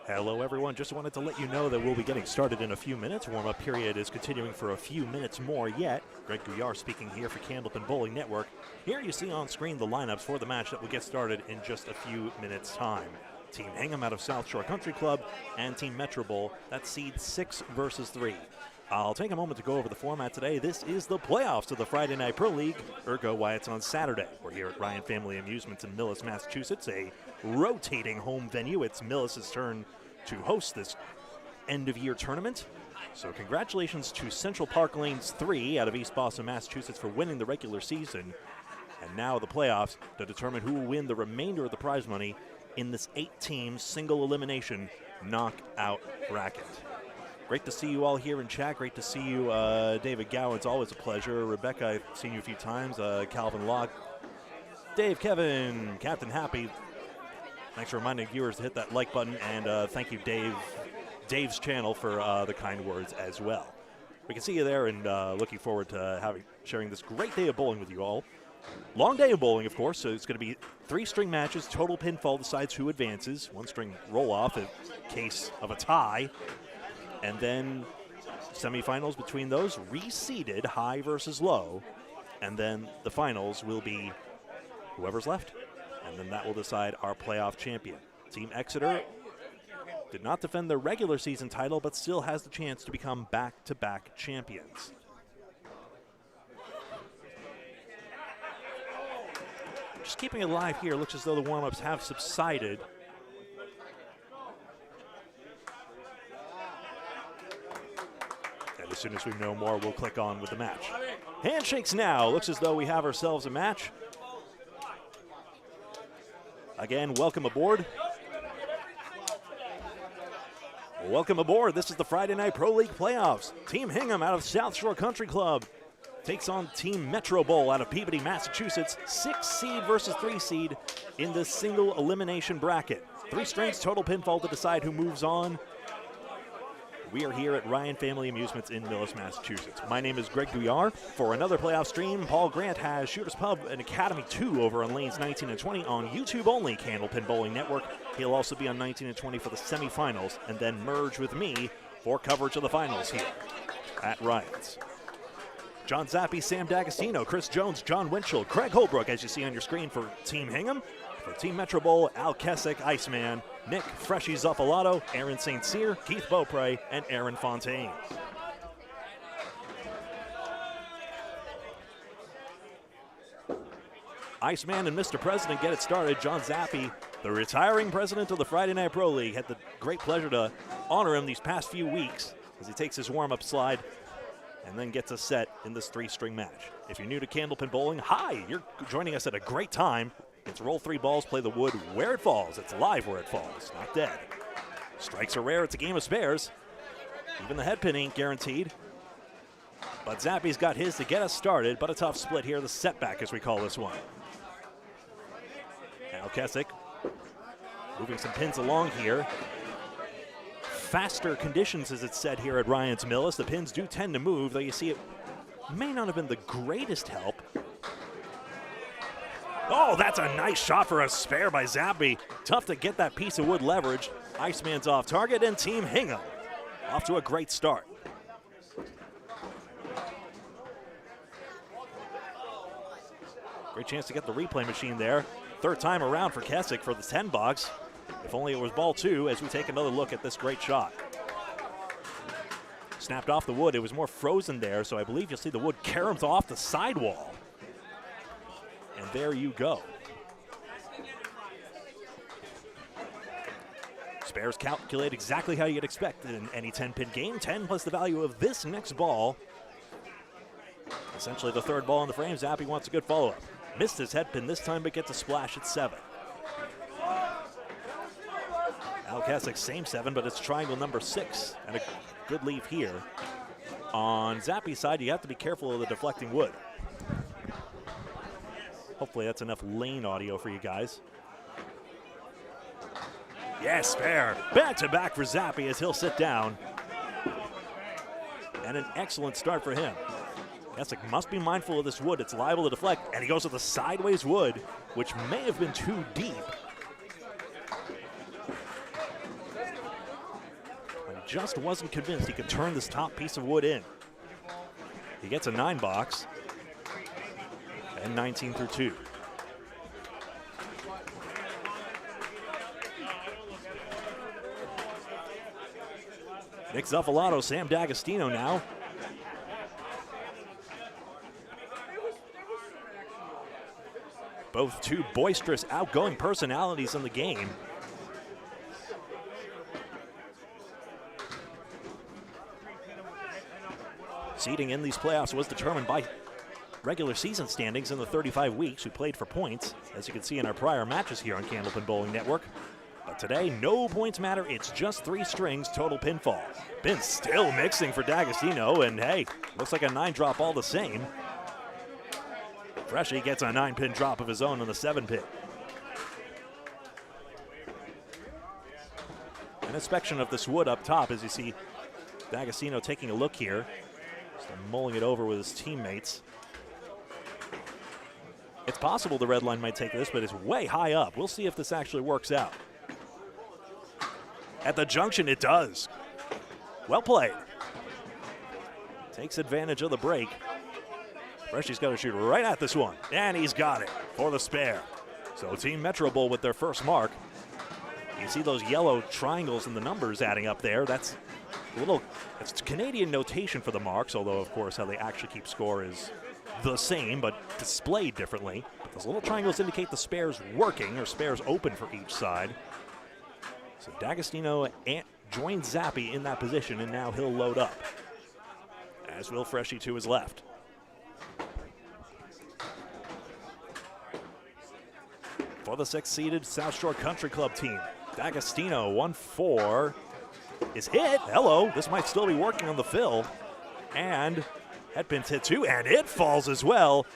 Hello everyone, just wanted to let you know that we'll be getting started in a few minutes. Warm-up period is continuing for a few minutes more yet. Greg Gouillart speaking here for Candlepin Bowling Network. Here you see on screen the lineups for the match that will get started in just a few minutes time. Team Hingham out of South Shore Country Club and Team Metro Bowl, that's seed 6 versus 3. I'll take a moment to go over the format today. This is the playoffs of the Friday Night Pro League, ergo why it's on Saturday. We're here at Ryan Family Amusements in Millis, Massachusetts, a rotating home venue. It's Millis' turn to host this end-of-year tournament. So congratulations to Central Park Lanes 3 out of East Boston, Massachusetts for winning the regular season. And now the playoffs to determine who will win the remainder of the prize money in this 8-team single elimination knockout bracket. Great to see you all here in chat. Great to see you, David Gowan. It's always a pleasure. Rebecca, I've seen you a few times. Calvin Locke, Dave, Kevin, Captain Happy. Thanks for reminding viewers to hit that like button, and thank you, Dave's channel, for the kind words as well. We can see you there, and looking forward to sharing this great day of bowling with you all. Long day of bowling, of course, so it's going to be 3 string matches. Total pinfall decides who advances. 1 string roll-off in case of a tie. And then semifinals between those, reseeded, high versus low. And then the finals will be whoever's left. And then that will decide our playoff champion. Team Exeter did not defend their regular season title, but still has the chance to become back-to-back champions. Just keeping it live here, looks as though the warm-ups have subsided. And as soon as we know more, we'll click on with the match. Handshakes now. Looks as though we have ourselves a match. Again, welcome aboard. Welcome aboard. This is the Friday Night Pro League playoffs. Team Hingham out of South Shore Country Club takes on Team Metro Bowl out of Peabody, Massachusetts. 6 seed versus 3 seed in this single elimination bracket. 3 strings, total pinfall to decide who moves on. We are here at Ryan Family Amusements in Millis, Massachusetts. My name is Greg Gouillart. For another playoff stream, Paul Grant has Shooters Pub and Academy 2 over on lanes 19 and 20 on YouTube only, Candlepin Bowling Network. He'll also be on 19 and 20 for the semifinals, and then merge with me for coverage of the finals here at Ryan's. John Zappi, Sam D'Agostino, Chris Jones, John Winchell, Craig Holbrook, as you see on your screen for Team Hingham. For Team Metro Bowl, Al Kessick, Iceman, Nick Freshy Zuffalato, Aaron St. Cyr, Keith Beaupre, and Aaron Fontaine. Iceman and Mr. President get it started. John Zappi, the retiring president of the Friday Night Pro League, had the great pleasure to honor him these past few weeks as he takes his warm-up slide and then gets us set in this 3-string match. If you're new to Candlepin Bowling, hi, you're joining us at a great time. It's roll 3 balls, play the wood where it falls. It's live where it falls, not dead. Strikes are rare, it's a game of spares. Even the head pin ain't guaranteed. But Zappi's got his to get us started, but a tough split here, the setback as we call this one. Al Kessick moving some pins along here. Faster conditions, as it's said here at Ryan's Millis. The pins do tend to move, though you see it may not have been the greatest help. Oh, that's a nice shot for a spare by Zappi. Tough to get that piece of wood leverage. Iceman's off target, and Team Hingham off to a great start. Great chance to get the replay machine there. 3rd time around for Kessick for the 10 box. If only it was ball 2 as we take another look at this great shot. Snapped off the wood. It was more frozen there, so I believe you'll see the wood caroms off the sidewall. And there you go. Spares calculate exactly how you'd expect in any 10-pin game. 10 plus the value of this next ball. Essentially the 3rd ball in the frame. Zappi wants a good follow-up. Missed his head pin this time, but gets a splash at 7. Al Kessick, same 7, but it's triangle number 6. And a good leave here. On Zappi's side, you have to be careful of the deflecting wood. Hopefully that's enough lane audio for you guys. Yes, spare. Back-to-back for Zappi as he'll sit down. And an excellent start for him. Kessick must be mindful of this wood. It's liable to deflect, and he goes with the sideways wood, which may have been too deep. just wasn't convinced he could turn this top piece of wood in. He gets a 9 box, and 19 through 2. Nick Zuffalato, Sam D'Agostino now. Both two boisterous, outgoing personalities in the game. Seeding in these playoffs was determined by regular season standings in the 35 weeks who played for points, as you can see in our prior matches here on Candlepin Bowling Network. But today, no points matter. It's just 3 strings, total pinfall. Pin still mixing for D'Agostino, and hey, looks like a 9 drop all the same. Freshie gets a 9-pin drop of his own on the 7-pin. An inspection of this wood up top, as you see D'Agostino taking a look here. Just mulling it over with his teammates. It's possible the red line might take this, but it's way high up. We'll see if this actually works out. At the junction, it does. Well played. Takes advantage of the break. Freshie's got to shoot right at this one, and he's got it for the spare. So Team Metro Bowl with their first mark. You see those yellow triangles and the numbers adding up there. That's a little, it's Canadian notation for the marks, although of course how they actually keep score is the same, but displayed differently. But those little triangles indicate the spare's working, or spare's open for each side. So D'Agostino joins Zappi in that position, and now he'll load up, as will Freshie to his left. For the 6th-seeded South Shore Country Club team, D'Agostino, 1-4, is hit. Hello, this might still be working on the fill. And headpin's hit too, and it falls as well.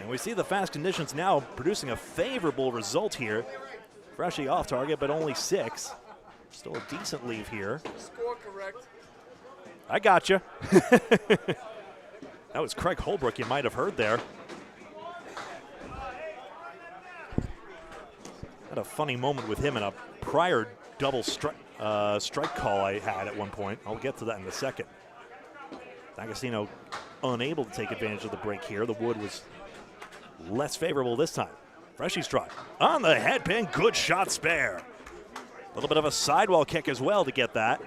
And we see the fast conditions now producing a favorable result here. Freshie off target, but only 6. Still a decent leave here. Score correct. I got you. That was Craig Holbrook, you might have heard there. Had a funny moment with him in a prior double strike call I had at one point. I'll get to that in a second. D'Agostino unable to take advantage of the break here. The wood was less favorable this time. Freshie's try on the headpin, good shot spare. A little bit of a sidewall kick as well to get that.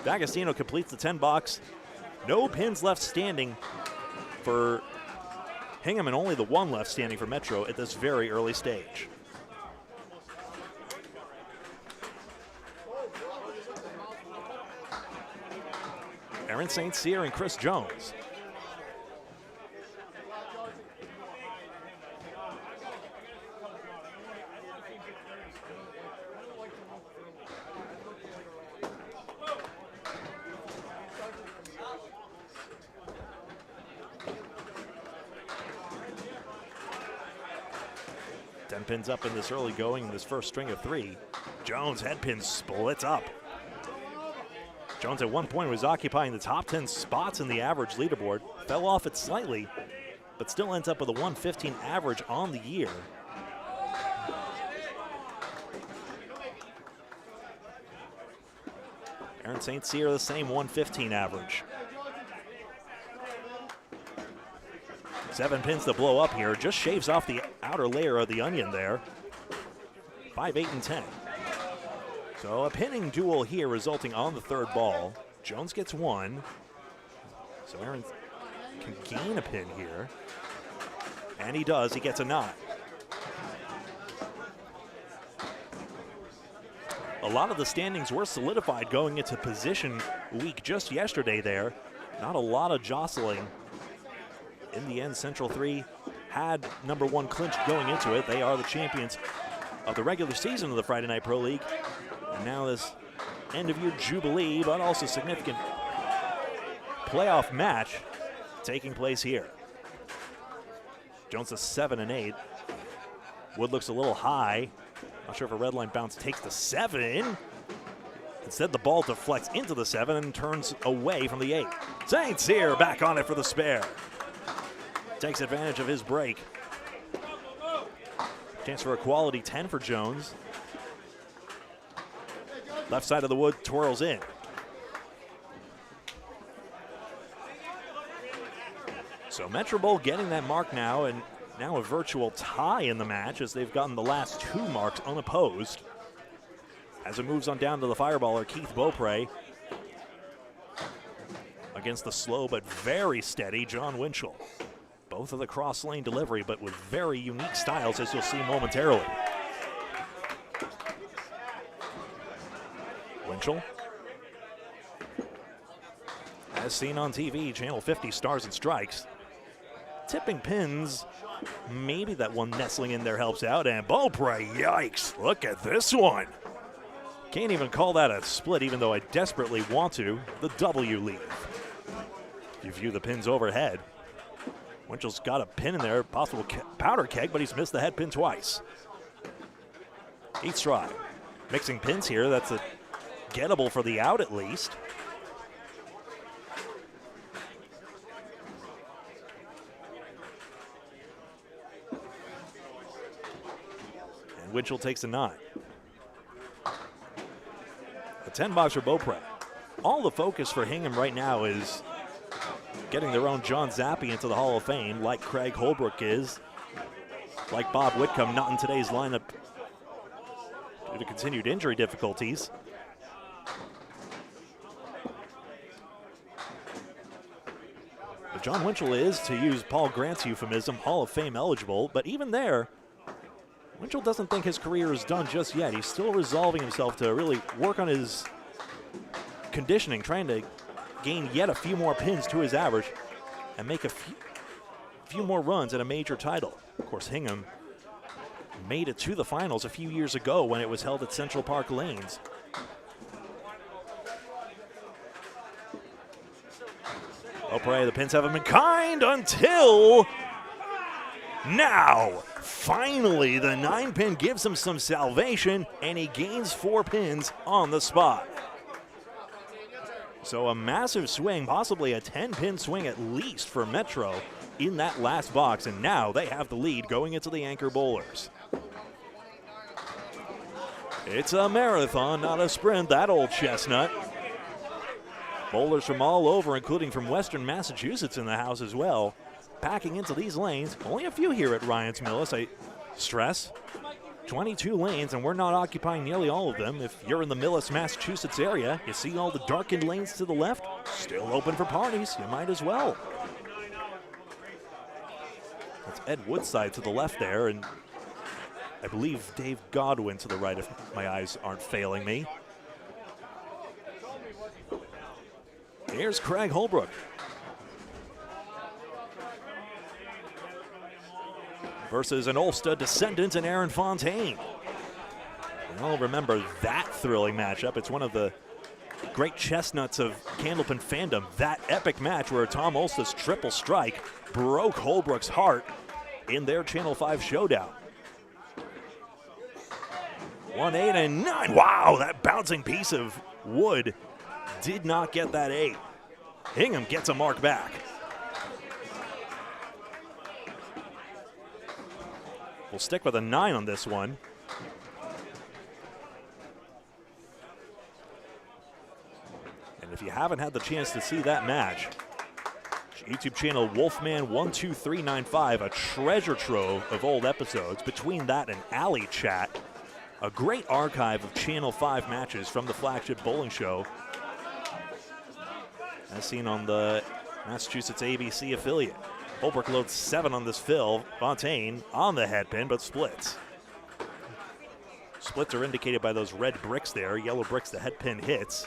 D'Agostino completes the 10 box. No pins left standing for Hingham, and only the 1 left standing for Metro at this very early stage. Aaron St. Cyr and Chris Jones. Pins up in this early going in this first string of 3. Jones headpin splits up. Jones at one point was occupying the top 10 spots in the average leaderboard. Fell off it slightly, but still ends up with a 115 average on the year. Aaron St. Cyr the same 115 average. 7 pins to blow up here. Just shaves off the outer layer of the onion there. 5, 8, and 10. So a pinning duel here resulting on the 3rd ball. Jones gets 1. So Aaron can gain a pin here. And he does. He gets a 9. A lot of the standings were solidified going into position week just yesterday there. Not a lot of jostling. In the end, Central 3 had number 1 clinched going into it. They are the champions of the regular season of the Friday Night Pro League. And now this end-of-year jubilee, but also significant playoff match taking place here. Jones a 7 and 8. Wood looks a little high. Not sure if a red line bounce takes the 7. Instead, the ball deflects into the 7 and turns away from the 8. St. Cyr back on it for the spare. Takes advantage of his break. Chance for a quality 10 for Jones. Left side of the wood twirls in. So Metro Bowl getting that mark now, and now a virtual tie in the match as they've gotten the last 2 marks unopposed. As it moves on down to the fireballer, Keith Beaupre, against the slow but very steady John Winchell. Both of the cross lane delivery, but with very unique styles, as you'll see momentarily. Winchell, as seen on TV, Channel 50 Stars and Strikes. Tipping pins, maybe that one nestling in there helps out, and Beaupre, yikes, look at this one. Can't even call that a split, even though I desperately want to. The W lead. You view the pins overhead. Winchell's got a pin in there, possible powder keg, but he's missed the head pin twice. Each stride. Mixing pins here, that's a gettable for the out at least. And Winchell takes a 9. A 10 box for Beaupre. All the focus for Hingham right now is getting their own John Zappi into the Hall of Fame, like Craig Holbrook is, like Bob Whitcomb, not in today's lineup due to continued injury difficulties. But John Winchell is, to use Paul Grant's euphemism, Hall of Fame eligible, but even there, Winchell doesn't think his career is done just yet. He's still resolving himself to really work on his conditioning, trying to gain yet a few more pins to his average and make a few more runs at a major title. Of course, Hingham made it to the finals a few years ago when it was held at Central Park Lanes. Beaupre, the pins haven't been kind until now. Finally, the 9-pin gives him some salvation, and he gains 4 pins on the spot. So a massive swing, possibly a 10-pin swing at least for Metro in that last box, and now they have the lead going into the anchor bowlers. It's a marathon, not a sprint, that old chestnut. Bowlers from all over, including from Western Massachusetts in the house as well, packing into these lanes. Only a few here at Ryan's Millis, I stress. 22 lanes, and we're not occupying nearly all of them. If you're in the Millis, Massachusetts area, you see all the darkened lanes to the left, still open for parties. You might as well. That's Ed Woodside to the left there, and I believe Dave Godwin to the right, if my eyes aren't failing me. Here's Craig Holbrook. Versus an Ulster descendant and Aaron Fontaine. We all remember that thrilling matchup. It's one of the great chestnuts of Candlepin fandom. That epic match where Tom Ulster's triple strike broke Holbrook's heart in their Channel 5 showdown. 1, 8, and 9. Wow, that bouncing piece of wood did not get that 8. Hingham gets a mark back. We'll stick with a 9 on this one. And if you haven't had the chance to see that match, YouTube channel Wolfman12395, a treasure trove of old episodes. Between that and Alley Chat, a great archive of Channel 5 matches from the flagship bowling show, as seen on the Massachusetts ABC affiliate. Holbrook loads 7 on this fill. Fontaine on the head pin, but splits. Splits are indicated by those red bricks there. Yellow bricks, the head pin hits.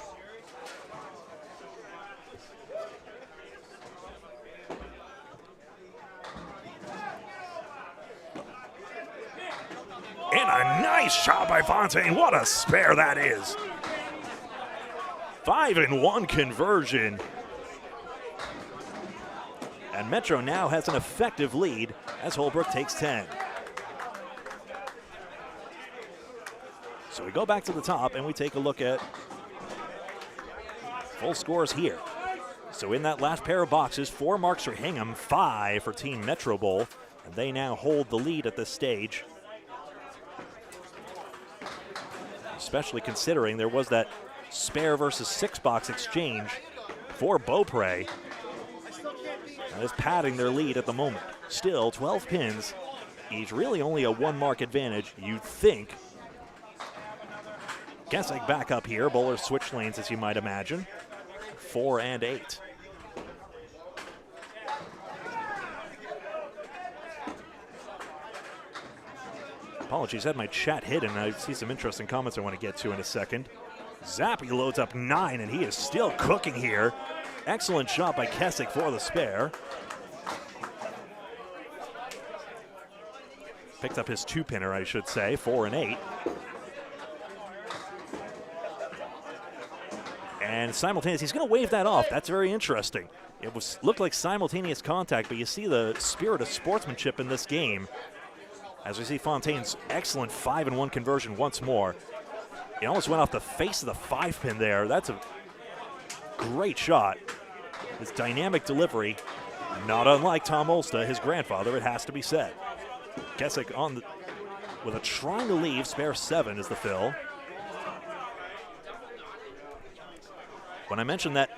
And a nice shot by Fontaine. What a spare that is. 5-in-1 conversion. And Metro now has an effective lead as Holbrook takes 10. So we go back to the top and we take a look at full scores here. So in that last pair of boxes, 4 marks for Hingham, 5 for Team Metro Bowl, and they now hold the lead at this stage. especially considering there was that spare versus 6-box exchange for Beaupre. That is padding their lead at the moment. Still 12 pins, each really only a 1-mark advantage, you'd think. Kessig back up here, bowlers switch lanes as you might imagine. 4 and 8. Apologies, had my chat hidden. I see some interesting comments I want to get to in a second. Zappi loads up 9, and he is still cooking here. Excellent shot by Kessig for the spare. Picked up his 2-pinner, I should say, 4 and 8. And simultaneous, he's going to wave that off. That's very interesting. It looked like simultaneous contact, but you see the spirit of sportsmanship in this game. As we see Fontaine's excellent 5-1 conversion once more. He almost went off the face of the 5-pin there. That's a great shot. His dynamic delivery, not unlike Tom Olsta, his grandfather, it has to be said. Kessig with a trying to leave, spare 7 is the fill. When I mentioned that,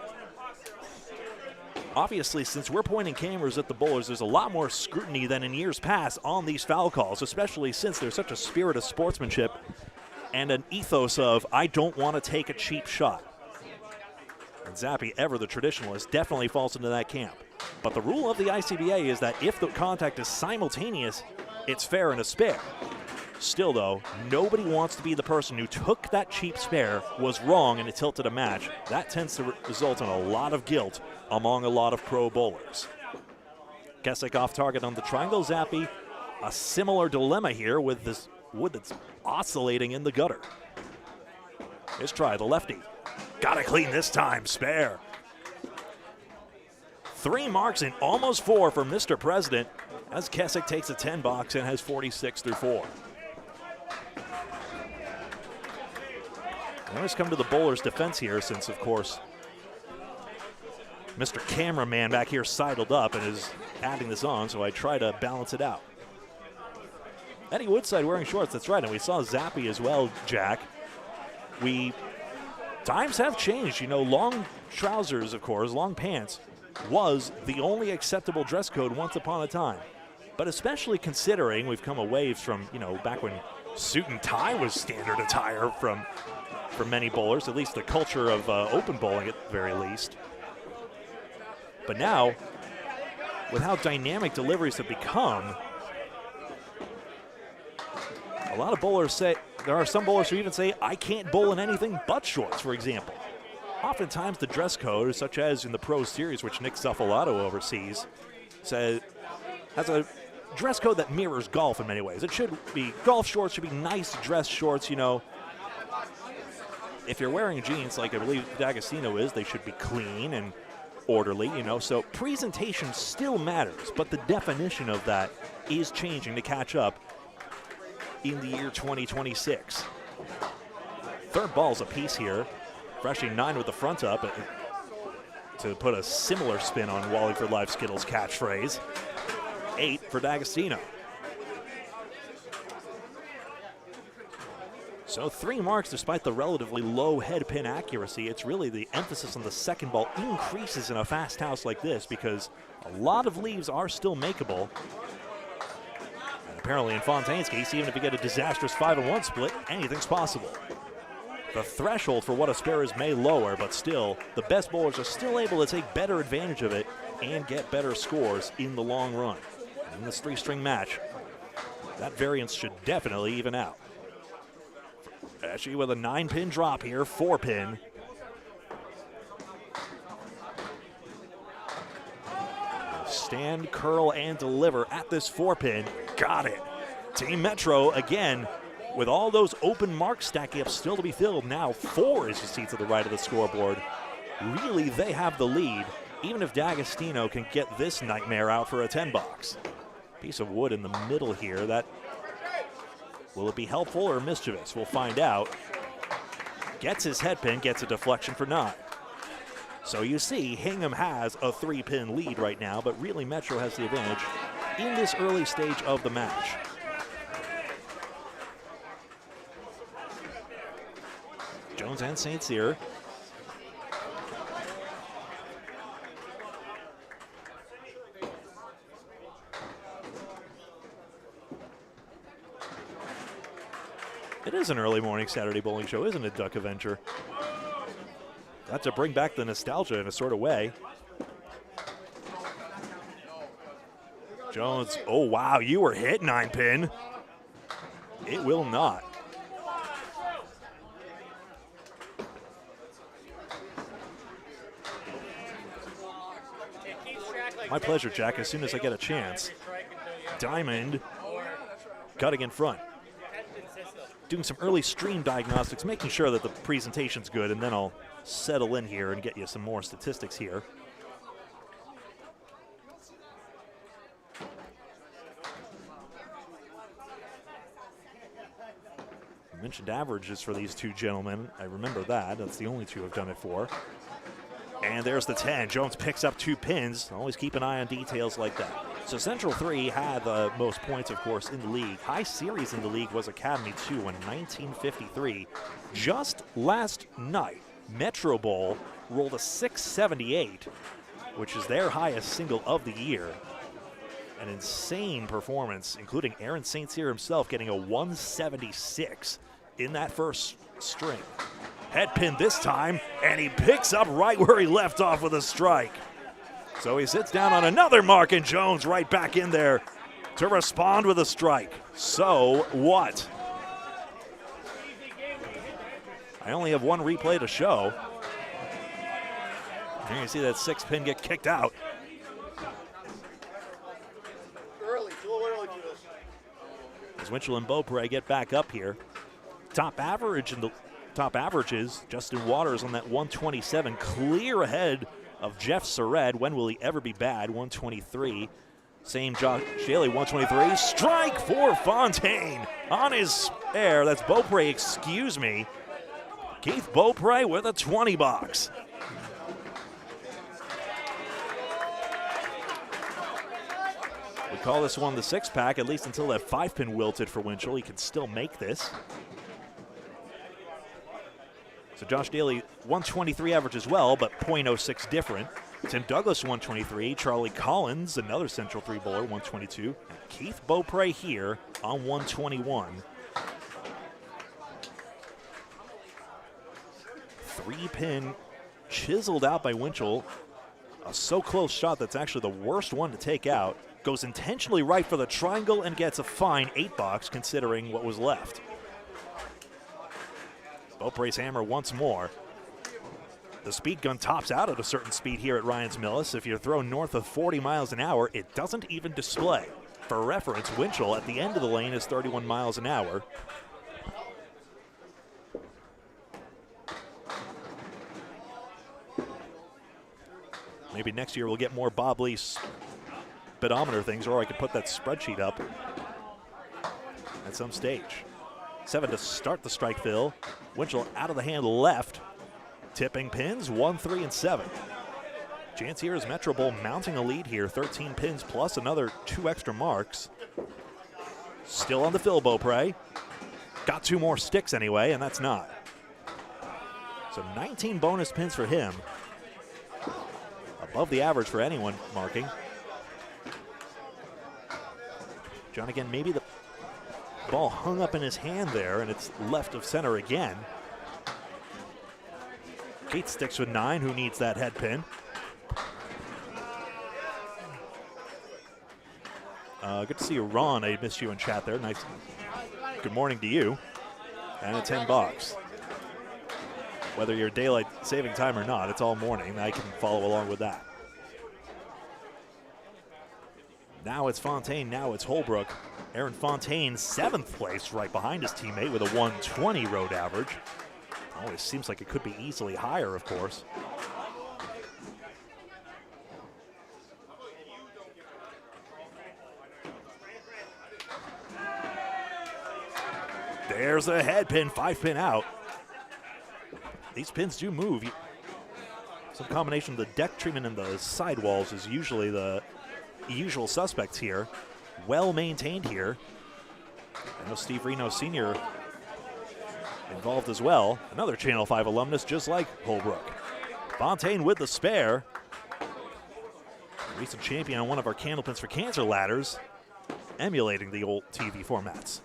obviously, since we're pointing cameras at the bowlers, there's a lot more scrutiny than in years past on these foul calls, especially since there's such a spirit of sportsmanship and an ethos of, I don't want to take a cheap shot. And Zappi, ever the traditionalist, definitely falls into that camp. But the rule of the ICBA is that if the contact is simultaneous, it's fair and a spare. Still, though, nobody wants to be the person who took that cheap spare, was wrong, and it tilted a match. That tends to result in a lot of guilt among a lot of pro bowlers. Kessig off target on the triangle. Zappi, a similar dilemma here with this wood that's oscillating in the gutter. His try, the lefty. Got it clean this time, spare. 3 marks and almost 4 for Mr. President as Kessig takes a 10-box and has 46 through 4. Let's come to the bowler's defense here since, of course, Mr. Cameraman back here sidled up and is adding this on, so I try to balance it out. Eddie Woodside wearing shorts, that's right, and we saw Zappi as well, Jack. Times have changed, you know, long trousers, of course, long pants was the only acceptable dress code once upon a time. But especially considering we've come away from, you know, back when suit and tie was standard attire for many bowlers, at least the culture of open bowling at the very least. But now, with how dynamic deliveries have become, a lot of bowlers say, there are some bowlers who even say, I can't bowl in anything but shorts, for example. Oftentimes the dress code, such as in the Pro Series, which Nick Zuffalato oversees, has a dress code that mirrors golf in many ways. It should be, golf shorts should be nice dress shorts, you know. If you're wearing jeans, like I believe D'Agostino is, they should be clean and orderly, you know. So presentation still matters, but the definition of that is changing to catch up in the year 2026. Third ball's a piece here. Freshing 9 with the front up to put a similar spin on Wallingford Live Skittles catchphrase. 8 for D'Agostino. So 3 marks despite the relatively low head pin accuracy. It's really the emphasis on the second ball increases in a fast house like this because a lot of leaves are still makeable. And apparently in Fontaine's case, even if you get a disastrous 5-1 split, anything's possible. The threshold for what a spare is may lower, but still, the best bowlers are still able to take better advantage of it and get better scores in the long run. And in this 3-string match, that variance should definitely even out. Actually, with a 9-pin drop here, 4-pin. Stand, curl, and deliver at this 4-pin. Got it. Team Metro, again, with all those open marks stacking up still to be filled. Now 4 is you see to the right of the scoreboard. Really, they have the lead, even if D'Agostino can get this nightmare out for a 10-box. Piece of wood in the middle here. That will it be helpful or mischievous? We'll find out. Gets his head pin, gets a deflection for 9. So you see, Hingham has a 3-pin lead right now, but really Metro has the advantage in this early stage of the match. Jones and St. Cyr. It is an early morning Saturday bowling show, isn't it, Duck Avenger? Got to bring back the nostalgia in a sort of way. Jones, oh wow, you were hit, 9-pin. It will not. My pleasure, Jack, as soon as I get a chance. Diamond cutting in front. Doing some early stream diagnostics, making sure that the presentation's good, and then I'll settle in here and get you some more statistics here. I mentioned averages for these two gentlemen. I remember that. That's the only two I've done it for. And there's the 10. Jones picks up 2 pins. Always keep an eye on details like that. So Central 3 had the most points, of course, in the league. High series in the league was Academy 2 in 1953. Just last night, Metro Bowl rolled a 678, which is their highest single of the year. An insane performance, including Aaron St. Cyr himself getting a 176 in that first string. Head pin this time, and he picks up right where he left off with a strike. So he sits down on another mark, and Jones right back in there to respond with a strike. So what? I only have one replay to show. Here you see that 6-pin get kicked out. As Winchell and Beaupre get back up here. Top averages, Justin Waters on that 127, clear ahead of Jeff Surred. When will he ever be bad? 123. Same Josh Daly, 123. Strike for Fontaine on his spare. That's Beaupre, excuse me. Keith Beaupre with a 20 box. We call this one the 6-pack, at least until that 5-pin wilted for Winchell. He can still make this. So Josh Daly, 123 average as well, but .06 different. Tim Douglas, 123. Charlie Collins, another Central 3 bowler, 122. And Keith Beaupre here on 121. 3-pin chiseled out by Winchell. A so close shot that's actually the worst one to take out. Goes intentionally right for the triangle and gets a fine 8 box considering what was left. Beaupre's hammer once more. The speed gun tops out at a certain speed here at Ryan's Millis. If you throw north of 40 miles an hour, it doesn't even display. For reference, Winchell at the end of the lane is 31 miles an hour. Maybe next year we'll get more Bob Lee speedometer things, or I could put that spreadsheet up at some stage. 7 to start the strike fill. Winchell out of the hand left. Tipping pins, 1, 3, and 7. Chance here is Metro Bowl mounting a lead here. 13 pins plus another 2 extra marks. Still on the fill, Beaupre. Got 2 more sticks anyway, and that's not. So 19 bonus pins for him. Above the average for anyone marking. John, again, maybe the ball hung up in his hand there, and it's left of center again. Kate sticks with 9, who needs that head pin. Good to see you, Ron. I missed you in chat there. Nice. Good morning to you. And a 10 box. Whether you're daylight saving time or not, it's all morning. I can follow along with that. Now it's Fontaine, now it's Holbrook. Aaron Fontaine, 7th place, right behind his teammate with a 120 road average. Always seems like it could be easily higher, of course. There's a head pin, 5-pin out. These pins do move. Some combination of the deck treatment and the sidewalls is usually the usual suspects here. Well maintained here. I know Steve Renaud Sr. involved as well. Another Channel 5 alumnus just like Holbrook. Fontaine with the spare. Recent champion on one of our Candlepins for Cancer ladders, emulating the old TV formats.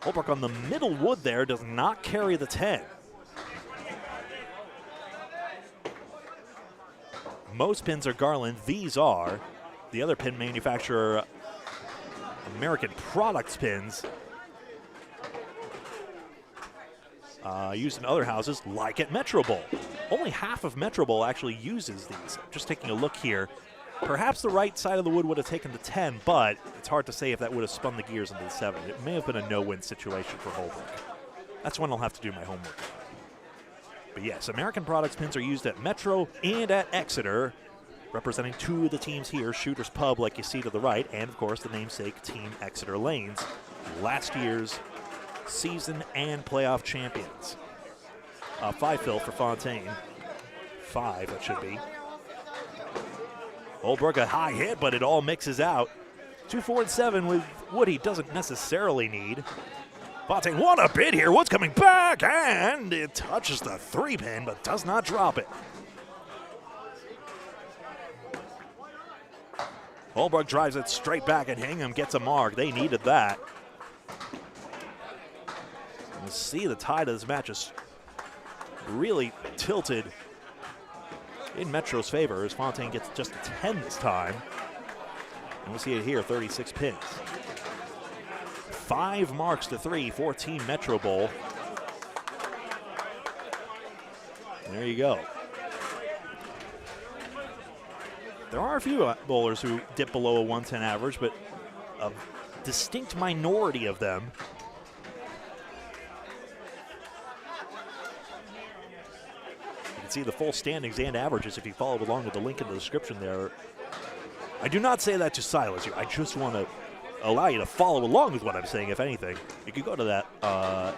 Holbrook on the middle wood there, does not carry the 10. Most pins are Garland. These are the other pin manufacturer, American Products pins. Used in other houses, like at Metro Bowl. Only half of Metro Bowl actually uses these. Just taking a look here. Perhaps the right side of the wood would have taken the 10, but it's hard to say if that would have spun the gears into the 7. It may have been a no-win situation for Holbrook. That's when I'll have to do my homework. But yes, American Products pins are used at Metro and at Exeter, representing two of the teams here, Shooter's Pub, like you see to the right, and of course the namesake team Exeter Lanes, last year's season and playoff champions. 5-fill for Fontaine. 5, that should be. Holbrook a high hit, but it all mixes out. 2, 4, and 7 with what he doesn't necessarily need. Fontaine, what a bid here. Wood's coming back, and it touches the 3-pin, but does not drop it. Holbrook drives it straight back, and Hingham gets a mark. They needed that. We'll see the tide of this match is really tilted in Metro's favor as Fontaine gets just a 10 this time. And we'll see it here, 36 pins. 5 marks to 3 for Team Metro Bowl. There you go. There are a few bowlers who dip below a 110 average, but a distinct minority of them. See the full standings and averages if you follow along with the link in the description there. I do not say that to silence you. I just want to allow you to follow along with what I'm saying, if anything. You can go to that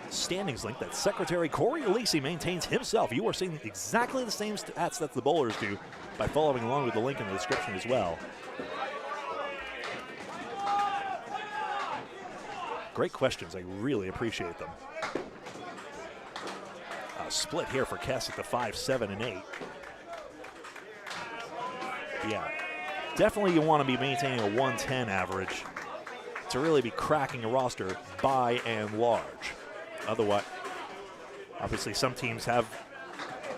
standings link that Secretary Corey Alisi maintains himself. You are seeing exactly the same stats that the bowlers do by following along with the link in the description as well. Great questions. I really appreciate them. Split here for Keswick, the 5, 7, and 8. Yeah, definitely you want to be maintaining a 110 average to really be cracking a roster by and large. Otherwise, obviously some teams have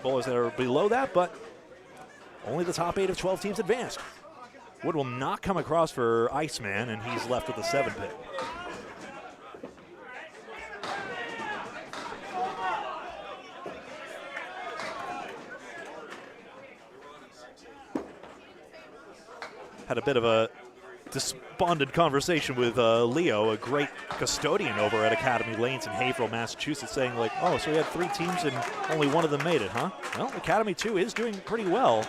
bowlers that are below that, but only the top 8 of 12 teams advanced. Wood will not come across for Iceman, and he's left with the 7-pin. Had a bit of a despondent conversation with Leo, a great custodian over at Academy Lanes in Haverhill, Massachusetts, saying like, oh, so we had 3 teams and only one of them made it, huh? Well, Academy 2 is doing pretty well.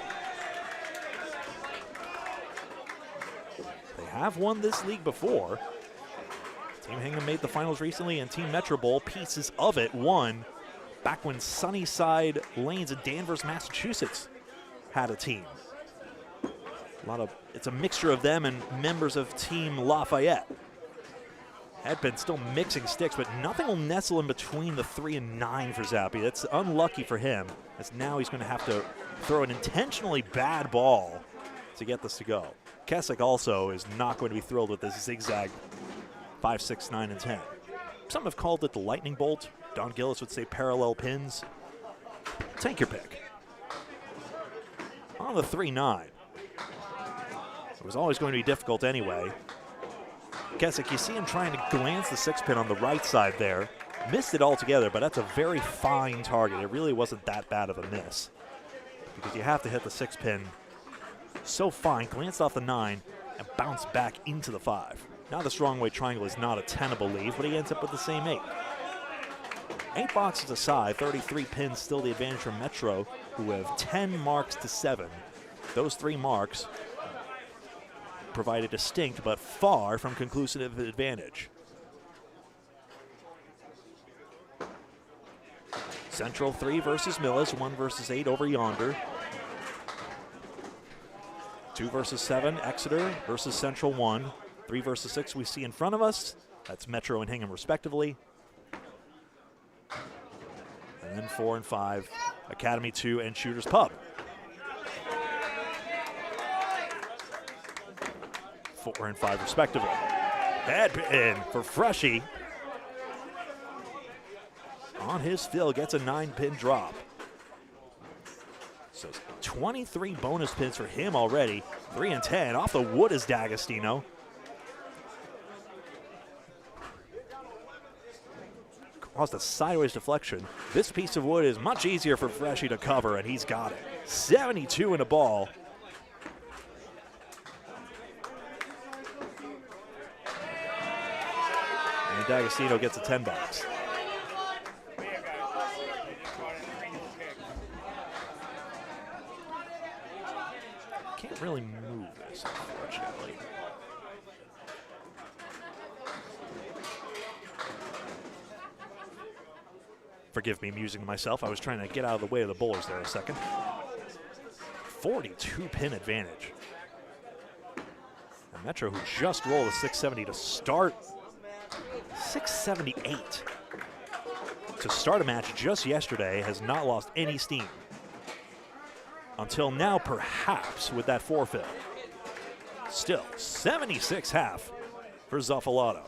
They have won this league before. Team Hingham made the finals recently, and Team Metro Bowl, pieces of it, won back when Sunnyside Lanes in Danvers, Massachusetts had a team. It's a mixture of them and members of Team Lafayette. Had been still mixing sticks, but nothing will nestle in between the 3 and 9 for Zappi. That's unlucky for him, as now he's going to have to throw an intentionally bad ball to get this to go. Keswick also is not going to be thrilled with this zigzag 5, 6, 9, and 10. Some have called it the lightning bolt. Don Gillis would say parallel pins. Take your pick. On the 3-9. It was always going to be difficult anyway. Keswick, you see him trying to glance the 6-pin on the right side there. Missed it altogether, but that's a very fine target. It really wasn't that bad of a miss, because you have to hit the 6-pin so fine, glanced off the 9, and bounced back into the 5. Now the strong way triangle is not a tenable leave, but he ends up with the same 8. 8 boxes aside, 33 pins still the advantage for Metro, who have 10 marks to 7. Those 3 marks provide a distinct but far from conclusive advantage. Central 3 versus Millis, 1 versus 8 over yonder. 2 versus 7, Exeter versus Central 1. 3 versus 6 we see in front of us. That's Metro and Hingham respectively. And 4 and 5, Academy 2 and Shooters Pub. 4 and 5 respectively. Headpin for Freshie. On his fill, gets a 9-pin drop. So 23 bonus pins for him already. 3 and 10. Off the wood is D'Agostino. Caused a sideways deflection. This piece of wood is much easier for Freshie to cover, and he's got it. 72 in a ball. And D'Agostino gets a 10 box. Can't really move this, unfortunately. Forgive me musing to myself. I was trying to get out of the way of the bowlers there a second. 42-pin advantage. And Metro, who just rolled a 670 to start, 678 to start a match just yesterday, has not lost any steam. Until now, perhaps, with that forfeit. Still, 76 half for Zuffalato.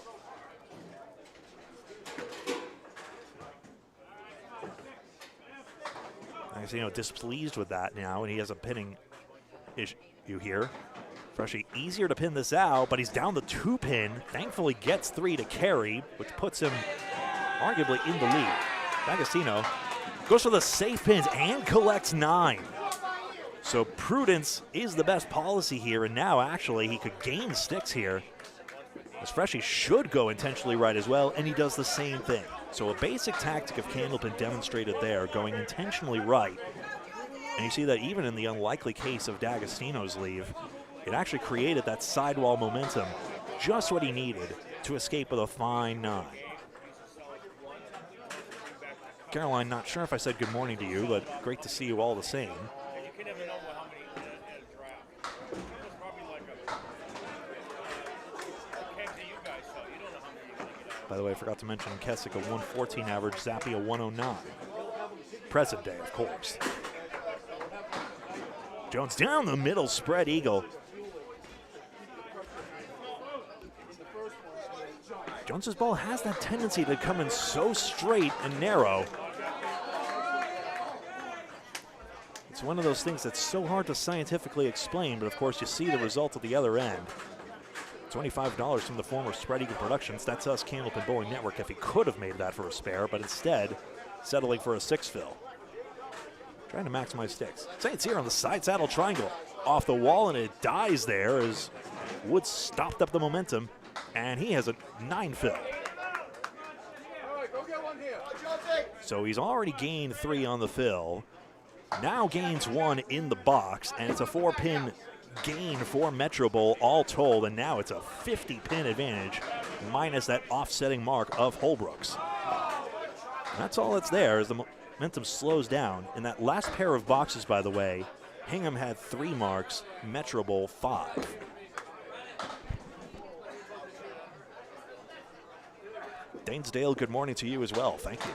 D'Agostino displeased with that now, and he has a pinning issue here. Freshie easier to pin this out, but he's down the 2-pin. Thankfully gets 3 to carry, which puts him arguably in the lead. D'Agostino goes for the safe pins and collects 9. So prudence is the best policy here, and now actually he could gain sticks here. As Freshie should go intentionally right as well, and he does the same thing. So a basic tactic of Candlepin demonstrated there, going intentionally right. And you see that even in the unlikely case of D'Agostino's leave, it actually created that sidewall momentum, just what he needed to escape with a fine 9. Caroline, not sure if I said good morning to you, but great to see you all the same. By the way, I forgot to mention Kessick a 114 average, Zappi a 109. Present day, of course. Jones down the middle, spread eagle. Jones's ball has that tendency to come in so straight and narrow. It's one of those things that's so hard to scientifically explain, but of course you see the result at the other end. $25 from the former Spread Eagle Productions. That's us, Candlepin Bowling Network, if he could have made that for a spare, but instead settling for a 6 fill. Trying to maximize sticks. Saints here on the side saddle triangle. Off the wall, and it dies there as Wood stopped up the momentum, and he has a 9 fill. So he's already gained 3 on the fill. Now gains 1 in the box, and it's a 4-pin gain for Metro Bowl all told, and now it's a 50-pin advantage minus that offsetting mark of Holbrooks. That's all that's there as the momentum slows down. In that last pair of boxes, by the way, Hingham had 3 marks, Metro Bowl 5. Danesdale, good morning to you as well. Thank you.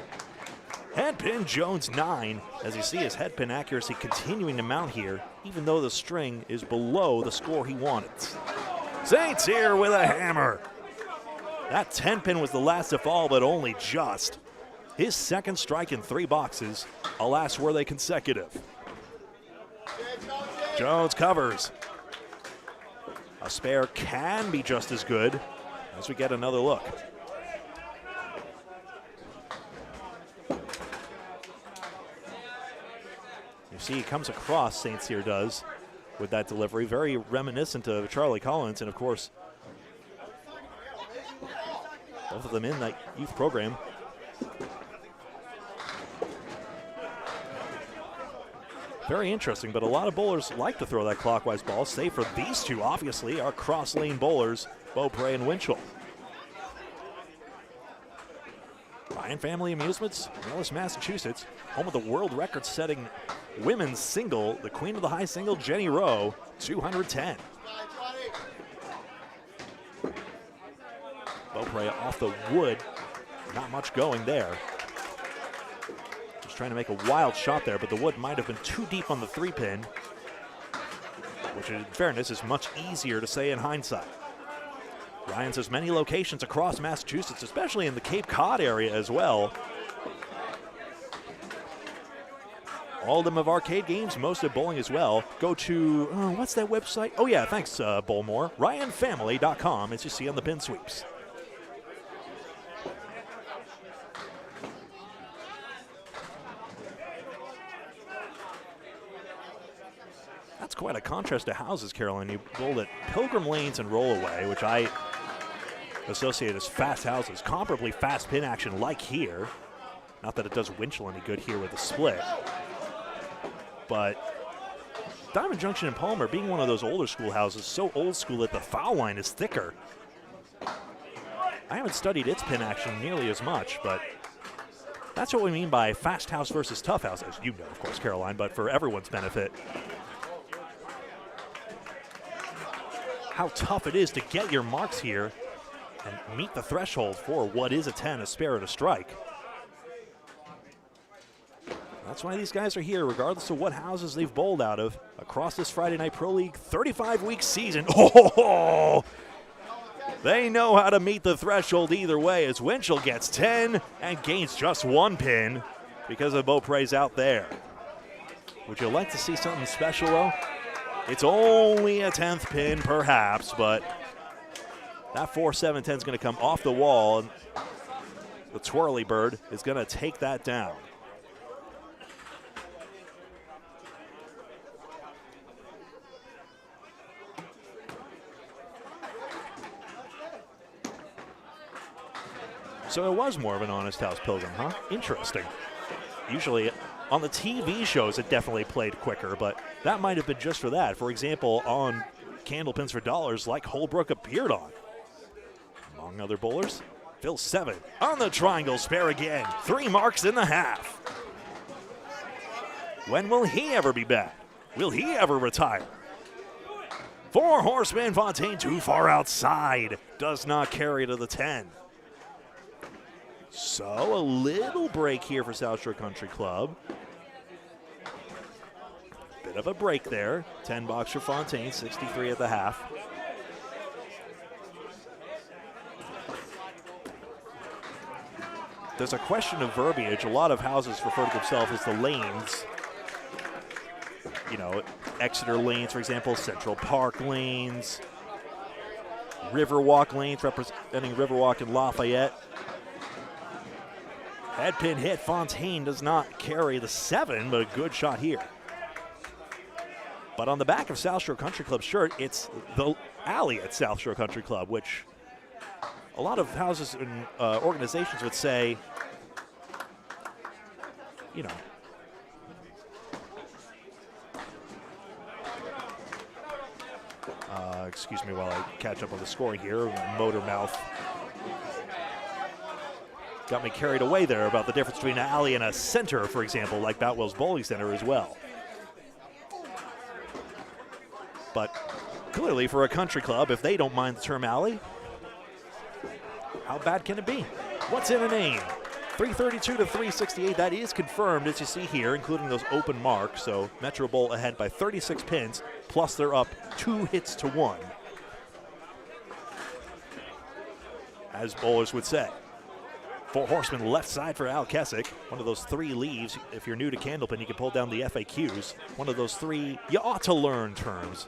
Headpin Jones 9, as you see his headpin accuracy continuing to mount here, even though the string is below the score he wanted. Saints here with a hammer. That 10-pin was the last to fall, but only just. His second strike in 3 boxes. Alas, were they consecutive. Jones covers. A spare can be just as good as we get another look. You see he comes across, St. Cyr does, with that delivery. Very reminiscent of Charlie Collins, and of course, both of them in that youth program. Very interesting, but a lot of bowlers like to throw that clockwise ball, save for these two, obviously, our cross-lane bowlers, Beaupre and Winchell. Ryan Family Amusements, Millis, Massachusetts, home of the world record-setting women's single, the queen of the high single, Jenny Rowe, 210. Beaupre off the wood, not much going there. He's trying to make a wild shot there, but the wood might have been too deep on the 3-pin, which in fairness is much easier to say in hindsight. Ryan's has many locations across Massachusetts, especially in the Cape Cod area as well. All of them have arcade games, most have bowling as well. Go to, what's that website? Oh yeah, thanks, Bowlmore. RyanFamily.com, as you see on the pin sweeps. That's quite a contrast to houses, Caroline. You bowled at Pilgrim Lanes and Rollaway, which I associate as fast houses, comparably fast pin action like here. Not that it does Winchell any good here with the split. But Diamond Junction and Palmer, being one of those older school houses, so old school that the foul line is thicker. I haven't studied its pin action nearly as much, but that's what we mean by fast house versus tough house, as you know, of course, Caroline, but for everyone's benefit. How tough it is to get your marks here and meet the threshold for what is a 10, a spare, and a strike. That's why these guys are here, regardless of what houses they've bowled out of across this Friday Night Pro League 35-week season. Oh, they know how to meet the threshold either way, as Winchell gets 10 and gains just 1 pin because of Beaupre's out there. Would you like to see something special, though? It's only a 10th pin, perhaps, but that 4-7-10 is going to come off the wall, and the twirly bird is going to take that down. So it was more of an honest house Pilgrim, huh? Interesting. Usually on the TV shows it definitely played quicker, but that might have been just for that. For example, on Candlepins for Dollars, like Holbrook appeared on. Among other bowlers, Phil 7 on the triangle spare again. 3 marks in the half. When will he ever be back? Will he ever retire? 4 Horseman Fontaine too far outside. Does not carry to the 10. So a little break here for South Shore Country Club. Bit of a break there. 10 box for Fontaine, 63 at the half. There's a question of verbiage. A lot of houses refer to themselves as the lanes. You know, Exeter lanes, for example, Central Park lanes, Riverwalk lanes representing Riverwalk and Lafayette. Head pin hit. Fontaine does not carry the 7, but a good shot here. But on the back of South Shore Country Club shirt, it's the alley at South Shore Country Club, which a lot of houses and organizations would say, you know, excuse me while I catch up on the scoring here. Motor mouth got me carried away there about the difference between an alley and a center, for example, like Boutwell's Bowling Center as well. But clearly for a country club, if they don't mind the term alley, how bad can it be? What's in a name? 332 to 368, that is confirmed, as you see here, including those open marks. So Metro Bowl ahead by 36 pins, plus they're up 2 hits to 1. As bowlers would say. 4 Horsemen left side for Al Kessick. One of those 3 leaves. If you're new to Candlepin, you can pull down the FAQs. One of those 3 you ought to learn terms,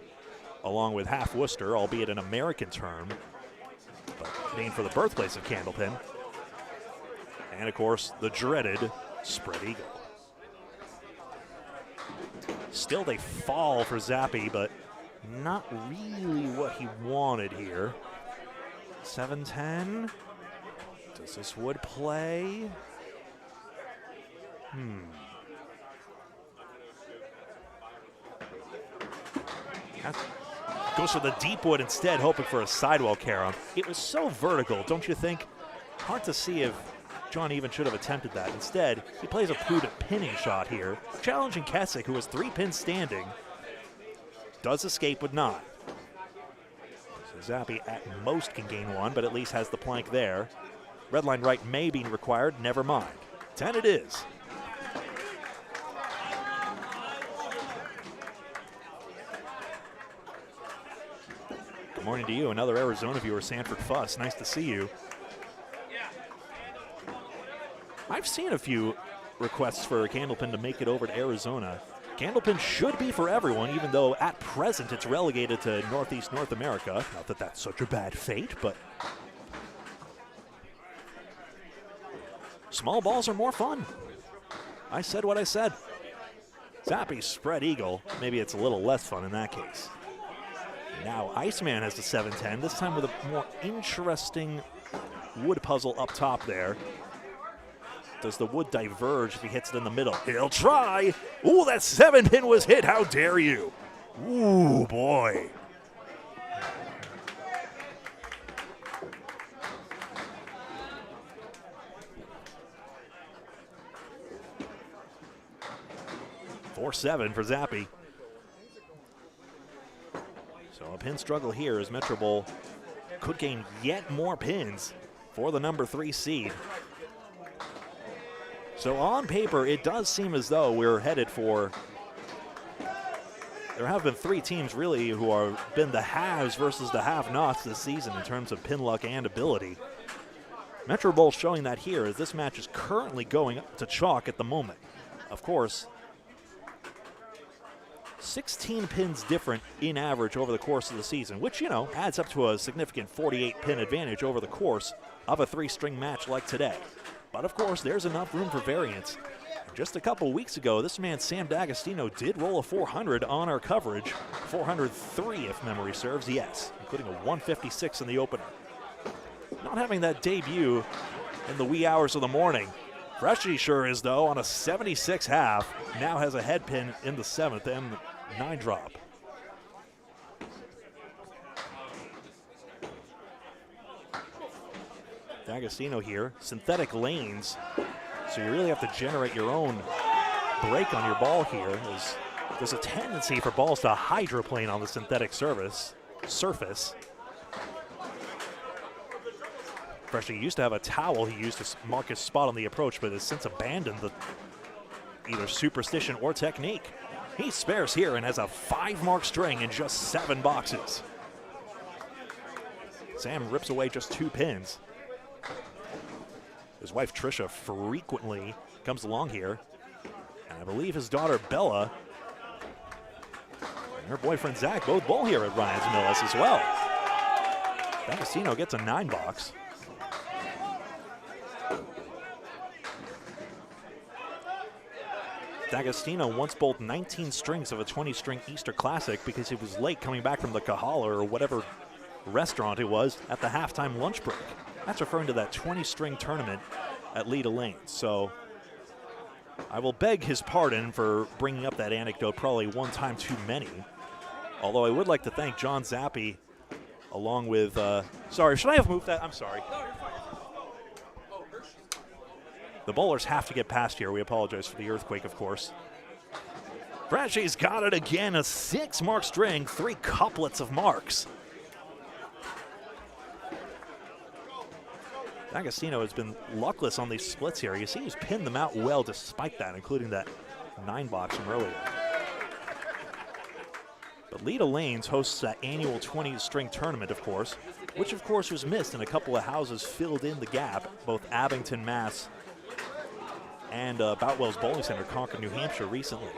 along with half Worcester, albeit an American term, but named for the birthplace of Candlepin. And, of course, the dreaded spread eagle. Still, they fall for Zappi, but not really what he wanted here. 7-10. Does this wood play? Goes for the deep wood instead, hoping for a sidewall carom. It was so vertical, don't you think? Hard to see if John even should have attempted that. Instead, he plays a prudent pinning shot here, challenging Kessick, who has 3 pins standing. Does escape with 9. So Zappi at most can gain 1, but at least has the plank there. Red line right may be required, never mind. 10 it is. Morning to you, another Arizona viewer, Sanford Fuss. Nice to see you. I've seen a few requests for Candlepin to make it over to Arizona. Candlepin should be for everyone, even though at present it's relegated to Northeast North America. Not that that's such a bad fate, but small balls are more fun. I said what I said. Zappy spread eagle. Maybe it's a little less fun in that case. Now Iceman has the 7-10, this time with a more interesting wood puzzle up top there. Does the wood diverge if he hits it in the middle? He'll try. Ooh, that 7-pin was hit. How dare you? Ooh, boy. (4-7) for Zappy. So a pin struggle here as Metro Bowl could gain yet more pins for the number 3 seed. So on paper, it does seem as though we're headed for, there have been 3 teams really who have been the haves versus the have-nots this season in terms of pin luck and ability. Metro Bowl showing that here as this match is currently going up to chalk at the moment. Of course, 16 pins different in average over the course of the season, which, you know, adds up to a significant 48 pin advantage over the course of a 3-string match like today. But of course, there's enough room for variance. Just a couple weeks ago, this man Sam D'Agostino did roll a 400 on our coverage. 403 if memory serves, yes, including a 156 in the opener. Not having that debut in the wee hours of the morning. Freshy sure is, though, on a 76 half. Now has a head pin in the 7th and 9 drop. D'Agostino here, synthetic lanes, so you really have to generate your own break on your ball here. There's a tendency for balls to hydroplane on the synthetic surface. Freshly used to have a towel he used to mark his spot on the approach, but has since abandoned the either superstition or technique. He spares here and has a 5-mark string in just 7 boxes. Sam rips away just 2 pins. His wife Trisha frequently comes along here, and I believe his daughter Bella and her boyfriend Zach both bowl here at Ryan's Millis as well. D'Agostino gets a 9-box. D'Agostino once bowled 19 strings of a 20-string Easter Classic because he was late coming back from the Kahala or whatever restaurant it was at the halftime lunch break. That's referring to that 20-string tournament at Leda Lanes. So I will beg his pardon for bringing up that anecdote probably one time too many. Although I would like to thank John Zappy along with, sorry, should I have moved that? I'm sorry. The bowlers have to get past here. We apologize for the earthquake, of course. Freshy's got it again, a 6-mark string, 3 couplets of marks. D'Agostino has been luckless on these splits here. You see he's pinned them out well despite that, including that 9-box from earlier. But Leda Lanes hosts that annual 20-string tournament, of course, which of course was missed, and a couple of houses filled in the gap, both Abington, Mass, and Boutwell's Bowling Center, Concord, New Hampshire recently.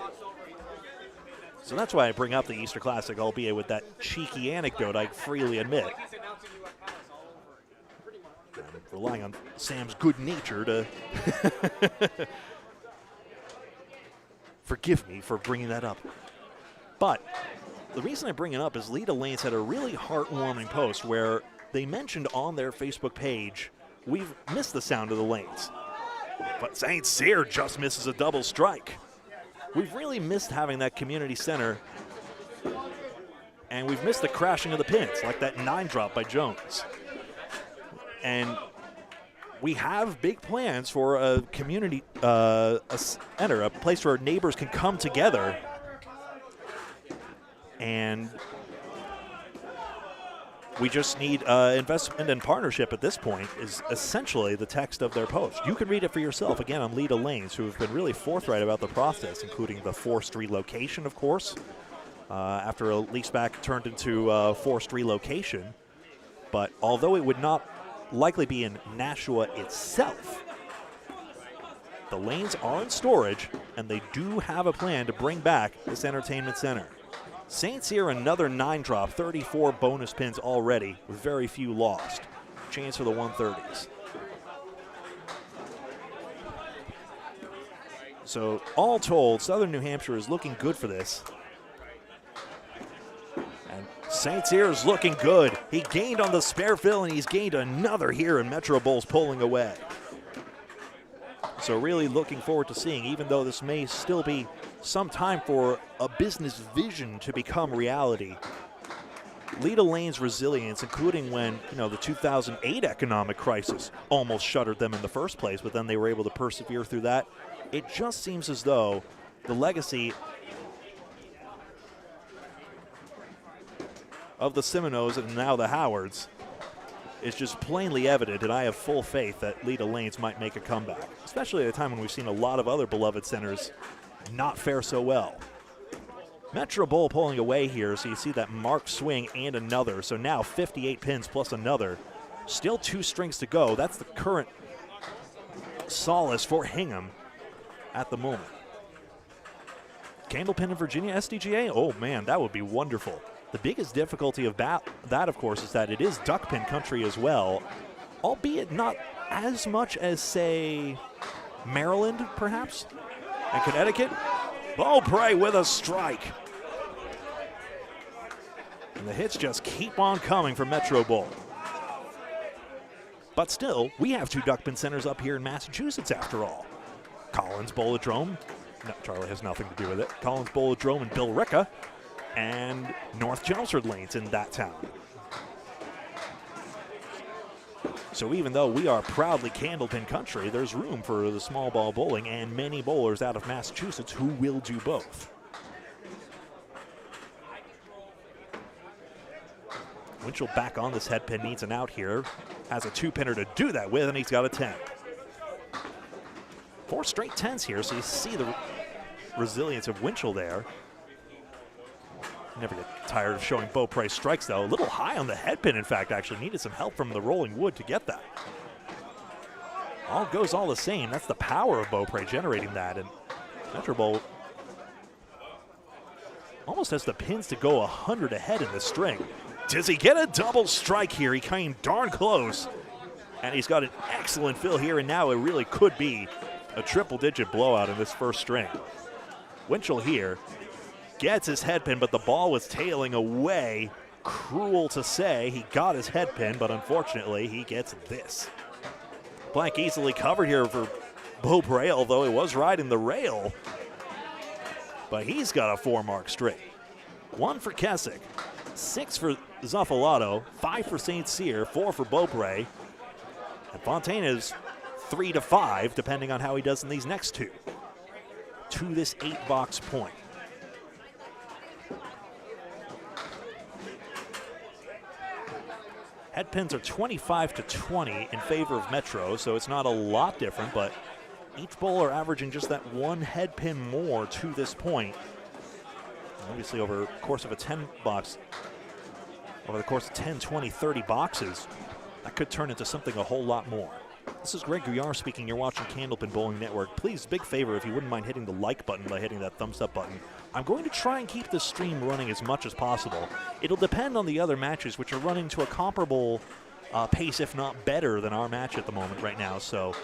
So that's why I bring up the Easter Classic, albeit with that cheeky anecdote, I freely admit. I'm relying on Sam's good nature to forgive me for bringing that up. But the reason I bring it up is Leda Lanes had a really heartwarming post where they mentioned on their Facebook page, we've missed the sound of the lanes, but St. Cyr just misses a double strike. We've really missed having that community center, and we've missed the crashing of the pins, like that 9 drop by Jones. And we have big plans for a community center, a place where neighbors can come together. And we just need investment and partnership at this point is essentially the text of their post. You can read it for yourself, again, on Leda Lanes, who have been really forthright about the process, including the forced relocation, of course, after a lease back turned into forced relocation. But although it would not likely be in Nashua itself, the lanes are in storage, and they do have a plan to bring back this entertainment center. St. Cyr, another 9-drop, 34 bonus pins already, with very few lost. Chance for the 130s. So all told, Southern New Hampshire is looking good for this. And St. Cyr is looking good. He gained on the spare fill, and he's gained another here, and Metro Bowl's pulling away. So really looking forward to seeing, even though this may still be some time for a business vision to become reality, Leda Lane's resilience, including when, the 2008 economic crisis almost shuttered them in the first place, but then they were able to persevere through that. It just seems as though the legacy of the Seminoles and now the Howards is just plainly evident, and I have full faith that Leda Lanes might make a comeback, especially at a time when we've seen a lot of other beloved centers not fare so well. Metro Bowl pulling away here, so you see that marked swing and another, so now 58 pins plus another. Still 2 strings to go. That's the current solace for Hingham at the moment. Candlepin in Virginia SDGA? Oh man, that would be wonderful. The biggest difficulty of that, of course, is that it is duckpin country as well, albeit not as much as, say, Maryland, perhaps, and Connecticut. Beaupre with a strike. And the hits just keep on coming for Metro Bowl. But still, we have 2 duckpin centers up here in Massachusetts after all. Collins Bolodrome, no, Charlie has nothing to do with it. Collins Bolodrome and Bill Ricca, and North Chelmsford lanes in that town. So even though we are proudly Candlepin country, there's room for the small ball bowling and many bowlers out of Massachusetts who will do both. Winchell back on this head pin, needs an out here. Has a 2-pinner to do that with, and he's got a 10. 4 straight 10s here, so you see the resilience of Winchell there. Never get tired of showing Beaupre strikes, though. A little high on the head pin, in fact, actually needed some help from the rolling wood to get that. All goes all the same. That's the power of Beaupre generating that, and Metro Bowl almost has the pins to go 100 ahead in the string. Does he get a double strike here? He came darn close, and he's got an excellent fill here, and now it really could be a triple-digit blowout in this first string. Winchell here gets his head pin, but the ball was tailing away. Cruel to say, he got his head pin, but unfortunately he gets this. Blank easily covered here for Beaupre, although it was riding the rail. But he's got a 4-mark straight. 1 for Kessick, 6 for Zuffalato, 5 for St. Cyr, 4 for Beaupre. And Fontaine is 3 to 5, depending on how he does in these next 2, to this 8-box point. Head pins are 25 to 20 in favor of Metro, so it's not a lot different, but each bowler averaging just that 1 head pin more to this point. Obviously, over the course of a 10-box, over the course of 10, 20, 30 boxes, that could turn into something a whole lot more. This is Greg Gouillart speaking. You're watching Candlepin Bowling Network. Please, big favor, if you wouldn't mind hitting the like button by hitting that thumbs up button. I'm going to try and keep the stream running as much as possible. It'll depend on the other matches, which are running to a comparable pace, if not better, than our match at the moment right now. So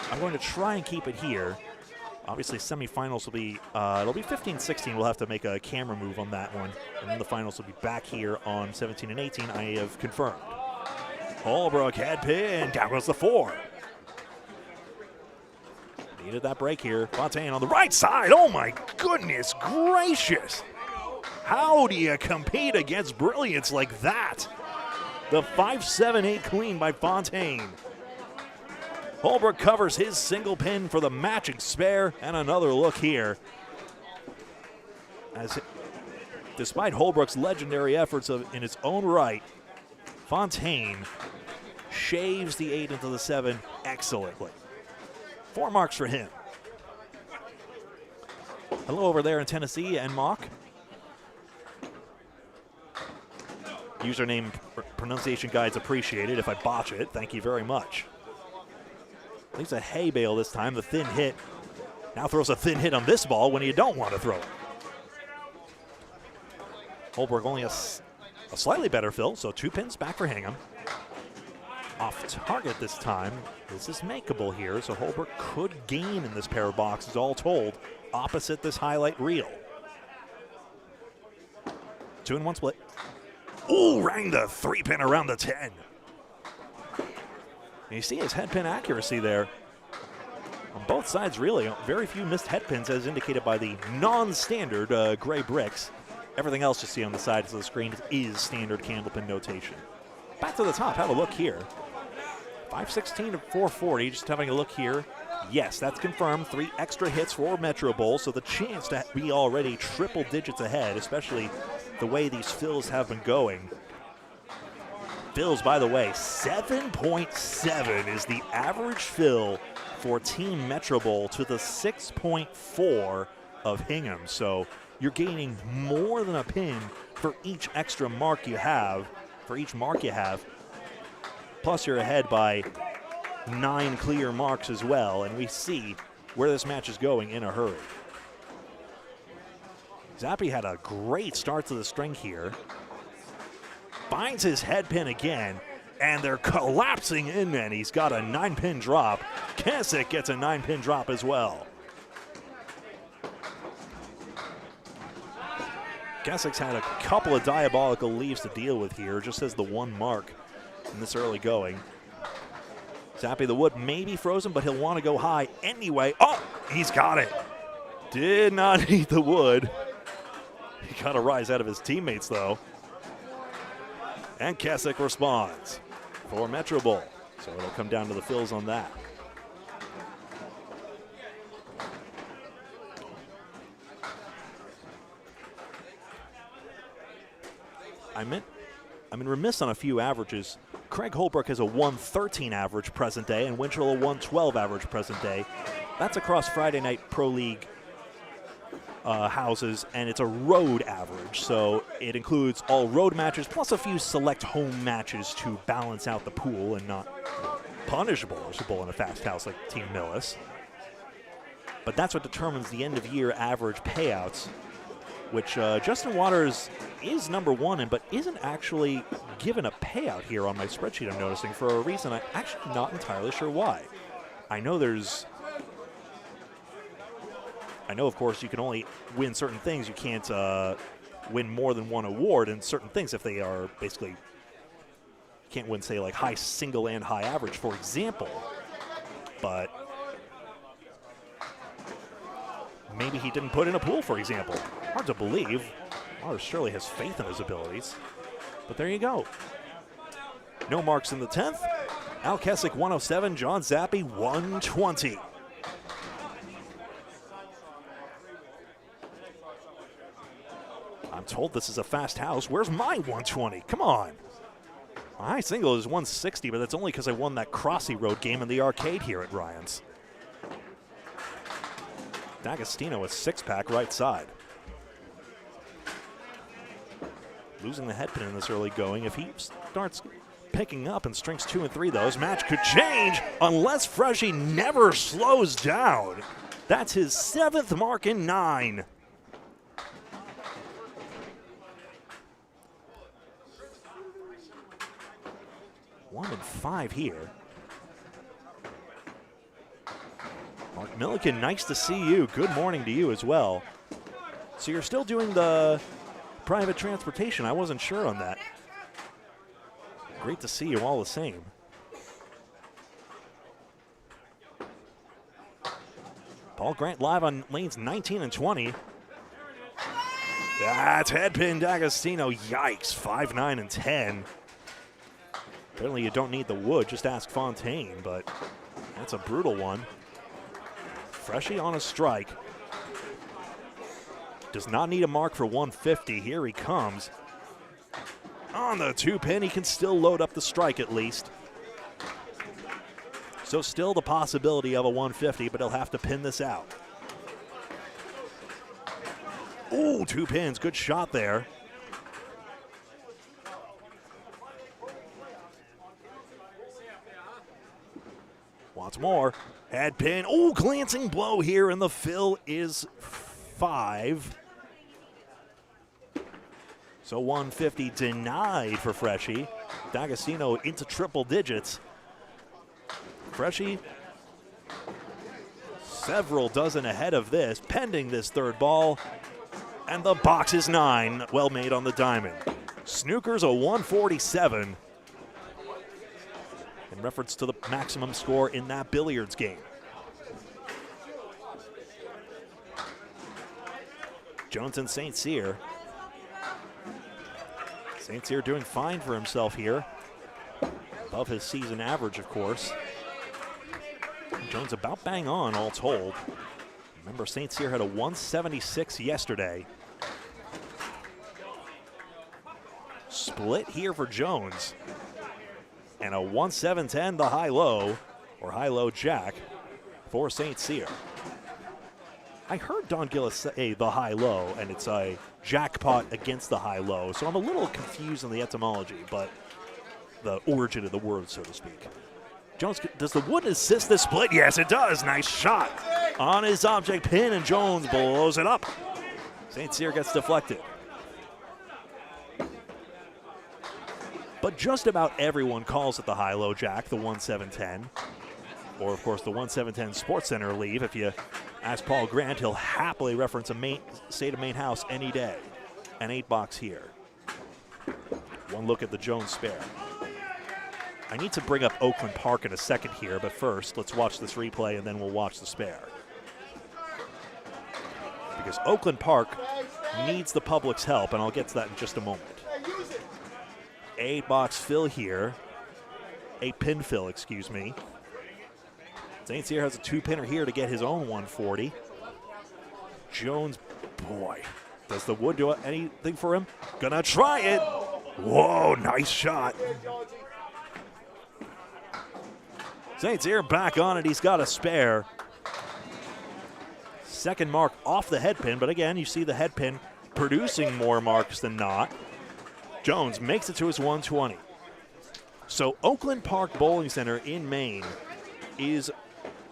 I'm going to try and keep it here. Obviously, semifinals will be, it'll be 15-16. We'll have to make a camera move on that one. And then the finals will be back here on 17 and 18, I have confirmed. Holbrook head pin, down goes the 4. Needed that break here. Fontaine on the right side. Oh my goodness gracious. How do you compete against brilliance like that? The 5-7-8 clean by Fontaine. Holbrook covers his single pin for the matching spare, and another look here. Despite Holbrook's legendary efforts in its own right, Fontaine shaves the 8 into the 7 excellently. 4 marks for him. Hello over there in Tennessee and Mock. Username pronunciation guides appreciated. If I botch it, thank you very much. Leaves a hay bale this time. The thin hit. Now throws a thin hit on this ball when you don't want to throw it. Holbrook only a slightly better fill, so 2 pins back for Hingham. Off target this time. This is makeable here, so Holbrook could gain in this pair of boxes, all told, opposite this highlight reel. 2-1 split. Ooh, rang the 3-pin around the 10. And you see his head pin accuracy there. On both sides, really. Very few missed head pins, as indicated by the non-standard gray bricks. Everything else you see on the sides of the screen is standard Candlepin notation. Back to the top, have a look here. 516 to 440, just having a look here. Yes, that's confirmed. 3 extra hits for Metro Bowl, so the chance to be already triple digits ahead, especially the way these fills have been going. Fills, by the way, 7.7 is the average fill for Team Metro Bowl to the 6.4 of Hingham. So you're gaining more than a pin for each extra mark you have, plus you're ahead by 9 clear marks as well, and we see where this match is going in a hurry. Zappi had a great start to the string here. Finds his head pin again, and they're collapsing in, and he's got a 9-pin drop. Kasich gets a 9-pin drop as well. Kasich's had a couple of diabolical leaves to deal with here, just as the 1 mark in this early going. Zappi the wood may be frozen, but he'll want to go high anyway. Oh, he's got it. Did not eat the wood. He got a rise out of his teammates, though. And Kasich responds for Metro Bowl. So it'll come down to the fills on that. I'm remiss on a few averages. Craig Holbrook has a 113 average present day and Winchell a 112 average present day. That's across Friday Night Pro League houses, and it's a road average, so it includes all road matches plus a few select home matches to balance out the pool and not punish bowlers who bowl in a fast house like Team Millis. But that's what determines the end-of-year average payouts, which Justin Waters is number 1 in, but isn't actually given a payout here on my spreadsheet, I'm noticing, for a reason I'm actually not entirely sure why. I know, of course, you can only win certain things. You can't win more than 1 award in certain things if they are basically, you can't win, say, like high single and high average, for example. But maybe he didn't put in a pool, for example. Hard to believe. Waters surely has faith in his abilities. But there you go. No marks in the 10th. Al Kasich 107, John Zappi 120. I'm told this is a fast house. Where's my 120? Come on. My high single is 160, but that's only because I won that Crossy Road game in the arcade here at Ryan's. D'Agostino a 6-pack right side. Losing the head pin in this early going. If he starts picking up and strings 2 and 3, though, his match could change unless Freshie never slows down. That's his 7th mark in 9. One and 5 here. Mark Milliken, nice to see you. Good morning to you as well. So you're still doing the private transportation. I wasn't sure on that. Great to see you all the same. Paul Grant live on lanes 19 and 20. That's head pin D'Agostino. Yikes, 5, 9, and 10. Apparently you don't need the wood, just ask Fontaine, but that's a brutal one. Freshie on a strike. Does not need a mark for 150. Here he comes. On the 2-pin, he can still load up the strike at least. So still the possibility of a 150, but he'll have to pin this out. Ooh, 2 pins, good shot there. Wants more. Head pin. Oh, glancing blow here, and the fill is 5. So 150 denied for Freshie. D'Agostino into triple digits. Freshie several dozen ahead of this, pending this third ball. And the box is 9. Well made on the diamond. Snooker's a 147. In reference to the maximum score in that billiards game. Jones and St. Cyr. St. Cyr doing fine for himself here. Above his season average, of course. Jones about bang on, all told. Remember, St. Cyr had a 176 yesterday. Split here for Jones. And a 1-7-10, the high-low, or high-low jack for St. Cyr. I heard Don Gillis say the high-low, and it's a jackpot against the high-low, so I'm a little confused on the etymology, but the origin of the word, so to speak. Jones, does the wood assist this split? Yes, it does. Nice shot on his object pin, and Jones blows it up. St. Cyr gets deflected. But just about everyone calls it the high-low jack, the 1-7-10. Or, of course, the 1-7-10 Sports Center leave. If you ask Paul Grant, he'll happily reference a state of Maine house any day. An 8-box here. One look at the Jones spare. I need to bring up Oakland Park in a second here, but first, let's watch this replay and then we'll watch the spare. Because Oakland Park needs the public's help, and I'll get to that in just a moment. 8-box fill here. 8-pin fill, excuse me. St. Cyr has a 2-pinner here to get his own 140. Jones, boy, does the wood do anything for him? Gonna try it. Whoa, nice shot. St. Cyr back on it. He's got a spare. Second mark off the head pin, but again, you see the head pin producing more marks than not. Jones makes it to his 120. So Oakland Park Bowling Center in Maine is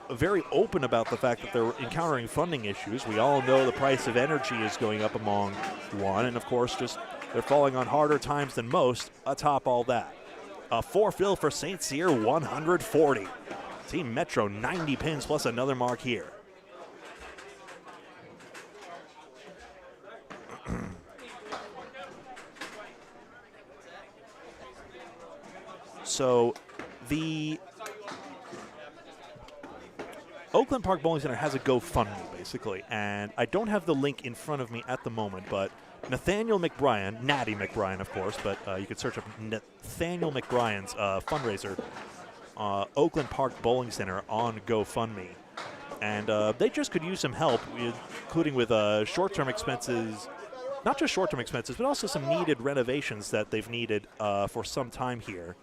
very open about the fact that they're encountering funding issues. We all know the price of energy is going up among one, and of course just they're falling on harder times than most atop all that. A 4 fill for St. Cyr, 140. Team Metro 90 pins plus another mark here. So the Oakland Park Bowling Center has a GoFundMe, basically, and I don't have the link in front of me at the moment, but Nathaniel McBrien, Natty McBrien, of course, but you could search up Nathaniel McBrien's fundraiser, Oakland Park Bowling Center on GoFundMe. And they just could use some help, including with short-term expenses, not just short-term expenses, but also some needed renovations that they've needed for some time here,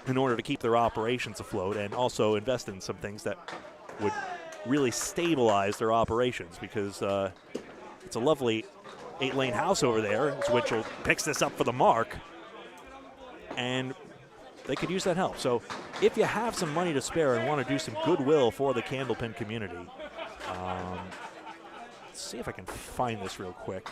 in order to keep their operations afloat and also invest in some things that would really stabilize their operations, because it's a lovely 8-lane house over there as Winchell picks this up for the mark, and they could use that help. So if you have some money to spare and want to do some goodwill for the Candlepin community, let's see if I can find this real quick.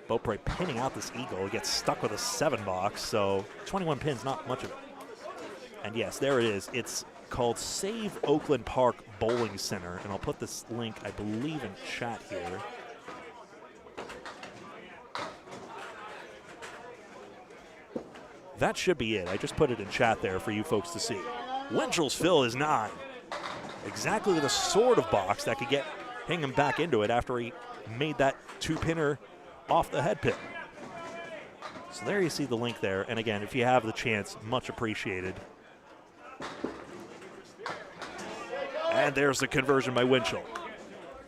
Beaupre pinning out this eagle. He gets stuck with a 7-box, so 21 pins, not much of it. And yes, there it is. It's called Save Oakland Park Bowling Center, and I'll put this link, I believe, in chat here. That should be it. I just put it in chat there for you folks to see. Winchell's fill is 9. Exactly the sort of box that could get Hingham back into it after he made that 2-pinner off the head pin. So there you see the link there. And again, if you have the chance, much appreciated. And there's the conversion by Winchell.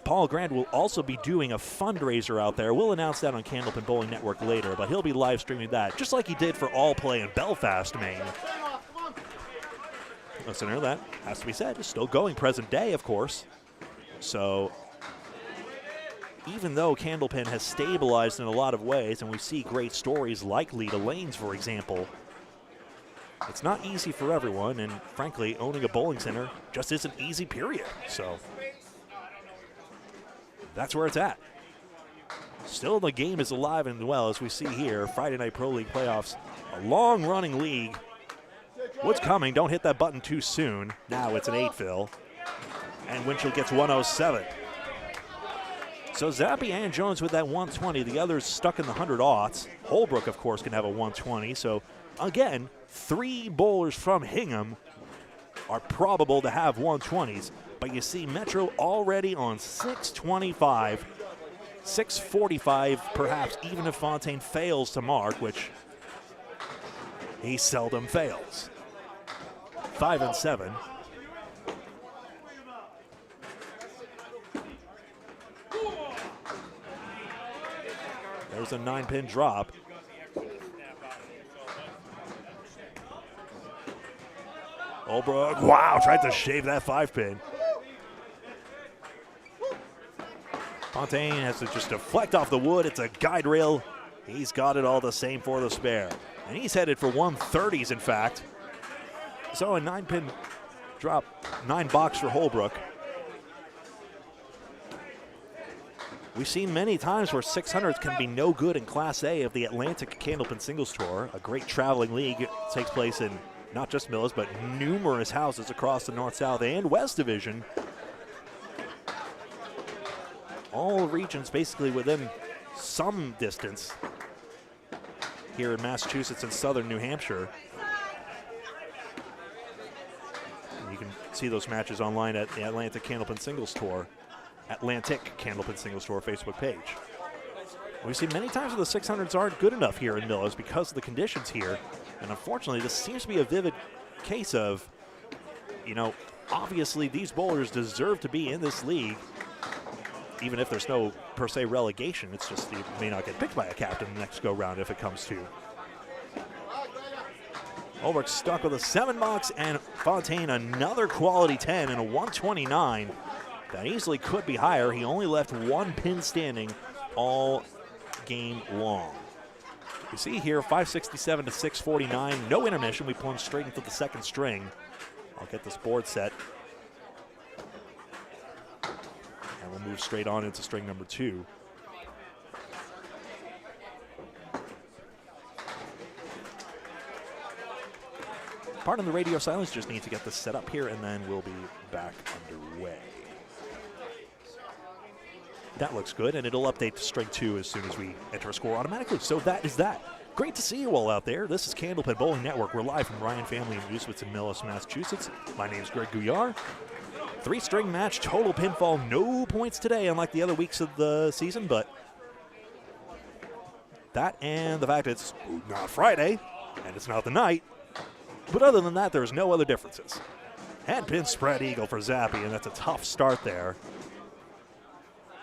Paul Grant will also be doing a fundraiser out there. We'll announce that on Candlepin Bowling Network later, but he'll be live streaming that, just like he did for All Play in Belfast, Maine. Listener, that has to be said, is still going present day, of course. So even though Candlepin has stabilized in a lot of ways, and we see great stories like Lita Lanes, for example, it's not easy for everyone, and frankly, owning a bowling center just isn't easy, period. So that's where it's at. Still, the game is alive and well, as we see here. Friday Night Pro League playoffs, a long-running league. What's coming? Don't hit that button too soon. Now it's an 8-fill, and Winchell gets 107. So Zappy and Jones with that 120. The others stuck in the 100-aughts. Holbrook, of course, can have a 120. So, again, 3 bowlers from Hingham are probable to have 120s. But you see Metro already on 625, 645, perhaps even if Fontaine fails to mark, which he seldom fails. 5 and 7. There's a 9-pin drop. Holbrook, wow, tried to shave that 5-pin. Fontaine has to just deflect off the wood. It's a guide rail. He's got it all the same for the spare. And he's headed for 130s, in fact. So a 9-pin drop, 9 box for Holbrook. We've seen many times where 600s can be no good in Class A of the Atlantic Candlepin Singles Tour, a great traveling league. It takes place in not just Millis, but numerous houses across the North, South, and West Division. All regions basically within some distance here in Massachusetts and southern New Hampshire. And you can see those matches online at the Atlantic Candlepin Singles Tour. Atlantic Candlepin Singles Tour Facebook page. We've seen many times that the 600s aren't good enough here in Millis because of the conditions here. And unfortunately, this seems to be a vivid case of, you know, obviously these bowlers deserve to be in this league, even if there's no, per se, relegation. It's just you may not get picked by a captain the next go-round if it comes to. Holbrook stuck with a 7 box, and Fontaine another quality 10 and a 129. That easily could be higher. He only left 1 pin standing all game long. You see here, 567 to 649. No intermission. We plunge straight into the second string. I'll get this board set. And we'll move straight on into string number 2. Pardon the radio silence. Just need to get this set up here, and then we'll be back underway. That looks good, and it'll update to string 2 as soon as we enter a score automatically. So that is that. Great to see you all out there. This is Candlepin Bowling Network. We're live from Ryan Family Amusements in Millis, Massachusetts. My name is Greg Gouillart. 3-string match, total pinfall, no points today, unlike the other weeks of the season, but that and the fact it's not Friday, and it's not the night. But other than that, there's no other differences. Headpin spread eagle for Zappy, and that's a tough start there.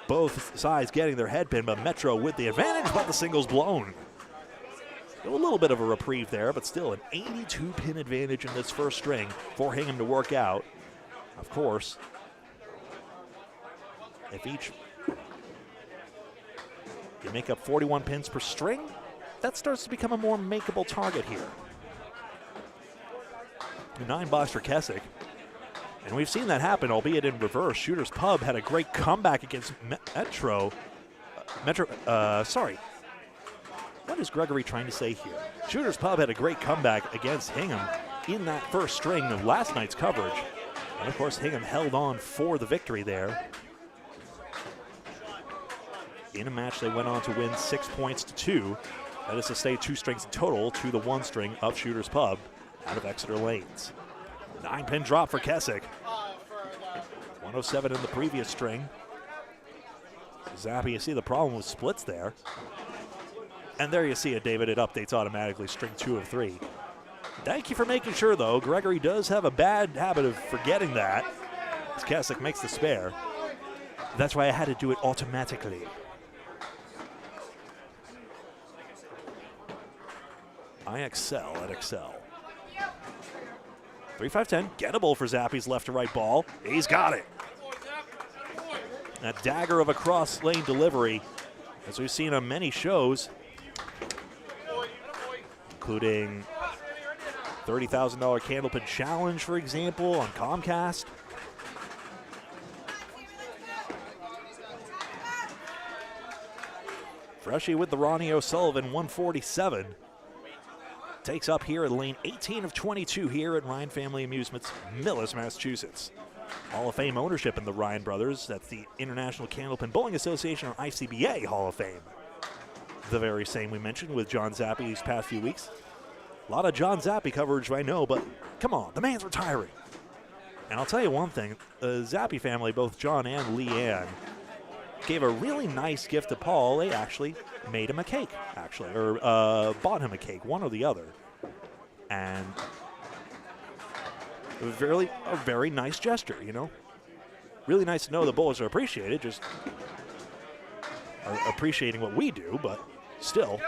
Both sides getting their headpin, but Metro with the advantage, but the single's blown. A little bit of a reprieve there, but still an 82-pin advantage in this first string for Hingham to work out. Of course, if each you make up 41 pins per string, that starts to become a more makeable target here. 9 box for Kessick. And we've seen that happen, albeit in reverse. Shooter's Pub had a great comeback against Metro. What is Gregory trying to say here? Shooter's Pub had a great comeback against Hingham in that first string of last night's coverage. And of course, Hingham held on for the victory there. In a match, they went on to win 6 points to 2. That is to say 2 strings in total to the 1 string of Shooter's Pub out of Exeter Lanes. 9-pin drop for Kessick. 107 in the previous string. Zappy, you see the problem with splits there. And there you see it, David. It updates automatically, string 2 of 3. Thank you for making sure, though. Gregory does have a bad habit of forgetting that, as Kessick makes the spare. That's why I had to do it automatically. I excel at Excel. 3-5-10, gettable for Zappy's left to right ball. He's got it. That dagger of a cross-lane delivery, as we've seen on many shows, including $30,000 Candlepin Challenge, for example, on Comcast. Freshie with the Ronnie O'Sullivan, 147. Takes up here at lane 18 of 22 here at Ryan Family Amusements, Millis, Massachusetts. Hall of Fame ownership in the Ryan brothers. That's the International Candlepin Bowling Association, or ICBA Hall of Fame. The very same we mentioned with John Zappi these past few weeks. A lot of John Zappi coverage, I know, but come on, the man's retiring. And I'll tell you one thing, the Zappi family, both John and Leanne, gave a really nice gift to Paul. They actually made him a cake, or bought him a cake, one or the other. And a very nice gesture, you know. Really nice to know the bowlers are appreciated, just are appreciating what we do, but still,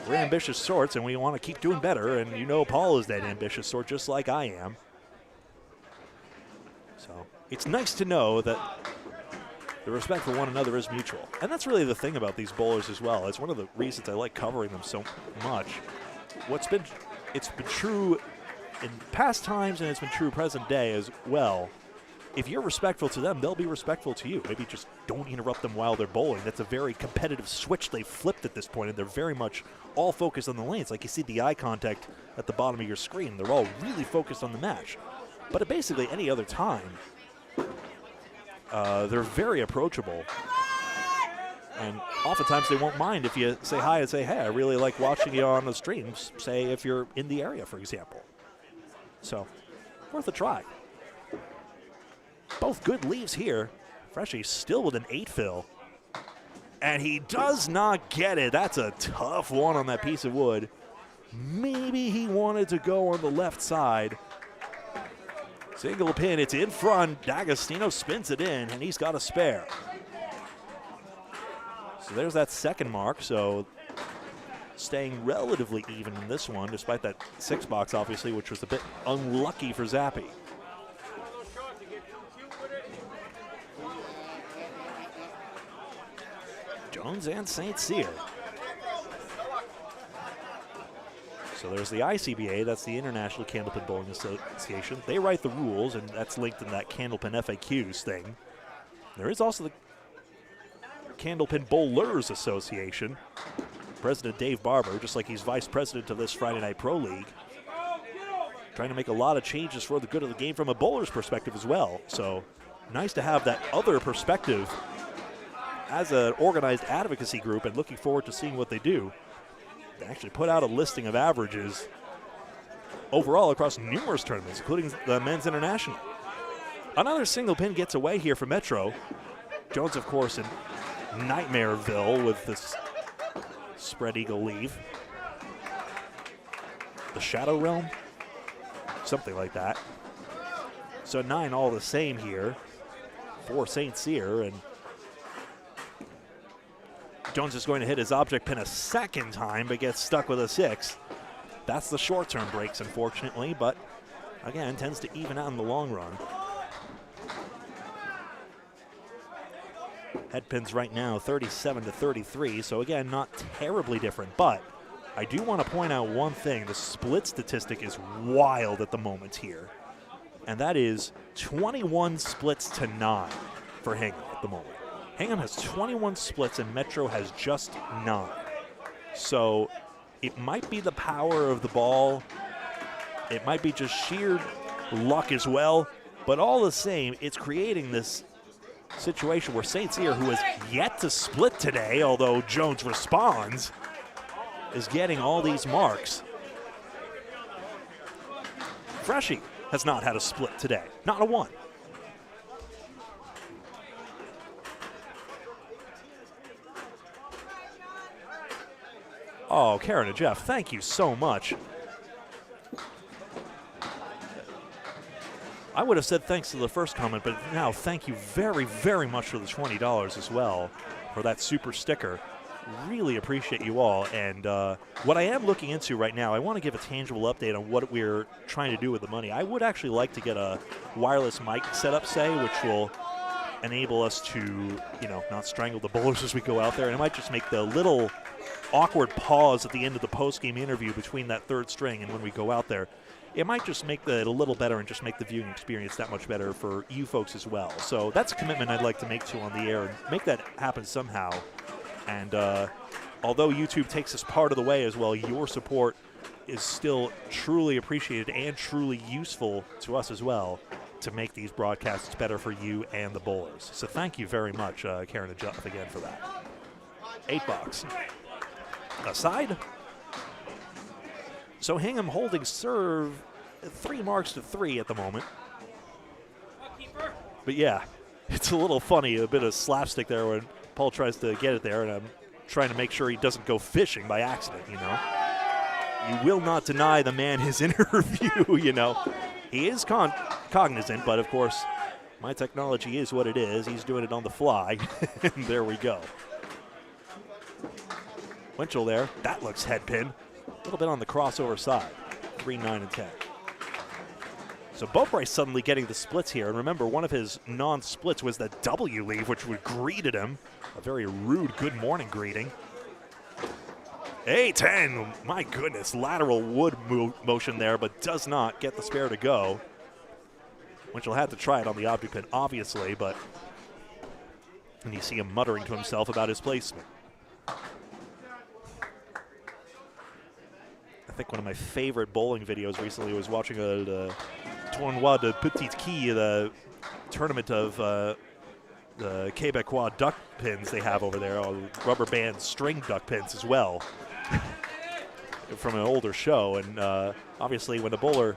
we're ambitious sorts and we want to keep doing better, and you know Paul is that ambitious sort just like I am. So it's nice to know that the respect for one another is mutual. And that's really the thing about these bowlers as well. It's one of the reasons I like covering them so much. It's been true in past times, and it's been true present day as well. If you're respectful to them, they'll be respectful to you. Maybe just don't interrupt them while they're bowling. That's a very competitive switch they've flipped at this point, and they're very much all focused on the lanes. Like you see the eye contact at the bottom of your screen. They're all really focused on the match. But at basically any other time, they're very approachable. And oftentimes they won't mind if you say hi and say, hey, I really like watching you on the streams, say if you're in the area, for example. So, worth a try. Both good leaves here. Freshie still with an 8 fill. And he does not get it. That's a tough one on that piece of wood. Maybe he wanted to go on the left side. Single pin, it's in front. D'Agostino spins it in, and he's got a spare. So there's that second mark. So staying relatively even in this one, despite that 6 box, obviously, which was a bit unlucky for Zappi. Jones and St. Cyr. So there's the ICBA, that's the International Candlepin Bowling Association. They write the rules, and that's linked in that Candlepin FAQs thing. There is also the Candlepin Bowlers Association. President Dave Barber, just like he's vice president of this Friday Night Pro League, trying to make a lot of changes for the good of the game from a bowler's perspective as well. So nice to have that other perspective as an organized advocacy group, and looking forward to seeing what they do. They actually put out a listing of averages overall across numerous tournaments, including the Men's International. Another single pin gets away here for Metro. Jones, of course, in Nightmareville with this spread eagle leave. The Shadow Realm? Something like that. So 9 all the same here for St. Cyr, and Jones is going to hit his object pin a second time, but gets stuck with a 6. That's the short-term breaks, unfortunately, but again, tends to even out in the long run. Head pins right now 37 to 33, so again, not terribly different, but I do want to point out one thing. The split statistic is wild at the moment here, and that is 21 splits to 9 for Hingham at the moment. Hingham has 21 splits and Metro has just 9. So it might be the power of the ball. It might be just sheer luck as well. But all the same, it's creating this situation where St. Cyr, who has yet to split today, although Jones responds, is getting all these marks. Freshie has not had a split today, not a 1. Oh, Karen and Jeff, thank you so much. I would have said thanks to the first comment, but now thank you very, very much for the $20 as well for that super sticker. Really appreciate you all. And what I am looking into right now, I want to give a tangible update on what we're trying to do with the money. I would actually like to get a wireless mic set up, say, which will enable us to, you know, not strangle the bowlers as we go out there. And it might just make the little awkward pause at the end of the post-game interview between that third string and when we go out there. It might just make it a little better and just make the viewing experience that much better for you folks as well. So that's a commitment I'd like to make to on the air and make that happen somehow. And although YouTube takes us part of the way as well, your support is still truly appreciated and truly useful to us as well to make these broadcasts better for you and the bowlers. So thank you very much, Karen and Jeff, again for that. 8-box. Aside. So Hingham holding serve 3 marks to 3 at the moment. But yeah, it's a little funny, a bit of slapstick there when Paul tries to get it there, and I'm trying to make sure he doesn't go fishing by accident, you know. You will not deny the man his interview, you know. He is cognizant, but of course, my technology is what it is. He's doing it on the fly, and there we go. Winchell there, that looks head pin. A little bit on the crossover side, 3, 9, and 10. So Beaupre suddenly getting the splits here. And remember, one of his non-splits was that W leave, which would greeted him. A very rude good morning greeting. 8-10, my goodness, lateral wood motion there, but does not get the spare to go. Winchell had to try it on the object pin, obviously, but and you see him muttering to himself about his placement. I think one of my favorite bowling videos recently was watching the Tournoi de Petite Quille, the tournament of the Québécois duck pins they have over there, rubber band string duck pins as well. From an older show, and obviously when the bowler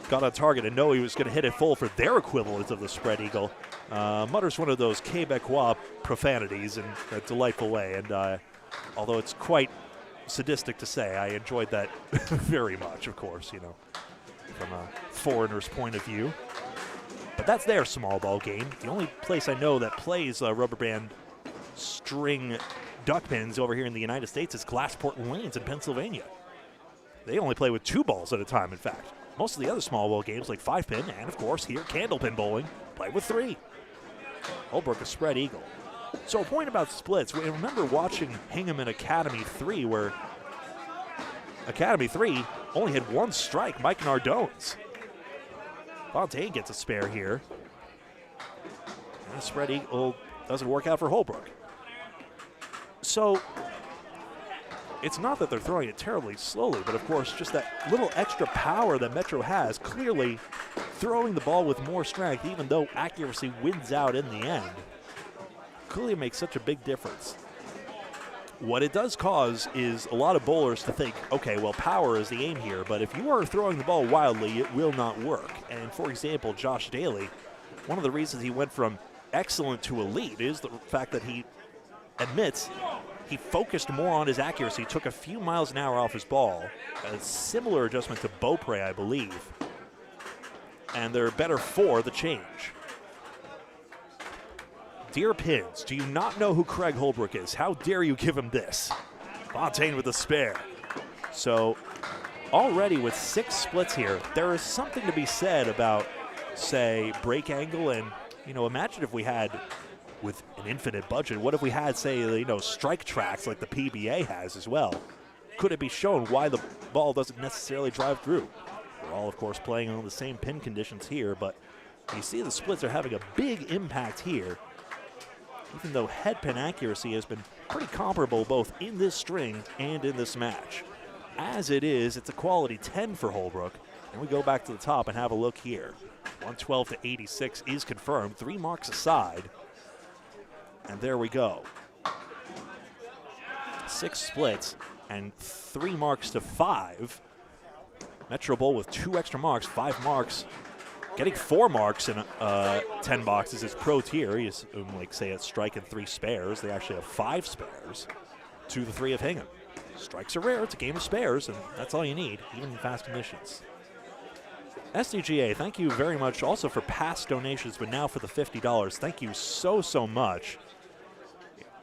got on target and know he was going to hit it full for their equivalent of the spread eagle, mutters one of those Québécois profanities in a delightful way, and although it's quite sadistic to say, I enjoyed that very much, of course, you know, from a foreigner's point of view. But that's their small ball game. The only place I know that plays rubber band string duck pins over here in the United States is Glassport Lanes in Pennsylvania. They only play with 2 balls at a time, in fact. Most of the other small ball games like 5-pin and, of course, here Candlepin bowling play with 3. Holbrook a spread eagle. So a point about splits. I remember watching Hingham in Academy 3 where Academy 3 only had 1 strike, Mike Nardone's. Fontaine gets a spare here. And a spread eagle doesn't work out for Holbrook. So it's not that they're throwing it terribly slowly, but of course just that little extra power that Metro has, clearly throwing the ball with more strength, even though accuracy wins out in the end, clearly makes such a big difference. What it does cause is a lot of bowlers to think, okay, well, power is the aim here, but if you are throwing the ball wildly, it will not work. And for example, Josh Daly, one of the reasons he went from excellent to elite is the fact that he admits he focused more on his accuracy, took a few miles an hour off his ball, a similar adjustment to Beaupre, I believe, and they're better for the change. Dear Pins, do you not know who Craig Holbrook is? How dare you give him this? Fontaine with a spare. So already with 6 splits here, there is something to be said about, say, break angle, and, you know, imagine if we had, with an infinite budget, what if we had, say, you know, strike tracks like the PBA has as well? Could it be shown why the ball doesn't necessarily drive through? We're all, of course, playing on the same pin conditions here, but you see the splits are having a big impact here, even though head pin accuracy has been pretty comparable both in this string and in this match. As it is, it's a quality 10 for Holbrook, and we go back to the top and have a look here. 112 to 86 is confirmed, 3 marks aside. And there we go. 6 splits and 3 marks to 5. Metro Bowl with 2 extra marks, 5 marks. Getting 4 marks in 10 boxes is pro tier. You assume, like, say, a strike and 3 spares. They actually have 5 spares. 2 to 3 of Hingham. Strikes are rare. It's a game of spares, and that's all you need, even in fast conditions. SDGA, thank you very much also for past donations, but now for the $50. Thank you so, so much.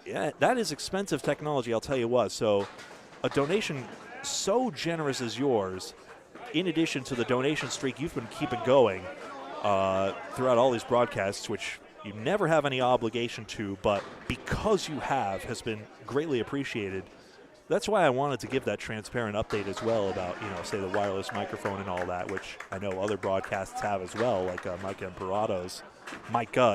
Yeah, that is expensive technology, I'll tell you what. So a donation so generous as yours, in addition to the donation streak you've been keeping going throughout all these broadcasts, which You never have any obligation to, but because you have has been greatly appreciated. That's why I wanted to give that transparent update as well about, say the wireless microphone and all that, which I know other broadcasts have as well, like Micah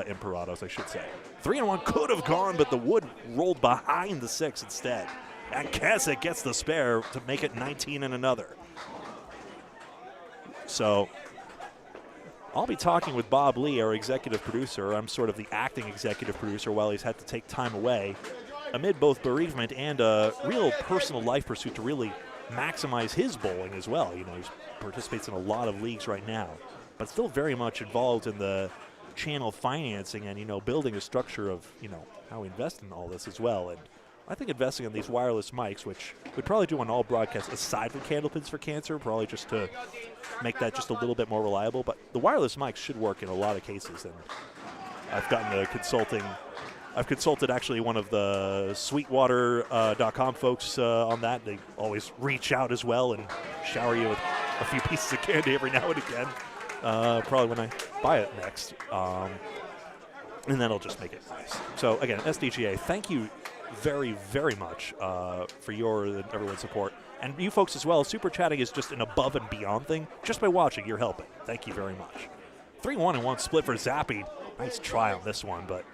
Imperados, I should say. 3-1 could have gone, but the wood rolled behind the 6 instead. And Kasich gets the spare to make it 19 and another. So I'll be talking with Bob Lee, our executive producer. I'm sort of the acting executive producer while he's had to take time away amid both bereavement and a real personal life pursuit to really maximize his bowling as well. He participates in a lot of leagues right now, but still very much involved in the channel financing and, building a structure of, how we invest in all this as well. And I think investing in these wireless mics, which we'd probably do on all broadcasts aside from Candlepins for Cancer, probably just to make that just a little bit more reliable. But the wireless mics should work in a lot of cases. And I've gotten I've consulted actually one of the Sweetwater.com folks on that. They always reach out as well and shower you with a few pieces of candy every now and again. Probably when I buy it next. And then I'll just make it nice. So again, SDGA, thank you very, very much for your and everyone's support. And you folks as well. Super chatting is just an above and beyond thing. Just by watching, you're helping. Thank you very much. 3-1 and 1 split for Zappy. Nice try on this one, but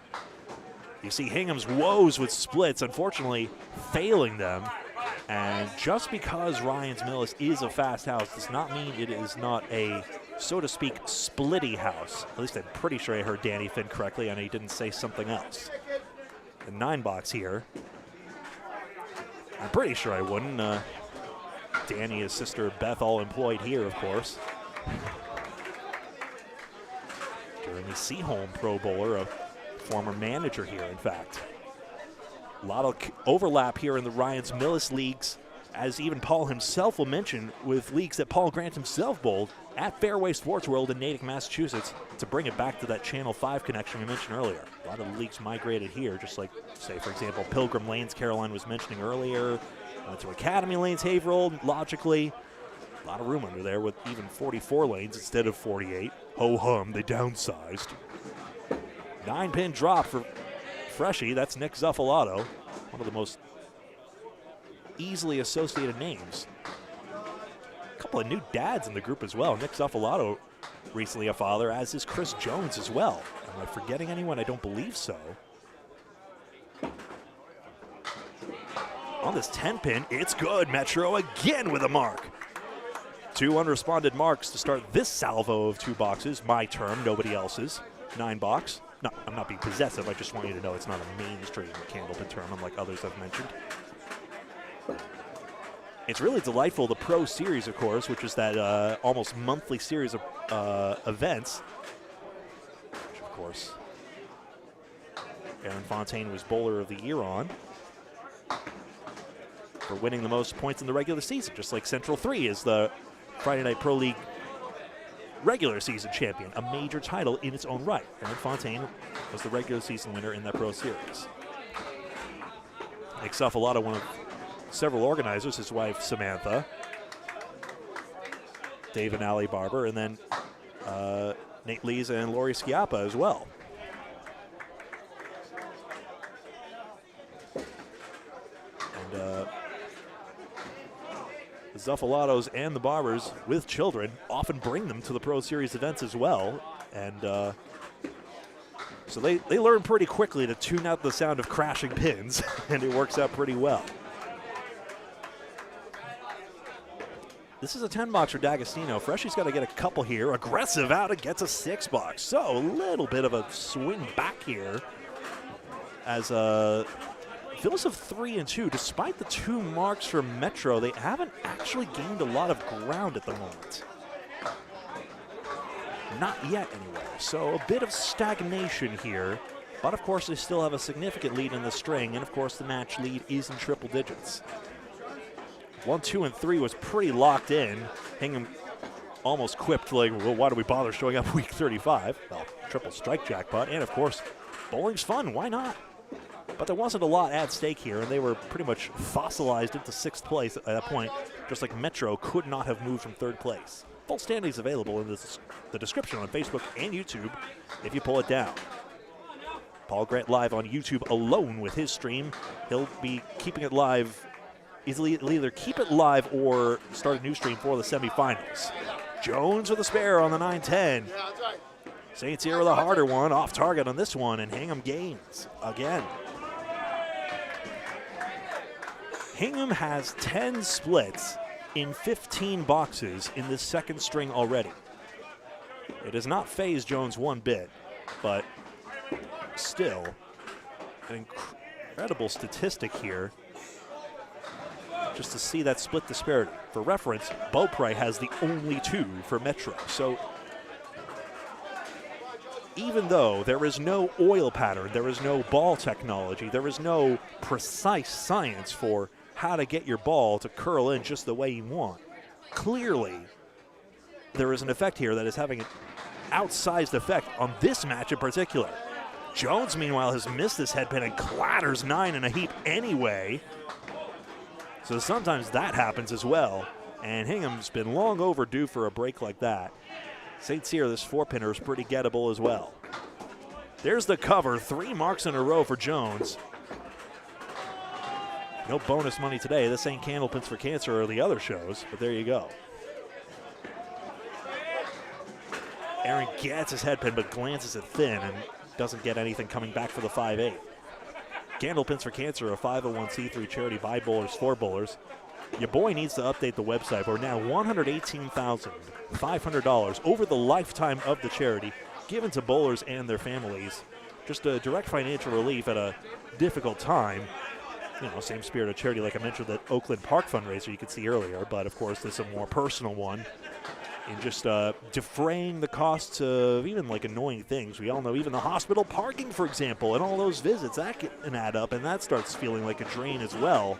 you see Hingham's woes with splits, unfortunately failing them. And just because Ryan's Millis is a fast house does not mean it is not a, so to speak, splitty house. At least I'm pretty sure I heard Danny Finn correctly, and he didn't say something else. The 9-box here. I'm pretty sure I wouldn't. Danny, his sister Beth, all employed here, of course. Jeremy Seaholm, pro bowler, a former manager here, in fact. A lot of overlap here in the Ryan's Millis leagues, as even Paul himself will mention, with leagues that Paul Grant himself bowled at Fairway Sports World in Natick, Massachusetts, to bring it back to that Channel 5 connection we mentioned earlier. A lot of the leagues migrated here, just like, say, for example, Pilgrim Lanes, Caroline was mentioning earlier. Went to Academy Lanes, Haverhill, logically. A lot of room under there with even 44 lanes instead of 48. Ho-hum, they downsized. 9-pin drop for Freshie. That's Nick Zuffalato, one of the most easily associated names. A couple of new dads in the group as well. Nick Zuffalato, recently a father, as is Chris Jones as well. Am I forgetting anyone? I don't believe so. On this 10-pin, it's good. Metro again with a mark. 2 unresponded marks to start this salvo of 2 boxes. My term, nobody else's. 9-box. No, I'm not being possessive. I just want you to know it's not a mainstream Candlepin term, unlike others I've mentioned. It's really delightful. The Pro Series, of course, which is that almost monthly series of events, which, of course, Aaron Fontaine was Bowler of the Year on for winning the most points in the regular season, just like Central 3 is the Friday Night Pro League regular season champion, a major title in its own right. Aaron Fontaine was the regular season winner in that Pro Series. Nick Zuffalato, one of several organizers, his wife Samantha, Dave and Allie Barber, and then Nate Lees and Lori Schiappa as well. And the Zuffalatos and the Barbers with children often bring them to the Pro Series events as well. And so they learn pretty quickly to tune out the sound of crashing pins, and it works out pretty well. This is a 10-box for D'Agostino. Freshie's got to get a couple here. Aggressive out, it gets a 6-box. So a little bit of a swing back here as Phillies of 3 and 2. Despite the 2 marks for Metro, they haven't actually gained a lot of ground at the moment. Not yet, anyway. So a bit of stagnation here. But, of course, they still have a significant lead in the string. And, of course, the match lead is in triple digits. 1, 2, and 3 was pretty locked in. Hingham almost quipped, like, well, why do we bother showing up week 35? Well, triple strike jackpot. And, of course, bowling's fun. Why not? But there wasn't a lot at stake here, and they were pretty much fossilized into 6th place at that point, just like Metro could not have moved from 3rd place. Full standings available in the description on Facebook and YouTube if you pull it down. Paul Grant live on YouTube alone with his stream. He'll be keeping it live. He'll either keep it live or start a new stream for the semifinals. Jones with a spare on the 9-10. St. Cyr with a harder one, off target on this one, and Hingham gains again. Hingham has 10 splits in 15 boxes in this second string already. It has not phased Jones one bit, but still an incredible statistic here just to see that split disparity. For reference, Beaupre has the only 2 for Metro. So even though there is no oil pattern, there is no ball technology, there is no precise science for how to get your ball to curl in just the way you want, clearly there is an effect here that is having an outsized effect on this match in particular. Jones, meanwhile, has missed this headpin and clatters 9 in a heap anyway. So sometimes that happens as well, and Hingham's been long overdue for a break like that. St. Cyr, this 4-pinner is pretty gettable as well. There's the cover, 3 marks in a row for Jones. No bonus money today. This ain't Candlepins for Cancer or the other shows, but there you go. Aaron gets his headpin but glances it thin and doesn't get anything coming back for the 5-8. Candlepins for Cancer, a 501c3 charity by bowlers for bowlers. Your boy needs to update the website. We're now $118,500 over the lifetime of the charity given to bowlers and their families. Just a direct financial relief at a difficult time. You know, same spirit of charity like I mentioned that Oakland Park fundraiser you could see earlier, but of course this is a more personal one in just defraying the costs of even like annoying things. We all know even the hospital parking, for example, and all those visits, that can add up, and that starts feeling like a drain as well.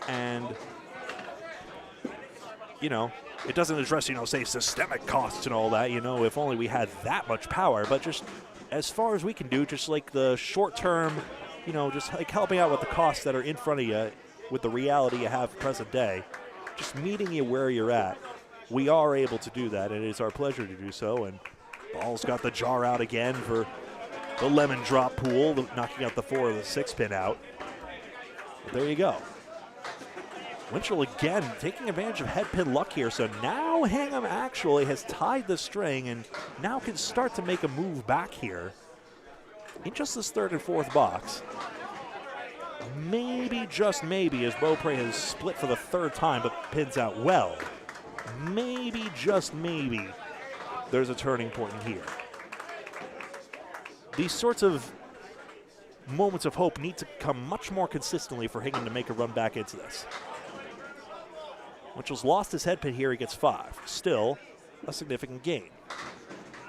And, you know, it doesn't address, you know, say systemic costs and all that, you know, if only we had that much power, but just as far as we can do, just like the short term, you know, just like helping out with the costs that are in front of you with the reality you have present day, just meeting you where you're at. We are able to do that, and it is our pleasure to do so. And Ball's got the jar out again for the lemon drop pool, knocking out the 4 of the 6-pin out. But there you go. Winchell again taking advantage of headpin luck here. So now Hingham actually has tied the string and now can start to make a move back here in just this 3rd and 4th box. Maybe, just maybe, as Beaupre has split for the 3rd time but pins out well. Maybe, just maybe, there's a turning point here. These sorts of moments of hope need to come much more consistently for Hingham to make a run back into this. Mitchell's lost his headpin here, he gets 5. Still a significant gain.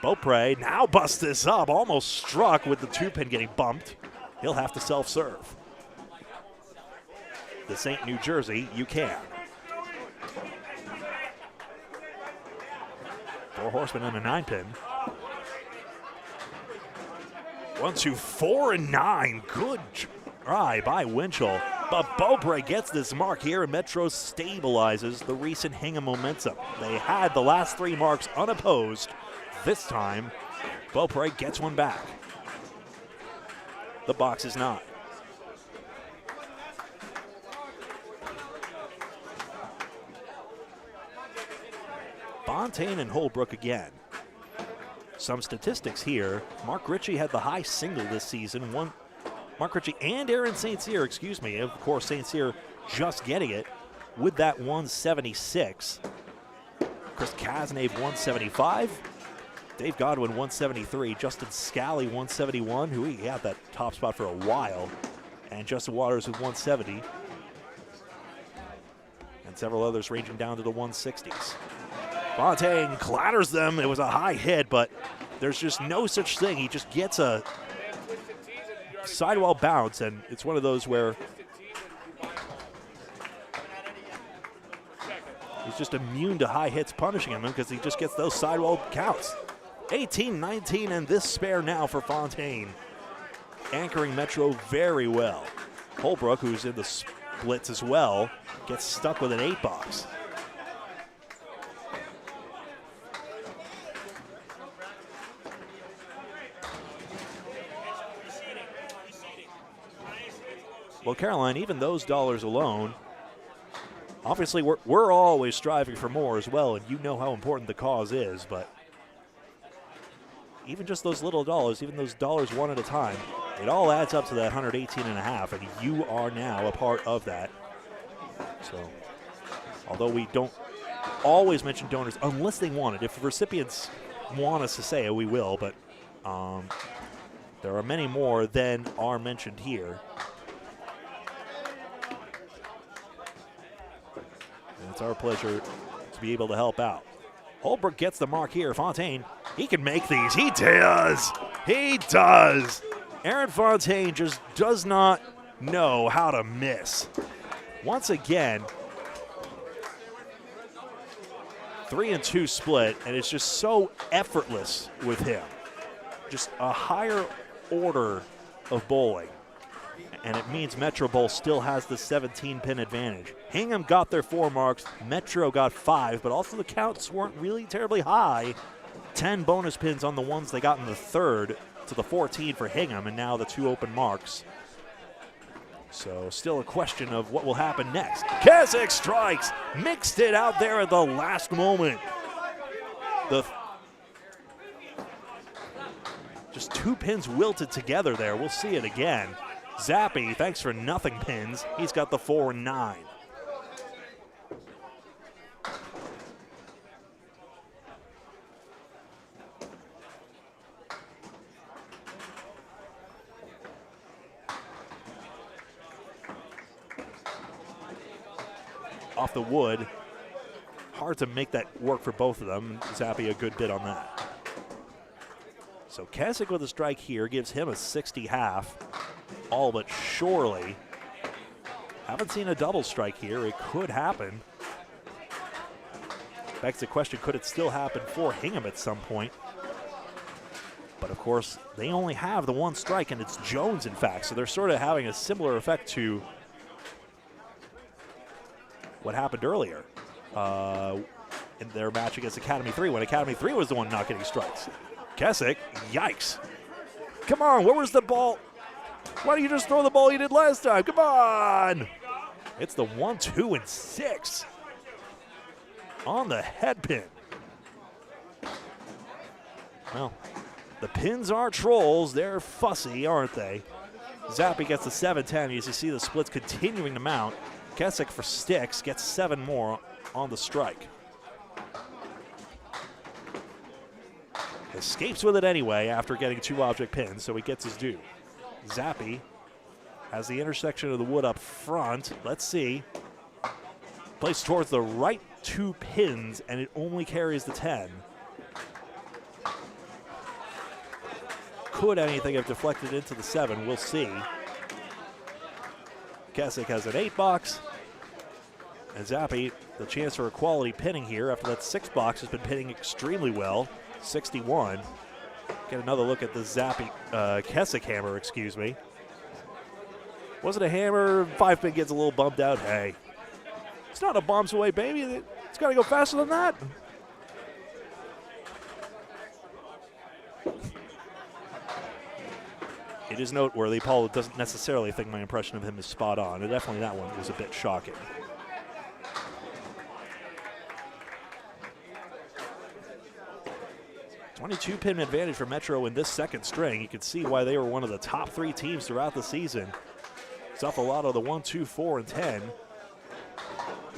Beaupre now busts this up, almost struck with the 2-pin getting bumped. He'll have to self-serve. This ain't New Jersey, you can. 4 horsemen and a 9-pin. 1, 2, 4, and 9. Good try by Winchell. But Beaupre gets this mark here, and Metro stabilizes the recent Hingham momentum. They had the last 3 marks unopposed. This time, Beaupre gets one back. The box is not. Fontaine and Holbrook again. Some statistics here. Mark Ritchie had the high single this season. Mark Ritchie and Aaron St. Cyr, excuse me. Of course, St. Cyr just getting it with that 176. Chris Kasnave 175. Dave Godwin 173. Justin Scally 171, who he had that top spot for a while. And Justin Waters with 170. And several others ranging down to the 160s. Fontaine clatters them. It was a high hit, but there's just no such thing. He just gets a sidewall bounce, and it's one of those where he's just immune to high hits punishing him because he just gets those sidewall counts. 18, 19, and this spare now for Fontaine. Anchoring Metro very well. Holbrook, who's in the splits as well, gets stuck with an 8-box. Well, Caroline, even those dollars alone, obviously we're always striving for more as well, and you know how important the cause is, but even just those little dollars, even those dollars one at a time, it all adds up to that 118.5, and you are now a part of that. So, although we don't always mention donors unless they want it. If recipients want us to say it, we will, but there are many more than are mentioned here. And it's our pleasure to be able to help out. Holbrook gets the mark here. Fontaine, he can make these. He does. He does. Aaron Fontaine just does not know how to miss. Once again, 3-2 split, and it's just so effortless with him. Just a higher order of bowling. And it means Metro Bowl still has the 17-pin advantage. Hingham got their 4 marks. Metro got 5, but also the counts weren't really terribly high. 10 bonus pins on the ones they got in the third to the 14 for Hingham, and now the 2 open marks. So still a question of what will happen next. Keswick strikes, mixed it out there at the last moment. Just 2 pins wilted together there. We'll see it again. Zappy, thanks for nothing pins. He's got the 4 and 9. Off the wood. Hard to make that work for both of them. Zappy a good bit on that. So Keswick with a strike here gives him a 60 half. All but surely. Haven't seen a double strike here. It could happen. Begs the question, could it still happen for Hingham at some point? But of course, they only have the 1 strike, and it's Jones, in fact. So they're sort of having a similar effect to what happened earlier in their match against Academy 3, when Academy 3 was the one not getting strikes. Keswick, yikes. Come on, where was the ball? Why don't you just throw the ball you did last time? Come on! It's the 1, 2, and 6 on the head pin. Well, the pins are trolls. They're fussy, aren't they? Zappy gets the 7-10. As you see the splits continuing to mount. Keswick for sticks gets 7 more on the strike. Escapes with it anyway after getting 2 object pins, so he gets his due. Zappy has the intersection of the wood up front. Let's see. Placed towards the right 2 pins, and it only carries the 10. Could anything have deflected into the 7? We'll see. Keswick has an 8 box. And Zappy, the chance for a quality pinning here after that 6 box has been pinning extremely well. 61. Get another look at the Zappy Keswick hammer, excuse me. Was it a hammer? 5-pin gets a little bumped out. Hey, it's not a bombs away, baby. It's got to go faster than that. It is noteworthy. Paul doesn't necessarily think my impression of him is spot on. And definitely that one was a bit shocking. .22-pin advantage for Metro in this second string. You can see why they were one of the top 3 teams throughout the season. It's off a lot of the 1, 2, 4, and 10.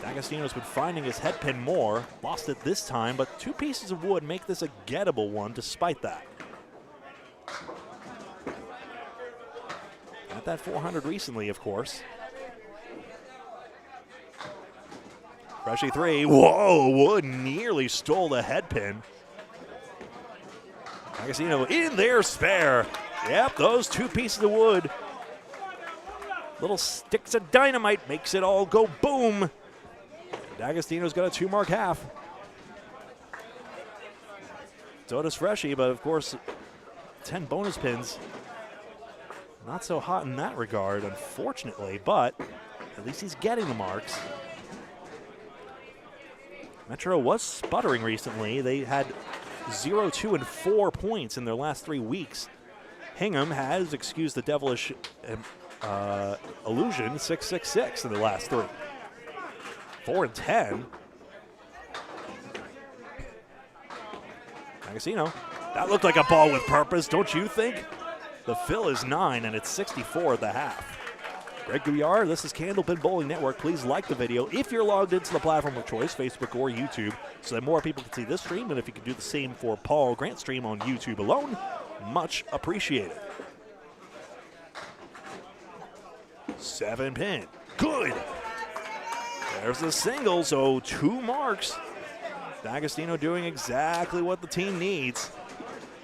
D'Agostino's been finding his head pin more. Lost it this time, but 2 pieces of wood make this a gettable one despite that. Got that 400 recently, of course. Freshie 3. Whoa, Wood nearly stole the head pin. D'Agostino in there spare. Yep, those 2 pieces of wood. Little sticks of dynamite makes it all go boom. D'Agostino's got a 2-mark half. So does Freshie, but of course, 10 bonus pins. Not so hot in that regard, unfortunately, but at least he's getting the marks. Metro was sputtering recently. They had 0, 2, and 4 points in their last 3 weeks. Hingham has, excuse the devilish Illusion 666 in the last 3. 4 and 10. Agostino. That looked like a ball with purpose, don't you think? The fill is 9, and it's 64 at the half. Greg Gouillart, this is Candlepin Bowling Network. Please like the video if you're logged into the platform of choice, Facebook or YouTube, so that more people can see this stream. And if you could do the same for Paul Grant's stream on YouTube alone, much appreciated. 7 pin. Good. There's the single, so 2 marks. D'Agostino doing exactly what the team needs.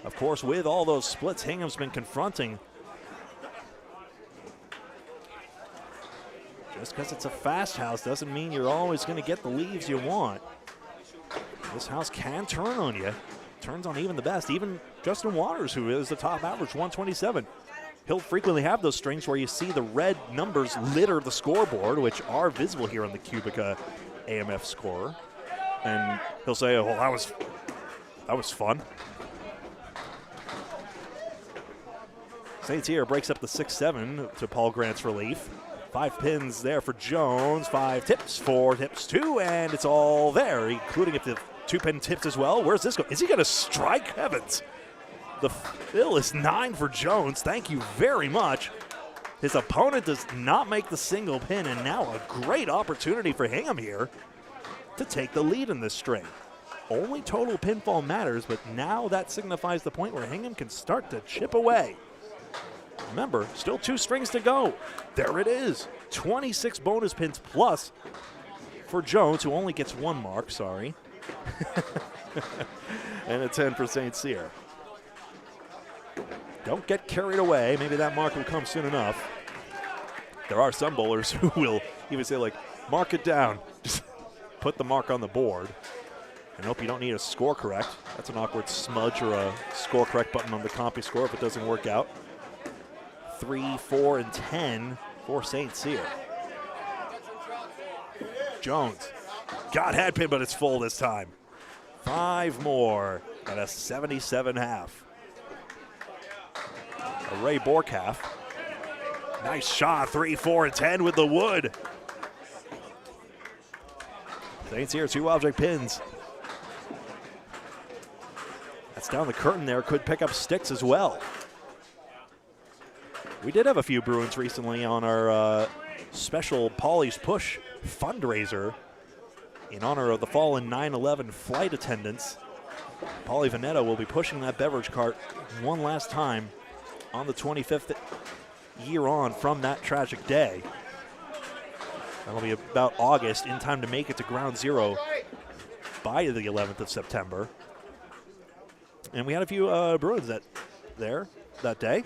Of course, with all those splits Hingham's been confronting. Just because it's a fast house doesn't mean you're always going to get the leaves you want. This house can turn on you. Turns on even the best. Even Justin Waters, who is the top average, 127. He'll frequently have those strings where you see the red numbers litter the scoreboard, which are visible here on the Cubica AMF scorer. And he'll say, oh, well, that was fun. St. Cyr breaks up the 6-7 to Paul Grant's relief. 5 pins there for Jones, 5 tips, 4 tips, 2, and it's all there, including if the 2-pin tips as well. Where's this go? Is he going to strike? Heavens. The fill is 9 for Jones. Thank you very much. His opponent does not make the single pin, and now a great opportunity for Hingham here to take the lead in this string. Only total pinfall matters, but now that signifies the point where Hingham can start to chip away. Remember, still 2 strings to go. There it is. 26 bonus pins plus for Jones, who only gets 1 mark, sorry. And a 10 for St. Cyr. Don't get carried away. Maybe that mark will come soon enough. There are some bowlers who will even say, like, mark it down. Just put the mark on the board. And hope you don't need a score correct. That's an awkward smudge or a score correct button on the Compy score if it doesn't work out. 3, 4, and 10 for St. Cyr. Jones got head pin, but it's full this time. 5 more and a 77.5. Ray Borkaff. Nice shot, 3, 4, and 10 with the wood. St. Cyr, 2 object pins. That's down the curtain there, could pick up sticks as well. We did have a few Bruins recently on our special Paulie's Push fundraiser in honor of the fallen 9/11 flight attendants. Paulie Veneta will be pushing that beverage cart one last time on the 25th year on from that tragic day. That'll be about August, in time to make it to Ground Zero by the 11th of September. And we had a few Bruins that day.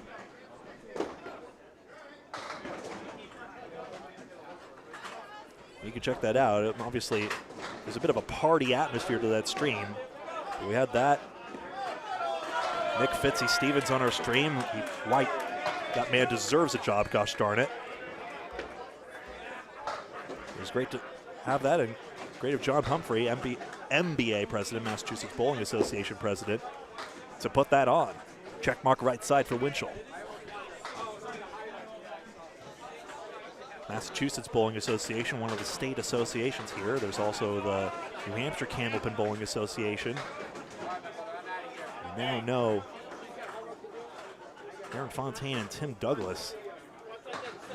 You can check that out. Obviously, there's a bit of a party atmosphere to that stream. We had that. Nick Fitzy Stevens on our stream. White, that man deserves a job, gosh darn it. It was great to have that, and great of John Humphrey, MBA president, Massachusetts Bowling Association president, to put that on. Check mark right side for Winchell. Massachusetts Bowling Association, one of the state associations here. There's also the New Hampshire Candlepin Bowling Association. We now know Aaron Fontaine and Tim Douglas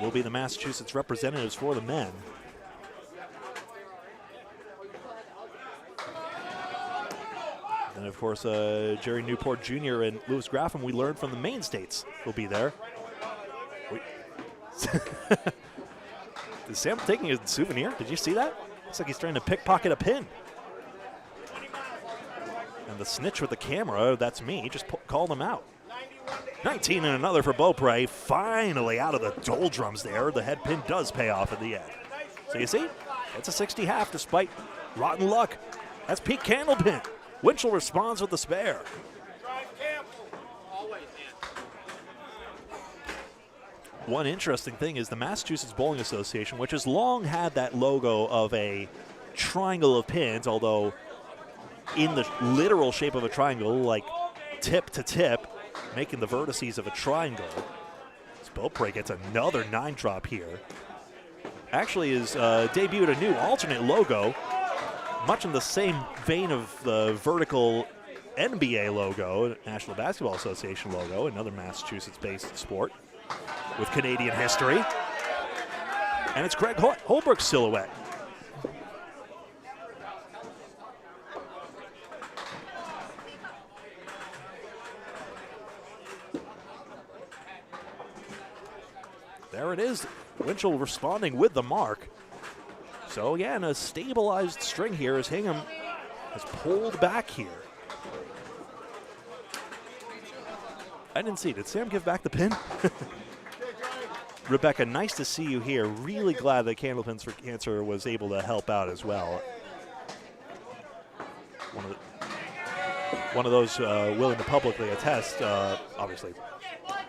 will be the Massachusetts representatives for the men. And of course, Jerry Newport Jr. and Louis Graffam, we learned from the Maine states, will be there. Is Sam taking a souvenir? Did you see that? Looks like he's trying to pickpocket a pin. And the snitch with the camera, that's me, just called him out. 19 and another for Beaupre. Finally out of the doldrums there. The head pin does pay off in the end. So you see, it's a 60 half despite rotten luck. That's Pete Candlepin. Winchell responds with the spare. One interesting thing is the Massachusetts Bowling Association, which has long had that logo of a triangle of pins, although in the literal shape of a triangle, like tip to tip, making the vertices of a triangle. Spillprey gets another 9-drop here. Actually has debuted a new alternate logo, much in the same vein of the vertical NBA logo, National Basketball Association logo, another Massachusetts-based sport with Canadian history. And it's Craig Holbrook's silhouette. There it is. Winchell responding with the mark. So again, a stabilized string here as Hingham has pulled back here. I didn't see. Did Sam give back the pin? Rebecca, nice to see you here. Really glad that Candlepins for Cancer was able to help out as well. One of those willing to publicly attest, obviously.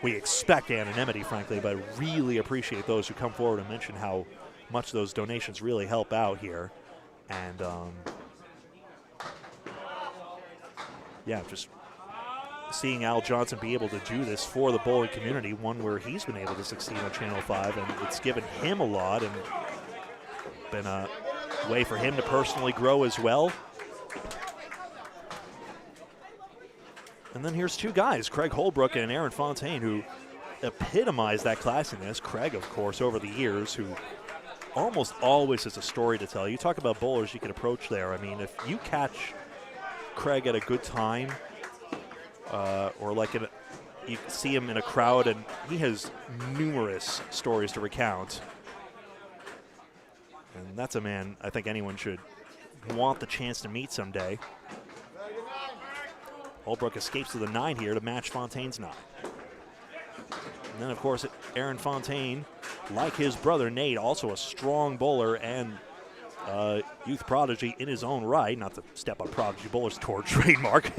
We expect anonymity, frankly, but really appreciate those who come forward and mention how much those donations really help out here. And, yeah, just seeing Al Johnson be able to do this for the bowling community, one where he's been able to succeed on Channel 5, and it's given him a lot and been a way for him to personally grow as well. And then here's two guys, Craig Holbrook and Aaron Fontaine, who epitomize that classiness. Craig, of course, over the years, who almost always has a story to tell. You talk about bowlers you can approach there. I mean, if you catch Craig at a good time, or like you see him in a crowd, and he has numerous stories to recount. And that's a man I think anyone should want the chance to meet someday. Holbrook escapes to the 9 here to match Fontaine's 9. And then, of course, Aaron Fontaine, like his brother Nate, also a strong bowler and youth prodigy in his own right. Not to step on Prodigy Bowlers Tour trademark.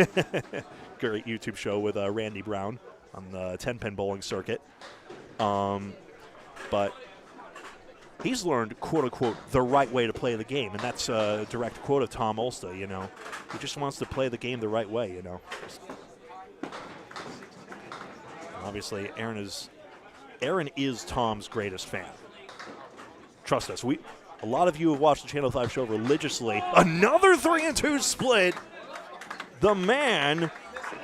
Great YouTube show with Randy Brown on the 10-pin bowling circuit. But he's learned, quote-unquote, the right way to play the game, and that's a direct quote of Tom Ulster, you know. He just wants to play the game the right way, you know. Obviously, Aaron is Tom's greatest fan. Trust us. A lot of you have watched the Channel 5 show religiously. Another 3-2 split. The man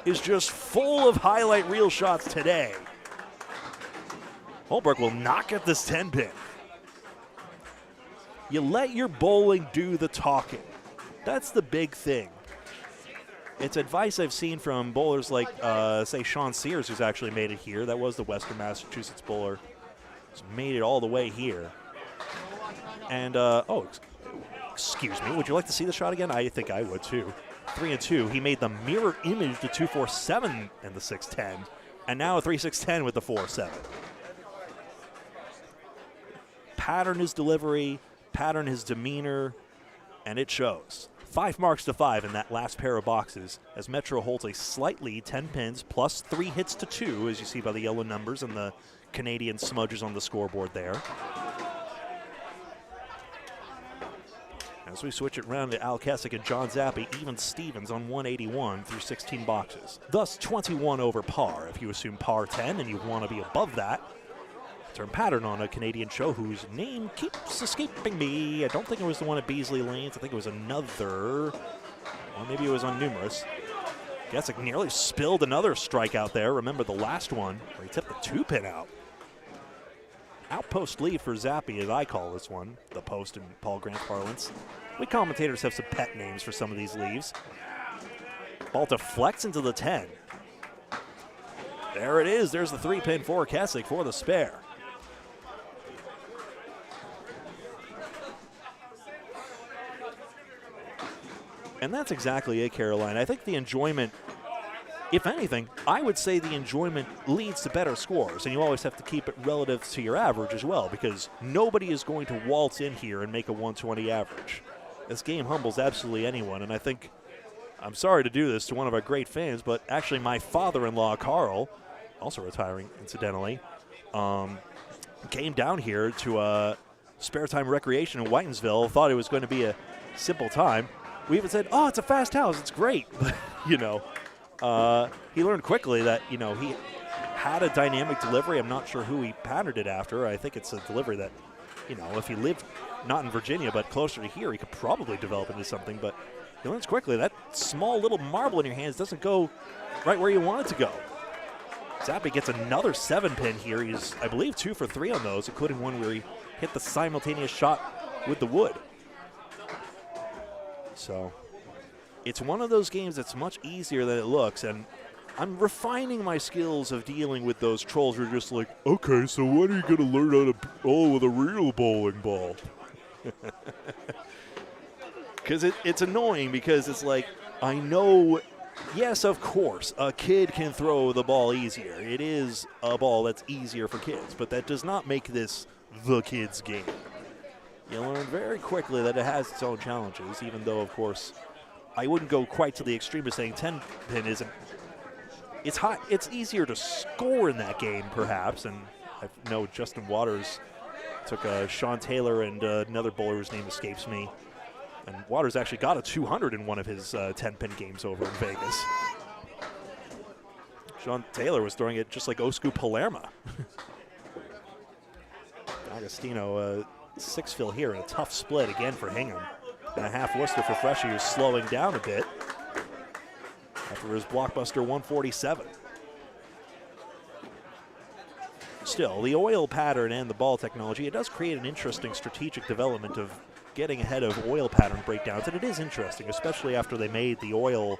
is just full of highlight reel shots today. Holbrook will not get this 10-pin. You let your bowling do the talking. That's the big thing. It's advice I've seen from bowlers like, say, Sean Sears, who's actually made it here. That was the Western Massachusetts bowler. He's made it all the way here. And, excuse me, would you like to see the shot again? I think I would, too. 3-2. He made the mirror image to 2-4-7 in the 6-10, and now a 3-6-10 with the 4-7. Pattern his delivery, pattern his demeanor, and it shows. 5 marks to 5 in that last pair of boxes as Metro holds a slight lead, 10 pins plus 3 hits to 2, as you see by the yellow numbers and the Canadian smudges on the scoreboard there. As we switch it around to Al Kessick and John Zappi, even Stevens on 181 through 16 boxes. Thus 21 over par. If you assume par 10 and you want to be above that, turn pattern on a Canadian show whose name keeps escaping me. I don't think it was the one at Beasley Lanes. I think it was another, or maybe it was on numerous. Kessick nearly spilled another strikeout there. Remember the last one where he tipped the 2-pin out. Outpost lead for Zappi, as I call this one, the post in Paul Grant parlance. We commentators have some pet names for some of these leaves. Ball deflects into the 10. There it is. There's the 3-pin for Kessick for the spare. And that's exactly it, Caroline. I think the enjoyment, if anything, I would say the enjoyment leads to better scores, and you always have to keep it relative to your average as well, because nobody is going to waltz in here and make a 120 average. This game humbles absolutely anyone, and I think, I'm sorry to do this to one of our great fans, but actually my father-in-law, Carl, also retiring incidentally, came down here to spare time recreation in Whitensville, thought it was going to be a simple time. We even said, oh, it's a fast house, it's great. But, you know, he learned quickly that, you know, had a dynamic delivery. I'm not sure who he patterned it after. I think it's a delivery that, you know, if he lived not in Virginia but closer to here, he could probably develop into something. But he learns quickly that small little marble in your hands doesn't go right where you want it to go. Zappi gets another 7-pin here. He's, I believe, 2 for 3 on those, including one where he hit the simultaneous shot with the wood. So it's one of those games that's much easier than it looks, and I'm refining my skills of dealing with those trolls who are just like, okay, so when are you going to learn how to bowl with a real bowling ball? Because it's annoying, because it's like, I know, yes, of course, a kid can throw the ball easier. It is a ball that's easier for kids, but that does not make this the kids' game. You learn very quickly that it has its own challenges, even though, of course, I wouldn't go quite to the extreme of saying 10-pin isn't. It's hot. It's easier to score in that game, perhaps, and I know Justin Waters took Sean Taylor and another bowler whose name escapes me, and Waters actually got a 200 in one of his 10-pin games over in Vegas. Sean Taylor was throwing it just like Osku Palermo. Agostino, 6-fill here, and a tough split again for Hingham. And a half Worcester for Freshie, who's slowing down a bit after his blockbuster 147. Still, the oil pattern and the ball technology, it does create an interesting strategic development of getting ahead of oil pattern breakdowns, and it is interesting, especially after they made the oil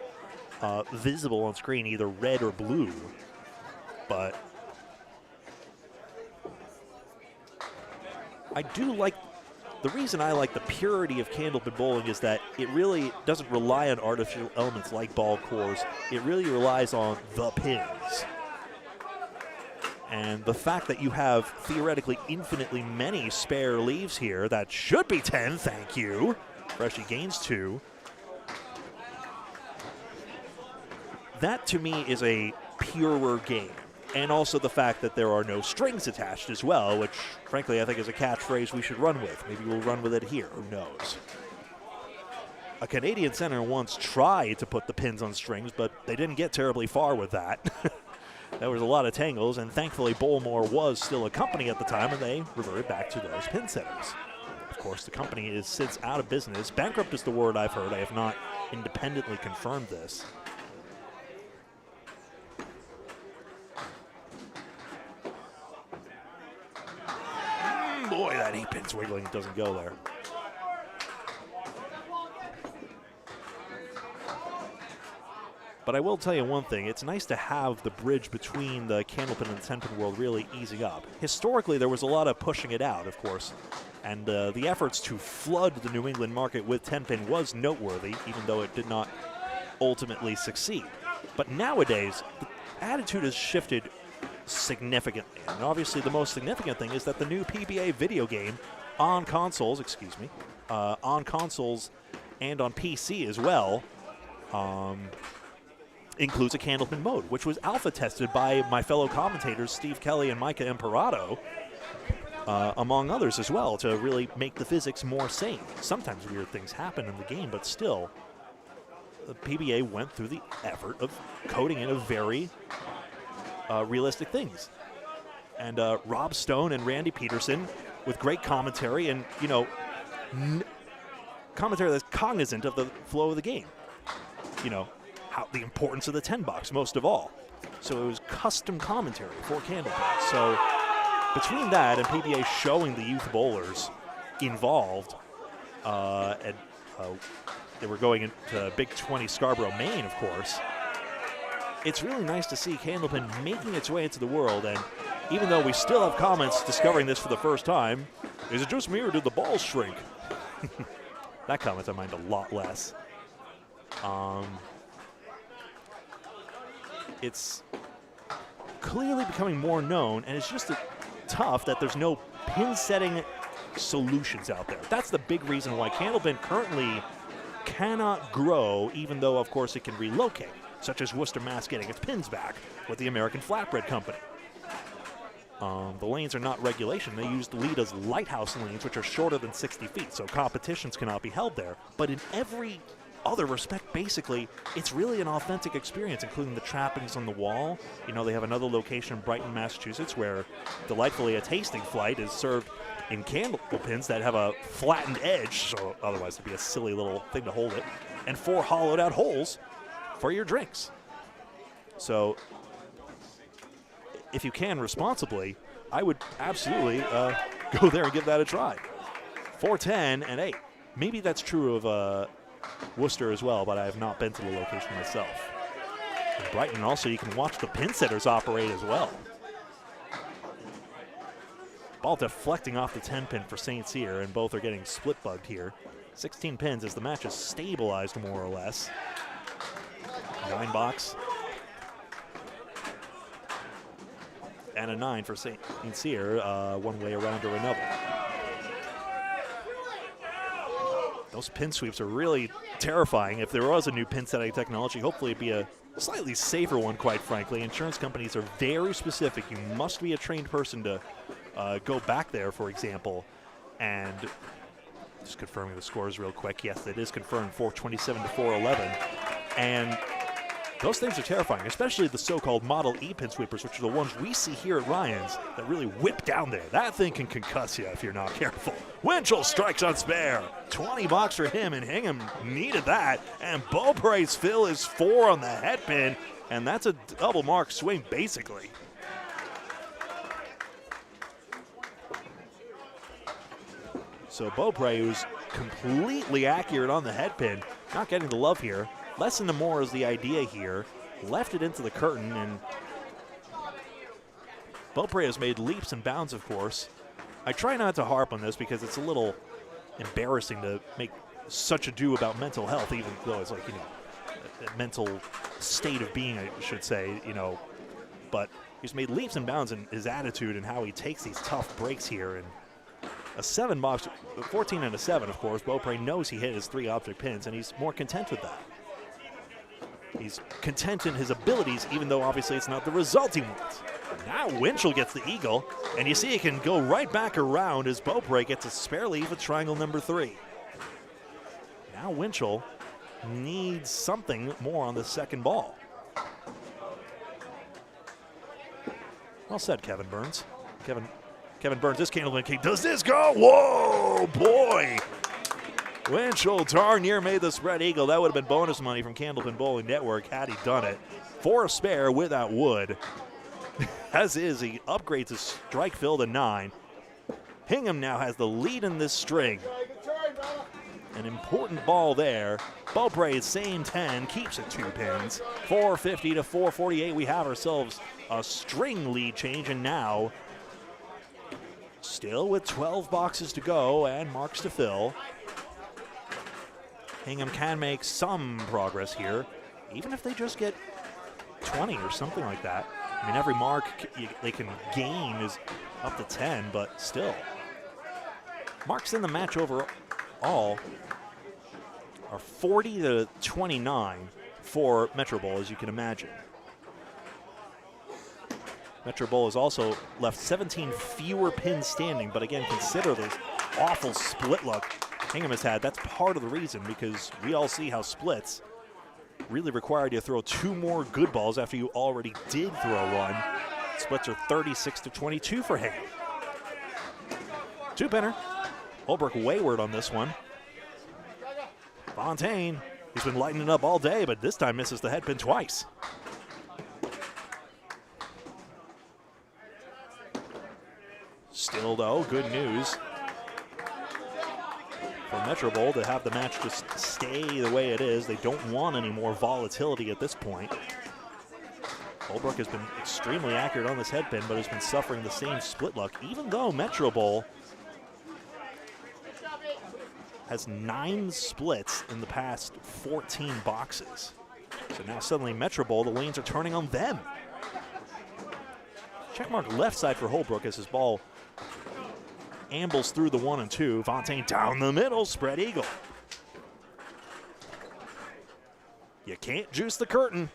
visible on screen, either red or blue. But I do like, the reason I like the purity of Candlepin bowling is that it really doesn't rely on artificial elements like ball cores. It really relies on the pins. And the fact that you have theoretically infinitely many spare leaves here, that should be 10, thank you. Freshie gains 2. That to me is a purer game. And also the fact that there are no strings attached as well, which, frankly, I think is a catchphrase we should run with. Maybe we'll run with it here. Who knows? A Canadian center once tried to put the pins on strings, but they didn't get terribly far with that. There was a lot of tangles, and thankfully Bowlemore was still a company at the time, and they reverted back to those pin setters. Of course, the company is since out of business. Bankrupt is the word I've heard. I have not independently confirmed this. Boy, that 8-pin's wiggling. It doesn't go there. But I will tell you one thing. It's nice to have the bridge between the Candlepin and the 10-pin world really easing up. Historically, there was a lot of pushing it out, of course. And the efforts to flood the New England market with 10-pin was noteworthy, even though it did not ultimately succeed. But nowadays, the attitude has shifted significantly. And obviously the most significant thing is that the new PBA video game on consoles, on consoles and on PC as well, includes a Candlepin mode, which was alpha tested by my fellow commentators Steve Kelly and Micah Imperato, among others as well, to really make the physics more sane. Sometimes weird things happen in the game, but still, the PBA went through the effort of coding in a very realistic things. And Rob Stone and Randy Peterson with great commentary and, you know, commentary that's cognizant of the flow of the game. You know, how the importance of the 10 box most of all. So it was custom commentary for Candlepin. So between that and PBA showing the youth bowlers involved, and they were going into Big 20 Scarborough, Maine, of course, it's really nice to see Candlepin making its way into the world. And even though we still have comments discovering this for the first time, is it just me or did the balls shrink? That comment I mind a lot less. It's clearly becoming more known, and it's just tough that there's no pin setting solutions out there. That's the big reason why Candlepin currently cannot grow, even though, of course, it can relocate, such as Worcester, Mass getting its pins back with the American Flatbread Company. The lanes are not regulation. They use the lead as lighthouse lanes, which are shorter than 60 feet, so competitions cannot be held there. But in every other respect, basically, it's really an authentic experience, including the trappings on the wall. You know, they have another location in Brighton, Massachusetts, where delightfully a tasting flight is served in candlepins that have a flattened edge, so otherwise it'd be a silly little thing to hold it, and 4 hollowed out holes for your drinks. So if you can responsibly, I would absolutely go there and give that a try. 410 and 8. Maybe that's true of Worcester as well, but I have not been to the location myself. In Brighton also, you can watch the pin setters operate as well. Ball deflecting off the 10-pin for St. Cyr, and both are getting split-bugged here. 16 pins as the match is stabilized more or less. 9 box. And a 9 for St. Cyr, one way around or another. Those pin sweeps are really terrifying. If there was a new pin setting technology, hopefully it'd be a slightly safer one, quite frankly. Insurance companies are very specific. You must be a trained person to go back there, for example. And just confirming the scores real quick. Yes, it is confirmed, 427 to 411. And those things are terrifying, especially the so-called Model E pin sweepers, which are the ones we see here at Ryan's that really whip down there. That thing can concuss you if you're not careful. Winchell strikes on spare. 20 bucks for him, and Hingham needed that. And Beaupre's fill is 4 on the head pin, and that's a double mark swing, basically. So Beaupre, who's completely accurate on the head pin, not getting the love here. Less into more is the idea here. Left it into the curtain, and Beaupre has made leaps and bounds, of course. I try not to harp on this because it's a little embarrassing to make such ado about mental health, even though it's like, you know, a mental state of being, I should say, you know. But he's made leaps and bounds in his attitude and how he takes these tough breaks here. And a 7 box, 14 and a 7, of course. Beaupre knows he hit his 3 object pins, and he's more content with that. He's content in his abilities, even though obviously it's not the result he wants. Now Winchell gets the eagle, and you see he can go right back around as Beaupre gets a spare leave at triangle number 3. Now Winchell needs something more on the second ball. Well said, Kevin Burns. Kevin Burns, this Candlepin King. Does this go? Whoa, boy! Winchell darn near made the spread eagle. That would have been bonus money from Candlepin Bowling Network had he done it. 4 spare without wood. As is, he upgrades his strike fill to 9. Hingham now has the lead in this string. An important ball there. Beaupre, same 10, keeps it 2 pins. 450 to 448. We have ourselves a string lead change, and now still with 12 boxes to go and marks to fill. Hingham can make some progress here, even if they just get 20 or something like that. I mean, every mark they can gain is up to 10, but still. Marks in the match overall are 40 to 29 for Metro Bowl, as you can imagine. Metro Bowl has also left 17 fewer pins standing, but again, consider this awful split luck Hingham has had. That's part of the reason, because we all see how splits really required you to throw 2 more good balls after you already did throw 1. Splits are 36 to 22 for Hingham. 2-pinner. Holbrook wayward on this one. Fontaine, he's been lighting it up all day, but this time misses the head pin twice. Still, though, good news for Metro Bowl to have the match just stay the way it is. They don't want any more volatility at this point. Holbrook has been extremely accurate on this head pin, but has been suffering the same split luck, even though Metro Bowl has 9 splits in the past 14 boxes. So now suddenly Metro Bowl, the lanes are turning on them. Checkmark left side for Holbrook as his ball ambles through the 1 and 2. Fontaine down the middle, spread eagle. You can't juice the curtain.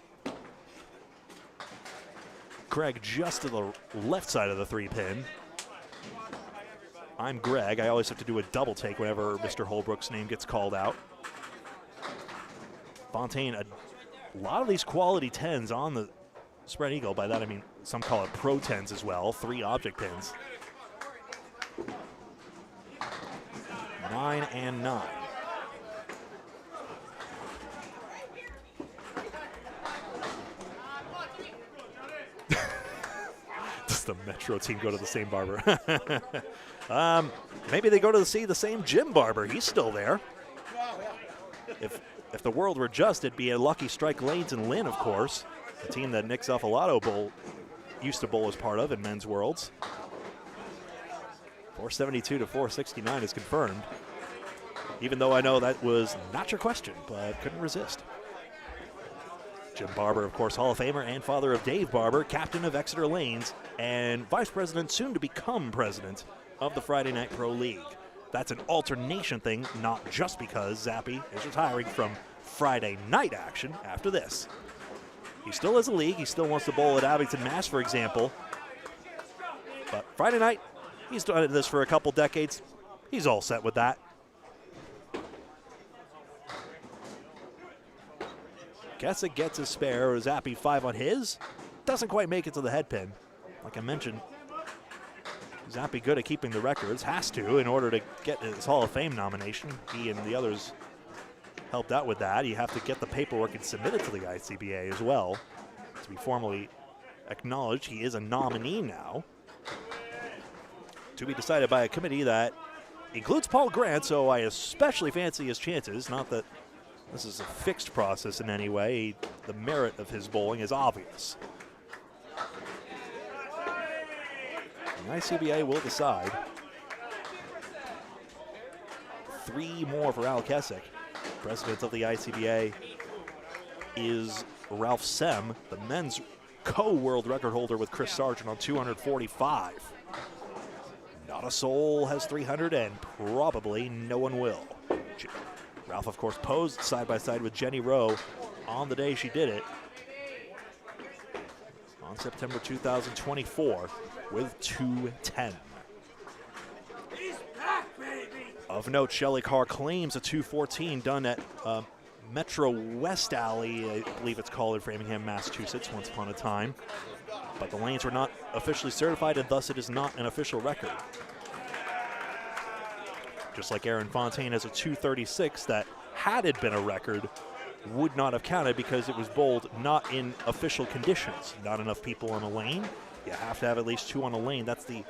Greg just to the left side of the 3-pin. I'm Greg. I always have to do a double take whenever Mr. Holbrook's name gets called out. Fontaine, a lot of these quality 10s on the spread eagle. By that I mean some call it pro 10s as well, 3 object pins. 9 and 9. Does the Metro team go to the same barber? Maybe they go to see the same Jim Barber. He's still there. If the world were just, it'd be a Lucky Strike Lanes and Lynn, of course, the team that Nick Zuffalato used to bowl as part of in Men's Worlds. 472 to 469 is confirmed, even though I know that was not your question, but couldn't resist. Jim Barber, of course, Hall of Famer and father of Dave Barber, captain of Exeter Lanes, and vice president, soon to become president of the Friday Night Pro League. That's an alternation thing, not just because Zappy is retiring from Friday night action after this. He still has a league. He still wants to bowl at Abington, Mass, for example. But Friday night, he's done this for a couple decades. He's all set with that. Kessa gets his spare. Zappy 5 on his. Doesn't quite make it to the head pin. Like I mentioned, Zappy good at keeping the records, has to in order to get his Hall of Fame nomination. He and the others helped out with that. You have to get the paperwork and submit it to the ICBA as well to be formally acknowledged. He is a nominee now, to be decided by a committee that includes Paul Grant, so I especially fancy his chances. Not that this is a fixed process in any way. The merit of his bowling is obvious. The ICBA will decide. 3 more for Al Kessick. President of the ICBA is Ralph Sem, the men's co-world record holder with Chris Sargent on 245. Not a soul has 300, and probably no one will. Ralph, of course, posed side by side with Jenny Rowe on the day she did it on September 2024 with 210. Of note, Shelley Carr claims a 214 done at Metro West Alley, I believe it's called, in Framingham, Massachusetts, once upon a time. But the lanes were not officially certified, and thus it is not an official record. Just like Aaron Fontaine has a 236 that, had it been a record, would not have counted because it was bowled not in official conditions. Not enough people on a lane. You have to have at least 2 on a lane. That's the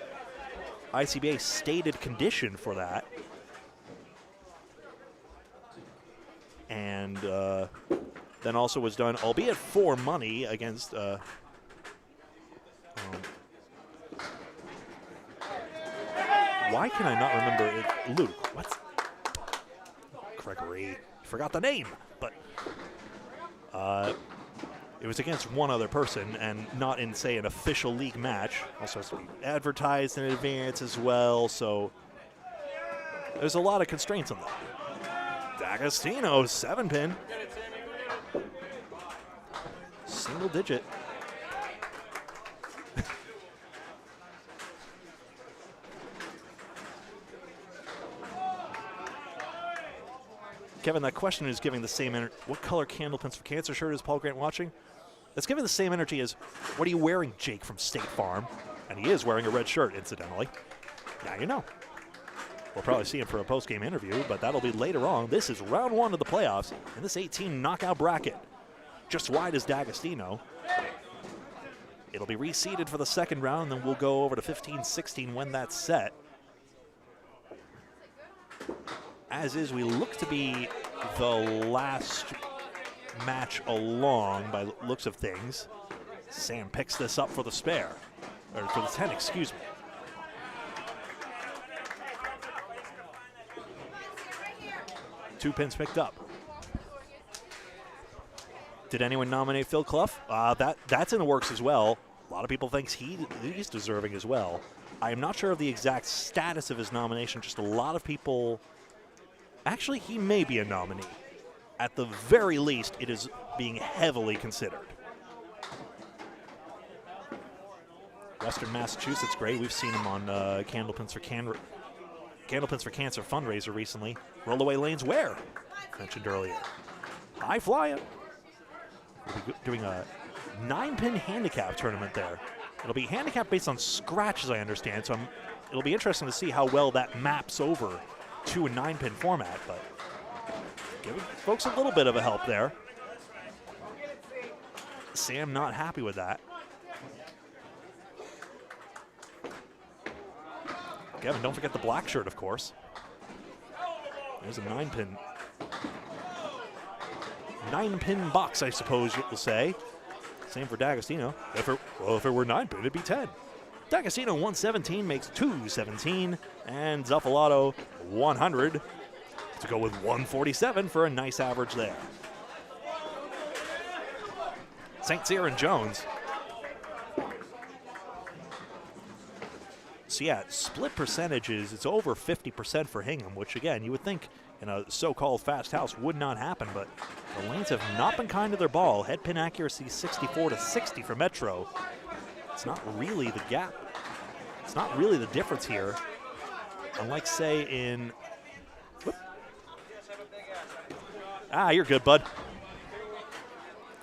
ICBA stated condition for that. And then also was done, albeit for money, against why can I not remember it? Luke, what? Gregory, forgot the name, but it was against one other person and not in, say, an official league match. Also has to be advertised in advance as well, so there's a lot of constraints on that. D'Agostino, 7-pin. Single digit. Kevin, that question is giving the same energy. What color Candlepins for Cancer shirt is Paul Grant watching? That's giving the same energy as, what are you wearing, Jake from State Farm? And he is wearing a red shirt, incidentally. Now you know. We'll probably see him for a post-game interview, but that'll be later on. This is round 1 of the playoffs in this 18 knockout bracket. Just wide as D'Agostino. It'll be reseeded for the second round, then we'll go over to 15-16 when that's set. As is, we look to be the last match along by looks of things. Sam picks this up for the spare, or for the 10, excuse me. Two pins picked up. Did anyone nominate Phil Clough? That's in the works as well. A lot of people think he's deserving as well. I am not sure of the exact status of his nomination. Just a lot of people. Actually, he may be a nominee. At the very least, it is being heavily considered. Western Massachusetts, great. We've seen him on Candlepins for Cancer fundraiser recently. Rollaway Lanes where? Mentioned earlier. high flying. We'll be doing a 9-pin handicap tournament there. It'll be handicap based on scratch, as I understand, so it'll be interesting to see how well that maps over to a 9-pin format, but giving folks a little bit of a help there. Sam not happy with that. Kevin, don't forget the black shirt, of course. There's a 9-pin. 9-pin box, I suppose you'll say. Same for D'Agostino. If it were 9-pin, it'd be 10. D'Agostino 117 makes 217, and Zuffalato 100 to go with 147 for a nice average there. St. Cyr and Jones. So yeah, split percentages, it's over 50% for Hingham, which again, you would think in a so-called fast house would not happen, but the lanes have not been kind to their ball. Head pin accuracy 64-60 for Metro. It's not really the gap. It's not really the difference here. Unlike, say, in... Whoop. Ah, you're good, bud.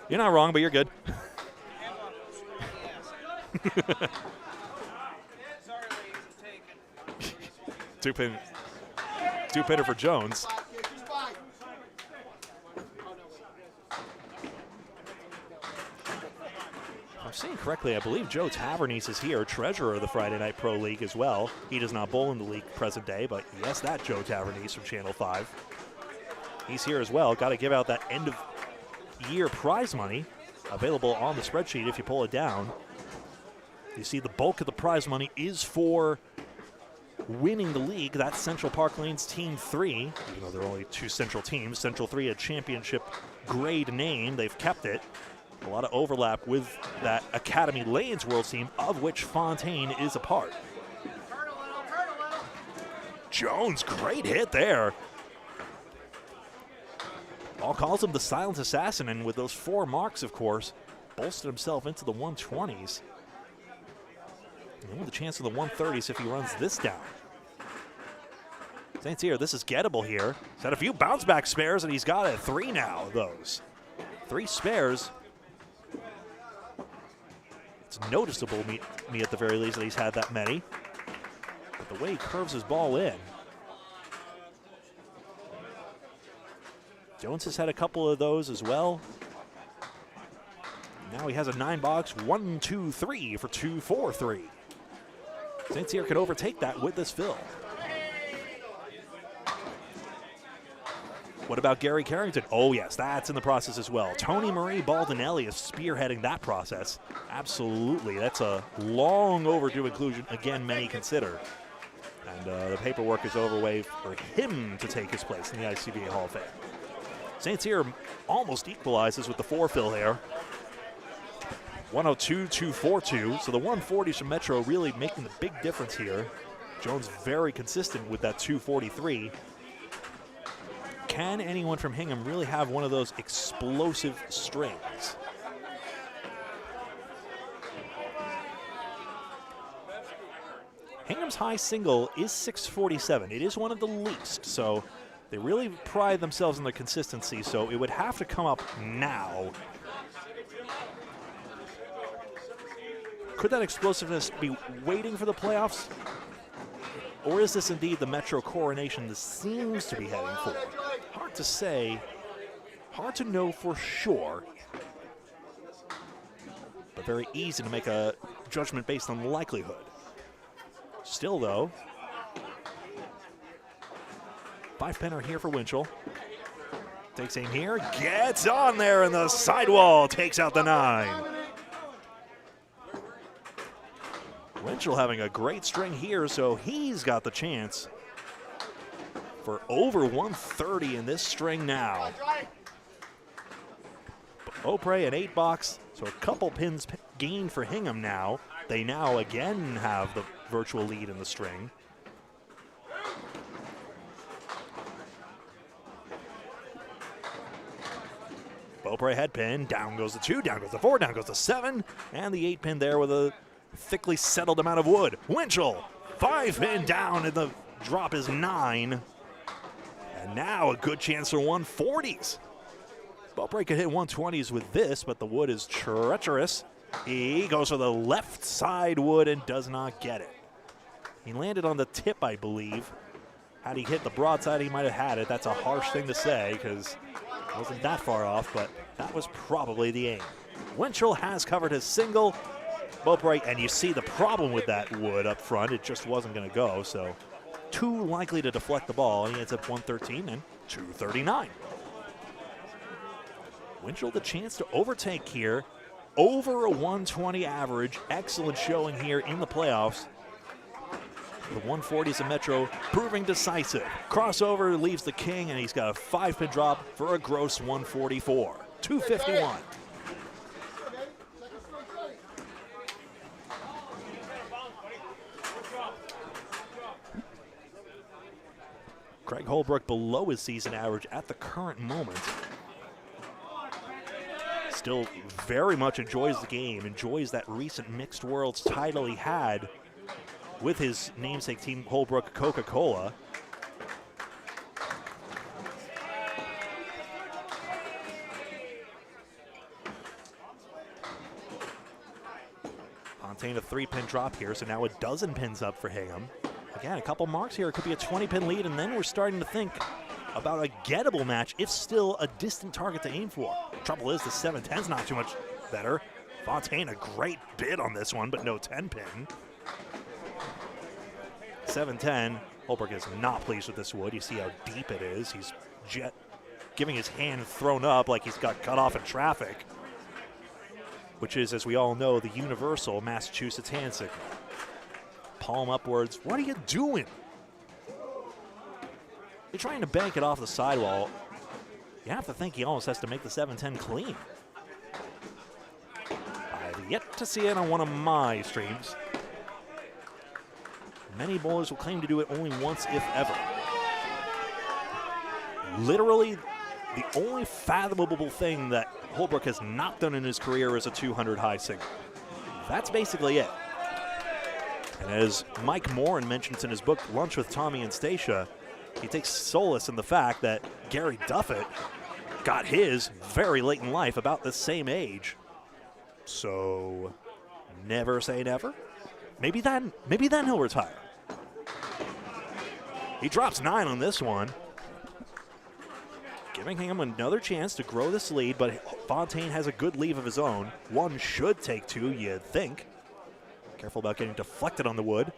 You're not wrong, but you're good. Two-pinner for Jones. If I'm seeing correctly, I believe Joe Tavernese is here, treasurer of the Friday Night Pro League as well. He does not bowl in the league present day, but yes, that Joe Tavernese from Channel 5. He's here as well. Got to give out that end-of-year prize money available on the spreadsheet if you pull it down. You see the bulk of the prize money is for winning the league. That's Central Park Lanes Team 3, even though there are only 2 Central teams. Central 3, a championship grade name. They've kept it. A lot of overlap with that Academy Lanes World team, of which Fontaine is a part. Jones, great hit there. All calls him the silent assassin, and with those 4 marks, of course, bolstered himself into the 120s. And with a chance of the 130s if he runs this down. St. Cyr, this is gettable here. He's had a few bounce back spares, and he's got a 3 now of those. 3 spares. It's noticeable, me at the very least, that he's had that many. But the way he curves his ball in. Jones has had a couple of those as well. Now he has a 9-box, 1, 2, 3 for 2, 4, 3. St. Cyr could overtake that with this fill. What about Gary Carrington? Oh yes, that's in the process as well. Tony Marie Baldinelli is spearheading that process. Absolutely, that's a long overdue inclusion. Again, many consider. And the paperwork is overway for him to take his place in the ICBA Hall of Fame. St. Cyr almost equalizes with the 4 fill here. 102-242, so the 140s from Metro really making the big difference here. Jones very consistent with that 243. Can anyone from Hingham really have one of those explosive strings? Hingham's high single is 647. It is one of the least, so they really pride themselves on their consistency, so it would have to come up now. Could that explosiveness be waiting for the playoffs? Or is this indeed the Metro coronation this seems to be heading for? Hard to say, hard to know for sure, but very easy to make a judgment based on likelihood. Still though, 5-pinner here for Winchell. Takes aim here, gets on there in the sidewall, takes out the 9. Winchell having a great string here, so he's got the chance for over 130 in this string now. Opre an 8-box, so a couple pins gained for Hingham now. They now again have the virtual lead in the string. Opre head pin, down goes the 2, down goes the 4, down goes the 7, and the 8-pin there with a thickly settled amount of wood. Winchell, 5-pin down, and the drop is 9. And now a good chance for 140s. Boatbreak could hit 120s with this, but the wood is treacherous. He goes for the left side wood and does not get it. He landed on the tip, I believe. Had he hit the broadside, he might have had it. That's a harsh thing to say because it wasn't that far off, but that was probably the aim. Winchell has covered his single. Boatbreak, and you see the problem with that wood up front. It just wasn't going to go, so too likely to deflect the ball. He ends up 113 and 239. Winchell the chance to overtake here. Over a 120 average. Excellent showing here in the playoffs. The 140s of Metro proving decisive. Crossover leaves the king, and he's got a 5-pin drop for a gross 144. 251. Craig Holbrook below his season average at the current moment. Still very much enjoys the game, enjoys that recent Mixed Worlds title he had with his namesake team, Holbrook Coca-Cola. Fontaine a 3-pin drop here, so now a dozen pins up for Hingham. Again, a couple marks here. It could be a 20-pin lead, and then we're starting to think about a gettable match, if still a distant target to aim for. Trouble is, the 7-10's not too much better. Fontaine, a great bid on this one, but no 10-pin. 7-10. Holbrook is not pleased with this wood. You see how deep it is. He's giving his hand thrown up like he's got cut off in traffic, which is, as we all know, the universal Massachusetts hand signal. Palm upwards. What are you doing? You're trying to bank it off the sidewall. You have to think he almost has to make the 7-10 clean. I've yet to see it on one of my streams. Many bowlers will claim to do it only once, if ever. Literally, the only fathomable thing that Holbrook has not done in his career is a 200 high single. That's basically it. And as Mike Morin mentions in his book, Lunch with Tommy and Stacia, he takes solace in the fact that Gary Duffett got his very late in life, about the same age. So, never say never. Maybe then he'll retire. He drops 9 on this one, giving him another chance to grow this lead, but Fontaine has a good leave of his own. One should take 2, you'd think. Careful about getting deflected on the wood.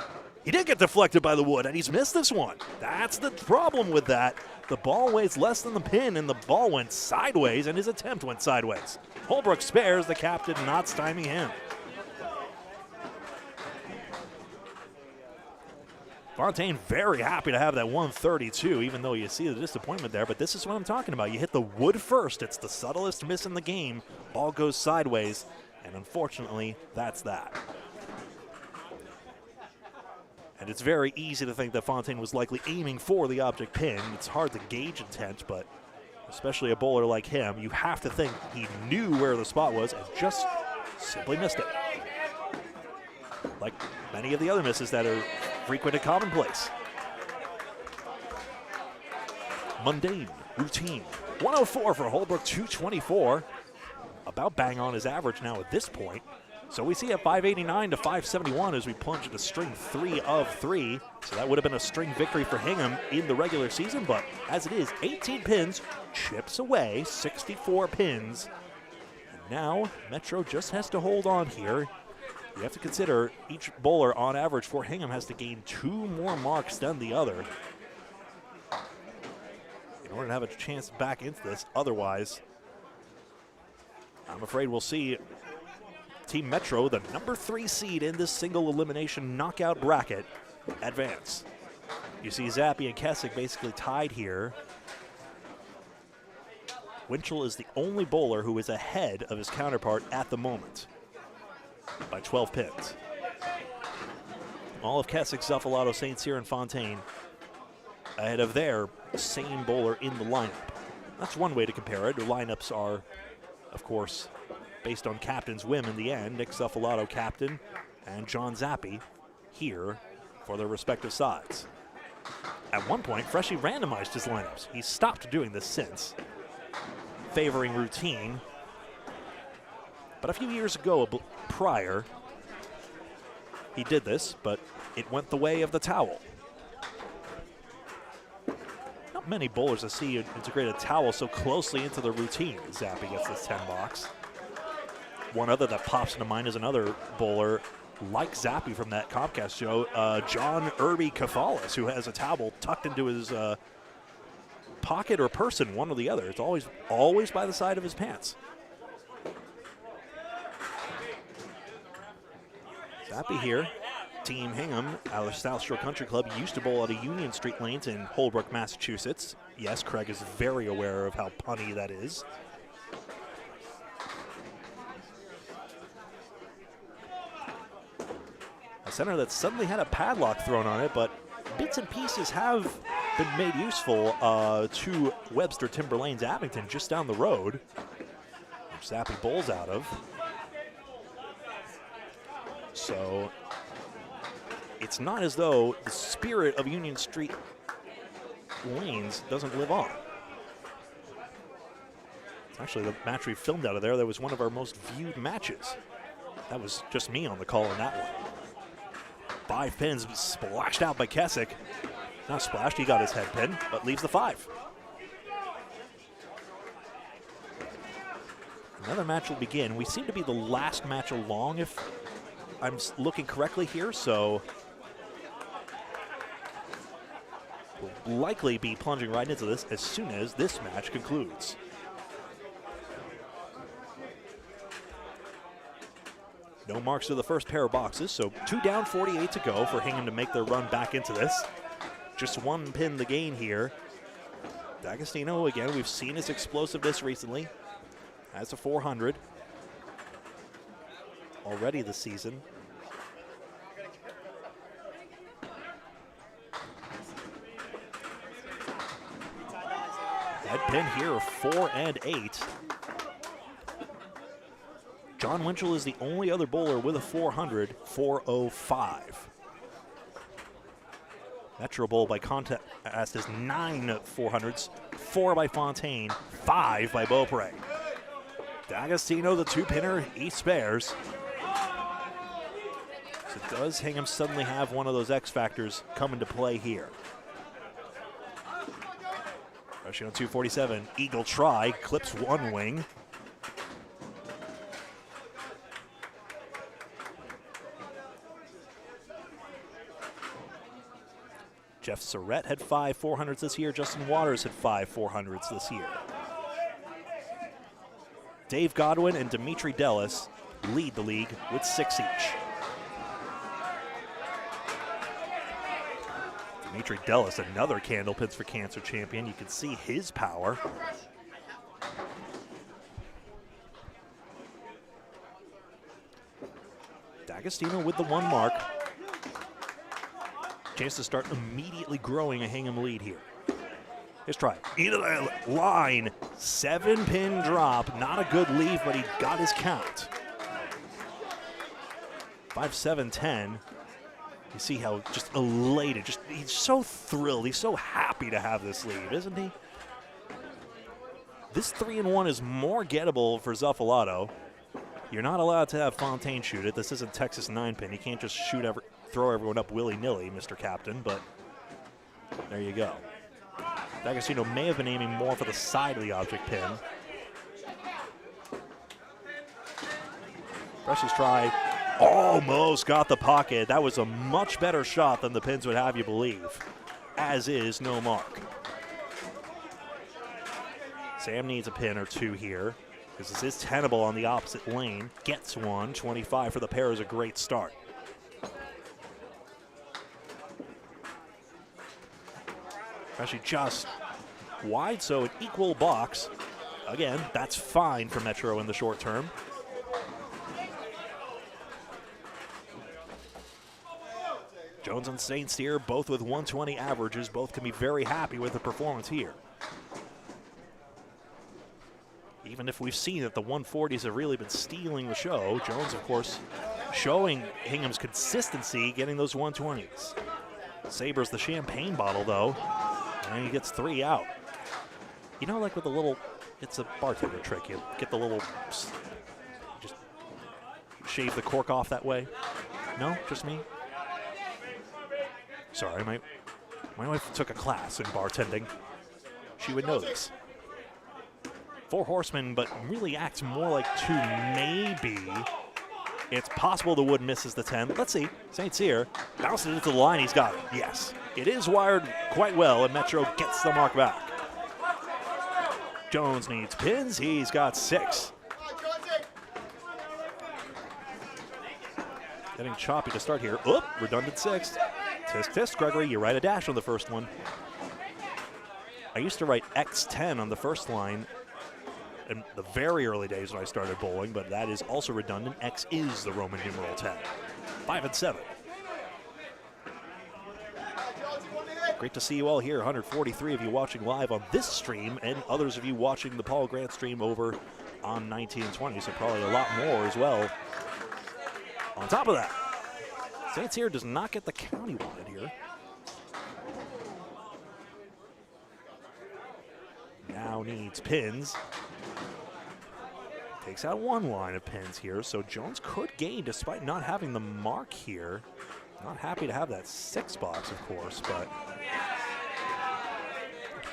He did get deflected by the wood, and he's missed this one. That's the problem with that. The ball weighs less than the pin, and the ball went sideways, and his attempt went sideways. Holbrook spares the captain, not stymie him. Fontaine very happy to have that 132, even though you see the disappointment there, but this is what I'm talking about. You hit the wood first. It's the subtlest miss in the game. Ball goes sideways, and unfortunately, that's that. And it's very easy to think that Fontaine was likely aiming for the object pin. It's hard to gauge intent, but especially a bowler like him, you have to think he knew where the spot was and just simply missed it. Like many of the other misses that are frequent and commonplace. Mundane, routine. 104 for Holbrook, 224. About bang on his average now at this point. So we see a 589 to 571 as we plunge into string 3 of 3. So that would have been a string victory for Hingham in the regular season, but as it is, 18 pins, chips away, 64 pins. And now Metro just has to hold on here. You have to consider each bowler on average for Hingham has to gain 2 more marks than the other in order to have a chance back into this. Otherwise, I'm afraid we'll see Team Metro, the number 3 seed in this single elimination knockout bracket, advance. You see Zappi and Kessick basically tied here. Winchell is the only bowler who is ahead of his counterpart at the moment by 12 pins. All of Kessick, Zuffalato, St. Cyr, and Fontaine ahead of their same bowler in the lineup. That's one way to compare it. The lineups are, of course, based on captain's whim in the end. Nick Zuffalato captain and John Zappi here for their respective sides. At one point, Freshie randomized his lineups. He's stopped doing this since. favoring routine. But a few years ago, prior, he did this, but it went the way of the towel. Not many bowlers I see integrate a towel so closely into the routine as Zappy gets this 10 box. One other that pops into mind is another bowler like Zappy from that Comcast show, John Irby Kafalis, who has a towel tucked into his pocket or person, one or the other. It's always by the side of his pants. Zappy here, Team Hingham out of South Shore Country Club, used to bowl out of Union Street lanes in Holbrook, Massachusetts. Yes, Craig is very aware of how punny that is. A center that suddenly had a padlock thrown on it, but bits and pieces have been made useful to Webster Timber Lanes Abington just down the road, which Zappy bowls out of. So it's not as though the spirit of Union Street lanes doesn't live on. It's actually the match we filmed out of there. That was one of our most viewed matches. That was just me on the call in that one. 5 pins splashed out by Kessick. Not splashed, he got his head pin, but leaves the 5. Another match will begin. We seem to be the last match along, if I'm looking correctly here, so we'll likely be plunging right into this as soon as this match concludes. No marks to the first pair of boxes, so 2 down, 48 to go for Hingham to make their run back into this. Just 1 pin the gain here. D'Agostino, again, we've seen his explosiveness recently. Has a 400 already this season. Head pin here, 4 and 8. John Winchell is the only other bowler with a 400, 405. Metro Bowl by contrast is 9 400s, 4 by Fontaine, 5 by Beaupre. D'Agostino, the 2-pinner, he spares. So does Hingham suddenly have one of those X factors come into play here? Rushing on 247, eagle try, clips 1 wing. Jeff Surrett had 5 400s this year. Justin Waters had 5 400s this year. Dave Godwin and Dimitri Dellis lead the league with 6 each. Dimitri Dellis, another Candlepins for Cancer champion. You can see his power. D'Agostino with the 1 mark. Chance to start immediately growing a Hingham lead here. Here's try. Into the line. 7-pin drop. Not a good leave, but he got his count. 5-7-10. You see how just elated, he's so thrilled. He's so happy to have this lead, isn't he? This 3-1 is more gettable for Zuffalato. You're not allowed to have Fontaine shoot it. This isn't Texas 9-pin. You can't just throw everyone up willy-nilly, Mr. Captain, but there you go. D'Agostino may have been aiming more for the side of the object pin. Precious try, almost got the pocket. That was a much better shot than the pins would have you believe, as is no mark. Sam needs a pin or 2 here, because this is tenable on the opposite lane. Gets 1, 25 for the pair is a great start. Actually just wide, so an equal box. Again, that's fine for Metro in the short term. Jones and St. Cyr, both with 120 averages. Both can be very happy with the performance here. Even if we've seen that the 140s have really been stealing the show, Jones, of course, showing Hingham's consistency, getting those 120s. Sabres the champagne bottle, though, and he gets 3 out. You know, like with a little It's a bartender trick. You get the little, just shave the cork off that way. No, just me? Sorry, my wife took a class in bartending. She would know this. 4 horsemen, but really acts more like 2 maybe. It's possible the wood misses the 10. Let's see. St. Cyr bounced it into the line. He's got it. Yes. It is wired quite well, and Metro gets the mark back. Jones needs pins. He's got 6. Getting choppy to start here. Oop, redundant 6. Tisk, tisk, Gregory, you write a dash on the first one. I used to write X10 on the first line in the very early days when I started bowling, but that is also redundant. X is the Roman numeral 10. 5 and 7. Great to see you all here. 143 of you watching live on this stream, and others of you watching the Paul Grant stream over on 1920, so probably a lot more as well. On top of that, St. Cyr does not get the count he wanted here. Now needs pins. Takes out 1 line of pins here, so Jones could gain despite not having the mark here. Not happy to have that 6 box, of course, but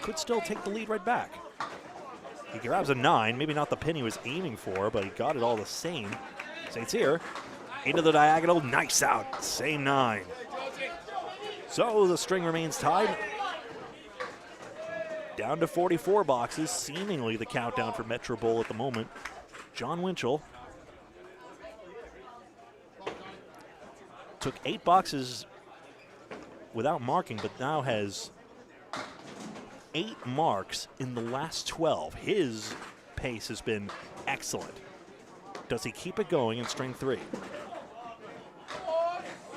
could still take the lead right back. He grabs a 9, maybe not the pin he was aiming for, but he got it all the same. St. Cyr into the diagonal, nice out, same 9. So the string remains tied. Down to 44 boxes, seemingly the countdown for Metro Bowl at the moment. John Winchell took 8 boxes without marking, but now has 8 marks in the last 12. His pace has been excellent. Does he keep it going in string 3?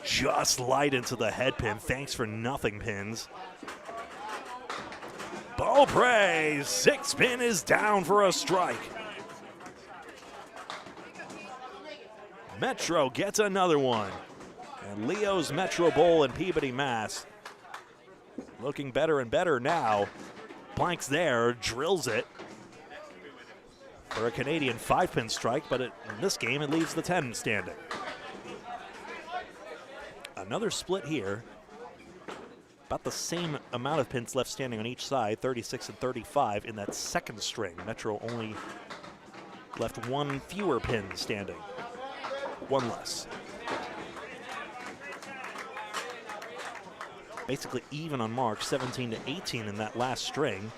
Just light into the head pin. Thanks for nothing, pins. Beaupre, 6 pin is down for a strike. Metro gets another one. And Leo's Metro Bowl in Peabody, Mass. Looking better and better now. Blanks there, drills it for a Canadian 5-pin strike, but in this game it leaves the 10 standing. Another split here. About the same amount of pins left standing on each side, 36 and 35 in that second string. Metro only left 1 fewer pin standing. 1 less. Basically even on mark, 17 to 18 in that last string,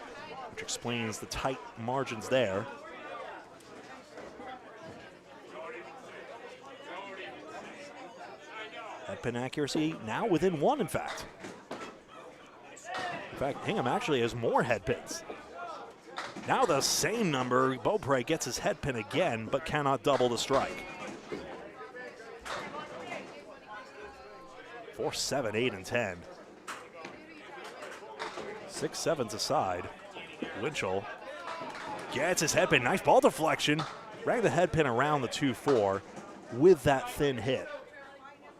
which explains the tight margins there. Head pin accuracy now within 1, in fact. In fact, Hingham actually has more head pins. Now the same number. Beaupre gets his head pin again, but cannot double the strike. 4, 7, 8, and 10. 6 7s aside. Winchell gets his head pin. Nice ball deflection. Rang the head pin around the 2-4 with that thin hit.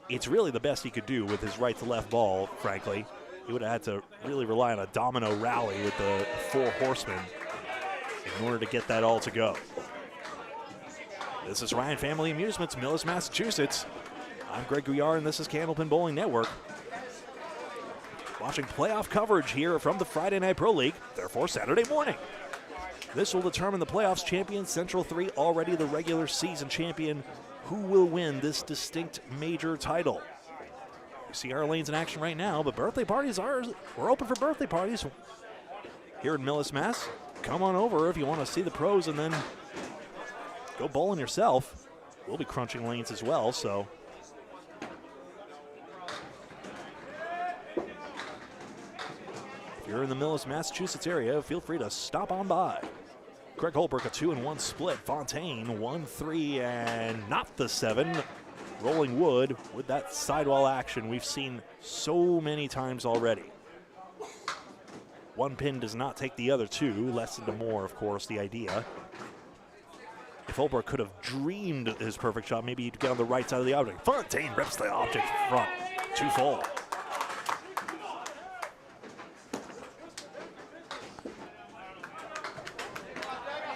It's really the best he could do with his right to left ball, frankly. He would have had to really rely on a domino rally with the 4 horsemen in order to get that all to go. This is Ryan Family Amusements, Millis, Massachusetts. I'm Greg Gouillart, and this is Candlepin Bowling Network. Watching playoff coverage here from the Friday Night Pro League, therefore Saturday morning. This will determine the playoffs champion, Central 3 already the regular season champion. Who will win this distinct major title? You see our lanes in action right now, but birthday parties we're open for birthday parties here in Millis, Mass. Come on over if you want to see the pros and then go bowling yourself. We'll be crunching lanes as well, so. If you're in the Millis, Massachusetts area, feel free to stop on by. Craig Holbrook, a 2-1 split. Fontaine, 1-3, and not the 7. Rolling wood with that sidewall action we've seen so many times already. 1 pin does not take the other 2. Less into more, of course, the idea. If Holbrook could have dreamed his perfect shot, maybe he'd get on the right side of the object. Fontaine rips the object front. 2 full.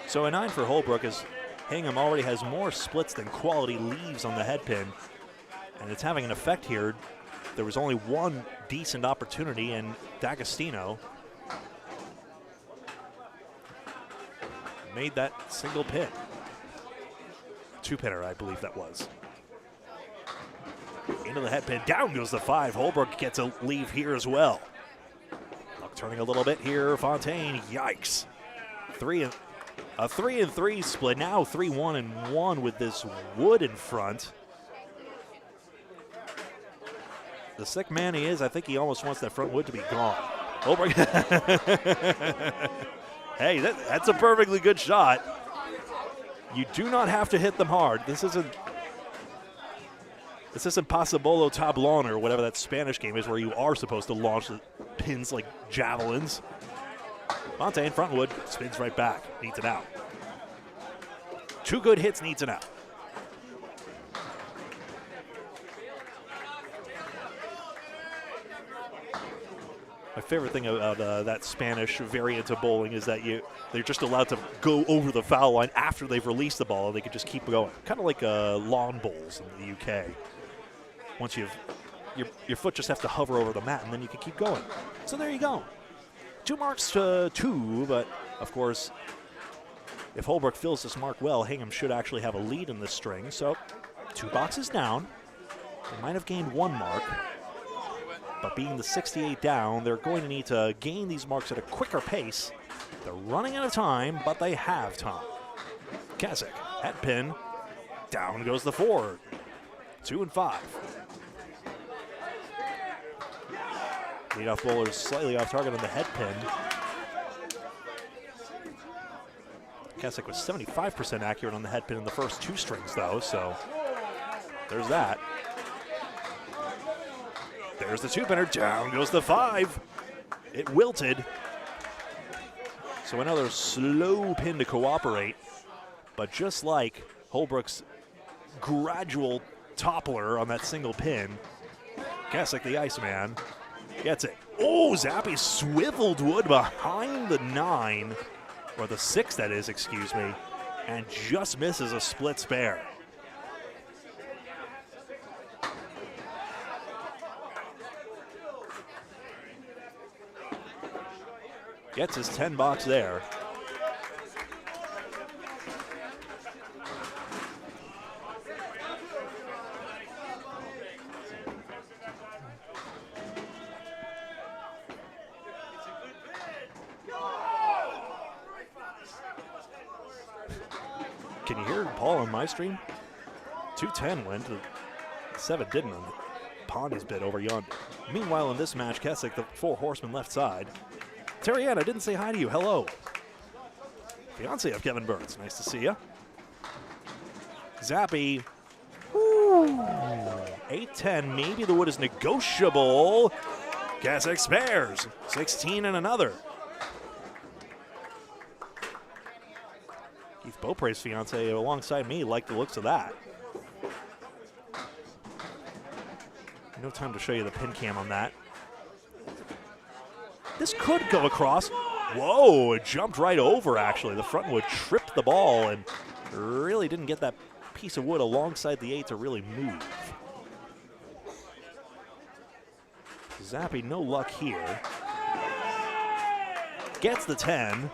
So a 9 for Holbrook as Hingham already has more splits than quality leaves on the head pin, and it's having an effect here. There was only one decent opportunity, and D'Agostino made that single pin. Two-pinner, I believe that was. Into the head pin, down goes the 5. Holbrook gets a leave here as well. Luck turning a little bit here, Fontaine, yikes. A 3-3 split, now 3-1-1 with this wood in front. The sick man he is, I think he almost wants that front wood to be gone. Holbrook. Hey, that's a perfectly good shot. You do not have to hit them hard. This isn't Pasabolo Tablon or whatever that Spanish game is where you are supposed to launch the pins like javelins. Fontaine, front wood, spins right back, needs it out. 2 good hits, needs it out. My favorite thing about that Spanish variant of bowling is that they're just allowed to go over the foul line after they've released the ball. They can just keep going, kind of like lawn bowls in the UK. Once your foot just has to hover over the mat, and then you can keep going. So there you go. 2 marks to 2, but of course, if Holbrook fills this mark well, Hingham should actually have a lead in this string. So 2 boxes down. They might have gained 1 mark, but being the 68 down, they're going to need to gain these marks at a quicker pace. They're running out of time, but they have time. Kasich, head pin, down goes the 4. 2 and 5. Leadoff bowler slightly off target on the head pin. Kasich was 75% accurate on the head pin in the first 2 strings, though, so there's that. There's the 2-pinner, down goes the 5. It wilted. So another slow pin to cooperate, but just like Holbrook's gradual toppler on that single pin, Kasich, the Iceman, gets it. Oh, Zappy swiveled wood behind the 9, or the 6 that is, excuse me, and just misses a split spare. Gets his 10 box there. Can you hear Paul on my stream? 210 went, 7 didn't on Pondy's bid over yonder. Meanwhile, in this match, Kasich, the 4 horsemen left side. Terry Ann, I didn't say hi to you. Hello. Fiance of Kevin Burns. Nice to see you. Zappy. 8-10. Maybe the wood is negotiable. Kasich spares. 16 and another. Keith Beaupre's fiance alongside me liked the looks of that. No time to show you the pin cam on that. This could go across. Whoa, it jumped right over, actually. The front wood tripped the ball and really didn't get that piece of wood alongside the 8 to really move. Zappy, no luck here. Gets the 10.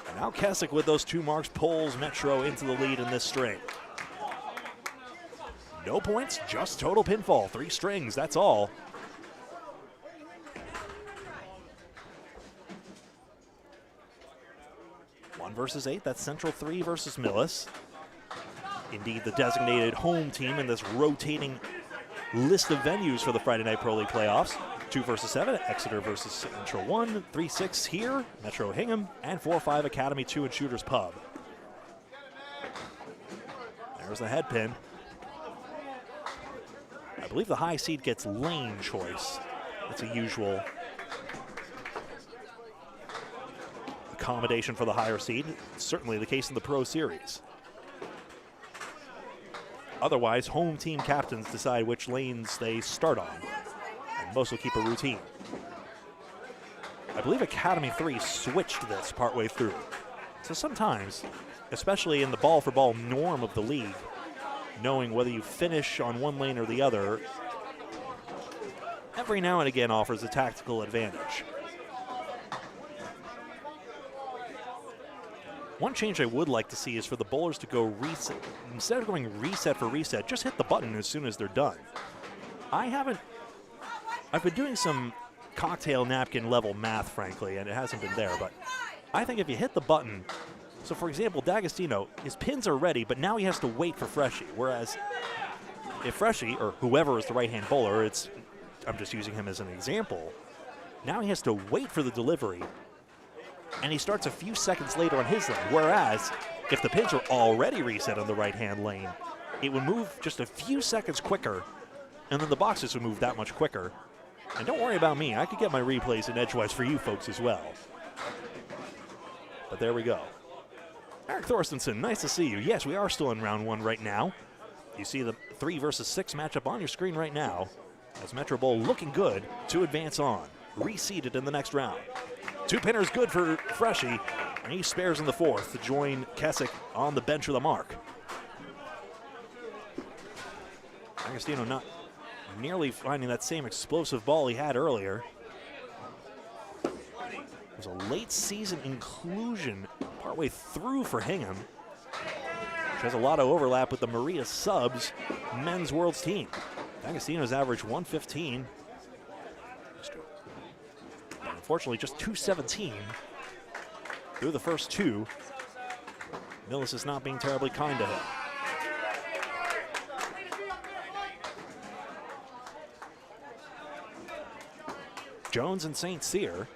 And now Kasich with those 2 marks pulls Metro into the lead in this string. No points, just total pinfall. 3 strings, that's all. Versus 8, that's Central 3 versus Millis. Indeed, the designated home team in this rotating list of venues for the Friday Night Pro League playoffs. 2 versus 7, Exeter versus Central 1, 3-6 here, Metro Hingham, and 4-5 Academy 2 and Shooters Pub. There's the head pin. I believe the high seed gets lane choice. That's a usual accommodation for the higher seed. It's certainly the case in the Pro Series. Otherwise, home team captains decide which lanes they start on, and most will keep a routine. I believe Academy 3 switched this partway through. So sometimes, especially in the ball-for-ball norm of the league, knowing whether you finish on one lane or the other, every now and again offers a tactical advantage. One change I would like to see is for the bowlers to go reset. Instead of going reset for reset, just hit the button as soon as they're done. I've been doing some cocktail napkin level math, frankly, and it hasn't been there, but I think if you hit the button, so for example, D'Agostino, his pins are ready, but now he has to wait for Freshie, whereas if Freshie, or whoever is the right-hand bowler, I'm just using him as an example, now he has to wait for the delivery, and he starts a few seconds later on his lane, whereas if the pins are already reset on the right-hand lane, it would move just a few seconds quicker, and then the boxes would move that much quicker. And don't worry about me, I could get my replays in Edgewise for you folks as well. But there we go. Eric Thorstensen, nice to see you. Yes, we are still in round one right now. You see the 3 versus 6 matchup on your screen right now, as Metro Bowl looking good to advance on. Reseeded in the next round. 2 pinners good for Freshie, and he spares in the 4th to join Kessick on the bench of the mark. Agostino not nearly finding that same explosive ball he had earlier. It was a late season inclusion partway through for Hingham, which has a lot of overlap with the Maria Subs men's worlds team. Agostino's average 115. But unfortunately, just 217 through the first 2. Millis is not being terribly kind to him. Jones and St. Cyr.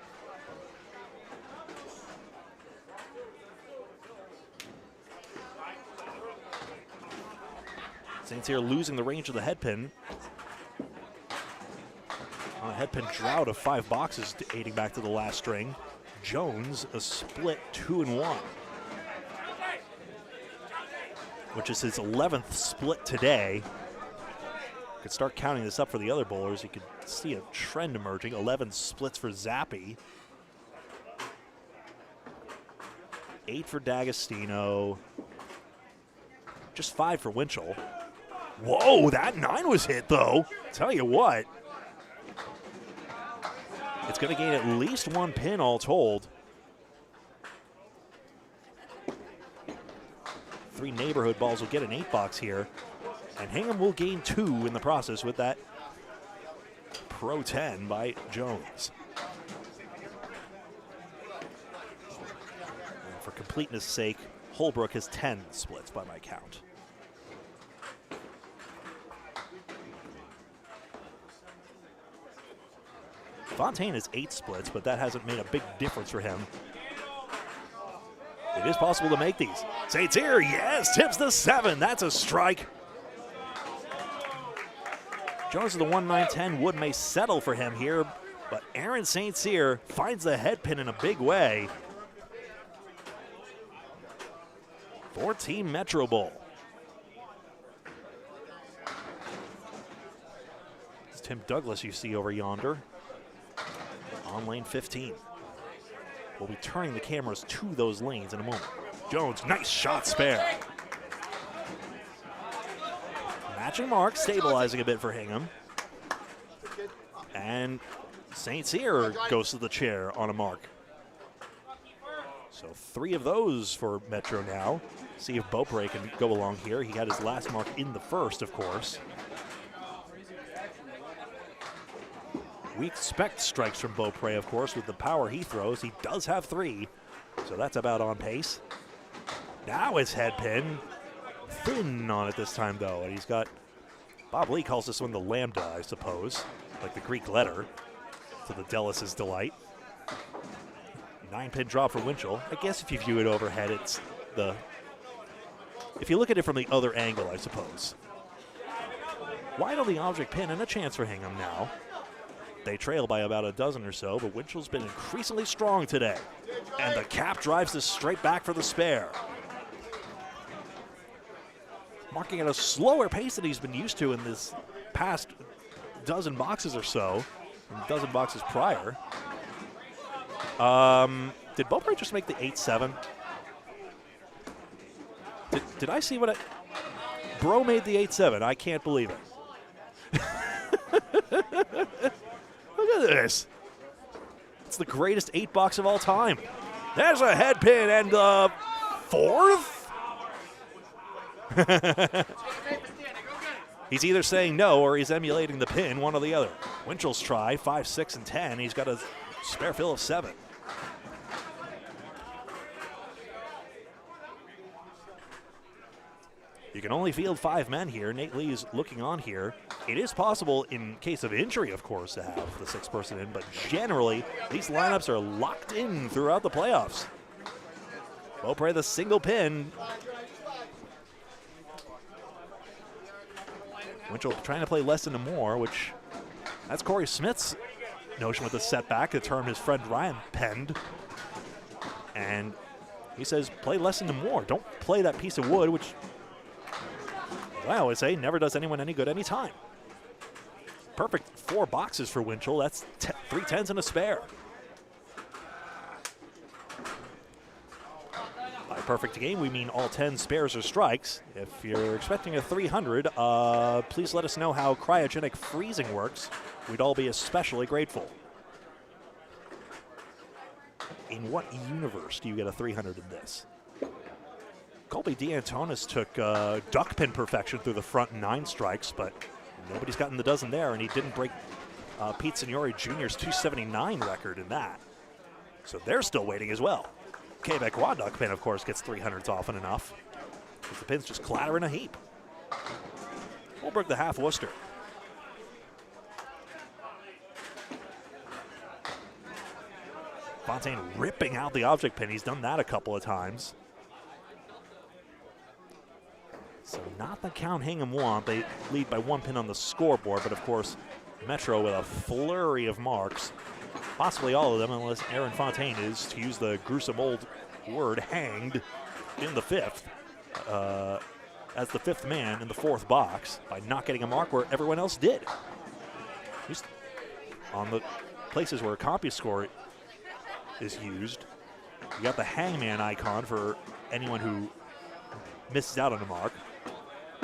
St. Cyr losing the range of the head pin. On a head pin drought of 5 boxes dating back to the last string. Jones a split 2-1, which is his 11th split today. Could start counting this up for the other bowlers. You could see a trend emerging. 11 splits for Zappi. 8 for D'Agostino. Just 5 for Winchell. Whoa, that 9 was hit though. Tell you what. It's going to gain at least 1 pin all told. 3 neighborhood balls will get an 8 box here. And Hingham will gain 2 in the process with that Pro 10 by Jones. And for completeness' sake, Holbrook has 10 splits by my count. Fontaine has 8 splits, but that hasn't made a big difference for him. It is possible to make these. St. Cyr, yes, tips the 7. That's a strike. Jones of the 1-9-10. Wood may settle for him here, but Aaron St. Cyr finds the head pin in a big way. 4-team Metro Bowl. It's Tim Douglas you see over yonder on lane 15. We'll be turning the cameras to those lanes in a moment. Jones, nice shot spare. Matching mark, stabilizing a bit for Hingham. And St. Cyr goes to the chair on a mark. So 3 of those for Metro now. See if Beaupre can go along here. He had his last mark in the first, of course. We expect strikes from Beaupre, of course, with the power he throws. He does have 3, so that's about on pace. Now his head pin. Thin on it this time, though, and he's got, Bob Lee calls this one the lambda, I suppose, like the Greek letter, to the Delis's delight. 9-pin drop for Winchell. I guess if you view it overhead, it's the, if you look at it from the other angle, I suppose. Wide on the object pin and a chance for Hingham now. They trail by about a dozen or so, but Winchell's been increasingly strong today. And the cap drives this straight back for the spare. Marking at a slower pace than he's been used to in this past dozen boxes or so, and dozen boxes prior. Did Beaupre just make the 8-7? Did I see what I... Bro made the 8-7. I can't believe it. Look at this. It's the greatest 8-box of all time. There's a head pin and the 4th? He's either saying no or he's emulating the pin, one or the other. Winchell's try, 5, 6, and 10. He's got a spare fill of 7. You can only field 5 men here. Nate Lee's looking on here. It is possible, in case of injury, of course, to have the 6th person in, but generally, these lineups are locked in throughout the playoffs. Beaupre, the single pin. Winchell trying to play less into more, which that's Corey Smith's notion with the setback, the term his friend Ryan penned. And he says, play less into more. Don't play that piece of wood, which I always say never does anyone any good anytime. Perfect 4 boxes for Winchell. That's 3 10s and a spare. By perfect game, we mean all 10 spares or strikes. If you're expecting a 300, please let us know how cryogenic freezing works. We'd all be especially grateful. In what universe do you get a 300 in this? Colby D'Antonis took duck pin perfection through the front 9 strikes, but nobody's gotten the dozen there, and he didn't break Pete Signori Jr.'s 279 record in that. So they're still waiting as well. Quebecois duck pin, of course, gets 300s often enough, because the pins just clatter in a heap. Holbrook the half Worcester. Fontaine ripping out the object pin. He's done that a couple of times. So not the count Hingham want. They lead by 1 pin on the scoreboard, but of course, Metro with a flurry of marks. Possibly all of them, unless Aaron Fontaine is, to use the gruesome old word, hanged in the 5th. As the 5th man in the 4th box by not getting a mark where everyone else did. He's on the places where a CompuScore is used. You got the hangman icon for anyone who misses out on a mark.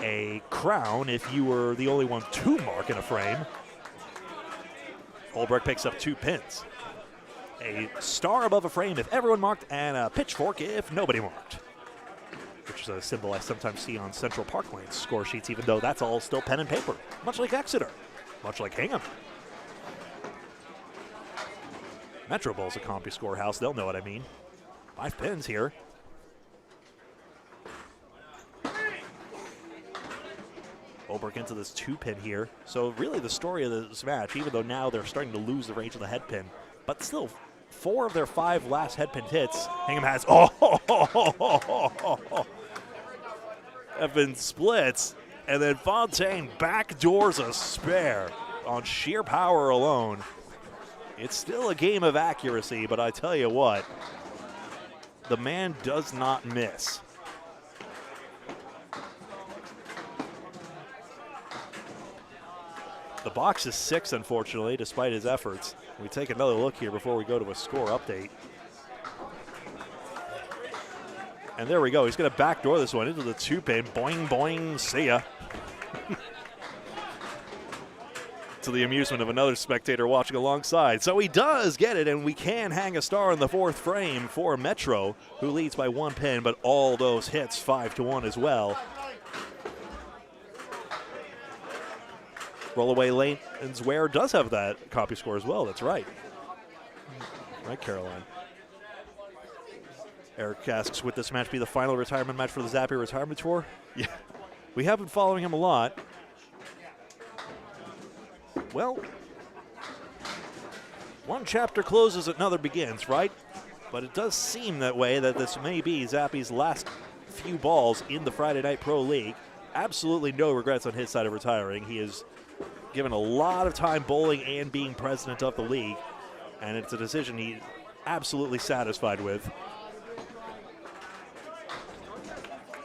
A crown if you were the only one to mark in a frame. Holbrook picks up 2 pins. A star above a frame if everyone marked, and a pitchfork if nobody marked. Which is a symbol I sometimes see on Central Park Lane's score sheets, even though that's all still pen and paper. Much like Exeter. Much like Hingham. Metro Bowl's a CompuScore house. They'll know what I mean. 5 pins here. Holbrook into this 2-pin here. So really the story of this match, even though now they're starting to lose the range of the head pin, but still 4 of their 5 last head pin hits, Hingham has have been splits, and then Fontaine backdoors a spare on sheer power alone. It's still a game of accuracy, but I tell you what, the man does not miss. The box is 6, unfortunately, despite his efforts. We take another look here before we go to a score update. And there we go. He's going to backdoor this one into the 2-pin. Boing, boing, see ya. To the amusement of another spectator watching alongside. So he does get it, and we can hang a star in the 4th frame for Metro, who leads by 1 pin, but all those hits 5-1 as well. Rollaway Lane's Ware does have that CompuScore as well. That's right. Right, Caroline. Eric asks, would this match be the final retirement match for the Zappy Retirement Tour? Yeah, we have been following him a lot. Well, one chapter closes, another begins, right? But it does seem that way, that this may be Zappy's last few balls in the Friday Night Pro League. Absolutely no regrets on his side of retiring. He is given a lot of time bowling and being president of the league, and it's a decision he's absolutely satisfied with.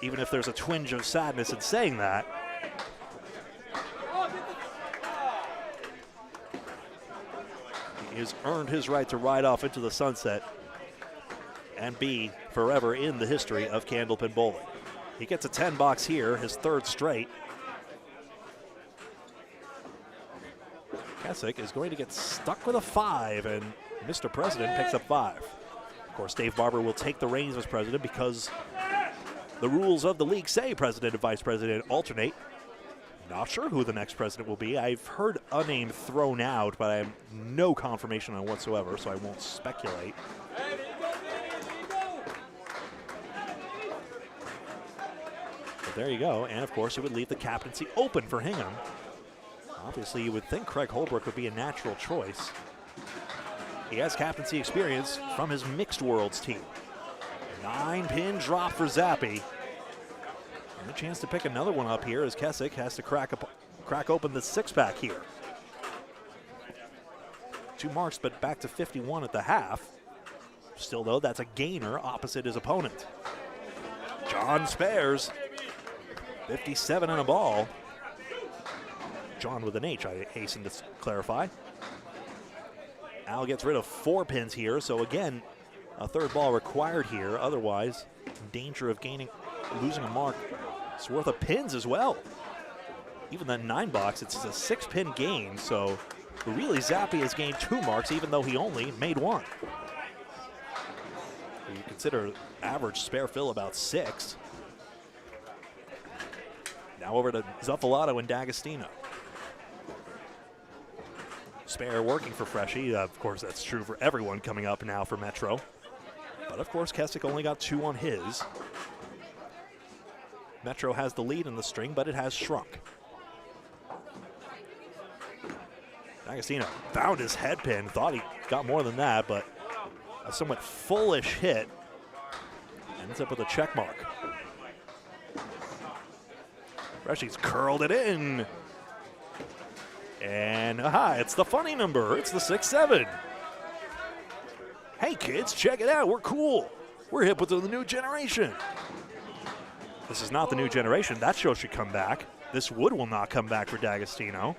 Even if there's a twinge of sadness in saying that. The He has earned his right to ride off into the sunset and be forever in the history of Candlepin bowling. He gets a 10 box here, his third straight. Keswick is going to get stuck with a 5, and Mr. President picks up 5. Of course, Dave Barber will take the reins as president because the rules of the league say president and vice president alternate. Not sure who the next president will be. I've heard a name thrown out, but I have no confirmation on whatsoever, so I won't speculate. But there you go, and of course it would leave the captaincy open for Hingham. Obviously, you would think Craig Holbrook would be a natural choice. He has captaincy experience from his Mixed Worlds team. 9-pin drop for Zappy. And a chance to pick another one up here as Keswick has to crack open the 6-pack here. 2 marks, but back to 51 at the half. Still, though, that's a gainer opposite his opponent. John spares. 57 and a ball. John with an H, I hasten to clarify. Al gets rid of 4 pins here, so again, a third ball required here. Otherwise, in danger of losing a mark. It's worth of pins as well. Even that 9 box, it's a 6-pin gain, so really Zappy has gained 2 marks even though he only made 1. You consider average spare fill about 6. Now over to Zuffalato and D'Agostino. Spare working for Freshie. Of course, that's true for everyone coming up now for Metro. But of course, Keswick only got 2 on his. Metro has the lead in the string, but it has shrunk. D'Agostino found his head pin, thought he got more than that, but a somewhat foolish hit. Ends up with a check mark. Freshie's curled it in. And aha, it's the funny number. It's the 6-7. Hey kids, check it out. We're cool. We're hip with the new generation. This is not the new generation. That show should come back. This wood will not come back for D'Agostino.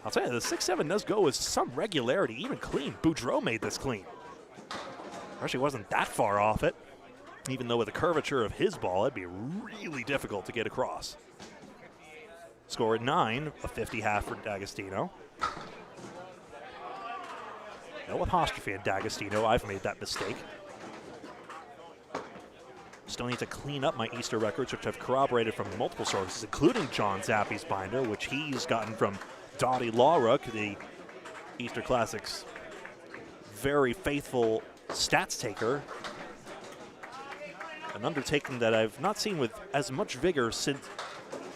I'll tell you, the 6-7 does go with some regularity, even clean. Boudreaux made this clean. Actually wasn't that far off it. Even though with the curvature of his ball, it'd be really difficult to get across. Score at 9, a 50 half for D'Agostino. No apostrophe in D'Agostino. I've made that mistake. Still need to clean up my Easter records, which I've corroborated from multiple sources, including John Zappy's binder, which he's gotten from Dottie Lawrook, the Easter Classics very faithful stats taker. An undertaking that I've not seen with as much vigor since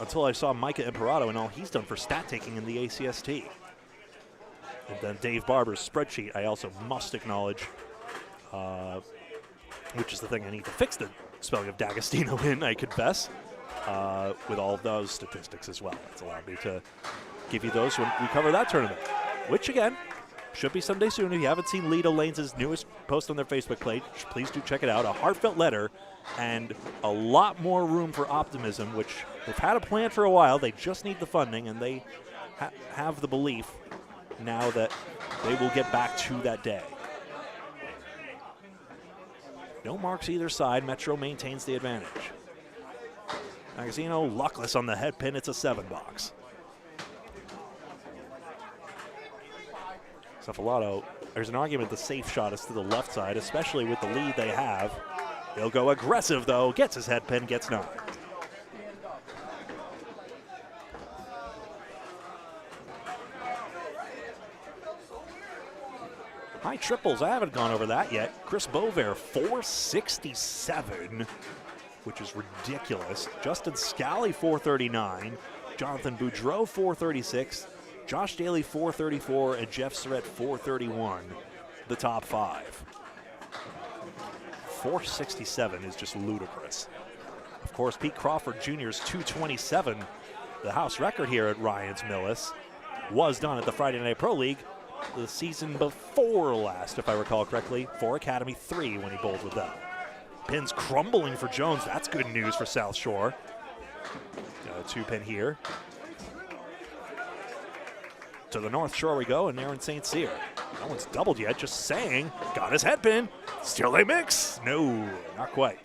until I saw Micah Imperato and all he's done for stat taking in the ACST. And then Dave Barber's spreadsheet, I also must acknowledge, which is the thing I need to fix the spelling of D'Agostino in, I confess, with all of those statistics as well. That's allowed me to give you those when we cover that tournament, which again, should be someday soon. If you haven't seen Lita Lanes' newest post on their Facebook page, please do check it out. A heartfelt letter and a lot more room for optimism, which they've had a plan for a while. They just need the funding, and they have the belief now that they will get back to that day. No marks either side. Metro maintains the advantage. D'Agostino luckless on the head pin. It's a 7 box. Zuffalato, there's an argument the safe shot is to the left side, especially with the lead they have. He'll go aggressive, though. Gets his head pin, gets 9. High triples, I haven't gone over that yet. Chris Bovair, 467, which is ridiculous. Justin Scally, 439. Jonathan Boudreaux, 436. Josh Daly, 434, and Jeff Surratt, 431, the top 5. 467 is just ludicrous. Of course, Pete Crawford Jr.'s 227, the house record here at Ryan's Millis, was done at the Friday Night Pro League the season before last, if I recall correctly, for Academy 3 when he bowled with them. Pins crumbling for Jones. That's good news for South Shore. Got a 2-pin here. To the North Shore we go, and Aaron St. Cyr. No one's doubled yet, just saying. Got his head pin. Still a mix. No, not quite.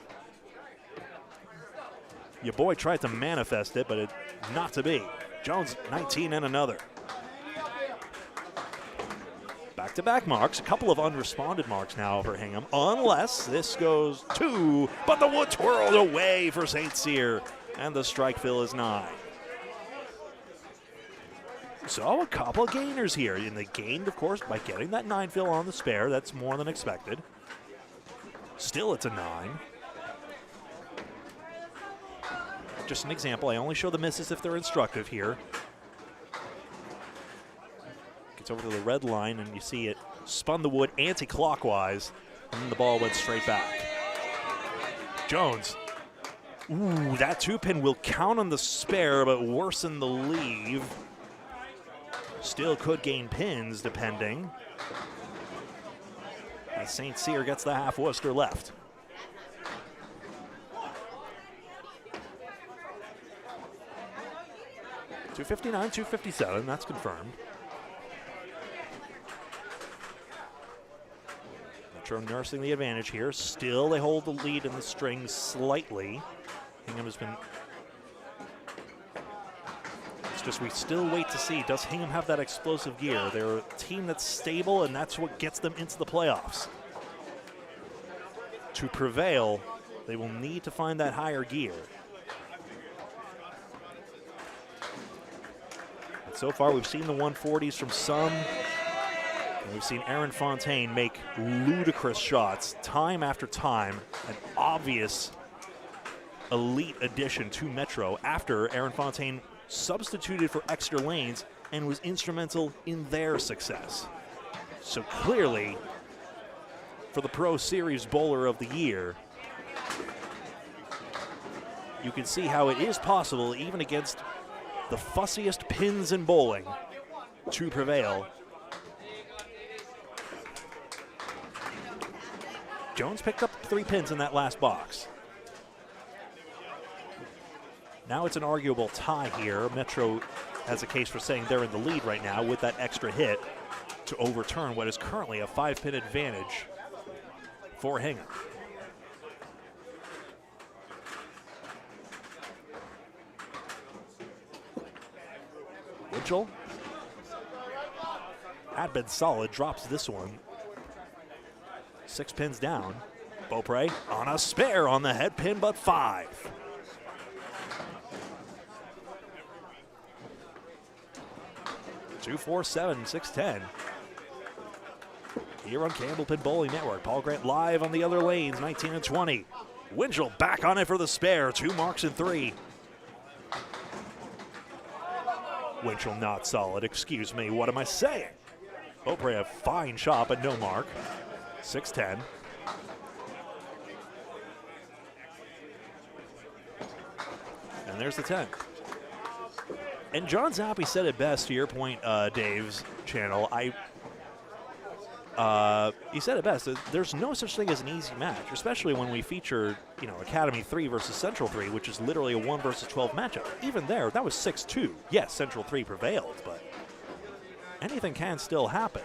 Your boy tried to manifest it, but it not to be. Jones, 19 and another. Back-to-back marks, a couple of unresponded marks now for Hingham, unless this goes 2, but the wood twirled away for St. Cyr, and the strike fill is 9. So a couple of gainers here, and they gained, of course, by getting that 9 fill on the spare. That's more than expected. Still, it's a 9. Just an example. I only show the misses if they're instructive here. Gets over to the red line, and you see it spun the wood anti-clockwise, and then the ball went straight back. Jones. Ooh, that 2-pin will count on the spare, but worsen the leave. Still could gain pins, depending. As St. Cyr gets the half Worcester left. .259, 257, that's confirmed. Metro nursing the advantage here. Still, they hold the lead in the strings slightly. Hingham has been... It's just we still wait to see. Does Hingham have that explosive gear? They're a team that's stable, and that's what gets them into the playoffs. To prevail, they will need to find that higher gear. And so far, we've seen the 140s from some. And we've seen Aaron Fontaine make ludicrous shots time after time. An obvious elite addition to Metro after Aaron Fontaine substituted for extra lanes and was instrumental in their success. So clearly, for the Pro Series Bowler of the Year, you can see how it is possible, even against the fussiest pins in bowling, to prevail. Jones picked up 3 pins in that last box. Now it's an arguable tie here. Metro has a case for saying they're in the lead right now with that extra hit to overturn what is currently a 5-pin advantage for Hingham. Winchell had been solid, drops this one. 6 pins down. Beaupre on a spare on the head pin, but 5. Two, 4, 7, 6, 10. Here on Candlepin Bowling Network. Paul Grant live on the other lanes, 19 and 20. Winchell back on it for the spare, 2 marks and 3. Winchell not solid, excuse me, what am I saying? Beaupre a fine shot, but no mark. 6-10. And there's the 10. And John Zappi said it best, to your point, Dave's channel. He said it best. There's no such thing as an easy match, especially when we feature, Academy 3 versus Central 3, which is literally a 1 versus 12 matchup. Even there, that was 6-2. Yes, Central 3 prevailed, but anything can still happen.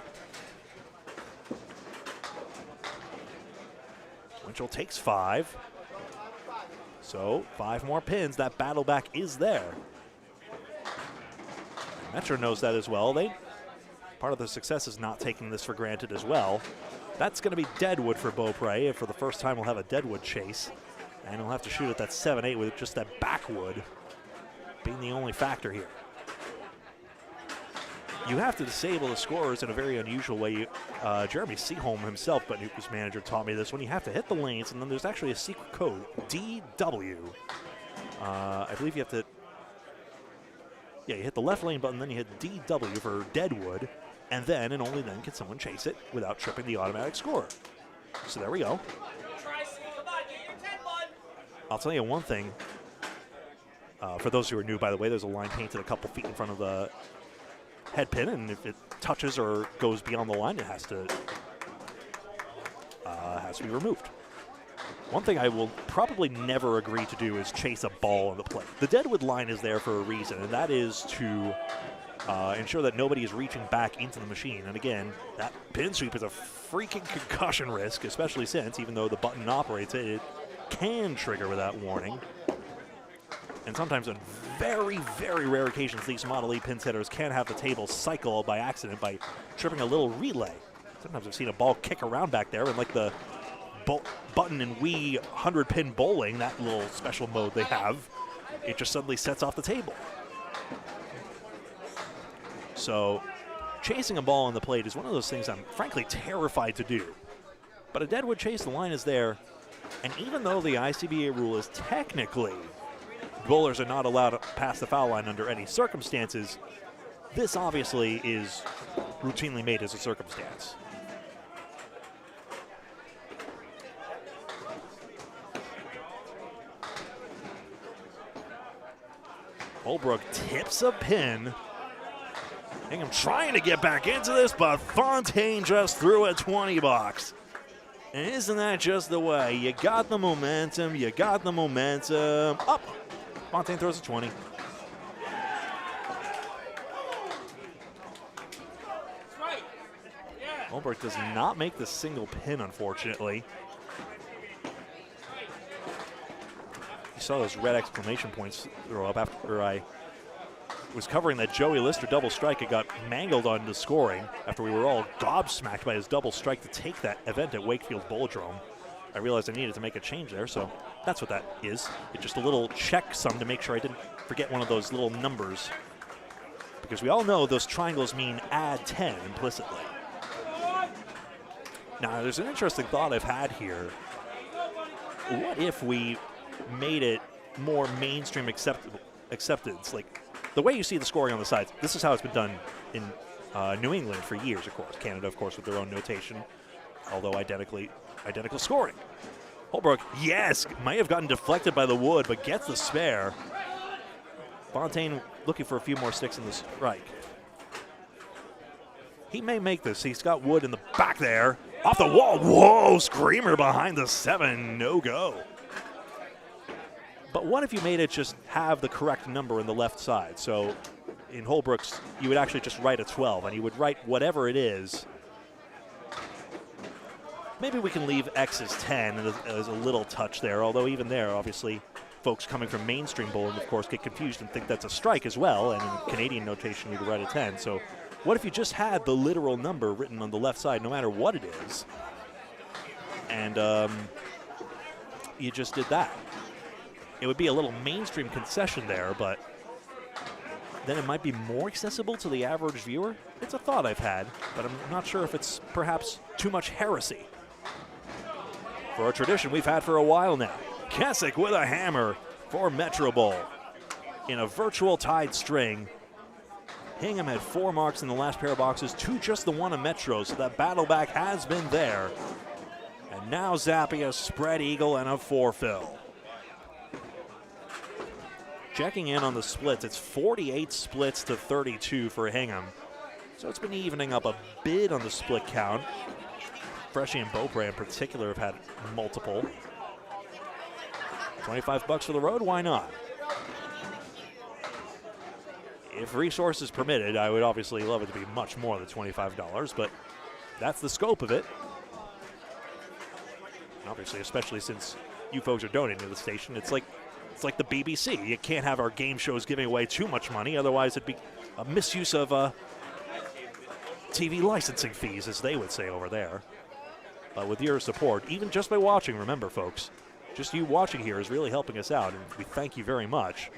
Winchell takes 5. So 5 more pins. That battle back is there. Metro knows that as well. Part of the success is not taking this for granted as well. That's going to be deadwood for Beaupre. For the first time, we'll have a deadwood chase. And he'll have to shoot at that 7-8 with just that backwood being the only factor here. You have to disable the scorers in a very unusual way. Jeremy Seaholm himself, but Nuka's manager, taught me this one. You have to hit the lanes, and then there's actually a secret code, DW. I believe you have to... Yeah, you hit the left lane button, then you hit DW for deadwood, and then, and only then, can someone chase it without tripping the automatic scorer. So there we go. I'll tell you one thing. For those who are new, by the way, there's a line painted a couple feet in front of the head pin, and if it touches or goes beyond the line, it has to be removed. One thing I will probably never agree to do is chase a ball on the plate. The deadwood line is there for a reason, and that is to ensure that nobody is reaching back into the machine. And again, that pin sweep is a freaking concussion risk, especially since, even though the button operates it, it can trigger without warning. And sometimes on very, very rare occasions, these Model E pin setters can have the table cycle by accident by tripping a little relay. Sometimes I've seen a ball kick around back there, and like the button in Wii 100-pin bowling, that little special mode they have, it just suddenly sets off the table. So chasing a ball on the plate is one of those things I'm frankly terrified to do. But a deadwood chase, the line is there, and even though the ICBA rule is technically bowlers are not allowed to pass the foul line under any circumstances, this obviously is routinely made as a circumstance. Holbrook tips a pin. Hingham trying to get back into this, but Fontaine just threw a 20 box. And isn't that just the way? You got the momentum, you got the momentum. Up. Fontaine throws a 20. Holbrook does not make the single pin, unfortunately. You saw those red exclamation points throw up after I was covering that Joey Lister double strike. It got mangled on the scoring after we were all gobsmacked by his double strike to take that event at Wakefield Bowlodrome. I realized I needed to make a change there, so that's what that is. It's just a little checksum to make sure I didn't forget one of those little numbers, because we all know those triangles mean add 10 implicitly. Now, there's an interesting thought I've had here. What if we made it more mainstream acceptance? Like, the way you see the scoring on the sides, this is how it's been done in New England for years, of course. Canada, of course, with their own notation, although identical scoring. Holbrook, yes, may have gotten deflected by the wood, but gets the spare. Fontaine looking for a few more sticks in the strike. He may make this. He's got wood in the back there. Off the wall. Whoa, screamer behind the 7. No go. But what if you made it just have the correct number in the left side? So in Holbrook's, you would actually just write a 12, and you would write whatever it is. Maybe we can leave X as 10 as a little touch there, although even there, obviously, folks coming from mainstream bowling, of course, get confused and think that's a strike as well, and in Canadian notation, you would write a 10. So what if you just had the literal number written on the left side, no matter what it is, and you just did that? It would be a little mainstream concession there, but then it might be more accessible to the average viewer. It's a thought I've had, but I'm not sure if it's perhaps too much heresy. For a tradition we've had for a while now. Kessick with a hammer for Metro Bowl. In a virtual tied string, Hingham had 4 marks in the last pair of boxes, 2 just the one of Metro, so that battle back has been there. And now Zappy a spread eagle and a 4-fill. Checking in on the splits, it's 48 splits to 32 for Hingham. So it's been evening up a bit on the split count. Freshie and Beaupre in particular have had multiple. 25 bucks for the road, why not? If resources permitted, I would obviously love it to be much more than $25, but that's the scope of it. And obviously, especially since you folks are donating to the station, it's like the BBC. You can't have our game shows giving away too much money, otherwise it'd be a misuse of TV licensing fees, as they would say over there. But with your support, even just by watching, remember folks, just you watching here is really helping us out, and we thank you very much.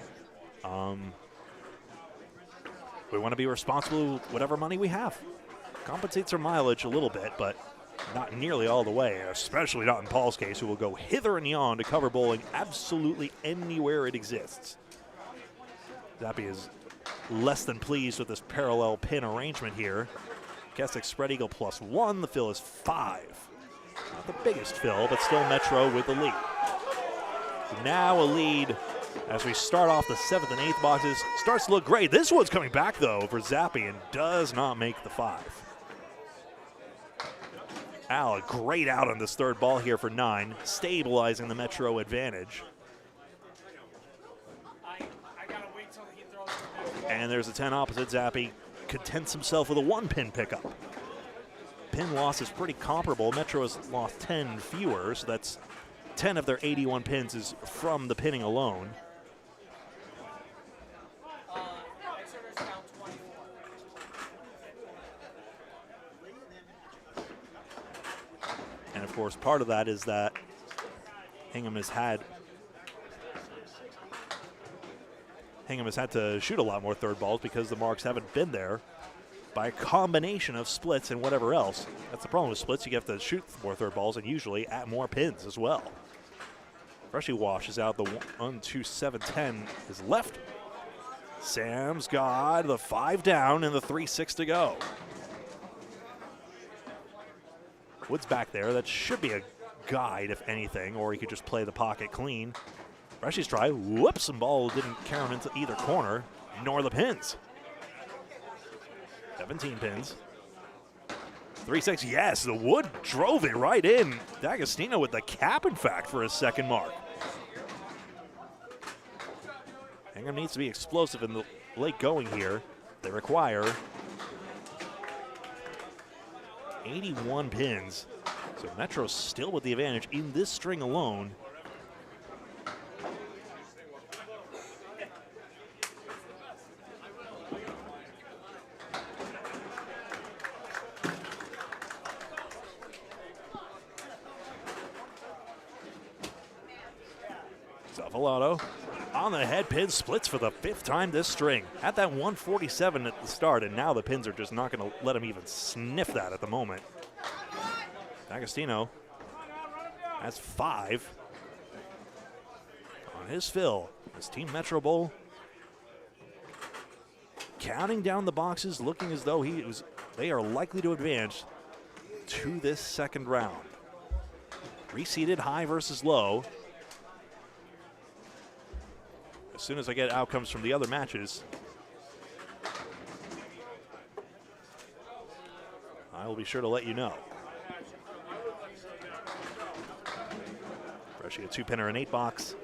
We want to be responsible with whatever money we have. Compensates our mileage a little bit, but not nearly all the way, especially not in Paul's case, who will go hither and yon to cover bowling absolutely anywhere it exists. Zappy is less than pleased with this parallel pin arrangement here. Kessick spread eagle +1. The fill is 5. Not the biggest fill, but still Metro with the lead. Now a lead as we start off the 7th and 8th boxes. Starts to look great. This one's coming back, though, for Zappy and does not make the 5. Al, a great out on this 3rd ball here for 9, stabilizing the Metro advantage. I gotta wait till he throws it. And there's a 10 opposite. Zappy contents himself with a 1-pin pickup. Pin loss is pretty comparable. Metro has lost 10 fewer, so that's 10 of their 81 pins is from the pinning alone. And of course, part of that is that Hingham has had to shoot a lot more third balls because the marks haven't been there by a combination of splits and whatever else. That's the problem with splits. You have to shoot more third balls and usually at more pins as well. Freshie washes out the 1-2-7-10 is left. Sam's got the 5 down and the 3-6 to go. Wood's back there. That should be a guide, if anything, or he could just play the pocket clean. Freshie's try, whoops, and ball didn't count into either corner, nor the pins. 17 pins. 3-6, yes, the Wood drove it right in. D'Agostino with the cap, in fact, for his second mark. Hingham needs to be explosive in the late going here. They require 81 pins. So Metro's still with the advantage in this string alone. Zavalato on the head, pin splits for the 5th time this string. Had that 147 at the start, and now the pins are just not going to let him even sniff that at the moment. D'Agostino has 5 on his fill. His Team Metro Bowl counting down the boxes, looking as though they are likely to advance to this second round. Reseeded high versus low. As soon as I get outcomes from the other matches, I will be sure to let you know. Freshie a 2-pinner and 8-box.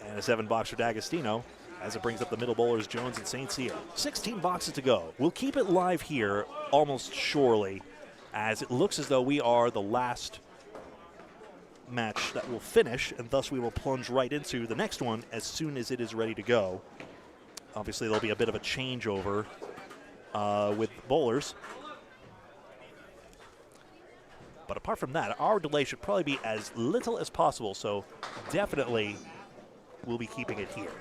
And a 7-box for D'Agostino as it brings up the middle bowlers Jones and St. Cyr. 16 boxes to go. We'll keep it live here almost surely, as it looks as though we are the last match that will finish, and thus we will plunge right into the next one as soon as it is ready to go. Obviously, there'll be a bit of a changeover with bowlers. But apart from that, our delay should probably be as little as possible, so definitely we'll be keeping it here.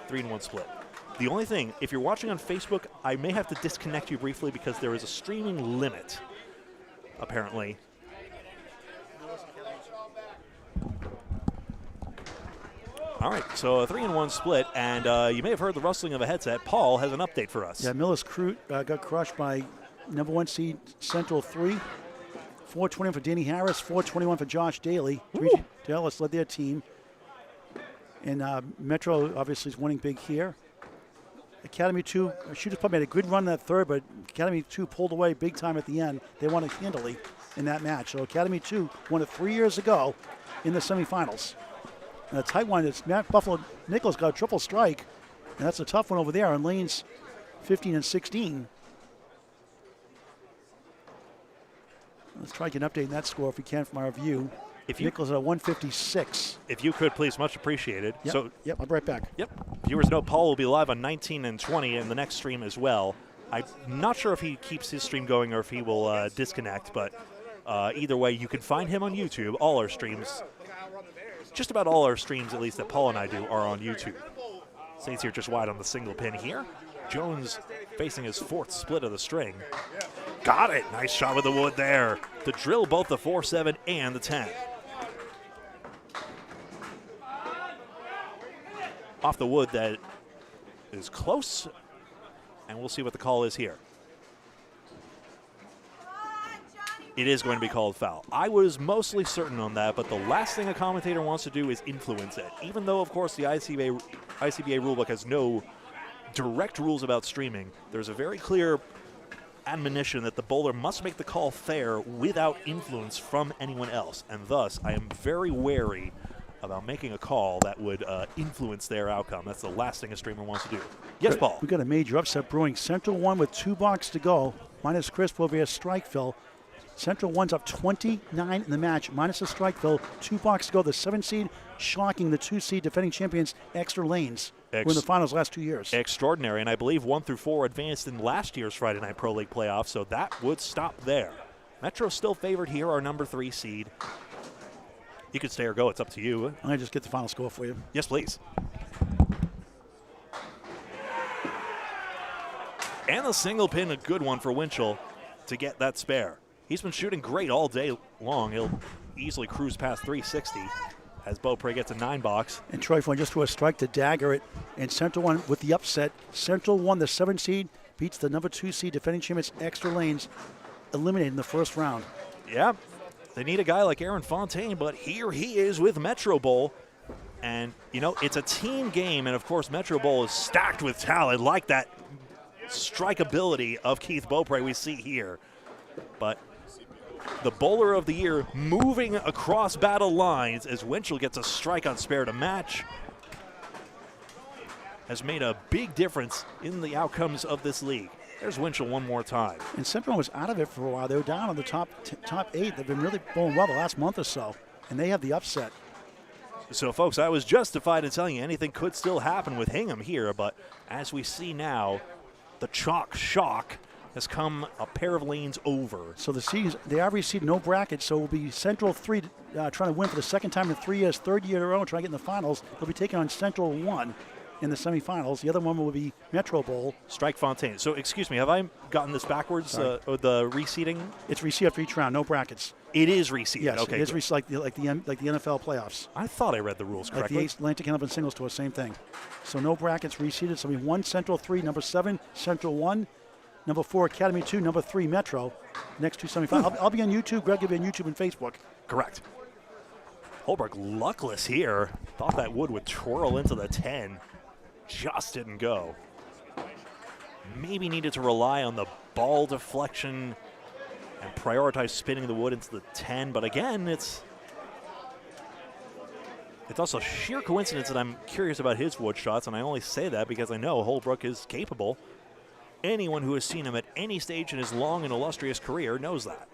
3-1 split. The only thing, if you're watching on Facebook, I may have to disconnect you briefly because there is a streaming limit, apparently. All right, so a 3-1 split, and you may have heard the rustling of a headset. Paul has an update for us. Yeah, Millis got crushed by #1 seed Central 3. 421 for Danny Harris, 421 for Josh Daly. Dallas led their team. And Metro obviously is winning big here. Academy 2, Shooters Pub made a good run in that third, but Academy 2 pulled away big time at the end. They won it handily in that match. So Academy 2 won it 3 years ago in the semifinals. And a tight one is Matt Buffalo Nichols got a triple strike, and that's a tough one over there on lanes 15 and 16. Let's try to get an update on that score if we can from our view. Nichols at a 156. If you could, please, much appreciated. Yep, So, I'll be right back. Yep. Viewers know Paul will be live on 19 and 20 in the next stream as well. I'm not sure if he keeps his stream going or if he will disconnect, but either way, you can find him on YouTube. All our streams, just about all our streams, at least that Paul and I do, are on YouTube. Saints here just wide on the single pin here. Jones facing his 4th split of the string. Got it. Nice shot with the Wood there to drill both the 4-7 and the 10. Off the Wood, that is close, and we'll see what the call is here. It is going to be called foul. I was mostly certain on that, but the last thing a commentator wants to do is influence it. Even though, of course, the ICBA rulebook has no direct rules about streaming, there's a very clear admonition that the bowler must make the call fair without influence from anyone else. And thus, I am very wary about making a call that would influence their outcome. That's the last thing a streamer wants to do. Yes, Paul. We got a major upset brewing. Central 1 with 2 blocks to go, minus Chris Bouvier strike fill. Central 1's up 29 in the match, minus the strike fill. 2 blocks to go. The 7 seed shocking the 2 seed defending champions Exeter Lanes. Who in the finals last 2 years. Extraordinary, and I believe 1 through 4 advanced in last year's Friday Night Pro League playoffs, so that would stop there. Metro still favored here, our number 3 seed. You could stay or go. It's up to you. I'm going to just get the final score for you. Yes, please. And the single pin, a good one for Winchell to get that spare. He's been shooting great all day long. He'll easily cruise past 360 as Beaupre gets a 9-box. And Troy Flynn just threw a strike to dagger it. And Central 1 with the upset. Central 1, the 7 seed, beats the number 2 seed defending champions Exeter Lanes, eliminated in the first round. Yeah. They need a guy like Aaron Fontaine, but here he is with Metro Bowl. And, you know, it's a team game, and, of course, Metro Bowl is stacked with talent, like that strikeability of Keith Beaupre we see here. But the bowler of the year moving across battle lines as Winchell gets a strike on spare to match has made a big difference in the outcomes of this league. There's Winchell one more time. And Central was out of it for a while. They were down on the top 8. They've been really bowling well the last month or so, and they have the upset. So, folks, I was justified in telling you anything could still happen with Hingham here, but as we see now, the chalk shock has come a pair of lanes over. So the average seed, no bracket, so it will be Central 3 trying to win for the second time in 3 years, third year in a row, trying to get in the finals. They'll be taking on Central 1 in the semifinals. The other one will be Metro Bowl. Strike Fontaine. So, excuse me, have I gotten this backwards, the reseeding? It's reseed after each round, no brackets. It is reseeded. Yes, okay, it is like the NFL playoffs. I thought I read the rules correctly. Like the Atlantic Candlepin Singles Tour, same thing. So no brackets reseeded. So we 1 Central 3, number 7 Central 1, number 4 Academy 2, number 3 Metro. Next 2 semifinals. I'll be on YouTube. Greg will be on YouTube and Facebook. Correct. Holbrook luckless here. Thought that would twirl into the 10. Just didn't go. Maybe needed to rely on the ball deflection and prioritize spinning the wood into the 10, but again, it's also sheer coincidence that I'm curious about his wood shots, and I only say that because I know Holbrook is capable. Anyone who has seen him at any stage in his long and illustrious career knows that.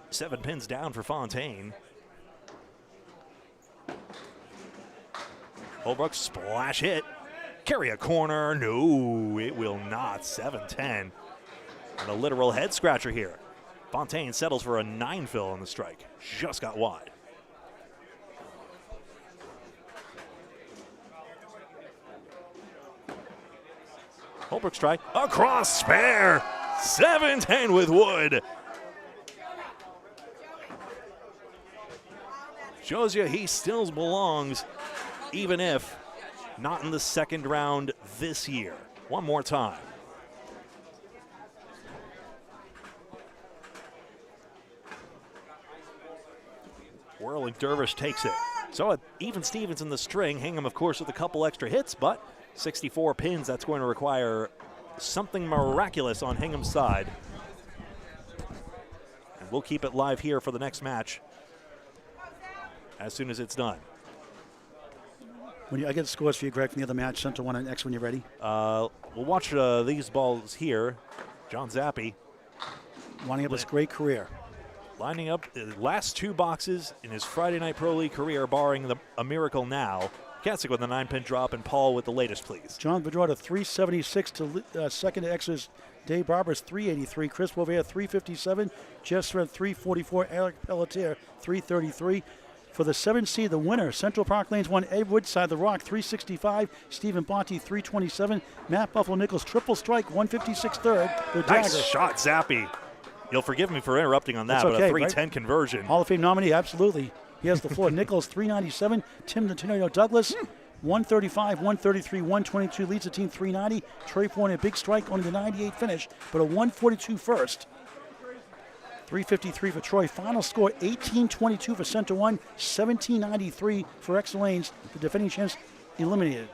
7 pins down for Fontaine. Holbrook splash hit. Carry a corner. No, it will not. 7-10. And a literal head scratcher here. Fontaine settles for a 9 fill on the strike. Just got wide. Holbrook strike. Across spare. 7-10 with wood. Shows you he still belongs, even if not in the second round this year. One more time. Whirling Dervish takes it. So even Stevens in the string. Hingham, of course, with a couple extra hits, but 64 pins, that's going to require something miraculous on Hingham's side. And we'll keep it live here for the next match as soon as it's done. I get the scores for you, Greg, from the other match. Central 1 and X when you're ready. We'll watch these balls here. John Zappi. Winding up his great career. Lining up the last 2 boxes in his Friday Night Pro League career, barring a miracle now. Katzig with the 9-pin drop, and Paul with the latest, please. John Bedrota, 376 to second to X's. Dave Barber's 383. Chris Bouvier, 357. Jeff Smith, 344. Eric Pelletier, 333. For the 7 seed, the winner, Central Park Lanes 1, Ed Woodside, The Rock, 365. Stephen Bonte, 327. Matt Buffalo Nichols, triple strike, 156 third. The Nice dagger. shot, Zappi. You'll forgive me for interrupting on that, That's okay, but a 310 right? conversion. Hall of Fame nominee, absolutely. He has the floor. Nichols, 397. Tim the Tornado Douglas, 135, 133, 122, leads the team 390. Trey Fournier, a big strike, only the 98 finish, but a 142 first. 353 for Troy. Final score, 1822 for Central 1, 1793 for Exeter Lanes. The defending champs eliminated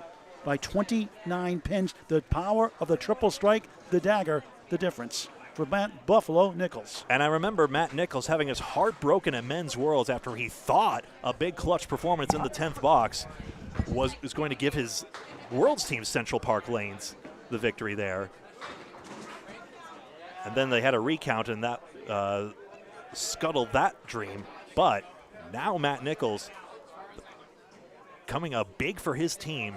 by 29 pins. The power of the triple strike, the dagger, the difference. for Buffalo, Nichols. And I remember Matt Nichols having his heart broken at Men's Worlds after he thought a big clutch performance in the 10th box was going to give his Worlds team Central Park Lanes the victory there. And then they had a recount, and that scuttled that dream. But now Matt Nichols coming up big for his team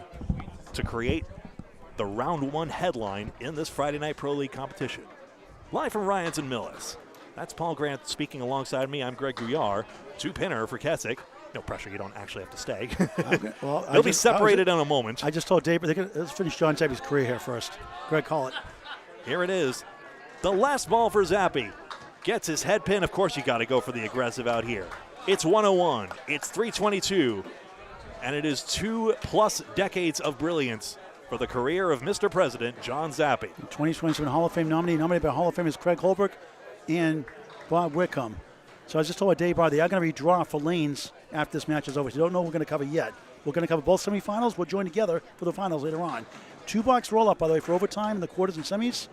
to create the round 1 headline in this Friday Night Pro League competition. Live from Ryan's and Millis. That's Paul Grant speaking alongside me. I'm Greg Gouillart, 2-pinner for Keswick. No pressure, you don't actually have to stay. Okay, well, They'll be separated in a moment. I just told Dave, let's finish John Zappy's career here first. Greg, call it. Here it is. The last ball for Zappy. Gets his head pin. Of course you got to go for the aggressive out here. It's 101. It's 322. And it is 2+ decades of brilliance for the career of Mr. President, John Zappy. 2027 Hall of Fame nominee, nominated by Hall of Famers Craig Holbrook and Bob Wickham. So I just told Dave Barr, they are going to redraw for lanes after this match is over. So you don't know what we're going to cover yet. We're going to cover both semifinals. We'll join together for the finals later on. 2-box roll-up, by the way, for overtime in the quarters and semis,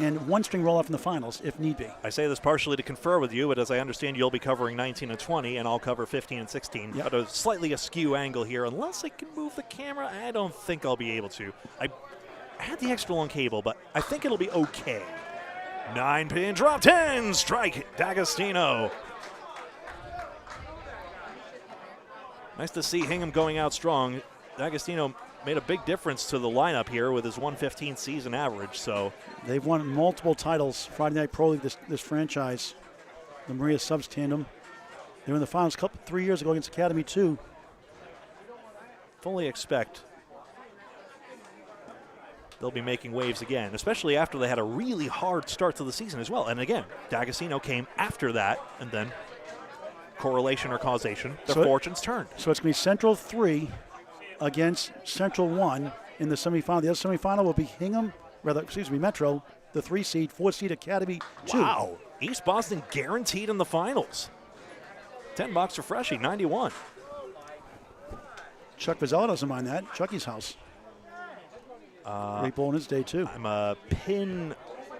and 1-string roll-up in the finals, if need be. I say this partially to confer with you, but as I understand, you'll be covering 19 and 20, and I'll cover 15 and 16. Yep. But a slightly askew angle here. Unless I can move the camera, I don't think I'll be able to. I had the extra long cable, but I think it'll be okay. 9-pin drop 10, strike D'Agostino. Nice to see Hingham going out strong. D'Agostino made a big difference to the lineup here with his 115 season average. So they've won multiple titles, Friday Night Pro League, this franchise, the Maria Subs tandem. They were in the finals 3 years ago against Academy 2. Fully expect they'll be making waves again, especially after they had a really hard start to the season as well. And again, D'Agostino came after that, and then correlation or causation, their fortunes turned. So it's going to be Central 3 against Central 1 in the semifinal. The other semifinal will be Metro, the 3-seed, 4-seed Academy 2. Wow, East Boston guaranteed in the finals. 10 bucks for Freshie, 91. Chuck Vizella doesn't mind that. Chucky's house. Great bowl in his day, too. I'm a pin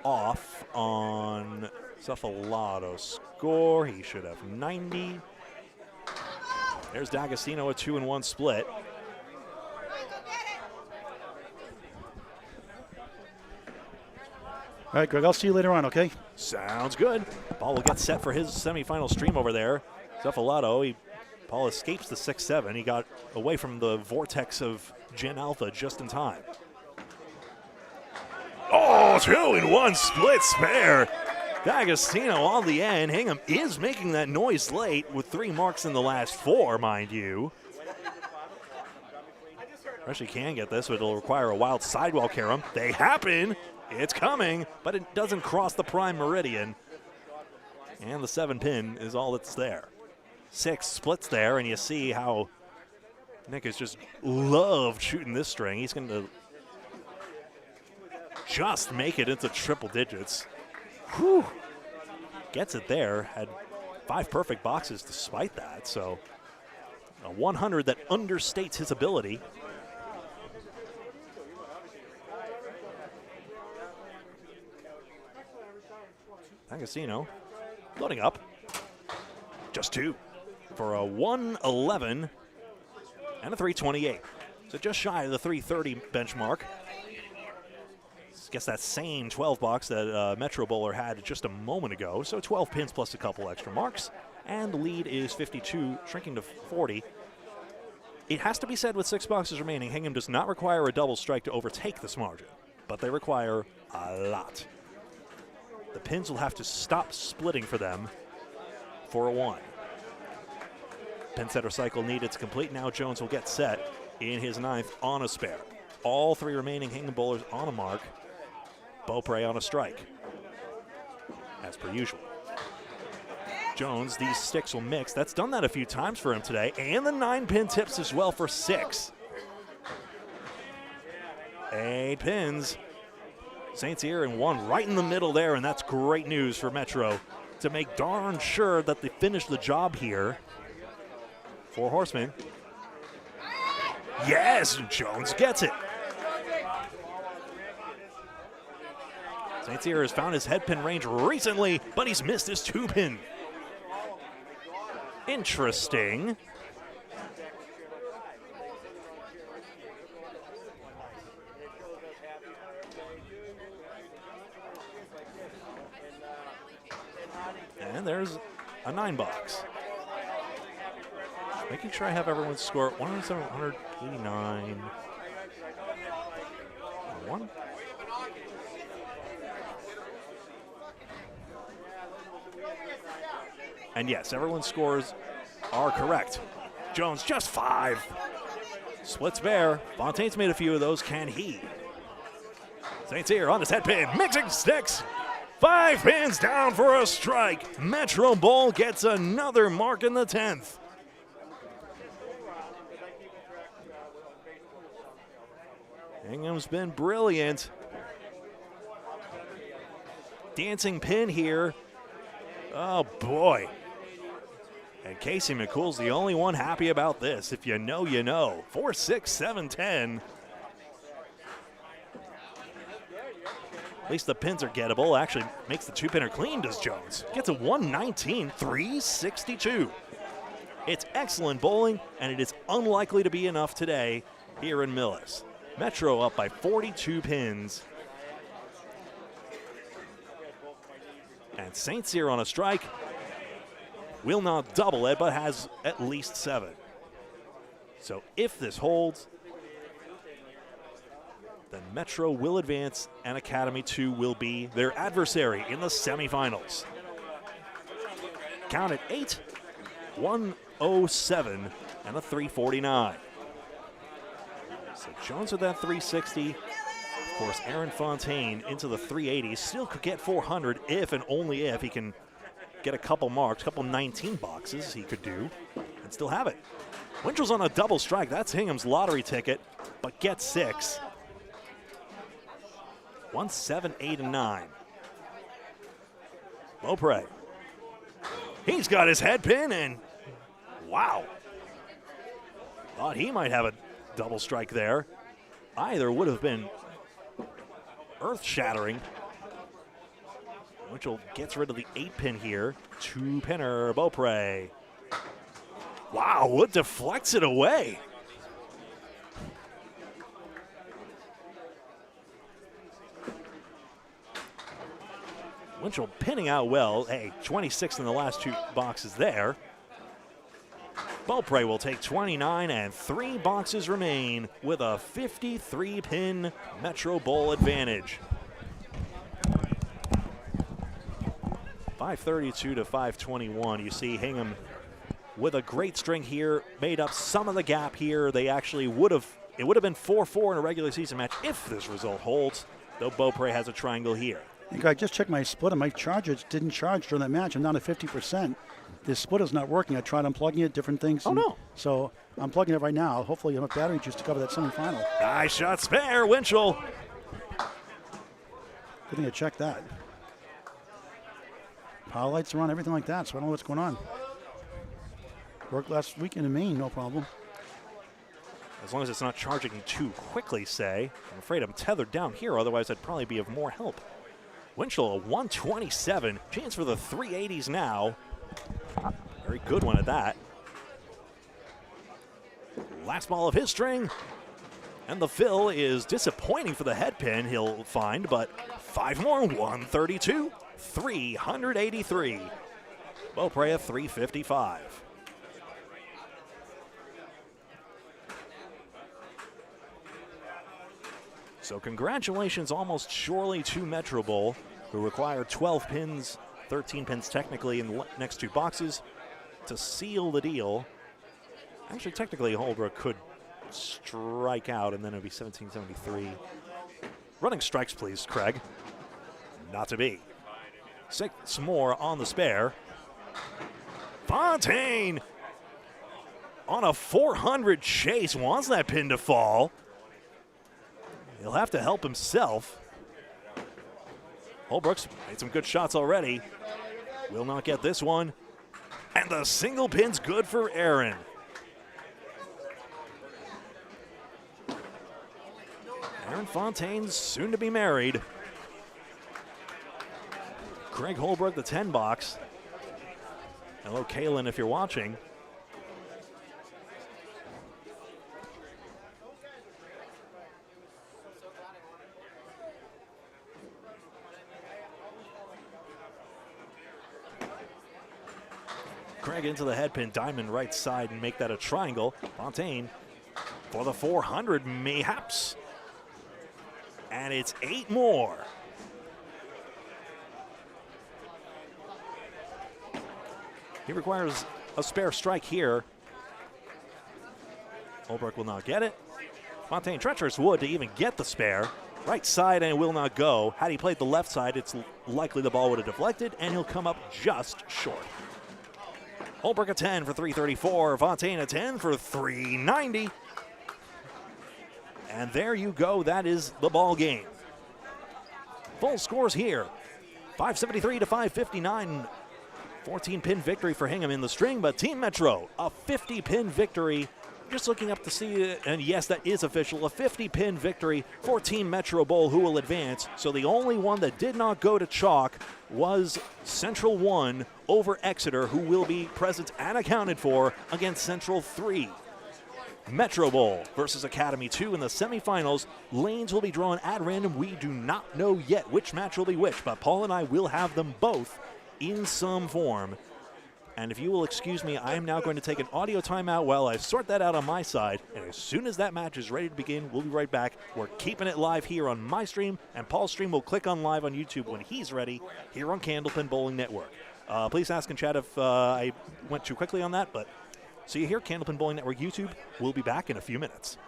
off on Cephalato score. He should have 90. There's D'Agostino, a 2-1 split. All right, Greg, I'll see you later on, okay? Sounds good. Paul will get set for his semifinal stream over there. Cephalato, Paul escapes the 6-7. He got away from the vortex of Gen Alpha just in time. Oh, 2-1 split spare. D'Agostino on the end. Hingham is making that noise late with 3 marks in the last 4, mind you. Freshie can get this, but it'll require a wild sidewall carom. They happen. It's coming, but it doesn't cross the prime meridian. And the 7-pin is all that's there. 6 splits there, and you see how Nick has just loved shooting this string. He's going to just make it into triple digits. Whew. Gets it there. Had 5 perfect boxes despite that. So a 100 that understates his ability. D'Agostino loading up. Just 2 for a 111 and a 328. So just shy of the 330 benchmark. Guess that same 12 box that Metro Bowler had just a moment ago. So 12 pins plus a couple extra marks. And the lead is 52, shrinking to 40. It has to be said with 6 boxes remaining, Hingham does not require a double strike to overtake this margin, but they require a lot. The pins will have to stop splitting for them for a 1. Pin setter cycle needed to complete. Now Jones will get set in his 9th on a spare. All 3 remaining Hingham bowlers on a mark. Beaupre on a strike, as per usual. Jones, these sticks will mix. That's done that a few times for him today. And the 9-pin tips as well for 6. 8 pins. St. Cyr in 1 right in the middle there, and that's great news for Metro to make darn sure that they finish the job here. 4 horsemen. Yes, Jones gets it. St. Cyr has found his head pin range recently, but he's missed his 2-pin. Interesting. And there's a 9-box. Making sure I have everyone's score. 189. 1. And yes, everyone's scores are correct. Jones just 5. Splits bare. Fontaine's made a few of those. Can he? St. Cyr on his head pin. Mixing sticks. 5 pins down for a strike. Metro Bowl gets another mark in the 10th. Hingham's been brilliant. Dancing pin here. Oh boy. And Casey McCool's the only one happy about this. If you know, you know. 4, 6, 7, 10. At least the pins are gettable. Actually makes the 2-pinner clean, does Jones. Gets a 119, 362. It's excellent bowling, and it is unlikely to be enough today here in Millis. Metro up by 42 pins. And St. Cyr on a strike. Will not double it, but has at least 7. So if this holds, then Metro will advance and Academy 2 will be their adversary in the semifinals. Count at 8, 107, and a 349. So Jones with that 360. Of course, Aaron Fontaine into the 380. Still could get 400 if and only if he can get a couple marks, couple 19 boxes he could do, and still have it. Winchell's on a double strike. That's Hingham's lottery ticket, but gets 6. 1, 7, 8, and 9. Beaupre. He's got his head pin, and wow. Thought he might have a double strike there. Either would have been earth-shattering. Winchell gets rid of the 8-pin here. 2-pinner, Beaupre. Wow, what deflects it away? Winchell pinning out well. Hey, 26 in the last 2 boxes there. Beaupre will take 29 and 3 boxes remain with a 53-pin Metro Bowl advantage. 532 to 521. You see Hingham with a great string here, made up some of the gap here. They actually would have, it would have been 4-4 in a regular season match if this result holds, though Beaupre has a triangle here. I just checked my splitter. My charger didn't charge during that match. I'm down to 50%. This splitter's not working. I tried unplugging it, different things. Oh, no. So I'm plugging it right now. Hopefully, I have a battery juice to cover that semifinal. Nice shot spare, Winchell. Good thing I checked that. Power lights are on, everything like that, so I don't know what's going on. Worked last weekend in Maine, no problem. As long as it's not charging too quickly, say. I'm afraid I'm tethered down here, otherwise I'd probably be of more help. Winchell, a 127. Chance for the 380s now. Very good one at that. Last ball of his string. And the fill is disappointing for the head pin, he'll find, but 5 more, 132, 383. Beaupre at 355. So congratulations almost surely to Metro Bowl, who require 12 pins, 13 pins technically in the next 2 boxes to seal the deal. Actually, technically, Holbrook could strike out, and then it would be 1773. Running strikes, please, Craig. Not to be. 6 more on the spare. Fontaine on a 400 chase wants that pin to fall. He'll have to help himself. Holbrook's made some good shots already. Will not get this one. And the single pin's good for Aaron. Aaron Fontaine's soon to be married. Greg Holbrook, the 10 box. Hello, Kalen, if you're watching. Greg into the head pin, diamond right side, and make that a triangle. Fontaine for the 400, mayhaps. And it's 8 more. He requires a spare strike here. Holbrook will not get it. Fontaine treacherous wood to even get the spare. Right side, and it will not go. Had he played the left side, it's likely the ball would have deflected, and he'll come up just short. Holbrook a 10 for 334. Fontaine a 10 for 390. And there you go. That is the ball game. Full scores here. 573 to 559. 14-pin victory for Hingham in the string, but Team Metro, a 50-pin victory. Just looking up to see it, and yes, that is official, a 50-pin victory for Team Metro Bowl, who will advance. So the only one that did not go to chalk was Central 1 over Exeter, who will be present and accounted for against Central 3. Metro Bowl versus Academy 2 in the semifinals. Lanes will be drawn at random. We do not know yet which match will be which, but Paul and I will have them both in some form. And if you will excuse me, I am now going to take an audio timeout while I sort that out on my side. And as soon as that match is ready to begin, we'll be right back. We're keeping it live here on my stream, and Paul's stream will click on live on YouTube when he's ready here on Candlepin Bowling Network. Please ask in chat if I went too quickly on that, but see you here, Candlepin Bowling Network YouTube. We'll be back in a few minutes.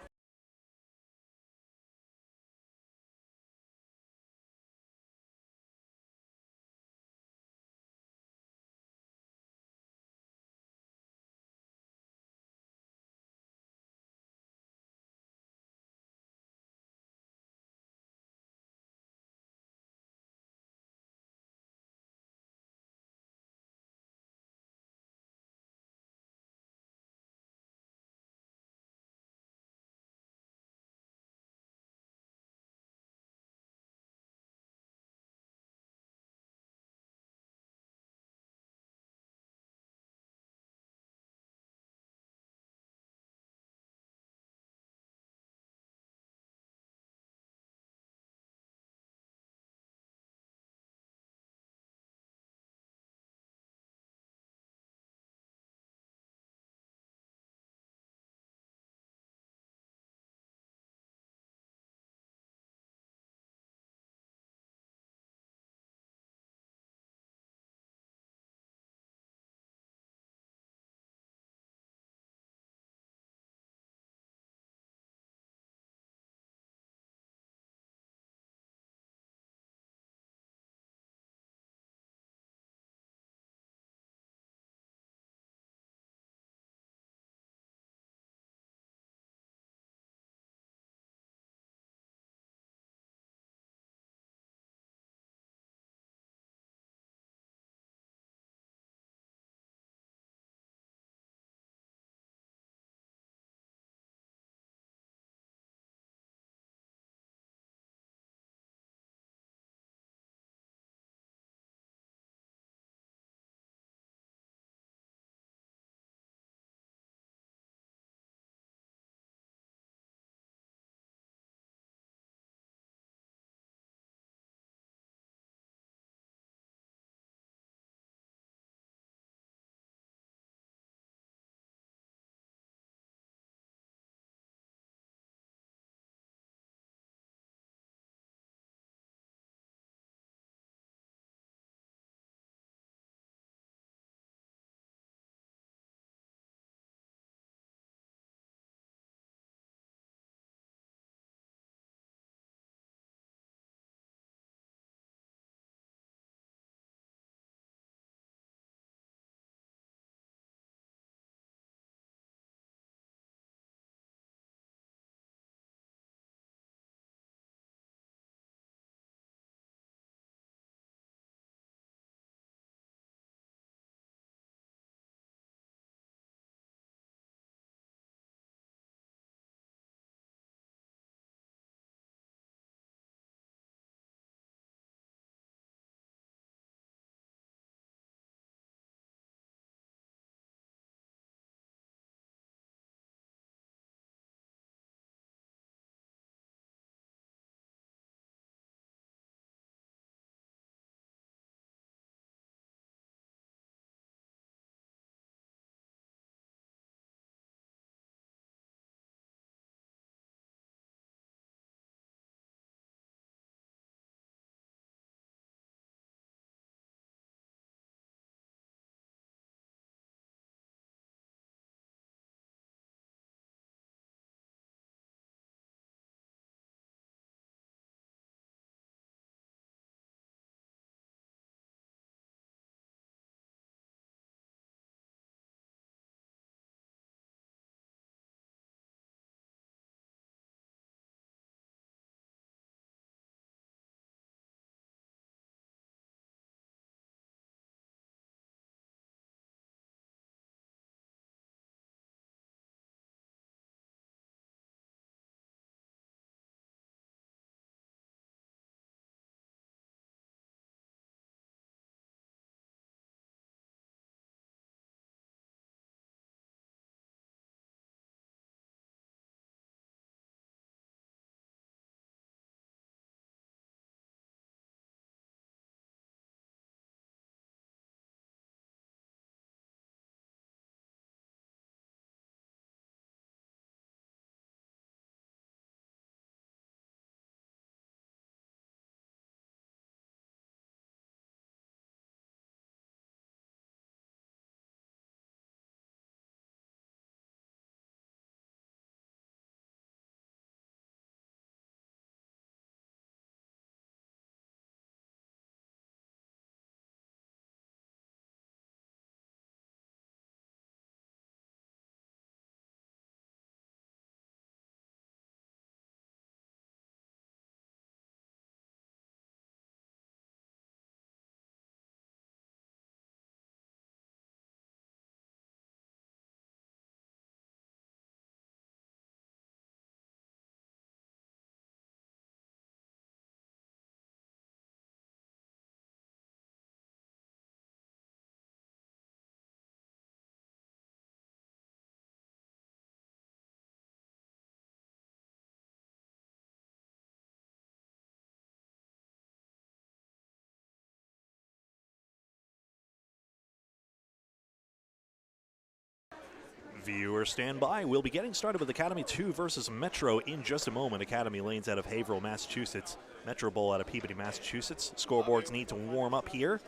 Viewers stand by. We'll be getting started with Academy 2 versus Metro in just a moment. Academy Lanes out of Haverhill, Massachusetts. Metro Bowl out of Peabody, Massachusetts. Scoreboards need to warm up here,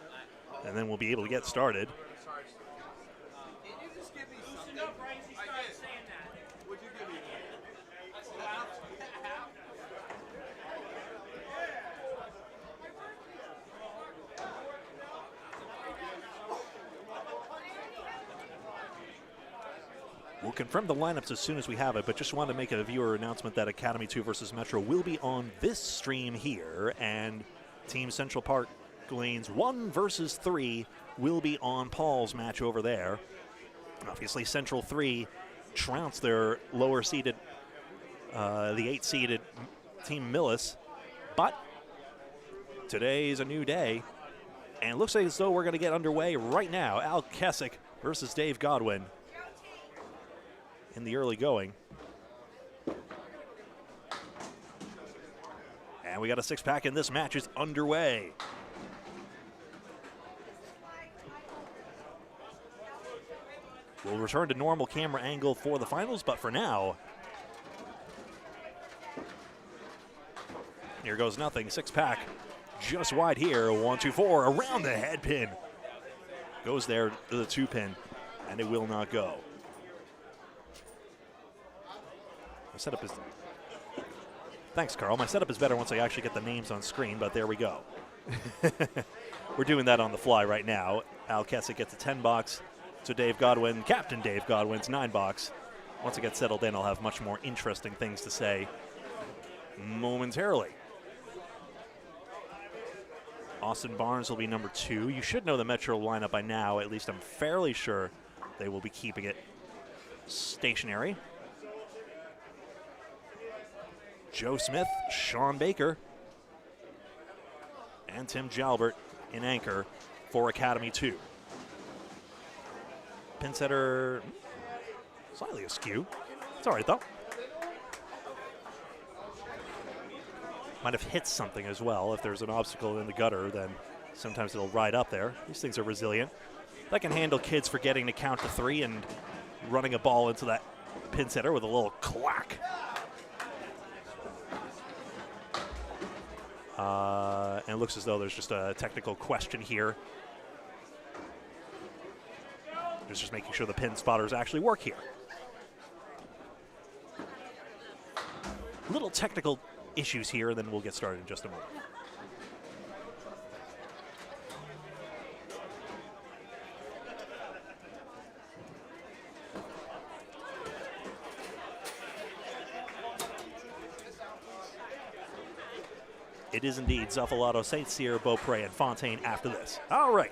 and then we'll be able to get started. We'll confirm the lineups as soon as we have it, but just wanted to make a viewer announcement that Academy 2 versus Metro will be on this stream here, and Team Central Park Lanes 1 versus 3 will be on Paul's match over there. Obviously, Central 3 trounced their lower-seeded, the 8-seeded Team Millis, but today's a new day, and it looks like as though we're going to get underway right now. Al Kessick versus Dave Godwin in the early going. And we got a six-pack, and this match is underway. We'll return to normal camera angle for the finals, but for now, here goes nothing. Six-pack just wide here. 1, 2, 4 around the head pin. Goes there to the 2-pin, and it will not go. My setup is... Thanks, Carl. My setup is better once I actually get the names on screen, but there we go. We're doing that on the fly right now. Al Kessick gets a 10 box. So Dave Godwin, Captain Dave Godwin's 9 box. Once I get settled in, I'll have much more interesting things to say momentarily. Austin Barnes will be number 2. You should know the Metro lineup by now. At least I'm fairly sure they will be keeping it stationary. Joe Smith, Sean Baker, and Tim Jalbert in anchor for Academy 2. Pin setter slightly askew. It's all right, though. Might have hit something as well. If there's an obstacle in the gutter, then sometimes it'll ride up there. These things are resilient. That can handle kids forgetting to count to 3 and running a ball into that pin setter with a little clack. And it looks as though there's just a technical question here. Just making sure the pin spotters actually work here. Little technical issues here, and then we'll get started in just a moment. It is indeed Zuffalato, St. Cyr, Beaupre, and Fontaine after this. All right.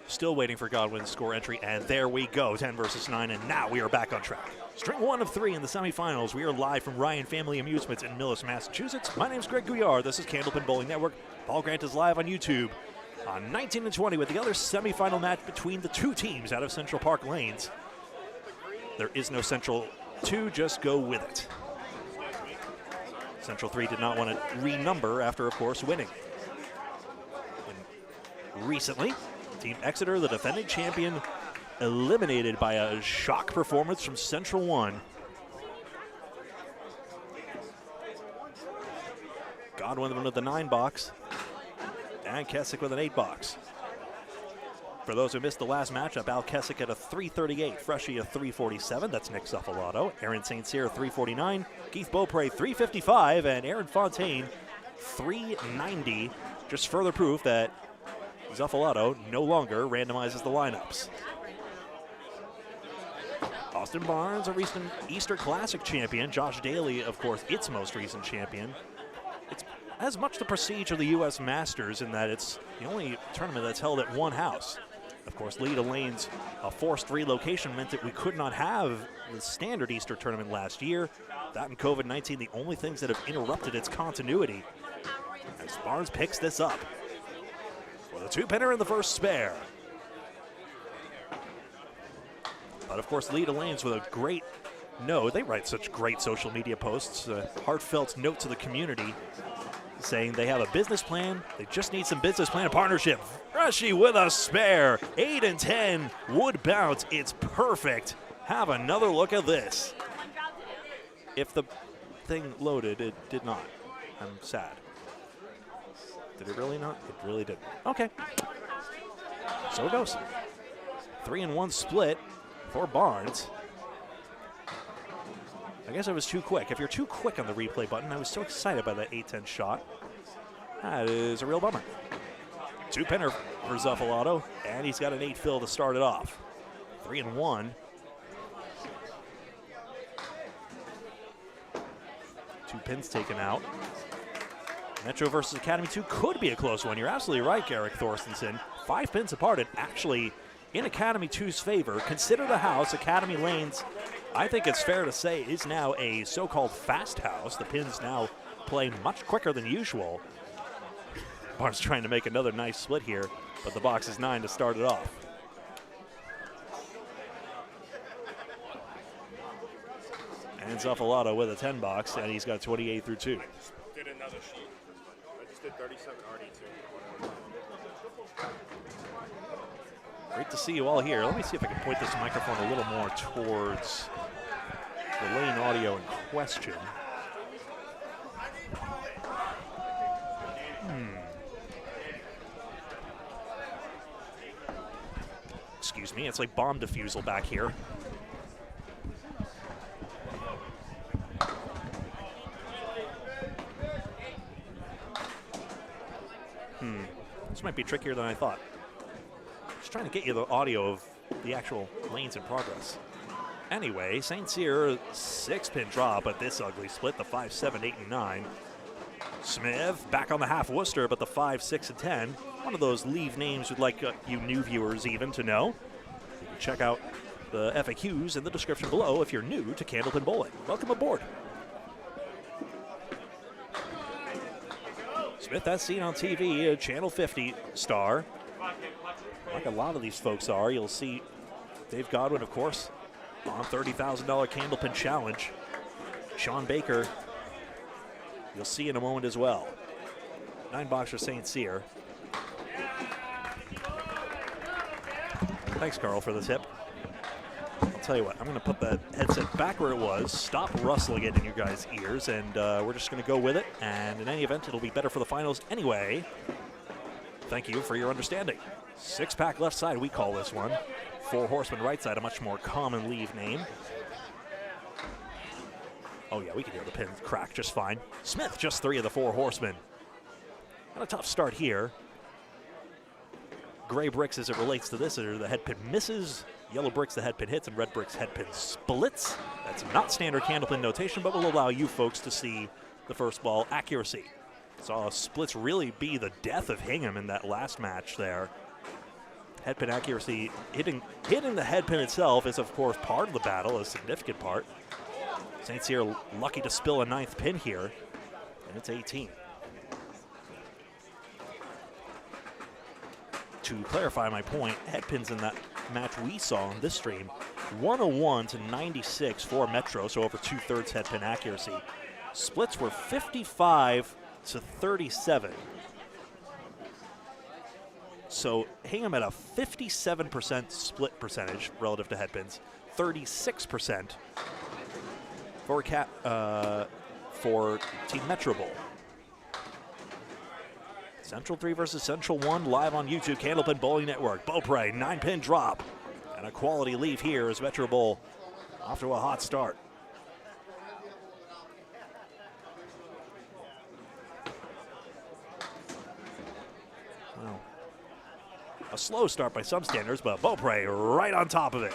Still waiting for Godwin's score entry, and there we go, 10 versus 9, and now we are back on track. String 1 of 3 in the semifinals. We are live from Ryan Family Amusements in Millis, Massachusetts. My name's Greg Gouillart. This is Candlepin Bowling Network. Paul Grant is live on YouTube on 19 and 20 with the other semifinal match between the two teams out of Central Park Lanes. There is no Central 2, just go with it. Central 3 did not want to renumber after, of course, winning. And recently, Team Exeter, the defending champion, eliminated by a shock performance from Central 1. Godwin with the 9 box, and Kessick with an 8 box. For those who missed the last matchup, Al Kessick at a 338, Freshie a 347, that's Nick Zuffalato. Aaron St. Cyr 349, Keith Beaupre 355, and Aaron Fontaine 390. Just further proof that Zuffalato no longer randomizes the lineups. Austin Barnes, a recent Easter Classic champion. Josh Daly, of course, its most recent champion. It's as much the prestige of the U.S. Masters in that it's the only tournament that's held at one house. Of course, Leda Lane's forced relocation meant that we could not have the standard Easter tournament last year. That and COVID-19, the only things that have interrupted its continuity. As Barnes picks this up with a 2-pinner in the first spare. But of course, Leda Lanes with a great note. They write such great social media posts, a heartfelt note to the community. saying they have a business plan. They just need some business plan and partnership. Freshie with a spare. 8 and 10 would bounce. It's perfect. Have another look at this. If the thing loaded, it did not. I'm sad. Did it really not? It really didn't. Okay. So it goes. 3-1 split for Barnes. I guess I was too quick. If you're too quick on the replay button, I was so excited by that 8-10 shot. That is a real bummer. 2-pinner for Zuffalato, and he's got an 8 fill to start it off. 3-1. 2 pins taken out. Metro versus Academy 2 could be a close one. You're absolutely right, Garrick Thorstensen. 5 pins apart, and actually in Academy 2's favor. Consider the house. Academy Lanes, I think it's fair to say, is now a so-called fast house. The pins now play much quicker than usual. Barnes trying to make another nice split here, but the box is 9 to start it off. And Zuffalato with a 10 box, and he's got 28 through 2. Did another sheet. I just did 37 RD2. Great to see you all here. Let me see if I can point this microphone a little more towards the lane audio in question. Excuse me, it's like bomb defusal back here. This might be trickier than I thought. Just trying to get you the audio of the actual lanes in progress. Anyway, St. Cyr, 6-pin drop, but this ugly split, the 5, 7, 8, and 9. Smith back on the half Worcester, but the 5, 6, and 10. One of those leave names we'd like you new viewers even to know. You can check out the FAQs in the description below if you're new to Candlepin Bowling. Welcome aboard. Smith, as seen on TV, a Channel 50 star. Like a lot of these folks are. You'll see Dave Godwin, of course, on $30,000 Candlepin Challenge. Sean Baker, you'll see in a moment as well. 9 box for St. Cyr. Thanks, Carl, for the tip. I'll tell you what, I'm going to put that headset back where it was, stop rustling it in your guys' ears, and we're just going to go with it. And in any event, it'll be better for the finals anyway. Thank you for your understanding. 6-pack left side, we call this one. 4 horsemen right side, a much more common leave name. Oh yeah, we can hear the pin crack just fine. Smith, just 3 of the 4 horsemen. Got a tough start here. Gray bricks as it relates to this are the head pin misses. Yellow bricks, the head pin hits, and red bricks, head pin splits. That's not standard Candlepin notation, but will allow you folks to see the first ball accuracy. Saw splits really be the death of Hingham in that last match there. Head pin accuracy, hitting the head pin itself is of course part of the battle, a significant part. St. Cyr lucky to spill a 9th pin here, and it's 18. To clarify my point, head pins in that match we saw on this stream, 101 to 96 for Metro, so over 2/3 head pin accuracy. Splits were 55 to 37. So Hingham had a 57% split percentage relative to head pins, 36% for Team Metro Bowl. Central 3 versus Central 1 live on YouTube, Candlepin Bowling Network. Beaupre, 9-pin drop. And a quality leave here as Metro Bowl off to a hot start. Well, a slow start by some standards, but Beaupre right on top of it.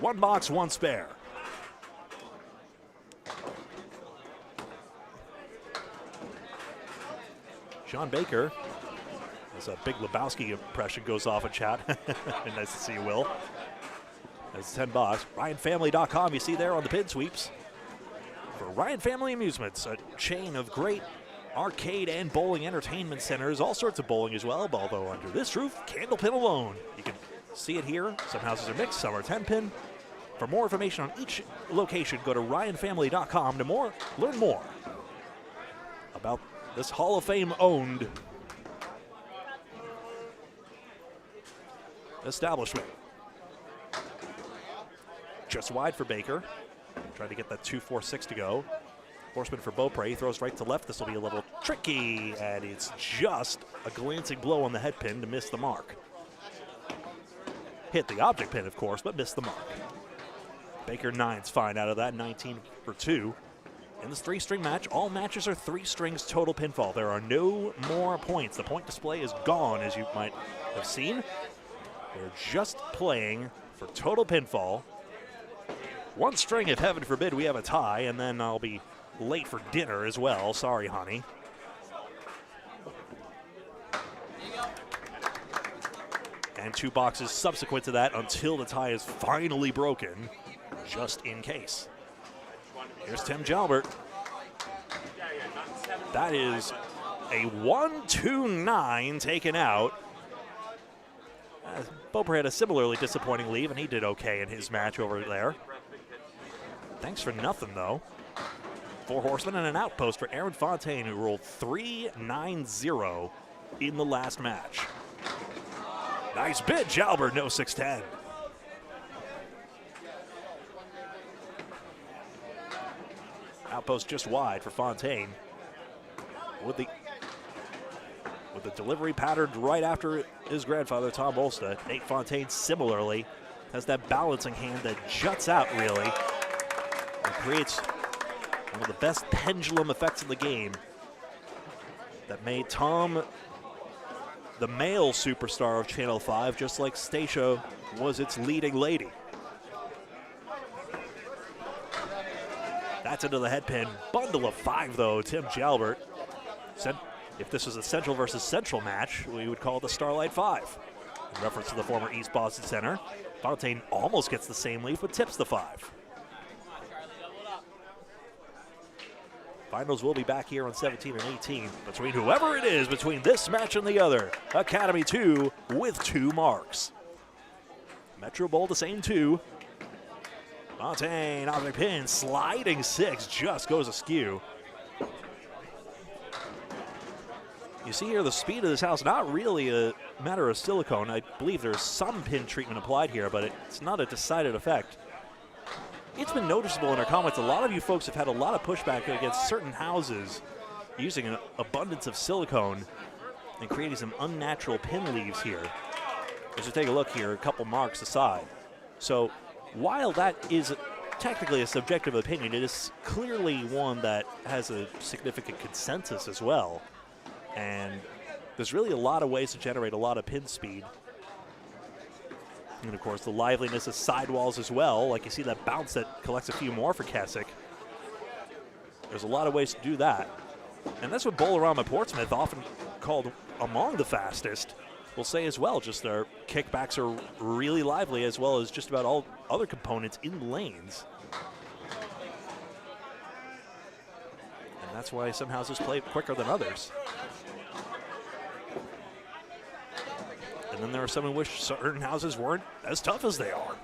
1 box, 1 spare. Sean Baker, as a big Lebowski impression goes off in chat. Nice to see you, Will. That's 10 box. RyanFamily.com, you see there on the pin sweeps. For Ryan Family Amusements, a chain of great arcade and bowling entertainment centers, all sorts of bowling as well, although under this roof, Candlepin alone. You can see it here. Some houses are mixed, some are 10-pin. For more information on each location, go to RyanFamily.com to learn more about this Hall of Fame owned establishment. Just wide for Baker. Trying to get that 2-4-6 to go. Horseman for Beaupre, throws right to left. This will be a little tricky, and it's just a glancing blow on the head pin to miss the mark. Hit the object pin, of course, but missed the mark. Baker 9's fine out of that, 19 for 2. In this 3-string match, all matches are 3 strings total pinfall. There are no more points. The point display is gone, as you might have seen. We're just playing for total pinfall. 1 string, if heaven forbid we have a tie, and then I'll be late for dinner as well. Sorry, honey. And 2 boxes subsequent to that until the tie is finally broken, just in case. Here's Tim Jalbert. That is a 1-2-9 taken out. Beaupre had a similarly disappointing leave, and he did okay in his match over there. Thanks for nothing, though. 4 horsemen and an outpost for Aaron Fontaine, who rolled 3-9-0 in the last match. Nice bid, Jalbert, no 6-10. Outpost just wide for Fontaine. With the delivery patterned right after his grandfather, Tom Olstad. Nate Fontaine similarly has that balancing hand that juts out, really, and creates one of the best pendulum effects in the game that made Tom the male superstar of Channel 5, just like Stacia was its leading lady. That's into the head pin. Bundle of 5, though, Tim Jalbert. If this was a Central versus Central match, we would call it the Starlight 5. In reference to the former East Boston Center, Fontaine almost gets the same leaf, but tips the 5. Finals will be back here on 17 and 18 between whoever it is between this match and the other. Academy 2 with 2 marks. Metro Bowl, the same 2. Fontaine on the pin, sliding 6, just goes askew. You see here the speed of this house, not really a matter of silicone. I believe there's some pin treatment applied here, but it's not a decided effect. It's been noticeable in our comments. A lot of you folks have had a lot of pushback against certain houses using an abundance of silicone and creating some unnatural pin leaves here. As you take a look here, a couple marks aside. So while that is technically a subjective opinion, it is clearly one that has a significant consensus as well. And there's really a lot of ways to generate a lot of pin speed. And of course, the liveliness of sidewalls as well. Like you see that bounce that collects a few more for Keswick. There's a lot of ways to do that. And that's what Bolorama Portsmouth, often called among the fastest, will say as well. Just their kickbacks are really lively, as well as just about all other components in the lanes. And that's why some houses play quicker than others. And then there are some in which certain houses weren't as tough as they are.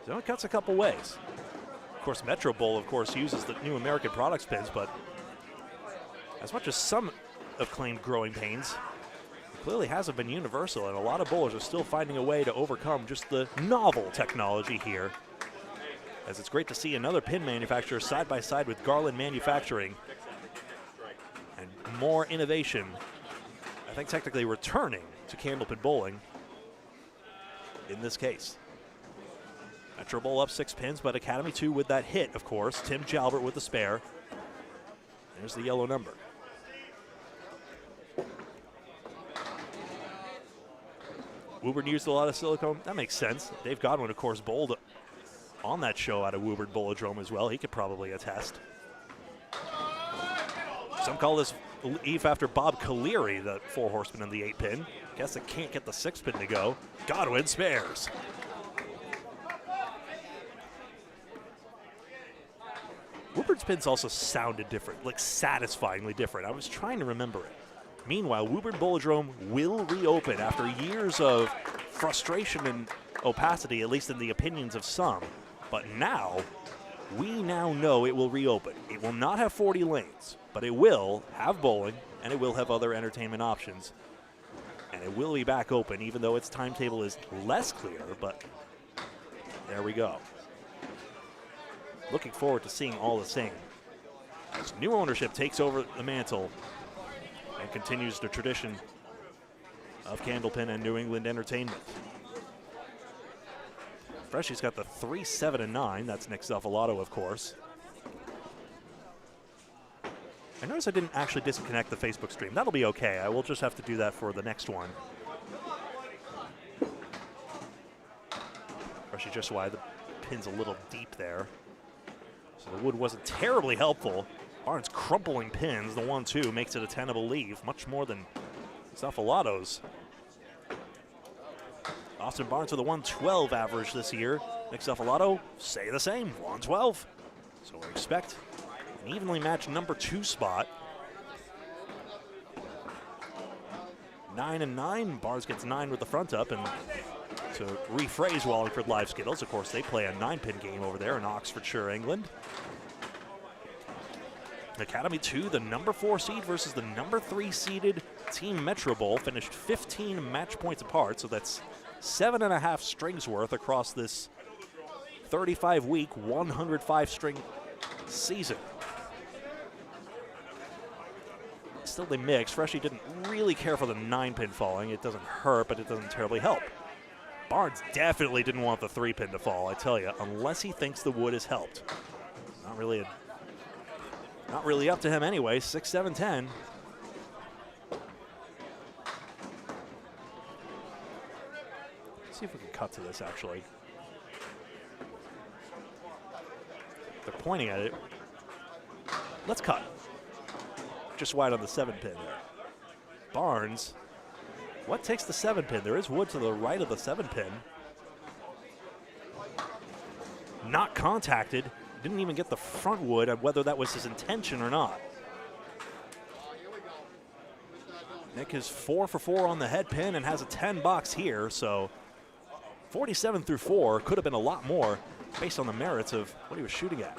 So it cuts a couple ways. Of course, Metro Bowl, of course, uses the new American Products pins, but as much as some have claimed growing pains, it clearly hasn't been universal, and a lot of bowlers are still finding a way to overcome just the novel technology here. As it's great to see another pin manufacturer side by side with Garland Manufacturing, and more innovation, I think technically returning to Candlepin Bowling in this case. Metro Bowl up 6 pins, but Academy 2 with that hit, of course. Tim Jalbert with the spare. There's the yellow number. Woburn used a lot of silicone. That makes sense. Dave Godwin, of course, bowled on that show out of Woburn Bowlodrome as well. He could probably attest. Some call this Eve after Bob Caleri, the 4 horseman in the 8 pin. Guess it can't get the 6 pin to go. Godwin spares. Woburn's pins also sounded different, like satisfyingly different. I was trying to remember it. Meanwhile, Woburn Bowlodrome will reopen after years of frustration and opacity, at least in the opinions of some. But now, we now know it will reopen. It It will not have 40 lanes, but it will have bowling, and it will have other entertainment options. And it will be back open, even though its timetable is less clear, but there we go. Looking forward to seeing all the same. As new ownership takes over the mantle and continues the tradition of Candlepin and New England entertainment. Freshie's got the 3, 7, and 9. That's Nick Zuffalato, of course. I noticed I didn't actually disconnect the Facebook stream. That'll be okay. I will just have to do that for the next one. Freshie just wide. The pin's a little deep there. So the wood wasn't terribly helpful. Barnes crumpling pins. The 1-2 makes it a tenable leave, much more than Zuffalato's. Austin Barnes with a 112 average this year. Nick Zuffalato, say the same, 112. So we expect an evenly matched number 2 spot. 9 and 9. Barnes gets 9 with the front up, and to rephrase Wallingford Live Skittles, of course, they play a 9-pin game over there in Oxfordshire, England. Academy 2, the number 4 seed versus the number 3 seeded Team Metro Bowl, finished 15 match points apart, so that's 7.5 strings worth across this 35-week, 105-string season. Still they mix. Freshie didn't really care for the 9-pin falling. It doesn't hurt, but it doesn't terribly help. Barnes definitely didn't want the 3-pin to fall, I tell you, unless he thinks the wood has helped. Not really up to him anyway. 6, 7, 10. Let's see if we can cut to this, actually. They're pointing at it. Let's cut. Just wide on the 7-pin there. Barnes, what takes the 7-pin? There is wood to the right of the 7-pin. Not contacted. Didn't even get the front wood, whether that was his intention or not. Nick is 4 for 4 on the head pin and has a 10 box here, so 47 through 4 could have been a lot more based on the merits of what he was shooting at.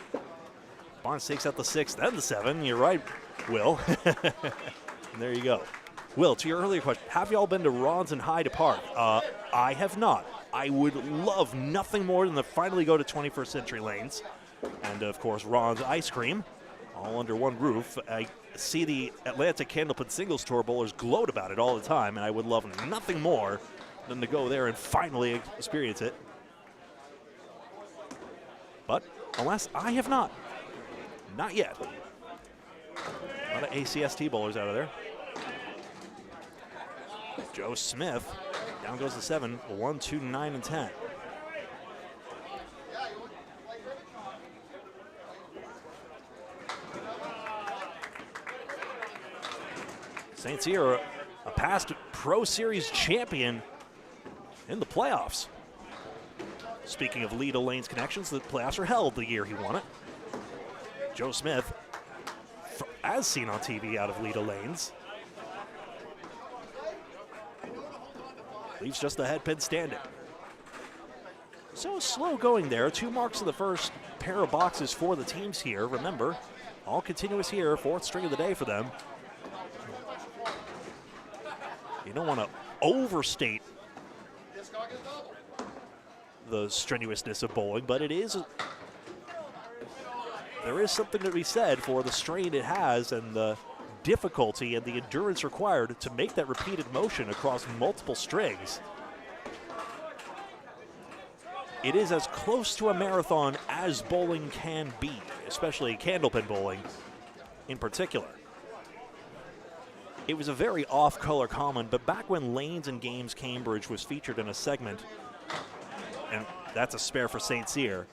Barnes takes out the 6, then the 7. You're right, Will. And there you go. Will, to your earlier question, have y'all been to Ron's and Hyde Park? I have not. I would love nothing more than to finally go to 21st Century Lanes. And, of course, Ron's Ice Cream, all under one roof. I see the Atlantic Candlepin Singles Tour bowlers gloat about it all the time, and I would love nothing more than to go there and finally experience it. But, alas, I have not. Not yet. A lot of ACST bowlers out of there. Joe Smith, down goes the 7, 1, 2, 9, and 10. St. Cyr, a past Pro Series champion in the playoffs. Speaking of Leda Lanes connections, the playoffs were held the year he won it. Joe Smith, as seen on TV out of Leda Lanes, leaves just the head pin standing. So slow going there. 2 marks of the first pair of boxes for the teams here. Remember, all continuous here, 4th string of the day for them. You don't want to overstate the strenuousness of bowling, but it is, there is something to be said for the strain it has and the difficulty and the endurance required to make that repeated motion across multiple strings. It is as close to a marathon as bowling can be, especially Candlepin bowling in particular. It was a very off-color comment, but back when Lanes and Games Cambridge was featured in a segment, and that's a spare for St. Cyr,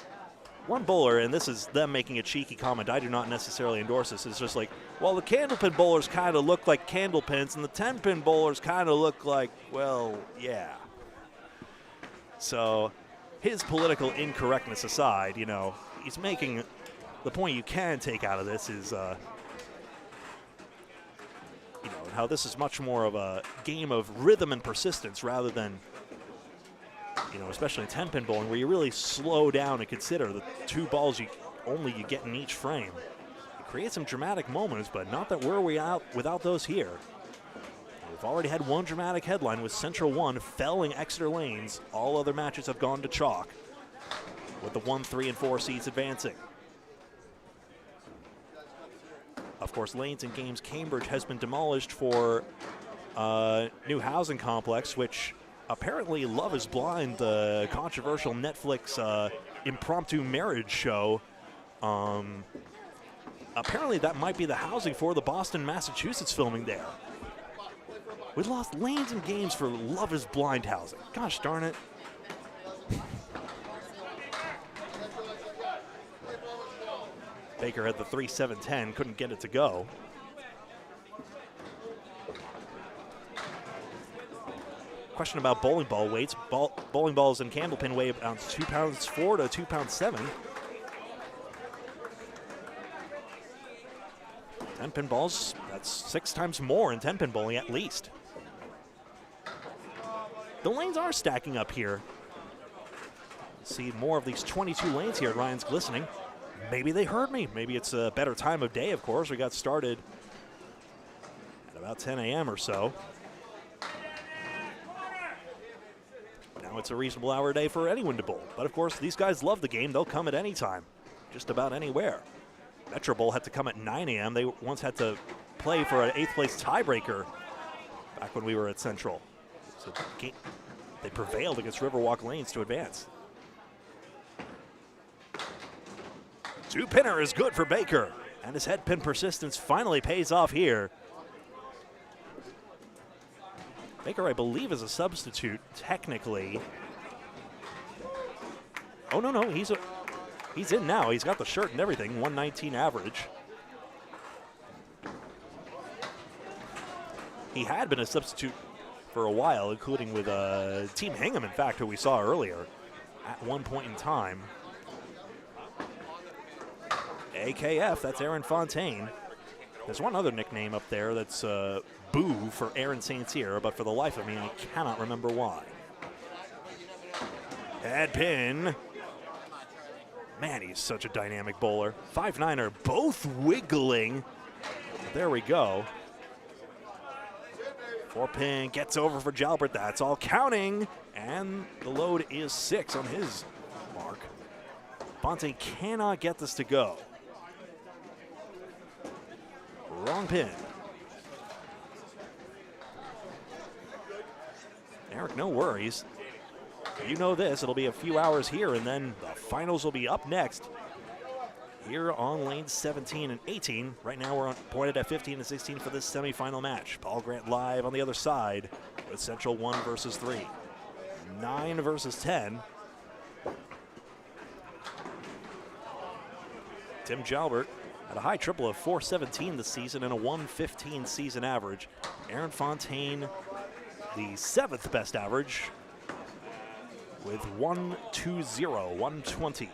one bowler, and this is them making a cheeky comment, I do not necessarily endorse this, is just like, well, the Candlepin bowlers kind of look like candlepins, and the 10-pin bowlers kind of look like, well, yeah. So his political incorrectness aside, you know, he's making the point you can take out of this is, you know, how this is much more of a game of rhythm and persistence rather than, you know, especially in 10-pin bowling where you really slow down and consider the 2 balls you get in each frame. You create some dramatic moments, but not that we're out without those here. We've already had one dramatic headline with Central 1 felling Exeter Lanes. All other matches have gone to chalk, with the 1, 3, and 4 seeds advancing. Of course, Lanes and Games Cambridge has been demolished for new housing complex, which apparently Love is Blind, the controversial Netflix impromptu marriage show. Apparently that might be the housing for the Boston, Massachusetts filming there. We lost Lanes and Games for Love is Blind housing. Gosh darn it. Baker had the 3-7-10, couldn't get it to go. Question about bowling ball weights. Bowling balls in Candlepin weigh around 2 pounds 4 to 2 pounds 7. 10 pin balls, that's 6 times more in 10 pin bowling at least. The lanes are stacking up here. See more of these 22 lanes here at Ryan's Glistening. Maybe they heard me. Maybe it's a better time of day, of course. We got started at about 10 a.m. or so. Now it's a reasonable hour a day for anyone to bowl. But of course, these guys love the game. They'll come at any time, just about anywhere. Metro Bowl had to come at 9 a.m. They once had to play for an 8th place tiebreaker back when we were at Central. So they prevailed against Riverwalk Lanes to advance. 2-pinner is good for Baker, and his head pin persistence finally pays off here. Baker, I believe, is a substitute, technically. Oh, no, he's in now. He's got the shirt and everything, 119 average. He had been a substitute for a while, including with Team Hingham, in fact, who we saw earlier at one point in time. AKF, that's Aaron Fontaine. There's one other nickname up there that's Boo for Aaron St. Cyr, but for the life of me, I cannot remember why. Head pin. Man, he's such a dynamic bowler. 5-9er, both wiggling. There we go. 4-pin gets over for Jalbert. That's all counting. And the load is 6 on his mark. Fontaine cannot get this to go. Wrong pin. Eric, no worries. You know this, it'll be a few hours here, and then the finals will be up next here on lanes 17 and 18. Right now we're pointed at 15 and 16 for this semifinal match. Paul Grant live on the other side with Central 1 versus 3. 9 versus 10. Tim Jalbert had a high triple of 417 this season and a 115 season average. Aaron Fontaine, the 7th best average with 120, 120.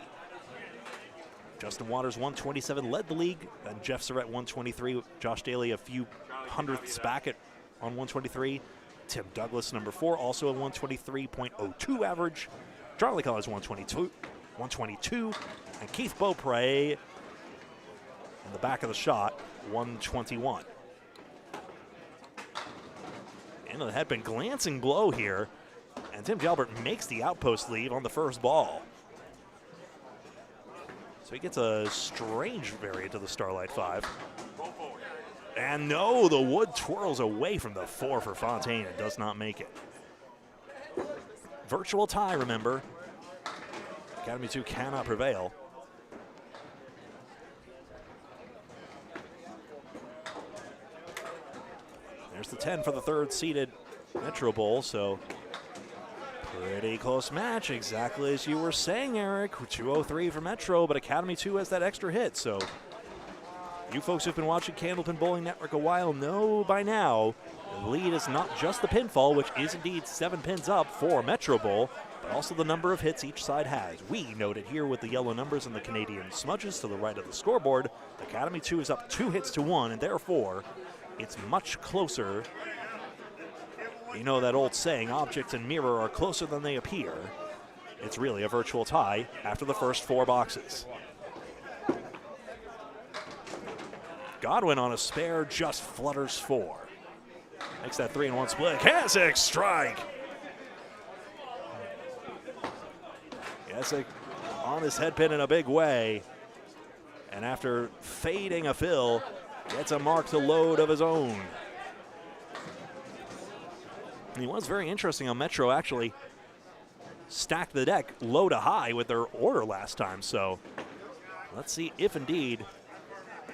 Justin Waters, 127, led the league. And Jeff Surratt, 123. Josh Daly, a few hundredths back on 123. Tim Douglas, number 4, also a 123.02 average. Charlie Collins, 122. And Keith Beaupre, in the back of the shot, 121. Into the head pin, glancing blow here. And Tim Jalbert makes the outpost leave on the first ball. So he gets a strange variant of the Starlight 5. And no, the wood twirls away from the 4 for Fontaine and does not make it. Virtual tie, remember. Academy 2 cannot prevail. There's the 10 for the 3rd seeded Metro Bowl, so pretty close match, exactly as you were saying, Eric. 203 for Metro, but Academy 2 has that extra hit, so you folks who've been watching Candlepin Bowling Network a while know by now the lead is not just the pinfall, which is indeed 7 pins up for Metro Bowl, but also the number of hits each side has. We note it here with the yellow numbers and the Canadian smudges to the right of the scoreboard. Academy 2 is up 2 hits to 1, and therefore it's much closer. You know that old saying, objects and mirror are closer than they appear. It's really a virtual tie after the first 4 boxes. Godwin on a spare just flutters 4. Makes that 3-1 split. Kasich strike. Kasich on his head pin in a big way. And after fading a fill, gets a mark to load of his own. He was very interesting on Metro, actually stacked the deck low to high with their order last time. So let's see if indeed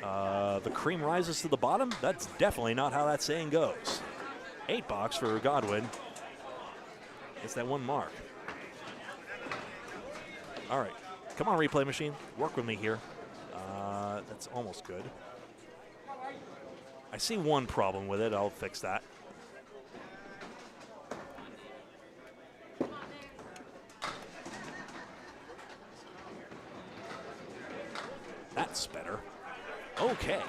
the cream rises to the bottom. That's definitely not how that saying goes. 8 box for Godwin. It's that 1 mark. All right, come on, replay machine. Work with me here. That's almost good. I see one problem with it. I'll fix that. That's better. Okay.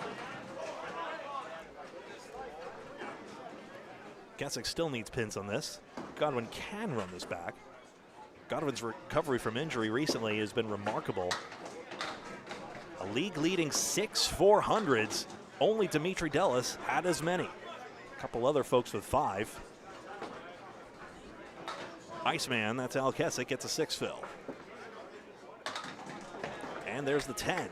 Kasich still needs pins on this. Godwin can run this back. Godwin's recovery from injury recently has been remarkable. A league-leading 6 400s. Only Dimitri Delis had as many. A couple other folks with 5. Iceman, that's Al Kasich, gets a 6 fill. And there's the 10.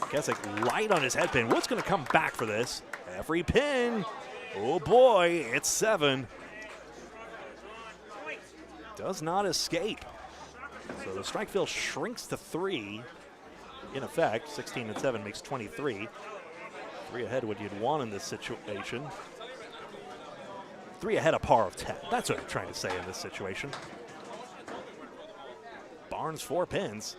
Kasich light on his head pin. Wood's going to come back for this. Every pin. Oh boy, it's 7. Does not escape. So the strike fill shrinks to 3. In effect, 16 and 7 makes 23. 3 ahead what you'd want in this situation. 3 ahead a par of 10. That's what I'm trying to say in this situation. Barnes 4 pins.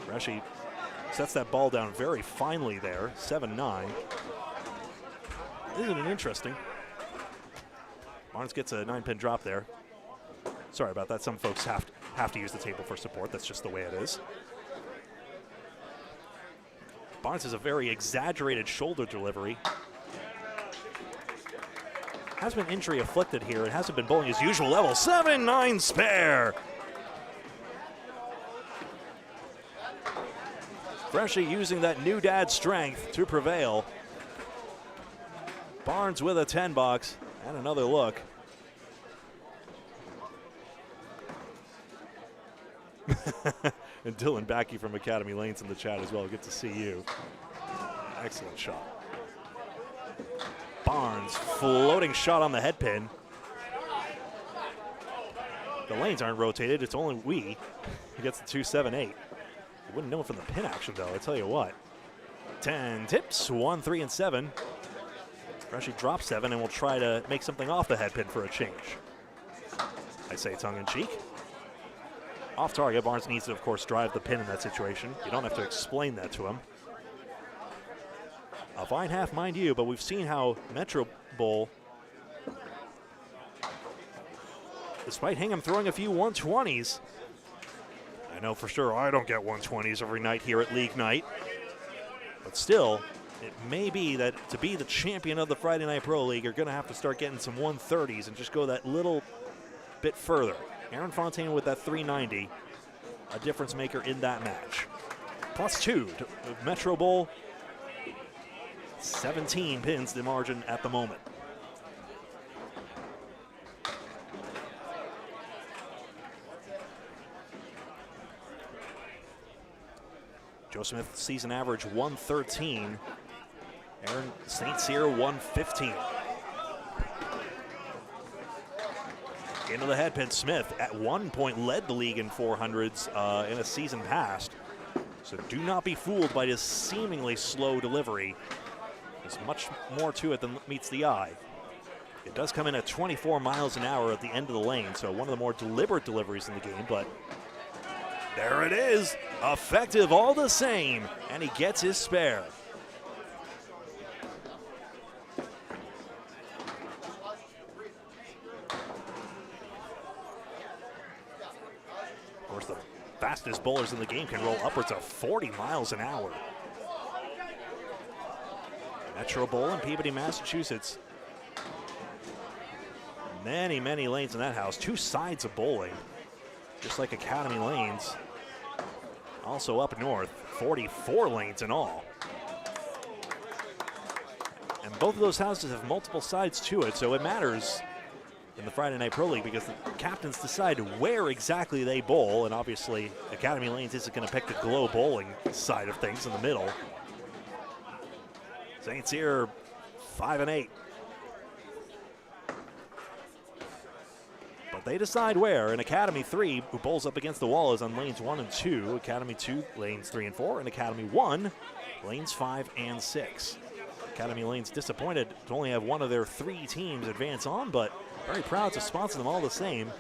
Reshi sets that ball down very finely there, 7-9. Isn't it interesting? Barnes gets a 9-pin drop there. Sorry about that. Some folks have to use the table for support. That's just the way it is. Barnes has a very exaggerated shoulder delivery. Has been injury afflicted here. It hasn't been bowling his usual level. 7-9 spare. Freshy using that new dad strength to prevail. Barnes with a 10 box and another look. And Dylan Backey from Academy Lanes in the chat as well. Good to see you. Excellent shot. Barnes floating shot on the head pin. The lanes aren't rotated. It's only we. He gets the 2-7-8. You wouldn't know it from the pin action, though, I tell you what. 10 tips, 1, 3, and 7. Freshy drops 7 and will try to make something off the head pin for a change. I say tongue-in-cheek. Off target, Barnes needs to, of course, drive the pin in that situation. You don't have to explain that to him. A fine half, mind you, but we've seen how Metro Bowl, despite Hingham throwing a few 120s, I know for sure I don't get 120s every night here at League Night, but still, it may be that to be the champion of the Friday Night Pro League, you're going to have to start getting some 130s and just go that little bit further. Aaron Fontaine with that 390, a difference maker in that match. +2 to Metro Bowl. 17 pins the margin at the moment. Joe Smith season average 113. Aaron St. Cyr 115. Into the head pin. Smith at one point led the league in 400s in a season past. So do not be fooled by this seemingly slow delivery. There's much more to it than meets the eye. It does come in at 24 miles an hour at the end of the lane, so one of the more deliberate deliveries in the game, but there it is. Effective all the same, and he gets his spare. Of course, the fastest bowlers in the game can roll upwards of 40 miles an hour. Metro Bowl in Peabody, Massachusetts. Many, many lanes in that house. 2 sides of bowling, just like Academy lanes. Also up north, 44 lanes in all. And both of those houses have multiple sides to it, so it matters in the Friday Night Pro League because the captains decide where exactly they bowl, and obviously Academy Lanes isn't going to pick the glow bowling side of things in the middle. Saints here 5-8. But they decide where, and Academy 3, who bowls up against the wall, is on lanes 1 and 2. Academy 2, lanes 3 and 4, and Academy 1, lanes 5 and 6. Academy Lanes disappointed to only have one of their 3 teams advance on, but very proud to sponsor them all the same.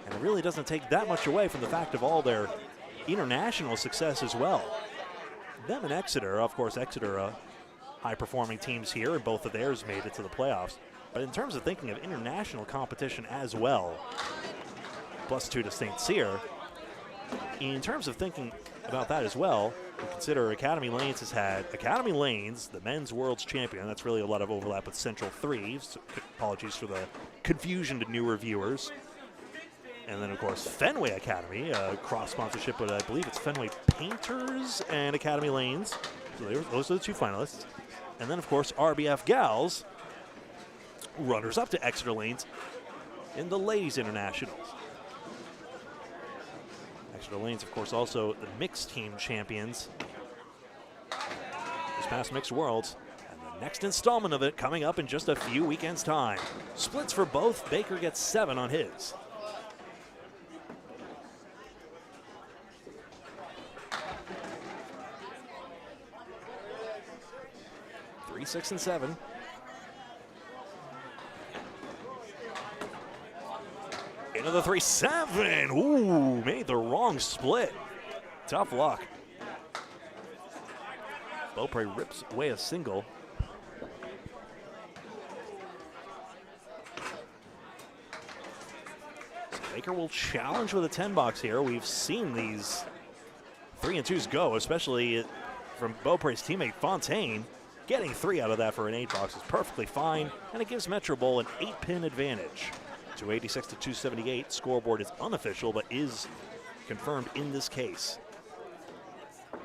And it really doesn't take that much away from the fact of all their international success as well. Them and Exeter, of course, Exeter, high-performing teams here, and both of theirs made it to the playoffs. But in terms of thinking of international competition as well, +2 to St. Cyr, in terms of thinking about that as well, we consider Academy Lanes has had Academy Lanes, the men's world's champion. That's really a lot of overlap with Central 3. So apologies for the confusion to newer viewers. And then, of course, Fenway Academy, cross-sponsorship, but I believe it's Fenway Painters and Academy Lanes. So those are the 2 finalists. And then, of course, RBF Gals, runners-up to Exeter Lanes in the Ladies Internationals. Exeter Lanes, of course, also the mixed team champions this past Mixed Worlds. And the next installment of it coming up in just a few weekends' time. Splits for both. Baker gets 7 on his. Three, 6, and 7. Into the 3-7. Ooh, made the wrong split. Tough luck. Beaupre rips away a single. So Baker will challenge with a 10 box here. We've seen these 3 and 2s go, especially from Beaupre's teammate Fontaine. Getting 3 out of that for an 8 box is perfectly fine, and it gives Metro Bowl an 8-pin advantage. 286 to 278. Scoreboard is unofficial, but is confirmed in this case.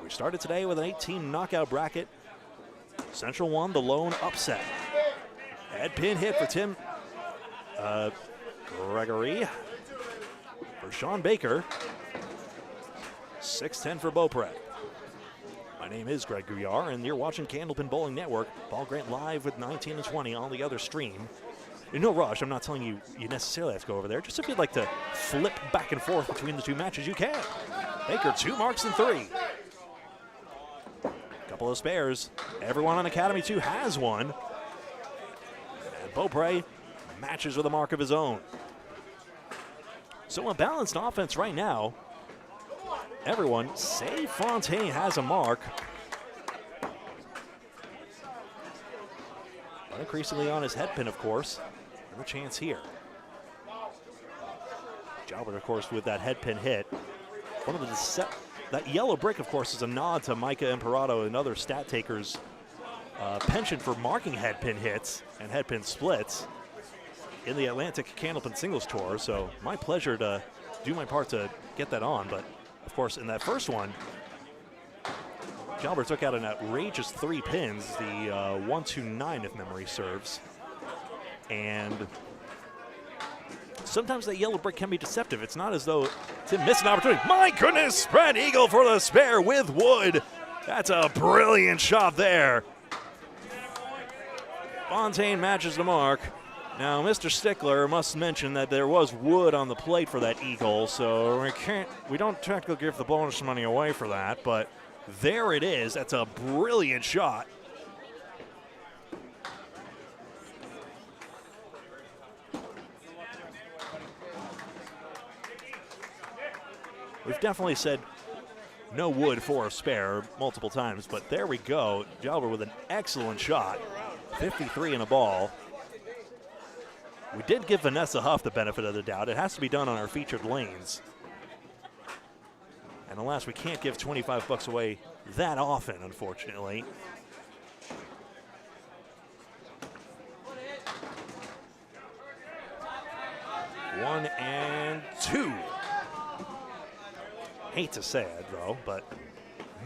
We started today with an 8-team knockout bracket. Central won the lone upset. Head pin hit for Tim Gregory. For Sean Baker. 6-10 for Beaupre. My name is Greg Gouillart, and you're watching Candlepin Bowling Network. Ball Grant live with 19 and 20 on the other stream. No rush. I'm not telling you necessarily have to go over there. Just if you'd like to flip back and forth between the 2 matches, you can. Baker 2 marks and 3. Couple of spares. Everyone on Academy 2 has one. And Beaupre matches with a mark of his own. So a balanced offense right now. Everyone, save Fontaine, has a mark. But increasingly on his head pin, of course. No chance here. Jalbert, of course, with that head pin hit. One of the that yellow brick, of course, is a nod to Micah Imperato and other stat takers' penchant for marking head pin hits and head pin splits in the Atlantic Candlepin Singles Tour. So my pleasure to do my part to get that on. But of course, in that first one, Jalbert took out an outrageous 3 pins, the 1-2-9 if memory serves. And sometimes that yellow brick can be deceptive. It's not as though Tim missed an opportunity. My goodness, spread eagle for the spare with wood. That's a brilliant shot there. Fontaine matches the mark. Now, Mr. Stickler must mention that there was wood on the plate for that eagle, so we don't technically give the bonus money away for that, but there it is. That's a brilliant shot. We've definitely said no wood for a spare multiple times, but there we go. Jalbert with an excellent shot. 53 in a ball. We did give Vanessa Huff the benefit of the doubt. It has to be done on our featured lanes. And alas, we can't give $25 away that often, unfortunately. 1 and 2. Hate to say it, though, but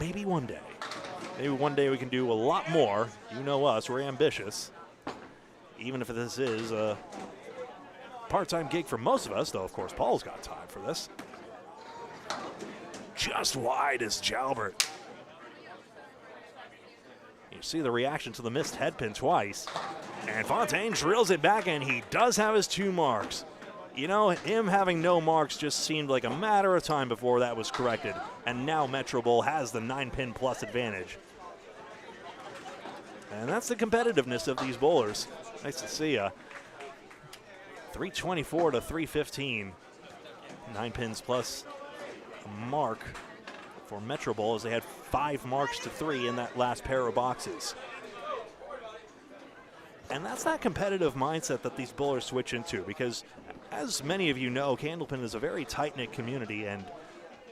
maybe one day. Maybe one day we can do a lot more. You know us, we're ambitious. Even if this is a part-time gig for most of us, though, of course, Paul's got time for this. Just wide is Jalbert. You see the reaction to the missed head pin twice. And Fontaine drills it back, and he does have his 2 marks. You know, him having no marks just seemed like a matter of time before that was corrected. And now Metro Bowl has the 9-pin plus advantage. And that's the competitiveness of these bowlers. Nice to see ya. 324 to 315. 9 pins plus a mark for Metro Bowl as they had 5 marks to 3 in that last pair of boxes. And that's that competitive mindset that these bowlers switch into, because as many of you know, Candlepin is a very tight-knit community, and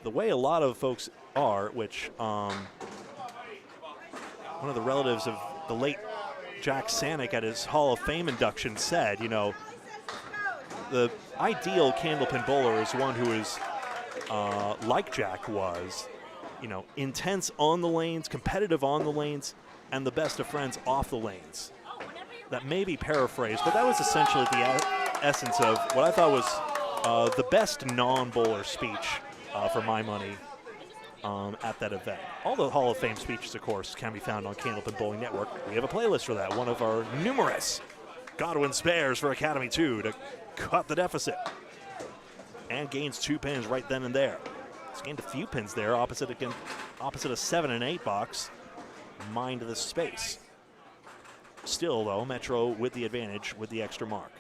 the way a lot of folks are, which one of the relatives of the late Jack Sanick at his Hall of Fame induction said, you know, the ideal Candlepin bowler is one who is like Jack was, you know, intense on the lanes, competitive on the lanes, and the best of friends off the lanes. That may be paraphrased, but that was essentially the essence of what I thought was the best non-bowler speech for my money at that event. All the Hall of Fame speeches, of course, can be found on Candlepin Bowling Network. We have a playlist for that, one of our numerous Godwin spares for Academy 2 to cut the deficit. And gains 2 pins right then and there. He's gained a few pins there, opposite a 7 and 8 box. Mind the space. Still, though, Metro with the advantage with the extra mark.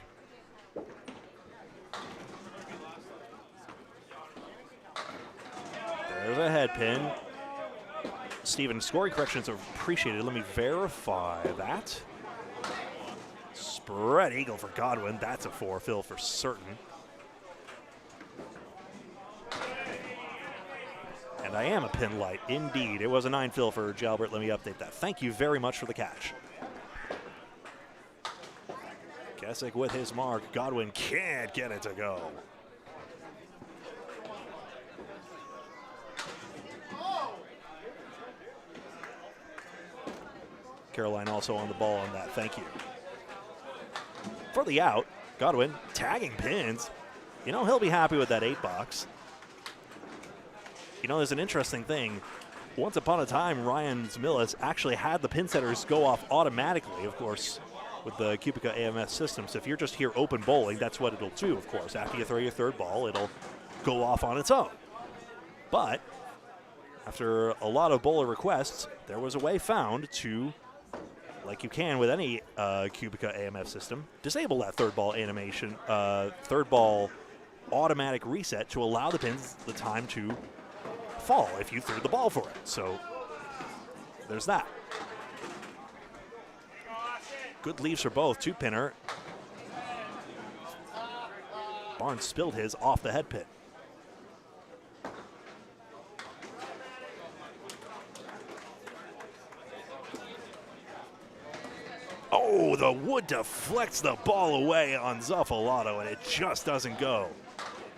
There's a head pin. Steven, scoring corrections are appreciated. Let me verify that. Spread eagle for Godwin. That's a 4 fill for certain. And I am a pin light, indeed. It was a 9 fill for Jalbert. Let me update that. Thank you very much for the catch. Kessick with his mark. Godwin can't get it to go. Caroline also on the ball on that. Thank you. For the out, Godwin tagging pins. You know, he'll be happy with that 8 box. You know, there's an interesting thing. Once upon a time, Ryan's Millis actually had the pin setters go off automatically, of course, with the Cubica AMS system. So if you're just here open bowling, that's what it'll do, of course. After you throw your 3rd ball, it'll go off on its own. But after a lot of bowler requests, there was a way found to, like you can with any Cubica AMF system, disable that 3rd ball animation, 3rd ball automatic reset to allow the pins the time to fall if you threw the ball for it. So there's that. Good leaves for both. 2-pinner. Barnes spilled his off the head pin. Oh, the wood deflects the ball away on Zuffalato, and it just doesn't go.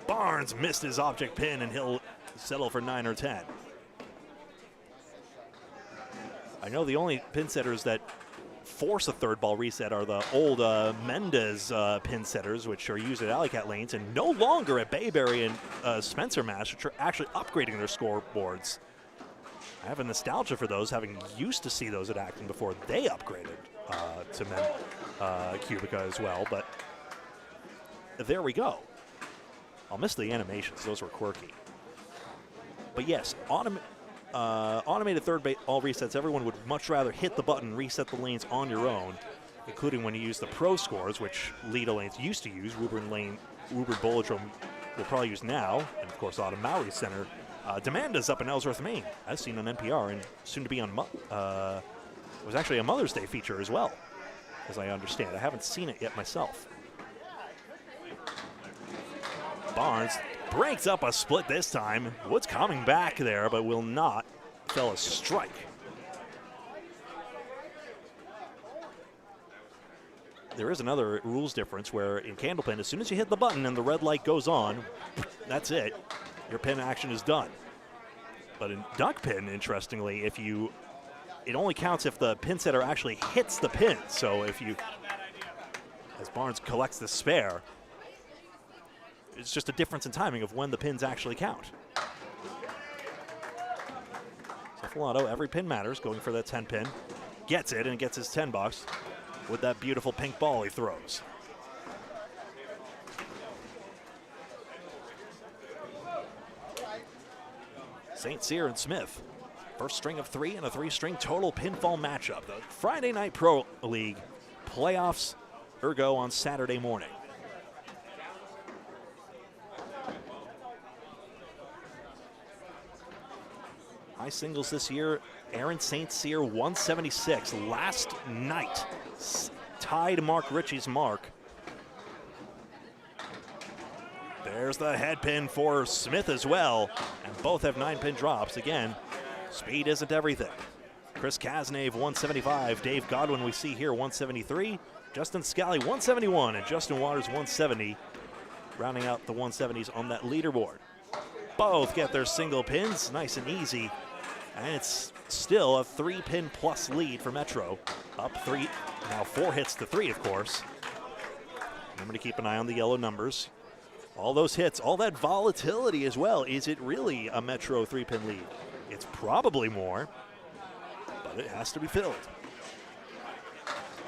Barnes missed his object pin, and he'll settle for 9 or 10. I know the only pin setters that force a 3rd ball reset are the old Mendez pin setters, which are used at Alley Cat lanes and no longer at Bayberry and Spencer Mass, which are actually upgrading their scoreboards. I have a nostalgia for those, having used to see those at Acton before they upgraded to Cubica as well, but there we go. I'll miss the animations, those were quirky. But yes, automated 3rd ball resets, everyone would much rather hit the button, reset the lanes on your own, including when you use the pro scores, which Lido lanes used to use. Woburn Bolodrome will probably use now, and of course Autumn Maui Center. Demanda's up in Ellsworth, Maine, as seen on NPR, and soon to be on, it was actually a Mother's Day feature as well, as I understand. I haven't seen it yet myself. Barnes breaks up a split this time. Wood's coming back there, but will not. Fell a strike. there is another rules difference where in Candlepin, as soon as you hit the button and the red light goes on, that's it. Your pin action is done. But in duck pin, interestingly, it only counts if the pin setter actually hits the pin. So if you, as Barnes collects the spare, it's just a difference in timing of when the pins actually count. So Filato, every pin matters, going for that 10 pin. Gets it and gets his 10 bucks with that beautiful pink ball he throws. St. Cyr and Smith. First string of 3 and a 3-string total pinfall matchup. The Friday Night Pro League playoffs ergo on Saturday morning. High singles this year, Aaron St. Cyr 176. Last night tied Mark Ritchie's mark. There's the head pin for Smith as well, and both have 9-pin drops. Again, speed isn't everything. Chris Kasnave 175, Dave Godwin we see here 173, Justin Scally 171, and Justin Waters 170, rounding out the 170s on that leaderboard. Both get their single pins, nice and easy, and it's still a 3-pin plus lead for Metro. Up 3, now 4 hits to 3, of course. Remember to keep an eye on the yellow numbers. All those hits, all that volatility as well. Is it really a Metro 3-pin lead? It's probably more, but it has to be filled.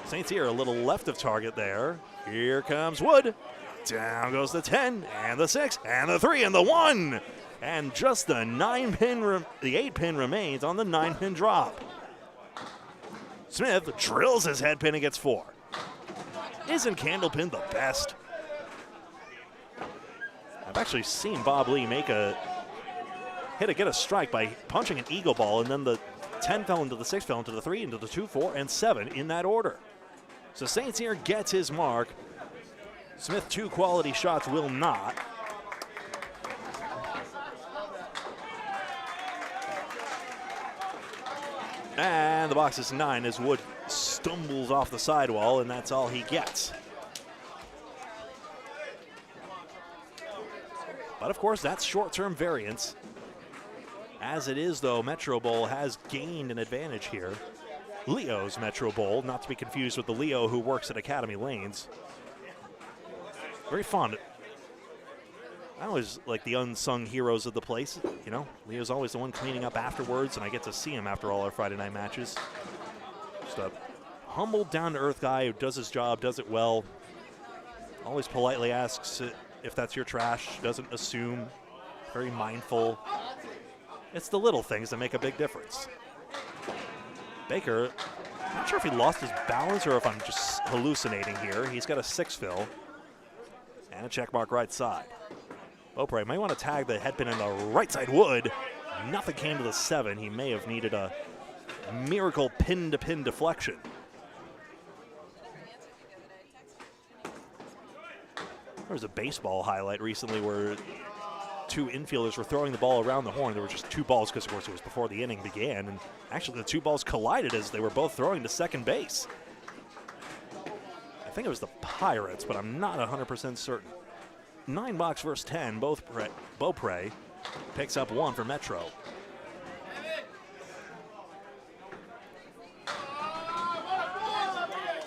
St. Cyr a little left of target there. Here comes Wood. Down goes the 10, and the 6, and the 3, and the 1. And just the 9-pin, the 8-pin remains on the 9-pin drop. Smith drills his head pin and gets 4. Isn't Candlepin the best? I've actually seen Bob Lee make get a strike by punching an eagle ball, and then the 10 fell into the 6, fell into the 3, into the 2, 4, and 7 in that order. So St. Cyr gets his mark. Smith 2 quality shots will not. And the box is 9 as Wood stumbles off the sidewall, and that's all he gets. But of course, that's short-term variance. As it is, though, Metro Bowl has gained an advantage here. Leo's Metro Bowl, not to be confused with the Leo who works at Academy Lanes. Very fond. I always like the unsung heroes of the place. You know, Leo's always the one cleaning up afterwards, and I get to see him after all our Friday night matches. Just a humble, down-to-earth guy who does his job, does it well. Always politely asks if that's your trash, doesn't assume, very mindful. It's the little things that make a big difference. Baker, not sure if he lost his balance or if I'm just hallucinating here. He's got a 6 fill and a check mark right side. Beaupre may want to tag the head pin in the right side Wood. Nothing came to the 7. He may have needed a miracle pin-to-pin deflection. There was a baseball highlight recently where 2 infielders were throwing the ball around the horn. There were just 2 balls because, of course, it was before the inning began. And actually, the 2 balls collided as they were both throwing to second base. I think it was the Pirates, but I'm not 100% certain. 9 box versus 10, Beaupre picks up 1 for Metro.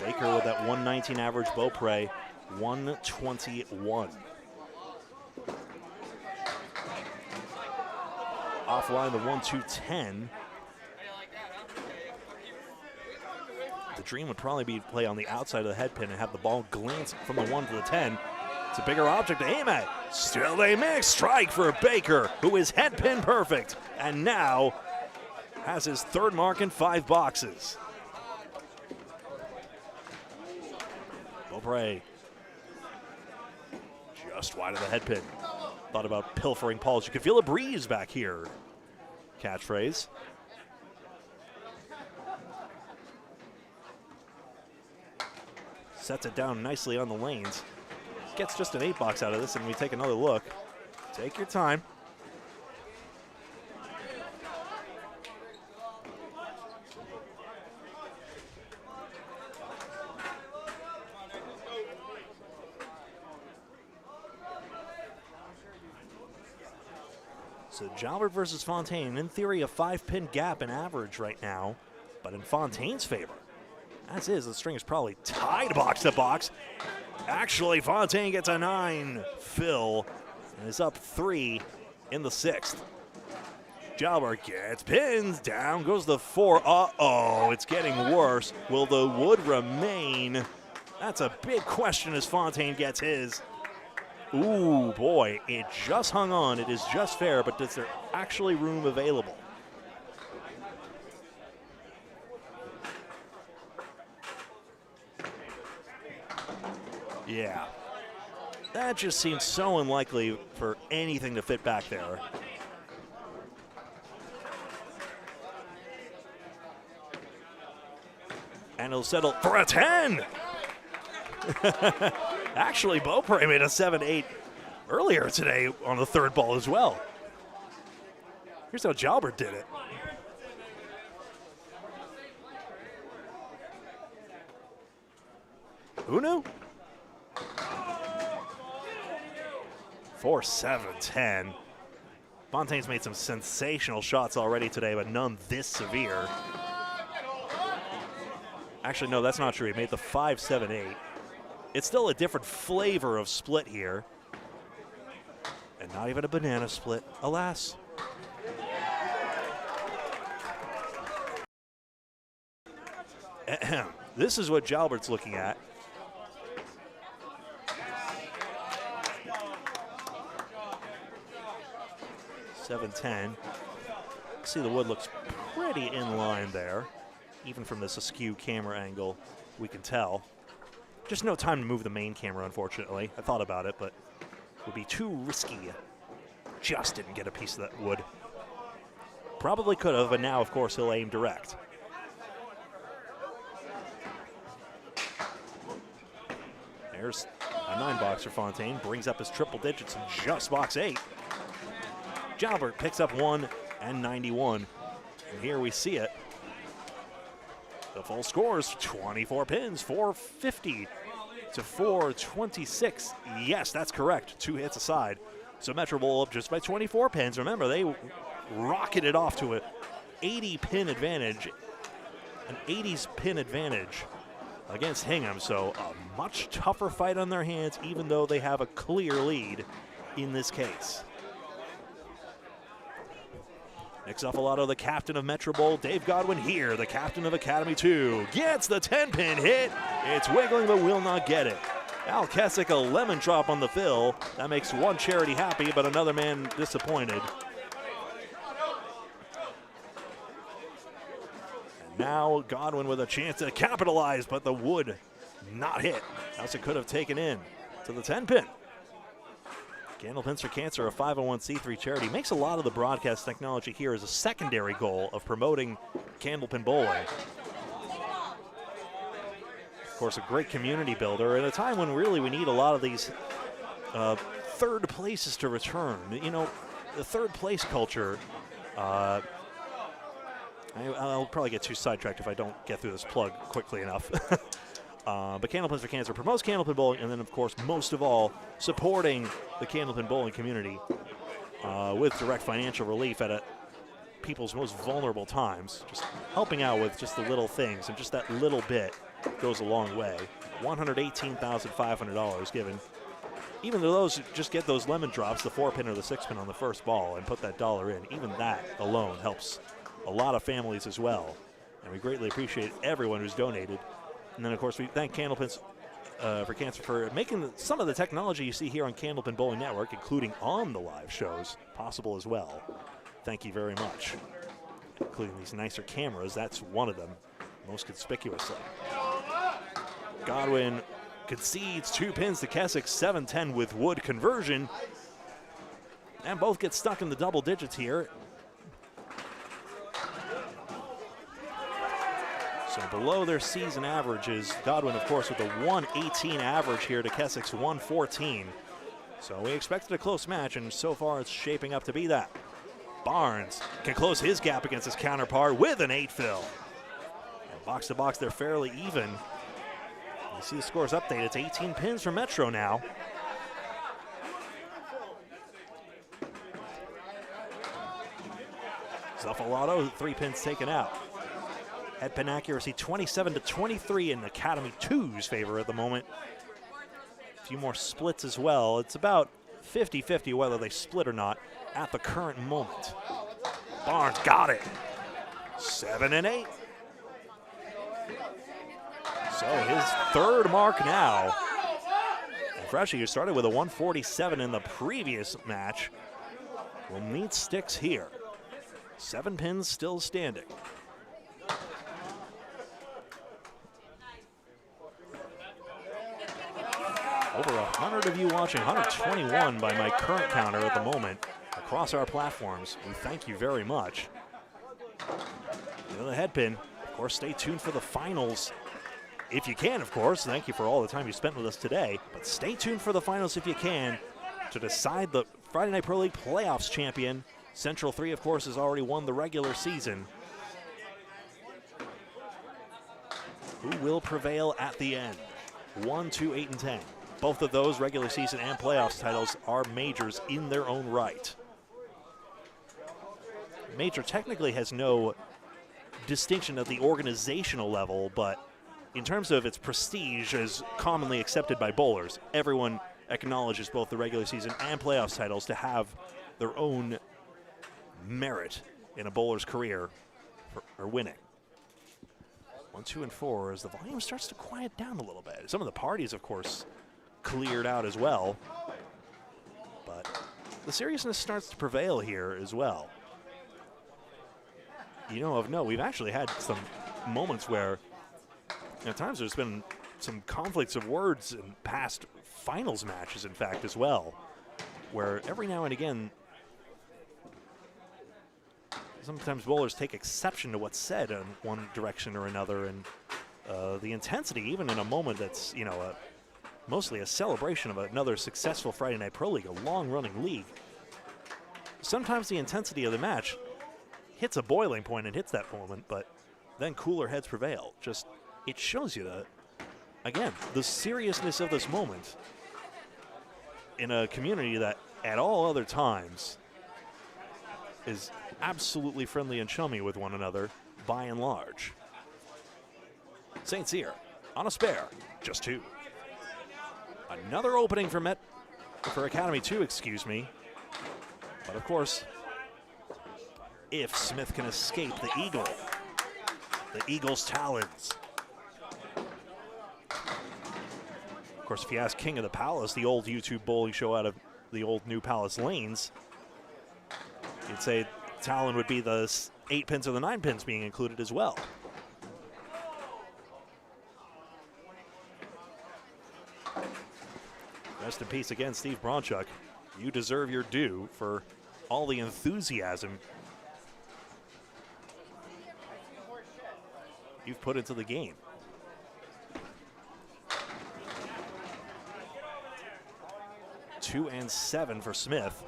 Baker with that 119 average, Beaupre 121. Offline the 1-2-10. The dream would probably be to play on the outside of the head pin and have the ball glance from the 1 to the 10. It's a bigger object to aim at. Still a mix strike for Baker, who is head pin perfect, and now has his 3rd mark in 5 boxes. Beaupre just wide of the head pin. Thought about pilfering balls. You can feel a breeze back here. Catchphrase. Sets it down nicely on the lanes. Gets just an 8 box out of this, and we take another look. Take your time. So Gouillart versus Fontaine, in theory, a 5-pin gap in average right now, but in Fontaine's favor. As is, the string is probably tied box to box. Actually, Fontaine gets a 9 fill and is up 3 in the 6th. Gouillart gets pins, down goes the 4. Uh-oh, it's getting worse. Will the wood remain? That's a big question as Fontaine gets his. Ooh, boy, it just hung on. It is just fair, but is there actually room available? Yeah. That just seems so unlikely for anything to fit back there. And he'll settle for a 10. Actually, Beaupre made a 7-8 earlier today on the 3rd ball as well. Here's how Gouillart did it. Who knew? 4-7-10. Fontaine's made some sensational shots already today, but none this severe. Actually, no, that's not true. He made the 5-7-8. It's still a different flavor of split here. And not even a banana split, alas. Ahem. This is what Gouillart's looking at. $7-10. See, the wood looks pretty in line there. Even from this askew camera angle, we can tell. Just no time to move the main camera, unfortunately. I thought about it, but it would be too risky. Just didn't get a piece of that wood. Probably could have, but now, of course, he'll aim direct. There's a 9-box for Fontaine. Brings up his triple digits in just box 8. Gouillart picks up 1 and 91. And here we see it. The full score is 24 pins, 450 to 426. Yes, that's correct. 2 hits aside. So Metro Bowl up just by 24 pins. Remember, they rocketed off to an 80 pin advantage, an 80s pin advantage against Hingham. So a much tougher fight on their hands, even though they have a clear lead in this case. Nick Zuffalato, the captain of Metro Bowl. Dave Godwin here, the captain of Academy 2. Gets the 10-pin hit. It's wiggling, but will not get it. Al Kessick, a lemon drop on the fill. That makes one charity happy, but another man disappointed. And now Godwin with a chance to capitalize, but the wood not hit. Else it could have taken in to the 10-pin. Candlepins For Cancer, a 501c3 charity, makes a lot of the broadcast technology here as a secondary goal of promoting candlepin bowling. Of course, a great community builder at a time when really we need a lot of these third places to return. You know, the third place culture, I'll probably get too sidetracked if I don't get through this plug quickly enough. But Candlepins For Cancer promotes candlepin bowling, and then, of course, most of all, supporting the candlepin bowling community with direct financial relief at people's most vulnerable times. Just helping out with just the little things, and just that little bit goes a long way. $118,500 given. Even though those just get those lemon drops, the 4-pin or the 6-pin on the first ball, and put that dollar in, even that alone helps a lot of families as well. And we greatly appreciate everyone who's donated. And then, of course, we thank Candlepins For Cancer for making some of the technology you see here on Candlepin Bowling Network, including on the live shows, possible as well. Thank you very much. Including these nicer cameras. That's one of them, most conspicuously. Godwin concedes 2 pins to Kessick, 7-10 with wood conversion. And both get stuck in the double digits here. So below their season averages, Godwin, of course, with a 118 average here to Kessick's 114. So we expected a close match, and so far it's shaping up to be that. Barnes can close his gap against his counterpart with an 8 fill. And box to box, they're fairly even. You see the scores update. It's 18 pins for Metro now. Zuffalato, 3 pins taken out. Head pin accuracy 27-23 in Academy 2's favor at the moment. A few more splits as well. It's about 50-50 whether they split or not at the current moment. Barnes got it. 7 and 8. So his third mark now. And Freshie, who started with a 147 in the previous match, will meet sticks here. 7 pins still standing. Over 100 of you watching, 121 by my current counter at the moment across our platforms. We thank you very much. The head pin. Of course, stay tuned for the finals if you can, of course. Thank you for all the time you spent with us today. But stay tuned for the finals if you can to decide the Friday Night Pro League Playoffs champion. Central 3, of course, has already won the regular season. Who will prevail at the end? 1, 2, 8, and 10. Both of those regular season and playoffs titles are majors in their own right. Major technically has no distinction at the organizational level, but in terms of its prestige as commonly accepted by bowlers, everyone acknowledges both the regular season and playoffs titles to have their own merit in a bowler's career for winning. 1, 2, and 4 as the volume starts to quiet down a little bit. Some of the parties, of course, cleared out as well, but the seriousness starts to prevail here as well. You know, of note, we've actually had some moments where at times there's been some conflicts of words in past finals matches, in fact, as well, where every now and again sometimes bowlers take exception to what's said in one direction or another, and the intensity, even in a moment that's, you know, mostly a celebration of another successful Friday Night Pro League, a long-running league. Sometimes the intensity of the match hits a boiling point and hits that moment, but then cooler heads prevail. Just, it shows you that, again, the seriousness of this moment in a community that at all other times is absolutely friendly and chummy with one another, by and large. St. Cyr on a spare, just 2. Another opening for Academy 2, excuse me. But of course, if Smith can escape the eagle, the eagle's talons. Of course, if you ask King of the Palace, the old YouTube bowling show out of the old New Palace lanes, you'd say talon would be the 8 pins or the 9 pins being included as well. Rest in peace again, Steve Bronchuk. You deserve your due for all the enthusiasm you've put into the game. Two and 7 for Smith.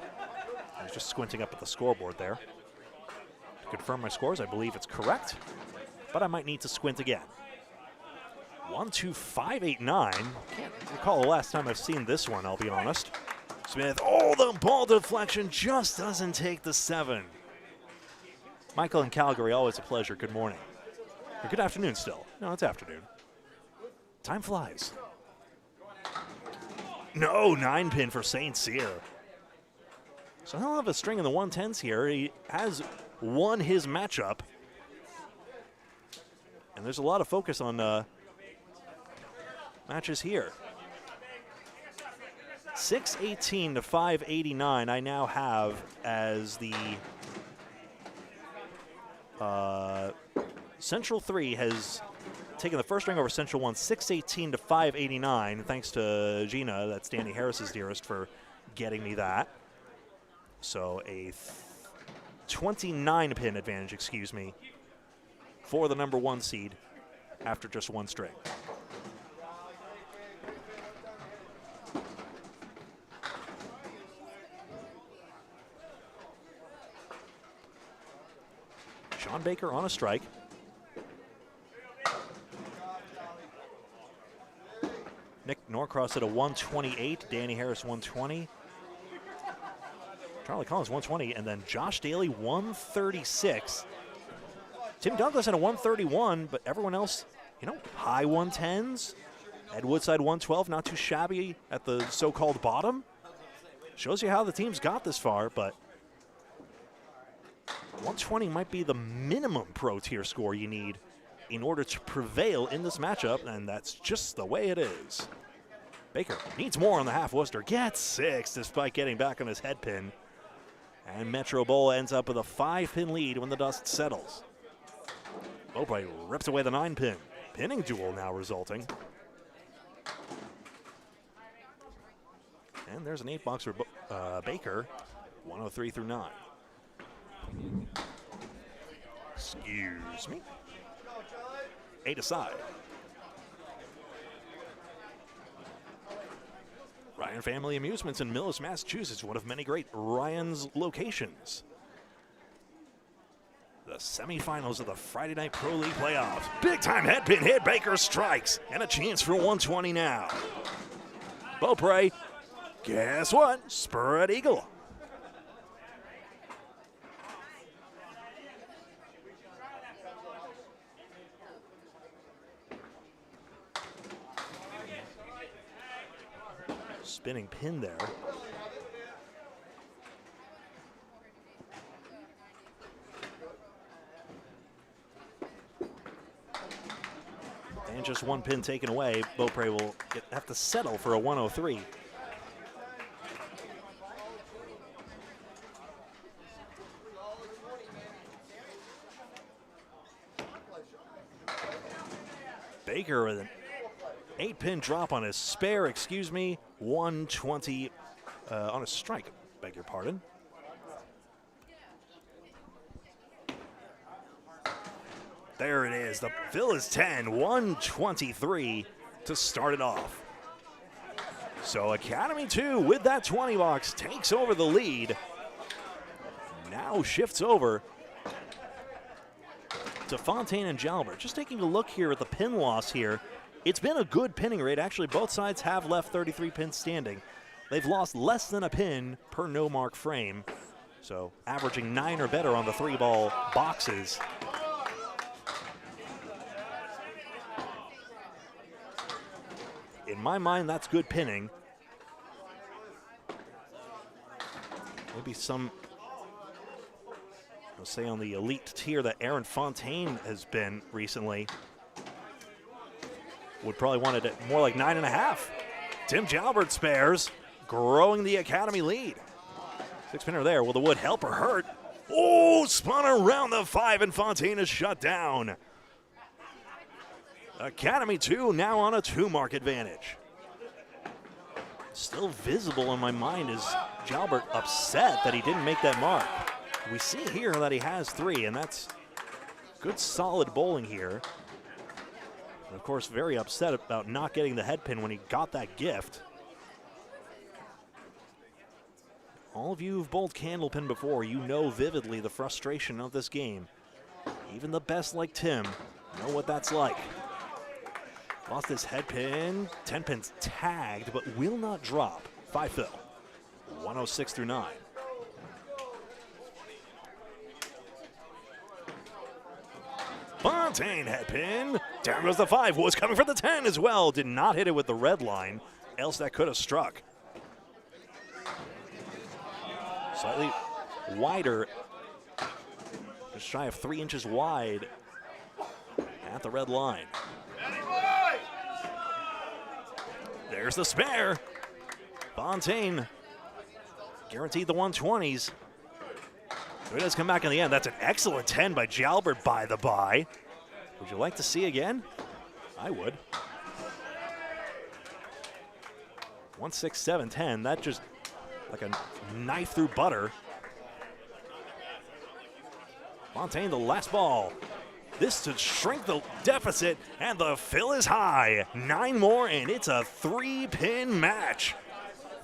I was just squinting up at the scoreboard there. To confirm my scores, I believe it's correct, but I might need to squint again. 1, 2, 5, 8, 9. Can't recall the last time I've seen this one, I'll be honest. Smith, oh, the ball deflection just doesn't take the 7. Michael in Calgary, always a pleasure. Good morning. Or good afternoon still. No, it's afternoon. Time flies. No, 9 pin for St. Cyr. So he'll have a string in the 110s here. He has won his matchup. And there's a lot of focus on matches here. 618 to 589 I now have as the Central 3 has taken the first ring over Central 1, 618 to 589. Thanks to Gina, that's Danny Harris's dearest, for getting me that. So a 29 pin advantage, excuse me, for the number 1 seed after just 1 string. Sean Baker on a strike. Nick Norcross at a 128, Danny Harris 120. Charlie Collins 120, and then Josh Daly 136. Tim Douglas had a 131, but everyone else, you know, high 110s. Ed Woodside 112, not too shabby at the so-called bottom. Shows you how the team's got this far, but 120 might be the minimum pro tier score you need in order to prevail in this matchup, and that's just the way it is. Baker needs more on the half Worcester, gets 6 despite getting back on his head pin. And Metro Bowl ends up with a 5-pin lead when the dust settles. Beaupre rips away the 9-pin. Pinning duel now resulting. And there's an 8-box for Baker, 103 through 9. Excuse me. 8 aside. Ryan Family Amusements in Millis, Massachusetts, one of many great Ryan's locations. The semifinals of the Friday Night Pro League playoffs. Big time head pin hit, Baker strikes, and a chance for 120 now. Beaupre, guess what? Spread eagle. Spinning pin there. And just one pin taken away. Beaupre will have to settle for a 103. Baker with an 8-pin drop on his spare, 120 on a strike, beg your pardon. There it is, the fill is 10, 123 to start it off. So Academy 2 with that 20 box takes over the lead. Now shifts over to Fontaine and Jalbert. Just taking a look here at the pin loss here. It's been a good pinning rate. Actually, both sides have left 33 pins standing. They've lost less than a pin per no-mark frame. So averaging 9 or better on the 3-ball boxes. In my mind, that's good pinning. Maybe some, I'll say on the elite tier that Aaron Fontaine has been recently, would probably want it at more like 9.5. Tim Jalbert spares, growing the Academy lead. 6-pinner there. Will the wood help or hurt? Oh, spun around the 5 and Fontaine is shut down. Academy 2 now on a 2-mark advantage. Still visible in my mind is Jalbert upset that he didn't make that mark. We see here that he has 3, and that's good solid bowling here. And of course, very upset about not getting the head pin when he got that gift. All of you who've bowled Candlepin before, you know vividly the frustration of this game. Even the best like Tim know what that's like. Lost his head pin, 10 pins tagged, but will not drop. 5 fill, 106 through 9. Fontaine head pin, down goes the 5, was coming for the 10 as well. Did not hit it with the red line, else that could have struck. Slightly wider, just shy of 3 inches wide at the red line. There's the spare. Fontaine guaranteed the 120s. So he does come back in the end. That's an excellent 10 by Jalbert, by the by. Would you like to see again? I would. 1, 6, 7, 10. That just like a knife through butter. Fontaine, the last ball. This to shrink the deficit, and the fill is high. 9 more, and it's a 3-pin match.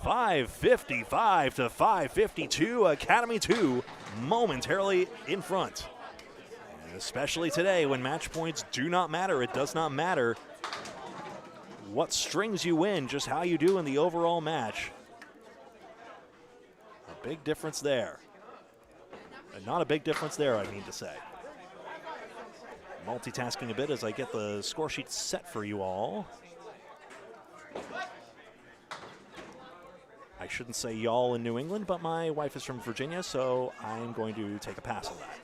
555 to 552. Academy 2 momentarily in front. And especially today when match points do not matter. It does not matter what strings you win, just how you do in the overall match. Big difference there. And not a big difference there, I mean to say. Multitasking a bit as I get the score sheet set for you all. I shouldn't say y'all in New England, but my wife is from Virginia, so I'm going to take a pass on that.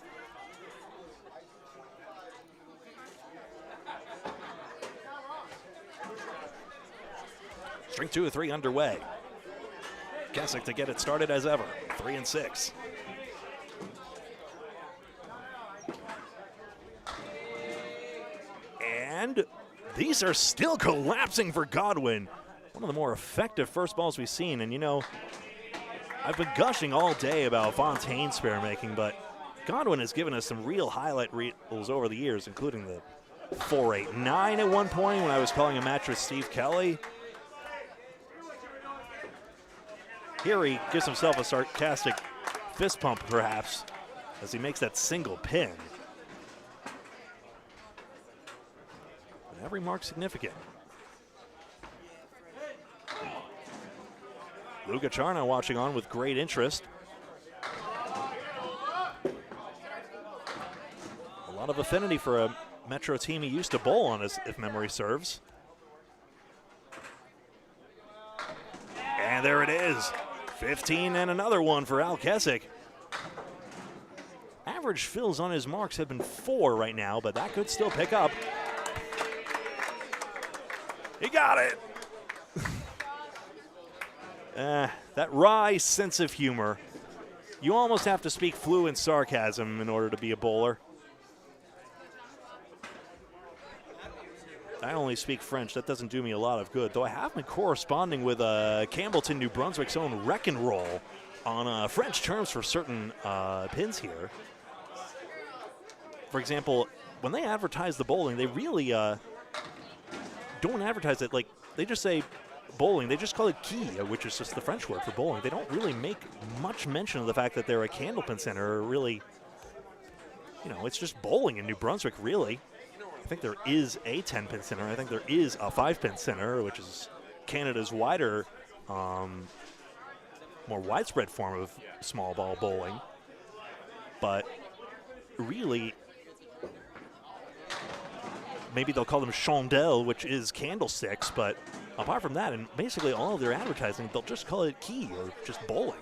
String 2 of 3 underway. Kessick to get it started as ever, 3 and 6. And these are still collapsing for Godwin. One of the more effective first balls we've seen. And you know, I've been gushing all day about Fontaine's spare making, but Godwin has given us some real highlight reels over the years, including the 4.89 at one point when I was calling a match with Steve Kelly. Here he gives himself a sarcastic fist pump, perhaps, as he makes that single pin. And every mark significant. Luca Charna watching on with great interest. A lot of affinity for a Metro team he used to bowl on, if memory serves. And there it is. 15 and another one for Al Kessick. Average fills on his marks have been 4 right now, but that could still pick up. He got it. That wry sense of humor. You almost have to speak fluent sarcasm in order to be a bowler. I only speak French. That doesn't do me a lot of good, though I have been corresponding with Campbellton, New Brunswick's own Wreck and Roll on French terms for certain pins here. For example, when they advertise the bowling, they really don't advertise it like they just say bowling. They just call it quille, which is just the French word for bowling. They don't really make much mention of the fact that they're a Candlepin Center, or really, you know, it's just bowling in New Brunswick, really. I think there is a 10-pin center. I think there is a 5-pin center, which is Canada's wider, more widespread form of small ball bowling. But really, maybe they'll call them chandelles, which is candlesticks, but apart from that, and basically all of their advertising, they'll just call it quille, or just bowling.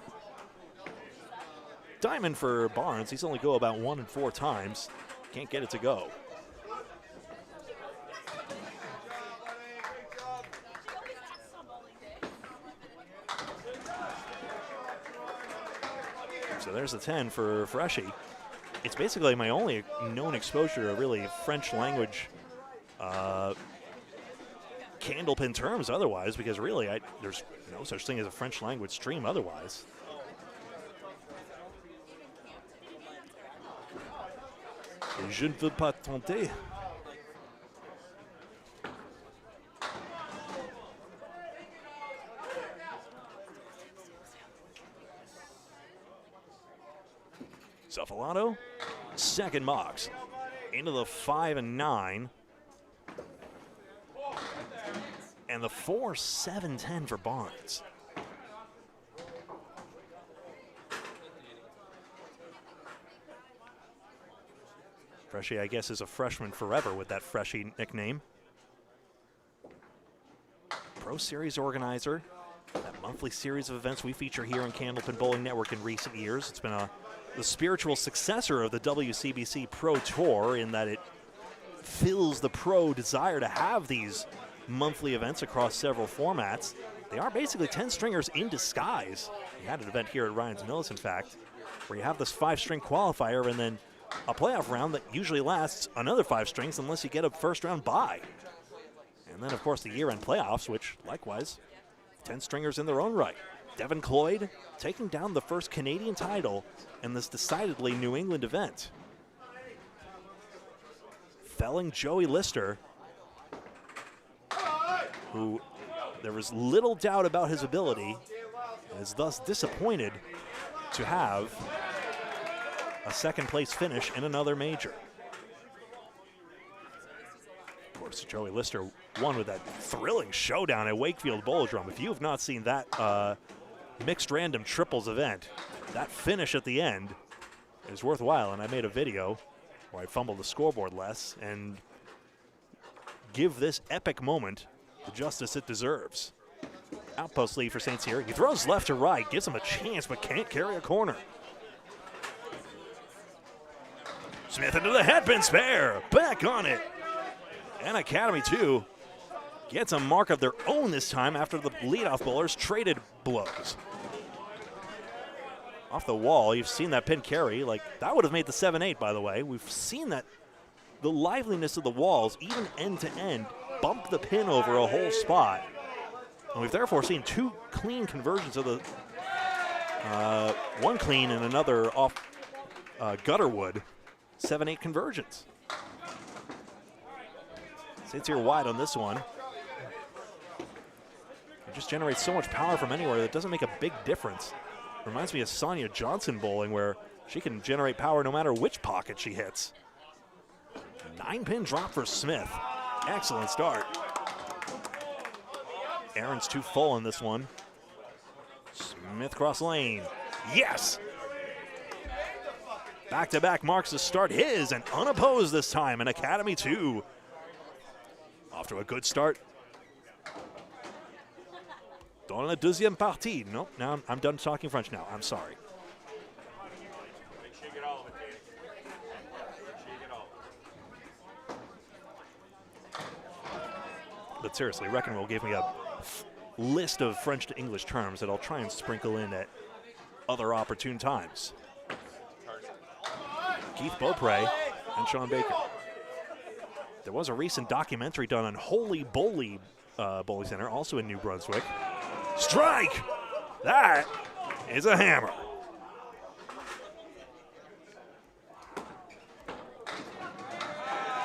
Diamond for Barnes. He's only go about 1 and 4 times. Can't get it to go. So there's a 10 for Freshie. It's basically my only known exposure to really French language Candlepin terms otherwise, because really there's no such thing as a French language stream otherwise. Je ne veux pas tenter. Cephalado, second box, into the 5 and 9. And the 4, 7, 10 for Barnes. Freshie, I guess, is a freshman forever with that Freshie nickname. Pro Series organizer, that monthly series of events we feature here on Candlepin Bowling Network in recent years. It's been the spiritual successor of the WCBC Pro Tour in that it fills the pro desire to have these monthly events across several formats. They are basically 10 stringers in disguise. We had an event here at Ryan's Millis, in fact, where you have this 5-string qualifier and then a playoff round that usually lasts another 5 strings unless you get a first round bye. And then, of course, the year-end playoffs, which likewise, 10 stringers in their own right. Devin Cloyd taking down the first Canadian title in this decidedly New England event. Felling Joey Lister, who there was little doubt about his ability, and is thus disappointed to have a second-place finish in another major. Of course, Joey Lister won with that thrilling showdown at Wakefield Bowldrome. If you have not seen that mixed random triples event, that finish at the end is worthwhile. And I made a video where I fumbled the scoreboard less and give this epic moment the justice it deserves. Outpost lead for St. Cyr. He throws left to right, gives him a chance, but can't carry a corner. Smith into the headpin spare, back on it. And Academy 2 gets a mark of their own this time after the leadoff bowlers traded blows. Off the wall, you've seen that pin carry. Like, that would have made the 7-8, by the way. We've seen that the liveliness of the walls, even end to end, bump the pin over a whole spot. And we've therefore seen two clean conversions of the, one clean and another off gutterwood, 7-8 conversions. St. Cyr wide on this one. It just generates so much power from anywhere that it doesn't make a big difference. Reminds me of Sonia Johnson bowling, where she can generate power no matter which pocket she hits. 9-pin drop for Smith. Excellent start. Aaron's too full in this one. Smith cross lane. Yes! Back-to-back marks to start his, and unopposed this time in Academy 2. Off to a good start. Dans la deuxième partie. Nope, now I'm done talking French now. I'm sorry. Make sure you get all of it, Danny. Make sure you get all of it. But seriously, Reckonwell gave me a list of French to English terms that I'll try and sprinkle in at other opportune times. Keith Beaupre and Sean Baker. There was a recent documentary done on Holy Bowling Bowling Center, also in New Brunswick. Strike! That is a hammer.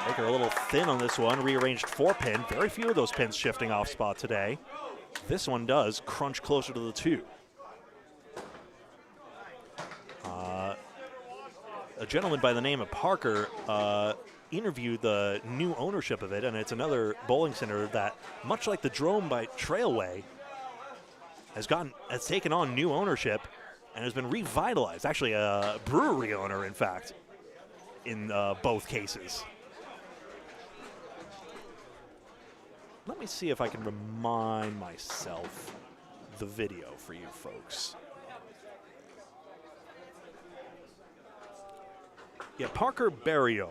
Baker a little thin on this one, rearranged 4-pin. Very few of those pins shifting off spot today. This one does crunch closer to the 2. A gentleman by the name of Parker interviewed the new ownership of it, and it's another bowling center that, much like the Drome by Trailway, has taken on new ownership and has been revitalized. Actually, a brewery owner, in fact, in both cases. Let me see if I can remind myself the video for you folks. Yeah, Parker Barrio.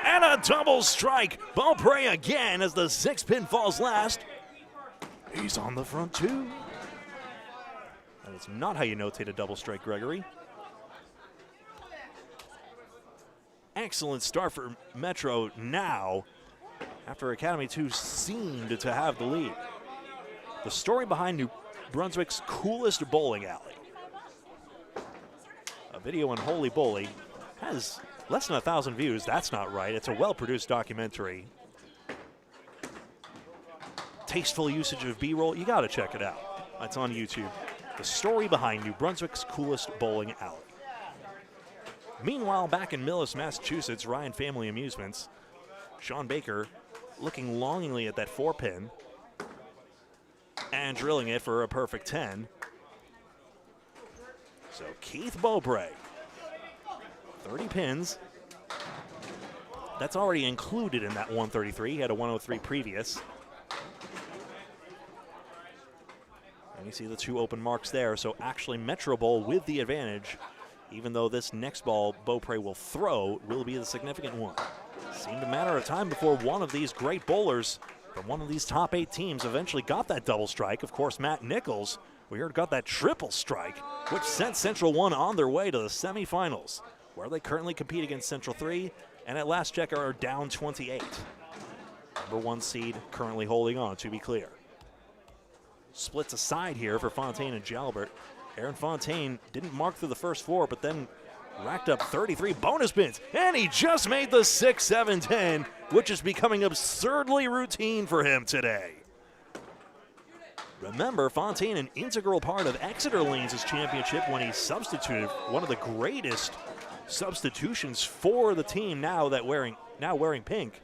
And a double strike. Beaupre again as the 6-pin falls last. He's on the front too. That is not how you notate a double strike, Gregory. Excellent start for Metro now, after Academy 2 seemed to have the lead. The story behind New Brunswick's coolest bowling alley. A video on Holy Bowling has less than 1,000 views. That's not right. It's a well-produced documentary. Tasteful usage of B-roll. You got to check it out. It's on YouTube. The story behind New Brunswick's coolest bowling alley. Meanwhile, back in Millis, Massachusetts, Ryan Family Amusements, Sean Baker looking longingly at that 4-pin and drilling it for a perfect 10. So Keith Beaupre, 30 pins. That's already included in that 133. He had a 103 previous. And you see the 2 open marks there. So actually Metro Bowl with the advantage, even though this next ball Beaupre will throw will be the significant one. Seemed a matter of time before one of these great bowlers from one of these top 8 teams eventually got that double strike. Of course, Matt Nichols, we heard, got that triple strike, which sent Central 1 on their way to the semifinals, where they currently compete against Central 3, and at last check are down 28. Number 1 seed currently holding on, to be clear. Splits aside here for Fontaine and Jalbert. Aaron Fontaine didn't mark through the first 4, but then racked up 33 bonus pins, and he just made the 6, 7, 10, which is becoming absurdly routine for him today. Remember, Fontaine, an integral part of Exeter Lanes' championship when he substituted, one of the greatest substitutions for the team now wearing pink.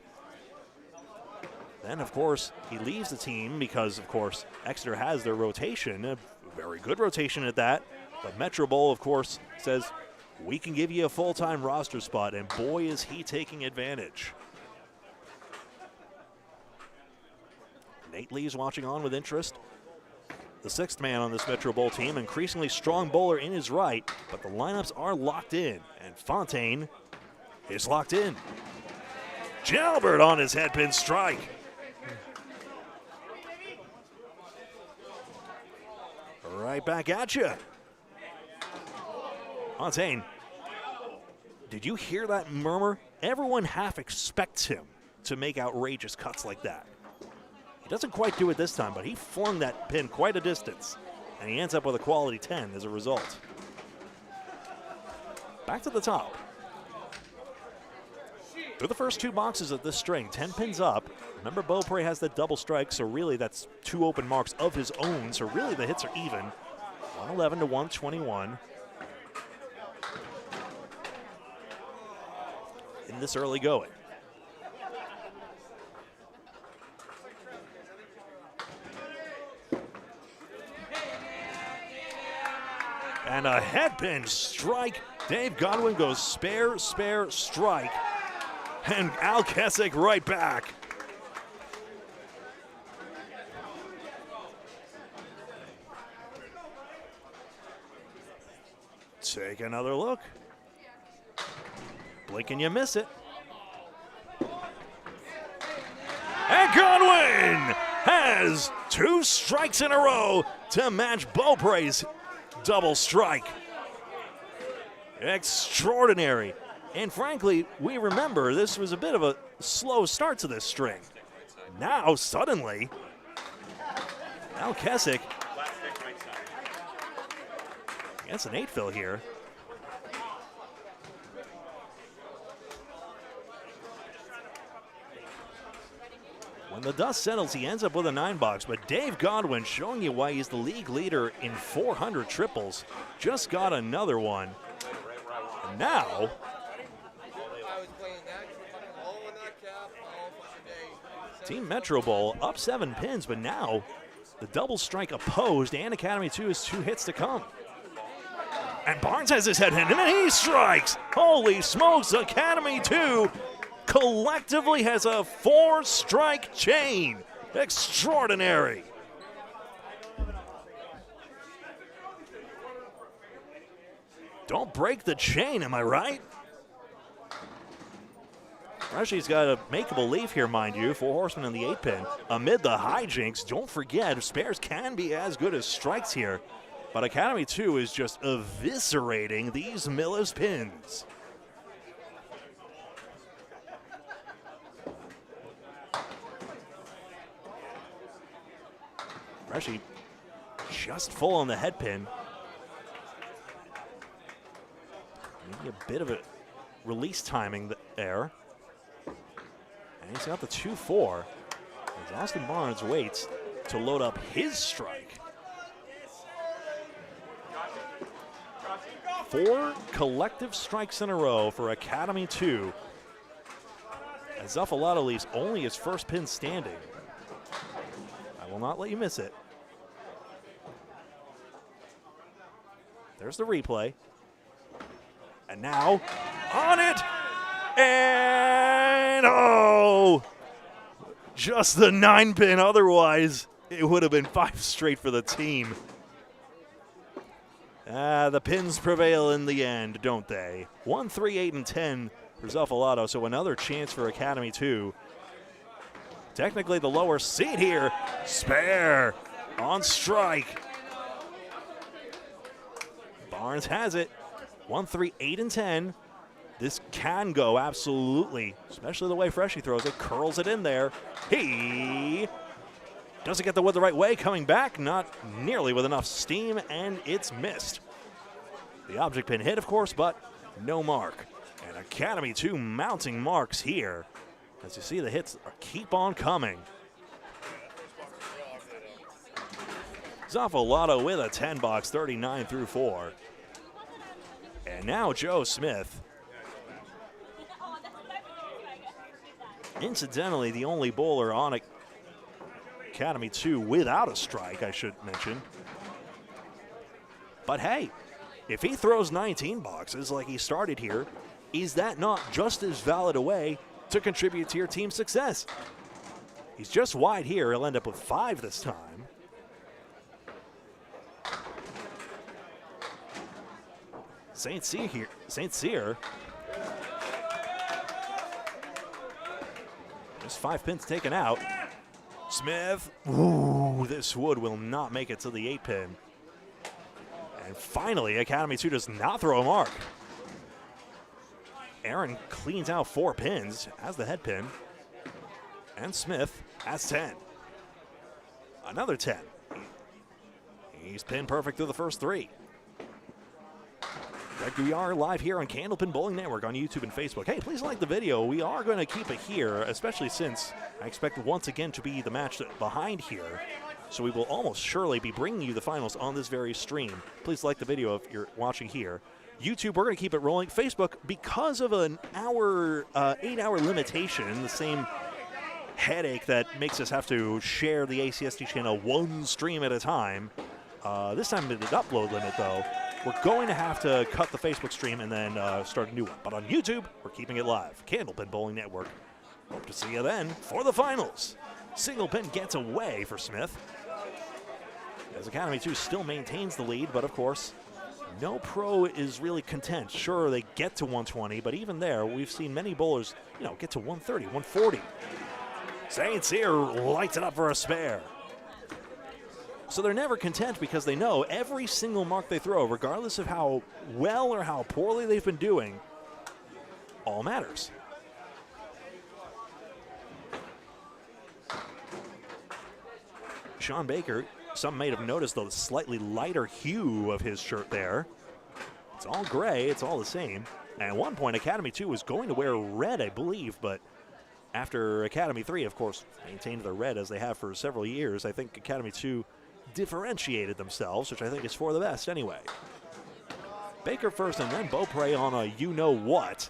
Then, of course, he leaves the team because, of course, Exeter has their rotation, a very good rotation at that. But Metro Bowl, of course, says, we can give you a full-time roster spot, and boy, is he taking advantage. Nate Lee's watching on with interest. The sixth man on this Metro Bowl team, increasingly strong bowler in his right, but the lineups are locked in, and Fontaine is locked in. Jalbert on his headpin strike. Right back at you. Fontaine, did you hear that murmur? Everyone half expects him to make outrageous cuts like that. He doesn't quite do it this time, but he flung that pin quite a distance, and he ends up with a quality 10 as a result. Back to the top. Through the first two boxes of this string, 10 pins up. Remember, Beaupre has that double strike, so really that's two open marks of his own, so really the hits are even. 111 to 121. In this early going. And a headpin strike. Dave Godwin goes spare, strike. And Al Kessick right back. Take another look. Blink and you miss it. And Godwin has two strikes in a row to match Beaupre's double strike. Extraordinary. And frankly, we remember this was a bit of a slow start to this string. Now, suddenly, Al Kessick gets an 8 fill here. When the dust settles, he ends up with a 9 box, but Dave Godwin showing you why he's the league leader in 400 triples. Just got another one. And now, Team Metro Bowl up 7 pins, but now the double strike opposed, and Academy 2 has 2 hits to come. And Barnes has his head hit, and then he strikes. Holy smokes, Academy 2 collectively has a 4-strike chain. Extraordinary. Don't break the chain, am I right? Freshy's got a makeable leaf here, mind you. 4 horsemen in the 8-pin. Amid the hijinks, don't forget, spares can be as good as strikes here. But Academy 2 is just eviscerating these Millis pins. Freshy just full on the head pin. Maybe a bit of a release timing there. And he's got the 2-4. As Austin Barnes waits to load up his strike. 4 collective strikes in a row for Academy 2. As Zuffalato leaves only his first pin standing. I will not let you miss it. There's the replay. And now, on it! And oh! Just the 9-pin, otherwise it would have been 5 straight for the team. The pins prevail in the end, don't they? 1, 3, 8, and 10 for Zuffalato, so another chance for Academy 2. Technically the lower seed here. Spare on strike. Barnes has it. 1, 3, 8, and 10. This can go, absolutely. Especially the way Freshy throws it. Curls it in there. He doesn't get the wood the right way. Coming back, not nearly with enough steam, and it's missed. The object pin hit, of course, but no mark. And Academy 2 mounting marks here. As you see, the hits keep on coming. Zuffalato with a 10 box, 39 through 4. And now Joe Smith. Incidentally, the only bowler on Academy 2 without a strike, I should mention. But hey, if he throws 19 boxes like he started here, is that not just as valid a way to contribute to your team's success? He's just wide here. He'll end up with 5 this time. St. Cyr. Just 5 pins taken out. Smith. Ooh, this wood will not make it to the 8 pin. And finally, Academy 2 does not throw a mark. Aaron cleans out 4 pins, has the head pin. And Smith has 10. Another 10. He's pin perfect through the first 3. Greg Gouillart live here on Candlepin Bowling Network on YouTube and Facebook. Hey, please like the video. We are going to keep it here, especially since I expect once again to be the match behind here. So we will almost surely be bringing you the finals on this very stream. Please like the video if you're watching here. YouTube, we're going to keep it rolling. Facebook, because of an 8-hour limitation, the same headache that makes us have to share the ACSD channel one stream at a time. This time with an upload limit, though, we're going to have to cut the Facebook stream and then start a new one. But on YouTube, we're keeping it live. Candlepin Bowling Network. Hope to see you then for the finals. Single pin gets away for Smith, as Academy 2 still maintains the lead, but of course, no pro is really content. Sure, they get to 120, but even there, we've seen many bowlers, get to 130, 140. St. Cyr lights it up for a spare. So they're never content because they know every single mark they throw, regardless of how well or how poorly they've been doing, all matters. Sean Baker, some may have noticed the slightly lighter hue of his shirt there. It's all gray, it's all the same. And at one point, Academy 2 was going to wear red, I believe, but after Academy 3, of course, maintained their red as they have for several years, I think Academy 2 differentiated themselves, which I think is for the best anyway. Baker first and then Beaupre on a you-know-what.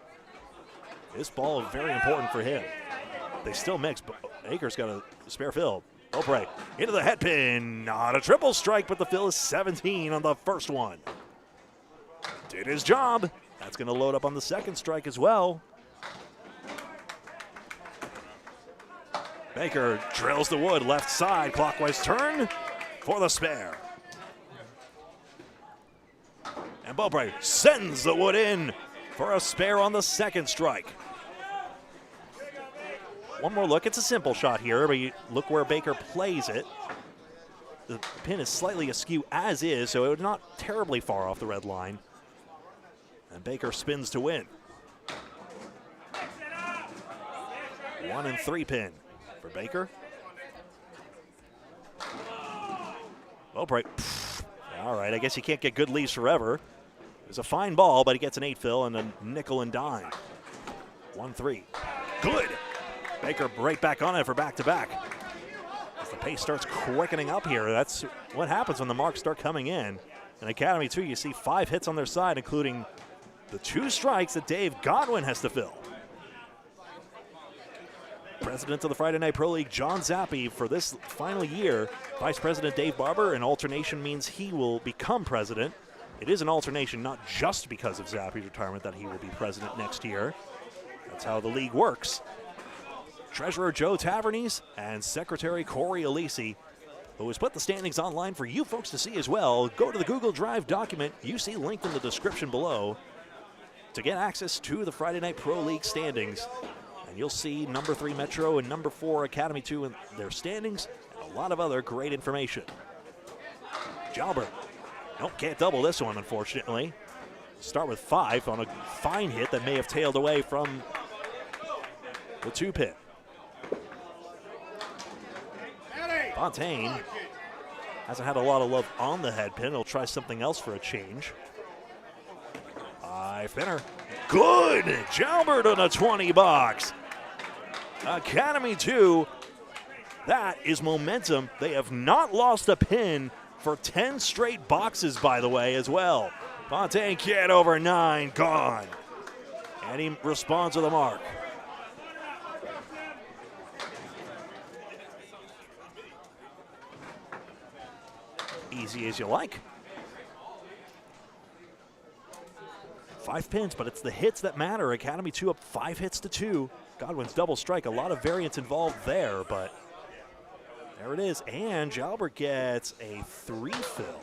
This ball is very important for him. They still mix, but Baker's got a spare fill. Beaupre into the head pin. Not a triple strike, but the fill is 17 on the first one. Did his job. That's going to load up on the second strike as well. Baker drills the wood left side, clockwise turn for the spare. And Beaupre sends the wood in for a spare on the second strike. One more look. It's a simple shot here, but you look where Baker plays it. The pin is slightly askew as is, so it's not terribly far off the red line. And Baker spins to win. 1 and 3 pin for Baker. Beaupre. All right, I guess you can't get good leaves forever. It's a fine ball, but he gets an 8 fill and a nickel and dime. 1-3. Good. Baker right back on it for back-to-back. As the pace starts quickening up here, that's what happens when the marks start coming in. In Academy 2, you see 5 hits on their side, including the 2 strikes that Dave Godwin has to fill. President of the Friday Night Pro League, John Zappi, for this final year. Vice President Dave Barber, an alternation means he will become president. It is an alternation, not just because of Zappi's retirement that he will be president next year. That's how the league works. Treasurer Joe Tavernies and Secretary Corey Alisi, who has put the standings online for you folks to see as well. Go to the Google Drive document you see linked in the description below to get access to the Friday Night Pro League standings. And you'll see number 3 Metro and number 4 Academy 2 in their standings, and a lot of other great information. Jalbert. Nope, can't double this one, unfortunately. Start with 5 on a fine hit that may have tailed away from the 2 pin. Fontaine hasn't had a lot of love on the head pin. He'll try something else for a change. 5-pinner. Good! Jalbert on a 20 box. Academy 2. That is momentum. They have not lost a pin for 10 straight boxes, by the way, as well. Fontaine can't over 9. Gone. And he responds with a mark. easy as you like. 5 pins, but it's the hits that matter. Academy 2 up 5 hits to 2. Godwin's double strike, a lot of variance involved there, but there it is. And Jalbert gets a 3 fill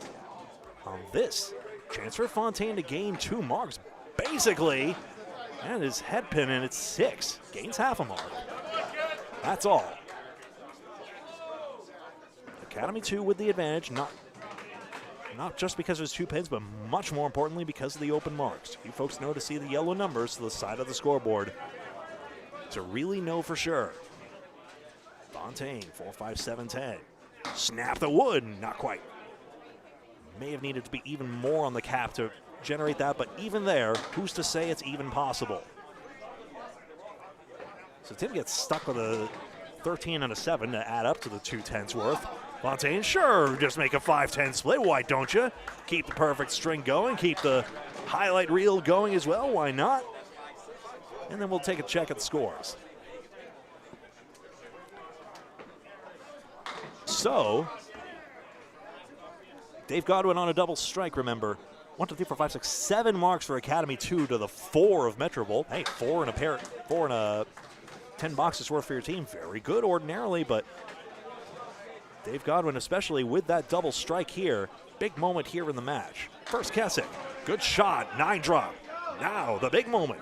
on this. Chance for Fontaine to gain 2 marks, basically. And his head pin, and it's 6. Gains half a mark. That's all. Academy 2 with the advantage, not just because there's 2 pins, but much more importantly because of the open marks. You folks know to see the yellow numbers to the side of the scoreboard to really know for sure. Fontaine, 4, 5, 7, 10. Snap the wood, not quite. May have needed to be even more on the cap to generate that, but even there, who's to say it's even possible? So Tim gets stuck with a 13 and a 7 to add up to the 2 tenths worth. Fontaine, sure, just make a 5-10 split. Why don't you? Keep the perfect string going. Keep the highlight reel going as well. Why not? And then we'll take a check at the scores. So, Dave Godwin on a double strike, remember. 1, 2, 3, 4, 5, 6, 7 marks for Academy 2 to the 4 of Metro Bowl. Hey, 4 and a 10 boxes worth for your team. Very good ordinarily, but Dave Godwin, especially with that double strike here, big moment here in the match. First Kessick, good shot, 9 drop. Now the big moment.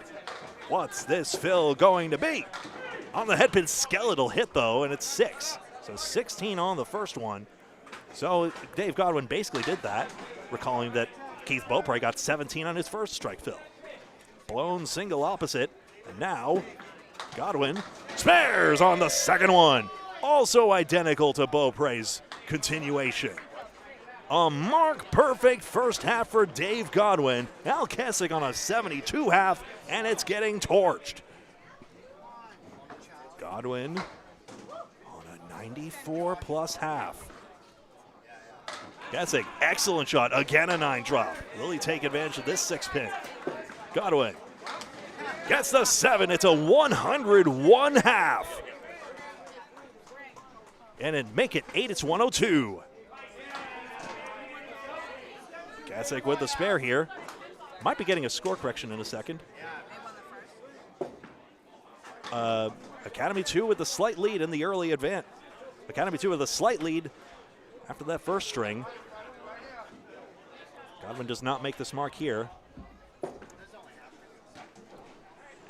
What's this fill going to be? On the headpin, skeletal hit though, and it's 6. So 16 on the first one. So Dave Godwin basically did that, recalling that Keith Beaupre got 17 on his first strike fill. Blown single opposite, and now Godwin spares on the second one. Also identical to Beaupre's continuation. A mark-perfect first half for Dave Godwin. Al Kessick on a 72 half, and it's getting torched. Godwin on a 94 plus half. Kessick, excellent shot. Again a 9 drop. Will he take advantage of this 6 pin? Godwin gets the 7. It's a 101 half. And it make it 8, it's 102. Kessick with the spare here. Might be getting a score correction in a second. Academy 2 with the slight lead in the early advance. Academy 2 with a slight lead after that first string. Godwin does not make this mark here.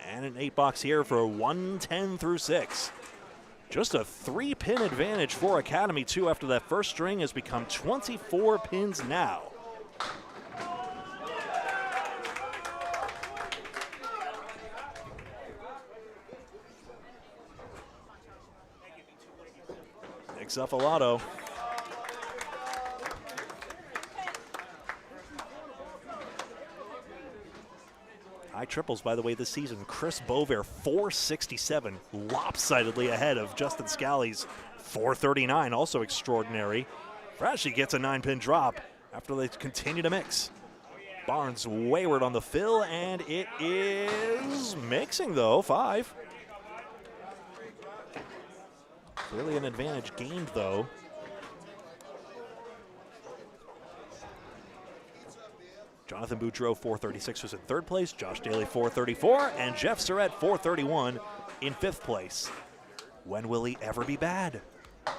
And an 8 box here for 110 through 6. Just a 3-pin advantage for Academy 2 after that first string has become 24 pins now. Nick Zuffalato. High triples, by the way, this season. Chris Bover, 467, lopsidedly ahead of Justin Scally's 439, also extraordinary. Frashy gets a 9-pin drop after they continue to mix. Barnes wayward on the fill, and it is mixing, though, 5. Clearly an advantage gained, though. Jonathan Boudreau, 436, was in 3rd place. Josh Daly, 434. And Jeff Surratt, 431, in 5th place. When will he ever be bad? Of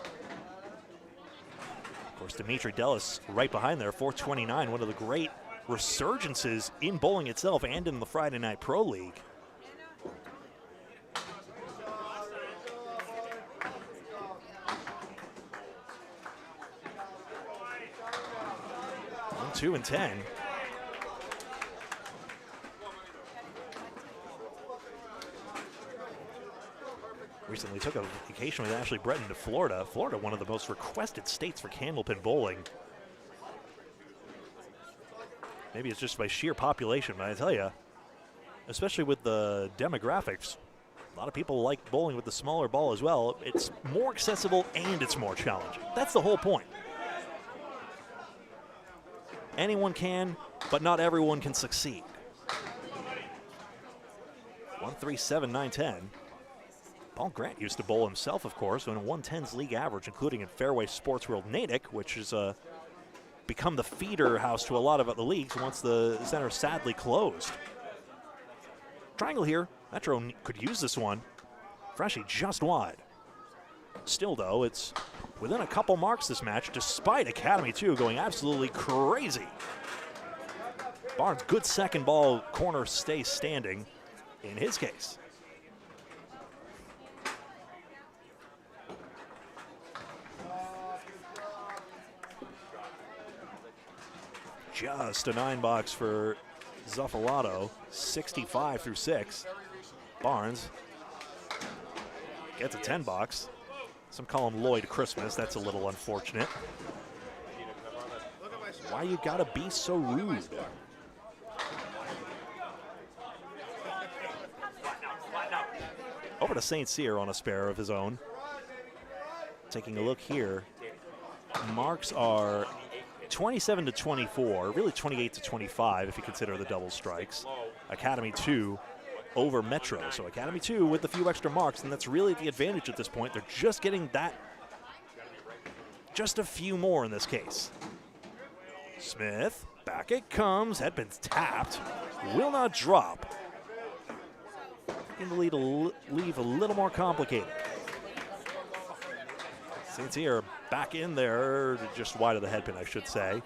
course, Dimitri Dellis right behind there, 429. One of the great resurgences in bowling itself and in the Friday Night Pro League. One, 2, and 10. Recently took a vacation with Ashley Breton to Florida. Florida, one of the most requested states for candlepin bowling. Maybe it's just by sheer population, but I tell you, especially with the demographics, a lot of people like bowling with the smaller ball as well. It's more accessible and it's more challenging. That's the whole point. Anyone can, but not everyone can succeed. 1, 3, 7, 9, 10. Paul Grant used to bowl himself, of course, on a 110s league average, including in Fairway Sports World Natick, which is become the feeder house to a lot of other leagues once the center sadly closed. Triangle here. Metro could use this one. Freshie just wide. Still, though, it's within a couple marks this match, despite Academy 2 going absolutely crazy. Barnes, good second ball, corner stays standing in his case. Just a 9-box for Zuffalato, 65 through 6. Barnes gets a 10-box. Some call him Lloyd Christmas. That's a little unfortunate. Why you gotta be so rude? Over to St. Cyr on a spare of his own. Taking a look here. Marks are 27 to 24, really 28 to 25 if you consider the double strikes. Academy 2 over Metro. So Academy 2 with a few extra marks, and that's really the advantage at this point. They're just getting that, just a few more in this case. Smith, back it comes, headpin's tapped, will not drop. In the lead, leave a little more complicated. St. Cyr back in there, just wide of the headpin, I should say.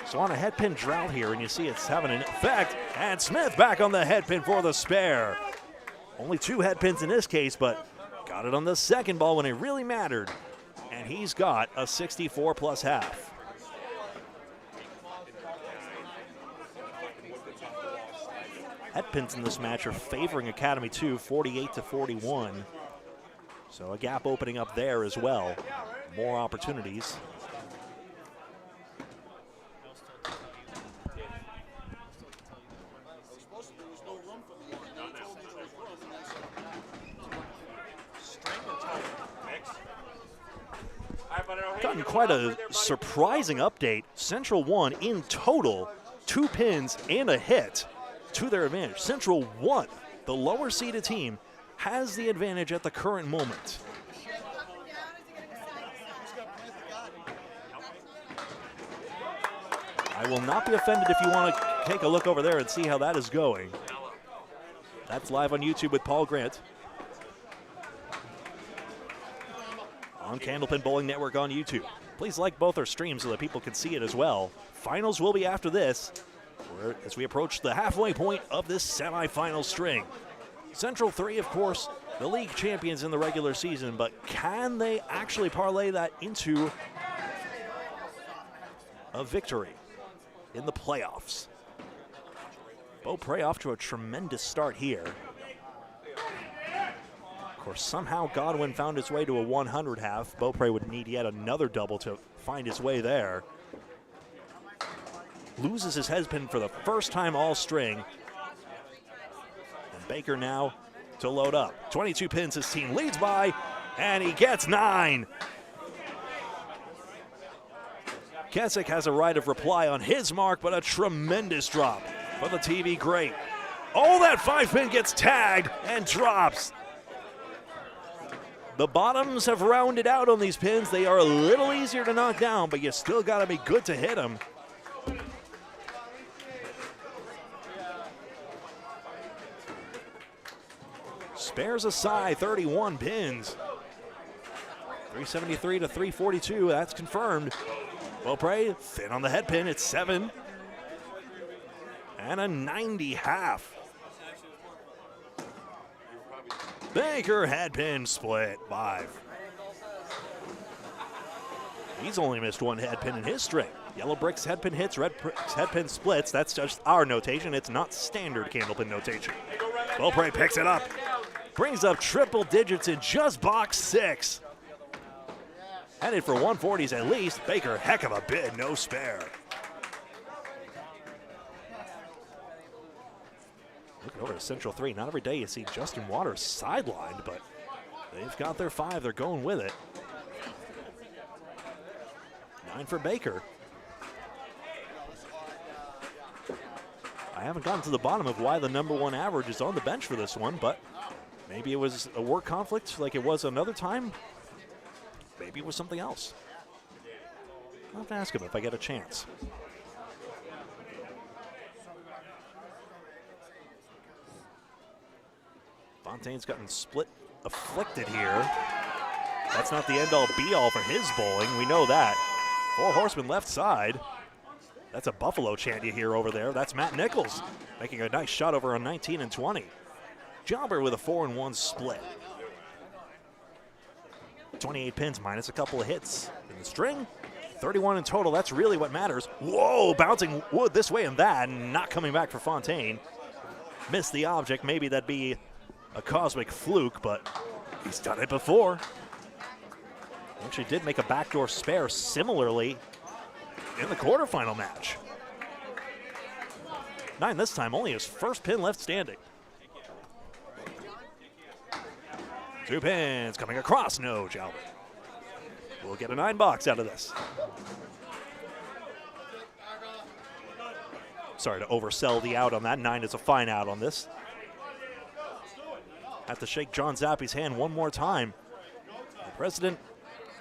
So on a headpin drought here, and you see it's having an effect, and Smith back on the headpin for the spare. Only 2 headpins in this case, but got it on the second ball when it really mattered, and he's got a 64 plus half. Headpins in this match are favoring Academy 2, 48 to 41. So a gap opening up there as well. More opportunities. Gotten quite a surprising update. Central won in total 2 pins and a hit to their advantage. Central won. The lower seeded team has the advantage at the current moment. I will not be offended if you want to take a look over there and see how that is going. That's live on YouTube with Paul Grant. On Candlepin Bowling Network on YouTube. Please like both our streams so that people can see it as well. Finals will be after this, as we approach the halfway point of this semifinal string. Central 3, of course, the league champions in the regular season, but can they actually parlay that into a victory in the playoffs? Beaupre off to a tremendous start here. Of course, somehow Godwin found his way to a 100 half. Beaupre would need yet another double to find his way there. Loses his headpin for the first time all string. And Baker now to load up. 22 pins his team leads by, and he gets 9. Keswick has a right of reply on his mark, but a tremendous drop for the TV great. Oh, that 5-pin gets tagged and drops. The bottoms have rounded out on these pins. They are a little easier to knock down, but you still got to be good to hit them. Spares aside, 31 pins. 373 to 342, that's confirmed. Beaupre, thin on the head pin, it's 7. And a 90 half. Baker head pin split, 5. He's only missed 1 head pin in his string. Yellow bricks head pin hits, red bricks head pin splits. That's just our notation. It's not standard Candlepin notation. Beaupre picks it up. Brings up triple digits in just box 6. Headed for 140s at least. Baker, heck of a bid, no spare. Looking over to Central 3. Not every day you see Justin Waters sidelined, but they've got their 5. They're going with it. 9 for Baker. I haven't gotten to the bottom of why the #1 average is on the bench for this one, but maybe it was a work conflict like it was another time. Maybe it was something else. I'll have to ask him if I get a chance. Fontaine's gotten split afflicted here. That's not the end-all be-all for his bowling. We know that. Four horsemen left side. That's a Buffalo chant you hear over there. That's Matt Nichols making a nice shot over on 19 and 20. Gouillart with a 4-1 split. 28 pins minus a couple of hits in the string. 31 in total, that's really what matters. Whoa, bouncing wood this way and that, and not coming back for Fontaine. Missed the object, maybe that'd be a cosmic fluke, but he's done it before. Actually did make a backdoor spare similarly in the quarterfinal match. 9 this time, only his first pin left standing. 2 pins coming across, no, Gouillart. We'll get a 9 box out of this. Sorry to oversell the out on that. 9 is a fine out on this. Have to shake John Zappi's hand one more time. The president,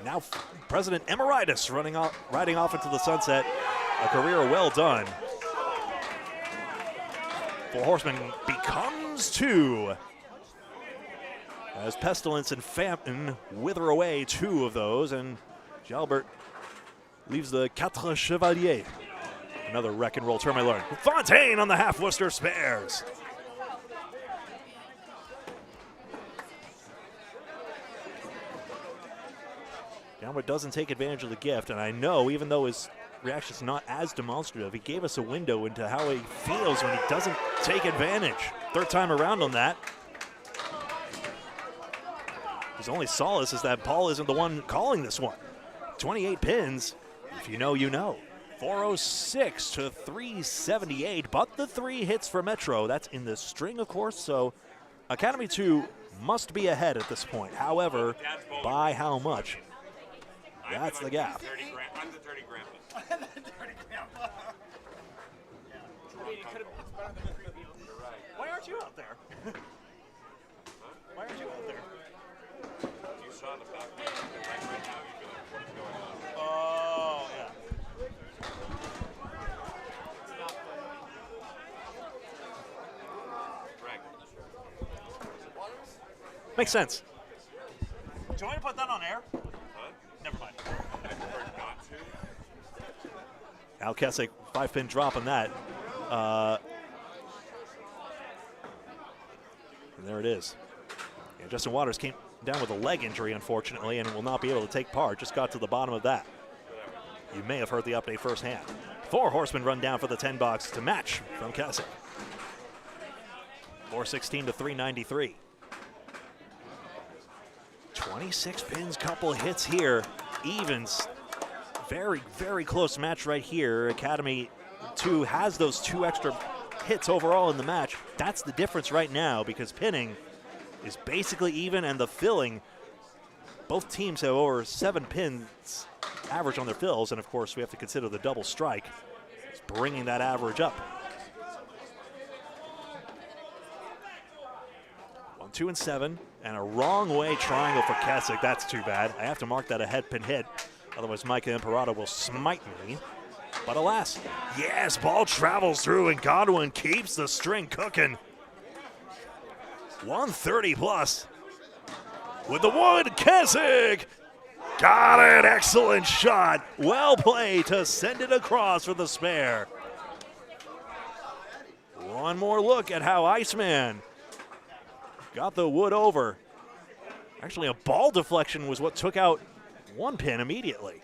now President Emeritus, riding off into the sunset. A career well done. Four Horsemen becomes 2. As Pestilence and Famine wither away 2 of those, and Gouillart leaves the Quatre Chevaliers. Another wreck and roll term I learned. Fontaine on the half Worcester spares. Gouillart doesn't take advantage of the gift, and I know even though his reaction's not as demonstrative, he gave us a window into how he feels when he doesn't take advantage. 3rd time around on that. His only solace is that Paul isn't the one calling this one. 28 pins, if you know, you know. 406 to 378, but the 3 hits for Metro. That's in the string, of course, so Academy 2 must be ahead at this point. However, by how much? That's the gap. I'm the 30 grandpa. Why aren't you out there? Why aren't you out there? You saw the back right now, you'd be like, what's going on? Oh, yeah. Frank. Makes sense. Do you want me to put that on air? What? Never mind. I prefer not to. Al Kessick, 5-pin drop on that. And there it is. Yeah, Justin Waters came down with a leg injury, unfortunately, and will not be able to take part. Just got to the bottom of that. You may have heard the update firsthand. 4 Horsemen run down for the 10 box to match from Kessick. 416 to 393. 26 pins, couple hits here. Evens. Very, very close match right here. Academy 2 has those 2 extra hits overall in the match. That's the difference right now because pinning is basically even, and the filling, both teams have over 7 pins average on their fills, and of course we have to consider the double strike. It's bringing that average up. 1, 2, and 7, and a wrong way triangle for Kessick. That's too bad. I have to mark that a head pin hit, otherwise Micah Imperato will smite me. But alas, yes, ball travels through and Godwin keeps the string cooking. 130 plus. With the wood, Kessick got it, excellent shot. Well played to send it across for the spare. One more look at how Iceman got the wood over. Actually, a ball deflection was what took out 1 pin immediately.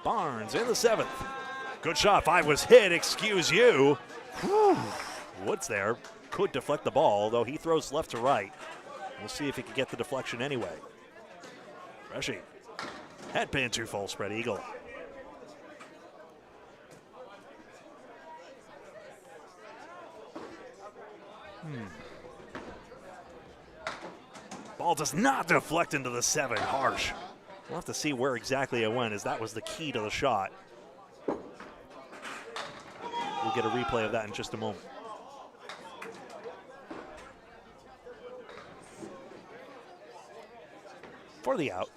Barnes in the 7th. Good shot, 5 was hit, excuse you. Whew. Woods there, could deflect the ball, although he throws left to right. We'll see if he can get the deflection anyway. Reshi, head pin 2 full spread eagle. Ball does not deflect into the 7, harsh. We'll have to see where exactly it went, as that was the key to the shot. We'll get a replay of that in just a moment. for the out.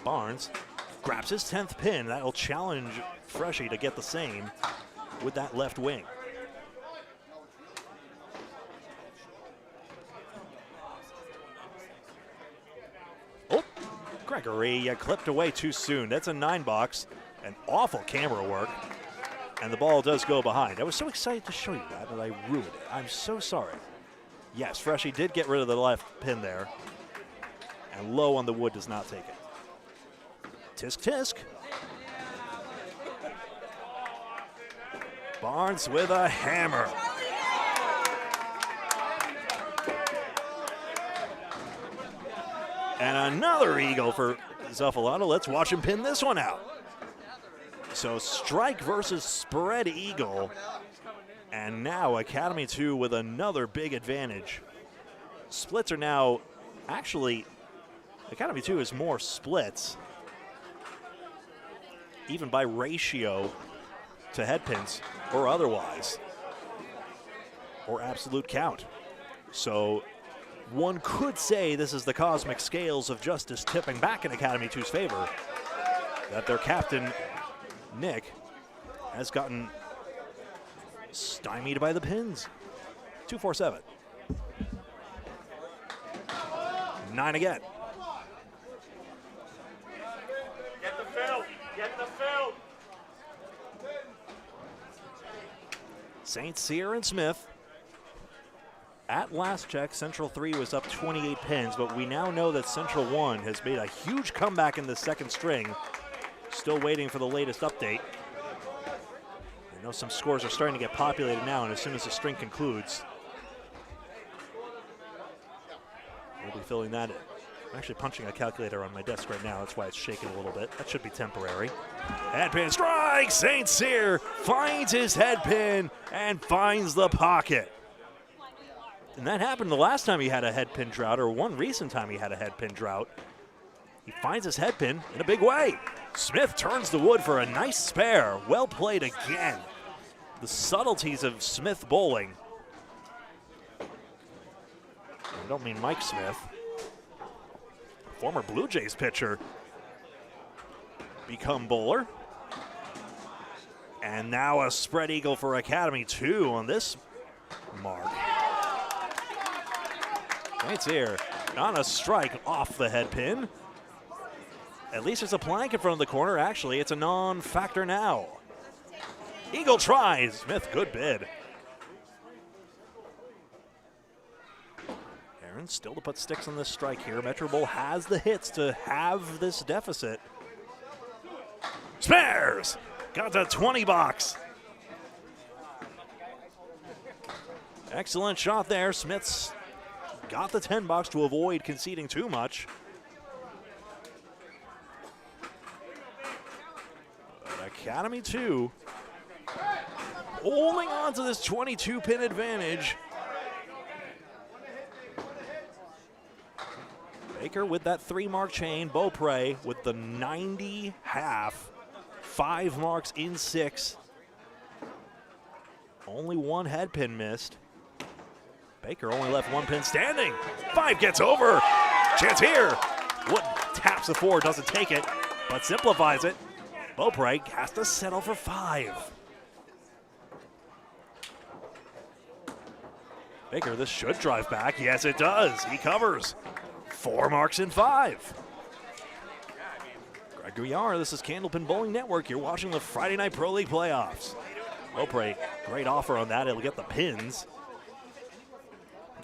Barnes grabs his 10th pin. That'll challenge Freshie to get the same with that left wing. Oh, Gregory clipped away too soon. That's a 9-box. An awful camera work. And the ball does go behind. I was so excited to show you that I ruined it. I'm so sorry. Yes, Freshie did get rid of the left pin there. And low on the wood does not take it. Tisk, tisk. Barnes with a hammer. And another eagle for Zuffalato. Let's watch him pin this one out. So strike versus spread eagle. And now Academy 2 with another big advantage. Splits are now, actually, Academy 2 is more splits, even by ratio to head pins or otherwise, or absolute count. So one could say this is the cosmic scales of justice tipping back in Academy 2's favor, that their captain, Nick, has gotten stymied by the pins. 2-4-7. 9 again. Get the fill. Get the fill. St. Cyr and Smith. At last check, Central 3 was up 28 pins, but we now know that Central 1 has made a huge comeback in the second string. Still waiting for the latest update. I know some scores are starting to get populated now, and as soon as the string concludes, we'll be filling that in. I'm actually punching a calculator on my desk right now. That's why it's shaking a little bit. That should be temporary. Headpin strike! St. Cyr finds his headpin and finds the pocket. And that happened the last time he had a headpin drought, or one recent time he had a headpin drought. He finds his headpin in a big way. Smith turns the wood for a nice spare. Well played again. The subtleties of Smith bowling. I don't mean Mike Smith. Former Blue Jays pitcher. Become bowler. And now a spread eagle for Academy 2 on this mark. Right here on a strike off the head pin. At least there's a plank in front of the corner. Actually, it's a non-factor now. Eagle tries. Smith, good bid. Aaron still to put sticks on this strike here. Metro Bowl has the hits to have this deficit. Spares! Got the 20 box. Excellent shot there. Smith's got the 10 box to avoid conceding too much. But Academy 2 holding on to this 22 pin advantage. Baker with that 3-mark chain. Beaupre with the 90 half. 5 marks in 6. Only 1 head pin missed. Baker only left 1 pin standing. 5 gets over. Chance here. Wood taps the 4, doesn't take it, but simplifies it. Beaupre has to settle for 5. Baker, this should drive back. Yes, it does. He covers. 4 marks in 5. Greg Gouillart, this is Candlepin Bowling Network. You're watching the Friday Night Pro League playoffs. Beaupre, great offer on that. It'll get the pins.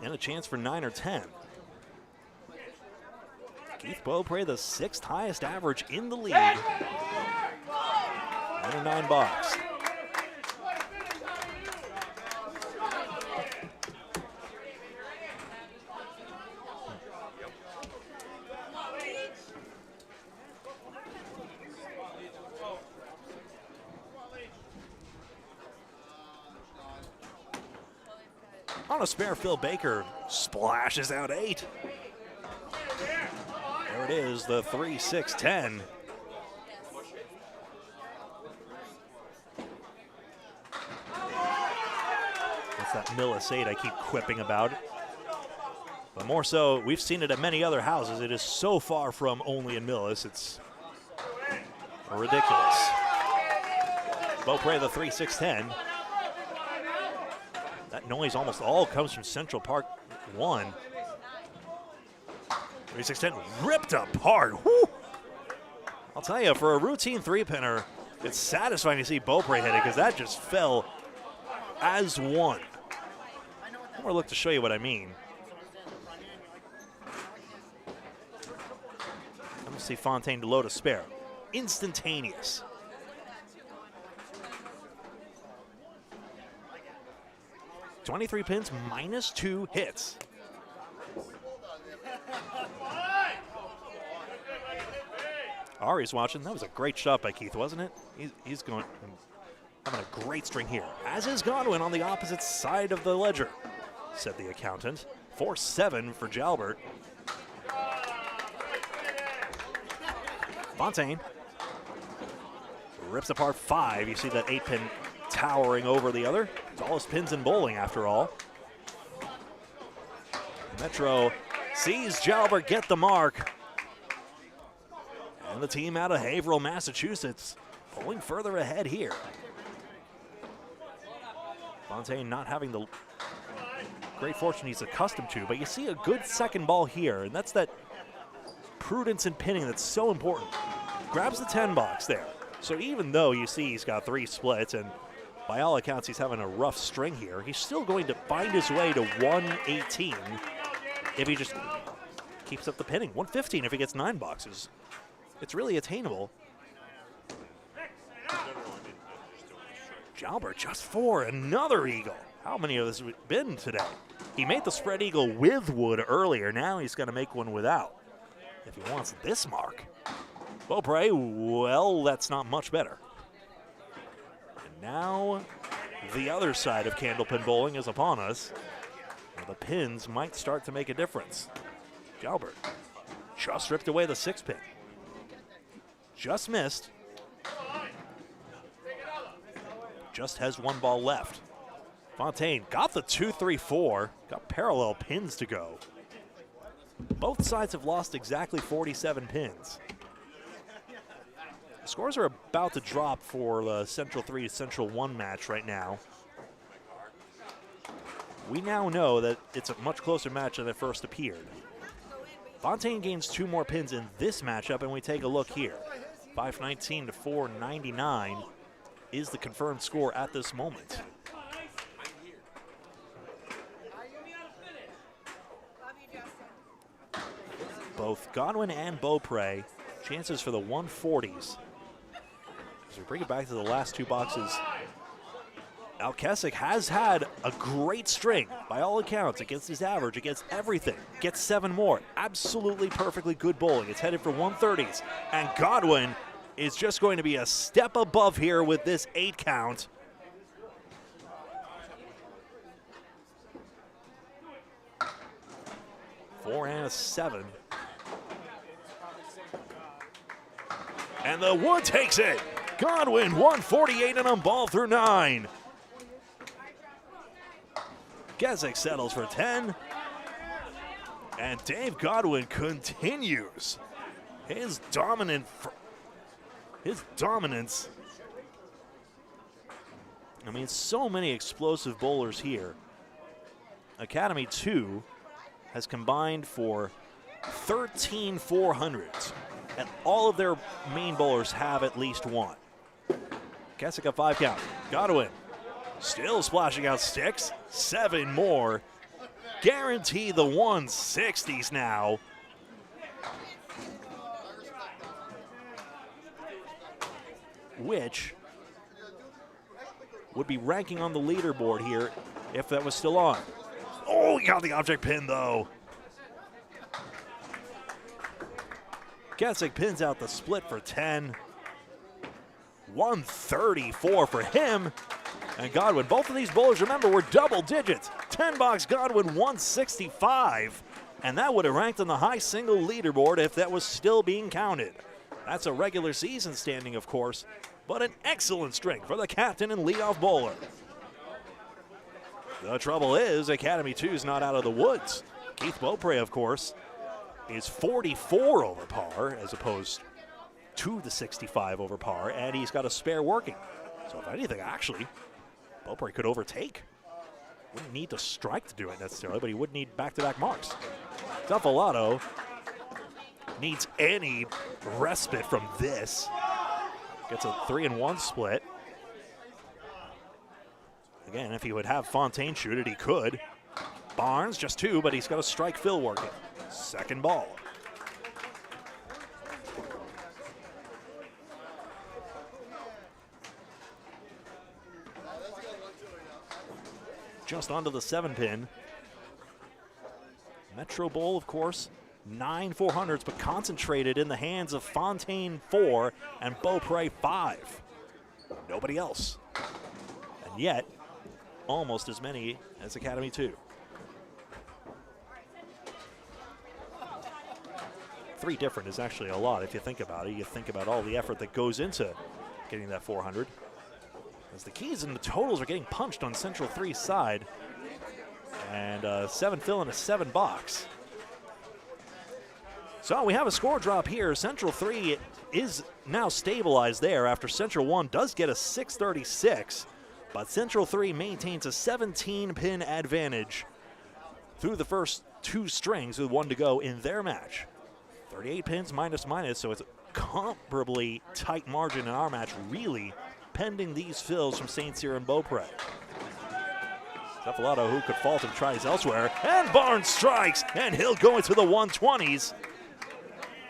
And a chance for 9 or 10. Keith Beaupre, the 6th highest average in the league. 9 or 9 box. On a spare, Phil Baker splashes out 8. There it is, the 3-6-10. That's that Millis 8 I keep quipping about. But more so, we've seen it at many other houses. It is so far from only in Millis. It's ridiculous. Beaupre, the 3-6-10. That noise almost all comes from Central Park 1. 3-6-10 ripped apart. Woo! I'll tell you, for a routine three-pinner, it's satisfying to see Beaupre hit it because that just fell as one. I'm going to look to show you what I mean. I'm going to see Fontaine to load a spare. Instantaneous. -23 pins, -2 hits. Ari's watching. That was a great shot by Keith, wasn't it? He's going, having a great string here. As is Godwin on the opposite side of the ledger, said the accountant. 4-7 for Gouillart. Fontaine rips apart 5. You see that 8-pin towering over the other. Tallest pins in bowling, after all. Metro sees Gouillart get the mark. And the team out of Haverhill, Massachusetts, pulling further ahead here. Fontaine not having the great fortune he's accustomed to, but you see a good second ball here, and that's that prudence in pinning that's so important. Grabs the 10 box there. So even though you see he's got 3 splits, and by all accounts he's having a rough string here, he's still going to find his way to 118 if he just keeps up the pinning. 115 if he gets 9 boxes. It's really attainable. Gouillart just 4, another eagle. How many of this have been today? He made the spread eagle with wood earlier. Now he's going to make one without if he wants this mark. Beaupre, well, that's not much better. And now the other side of Candlepin bowling is upon us, where the pins might start to make a difference. Gouillart just ripped away the 6-pin. Just missed. Just has 1 ball left. Fontaine got the 2-3-4. Got parallel pins to go. Both sides have lost exactly 47 pins. The scores are about to drop for the Central 3 Central 1 match right now. We now know that it's a much closer match than it first appeared. Fontaine gains 2 more pins in this matchup, and we take a look here. 519 to 499 is the confirmed score at this moment. Both Godwin and Beaupre, chances for the 140s. As we bring it back to the last 2 boxes, Alkesic has had a great string, by all accounts, against his average, against everything. Gets 7 more. Absolutely perfectly good bowling. It's headed for 130s. And Godwin is just going to be a step above here with this 8 count. Four and a 7. And the wood takes it. Godwin, 148 and a ball through 9. Gesick settles for 10. And Dave Godwin continues his dominance. I mean, so many explosive bowlers here. Academy 2 has combined for 13 400s. And all of their main bowlers have at least 1. Gesick a 5 count. Godwin still splashing out 6. 7 more. Guarantee the 160s now. Which would be ranking on the leaderboard here if that was still on. Oh, he got the object pin though. Gesick pins out the split for 10. 134 for him. And Godwin, both of these bowlers, remember, were double digits. 10 box Godwin, 165. And that would have ranked on the high single leaderboard if that was still being counted. That's a regular season standing, of course, but an excellent string for the captain and leadoff bowler. The trouble is, Academy 2 is not out of the woods. Keith Beaupre, of course, is 44 over par as opposed to the 65 over par, and he's got a spare working. So if anything, actually, Beaupre could overtake. Wouldn't need to strike to do it necessarily, but he would need back-to-back marks. Duffalato needs any respite from this. Gets a 3-1 split. Again, if he would have Fontaine shoot it, he could. Barnes, just 2, but he's got a strike Phil working. Second ball. Just onto the 7-pin. Metro Bowl, of course, 9 400s, but concentrated in the hands of Fontaine 4 and Beaupre 5. Nobody else. And yet, almost as many as Academy 2. 3 different is actually a lot if you think about it. You think about all the effort that goes into getting that 400. As the keys and the totals are getting punched on Central 3's side. And 7 fill in a 7 box. So we have a score drop here. Central 3 is now stabilized there after Central 1 does get a 636. But Central 3 maintains a 17-pin advantage through the first 2 strings with 1 to go in their match. 38 pins minus, so it's a comparably tight margin in our match, really pending these fills from St. Cyr and Beaupre. Duffalato, who could fault him, tries elsewhere, and Barnes strikes, and he'll go into the 120s,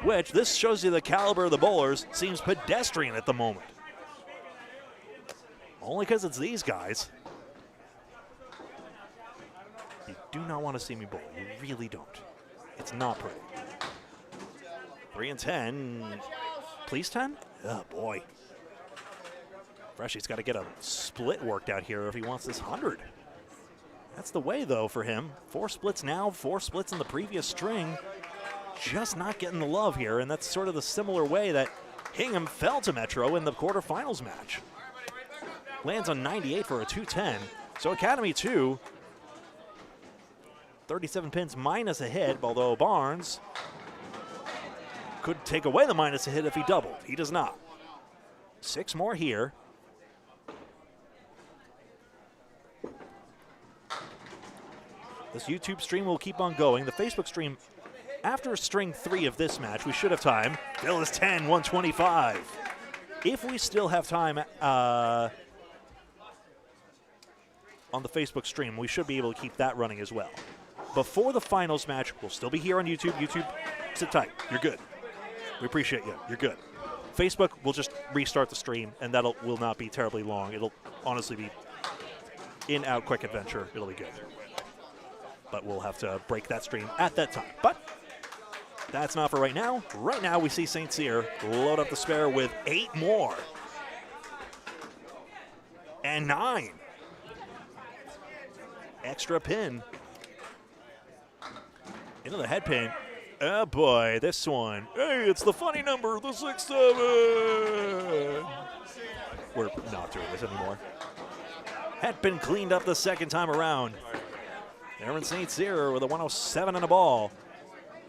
which this shows you the caliber of the bowlers seems pedestrian at the moment. Only because it's these guys. You do not want to see me bowl. You really don't. It's not pretty. 3 and 10. Please 10? Oh, boy. Freshy's got to get a split worked out here if he wants this 100. That's the way, though, for him. 4 splits now, 4 splits in the previous string. Just not getting the love here, and that's sort of the similar way that Hingham fell to Metro in the quarterfinals match. Lands on 98 for a 210. So Academy 2, 37 pins minus a hit, although Barnes could take away the minus a hit if he doubled. He does not. 6 more here. This YouTube stream will keep on going. The Facebook stream, after string 3 of this match, we should have time. Phil is 10, 125. If we still have time on the Facebook stream, we should be able to keep that running as well. Before the finals match, we'll still be here on YouTube. YouTube, sit tight. You're good. We appreciate you. You're good. Facebook, we'll just restart the stream, and that will not be terribly long. It'll honestly be in-out quick adventure. It'll be good. But we'll have to break that stream at that time. But that's not for right now. Right now, we see St. Cyr load up the spare with 8 more. And 9. Extra pin. Into the head pin. Oh boy, this one. Hey, it's the funny number, the 6-7. We're not doing this anymore. Head pin cleaned up the second time around. Aaron St. Cyr with a 107 and a ball.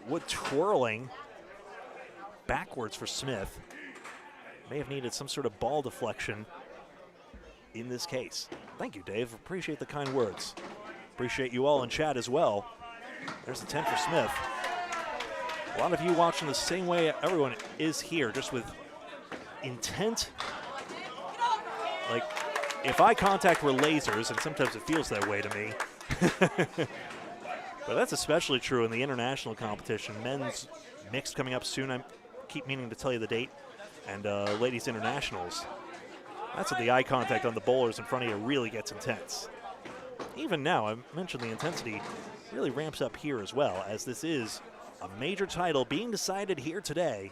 Wood twirling backwards for Smith. May have needed some sort of ball deflection in this case. Thank you, Dave. Appreciate the kind words. Appreciate you all in chat as well. There's the 10 for Smith. A lot of you watching the same way everyone is here, just with intent. Like, if eye contact were lasers, and sometimes it feels that way to me, but that's especially true in the international competition. Men's mixed coming up soon. I keep meaning to tell you the date. And ladies internationals. That's when the eye contact on the bowlers in front of you really gets intense. Even now, I mentioned the intensity really ramps up here as well, as this is a major title being decided here today.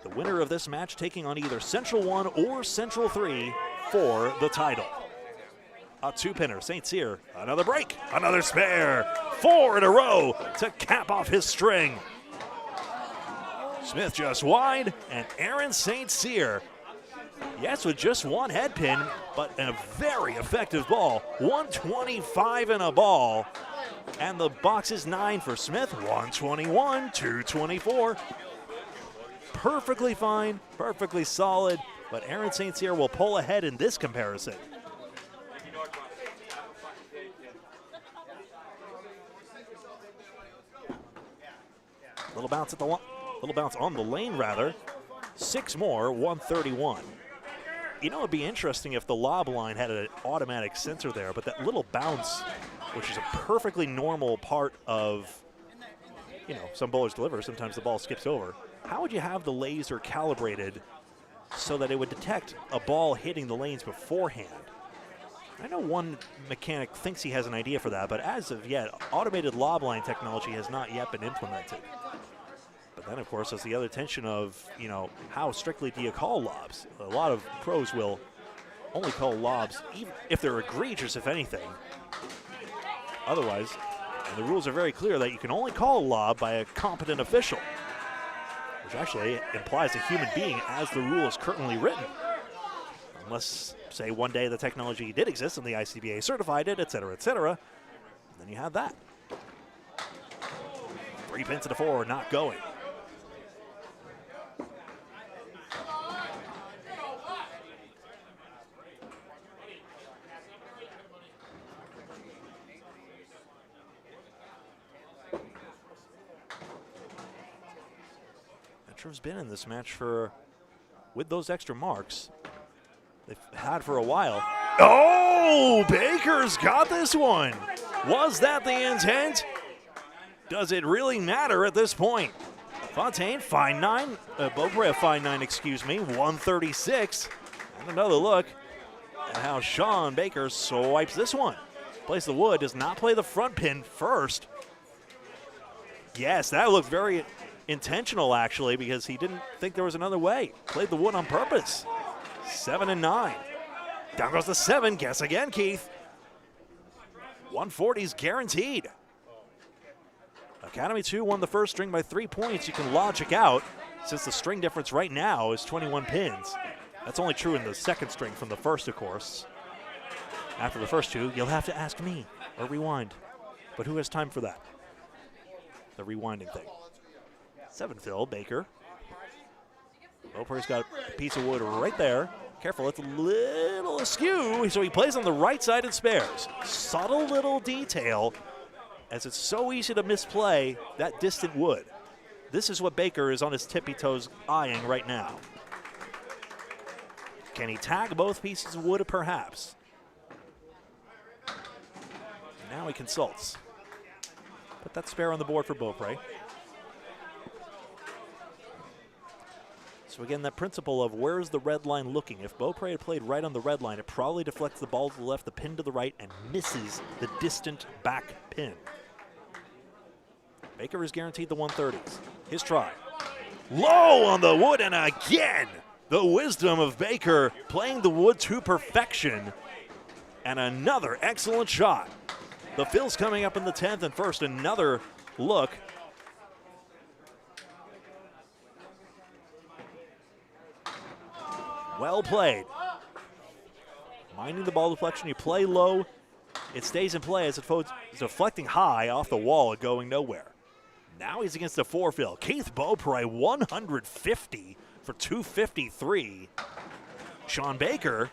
The winner of this match taking on either Central 1 or Central 3 for the title. A 2-pinner, St. Cyr, another break, another spare, 4 in a row to cap off his string. Smith just wide, and Aaron St. Cyr, yes, with just 1 head pin, but a very effective ball. 125 in a ball. And the box is 9 for Smith. 121, 224. Perfectly fine, perfectly solid, but Aaron St. Cyr will pull ahead in this comparison. Little bounce at the little bounce on the lane rather. 6 more, 131. You know, it'd be interesting if the lob line had an automatic sensor there, but that little bounce, which is a perfectly normal part of, you know, some bowlers deliver, sometimes the ball skips over. How would you have the laser calibrated so that it would detect a ball hitting the lanes beforehand? I know one mechanic thinks he has an idea for that, but as of yet, automated lob line technology has not yet been implemented. But then, of course, there's the other tension of, you know, how strictly do you call lobs? A lot of pros will only call lobs, even if they're egregious, if anything. Otherwise, and the rules are very clear that you can only call a lob by a competent official, which actually implies a human being as the rule is currently written. Unless, say, one day the technology did exist and the ICBA certified it, et cetera, then you have that. 3 pins to the 4, not going. Metro's been in this match with those extra marks. They've had for a while. Oh, Baker's got this one. Was that the intent? Does it really matter at this point? Fontaine, fine 9. Beaupre, fine 9, excuse me. 136. And another look at how Sean Baker swipes this one. Plays the wood, does not play the front pin first. Yes, that looked very intentional, actually, because he didn't think there was another way. Played the wood on purpose. 7 and 9. Down goes the 7. Guess again, Keith. 140's guaranteed. Academy 2 won the first string by 3 points. You can logic out, since the string difference right now is 21 pins. That's only true in the second string from the first, of course. After the first 2, you'll have to ask me or rewind. But who has time for that? The rewinding thing. 7-fill, Baker. Beaupre's got a piece of wood right there. Careful, it's a little askew, so he plays on the right side and spares. Subtle little detail, as it's so easy to misplay that distant wood. This is what Baker is on his tippy toes eyeing right now. Can he tag both pieces of wood, perhaps? Now he consults. Put that spare on the board for Beaupre. So again, that principle of where's the red line looking. If Beaupre had played right on the red line, it probably deflects the ball to the left, the pin to the right, and misses the distant back pin. Baker is guaranteed the 130s. His try. Low on the wood, and again, the wisdom of Baker playing the wood to perfection. And another excellent shot. The fill's coming up in the 10th, and first another look. Well played. Minding the ball deflection, you play low, it stays in play as it's deflecting high off the wall and going nowhere. Now he's against the 4-fill. Keith Beaupre, 150 for 253. Sean Baker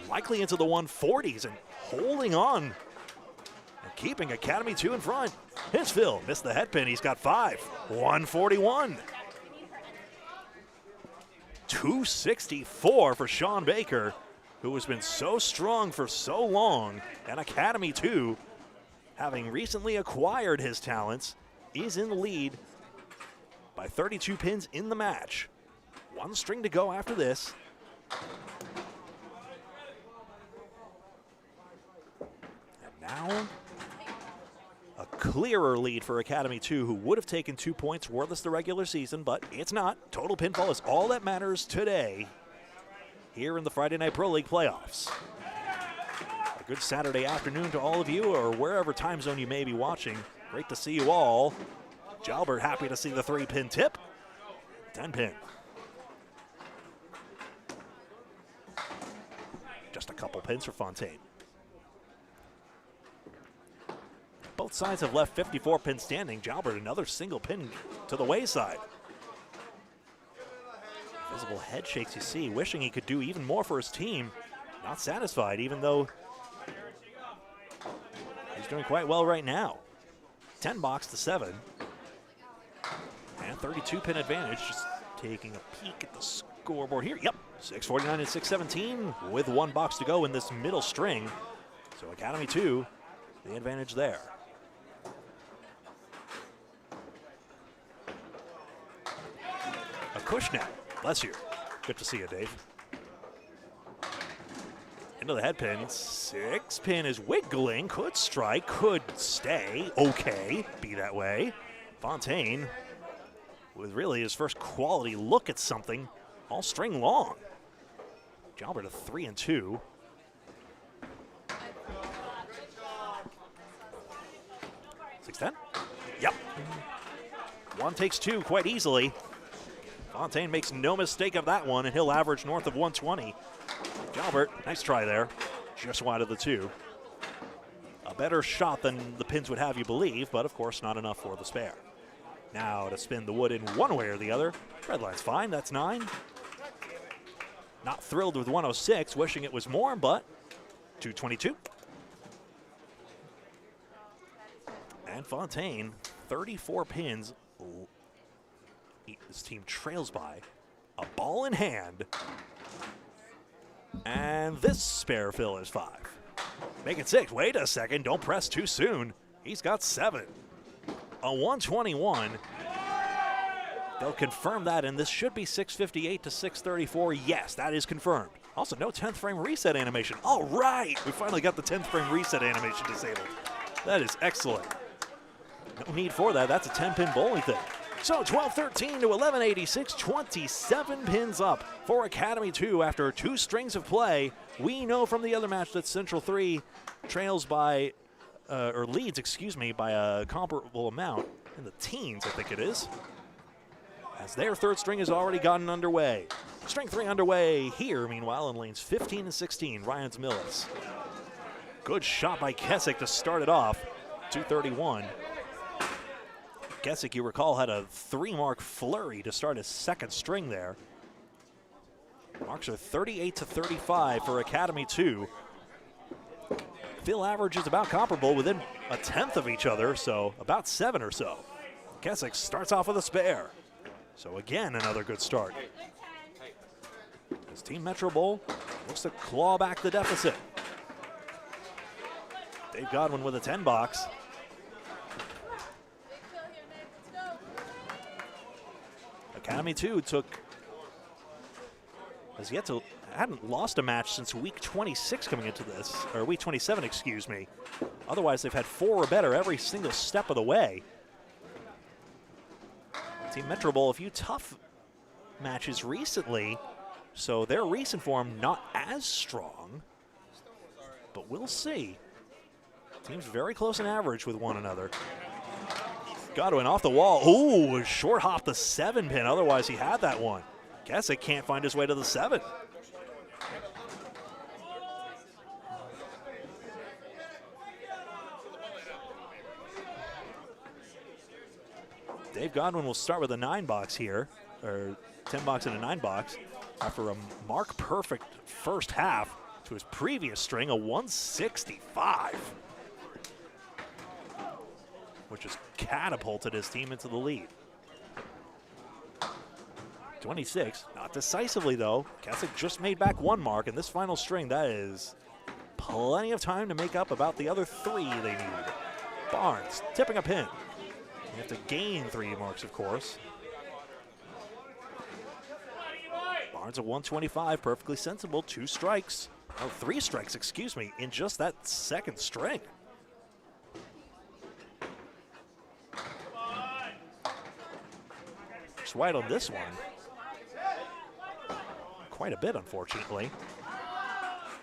likely into the 140s and holding on and keeping Academy 2 in front. His fill, missed the head pin, he's got 5. 141. 264 for Sean Baker, who has been so strong for so long, and Academy 2, having recently acquired his talents, is in the lead by 32 pins in the match. 1 string to go after this. And now, a clearer lead for Academy 2, who would have taken 2 points worthless the regular season, but it's not. Total pinfall is all that matters today here in the Friday Night Pro League playoffs. A good Saturday afternoon to all of you, or wherever time zone you may be watching. Great to see you all. Jalbert happy to see the 3-pin tip. 10-pin. Just a couple pins for Fontaine. Both sides have left 54 pins standing. Gouillart another single pin to the wayside. Visible head shakes you see, wishing he could do even more for his team. Not satisfied, even though he's doing quite well right now. 10 box to 7. And 32 pin advantage, just taking a peek at the scoreboard here. Yep, 649 and 617 with 1 box to go in this middle string. So Academy 2, the advantage there. Acushnet, bless you. Good to see you, Dave. Into the head pin. 6 pin is wiggling. Could strike, could stay. Okay, be that way. Fontaine with really his first quality look at something all string long. Gouillart a 3 and 2. $6-10. Yep. 1 takes 2 quite easily. Fontaine makes no mistake of that one, and he'll average north of 120. Gouillart, nice try there. Just wide of the 2. A better shot than the pins would have you believe, but of course not enough for the spare. Now to spin the wood in one way or the other. Red line's fine, that's 9. Not thrilled with 106, wishing it was more, but 222. And Fontaine, 34 pins. This team trails by a ball in hand. And this spare fill is 5. Make it 6. Wait a second, don't press too soon. He's got 7. A 121. They'll confirm that, and this should be 658 to 634. Yes, that is confirmed. Also, no 10th frame reset animation. All right, we finally got the 10th frame reset animation disabled. That is excellent. No need for that. That's a 10-pin bowling thing. So 12-13 to 11-86, 27 pins up for Academy 2 after 2 strings of play. We know from the other match that Central 3 trails by, or leads, excuse me, by a comparable amount in the teens, I think it is, as their 3rd string has already gotten underway. String 3 underway here, meanwhile, in lanes 15 and 16, Ryan's Millis. Good shot by Kessick to start it off, 231. Kessick, you recall, had a 3-mark flurry to start his 2nd string there. Marks are 38 to 35 for Academy 2. Fill average is about comparable, within a 10th of each other, so about 7 or so. Kessick starts off with a spare. So again, another good start. His Team Metro Bowl looks to claw back the deficit. Dave Godwin with a 10 box. Academy 2 hadn't lost a match since week 26 coming into this, or week 27, excuse me. Otherwise, they've had 4 or better every single step of the way. Team Metro Bowl, a few tough matches recently, so their recent form not as strong, but we'll see. Teams very close in average with one another. Godwin off the wall. Ooh, short hop the 7-pin. Otherwise, he had that one. Kessick can't find his way to the 7. Dave Godwin will start with a 9 box here, or 10 box and a 9 box, after a mark perfect first half to his previous string, a 165. Which has catapulted his team into the lead. 26, not decisively though. Kessick just made back 1 mark, and this final string, that is plenty of time to make up about the other 3 they need. Barnes tipping a pin. You have to gain 3 marks, of course. Barnes at 125, perfectly sensible. 2 strikes, oh, 3 strikes, excuse me, in just that 2nd string. Just wide on this one. Quite a bit, unfortunately.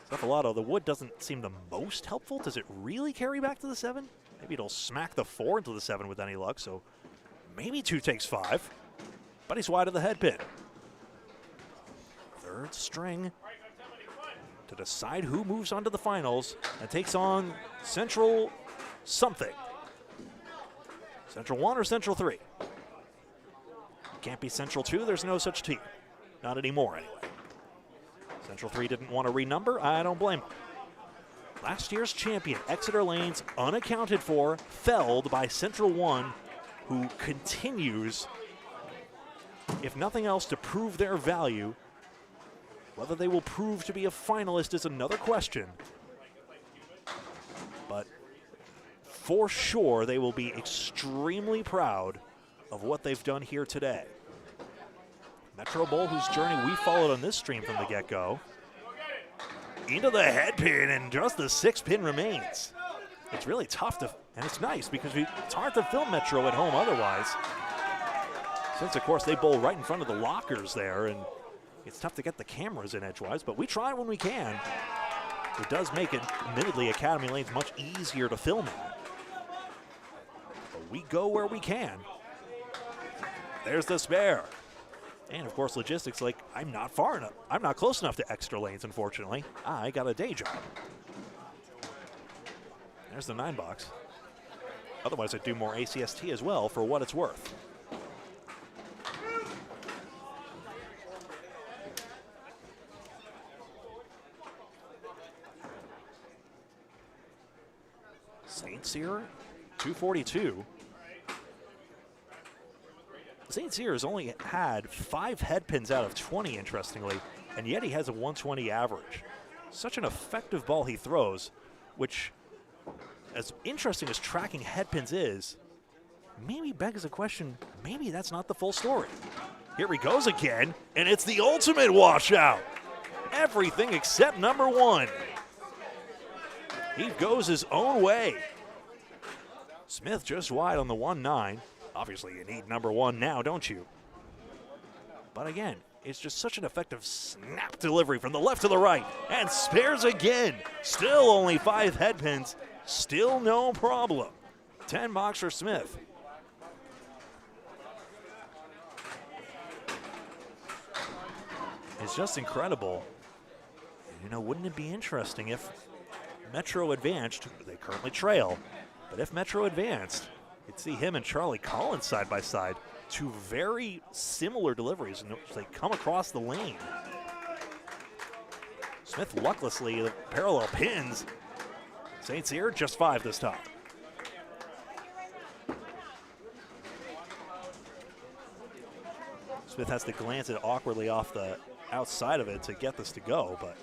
Stuffalato, the wood doesn't seem the most helpful. Does it really carry back to the 7? Maybe it'll smack the 4 into the 7 with any luck, so maybe 2 takes 5. But he's wide of the head pin. 3rd string to decide who moves on to the finals and takes on Central something. Central 1 or Central 3? Can't be Central 2, there's no such team. Not anymore, anyway. Central 3 didn't want to renumber, I don't blame them. Last year's champion, Exeter Lanes, unaccounted for, felled by Central 1, who continues, if nothing else, to prove their value. Whether they will prove to be a finalist is another question. But for sure, they will be extremely proud of what they've done here today. Metro Bowl, whose journey we followed on this stream from the get-go, into the head pin, and just the 6-pin remains. It's really tough to, and it's nice because it's hard to film Metro at home otherwise. Since, of course, they bowl right in front of the lockers there, and it's tough to get the cameras in edgewise, but we try when we can. It does make it, admittedly, Academy Lanes much easier to film at. But we go where we can. There's the spare. And, of course, logistics, like, I'm not far enough. I'm not close enough to Exeter Lanes, unfortunately. I got a day job. There's the 9-box. Otherwise, I'd do more ACST as well, for what it's worth. St. Cyr, 242. St. Cyr has only had 5 head pins out of 20, interestingly, and yet he has a 120 average. Such an effective ball he throws, which, as interesting as tracking head pins is, maybe begs a question, maybe that's not the full story. Here he goes again, and it's the ultimate washout. Everything except number 1. He goes his own way. Smith just wide on the 1-9. Obviously, you need number 1 now, don't you? But again, it's just such an effective snap delivery from the left to the right. And spares again. Still only 5 head pins. Still no problem. 10-box for Smith. It's just incredible. You know, wouldn't it be interesting if Metro advanced? They currently trail. But if Metro advanced, you'd see him and Charlie Collins side by side. 2 very similar deliveries in which they come across the lane. Smith lucklessly the parallel pins. St. Cyr just 5 this time. Smith has to glance it awkwardly off the outside of it to get this to go, but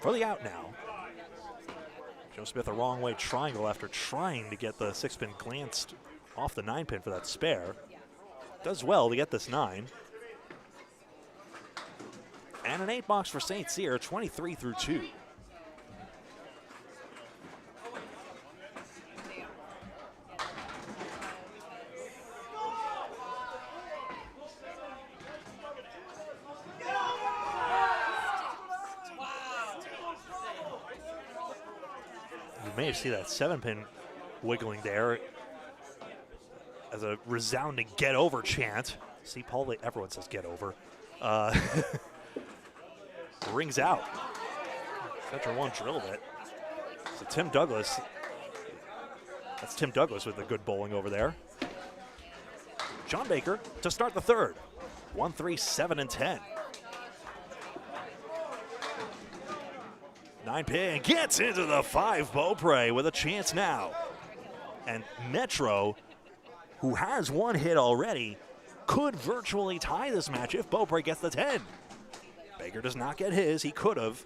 for the out now. Joe Smith a wrong way triangle after trying to get the 6-pin glanced off the 9-pin for that spare. Does well to get this 9. And an 8-box for St. Cyr, 23 through 2. You may see that 7-pin wiggling there as a resounding get over chant. See, Paul, everyone says get over. Rings out. Central 1 drilled it. So Tim Douglas, that's Tim Douglas with the good bowling over there. John Baker to start the 3rd. 1, 3, 7, and 10. 9-pin gets into the 5 Beaupre with a chance now. And Metro, who has 1 hit already, could virtually tie this match if Beaupre gets the 10. Baker does not get his, he could have.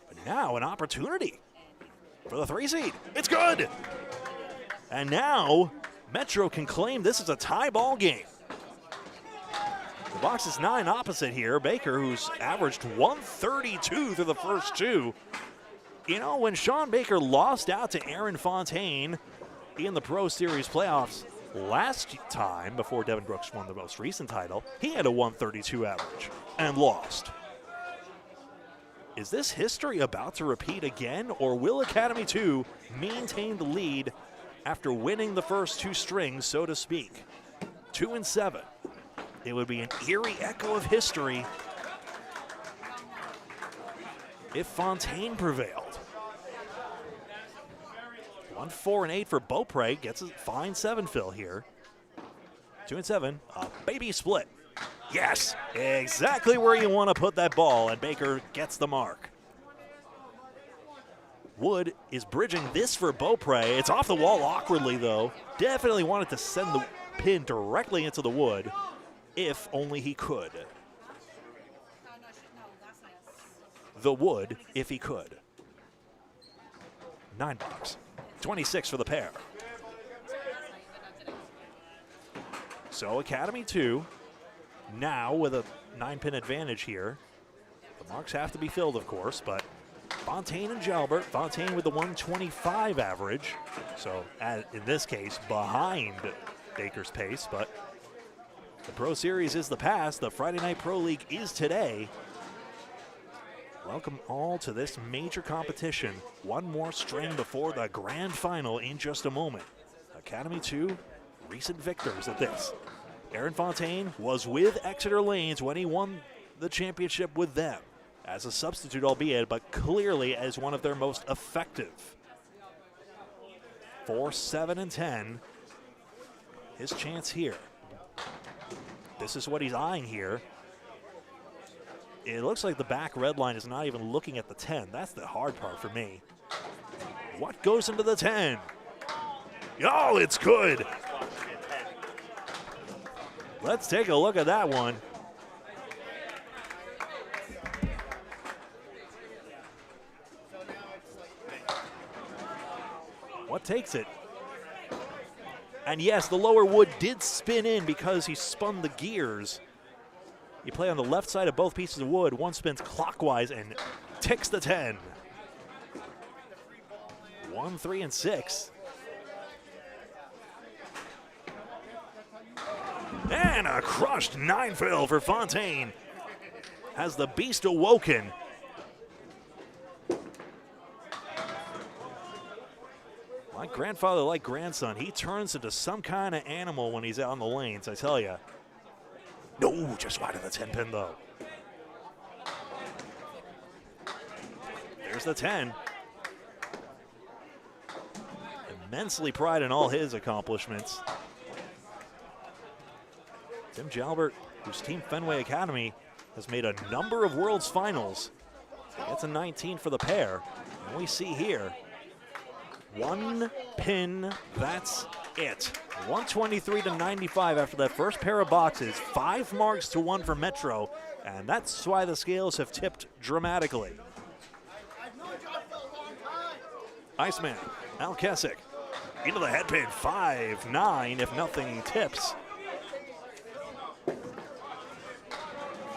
But now an opportunity for the 3 seed. It's good! And now Metro can claim this is a tie ball game. The box is 9 opposite here. Baker, who's averaged 132 through the first 2. You know, when Sean Baker lost out to Aaron Fontaine in the Pro Series playoffs last time, before Devin Brooks won the most recent title, he had a 132 average and lost. Is this history about to repeat again, or will Academy 2 maintain the lead after winning the first 2 strings, so to speak? 2 and 7. It would be an eerie echo of history if Fontaine prevailed. 1, 4, and 8 for Beaupre. Gets a fine 7-fill here. 2 and 7. A baby split. Yes, exactly where you want to put that ball, and Baker gets the mark. Wood is bridging this for Beaupre. It's off the wall awkwardly, though. Definitely wanted to send the pin directly into the wood, if only he could. The wood, if he could. 9 box. 26 for the pair. So Academy 2, now with a 9-pin advantage here. The marks have to be filled, of course, but Fontaine and Jalbert. Fontaine with the 125 average. So in this case, behind Baker's pace, but the Pro Series is the past. The Friday Night Pro League is today. Welcome all to this major competition. One more string before the grand final in just a moment. Academy 2, recent victors at this. Aaron Fontaine was with Exeter Lanes when he won the championship with them. As a substitute, albeit, but clearly as one of their most effective. 4, 7, and 10. His chance here. This is what he's eyeing here. It looks like the back red line is not even looking at the 10. That's the hard part for me. What goes into the 10? Oh, it's good. Let's take a look at that one. What takes it? And yes, the lower wood did spin in because he spun the gears. You play on the left side of both pieces of wood. One spins clockwise and ticks the 10. 1, 3, and 6. And a crushed 9-fill for Fontaine. Has the beast awoken? Like grandfather, like grandson, he turns into some kind of animal when he's out on the lanes, I tell you. No, just wide of the 10-pin, though. There's the 10. Immensely pride in all his accomplishments. Tim Jalbert, whose team Fenway Academy has made a number of World's Finals. Gets a 19 for the pair. And we see here, 1 pin, that's it. 123 to 95 after that first pair of boxes. 5 marks to 1 for Metro, and that's why the scales have tipped dramatically. Iceman, Al Kessick, into the head pin, 5-9 if nothing tips.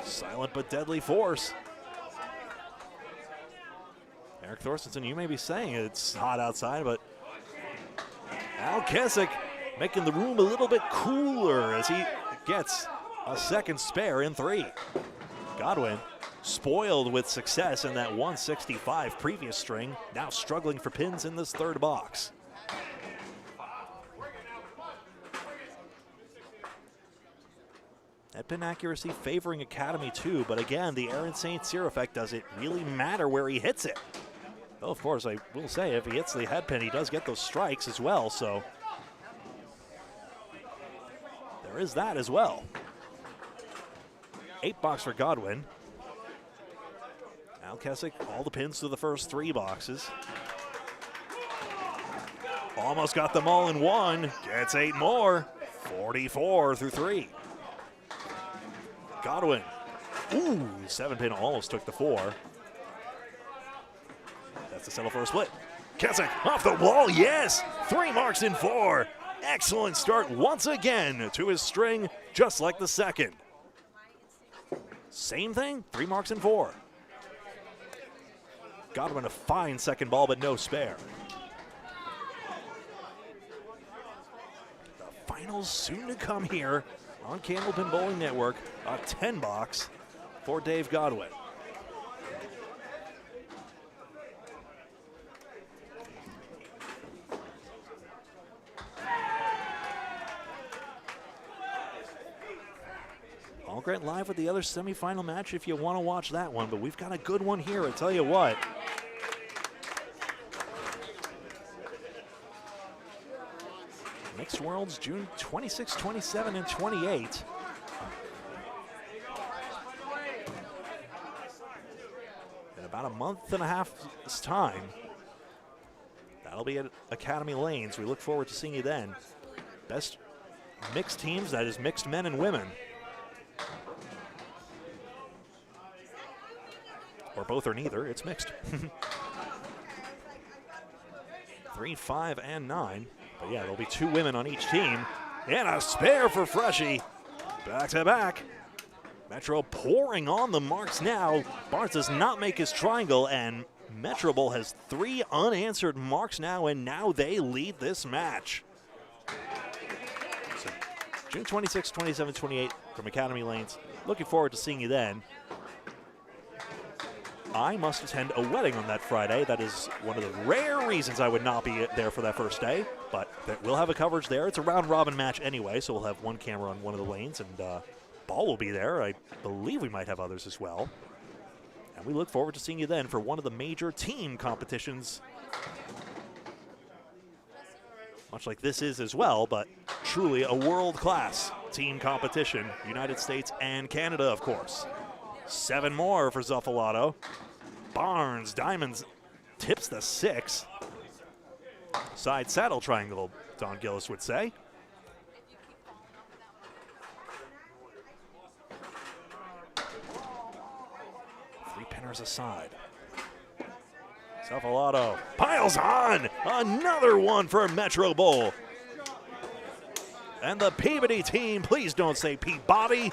Silent but deadly force. Eric Thorstensen, you may be saying it's hot outside, but Al Kessick making the room a little bit cooler as he gets a second spare in 3. Godwin, spoiled with success in that 165 previous string, now struggling for pins in this 3rd box. That pin accuracy favoring Academy 2, but again, the Aaron St. Cyr effect, does it really matter where he hits it? Well, of course, I will say, if he hits the head pin, he does get those strikes as well, so there is that as well. 8 box for Godwin. Al Kessick, all the pins to the first 3 boxes. Almost got them all in 1, gets 8 more. 44 through 3. Godwin, ooh, 7-pin almost took the 4. That's the settle for a split. Kessick off the wall, yes! 3 marks in 4. Excellent start once again to his string, just like the second. Same thing, 3 marks in 4. Godwin a fine second ball, but no spare. The finals soon to come here on Candlepin Bowling Network. A 10 box for Dave Godwin. All right live with the other semifinal match if you want to watch that one, but we've got a good one here, I tell you what. Mixed Worlds, June 26, 27, and 28. In about a month and a half's time, that'll be at Academy Lanes. We look forward to seeing you then. Best mixed teams, that is mixed men and women. Or both or neither, it's mixed. 3, 5, and 9. But yeah, there'll be 2 women on each team. And a spare for Freshie. Back to back. Metro pouring on the marks now. Barnes does not make his triangle, and Metro Bowl has 3 unanswered marks now, and now they lead this match. So, June 26, 27, 28 from Academy Lanes. Looking forward to seeing you then. I must attend a wedding on that Friday. That is one of the rare reasons I would not be there for that first day, but we'll have a coverage there. It's a round-robin match anyway, so we'll have one camera on one of the lanes, and Ball will be there. I believe we might have others as well. And we look forward to seeing you then for one of the major team competitions, much like this is as well, but truly a world-class team competition. United States and Canada, of course. 7 more for Zuffalato. Barnes, Diamonds, tips the 6. Side saddle triangle, Don Gillis would say. Three pinners aside. Zuffalato piles on. Another one for Metro Bowl. And the Peabody team, please don't say Peabody,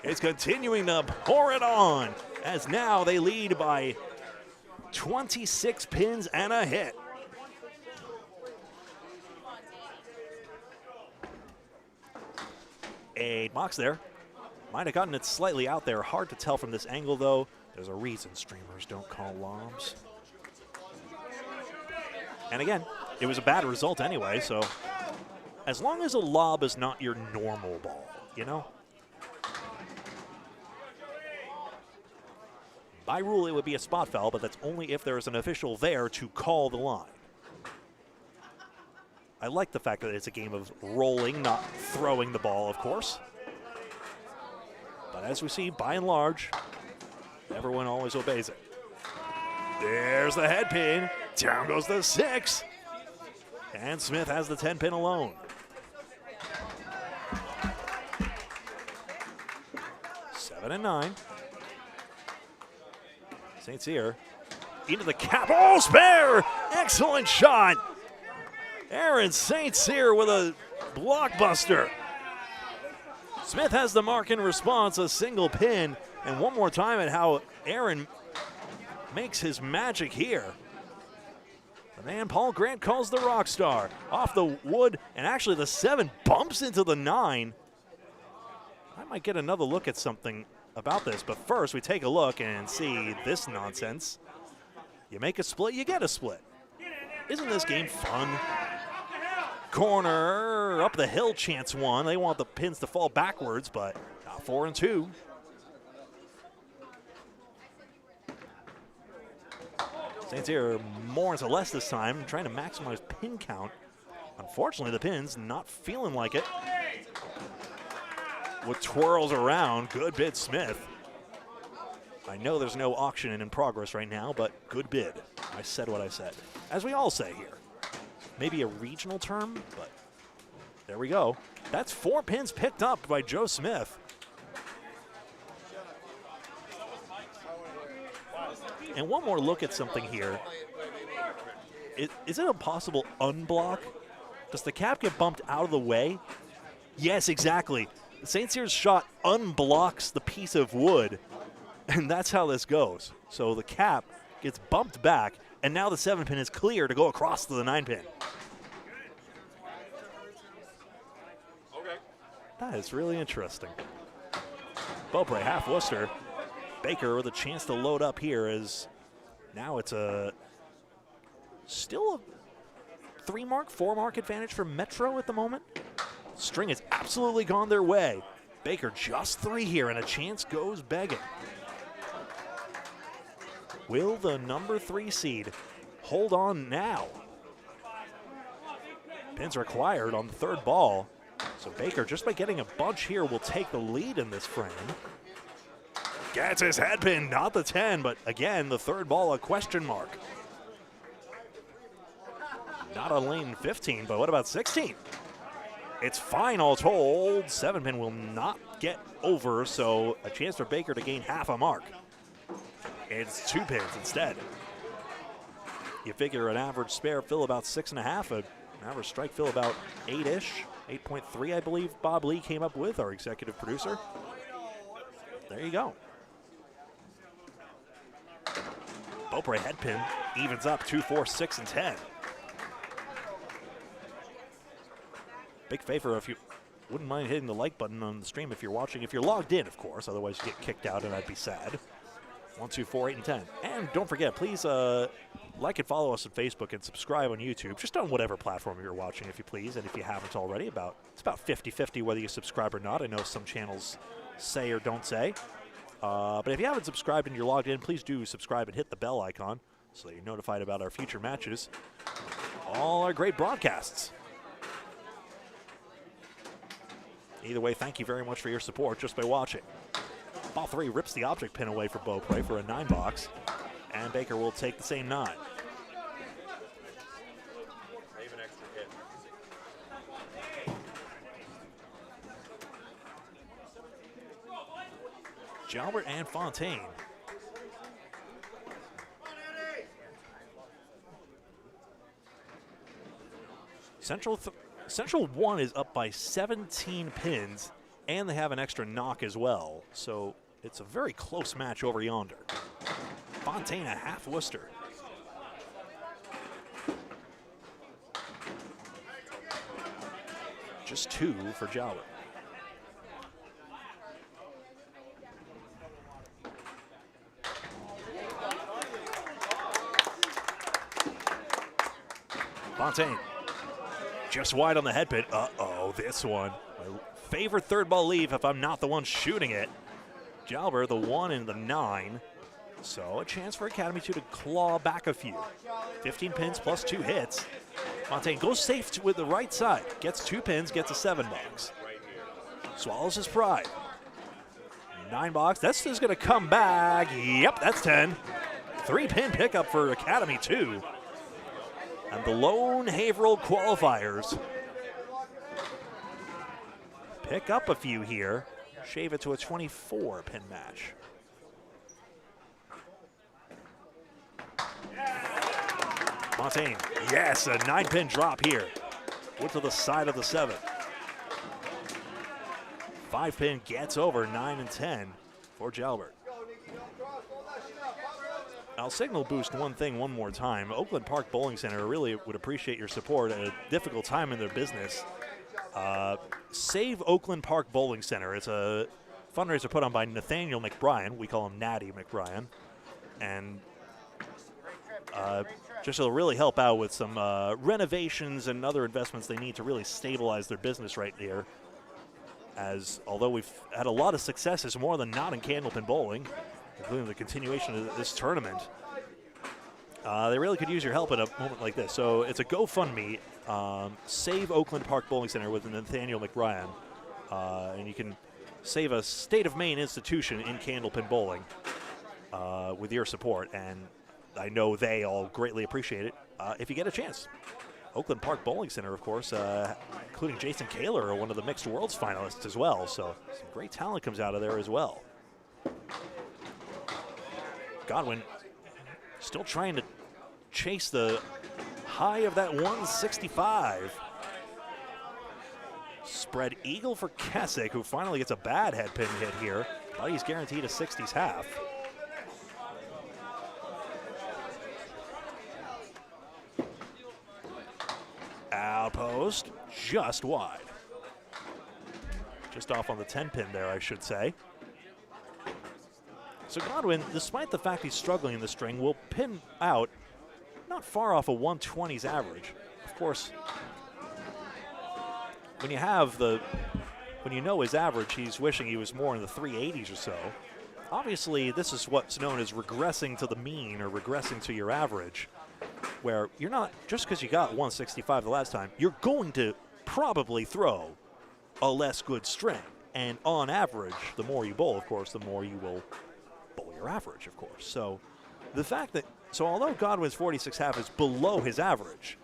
is continuing to pour it on, as now they lead by 26 pins and a hit. A box there. Might have gotten it slightly out there. Hard to tell from this angle, though. There's a reason streamers don't call lobs. And again, it was a bad result anyway, so as long as a lob is not your normal ball, you know? By rule, it would be a spot foul, but that's only if there is an official there to call the line. I like the fact that it's a game of rolling, not throwing the ball, of course. But as we see, by and large, everyone always obeys it. There's the head pin. Down goes the 6. And Smith has the 10 pin alone. Seven and 9. St. Cyr into the cap. Oh, spare! Excellent shot. Aaron St. Cyr with a blockbuster. Smith has the mark in response, a single pin. And one more time at how Aaron makes his magic here. The man Paul Grant calls the rock star. Off the wood, and actually the 7 bumps into the 9. I might get another look at something about this, but first we take a look and see this nonsense. You make a split, you get a split. Isn't this game fun? Corner, up the hill, chance 1. They want the pins to fall backwards, but 4 and 2. St. Cyr more into less this time, trying to maximize pin count. Unfortunately, the pin's not feeling like it. What twirls around, good bid, Smith. I know there's no auction in progress right now, but good bid. I said what I said, as we all say here. Maybe a regional term, but there we go. That's 4 pins picked up by Joe Smith. And one more look at something here. Is it a possible unblock? Does the cap get bumped out of the way? Yes, exactly. St. Cyr's shot unblocks the piece of wood, and that's how this goes. So the cap gets bumped back, and now the 7 pin is clear to go across to the 9 pin. Okay. That is really interesting. Beaupre, half Worcester. Baker with a chance to load up here as now it's still a 3-mark, 4-mark advantage for Metro at the moment. String has absolutely gone their way. Baker just 3 here, and a chance goes begging. Will the number 3 seed hold on now? Pins required on the 3rd ball. So Baker, just by getting a bunch here, will take the lead in this frame. Gets his head pin, not the 10, but again, the 3rd ball, a question mark. Not on lane 15, but what about 16? It's fine all told. 7 pin will not get over, so a chance for Baker to gain half a mark. It's 2 pins instead. You figure an average spare fill about 6.5, an average strike fill about 8-ish, 8.3 I believe Bob Lee came up with, our executive producer. There you go. Beaupre head pin evens up 2, 4, 6, and 10. Big favor if you wouldn't mind hitting the like button on the stream if you're watching. If you're logged in, of course, otherwise you get kicked out and I'd be sad. 1, 2, 4, 8, and 10. And don't forget, please like and follow us on Facebook and subscribe on YouTube, just on whatever platform you're watching, if you please. And if you haven't already, it's about 50-50 whether you subscribe or not. I know some channels say or don't say. But if you haven't subscribed and you're logged in, please do subscribe and hit the bell icon so that you're notified about our future matches. All our great broadcasts. Either way, thank you very much for your support just by watching. Ball 3 rips the object pin away for Beaupre for a 9 box, and Baker will take the same 9. Save an extra hit. Gouillart and Fontaine. Central 1 is up by 17 pins, and they have an extra knock as well. So it's a very close match over yonder. Fontaine a half Worcester. Just 2 for Gouillart. Fontaine. Just wide on the head pin. Uh-oh, this one. My favorite 3rd ball leave if I'm not the one shooting it. Gouillart, the 1 and the 9. So a chance for Academy 2 to claw back a few. 15 pins plus 2 hits. Fontaine goes safe with the right side. Gets 2 pins, gets a 7 box. Swallows his pride. 9 box, that's just gonna come back. Yep, that's 10. 3 pin pickup for Academy 2. And the lone Haverhill qualifiers pick up a few here, shave it to a 24 pin match. Fontaine, yes, a 9 pin drop here. Went to the side of the 7. 5 pin gets over 9 and 10 for Gouillart. I'll signal boost one thing one more time. Oakland Park Bowling Center really would appreciate your support at a difficult time in their business. Save Oakland Park Bowling Center. It's a fundraiser put on by Nathaniel McBrien. We call him Natty McBrien. And just to really help out with some renovations and other investments they need to really stabilize their business right here. As although we've had a lot of successes, more than not in Candlepin bowling, including the continuation of this tournament, they really could use your help at a moment like this. So it's a GoFundMe, Save Oakland Park Bowling Center with Nathaniel McBrien, and you can save a state of Maine institution in Candlepin bowling with your support, and I know they all greatly appreciate it if you get a chance. Oakland Park Bowling Center, of course, including Jason Kaler, are one of the Mixed Worlds finalists as well, so some great talent comes out of there as well. Godwin still trying to chase the high of that 165. Spread eagle for Kessick, who finally gets a bad head pin hit here. But he's guaranteed a 60s half. Outpost, just wide. Just off on the 10 pin there, I should say. So Godwin, despite the fact he's struggling in the string, will pin out not far off a 120s average. Of course, when you have the when you know his average, he's wishing he was more in the 380s or so. Obviously, this is what's known as regressing to the mean or regressing to your average, where you're not, just because you got 165 the last time, you're going to probably throw a less good string. And on average, the more you bowl, of course, the more you will bowl your average, of course. So the fact that, so although Godwin's 46.5 is below his average,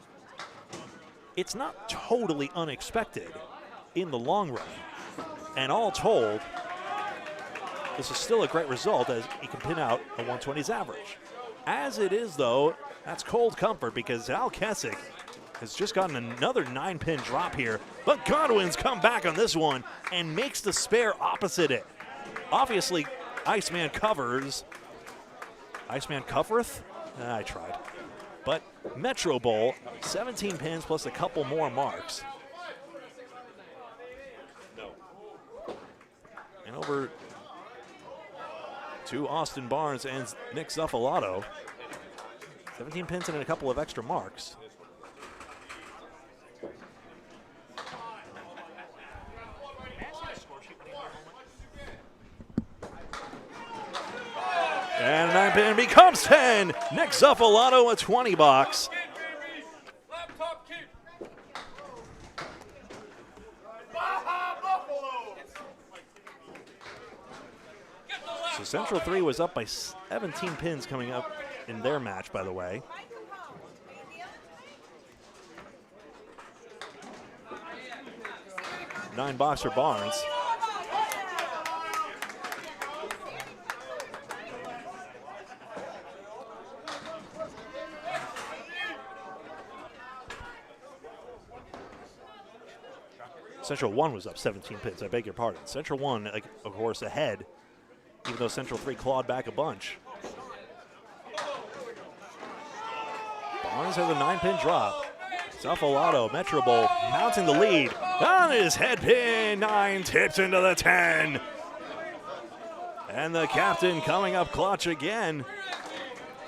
it's not totally unexpected in the long run. And all told, this is still a great result as he can pin out a 120's average. As it is, though, that's cold comfort because Al Kessick has just gotten another 9-pin drop here. But Godwin's come back on this one and makes the spare opposite it. Obviously, Iceman covers. Iceman covereth? I tried. But Metro Bowl, 17 pins plus a couple more marks. And over to Austin Barnes and Nick Zuffalato. 17 pins and a couple of extra marks. And 9-pin becomes 10. Nick Zuffalato, a 20 box. So Central 3 was up by 17 pins coming up in their match, by the way. Nine box for Barnes. Central 1 was up 17 pins, I beg your pardon. Central 1, of course, ahead, even though Central 3 clawed back a bunch. Barnes has a 9-pin drop. Zuffalato, Metro Bowl, mounting the lead. On his head pin, 9 tips into the 10. And the captain coming up clutch again.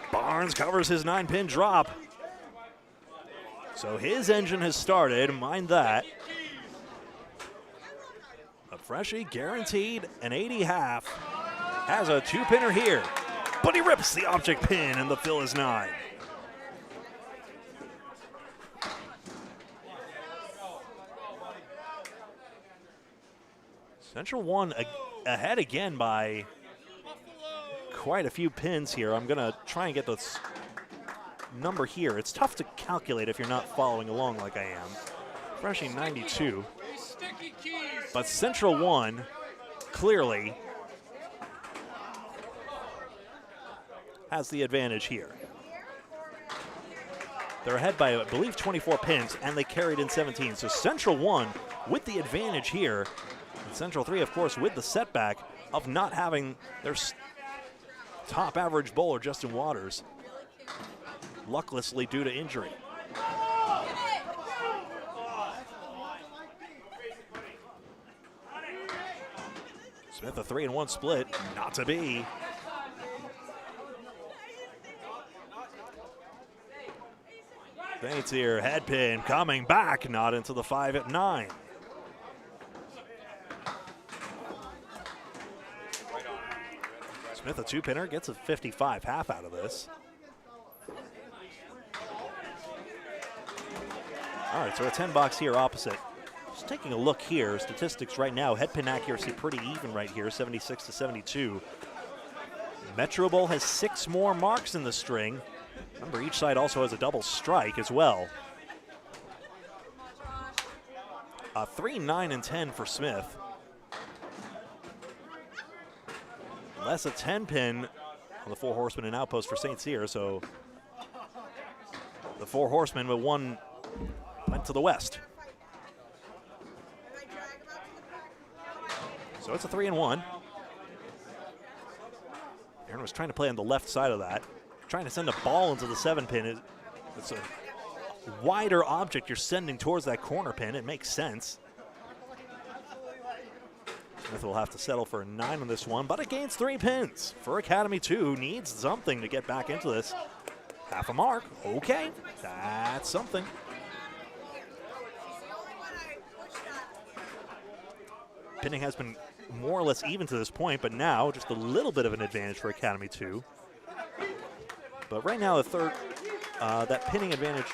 Barnes covers his 9-pin drop. So his engine has started, mind that. A freshie guaranteed an 80 half. Has a 2-pinner here, but he rips the object pin and the fill is 9. Central 1 ahead again by quite a few pins here. I'm gonna try and get this number here. It's tough to calculate if you're not following along like I am. Freshie 92. But Central 1 clearly has the advantage here. They're ahead by, I believe, 24 pins, and they carried in 17. So Central 1 with the advantage here. And Central 3, of course, with the setback of not having their top average bowler, Justin Waters, lucklessly due to injury. Smith, a 3-1 split, not to be. Bates here, head pin coming back, not into the 5 at 9. Smith, a 2-pinner, gets a 55 half out of this. All right, so a 10 box here opposite. Just taking a look here, statistics right now, head pin accuracy pretty even right here, 76 to 72. Metro Bowl has 6 more marks in the string. Remember, each side also has a double strike as well. 3, 9, and 10 for Smith. Less a 10-pin on the 4 horsemen and outpost for St. Cyr, so the 4 horsemen with 1 went to the west. So it's a 3-1. Aaron was trying to play on the left side of that. Trying to send a ball into the 7-pin. It's a wider object you're sending towards that corner pin. It makes sense. Smith will have to settle for a 9 on this one, but it gains 3 pins. For Academy 2, needs something to get back into this. Half a mark. Okay, that's something. Pinning has been more or less even to this point, but now just a little bit of an advantage for Academy 2. But right now, the third, that pinning advantage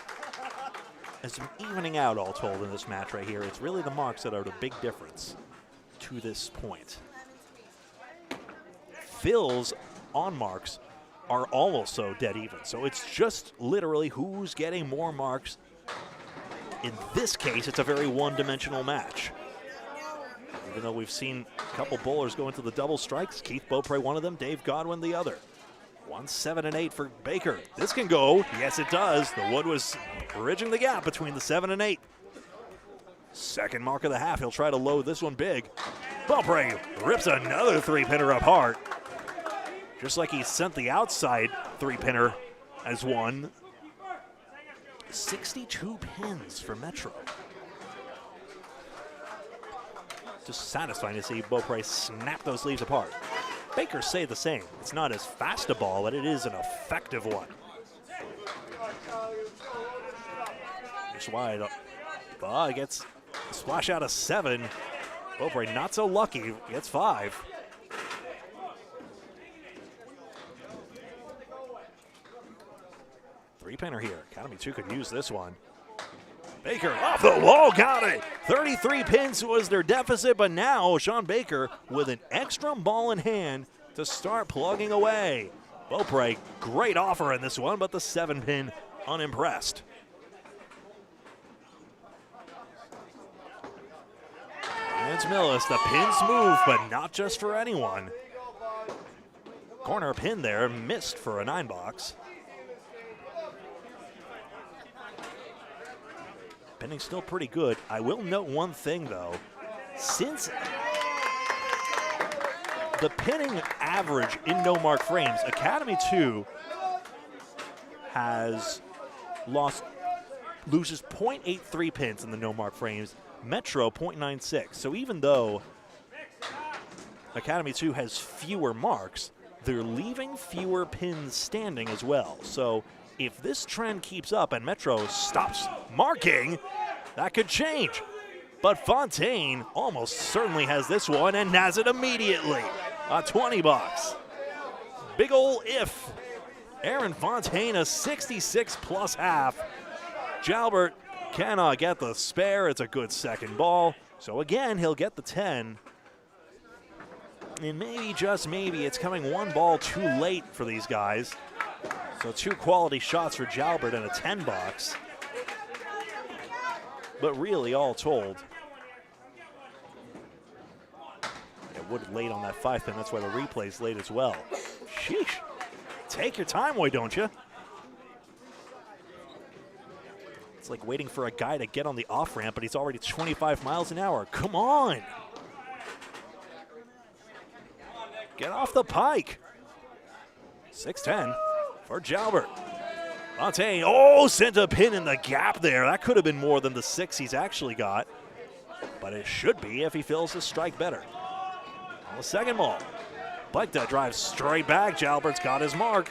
has been evening out all told in this match right here. It's really the marks that are the big difference to this point. Fills on marks are also dead even. So it's just literally who's getting more marks. In this case, it's a very one-dimensional match. Even though we've seen a couple bowlers go into the double strikes, Keith Beaupre one of them, Dave Godwin the other. 1, 7, and 8 for Baker. This can go. Yes, it does. The wood was bridging the gap between the 7 and 8. Second mark of the half. He'll try to load this one big. Beaupre rips another three-pinner up hard. Just like he sent the outside three-pinner as one. 62 pins for Metro. Just satisfying to see Beaupre snap those leaves apart. Baker say the same. It's not as fast a ball, but it is an effective one. Just wide. He gets a splash out of 7. Beaupre not so lucky. Gets 5. Three-pinner here. Academy 2 could use this one. Baker off the wall, got it. 33 pins was their deficit, but now Sean Baker with an extra ball in hand to start plugging away. Beaupre, great offer in this one, but the 7-pin unimpressed. And it's Millis. The pins move, but not just for anyone. Corner pin there, missed for a 9-box. Pinning still pretty good. I will note one thing, though. Since the pinning average in no-mark frames, Academy 2 loses 0.83 pins in the no-mark frames, Metro 0.96. So even though Academy 2 has fewer marks, they're leaving fewer pins standing as well. So if this trend keeps up and Metro stops marking, that could change. But Fontaine almost certainly has this one and has it immediately. A 20-box. Big ol' if. Aaron Fontaine, a 66+ half. Jalbert cannot get the spare. It's a good second ball. So again, he'll get the 10. And maybe, just maybe, it's coming one ball too late for these guys. So 2 quality shots for Jalbert and a 10-box. But really, all told, it would late on that 5-pin. That's why the replay's late as well. Sheesh. Take your time, why don't you? It's like waiting for a guy to get on the off-ramp, but he's already 25 miles an hour. Come on. Get off the pike. 6-10 for Jalbert. Fontaine, sent a pin in the gap there. That could have been more than the 6 he's actually got, but it should be if he fills his strike better. On the second ball, Blake that drives straight back. Jalbert's got his mark.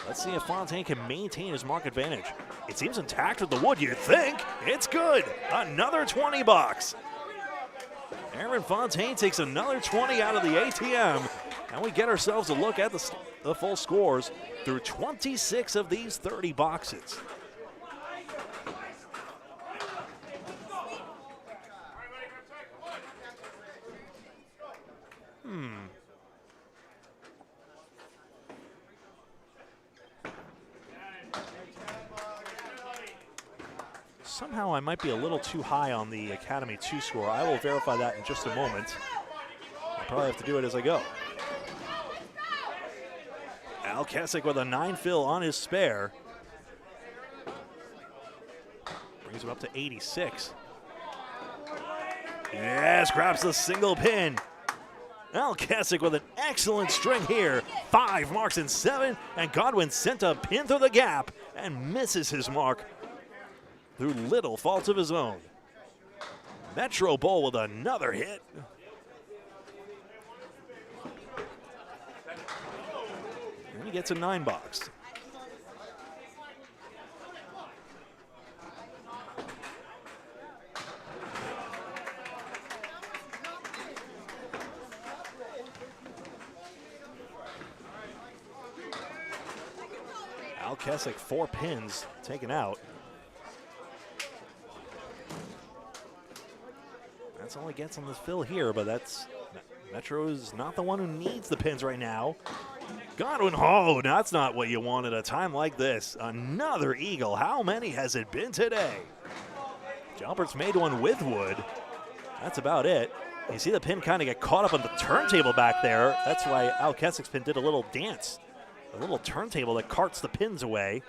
Let's see if Fontaine can maintain his mark advantage. It seems intact with the wood, you'd think. It's good. Another 20-box. Aaron Fontaine takes another 20 out of the ATM, and we get ourselves a look at the full scores through 26 of these 30 boxes. Somehow I might be a little too high on the Academy 2 score. I will verify that in just a moment. I'll probably have to do it as I go. Al Kessick with a 9 fill on his spare. Brings him up to 86. Yes, grabs the single pin. Al Kessick with an excellent string here. 5 marks in 7, and Godwin sent a pin through the gap and misses his mark through little fault of his own. Metro Bowl with another hit. And he gets a 9-box. Al Kessick, 4 pins taken out. That's all he gets on this fill here, but that's Metro's not the one who needs the pins right now. Godwin, oh, that's not what you want at a time like this. Another eagle. How many has it been today? Jalbert's made one with wood. That's about it. You see the pin kind of get caught up on the turntable back there. That's why Al Kessick's pin did a little dance, a little turntable that carts the pins away.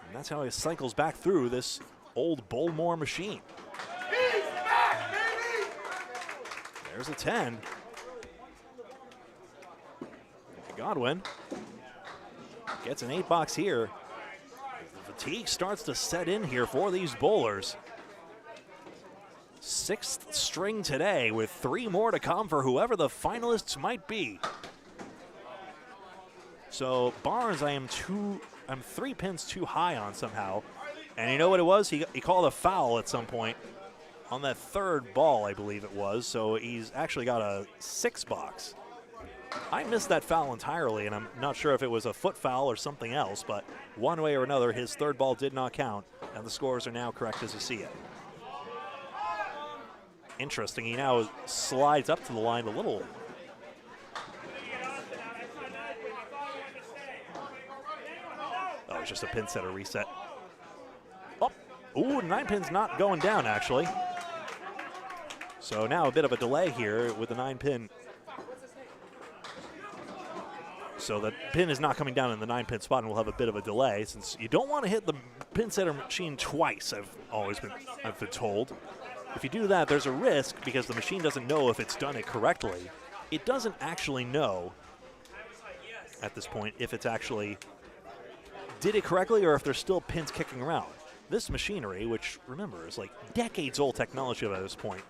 And that's how he cycles back through this old Bullmore machine. There's a 10. Godwin gets an 8 box here. The fatigue starts to set in here for these bowlers. 6th string today with 3 more to come for whoever the finalists might be. So Barnes, I'm 3 pins too high on somehow. And you know what it was? He called a foul at some point on that 3rd ball, I believe it was. So he's actually got a 6 box. I missed that foul entirely, and I'm not sure if it was a foot foul or something else, but one way or another, his 3rd ball did not count, and the scores are now correct as you see it. Interesting, he now slides up to the line a little. Oh, it's just a pin setter reset. Oh, ooh, 9 pin's not going down, actually. So now a bit of a delay here with the 9 pin. So the pin is not coming down in the 9 pin spot, and we'll have a bit of a delay since you don't want to hit the pin setter machine twice. I've been told. If you do that, there's a risk because the machine doesn't know if it's done it correctly. It doesn't actually know at this point if it's actually did it correctly or if there's still pins kicking around. This machinery, which remember is like decades old technology by this point,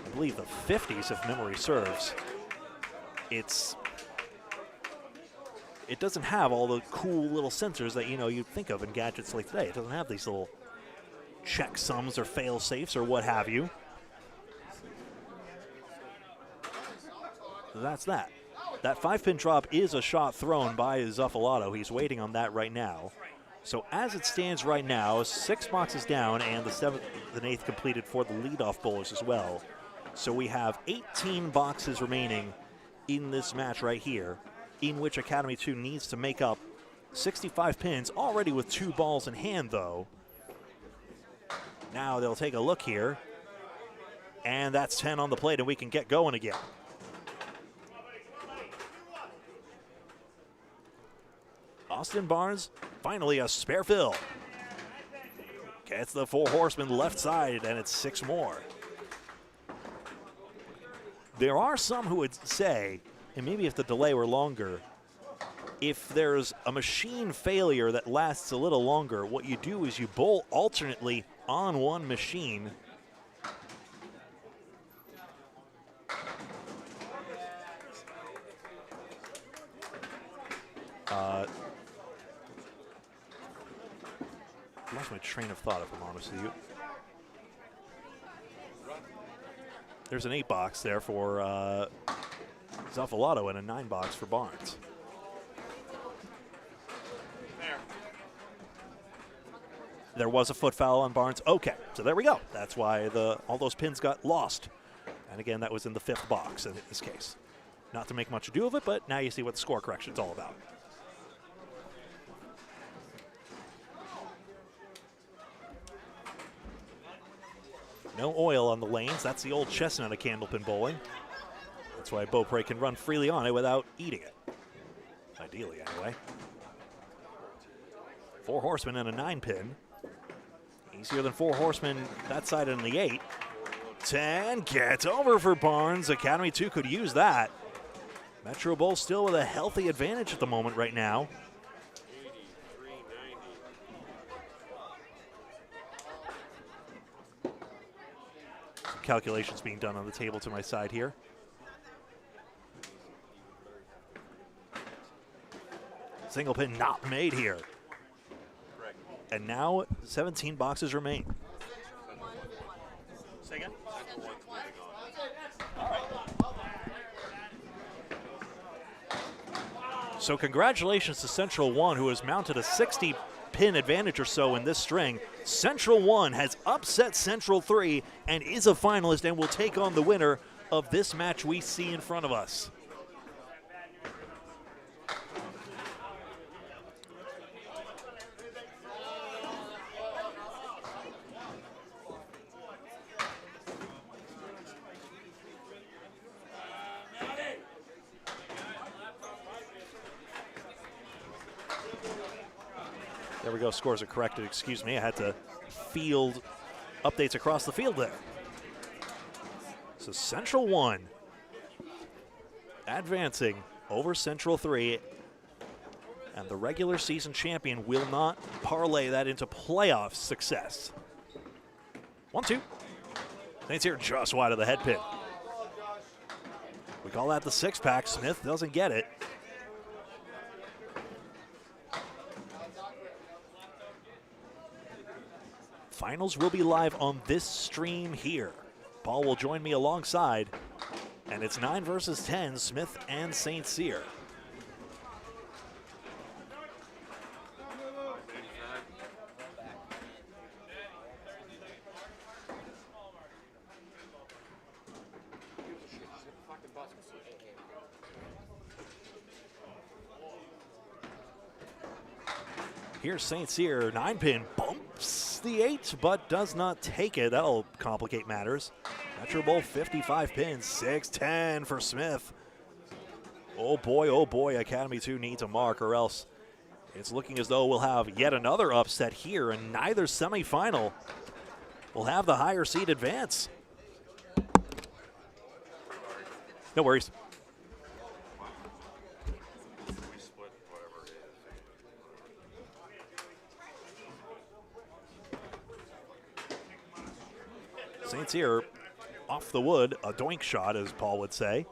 I believe the 50s if memory serves. It doesn't have all the cool little sensors that you'd think of in gadgets like today. It doesn't have these little checksums or fail safes or what have you. That's that. That 5-pin drop is a shot thrown by Zuffalato. He's waiting on that right now. So as it stands right now, 6 boxes down and the 7th and 8th completed for the leadoff bowlers as well. So we have 18 boxes remaining in this match right here, in which Academy 2 needs to make up 65 pins, already with 2 balls in hand, though. Now they'll take a look here, and that's 10 on the plate, and we can get going again. Austin Barnes, finally a spare fill. Gets the 4 horsemen left side, and it's 6 more. There are some who would say, and maybe if the delay were longer, if there's a machine failure that lasts a little longer, what you do is you bowl alternately on one machine. Lost my train of thought, if I'm honest with you. There's an 8 box there for Zuffalato and a 9 box for Barnes. There was a foot foul on Barnes. Okay, so there we go. That's why all those pins got lost. And again, that was in the 5th box in this case. Not to make much ado of it, but now you see what the score correction's all about. No oil on the lanes. That's the old chestnut of candlepin bowling. That's why Beaupre can run freely on it without eating it. Ideally, anyway. 4 horsemen and a 9 pin. Easier than 4 horsemen that side in the 8. 10 gets over for Barnes. Academy 2 could use that. Metro Bowl still with a healthy advantage at the moment right now. Some calculations being done on the table to my side here. Single pin not made here. And now 17 boxes remain. Say again? All right. So congratulations to Central 1, who has mounted a 60 pin advantage or so in this string. Central 1 has upset Central 3 and is a finalist and will take on the winner of this match we see in front of us. There we go, scores are corrected, excuse me. I had to field updates across the field there. So Central 1 advancing over Central 3, and the regular season champion will not parlay that into playoff success. 1-2. Saints here just wide of the head pin. We call that the six-pack. Smith doesn't get it. Finals will be live on this stream here. Paul will join me alongside, and it's 9 versus 10, Smith and St. Cyr. Here's St. Cyr, 9-pin, bumps the 8, but does not take it. That'll complicate matters. Metro Bowl, 55 pins, 6-10 for Smith. Oh boy, Academy 2 needs a mark, or else it's looking as though we'll have yet another upset here, and neither semifinal will have the higher seed advance. No worries. St. Cyr off the wood, a doink shot, as Paul would say.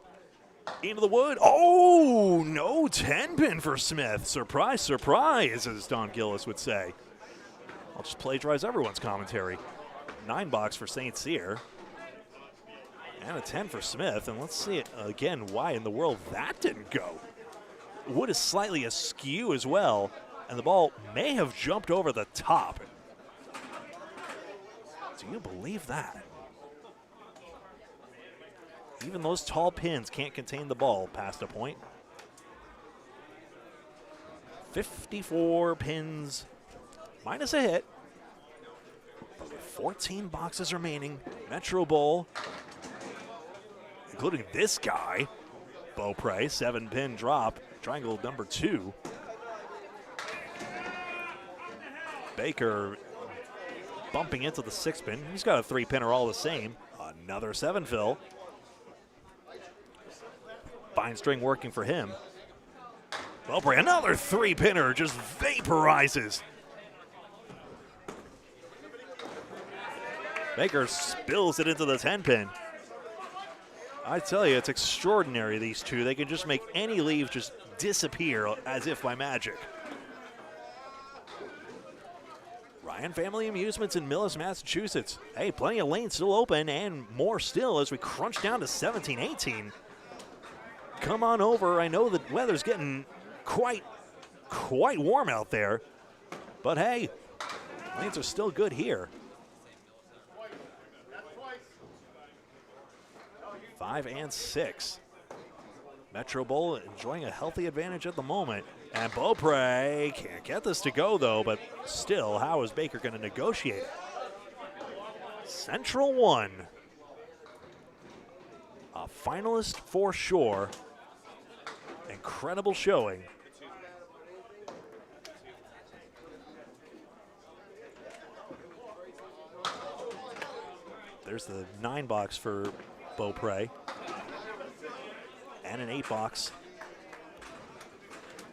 Into the wood. Oh, no 10-pin for Smith. Surprise, surprise, as Don Gillis would say. I'll just plagiarize everyone's commentary. 9-box for St. Cyr. And a 10 for Smith. And let's see it again, why in the world that didn't go. Wood is slightly askew as well, and the ball may have jumped over the top. Do you believe that? Even those tall pins can't contain the ball past a point. 54 pins, minus a hit. 14 boxes remaining. Metro Bowl, including this guy, Beaupre, 7-pin drop, triangle number 2. Baker bumping into the 6-pin. He's got a 3-pinner all the same. Another 7-fill. Fine string working for him. Beaupre, another 3-pinner, just vaporizes. Baker spills it into the 10-pin. I tell you, it's extraordinary, these two. They can just make any leave just disappear as if by magic. Ryan Family Amusements in Millis, Massachusetts. Hey, plenty of lanes still open and more still as we crunch down to 17-18. Come on over. I know the weather's getting quite warm out there, but hey, lanes are still good here. 5 and 6. Metro Bowl enjoying a healthy advantage at the moment. And Beaupre can't get this to go, though, but still, how is Baker going to negotiate it? Central 1. A finalist for sure. Incredible showing. There's the 9-box for Beaupre. And an 8-box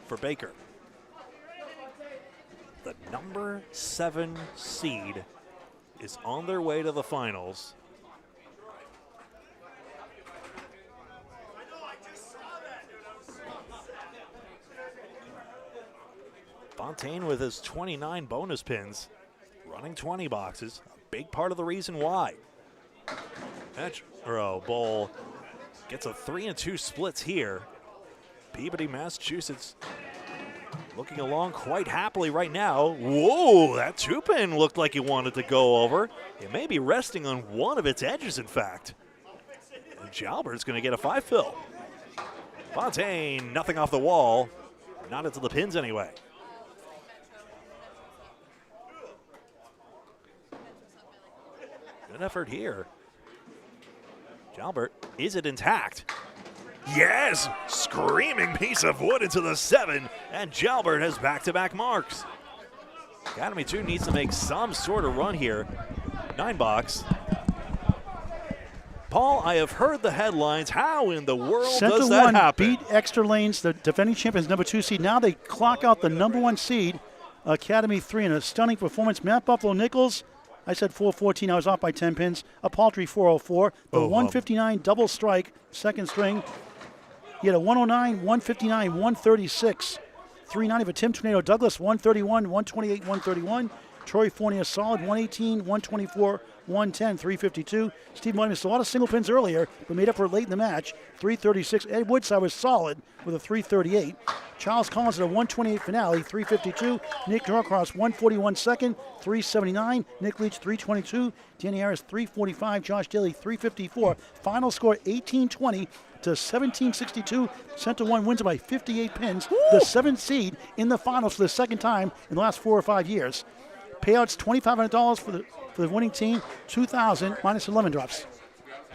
for Baker. The number 7 seed is on their way to the finals. Fontaine with his 29 bonus pins, running 20 boxes, a big part of the reason why. Metro Bowl gets a 3-2 splits here. Peabody, Massachusetts. Looking along quite happily right now. Whoa, that 2-pin looked like it wanted to go over. It may be resting on one of its edges, in fact. And Jalbert's going to get a 5-fill. Fontaine, nothing off the wall. Not into the pins anyway. Good effort here. Jalbert, is it intact? Yes! Screaming piece of wood into the 7, and Jalbert has back-to-back marks. Academy 2 needs to make some sort of run here. 9-box. Paul, I have heard the headlines. How in the world does that happen? Beat Extra Lanes, the defending champions, number 2 seed. Now they clock out the number 1 seed, Academy 3, in a stunning performance. Mount Buffalo Nichols, I said 414. I was off by 10 pins. A paltry 404. The 159 double strike, second string. He had a 109, 159, 136. 390 for Tim Tornado Douglas, 131, 128, 131. Troy Fournier solid, 118, 124, 110, 352. Steve Renaud missed a lot of single pins earlier, but made up for it late in the match, 336. Ed Woodside was solid with a 338. Charles Collins at a 128 finale, 352. Nick Norcross, 141 second, 379. Nick Leach, 322. Danny Harris, 345. Josh Daly, 354. Final score, 18-20 to 17-62. Center 1 wins it by 58 pins. Woo! The 7th seed in the finals for the second time in the last 4 or 5 years. Payouts $2,500 for the winning team, $2,000 minus 11 drops.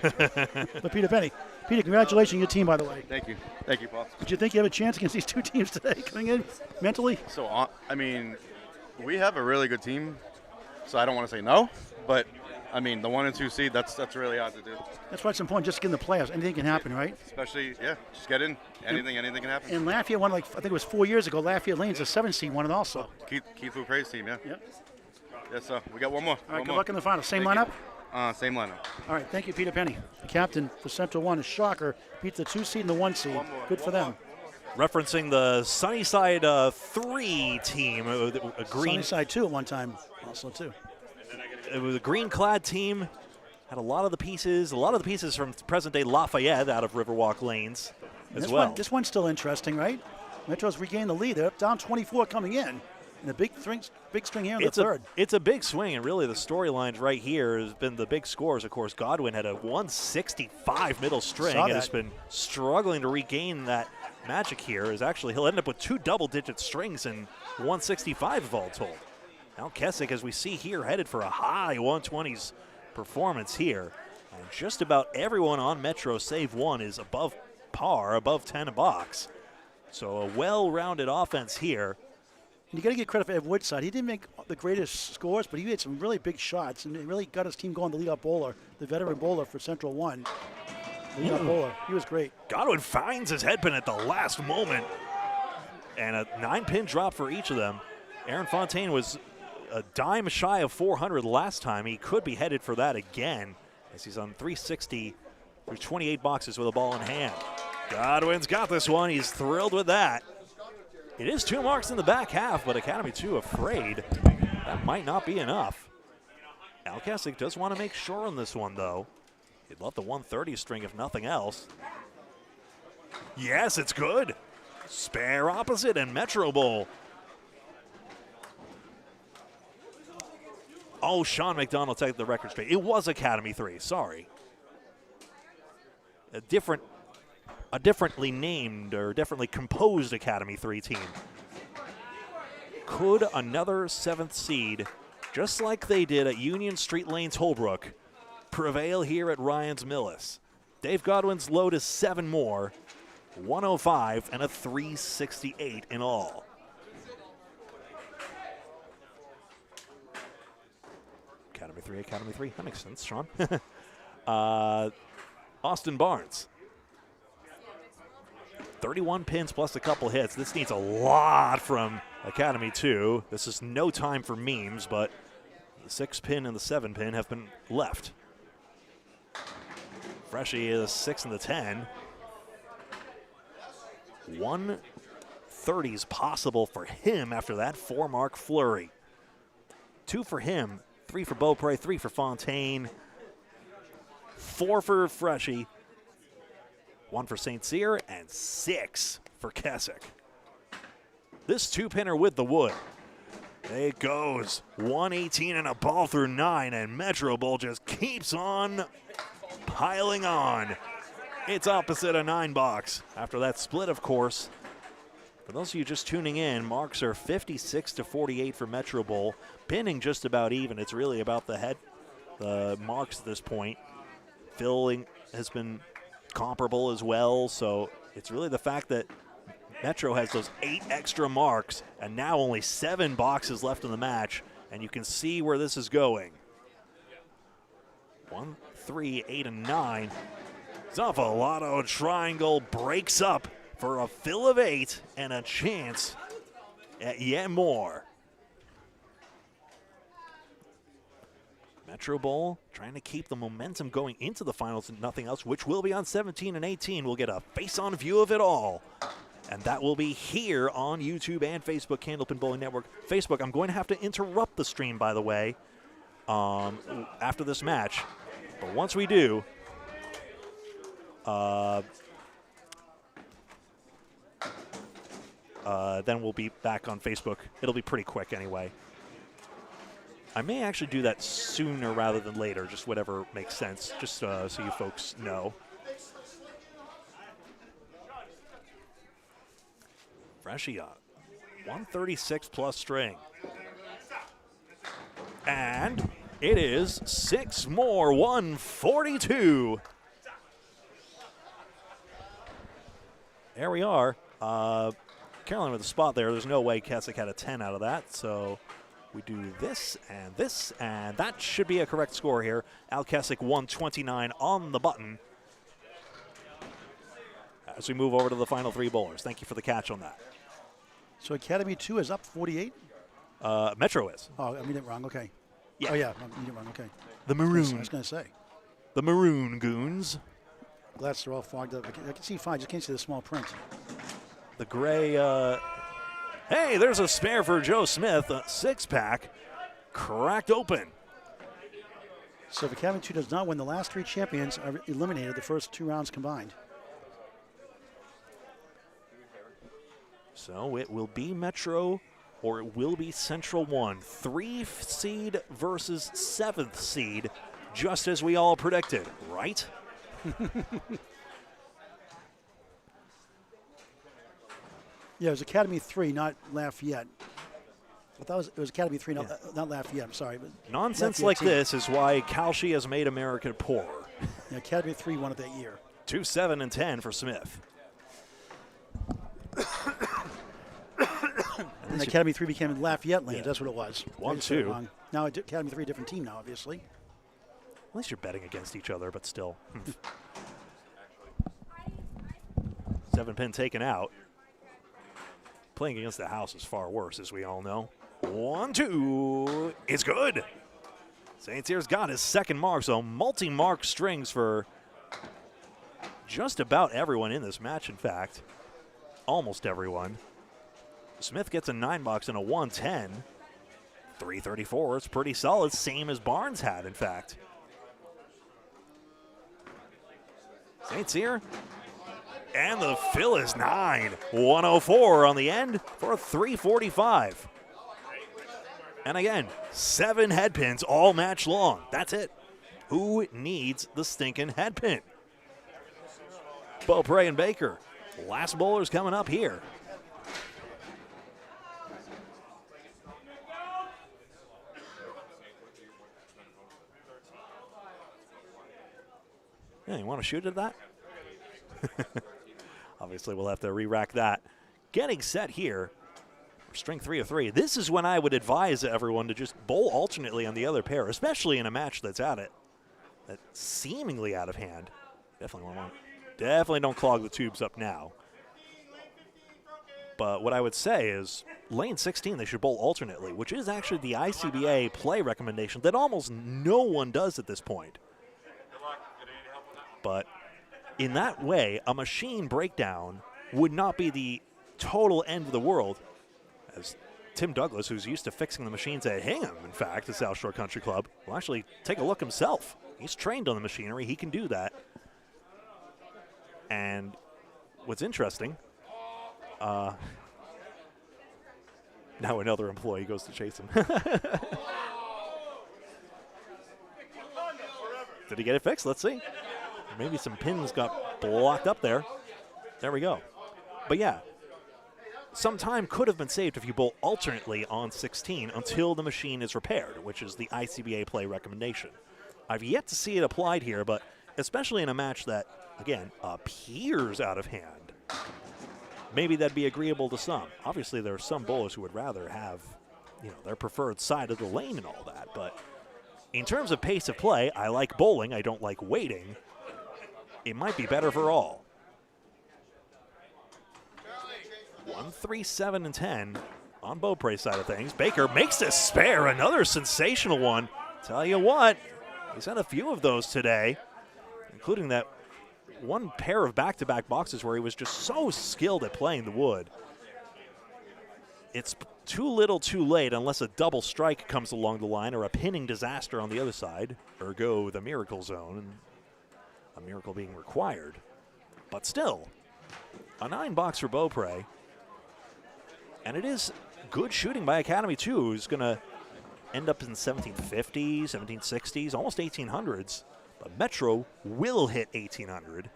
For Peter Penny. Peter, congratulations on your team, by the way. Thank you. Thank you, Paul. Did you think you have a chance against these 2 teams today coming in mentally? So, I mean, we have a really good team, so I don't want to say no, but, I mean, the 1 and 2 seed, that's really hard to do. That's why it's important just to get in the playoffs. Anything can happen, right? Especially, yeah, just get in. Anything can happen. And Lafayette won, I think it was 4 years ago. Lafayette Lane's a 7 seed, won it also. Keith Lucre's team, yeah. Yep. Yes, sir. We got one more. All right, good luck in the final. Same lineup? Same lineup. All right, thank you, Peter Penny. The captain for Central 1 is Shocker. Beat the 2 seed and the 1 seed. Good for them. Referencing the Sunnyside 3 team, a green. Sunnyside 2 at one time, also too. It was a green-clad team. Had a lot of the pieces from present-day Lafayette out of Riverwalk Lanes as well. This one's still interesting, right? Metro's regained the lead. They're up down 24 coming in. And a big string here in the third. It's a big swing, and really the storylines right here has been the big scores. Of course, Godwin had a 165 middle string and has been struggling to regain that magic here. He'll end up with 2 double-digit strings and 165 if all told. Now Kessick, as we see here, headed for a high 120s performance here. And just about everyone on Metro, save one, is above par, above 10 a box. So a well-rounded offense here. You got to get credit for Ed Woodside. He didn't make the greatest scores, but he made some really big shots, and it really got his team going. The leadoff bowler, the veteran bowler for Central 1. The leadoff bowler, he was great. Godwin finds his headpin at the last moment, and a 9-pin drop for each of them. Aaron Fontaine was a dime shy of 400 last time. He could be headed for that again, as he's on 360 through 28 boxes with a ball in hand. Godwin's got this one. He's thrilled with that. It is 2 marks in the back half, but Academy 2 afraid that might not be enough. Al Kessick does want to make sure on this one, though. He'd love the 130 string if nothing else. Yes, it's good. Spare opposite and Metro Bowl. Oh, Sean McDonald take the record straight. It was Academy 3, sorry. A differently named or differently composed Academy 3 team. Could another 7th seed, just like they did at Union Street Lanes Holbrook, prevail here at Ryan's Millis? Dave Godwin's load is 7 more, 105 and a 368 in all. Academy 3, that makes sense, Sean. Austin Barnes. 31 pins plus a couple hits. This needs a lot from Academy 2. This is no time for memes, but the 6-pin and the 7-pin have been left. Freshie is 6 and the 10. 130 is possible for him after that 4-mark flurry. 2 for him, 3 for Beaupre, 3 for Fontaine, 4 for Freshie. 1 for St. Cyr, and 6 for Keswick. This two-pinner with the wood. It goes 118 and a ball through 9, and Metro Bowl just keeps on piling on. It's opposite a 9 box. After that split, of course, for those of you just tuning in, marks are 56 to 48 for Metro Bowl. Pinning just about even. It's really about the marks at this point. Filling has been comparable as well, so it's really the fact that Metro has those 8 extra marks, and now only 7 boxes left in the match, and you can see where this is going. 1, 3, 8, and 9. Zavalato triangle breaks up for a fill of 8 and a chance at yet more. Metro Bowl trying to keep the momentum going into the finals and nothing else, which will be on 17 and 18. We'll get a face-on view of it all. And that will be here on YouTube and Facebook, Candlepin Bowling Network. Facebook, I'm going to have to interrupt the stream, by the way, after this match. But once we do, then we'll be back on Facebook. It'll be pretty quick anyway. I may actually do that sooner rather than later, just whatever makes sense, just so you folks know. Freshia, 136 plus string. And it is 6 more, 142. There we are. Caroline with a spot there. There's no way Keswick had a 10 out of that, so we do this, and that should be a correct score here. Al Keswick 129 on the button. As we move over to the final 3 bowlers. Thank you for the catch on that. So Academy 2 is up 48? Metro is. Oh, I mean it wrong, okay. Yeah. Oh, yeah, I mean it wrong, okay. The Maroon. I was going to say. The Maroon Goons. Glass are all fogged up. I can see fine, just can't see the small print. The gray, hey, there's a spare for Joe Smith. A 6-pack cracked open. So if Academy 2 does not win, the last 3 champions are eliminated the first 2 rounds combined. So it will be Metro or it will be Central 1. 3th seed versus 7th seed, just as we all predicted, right? Yeah, it was Academy 3, not Lafayette. I thought it was Academy 3, not Lafayette, I'm sorry. But Nonsense Lafayette like team. this is why Kalshi has made America poor. Yeah, Academy 3 won it that year. 2, 7, and 10 for Smith. And Academy 3 became Lafayette Lanes, Yeah. that's what it was. 1, I just said it 2. wrong. Now Academy 3, a different team now, obviously. At least you're betting against each other, but still. 7-pin taken out. Playing against the house is far worse, as we all know. 1, 2. It's good. St. Cyr's got his 2nd mark, so multi-mark strings for just about everyone in this match, in fact. Almost everyone. Smith gets a 9-box and a 110. 334, it's pretty solid, same as Barnes had, in fact. St. Cyr. And the fill is 9. 104 on the end for a 345. And again, 7 head pins all match long. That's it. Who needs the stinking head pin? Beaupre and Baker. Last bowlers coming up here. Yeah, you want to shoot at that? Obviously, we'll have to re-rack that. Getting set here for string 3 of 3. This is when I would advise everyone to just bowl alternately on the other pair, especially in a match that's seemingly out of hand. Definitely don't clog the tubes up now. But what I would say is lane 16, they should bowl alternately, which is actually the ICBA play recommendation that almost no one does at this point. But in that way, a machine breakdown would not be the total end of the world. As Tim Douglas, who's used to fixing the machines at Hingham, in fact, at South Shore Country Club, will actually take a look himself. He's trained on the machinery. He can do that. And what's interesting, now another employee goes to chase him. Did he get it fixed? Let's see. Maybe some pins got blocked up there. There we go. But yeah, some time could have been saved if you bowl alternately on 16 until the machine is repaired, which is the ICBA play recommendation. I've yet to see it applied here, but especially in a match that, again, appears out of hand, maybe that'd be agreeable to some. Obviously, there are some bowlers who would rather have, their preferred side of the lane and all that, but in terms of pace of play, I like bowling. I don't like waiting. It might be better for all. 1, 3, 7, and 10 on Beaupre's side of things. Baker makes this spare, another sensational one. Tell you what, he's had a few of those today, including that one pair of back-to-back boxes where he was just so skilled at playing the wood. It's too little too late unless a double strike comes along the line or a pinning disaster on the other side, ergo the miracle zone, and a miracle being required. But still, a 9 box for Beaupre, and it is good shooting by Academy too, who's going to end up in 1750s, 1760s, almost 1800s, but Metro will hit 1800.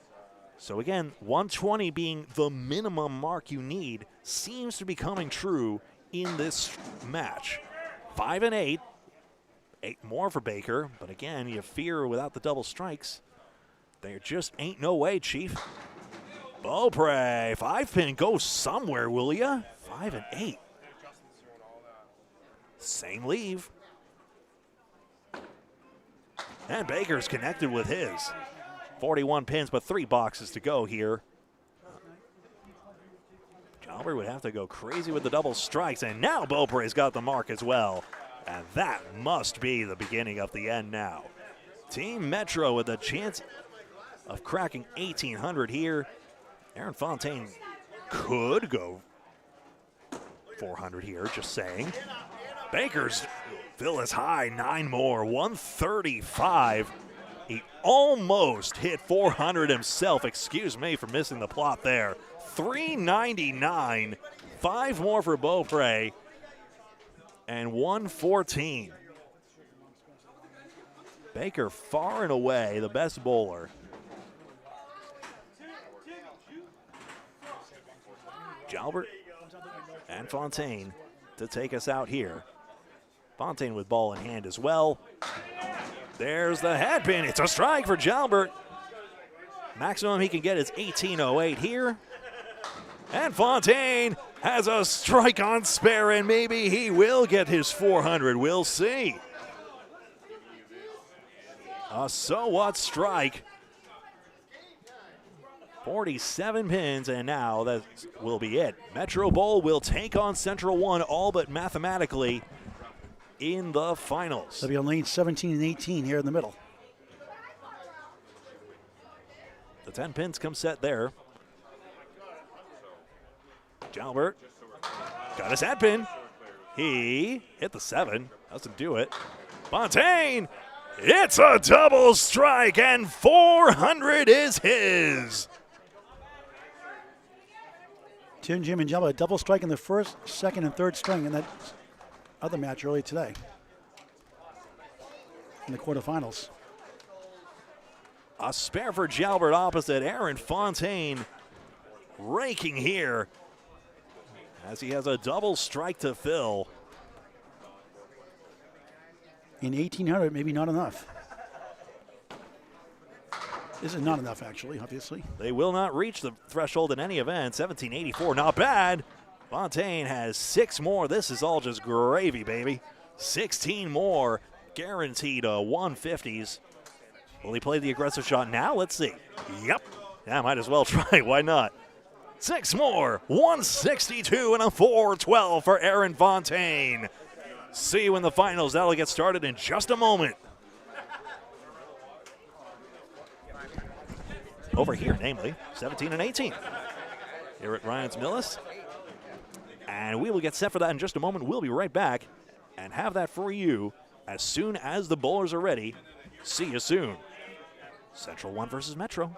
So again, 120 being the minimum mark you need seems to be coming true in this match. 5 and 8, 8 more for Baker, but again, you fear without the double strikes, there just ain't no way, Chief. Beaupre, 5-pin, go somewhere, will ya? 5 and 8. Same leave. And Baker's connected with his. 41 pins, but 3 boxes to go here. Jalbert would have to go crazy with the double strikes, and now Beaupre's got the mark as well. And that must be the beginning of the end now. Team Metro with a chance of cracking 1800 here. Aaron Fontaine could go 400 here, just saying. Baker's fill is high, 9 more, 135. He almost hit 400 himself. Excuse me for missing the plot there. 399, 5 more for Beaupre, and 114. Baker far and away the best bowler. Jalbert and Fontaine to take us out here. Fontaine with ball in hand as well. There's the head pin. It's a strike for Jalbert. Maximum he can get is 1808 here. And Fontaine has a strike on spare, and maybe he will get his 400. We'll see. A so what strike. 47 pins, and now that will be it. Metro Bowl will take on Central 1 all but mathematically in the finals. They'll be on lane 17 and 18 here in the middle. The 10 pins come set there. Jalbert got his hat pin. He hit the 7. Doesn't do it. Fontaine, it's a double strike, and 400 is his. Tim, Jim, and Jalbert a double strike in the first, second, and third string in that other match early today in the quarterfinals. A spare for Jalbert opposite. Aaron Fontaine raking here as he has a double strike to fill. In 1800, maybe not enough. This is not enough, actually, obviously. They will not reach the threshold in any event. 1784, not bad. Fontaine has 6 more. This is all just gravy, baby. 16 more, guaranteed 150s. Will he play the aggressive shot now? Let's see. Yep. Yeah, might as well try. Why not? 6 more, 162 and a 412 for Aaron Fontaine. See you in the finals. That'll get started in just a moment. Over here, namely, 17 and 18. Here at Ryan's Millis. And we will get set for that in just a moment. We'll be right back and have that for you as soon as the bowlers are ready. See you soon. Central 1 versus Metro.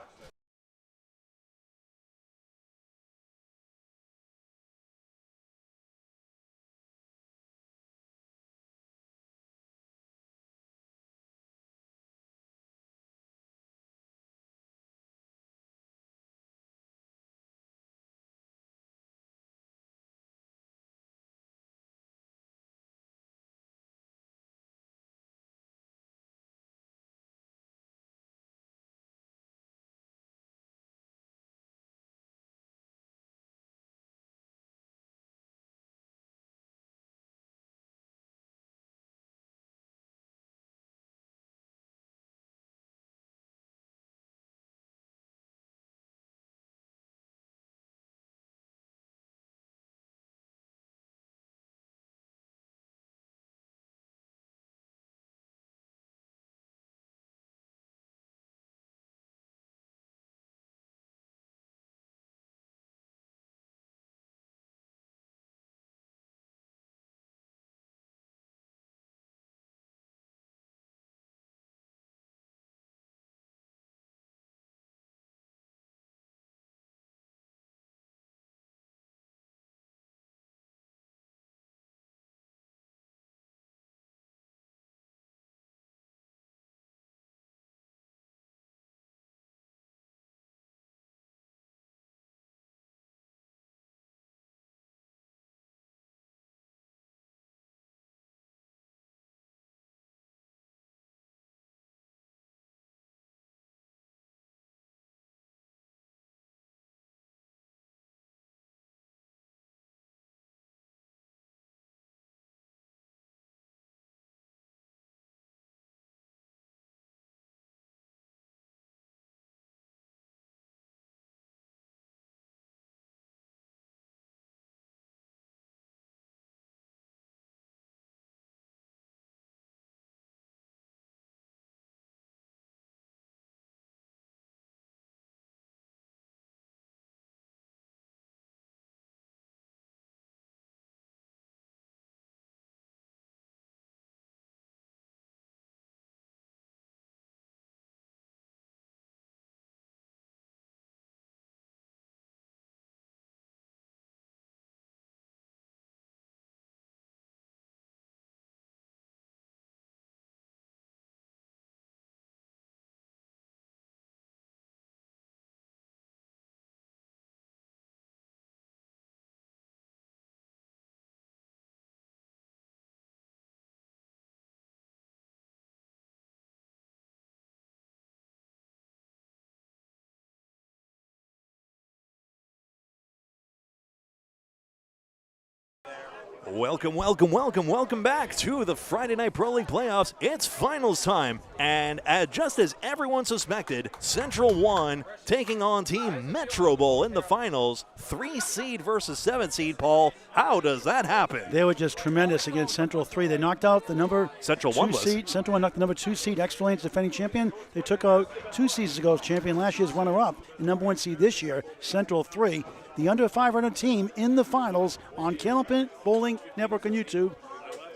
Welcome back to the Friday Night Pro League playoffs. It's finals time, and just as everyone suspected, Central 1 taking on Team Metro Bowl in the finals. 3 seed versus 7 seed, Paul. How does that happen? They were just tremendous against Central 3. They knocked out the number Central 2 1 was. seed. Central 1 knocked the number 2 seed, Extra-Lane's defending champion. They took out 2 seasons ago as champion, last year's runner-up, and number 1 seed this year, Central 3. The under 500 team in the finals on Candlepin Bowling Network on YouTube.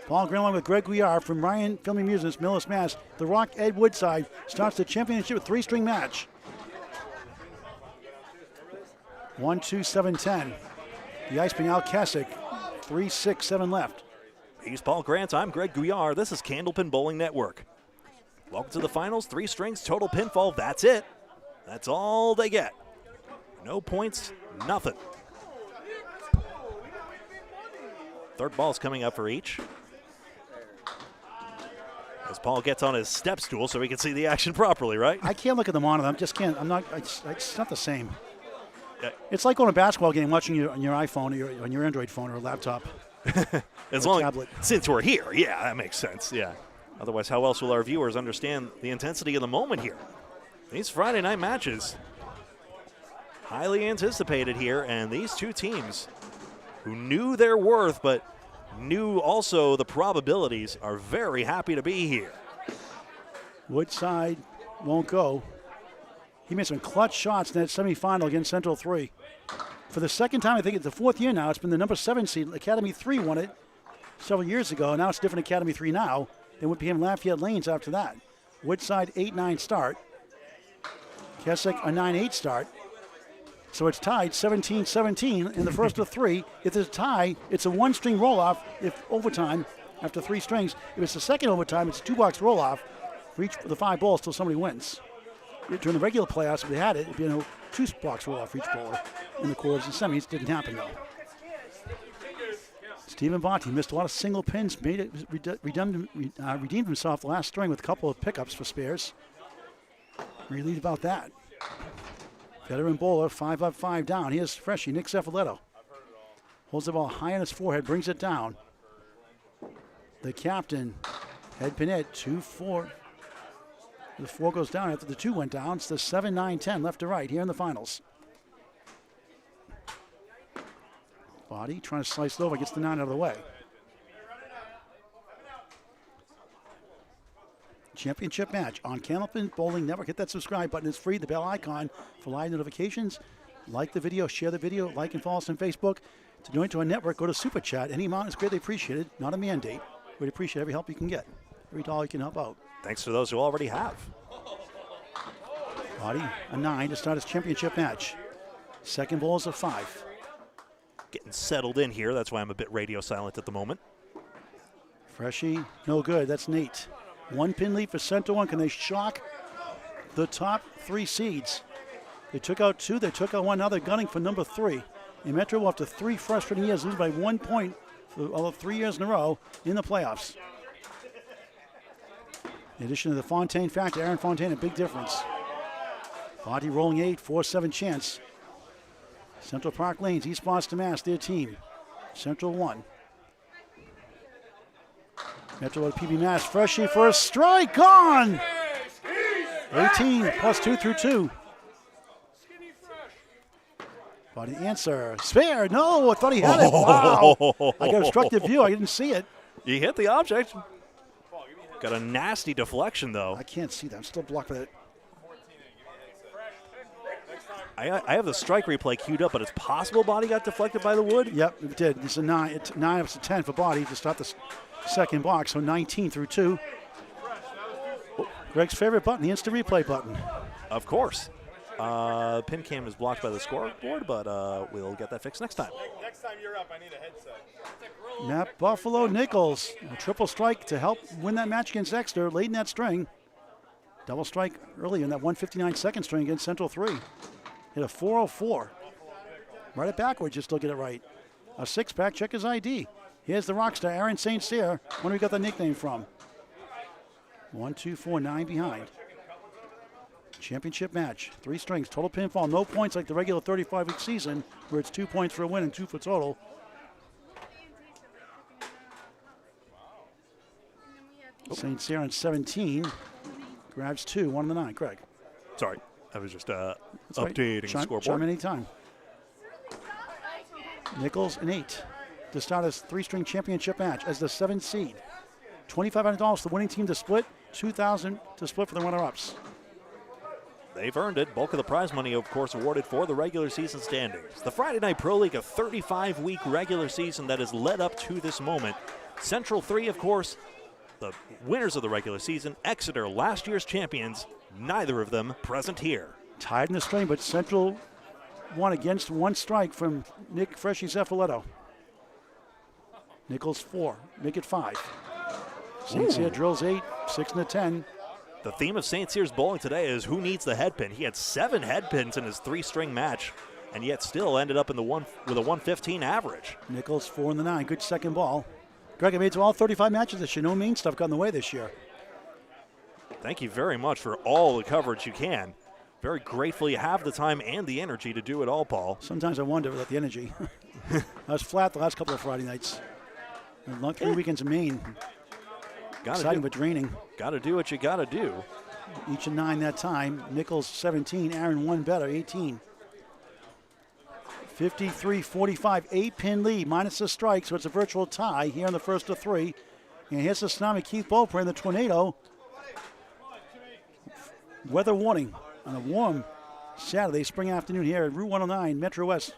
Paul Green along with Greg Gouillart from Ryan Filming Amusements, Millis, Mass. The Rock Ed Woodside starts the championship with 3-string match. 1-2-7-10. The Iceman Al Kasich, 3-6-7 left. He's Paul Grant. I'm Greg Gouillart. This is Candlepin Bowling Network. Welcome to the finals. 3 strings, total pinfall. That's it. That's all they get. No points, nothing. Third ball's coming up for each. As Paul gets on his step stool so he can see the action properly, right? I can't look at the monitor. I just can't. I'm not. It's not the same. Yeah. It's like going to a basketball game watching you on your iPhone or on your Android phone or a laptop. As or long tablet. Since we're here, yeah, that makes sense. Yeah. Otherwise, how else will our viewers understand the intensity of the moment here? These Friday night matches, highly anticipated here, and these two teams who knew their worth but knew also the probabilities are very happy to be here. Woodside won't go. He made some clutch shots in that semifinal against Central 3. For the second time, I think it's the 4th year now, it's been the number 7 seed. Academy 3 won it several years ago. Now it's different Academy 3 now. Then it became Lafayette Lanes after that. Woodside 8-9 start. Kasich a 9-8 start. So it's tied 17-17 in the first of 3. If there's a tie, it's a 1-string roll-off if overtime after 3 strings. If it's the second overtime, it's a 2-box roll-off for each of the 5 balls till somebody wins. During the regular playoffs, if they had it, it'd be a 2-box roll-off for each bowler. In the quarters and semis, didn't happen though. Stephen Bonte missed a lot of single pins, redeemed himself the last string with a couple of pickups for spares. Relieved about that. Veteran bowler, 5 up, 5 down. Here's Freshie, Nick Zeffaletto. Holds the ball high on his forehead, brings it down. The captain, head pin it, 2-4. The 4 goes down after the 2 went down. It's the 7-9-10 left to right here in the finals. Body trying to slice it over, gets the 9 out of the way. Championship match on Candlepin Bowling Network. Hit that subscribe button. It's free. The bell icon for live notifications. Like the video, share the video, like and follow us on Facebook. To join to our network, go to Super Chat. Any amount is greatly appreciated. Not a mandate. We'd appreciate every help you can get. Every dollar you can help out. Thanks to those who already have. Body a 9 to start his championship match. Second ball is a 5. Getting settled in here. That's why I'm a bit radio silent at the moment. Freshie, no good. That's Nate. 1 pin lead for Central 1. Can they shock the top 3 seeds? They took out 2. They took out 1. Now they're gunning for number 3. And Metro will, after 3 frustrating years, lose by 1 point for all 3 years in a row in the playoffs. In addition to the Fontaine factor, Aaron Fontaine, a big difference. Bonte rolling 8, 4-7 chance. Central Park Lanes, East Boston, Mass, their team. Central 1. Metro at PB Mass. Freshie for a strike, gone! 18 plus 2 through 2. Body answer. Spare. No, I thought he had it. Wow. I got obstructive view. I didn't see it. You hit the object. Got a nasty deflection, though. I can't see that. I'm still blocked by it. I have the strike replay queued up, but it's possible Body got deflected by the wood? Yep, it did. It's a 9. It's 9 up to 10 for Body to start the second box, so 19 through 2. Greg's favorite button, the instant replay button. Of course. Pin cam is blocked by the scoreboard, but we'll get that fixed next time. Next time you're up, I need a headset. Matt Buffalo Nichols, a triple strike to help win that match against Exeter late in that string. Double strike early in that 159 second string against Central 3. Hit a 404. Right it backwards, you still get it right. A 6-pack, check his ID. Here's the rock star, Aaron St. Cyr. When we got the nickname from. 1, 2, 4, 9 behind. Championship match, 3 strings, total pinfall, no points like the regular 35-week season, where it's 2 points for a win and 2 for total. St. Cyr on 17. Grabs 2, 1 on the 9. Greg. Sorry, I was just That's updating right. the Chime scoreboard. anytime. Nichols and 8 to start his 3-string championship match as the 7th seed. $2,500 for the winning team to split, $2,000 to split for the runner-ups. They've earned it. Bulk of the prize money, of course, awarded for the regular season standings. The Friday Night Pro League, a 35-week regular season that has led up to this moment. Central 3, of course, the winners of the regular season. Exeter, last year's champions, neither of them present here. Tied in the string, but Central won against 1 strike from Nick Freshy Zeffaletto. Nichols 4, make it 5. St. Cyr drills 8, 6 and a 10. The theme of St. Cyr's bowling today is who needs the headpin. He had 7 headpins in his 3-string match, and yet still ended up in the with a 115 average. Nichols 4 in the 9, good second ball. Greg, I made it to all 35 matches this year. No mean stuff got in the way this year. Thank you very much for all the coverage you can. Very grateful you have the time and the energy to do it all, Paul. Sometimes I wonder about the energy. I was flat the last couple of Friday nights. And 3 weekends in Maine. Exciting but draining. Got to do what you got to do. Each and 9 that time. Nichols 17, Aaron 1 better, 18. 53-45, 8-pin lead, minus a strike, so it's a virtual tie here in the first of 3. And here's the tsunami, Keith Beaupre in the tornado. Weather warning on a warm Saturday, spring afternoon here at Route 109, Metro West,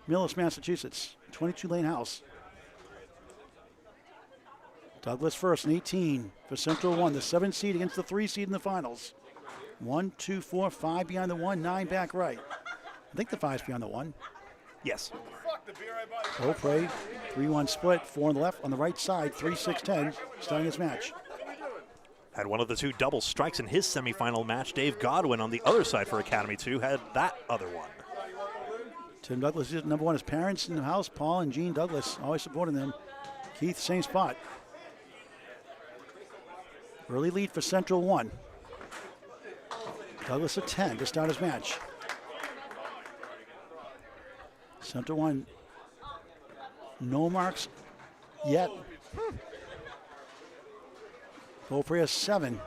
Millis, Massachusetts, 22-lane house. Douglas first, and 18 for Central 1, the 7th seed against the 3 seed in the finals. 1, 2, 4, 5 behind the 1, 9 back right. I think the 5's behind the 1. Yes. Beaupre, 3-1 split, 4 on the left, on the right side, 3-6-10, starting this match. Had one of the 2 double strikes in his semifinal match. Dave Godwin on the other side for Academy 2 had that other one. Tim Douglas is number 1. His parents in the house, Paul and Jean Douglas, always supporting them. Keith, same spot. Early lead for Central 1. Douglas at 10 to start his match. Central 1, no marks yet. Beaupre has 7.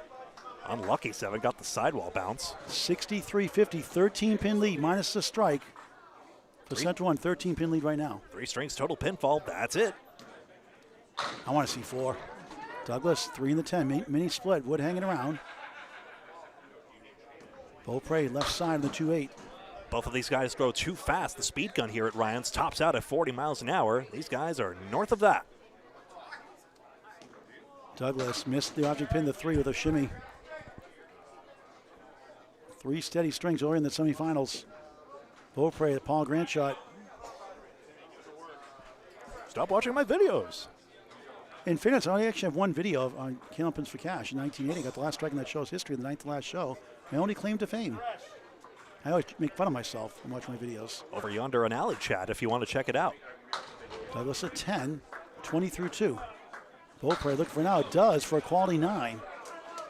Unlucky 7, got the sidewall bounce. 63-50, 13-pin lead, minus the strike. For Central 1, 13-pin lead right now. 3 strings, total pinfall, that's it. I want to see 4. Douglas, 3 in the 10, mini split, Wood hanging around. Beaupre, left side of the 2-8. Both of these guys throw too fast. The speed gun here at Ryan's tops out at 40 miles an hour. These guys are north of that. Douglas missed the object pin, the 3 with a shimmy. 3 steady strings over in the semifinals. Beaupre, the Paul Grant shot. Stop watching my videos. In fairness, I actually have one video on Candlepins For Cash in 1980. Got the last strike in that show's history, the 9th to last show. My only claim to fame. I always make fun of myself when watching my videos. Over yonder on Alley Chat if you want to check it out. Douglas at 10, 20-2. Beaupre looking for now, it does for a quality 9.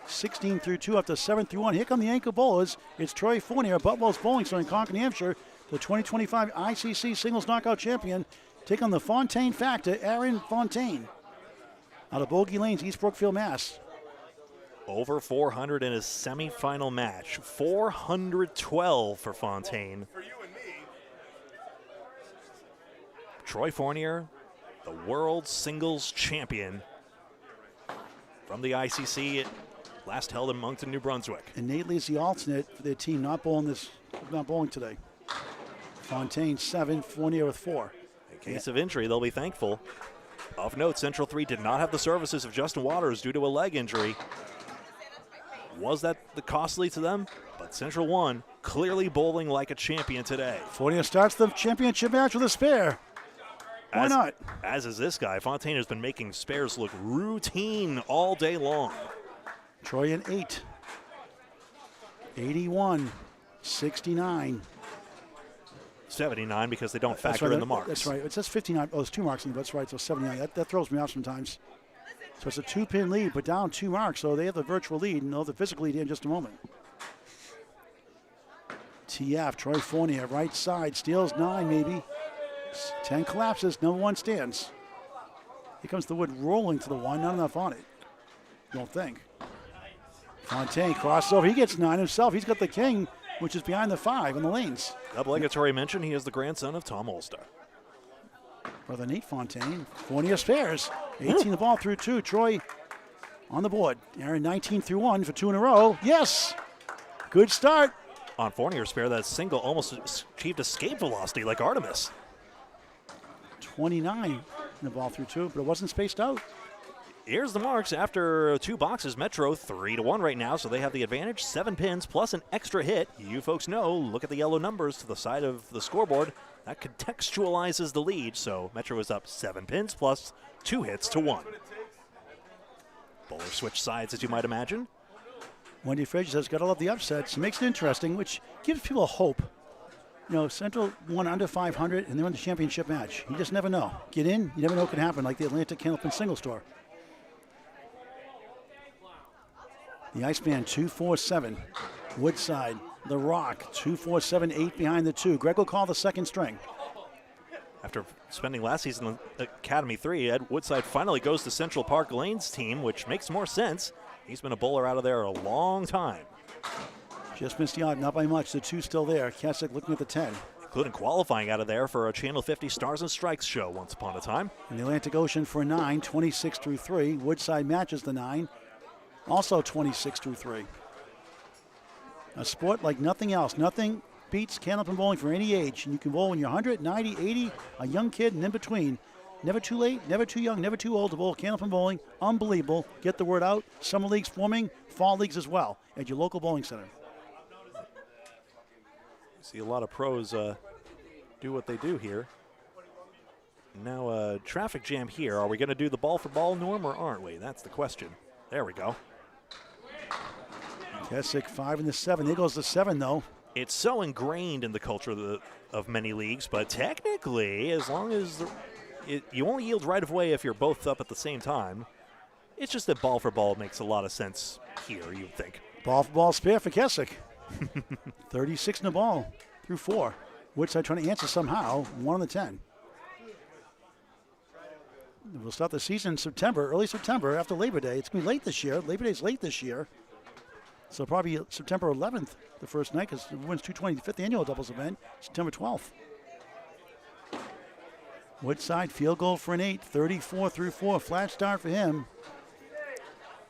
16-2 up to 7-1. Here come the ankle bowlers. It's Troy Fournier of Buttwell's Bowling Center in Concord, New Hampshire, the 2025 ICC Singles Knockout Champion. Take on the Fontaine Factor, Aaron Fontaine. Out of Bogey Lanes, East Brookfield, Mass. Over 400 in his semifinal match. 412 for Fontaine. Troy Fournier, the world singles champion from the ICC, last held in Moncton, New Brunswick. And Nate Lee is the alternate for their team, not bowling today. Fontaine 7, Fournier with 4. In case of injury, they'll be thankful. Of note, Central 3 did not have the services of Justin Waters due to a leg injury. Was that the costly to them? But Central 1 clearly bowling like a champion today. Fournier starts the championship match with a spare. Why not? As is this guy. Fontaine has been making spares look routine all day long. Troy in 8. 81, 69. 79 because they don't factor in the marks. That's right. It says 59. Oh, there's 2 marks in it. That's right. So 79. That throws me off sometimes. So it's a 2-pin lead, but down 2 marks. So they have the virtual lead, and they'll have the physical lead in just a moment. TF, Troy Fournier, right side, steals 9 maybe. 10 collapses, number 1 stands. Here comes the wood rolling to the 1, not enough on it. don't think. Fontaine crosses over. He gets 9 himself. He's got the king, which is behind the 5 in the lanes. Obligatory mention, he is the grandson of Tom Olster. Brother Nate Fontaine, Fournier spares. 18 the ball through 2. Troy on the board. Aaron 19 through 1 for 2 in a row. Yes! Good start. On Fournier's spare, that single almost achieved escape velocity like Artemis. 29 in the ball through 2, but it wasn't spaced out. Here's the marks after 2 boxes. Metro 3-1 right now, so they have the advantage. 7 pins plus an extra hit. You folks know, look at the yellow numbers to the side of the scoreboard. That contextualizes the lead, so Metro is up 7 pins plus 2 hits to 1. Bowler switch sides, as you might imagine. Wendy Frazier says, gotta love the upsets. Makes it interesting, which gives people hope. You know, Central won under 500, and they're in the championship match. You just never know. Get in, you never know what can happen, like the Atlantic Candlepin single store. The Iceman 2-4-7. Woodside, The Rock 2-4-7-8 behind the 2. Greg will call the second string. After spending last season in Academy 3, Ed Woodside finally goes to Central Park Lane's team, which makes more sense. He's been a bowler out of there a long time. Just missed the odd, not by much. The 2 still there. Kasich looking at the 10. Including qualifying out of there for a Channel 50 Stars and Strikes show once upon a time. In the Atlantic Ocean for a 9, 26 through 3. Woodside matches the 9. Also 26 through 3. A sport like nothing else. Nothing beats Candlepin bowling for any age. And you can bowl when you're 100, 90, 80, a young kid, and in between. Never too late, never too young, never too old to bowl Candlepin bowling. Unbelievable. Get the word out. Summer leagues forming, fall leagues as well at your local bowling center. See a lot of pros do what they do here. Now, traffic jam here. Are we going to do the ball for ball, Norm, or aren't we? That's the question. There we go. Kasich 5 and the 7. There goes the 7, though. It's so ingrained in the culture of many leagues, but technically, as long as you only yield right of way if you're both up at the same time, it's just that ball for ball makes a lot of sense here, you'd think. Ball for ball spare for Kasich. 36 in the ball through 4. Woodside trying to answer somehow. 1 on the 10. We'll start the season in September, early September after Labor Day. It's going to be late this year. Labor Day's late this year. So probably September 11th, the first night, because the Women's 220, the 5th annual doubles event, September 12th. Woodside field goal for an 8, 34 through 4. Flat start for him.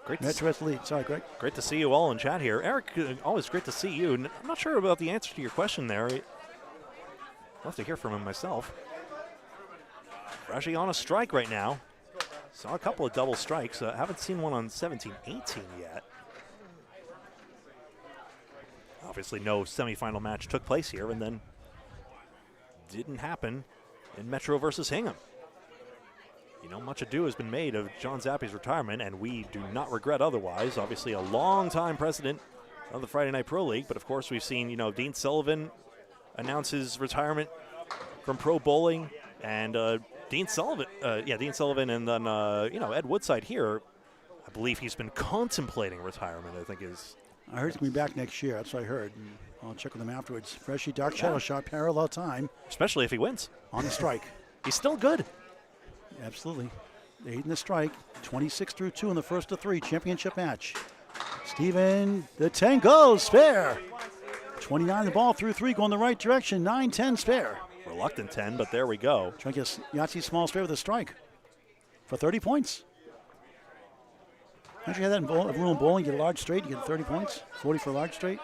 Great Metro has the lead. Sorry, Greg. Great to see you all in chat here. Eric, always great to see you. I'm not sure about the answer to your question there. I'll have to hear from him myself. Freshie on a strike right now. Saw a couple of double strikes. Haven't seen one on 17-18 yet. Obviously no semifinal match took place here, and then didn't happen in Metro versus Hingham. You know, much ado has been made of John Zappi's retirement, and we do not regret otherwise. Obviously a long-time president of the Friday Night Pro League, but of course we've seen, you know, Dean Sullivan announce his retirement from pro bowling, and Dean Sullivan, and then, you know, Ed Woodside here, I believe he's been contemplating retirement, I think is. I heard he's going to be back next year. That's what I heard. I'll check with him afterwards. Freshie, dark shadow shot, parallel time. Especially if he wins. On the strike. He's still good. Absolutely. 8 in the strike. 26 through 2 in the first of 3. Championship match. Steven, the 10 goes. Spare. 29 the ball through 3. Going the right direction. 9-10 spare. Reluctant 10, but there we go. Trying to get Yahtzee small spare with a strike. For 30 points. Don't you have that in rule in bowling? You get a large straight, you get 30 points. 40 for a large straight.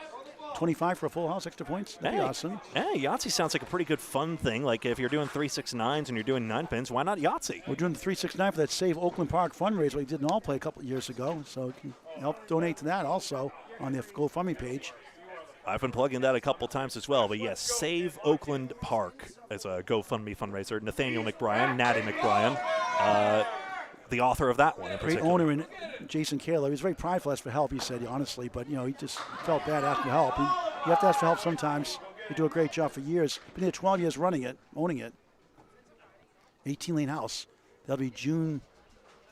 25 for a full house, extra points. That'd be awesome. Hey, Yahtzee sounds like a pretty good fun thing. Like if you're doing 3-6-9s and you're doing 9 pins, why not Yahtzee? We're doing the 3-6-9 for that Save Oakland Park fundraiser we did in All Play a couple of years ago. So you can help donate to that also on the GoFundMe page. I've been plugging that a couple times as well. But yes, Save Oakland Park as a GoFundMe fundraiser. Nathaniel McBrien, Natty McBrien, the author of that one in particular. Great owner in Jason Kaler. He was very prideful, asked for help, he said, honestly. But, you know, he just felt bad asking for help. You have to ask for help sometimes. They do a great job for years. Been here 12 years running it, owning it. 18-lane house. That'll be June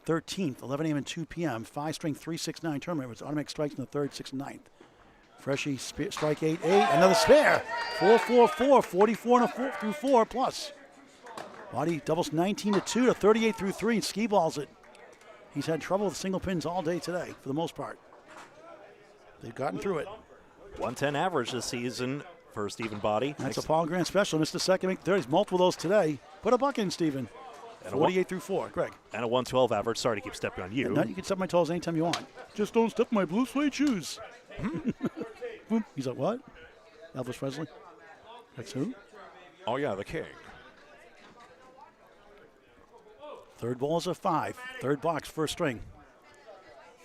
13th, 11 a.m. and 2 p.m. 5-string 3-6-9 tournament with automatic strikes in the 3rd, 6th, and 9th. Freshie strike 8-8. Another spare. 4-4-4. 44 through 4 plus. Waddy doubles 19-2 to 38 through 3 and ski balls it. He's had trouble with single pins all day today, for the most part. They've gotten through it. 110 average this season for Stephen Body. That's a Paul Grant special. Missed the second, make 30s. Multiple of those today. Put a buck in, Stephen. 48 through 4. Greg. And a 112 average. Sorry to keep stepping on you. No, you can step on my toes anytime you want. Just don't step on my blue suede shoes. Boom. He's like, what? Elvis Presley? That's who? Oh, yeah, the king. Third ball is a 5. Third box, first string.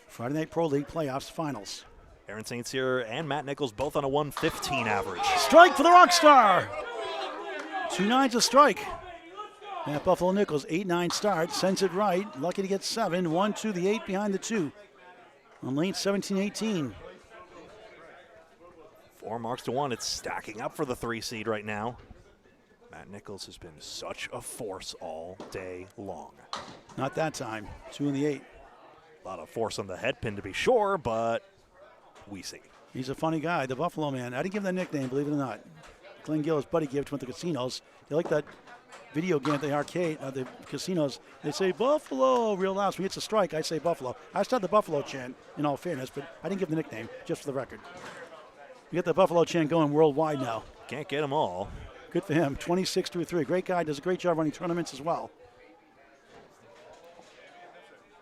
Friday Night Pro League Playoffs Finals. Aaron St. Cyr and Matt Nichols both on a 115 average. Strike for the Rockstar. 2-9's a strike. Matt Buffalo Nichols, 8-9 start, sends it right. Lucky to get 7. 1-2, the 8 behind the 2. On lane 17-18. 4 marks to 1. It's stacking up for the 3 seed right now. Matt Nichols has been such a force all day long. Not that time. 2 in the 8. A lot of force on the head pin to be sure, but we see. He's a funny guy, the Buffalo Man. I didn't give him that nickname, believe it or not. Glenn Gill, his buddy, gave it to him at the casinos. They like that video game at the arcade, the casinos. They say Buffalo real loud. So when he hits a strike, I say Buffalo. I started the Buffalo chant, in all fairness, but I didn't give him the nickname, just for the record. We get the Buffalo chant going worldwide now. Can't get them all. Good for him. 26 through 3. Great guy. Does a great job running tournaments as well.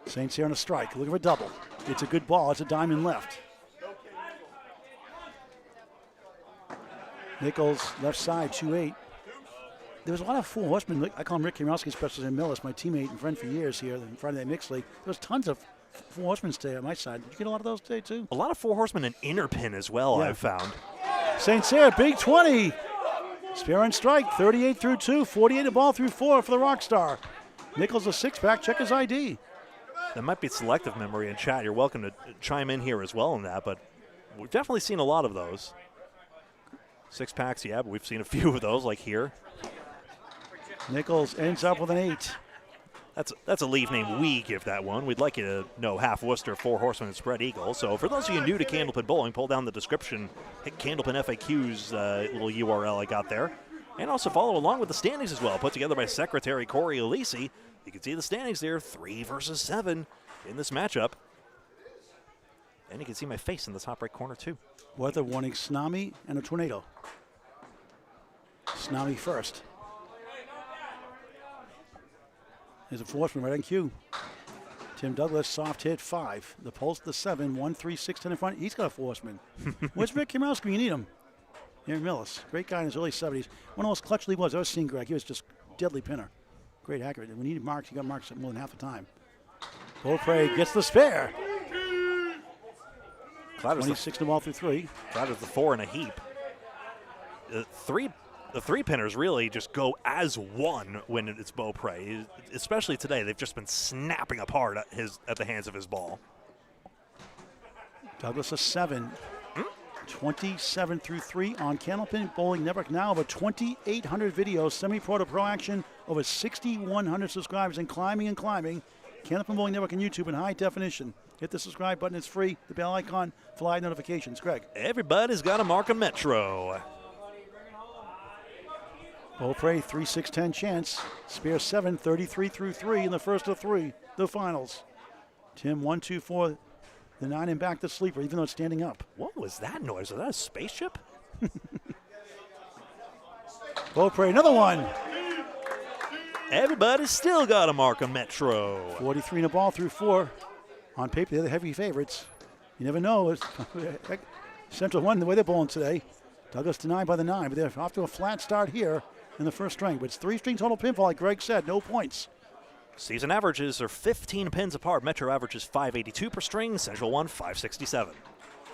Saints here on a strike. Looking for a double. It's a good ball. It's a diamond left. Nichols, left side, 2-8. There was a lot of four horsemen. I call him Rick Kamowski, especially in Millis, my teammate and friend for years here in Friday Night Mixed League. There was tons of four horsemen today on my side. Did you get a lot of those today, too? A lot of 4 horsemen and inner pin as well, Yeah. I've found. St. Cyr, big 20. Spear and strike, 38 through 2, 48 a ball through 4 for the Rockstar. Nichols a 6-pack, check his ID. That might be selective memory in chat. You're welcome to chime in here as well on that, but we've definitely seen a lot of those. 6-packs, yeah, but we've seen a few of those, like here. Nichols ends up with an 8. That's a leave name we give that one. We'd like you to know half Worcester, 4 horsemen, and spread eagle. So for those of you new to Candlepin Bowling, pull down the description, hit Candlepin FAQ's little URL I got there. And also follow along with the standings as well, put together by Secretary Corey Alisi. You can see the standings there, 3 versus 7 in this matchup. And you can see my face in the top right corner too. Weather warning, tsunami and a tornado. Tsunami first. There's a horseman right on cue. Tim Douglas, soft hit, 5. The Pulse, the 7, 1, 3, 6, 10 in front. He's got a horseman. Where's Rick Kamowski? You need him. Here in Millis. Great guy in his early 70s. One of the most clutch league was I've ever seen, Greg. He was just deadly pinner. Great accurate. When he needed marks, he got marks more than half the time. Beaupre gets the spare. 26 in the ball through 3. Clouders the 4 in a heap. The 3 pinners really just go as one when it's Beaupre. Especially today, they've just been snapping apart at the hands of his ball. Douglas a 7. 27 through 3 on Candlepin Bowling Network. Now over 2,800 videos, semi-pro to pro action, over 6,100 subscribers and climbing and climbing. Candlepin Bowling Network on YouTube in high definition. Hit the subscribe button, it's free. The bell icon for live notifications. Greg. Everybody's got a mark on Metro. Beaupre, 3-6-10 chance. Spear 7, 33 through 3 in the first of 3, the finals. Tim, 1, 2, 4, the 9 and back the sleeper, even though it's standing up. What was that noise? Was that a spaceship? Beaupre, another one. Everybody's still got a mark on Metro. 43 in the ball through 4. On paper, they're the heavy favorites. You never know. Central won the way they're bowling today. Douglas denied by the 9, but they're off to a flat start here in the first string. But it's 3-string total pinfall, like Greg said, no points. Season averages are 15 pins apart. Metro averages 582 per string. Central won 567.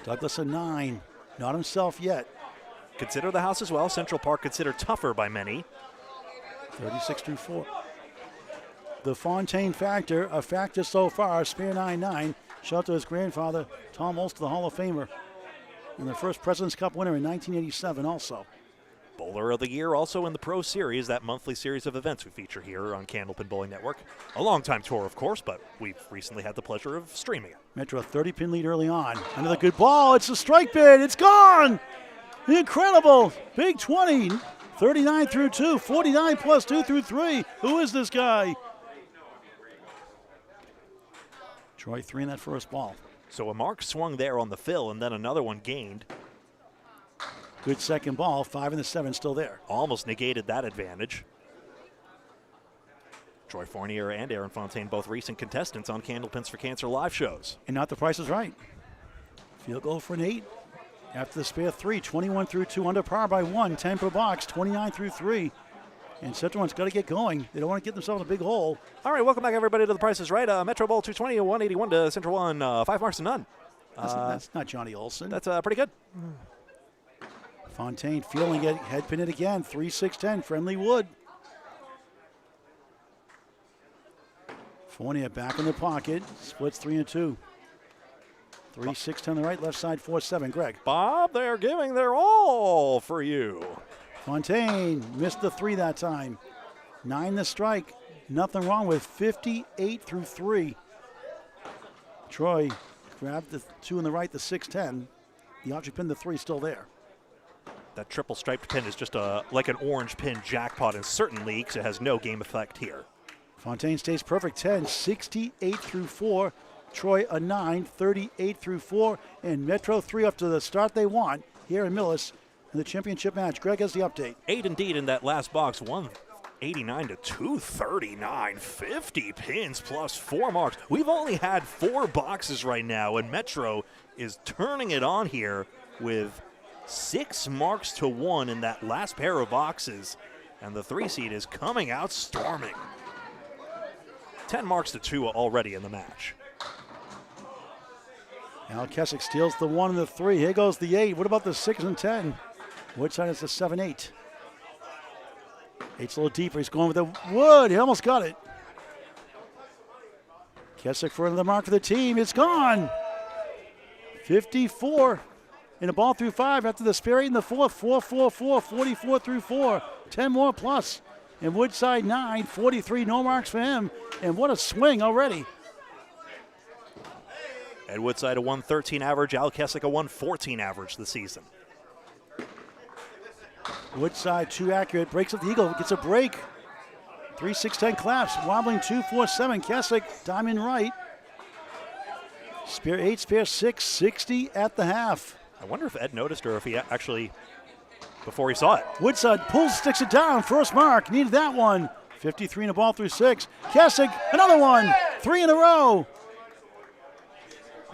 Douglas a 9, not himself yet. Consider the house as well. Central Park considered tougher by many. 36 through 4. The Fontaine factor, a factor so far, Spear 9-9. Shout out to his grandfather, Tom Ulster, the Hall of Famer, and the first President's Cup winner in 1987 also. Bowler of the Year also in the Pro Series, that monthly series of events we feature here on Candlepin Bowling Network. A long-time tour, of course, but we've recently had the pleasure of streaming it. Metro a 30-pin lead early on. Another good ball. It's a strike bid. It's gone. Incredible. Big 20. 39 through 2. 49 plus 2 through 3. Who is this guy? Troy 3 in that first ball. So a mark swung there on the fill, and then another one gained. Good second ball, 5 and the 7 still there. Almost negated that advantage. Troy Fournier and Aaron Fontaine, both recent contestants on Candlepins for Cancer live shows. And not the Price is Right. Field goal for Nate. After the spare 3, 21 through 2, under par by 1, 10 per box, 29 through 3. And Central One's got to get going. They don't want to get themselves in a big hole. All right, welcome back, everybody, to The Price is Right. Metro Bowl 220, 181 to Central One, 5 marks to none. That's not Johnny Olson. That's pretty good. Fontaine feeling it, head pin it again, 3-6-10, friendly wood. Fournier back in the pocket, splits 3 and 2. 3-6-10 on the right, left side 4-7. Greg. Bob, they're giving their all for you. Fontaine missed the 3 that time. 9 the strike. Nothing wrong with 58 through 3. Troy grabbed the 2 on the right, the 6-10. The object pin, the 3 still there. That triple striped pin is just like an orange pin jackpot in certain leagues. It has no game effect here. Fontaine stays perfect, 10, 68 through 4. Troy a 9, 38 through 4. And Metro 3 up to the start they want here in Millis in the championship match. Greg has the update. 8 indeed in that last box, 189 to 239, 50 pins plus 4 marks. We've only had 4 boxes right now, and Metro is turning it on here with 6 marks to 1 in that last pair of boxes, and the 3 seed is coming out storming. 10 marks to 2 already in the match. Al Kessick steals the 1 and the 3. Here goes the 8. What about the 6 and 10? Woodside is the 7-8. 8's a little deeper. He's going with the wood. He almost got it. Kessick for the mark for the team. It's gone. 54. And a ball through 5 after the spare 8 in the 4th. 4-4-4, 44 through 4. 10 more plus. And Woodside 9, 43. No marks for him. And what a swing already. At Woodside, a 113 average. Al Kessick, a 114 average this season. Woodside too accurate. Breaks up the eagle. Gets a break. 3-6-10 claps. Wobbling 2-4-7. Kessick, diamond right. Spare 8, spare 6. 60 at the half. I wonder if Ed noticed or if he actually, before he saw it. Woodside pulls, sticks it down. First mark. Needed that one. 53 and a ball through 6. Kessick, another one. 3 in a row.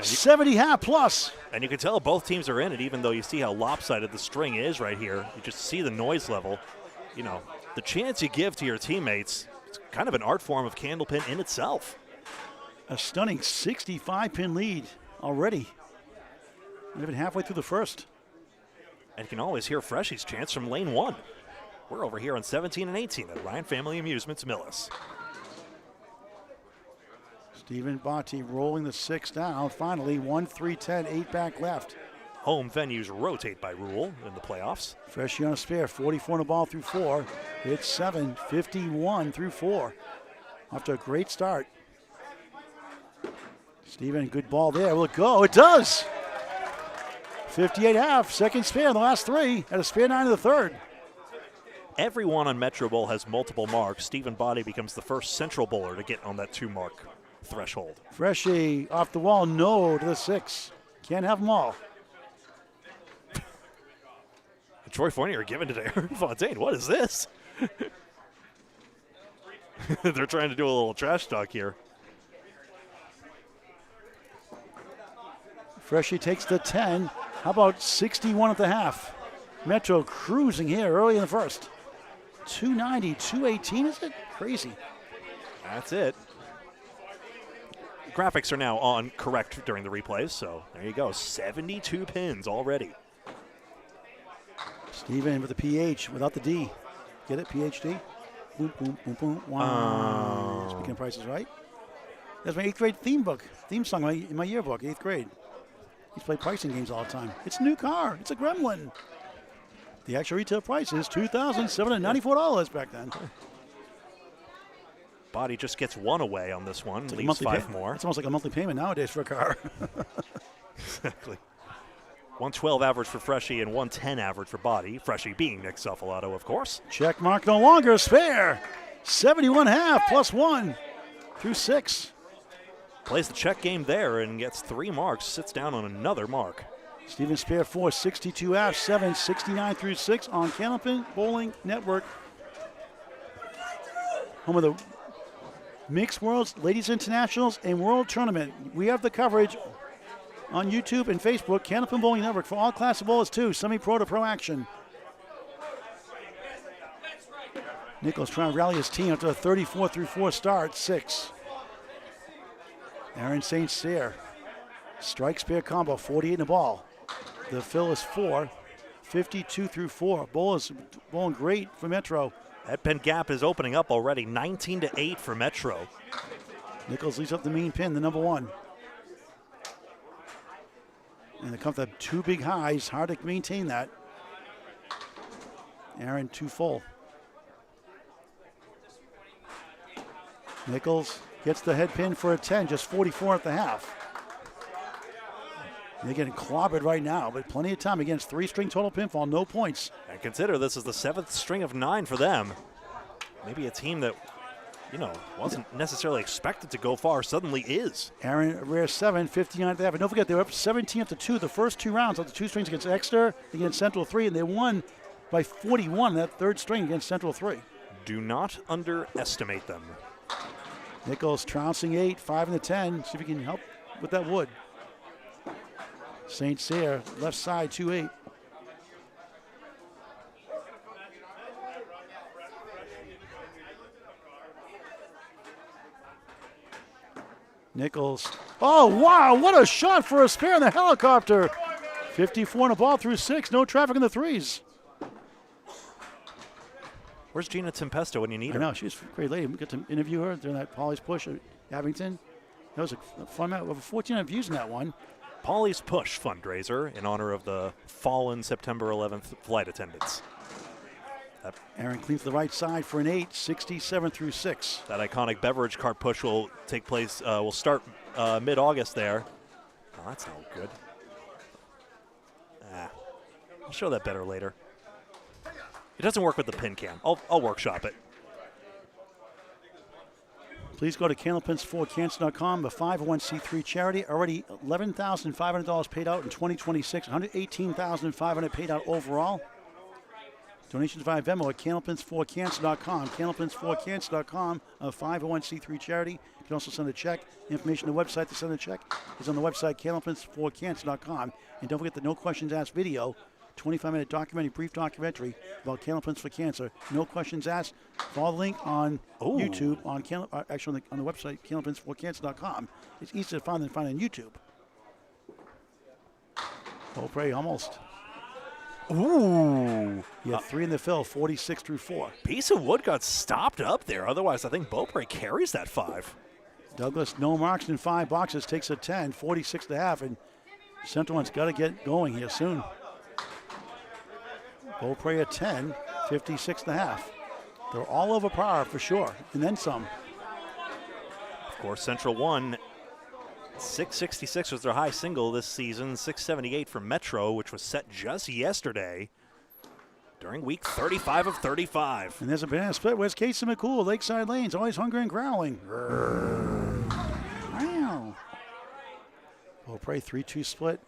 70 half plus. And you can tell both teams are in it, even though you see how lopsided the string is right here. You just see the noise level. You know, the chance you give to your teammates, it's kind of an art form of Candlepin in itself. A stunning 65-pin lead already. Not even halfway through the first. And you can always hear Freshie's chants from lane 1. We're over here on 17 and 18 at Ryan Family Amusements, Millis. Stephen Botti rolling the 6 down. Finally, 1-3-10, 8 back left. Home venues rotate by rule in the playoffs. Freshie on a spare, 44 on the ball through 4. It's 7, 51 through 4. Off to a great start. Stephen, good ball there. Will it go? It does! 58 half, second spare in the last 3. At a spare 9 in the third. Everyone on Metro Bowl has multiple marks. Stephen Botti becomes the first Central Bowler to get on that 2-mark threshold. Freshie off the wall, no to the 6. Can't have them all. Troy Fournier giving it to Aaron Fontaine. What is this? They're trying to do a little trash talk here. Freshie takes the 10. How about 61 at the half? Metro cruising here early in the first. 290, 218, is it? Crazy. That's it. Graphics are now on correct during the replays, so there you go. 72 pins already. Steven with the PH without the D. Get it, PhD? Boom, boom, boom, boom. Wow. Speaking of Prices Right. That's my 8th grade theme song in my yearbook, 8th grade. I used to play pricing games all the time. It's a new car. It's a Gremlin. The actual retail price is $2,794 back then. Botti just gets 1 away on this one, leaves 5 more. It's almost like a monthly payment nowadays for a car. Exactly. 112 average for Freshie and 110 average for Botti. Freshie being Nick Suffalato, of course. Check mark no longer. Spare. 71 half plus 1 through 6. Plays the check game there and gets 3 marks, sits down on another mark. Steven Spear 4, 62 out, 7, 69 through 6 on Candlepin Bowling Network. Home of the Mixed Worlds, Ladies Internationals, and World Tournament. We have the coverage on YouTube and Facebook, Candlepin Bowling Network, for all class of bowlers too, semi-pro to pro action. Nichols trying to rally his team after a 34 through 4 start, 6. Aaron St. Cyr, strike spear combo, 48 in the ball. The fill is 4, 52 through 4. Bowlers bowling great for Metro. Headpin gap is opening up already, 19-8 for Metro. Nichols leads up the mean pin, the number 1. And they come to 2 big highs, hard to maintain that. Aaron 2 full. Nichols gets the head pin for a 10, just 44 at the half. They're getting clobbered right now, but plenty of time against 3-string total pinfall, no points. And consider this is the 7th string of 9 for them. Maybe a team that, wasn't necessarily expected to go far suddenly is. Aaron rare 7, 59 at the half. And don't forget, they were up 17 up to 2 the first 2 rounds of the 2 strings against Exeter, against Central 3, and they won by 41 that 3rd string against Central 3. Do not underestimate them. Nichols trouncing 8, 5 in the 10. See if he can help with that wood. St. Cyr, left side, 2-8. Nichols. Oh, wow, what a shot for a spare in the helicopter. 54 in a ball through 6, no traffic in the 3s. Where's Gina Tempesto when you need her? I know, she's a great lady. We got to interview her during that Polly's push at Abington. That was a fun match. Over 1,400 views in that one. Polly's Push fundraiser in honor of the fallen September 11th flight attendants. Aaron cleans the right side for an 8, 67 through 6. That iconic beverage cart push will take place, will start mid-August there. Oh, that's no good. I'll show that better later. It doesn't work with the pin cam. I'll workshop it. Please go to candlepins4cancer.com, a 501c3 charity. Already $11,500 paid out in 2026, $118,500 paid out overall. Donations via Venmo at candlepins4cancer.com. Candlepins4cancer.com, a 501c3 charity. You can also send a check. Information on the website to send a check is on the website, candlepins4cancer.com. And don't forget the No Questions Asked video, 25-minute documentary, brief documentary about Candlepins for Cancer. No questions asked. Follow the link on YouTube, actually on the website, candlepins4cancer.com. It's easier to find than find on YouTube. Beaupre almost. Ooh. You had 3 in the fill, 46 through 4. Piece of wood got stopped up there. Otherwise, I think Beaupre carries that 5. Douglas, no marks in 5 boxes, takes a 10, 46 and a half, and Central One's got to get going here soon. Beaupre at 10, 56 and a half. They're all over par for sure, and then some. Of course, Central won. 666 was their high single this season, 678 for Metro, which was set just yesterday during week 35 of 35. And there's a banana split. Where's Casey McCool? Lakeside Lanes, always hungry and growling. Wow. Beaupre 3-2 split.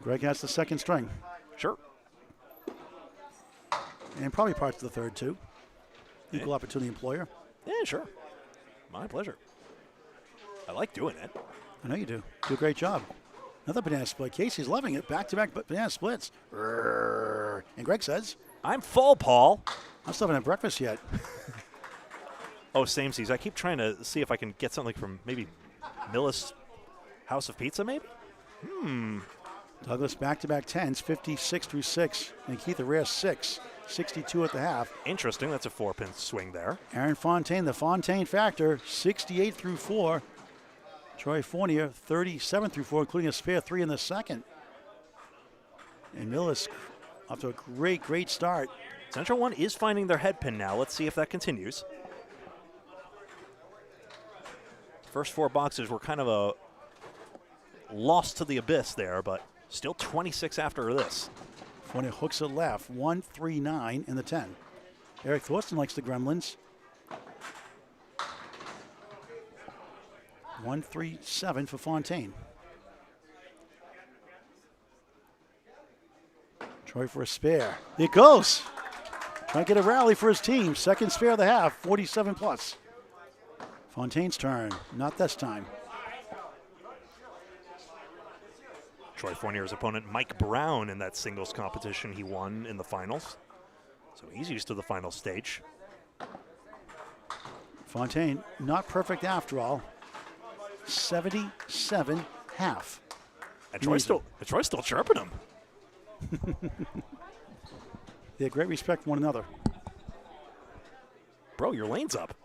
Greg has the 2nd string. Sure. And probably parts of the 3rd too. Equal opportunity employer. Yeah, sure. My pleasure. I like doing it. I know you do. Do a great job. Another banana split. Casey's loving it. Back-to-back banana splits. And Greg says, I'm full, Paul. I still haven't had breakfast yet. Oh, same season. I keep trying to see if I can get something from maybe Millis House of Pizza, maybe? Douglas back-to-back 10s, 56 through 6. And Keith a rare 6, 62 at the half. Interesting. That's a 4-pin swing there. Aaron Fontaine, the Fontaine factor, 68 through 4. Troy Fournier, 37 through 4, including a spare 3 in the 2nd. And Millis off to a great start. Central One is finding their head pin now. Let's see if that continues. First 4 boxes were kind of a lost to the abyss there, but still 26 after this. Fournier hooks it left, 1-3-9 in the 10. Eric Thorsten likes the Gremlins. 1-3-7 for Fontaine. Troy for a spare. It goes. Trying to get a rally for his team. Second spare of the half, 47 plus. Fontaine's turn. Not this time. Troy Fournier's opponent, Mike Brown, in that singles competition he won in the finals. So he's used to the final stage. Fontaine, not perfect after all. 77 half. And Troy's still chirping him. They have great respect for one another. Bro, your lane's up.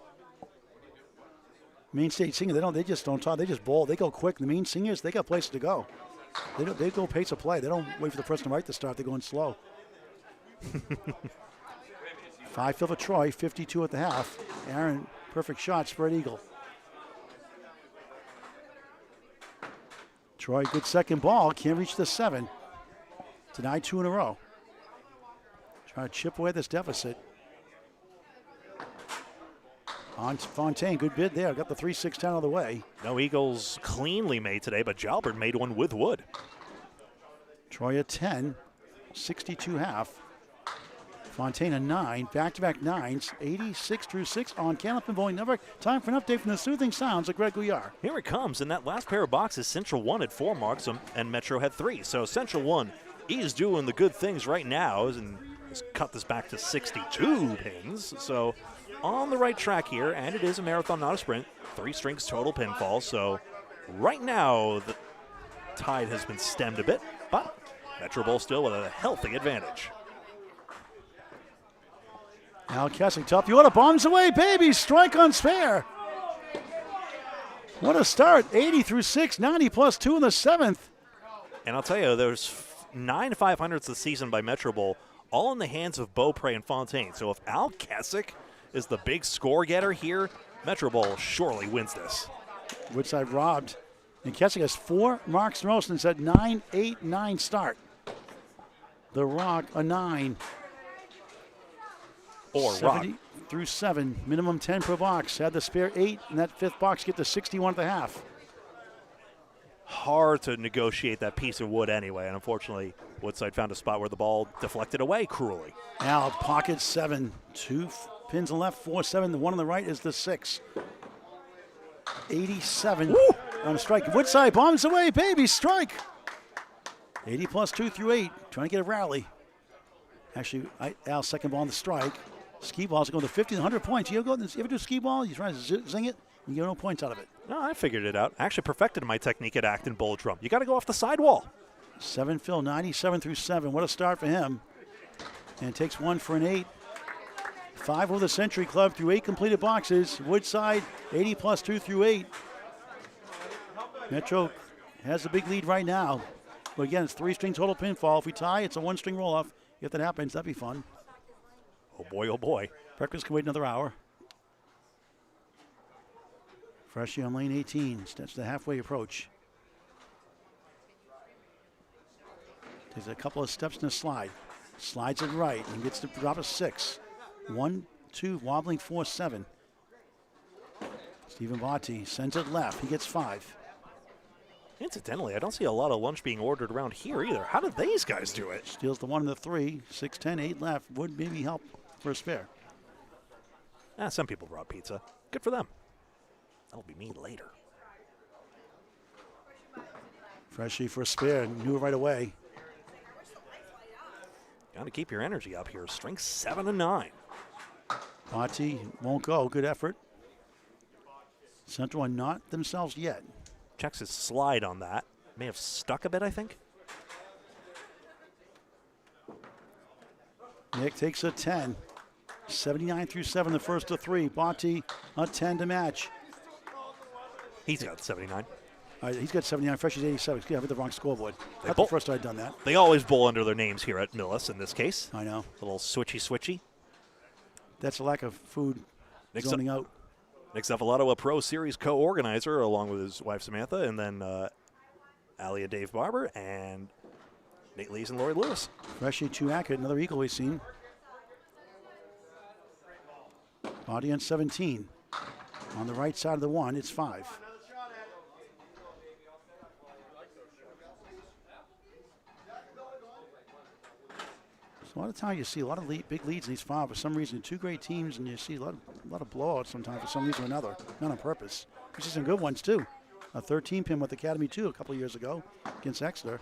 Main stage singers, they just don't talk. They just bowl. They go quick. The main singers, they got places to go. They go pace of play. They don't wait for the person right to start. They're going slow. 5-5 for Troy, 52 at the half. Aaron, perfect shot, spread eagle. Troy, good second ball. Can't reach the 7. Denied 2 in a row. Trying to chip away this deficit. On Fontaine, good bid there. Got the 3-6-10 out of the way. No eagles cleanly made today, but Jalbert made one with wood. Troy a 10, 62 half. Fontaine a 9, back-to-back 9s, 86 through 6 on Candlepin Bowling Network. Time for an update from the soothing sounds of Greg Gouillart. Here it comes. In that last pair of boxes, Central 1 had 4 marks and Metro had 3. So Central 1 is doing the good things right now and has cut this back to 62 pins. So on the right track here, and it is a marathon, not a sprint. 3 strings total pinfall. So right now the tide has been stemmed a bit, but Metro Bowl still with a healthy advantage. Al Kessing, tough. You want to bombs away, baby. Strike on spare. What a start. 80 through 6, 90 plus 2 in the 7th. And I'll tell you, there's 9 500s this season by Metro Bowl, all in the hands of Beaupre and Fontaine. So if Al Kessing is the big score getter here, Metro Bowl surely wins this. Woodside robbed. And Kessing has 4 marks in a row since that 9-8-9 start. The Rock, a 9. Or 70 Rock. through 7, minimum 10 per box. Had the spare 8 in that 5th box, get to 61 at the half. Hard to negotiate that piece of wood anyway, and unfortunately, Woodside found a spot where the ball deflected away cruelly. Al, pocket 7, 2 pins on the left, 4-7. The one on the right is the 6. 87 on a strike. Woodside bombs away, baby, strike. 80 plus 2 through 8, trying to get a rally. Actually, Al's second ball on the strike. Ski balls are going to 50 and 100 points. You ever do ski ball? You try to zing it, you get no points out of it. No, I figured it out. I actually perfected my technique at Acton Bowl Drum. You got to go off the sidewall. 7 Phil, 97 through 7. What a start for him. And takes 1 for an 8. 5 over the Century Club through 8 completed boxes. Woodside, 80 plus 2 through 8. Metro has the big lead right now. But again, it's 3-string total pinfall. If we tie, it's a 1-string roll-off. If that happens, that'd be fun. Oh boy, oh boy. Breakfast can wait another hour. Freshie on lane 18. That's the halfway approach. Takes a couple of steps in the slide. Slides it right and gets to drop a 6. 1, 2, wobbling 4-7. Stephen Botti sends it left. He gets 5. Incidentally, I don't see a lot of lunch being ordered around here either. How did these guys do it? Steals the 1 and the 3. 6, 10, 8 left. Would maybe help for a spare. Some people brought pizza. Good for them. That'll be me later. Freshie for a spare. Knew it right away. Got to keep your energy up here. Strength 7 and 9. Botti won't go. Good effort. Central one not themselves yet. Checks his slide on that. May have stuck a bit, I think. Nick takes a 10. 79 through 7, the first of 3. Botti a 10 to match. He's got 79. All right, he's got 79. Freshie's 87. I have the wrong scoreboard. That's the both- first I'd done that. They always bowl under their names here at Millis in this case. I know. A little switchy. That's a lack of food Nick's zoning out. Nick Zavalato, a Pro Series co-organizer, along with his wife Samantha, and then Alia Dave Barber, and Nate Lees and Lori Lewis. Freshie too accurate. Another eagle we've seen. Botti on 17. On the right side of the 1, it's 5. So a lot of times you see a lot of big leads in these five. For some reason, two great teams, and you see a lot of blowouts sometimes for some reason or another, not on purpose. We see some good ones too. A 13 pin with Academy 2 a couple of years ago against Exeter,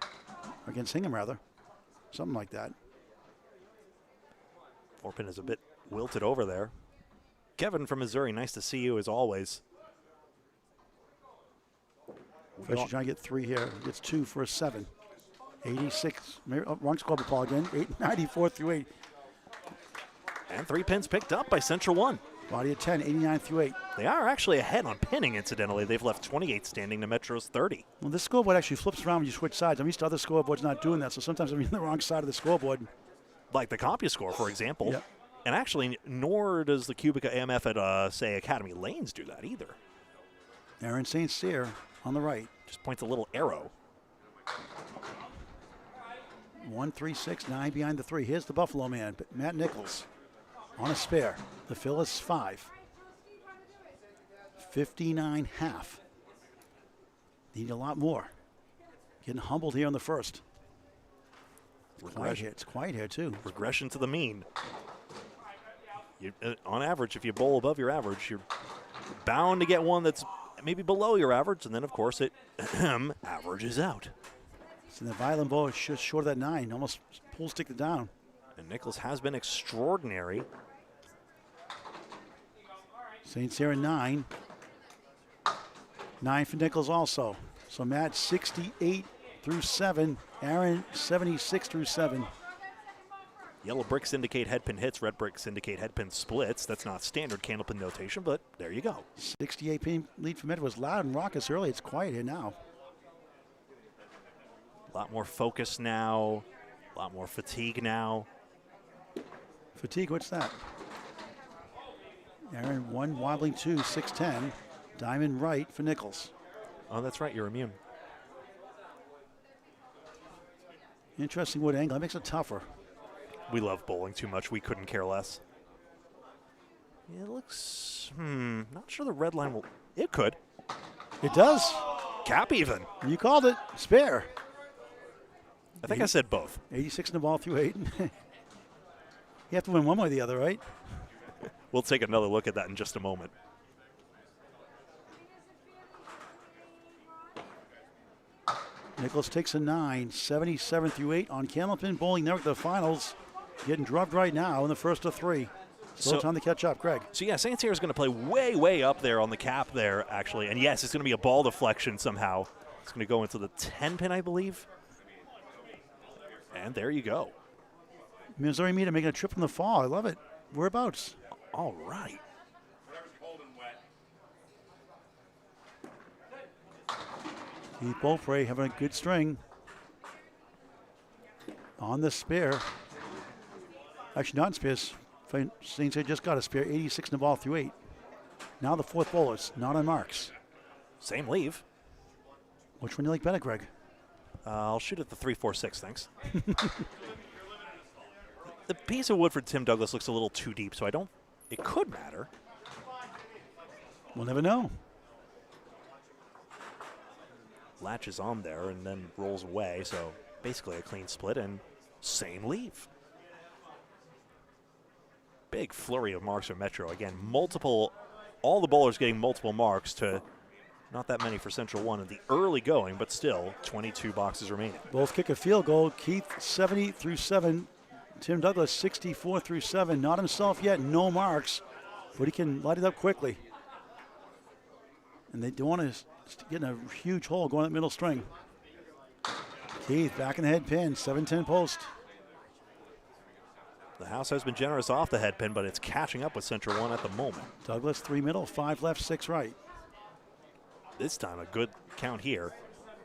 or against Hingham rather, something like that. 4-pin is a bit wilted over there. Kevin from Missouri, nice to see you as always. Fisher trying to get 3 here. Gets 2 for a 7. 86. Wrong scoreboard, Paul again. 94 through 8. And 3 pins picked up by Central 1. Body of 10, 89 through 8. They are actually ahead on pinning, incidentally. They've left 28 standing to Metro's 30. Well, this scoreboard actually flips around when you switch sides. I'm used to other scoreboards not doing that, so sometimes I'm on the wrong side of the scoreboard. Like the CompuScore, for example. Yep. And actually, nor does the Cubica AMF at, say, Academy Lanes do that either. Aaron St. Cyr on the right. Just points a little arrow. 1, 3, 6, 9 behind the 3. Here's the Buffalo man, Matt Nichols on a spare. The fill is 5. 59 half. Need a lot more. Getting humbled here on the first. Quiet here. It's quiet here too. Regression to the mean. On average, if you bowl above your average, you're bound to get one that's maybe below your average, and then, of course, it averages out. So the violent bow is just short of that 9. Almost pulls stick it down. And Nichols has been extraordinary. St. Cyr 9. 9 for Nichols also. So Matt 68 through 7. Aaron 76 through 7. Yellow bricks indicate headpin hits, red bricks indicate headpin splits. That's not standard Candlepin notation, but there you go. 68 pin lead for Metro was loud and raucous early. It's quiet here now. A lot more focus now, a lot more fatigue now. Fatigue, what's that? Aaron 1, wobbling 2, 6-10. Diamond right for Nichols. Oh, that's right, you're immune. Interesting wood angle. That makes it tougher. We love bowling too much. We couldn't care less. It looks, not sure the red line will, it could. It does. Cap even. You called it. Spare. I think I said both. 86 in the ball through 8. You have to win one way or the other, right? We'll take another look at that in just a moment. Nichols takes a 9, 77 through 8 on Candlepin Bowling Network. The finals getting drubbed right now in the first of 3. Still time to catch up, Greg. So yeah, St. Cyr is going to play way, way up there on the cap there, actually. And yes, it's going to be a ball deflection somehow. It's going to go into the 10 pin, I believe. And there you go. Missouri Meter making a trip from the fall. I love it. Whereabouts? All right. Keith Beaupre having a good string. On the spare. Actually, not in spares. St. Cyr just got a spare. 86 in the ball through 8. Now the fourth bowlers, not on marks. Same leave. Which one do you like better, Greg? I'll shoot at the 3-4-6, thanks. The piece of wood for Tim Douglas looks a little too deep, so it could matter. We'll never know. Latches on there and then rolls away, so basically a clean split and same leave. Big flurry of marks for Metro. Again, all the bowlers getting multiple marks to not that many for Central 1 in the early going, but still 22 boxes remaining. Both kick a field goal. Keith 70 through 7. Tim Douglas 64 through 7. Not himself yet, no marks, but he can light it up quickly. And they don't want to get in a huge hole going up middle string. Keith back in the head pin, 7-10 post. The house has been generous off the head pin, but it's catching up with Central 1 at the moment. Douglas 3 middle, 5 left, 6 right. This time a good count here.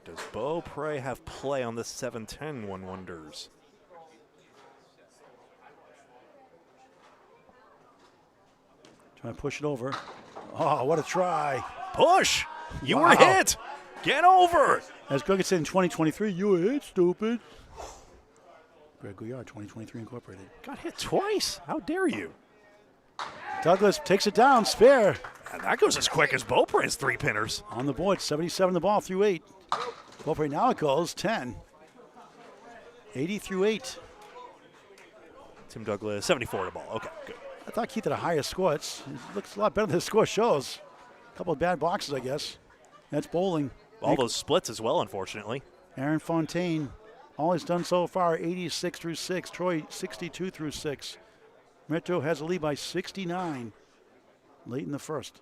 Does Beaupre have play on this 7-10, one wonders? Trying to push it over. Oh, what a try. Push! You Wow. were hit! Get over! As Greg said in 2023, you were hit, stupid. Greg Gouillart, 2023 Incorporated. Got hit twice. How dare you? Douglas takes it down, spare. And that goes as quick as Beaupre's 3-pinners. On the board, 77 the ball through 8. Beaupre now it goes 10. 80 through 8. Tim Douglas, 74 to ball. Okay, good. I thought Keith had a higher score. It looks a lot better than the score shows. A couple of bad boxes, I guess. That's bowling. All those splits as well, unfortunately. Aaron Fontaine, all he's done so far, 86 through 6. Troy, 62 through 6. Metro has a lead by 69 late in the first.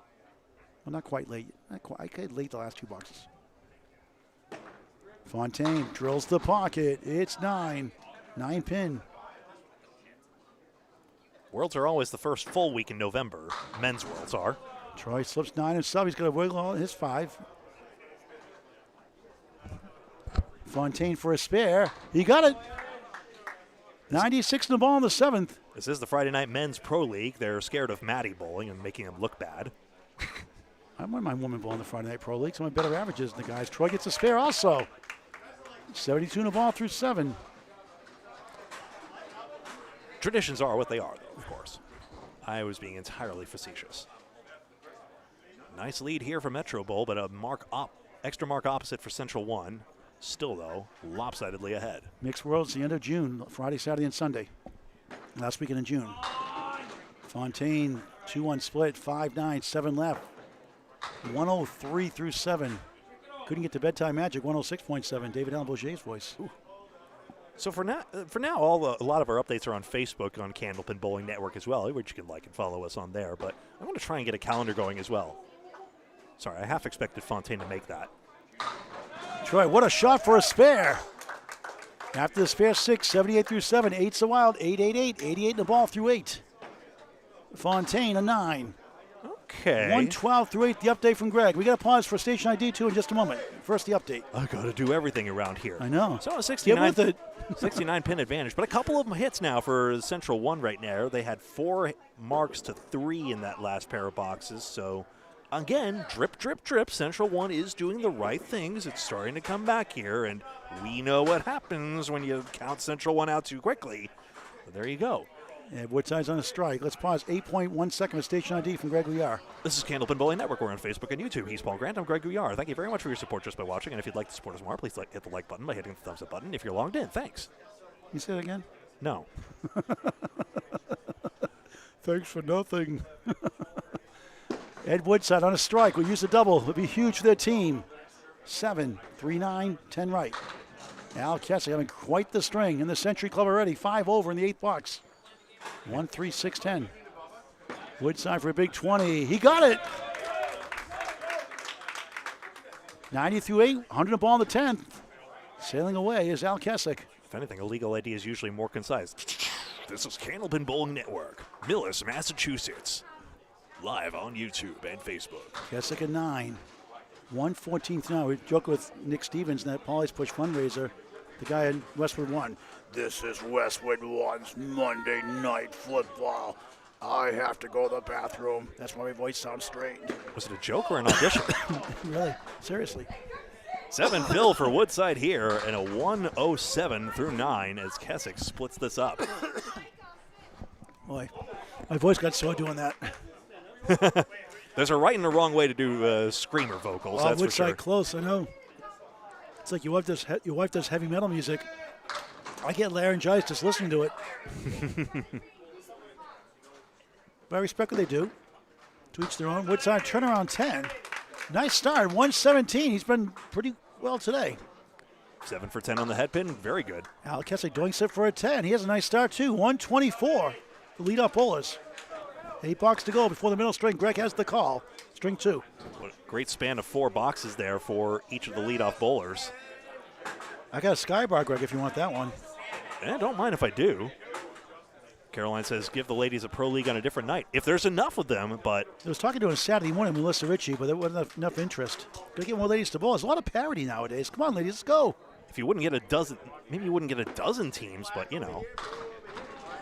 Well, not quite late. Not quite. I got late the last 2 boxes. Fontaine drills the pocket. It's 9. 9 pin. Worlds are always the first full week in November. Men's Worlds are. Troy slips 9 himself. He's going to wiggle on his 5. Fontaine for a spare. He got it. 96 in the ball in the 7th. This is the Friday Night Men's Pro League. They're scared of Matty bowling and making him look bad. I wouldn't mind women bowling the Friday Night Pro League. Some of my better averages than the guys. Troy gets a spare also. 72 in the ball through 7. Traditions are what they are, though, of course. I was being entirely facetious. Nice lead here for Metro Bowl, but a extra mark opposite for Central 1. Still, though, lopsidedly ahead. Mixed Worlds, the end of June, Friday, Saturday, and Sunday. Last weekend in June. Fontaine, 2-1 split, 5-9, 7 left. 103 through 7. Couldn't get to bedtime magic, 106.7. David Allen Bourget's voice. Ooh. So for now, a lot of our updates are on Facebook on Candlepin Bowling Network as well, which you can like and follow us on there. But I want to try and get a calendar going as well. Sorry, I half expected Fontaine to make that. Troy, what a shot for a spare. After the spare 6, 78 through 7. 8's a wild, 8-8-8. 88 in the ball through 8. Fontaine, a 9. Okay. 112 through 8, the update from Greg. We got to pause for station ID 2 in just a moment. First, the update. I got to do everything around here. I know. So a 69, Get with it. 69 pin advantage, but a couple of them hits now for Central 1 right now. They had 4 marks to 3 in that last pair of boxes. So, again, drip, drip, drip. Central 1 is doing the right things. It's starting to come back here, and we know what happens when you count Central 1 out too quickly. But there you go. And Woodside's on a strike. Let's pause 8.1 second of station ID from Greg Gouillart. This is Candlepin Bowling Network. We're on Facebook and YouTube. He's Paul Grant. I'm Greg Gouillart. Thank you very much for your support just by watching. And if you'd like to support us more, please hit the like button by hitting the thumbs up button. If you're logged in, thanks. You say it again? No. Thanks for nothing. Ed Woodside on a strike. We'll use a double. It'll be huge for their team. 7, 3, 9, 10 right. Al Kessler having quite the string in the Century Club already. 5 over in the 8th box. 1, 3, 6, 10. Woodside for a big 20. He got it. 90 through 8. 100 a ball in the 10th. Sailing away is Al Kessick. If anything, a legal ID is usually more concise. This is Candlepin Bowling Network, Millis, Massachusetts. Live on YouTube and Facebook. Kessick at 9. 1:14 now. We joke with Nick Stevens in that Polly's Push fundraiser. The guy in Westwood 1. This is Westwood 1's Monday night football. I have to go to the bathroom. That's why my voice sounds strange. Was it a joke or an audition? Really? Seriously. 7 fill for Woodside here, and a 107 through 9 as Kessick splits this up. Boy, my voice got sore doing that. There's a right and a wrong way to do screamer vocals, that's for sure. Woodside close, I know. It's like your wife does heavy metal music. I get laryngitis just listening to it. But I respect what they do. To each their own. Woodside turnaround 10. Nice start, 117. He's been pretty well today. 7 for 10 on the head pin, very good. Al Kessick doing sit for a 10. He has a nice start too, 124. The lead-off bowlers. 8 box to go before the middle string. Greg has the call. String 2. What a great span of 4 boxes there for each of the leadoff bowlers. I got a sky bar, Greg, if you want that one. Don't mind if I do. Caroline says, give the ladies a pro league on a different night. If there's enough of them, but... I was talking to her Saturday morning, Melissa Ritchie, but there wasn't enough interest. Got to get more ladies to bowl. There's a lot of parity nowadays. Come on, ladies, let's go. If you wouldn't get a dozen, maybe you wouldn't get a dozen teams, but, you know.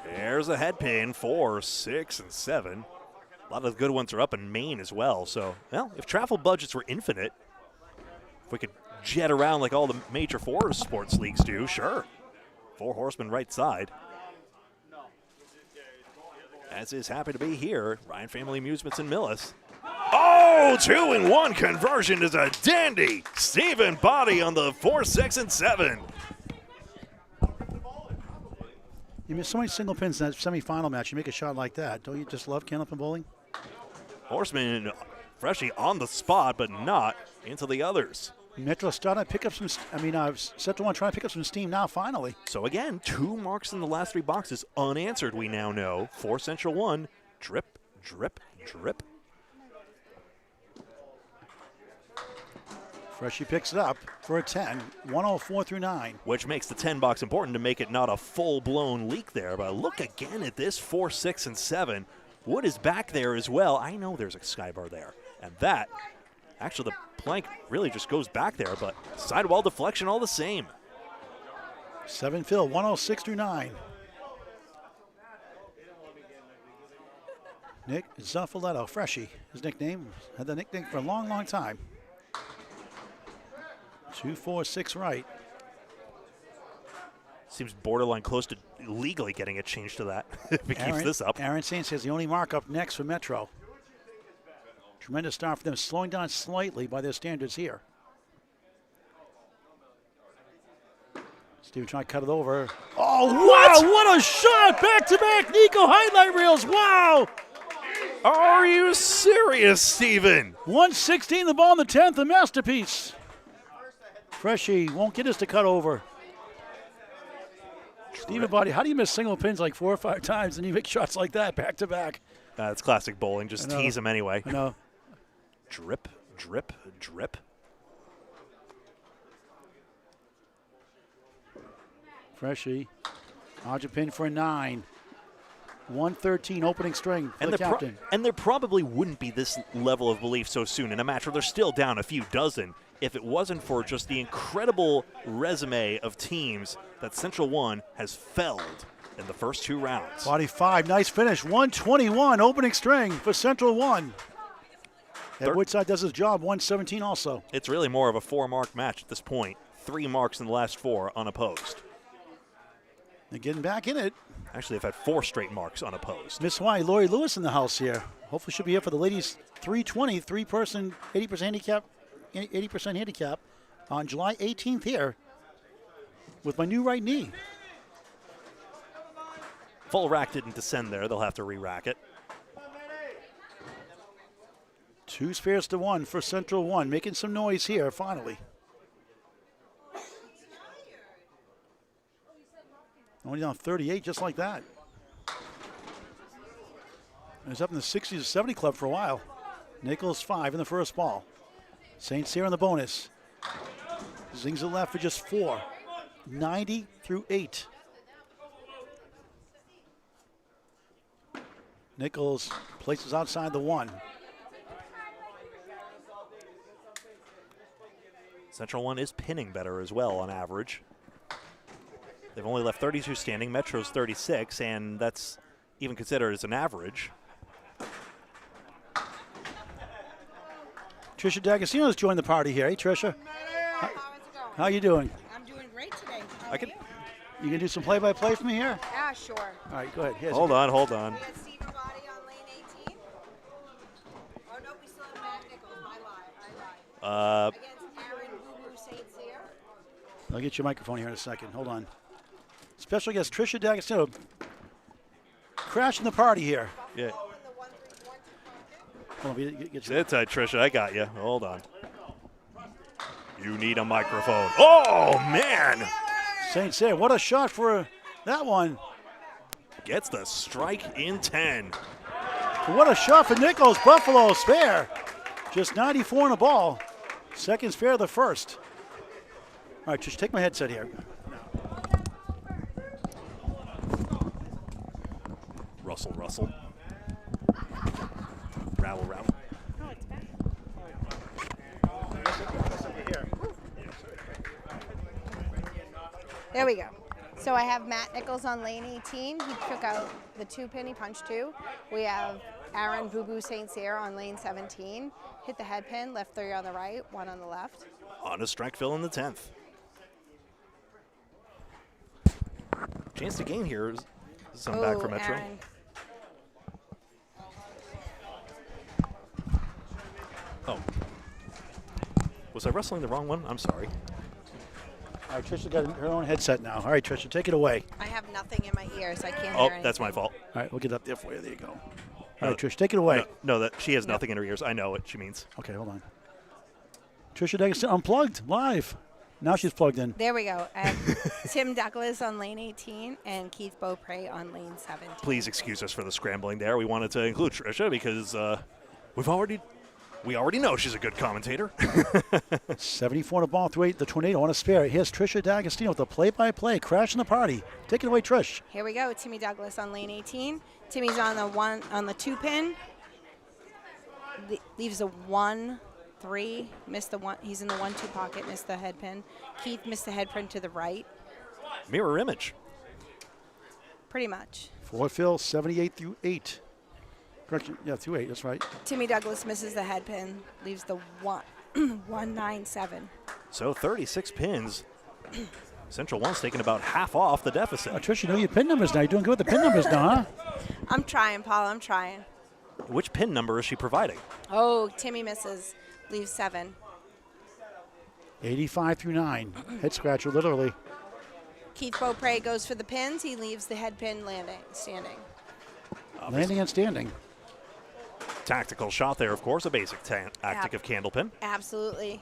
There's a head pin, 4, 6, and 7. A lot of the good ones are up in Maine as well. So, well, if travel budgets were infinite, if we could jet around like all the major 4 sports leagues do, sure. 4 horsemen right side. As is happy to be here, Ryan Family Amusements in Millis. Oh, 2-in-1 conversion is a dandy. Stephen Body on the 4, 6, and 7. You miss so many single pins in that semifinal match. You make a shot like that. Don't you just love Candlepin bowling? Horseman freshly on the spot, but not into the others. Metro starting to pick up some, Central 1 trying to pick up some steam now, finally. So again, 2 marks in the last 3 boxes unanswered, we now know, for Central 1. Drip, drip, drip. Freshie picks it up for a 10, 104 through 9. Which makes the 10 box important to make it not a full-blown leak there. But look again at this 4, 6, and 7. Wood is back there as well. I know there's a skybar there. And that, actually the plank really just goes back there, but sidewall deflection all the same. 7 Phil, 106 through 9. Nick Zaffaletto, Freshie, his nickname. Had the nickname for a long, long time. 2, 4, 6 right. Seems borderline close to legally getting a change to that if it keeps this up. Aaron Saints has the only mark up next for Metro. Tremendous start for them, slowing down slightly by their standards here. Steven trying to cut it over. Oh, wow, what a shot! Back-to-back Nico highlight reels, wow! Are you serious, Steven? 116 the ball in the 10th, a masterpiece. Freshie won't get us to cut over. Steven Body, how do you miss single pins like 4 or 5 times and you make shots like that back-to-back? It's classic bowling, just tease him anyway. I know. Drip, drip, drip. Freshie, Argent pin for a 9. 113 opening string for the captain. And there probably wouldn't be this level of belief so soon in a match where they're still down a few dozen if it wasn't for just the incredible resume of teams that Central 1 has felled in the first 2 rounds. Body 5, nice finish. 121 opening string for Central 1. And Woodside does his job, 117 also. It's really more of a 4-mark match at this point. 3 marks in the last 4 unopposed. They're getting back in it. Actually, they've had 4 straight marks unopposed. Miss Hawaii, Lori Lewis in the house here. Hopefully she'll be here for the ladies 320, 3-person, 80% handicap on July 18th here with my new right knee. Full rack didn't descend there. They'll have to re-rack it. 2 spares to 1 for Central 1, making some noise here finally. Only down 38 just like that. It was up in the 60 to 70 club for a while. Nichols 5 in the first ball. St. Cyr on the bonus. Zings it left for just 4. 90 through 8. Nichols places outside the 1. Central 1 is pinning better as well on average. They've only left 32 standing. Metro's 36, and that's even considered as an average. Trisha D'Agostino's joined the party here. Hey, Trisha. How's it going? How you doing? I'm doing great today. You can do some play-by-play for me here? Yeah, sure. All right, go ahead. Here's Hold on. We got Steve Renaud on lane 18. Oh, no, we still have Matt Nichols. I lied. Against Aaron Boo St. Cyr. I'll get your microphone here in a second. Hold on. Special guest Trisha D'Agostino crashing the party here. Yeah. Hold on, get your Sit tight, Trisha. I got you. Hold on. You need a microphone. Oh, man. St. Cyr, what a shot for that one. Gets the strike in 10. What a shot for Nichols. Buffalo spare. Just 94 in the ball. Second spare of the first. All right, just take my headset here. Russell. Ravel. There we go. So I have Matt Nichols on lane 18. He took out the 2-pin, he punched 2. We have Aaron Boo St. Cyr on lane 17. Hit the head pin, left 3 on the right, 1 on the left. On a strike fill in the 10th. Chance to gain here. Some back for Metro. Aaron. Oh. Was I wrestling the wrong one? I'm sorry. All right, Trisha got her own headset now. All right, Trisha, take it away. I have nothing in my ears. I can't Oh, hear that's my anything. fault. All right, we'll get it up there for you. There you go. All right, Trisha, take it away. No, that she has nothing in her ears. I know what she means. Okay, hold on. Trisha D'Agostino unplugged live. Now she's plugged in. There we go. I have Tim Douglas on lane 18 and Keith Beaupre on lane 17. Please excuse us for the scrambling there. We wanted to include Trisha because we already know she's a good commentator. 74 on the ball, 3-8, the tornado on a spare. Here's Trisha D'Agostino with the play-by-play, crashing the party. Take it away, Trish. Here we go. Timmy Douglas on lane 18. Timmy's on the 2 pin. Leaves a 1-3. Missed the one. He's in the 1-2 pocket. Missed the head pin. Keith missed the head pin to the right. Mirror image. Pretty much. Fnpl 78 through 8. Correction, yeah, through 8. That's right. Timmy Douglas misses the head pin. Leaves the 1-9-7. So 36 pins. Central One's taking about half off the deficit. Oh, Trish, you know your pin numbers now. You're doing good with the pin numbers now, huh? I'm trying, Paul. I'm trying. Which pin number is she providing? Oh, Timmy misses. Leaves 7. 85 through 9. Head scratcher, literally. Keith Beaupre goes for the pins. He leaves the head pin standing. Landing and standing. Tactical shot there, of course, a basic tactic of Candlepin. Absolutely.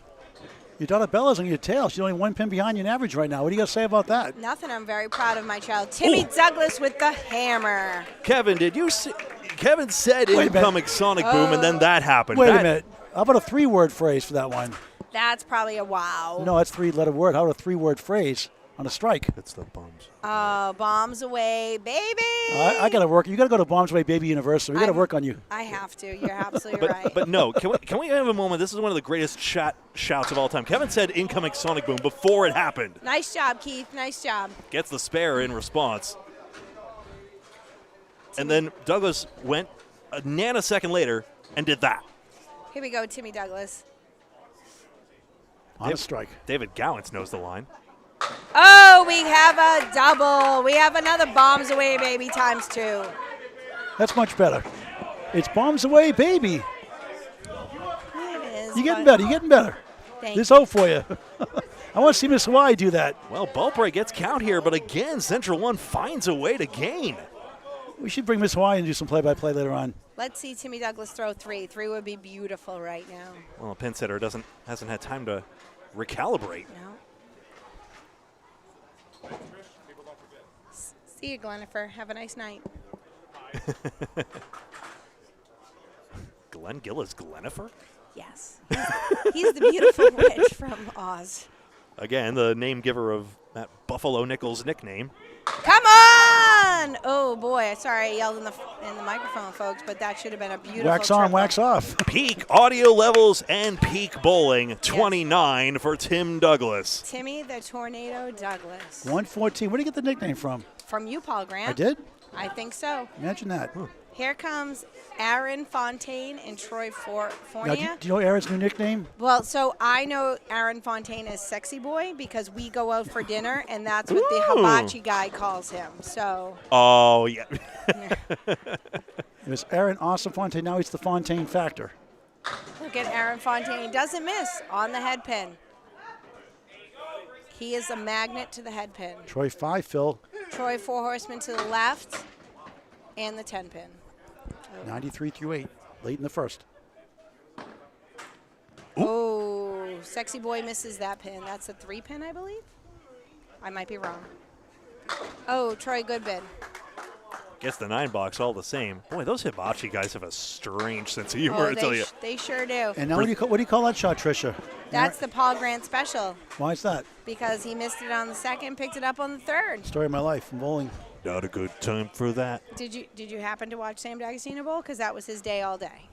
Your daughter Bella's on your tail. She's only 1 pin behind you in average right now. What do you got to say about that? Nothing. I'm very proud of my child. Timmy Douglas with the hammer. Kevin, did you see? Kevin said Wait a minute. incoming sonic boom, and then that happened. Wait That- a minute. How about a 3-word phrase for that one? That's probably a wow. No, that's 3-letter word. How about a 3-word phrase on a strike? It's the bums. Bombs away, baby. I got to work. You got to go to Bombs Away Baby University. We got to work on you. I have to. You're absolutely right. But no, can we have a moment? This is one of the greatest shouts of all time. Kevin said incoming sonic boom before it happened. Nice job, Keith. Nice job. Gets the spare in response. And then Douglas went a nanosecond later and did that. Here we go, Timmy Douglas. On a strike. David Gowans knows the line. Oh, we have a double. We have another bombs away, baby, times 2. That's much better. It's Bombs Away Baby. It is. You're getting but- better. You're getting better. Thank There's you. hope for you. I want to see Miss Hawaii do that. Well, Beaupre gets count here, but again, Central One finds a way to gain. We should bring Miss Hawaii and do some play-by-play later on. Let's see Timmy Douglas throw 3. 3 would be beautiful right now. Well, a pin setter hasn't had time to recalibrate. No. See you, Glenifer. Have a nice night. Glenn Gill is Glenifer? Yes. He's the beautiful witch from Oz. Again, the name giver of that Buffalo Nichols nickname. Come on! Oh boy, sorry I yelled in the microphone, folks, but that should have been a beautiful Wax on, triple. wax off. Peak audio levels and peak bowling, 29 for Tim Douglas. Timmy the Tornado Douglas. 114. Where did you get the nickname from? From you, Paul Grant. I did? I think so. Imagine that. Here comes Aaron Fontaine and Troy Now, Fournier. do you know Aaron's new nickname? Well, so I know Aaron Fontaine as Sexy Boy because we go out for dinner, and that's what the Ooh. hibachi guy calls him. So Oh, yeah. It was Aaron Austin Fontaine. Now he's the Fontaine Factor. look at Aaron Fontaine. He doesn't miss on the head pin. He is a magnet to the head pin. Troy 5, Phil. Troy 4 horsemen to the left and the 10 pin. 93 through 8. Late in the first. Oh, Sexy Boy misses that pin. That's a 3 pin, I believe. I might be wrong. Oh, Troy Goodbin. Gets the 9 box all the same. Boy, those hibachi guys have a strange sense of humor, I tell you. They sure do. And now what do you call that shot, Tricia? That's the Paul Grant special Why is that? because he missed it on the second, picked it up on the third. Story of my life from bowling. Not a good time for that. Did you happen to watch Sam D'Agostino Bowl? Because that was his day all day.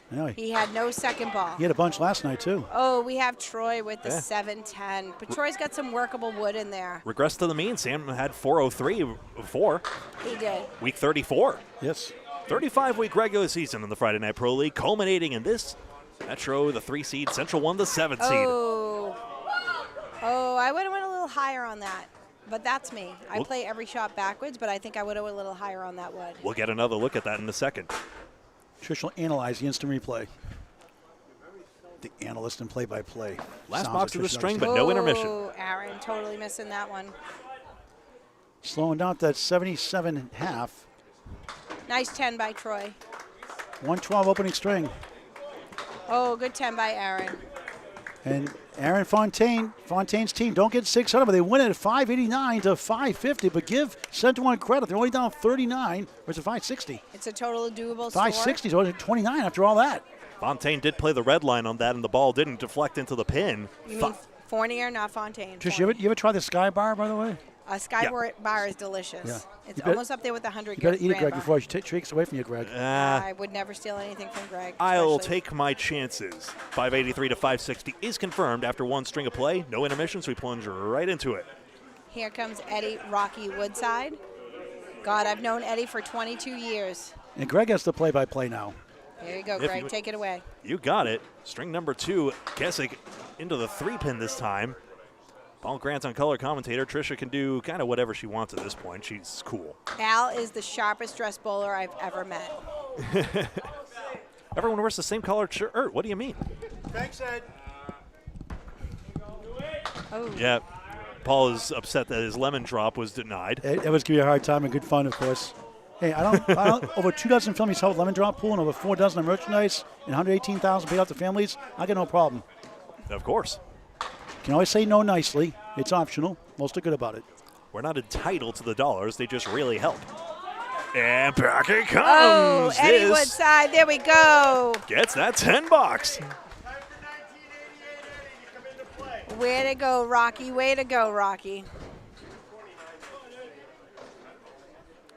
Yeah, He had no second ball. he had a bunch last night, too. Oh, we have Troy with the Yeah. 7-10. But Troy's got some workable wood in there. Regress to the mean. Sam had 403 before. He did. Week 34. Yes. 35-week regular season in the Friday Night Pro League, culminating in this Metro, the 3 seed, Central 1, the 7 seed. Oh, I would have went a little higher on that. But that's me. I Well- play every shot backwards, but I think I would have went a little higher on that wood. We'll get another look at that in a second. Trish will analyze the instant replay. The analyst and play-by-play. Last Sounds box like of the Trish string, knows. but no intermission. Oh, Aaron totally missing that one. Slowing down to that 77.5. Nice 10 by Troy. 112 opening string. Oh, good 10 by Aaron. And Aaron Fontaine's team don't get 600, but they win it at 589 to 550. But give Central One credit. They're only down 39 versus 560. It's a total doable 560 to 29 after all that. Fontaine did play the red line on that, and the ball didn't deflect into the pin. You mean Fournier, not Fontaine? Trish, you ever try the Sky Bar, by the way? A Sky Bar is delicious. Yeah. It's You almost up there with the 100 You better eat it, grand Greg, bar. before she takes away from you, Greg. I would never steal anything from Greg. I'll especially- take my chances. 583 to 560 is confirmed after one string of play. No intermission, so we plunge right into it. Here comes Eddie Rocky Woodside. God, I've known Eddie for 22 years. And Greg has the play-by-play now. Here you go, If Greg. you- Take it away. You got it. String number 2, Kessick into the 3-pin this time. Paul Grant's on color commentator. Trisha can do kind of whatever she wants at this point. She's cool. Al is the sharpest dressed bowler I've ever met. Everyone wears the same colored shirt. What do you mean? Thanks, Ed. Oh, Yeah. Paul is upset that his lemon drop was denied. It was giving you a hard time and good fun, of course. Hey, I don't over 2 dozen families held lemon drop pool and over 4 dozen of merchandise and 118,000 paid out to families. I got no problem. Of course. Can always say no nicely. It's optional. Most are good about it. We're not entitled to the dollars. They just really help. And back it comes. oh Eddie This Woodside. There we go. gets that $10. Way to go, Rocky. Way to go, Rocky.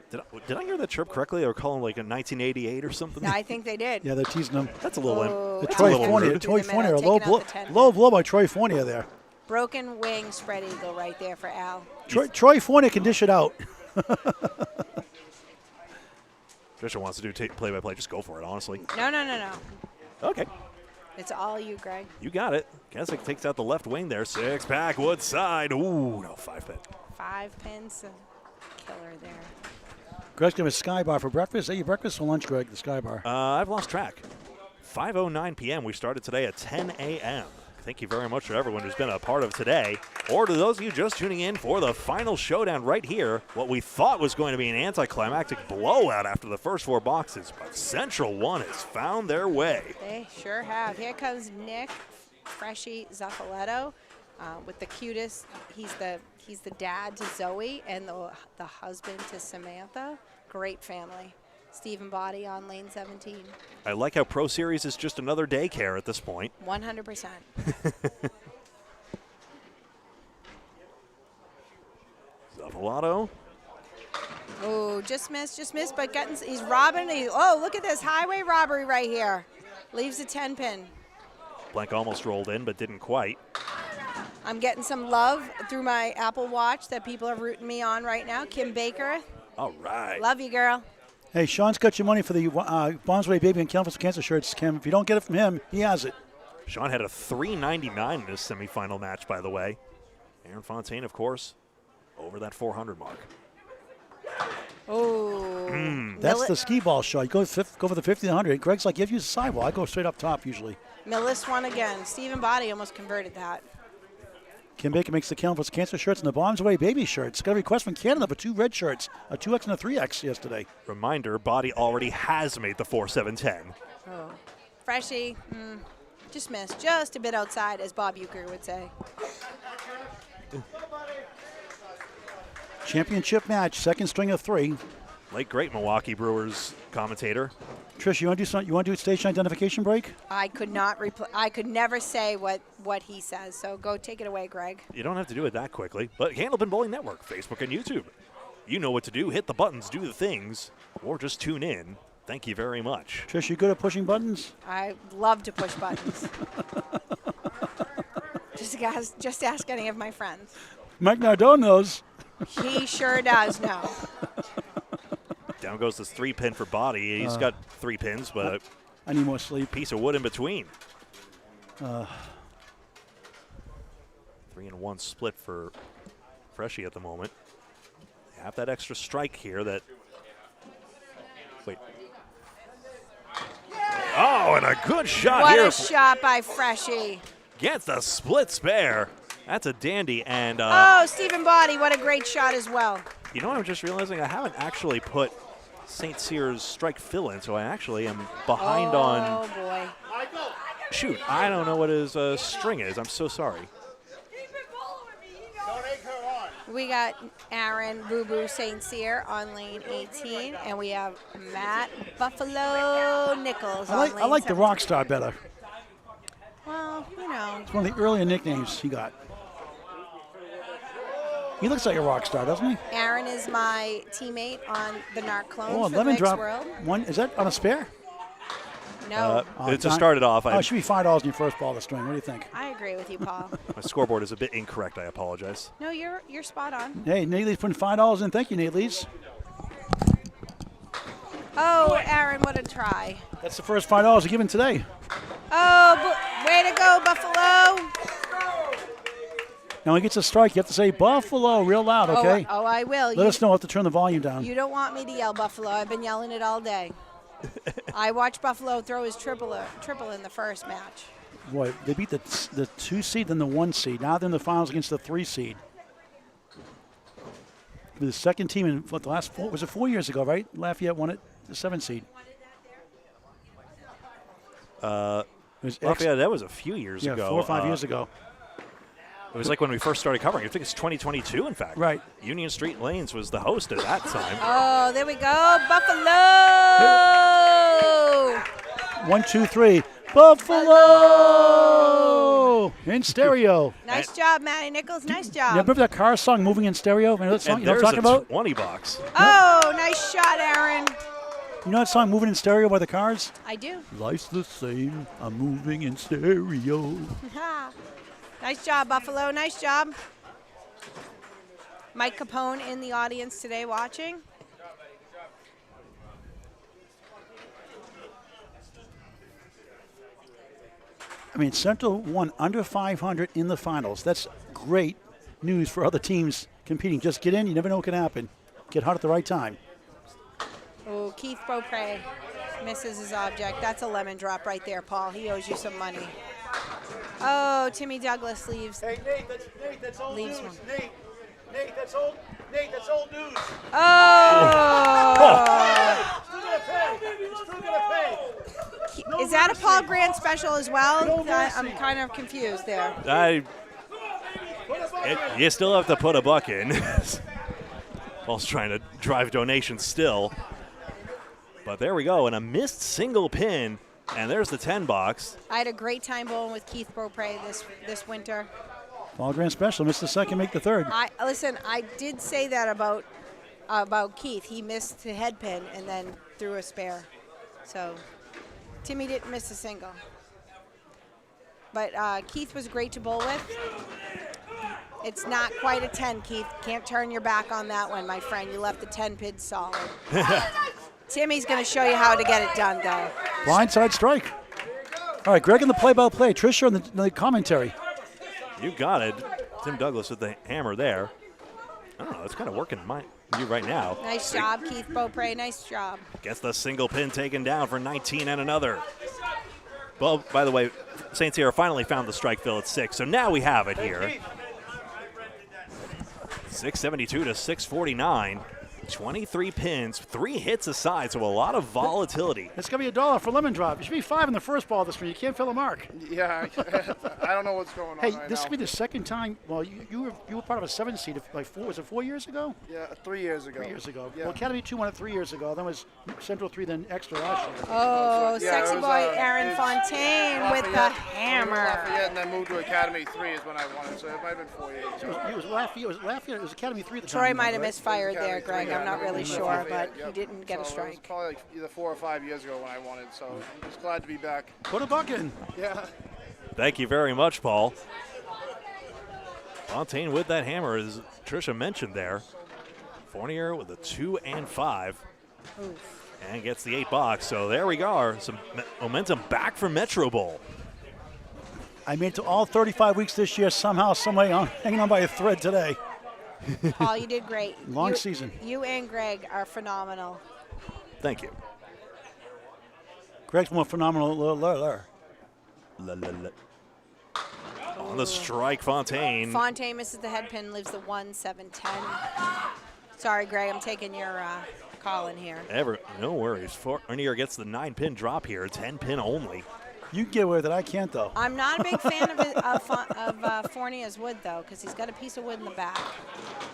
Did I hear that chirp correctly? They were calling like a 1988 or something? No, I think they did. Yeah, they're teasing them. That's a little Oh, The that's a Troy little Fournier, rude. Troy Fournier, a Taking out the 10. low blow by Troy Fournier there. Broken wing spread eagle right there for Al. Troy Fournier can dish it out. Trisha wants to do play-by-play. Just go for it, honestly. No. Okay. It's all you, Greg. You got it. Kessick takes out the left wing there. 6-pack, Woodside. Ooh, no, 5-pin. 5 pins. Killer there. Greg's giving a Sky Bar for breakfast. Is that your breakfast or lunch, Greg, the Sky Bar? I've lost track. 5:09 p.m. We started today at 10 a.m. Thank you very much to everyone who's been a part of today, or to those of you just tuning in for the final showdown right here. What we thought was going to be an anticlimactic blowout after the first 4 boxes, but Central One has found their way. They sure have. Here comes Nick Freshy Zaffaletto with the cutest. He's the dad to Zoe and the husband to Samantha. Great family. Steve and Body on lane 17. I like how Pro Series is just another daycare at this point. 100%. Zafalato. Oh, just missed, but he's robbing. Oh, look at this highway robbery right here. Leaves a 10 pin. Blank almost rolled in, but didn't quite. I'm getting some love through my Apple Watch that people are rooting me on right now. Kim Baker, All right. love you, girl. Hey, Sean's got your money for the Bondsway Baby and Candlepins For Cancer shirts, Kim. If you don't get it from him, he has it. Sean had a $3.99 in this semifinal match, by the way. Aaron Fontaine, of course, over that 400 mark. Oh. That's the skee ball shot. You go for the 50 and 100. Greg's like, use the sidewall. I go straight up top usually. Millis won again. Steve and Body almost converted that. Kim Baker makes the Candlepins For Cancer shirts and the Bondsway Baby shirts. Got a request from Canada for 2 red shirts, a 2X and a 3X yesterday. Reminder, Body already has made the 4-7-10. Oh. Freshie, just missed. Just a bit outside, as Bob Euchre would say. Championship match, second string of 3. Late great Milwaukee Brewers commentator. Trish, you want to do something? You want to do a station identification break? I could not I could never say what he says. So go take it away, Greg. You don't have to do it that quickly, but Candlepin Bowling Network, Facebook and YouTube. You know what to do. Hit the buttons, do the things, or just tune in. Thank you very much. Trish, you good at pushing buttons? I love to push buttons. just ask any of my friends. Mike Nardone knows. He sure does know. Down goes this 3-pin for Body. He's got 3 pins, but I need more sleep. a piece of wood in between. 3 and 1 split for Freshie at the moment. They have that extra strike here that. Wait. Oh, and a good shot What here. a shot by Freshie. Gets the split spare. That's a dandy. And Oh, Stephen Body, what a great shot as well. you know what I'm just realizing? I haven't actually put St. Cyr's strike fill in, so I actually am behind on. Oh, boy. Shoot, I don't know what his string is. I'm so sorry. We got Aaron Boo Boo St. Cyr on lane 18, and we have Matt Buffalo Nichols on lane I like the 17. rock star better. Well, you know. It's one of the earlier nicknames he got. He looks like a rock star, doesn't he? Aaron is my teammate on the Narc Clones Oh, for the lemon Mixed drop. World. One, is that on a spare? No, It just started off. Oh, it should be $5 in your first ball of the string. What do you think? I agree with you, Paul. My scoreboard is a bit incorrect. I apologize. No, you're spot on. Hey, Nate Lee's putting $5 in. Thank you, Nate Lee's. Oh, Aaron, what a try. That's the first $5 you're given today. Oh, way to go, Buffalo. Now when he gets a strike, you have to say Buffalo real loud, okay? Oh, I will. Let us know. I'll have to turn the volume down. You don't want me to yell Buffalo. I've been yelling it all day. I watched Buffalo throw his triple in the first match. Boy, they beat the 2 seed, then the 1 seed. Now they're in the finals against the 3 seed. The second team in what, the last 4, was it 4 years ago, right? Lafayette won it, the 7 seed. It was Lafayette, that was a few years yeah, ago. 4 or 5 years ago. It was like when we first started covering. I think it's 2022, in fact. Right. Union Street Lanes was the host at that time. Oh, there we go. Buffalo! 1, 2, 3. Buffalo! In stereo. Nice job, Matty Nichols. Nice You job. remember that car song, Moving in Stereo? Remember that song? And You know what I'm there's talking a about? 20 bucks. Oh, nice shot, Aaron. You know that song, Moving in Stereo by the Cars? I do. Life's the same, I'm moving in stereo. Nice job, Buffalo. Nice job. Mike Capone in the audience today watching. I mean, Central won under 500 in the finals. That's great news for other teams competing. Just get in. You never know what can happen. Get hot at the right time. Oh, Keith Beaupre misses his object. That's a lemon drop right there, Paul. He owes you some money. Oh, Timmy Douglas leaves. Hey, Nate, that's old Leaves news. one. Nate, that's old news. Oh! Still gonna pay. Still gonna pay. Is that a Paul Grant special as well? No mercy. I'm kind of confused there. You still have to put a buck in. Paul's trying to drive donations still. But there we go, and a missed single pin, and there's the 10 box. I had a great time bowling with Keith Beaupre this winter. Paul Grant special. Missed the second, make the third. Listen, I did say that about Keith. He missed the head pin and then threw a spare. So Timmy didn't miss a single. But Keith was great to bowl with. It's not quite a 10, Keith. Can't turn your back on that one, my friend. You left the 10 pin solid. Timmy's going to show you how to get it done, though. Blindside strike. All right, Greg in the play-by-play. Tricia on the commentary. You got it. Tim Douglas with the hammer there. I don't know, it's kind of working you right now. Nice job, Keith Beaupre. Nice job. Gets the single pin taken down for 19 and another. Well, by the way, St. Cyr finally found the strike fill at 6, so now we have it here. 672 to 649. 23 pins, 3 hits aside, so a lot of volatility. It's going to be $1 for lemon drop. It should be 5 in the first ball this week. You can't fill a mark. Yeah, I don't know what's going on Hey, right this now. could be the second time. Well, you were part of a 7 seed. Was it 4 years ago? Yeah, 3 years ago. 3 years ago. Yeah. Well, Academy 2 won it 3 years ago. Then was Central 3, then Extra last year. Oh, Yeah, sexy it was, boy Aaron it was Fontaine with the Lafayette. hammer. Lafayette, and then moved to Academy 3 is when I won it, so it might have been 4 years ago. It was Lafayette. It was Academy 3 at the time. Troy might have right? misfired there, Academy Greg. 3, I'm not yeah, really moved to sure, Lafayette, but yep. he didn't get a So It was strike. probably like either 4 or 5 years ago when I won it, so I'm just glad to be back. Put a buck in. Yeah. Thank you very much, Paul. Fontaine with that hammer, as Tricia mentioned there. Fournier with a 2 and 5. Oof. And gets the 8 box. So there we are. Some momentum back for Metro Bowl. I made it to all 35 weeks this year somehow, some way, hanging on by a thread today. Paul, you did great. Long season. You and Greg are phenomenal. Thank you. Greg's more phenomenal. On the strike, Fontaine. Fontaine misses the head pin, leaves the 1-7-10. Sorry, Greg, I'm taking your call in here. No worries. Fournier gets the 9-pin drop here. 10-pin only. You can get away with it. I can't, though. I'm not a big fan of Fournier's wood, though, because he's got a piece of wood in the back.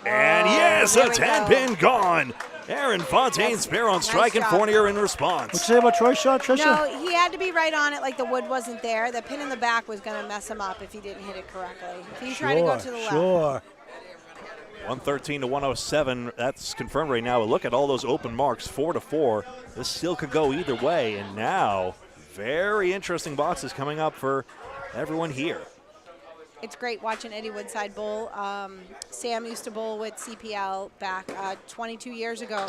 And yes, a there we 10-pin go. gone. Aaron Fontaine spare on strike and job. Fournier in What'd response. you say about Troy's shot, Tricia? No, he had to be right on it like the wood wasn't there. The pin in the back was going to mess him up if he didn't hit it correctly. If he tried to go to the left. Sure. 113 to 107. That's confirmed right now. Look at all those open marks, 4-4. This still could go either way. And now, very interesting boxes coming up for everyone here. It's great watching Eddie Woodside bowl. Sam used to bowl with CPL back 22 years ago,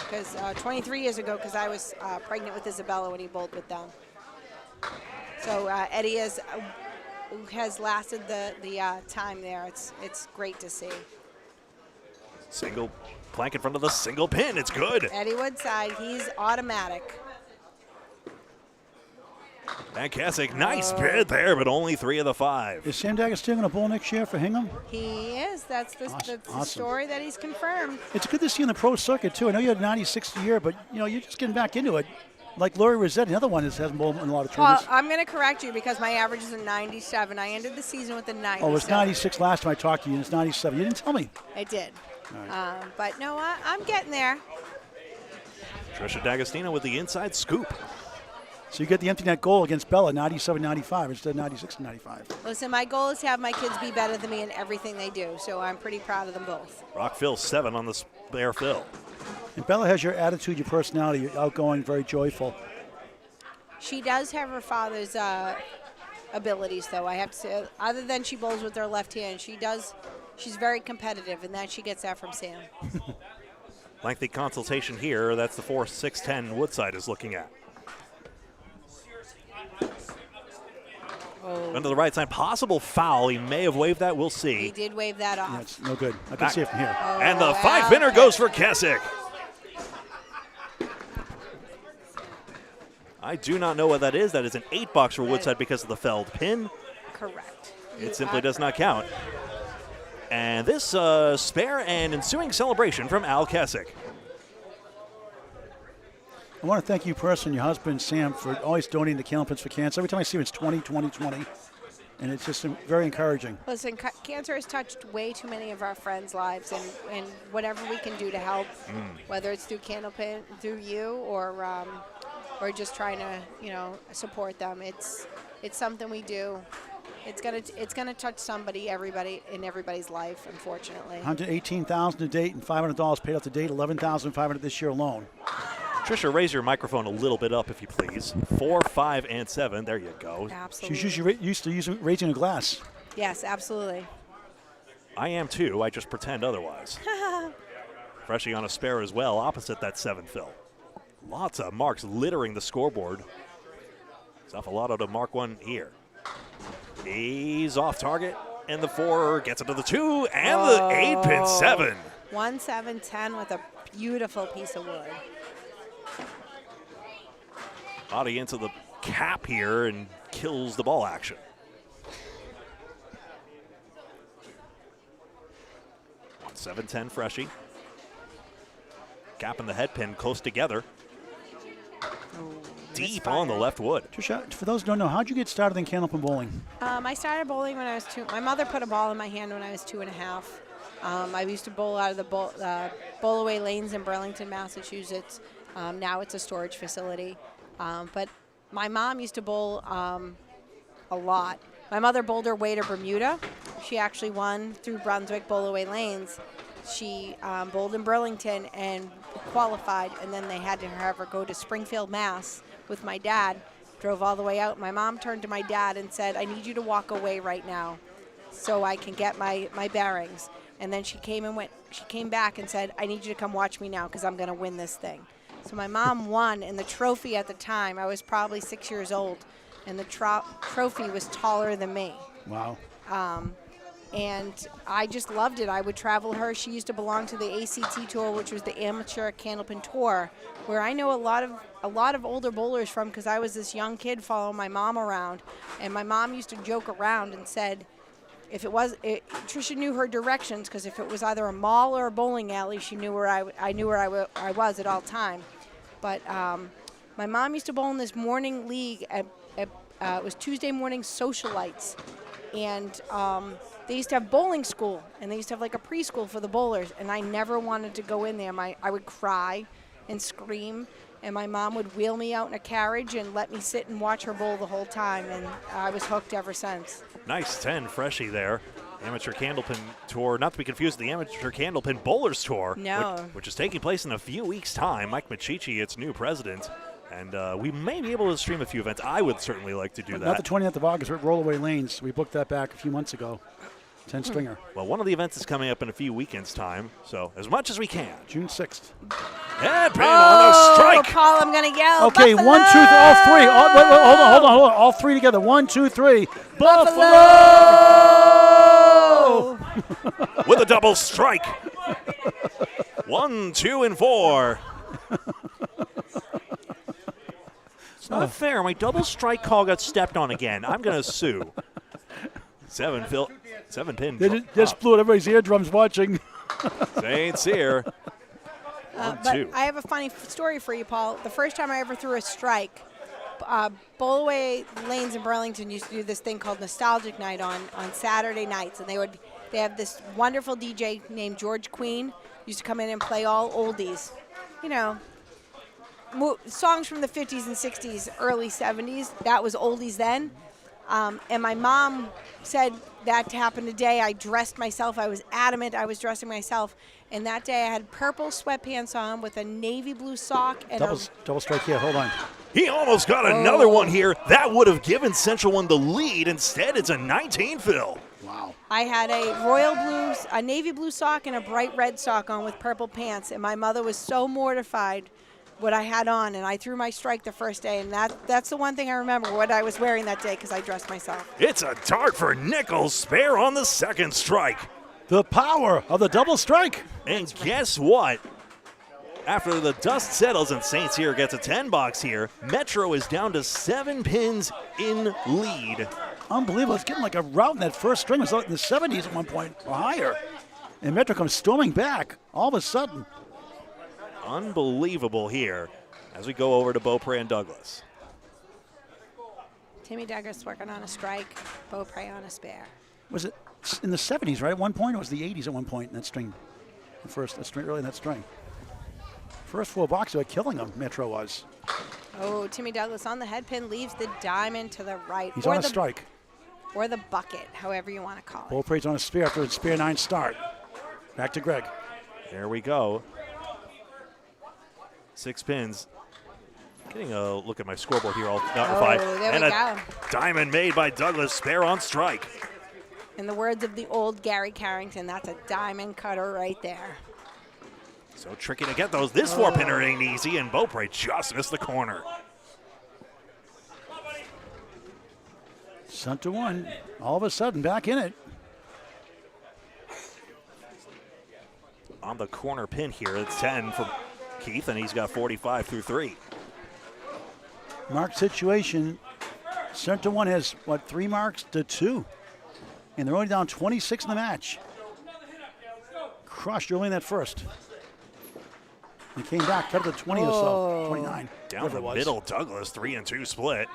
23 years ago, because I was pregnant with Isabella when he bowled with them. So Eddie has lasted the time there. It's great to see. Single plank in front of the single pin. It's good. Eddie Woodside, he's automatic. Fantastic. Nice bid there, but only 3 of the 5. Is Sam Daggett still going to bowl next year for Hingham? He is. That's the Awesome. story that he's confirmed. It's good to see you in the pro circuit, too. I know you had 96 a year, but, you're just getting back into it. Like Laurie Rosette, another one that hasn't bowled in a lot of Well, tournaments. I'm going to correct you because my average is a 97. I ended the season with a 90. Oh, it was 96 last time I talked to you, and it's 97. You didn't tell me. I did. Right. But no, I'm getting there. Tricia D'Agostino with the inside scoop. So you get the empty net goal against Bella, 97-95 instead of 96-95. Listen, my goal is to have my kids be better than me in everything they do, so I'm pretty proud of them both. Rockville 7 on the spare fill. And Bella has your attitude, your personality. You're outgoing, very joyful. She does have her father's abilities, though. I have to say, other than she bowls with her left hand, she's very competitive, and that she gets that from Sam. Lengthy consultation here. That's the 4-6-10 Woodside is looking at. Under the right side, possible foul. He may have waved that. We'll see. He did wave that off. Yeah, it's no good. I can see it from here. And the 5-pinner goes for Kessick. I do not know what that is. That is an 8-box for Woodside because of the felled pin. Correct. It simply does not count. And this spare and ensuing celebration from Al Kessick. I want to thank you personally, your husband, Sam, for always donating to Candlepins For Cancer. Every time I see him, it's 20, 20, 20. And it's just very encouraging. Listen, cancer has touched way too many of our friends' lives, and whatever we can do to help, whether it's through Candlepin, through you, or just trying to, support them. It's something we do. It's gonna touch everybody in everybody's life, unfortunately. $118,000 to date and $500 paid out to date. $11,500 this year alone. Tricia, raise your microphone a little bit up, if you please. 4, 5, and 7. There you go. Absolutely. She's usually used to raising a glass. Yes, absolutely. I am too. I just pretend otherwise. Freshie on a spare as well, opposite that 7 fill. Lots of marks littering the scoreboard. Zafalato to mark one here. He's off target, and the 4 gets it to the 2, and the 8-pin 7. 1-7-10 with a beautiful piece of wood. Body into the cap here and kills the ball action. On 7-10 Freshie. Cap and the head pin close together. Deep on the left wood. Trisha, for those who don't know, how'd you get started in Candlepin bowling? I started bowling when I was 2. My mother put a ball in my hand when I was 2.5. I used to bowl out of the bowl-away lanes in Burlington, Massachusetts. Now it's a storage facility. But my mom used to bowl a lot. My mother bowled her way to Bermuda. She actually won through Brunswick bowl-away lanes. She bowled in Burlington and qualified, and then they had to have her go to Springfield, Mass. With my dad. Drove all the way out. My mom turned to my dad and said, I need you to walk away right now so I can get my bearings. And then she came back and said, I need you to come watch me now because I'm going to win this thing. So my mom won, and the trophy at the time, I was probably 6 years old, and the trophy was taller than me. Wow. And I just loved it. I would travel her. She used to belong to the ACT Tour, which was the Amateur Candlepin Tour, where I know a lot of older bowlers from, because I was this young kid following my mom around. And my mom used to joke around and said, if it was, Tricia knew her directions, because if it was either a mall or a bowling alley, she knew where I knew where I was at all time. But my mom used to bowl in this morning league at it was Tuesday morning socialites, and they used to have bowling school, and they used to have like a preschool for the bowlers, and I never wanted to go in there. I would cry and scream, and my mom would wheel me out in a carriage and let me sit and watch her bowl the whole time, and I was hooked ever since. Nice 10 freshie there. Amateur Candlepin Tour, not to be confused with the Amateur Candlepin Bowlers Tour, No. which is taking place in a few weeks' time. Mike Machichi, its new president, and we may be able to stream a few events. I would certainly like to do that. Not the 20th of August, we're at Rollaway Lanes. We booked that back a few months ago. 10-stringer. Well, one of the events is coming up in a few weekends' time, so as much as we can. June 6th. And pin on the strike. Paul, I'm going to yell. Okay, Buffalo! 1, 2, all three. Wait, hold on. All three together. 1, 2, 3. Buffalo! With a double strike. 1, 2, and 4. It's not fair. My double strike call got stepped on again. I'm going to sue. 7 pin. They just blew out everybody's eardrums watching. Saints here. 1, 2. I have a funny story for you, Paul. The first time I ever threw a strike, Bowlaway Lanes in Burlington used to do this thing called Nostalgic Night on Saturday nights, and they have this wonderful DJ named George Queen, used to come in and play all oldies, you know, songs from the 50s and 60s, early 70s. That was oldies then. And my mom said that happened today. I dressed myself. I was adamant I was dressing myself. And that day I had purple sweatpants on with a navy blue sock. And Double strike here. Hold on. He almost got another one here. That would have given Central One the lead. Instead, it's a 19 fill. Wow. I had a navy blue sock and a bright red sock on with purple pants. And my mother was so mortified what I had on, and I threw my strike the first day, and that's the one thing I remember, what I was wearing that day, because I dressed myself. It's a dart for Nichols, spare on the second strike. The power of the double strike. And guess what? After the dust settles and Saints here gets a 10 box here, Metro is down to 7 pins in lead. Unbelievable. It's getting like a rout in that first string. It was out in the 70s at one point or higher. And Metro comes storming back all of a sudden. Unbelievable here as we go over to Beaupre and Douglas. Timmy Douglas working on a strike, Beaupre on a spare. Was it in the 70s, right, at one point? Or was it the 80s at one point in that string? Early in that string. First 4 boxes were killing them, Metro was. Oh, Timmy Douglas on the head pin, leaves the diamond to the right. He's on a strike. Or the bucket, however you want to call it. Beaupre's on a spare after a spare 9 start. Back to Greg. There we go. 6 pins. Getting a look at my scoreboard here. I'll notify. There and we a go. diamond made by Douglas, spare on strike. In the words of the old Gary Carrington, that's a diamond cutter right there. So tricky to get those. This 4-pinner ain't easy, and Beaupre just missed the corner. Center one, all of a sudden back in it. On the corner pin here, it's 10 for Keith, and he's got 45 through 3. Mark situation. Center one has, 3 marks to 2. And they're only down 26 in the match. Crushed early in that first. They came back, cut it to 20 or so, 29. Down the it was. middle, Douglas, 3-2 split.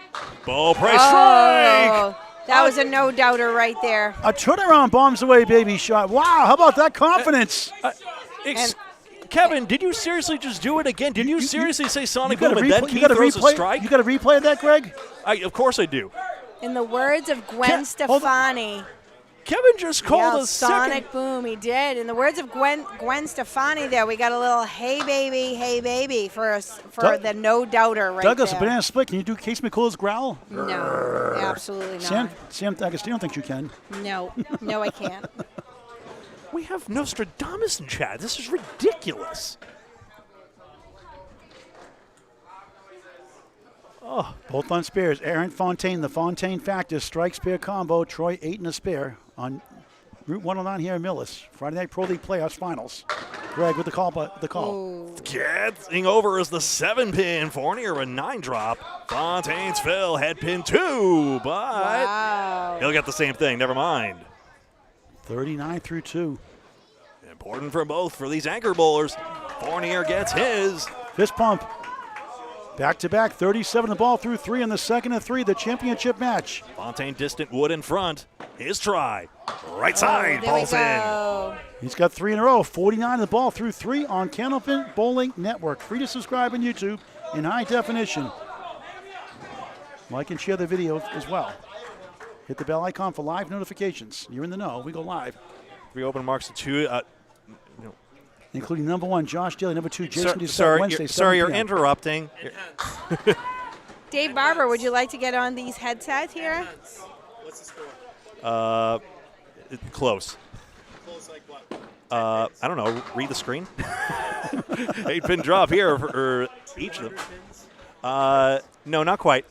Beaupre strike! That was a no-doubter right there. A turnaround bombs away, baby shot. Wow, how about that confidence? Kevin, did you seriously just do it again? Did you seriously say Sonic Boom and then you Keith got a throws a replay. strike? You got a replay of that, Greg? Of course I do. In the words of Gwen Stefani. Kevin just called a Sonic second. Boom, he did. In the words of Gwen Stefani there, we got a little hey baby for the no-doubter right Douglas, there. a banana split. Can you do Case McCool's growl? No, absolutely not. Sam Agostino thinks you can. No, I can't. We have Nostradamus in chat. This is ridiculous. Both on spares. Aaron Fontaine, the Fontaine factor, strike spare combo. Troy 8 and a spare on Route 109 here in Millis. Friday Night Pro League Playoffs Finals. Greg with the call. Ooh. Getting over is the 7-pin. Fournier a 9-drop. Fontaine's Phil head pin 2, but Wow. he'll get the same thing. Never mind. 39 through 2. Important for both for these anchor bowlers. Fournier gets his. Fist pump. Back-to-back, 37 the ball through 3 in the second of 3, the championship match. Fontaine distant wood in front. His try. Right side. There we Balls in. go. He's got 3 in a row, 49 the ball through 3 on Candlepin Bowling Network. Free to subscribe on YouTube in high definition. Like and share the video as well. Hit the bell icon for live notifications. You're in the know. We go live. 3 open marks to 2. Including number 1, Josh Daly, number 2, Jason Doucette, Sir, Wednesday, you're 7 p.m. interrupting. Dave Barber, would you like to get on these headsets here? What's the score? Close. Close like what? I don't know. Read the screen. 8-pin drop here for each of them. No, not quite.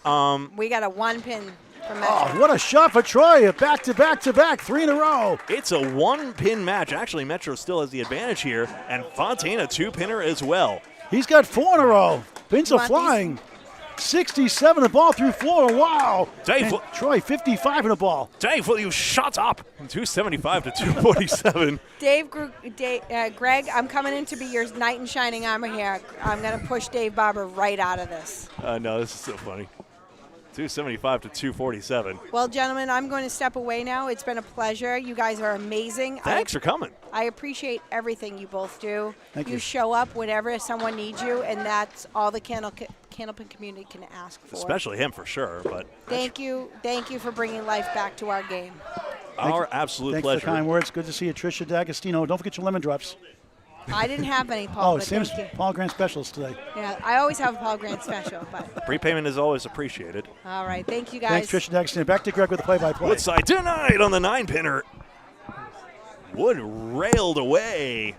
We got a 1-pin for Metro. Oh, what a shot for Troy. Back-to-back-to-back, 3 in a row. It's a 1-pin match. Actually, Metro still has the advantage here, and Fontaine a 2-pinner as well. He's got 4 in a row. Pins You are want flying. 67 the ball through 4. Wow. Dave, And Troy, 55 in the ball. Dave, will you shut up? 275 to 247. Greg, I'm coming in to be your knight in shining armor here. I'm going to push Dave Barber right out of this. No, this is so funny. 275 to 247. Well, gentlemen, I'm going to step away now. It's been a pleasure. You guys are amazing. Thanks for coming. I appreciate everything you both do. Thank you. Show up whenever someone needs you, and that's all the Candlepin community can ask for. Especially him for sure, but Thank you for bringing life back to our game. our absolute Thanks pleasure. for the kind words. Good to see you, Tricia D'Agostino. Don't forget your lemon drops. I didn't have any, Paul, Oh, but same thank you. Paul Grant specials today. Yeah, I always have a Paul Grant special, but Prepayment is always appreciated. all right. Thank you, guys. Thanks, Tricia D'Agostino. Back to Greg with the play-by-play. Woodside denied on the 9-pinner. Wood railed away.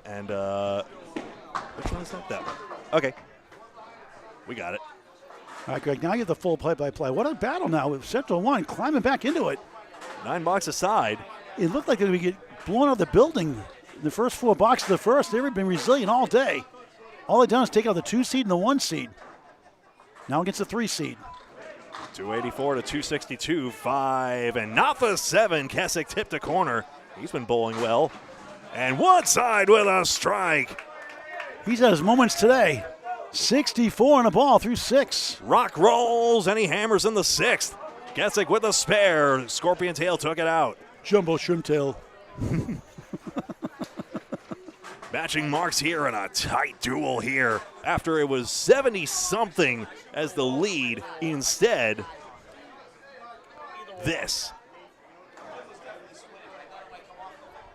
And, which one is that? That one. Okay. We got it. All right, Greg, now you have the full play-by-play. What a battle now with Central 1 climbing back into it. 9 box aside. It looked like they would get blown out of the building. The first 4 boxes of the first, they've been resilient all day. All they've done is take out the 2 seed and the 1 seed. Now against the 3 seed. 284 to 262, 5, and not the 7. Kessick tipped a corner. He's been bowling well. And Woodside with a strike. He's had his moments today. 64 on the ball through 6. Rock rolls, and he hammers in the 6th. Kessick with a spare. Scorpion tail took it out. Jumbo shrimp tail. Matching marks here in a tight duel here after it was 70-something as the lead. Instead, this.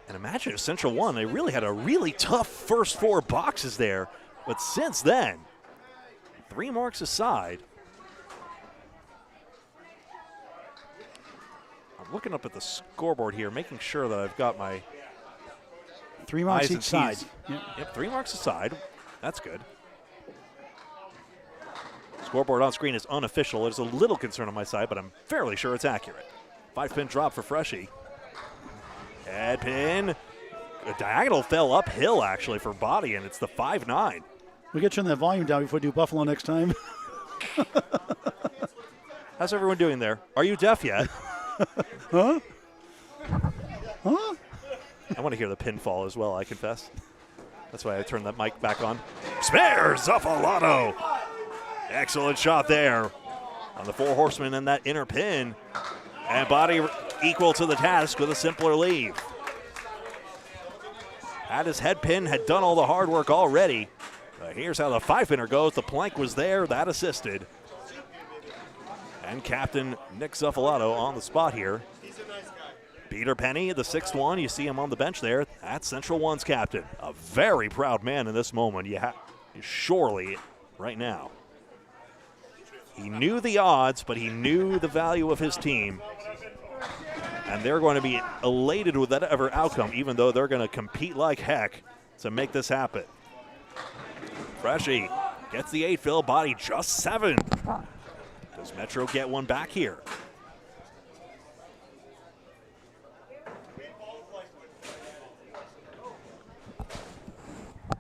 And imagine if Central 1, they really had a really tough first 4 boxes there. But since then, 3 marks aside, I'm looking up at the scoreboard here, making sure that I've got my 3 marks I's and each side. T's. Yep. Yep, 3 marks aside. That's good. Scoreboard on screen is unofficial. There's a little concern on my side, but I'm fairly sure it's accurate. 5-pin drop for Freshie. Head pin. A diagonal fell uphill, actually, for body, and it's the 5-9. We got to turn that volume down before we do Buffalo next time. How's everyone doing there? Are you deaf yet? Huh? Huh? I want to hear the pinfall as well, I confess. That's why I turned that mic back on. Spares Zuffalato. Excellent shot there on the 4 horsemen and that inner pin. And body equal to the task with a simpler leave. Had his head pin, had done all the hard work already. Here's how the 5-pinner goes. The plank was there, that assisted. And Captain Nick Zuffalato on the spot here. Peter Penny, the 6th one, you see him on the bench there. That's Central 1's captain. A very proud man in this moment. Surely, right now. He knew the odds, but he knew the value of his team. And they're going to be elated with whatever outcome, even though they're going to compete like heck to make this happen. Freshie gets the 8 fill, body just 7. Does Metro get one back here?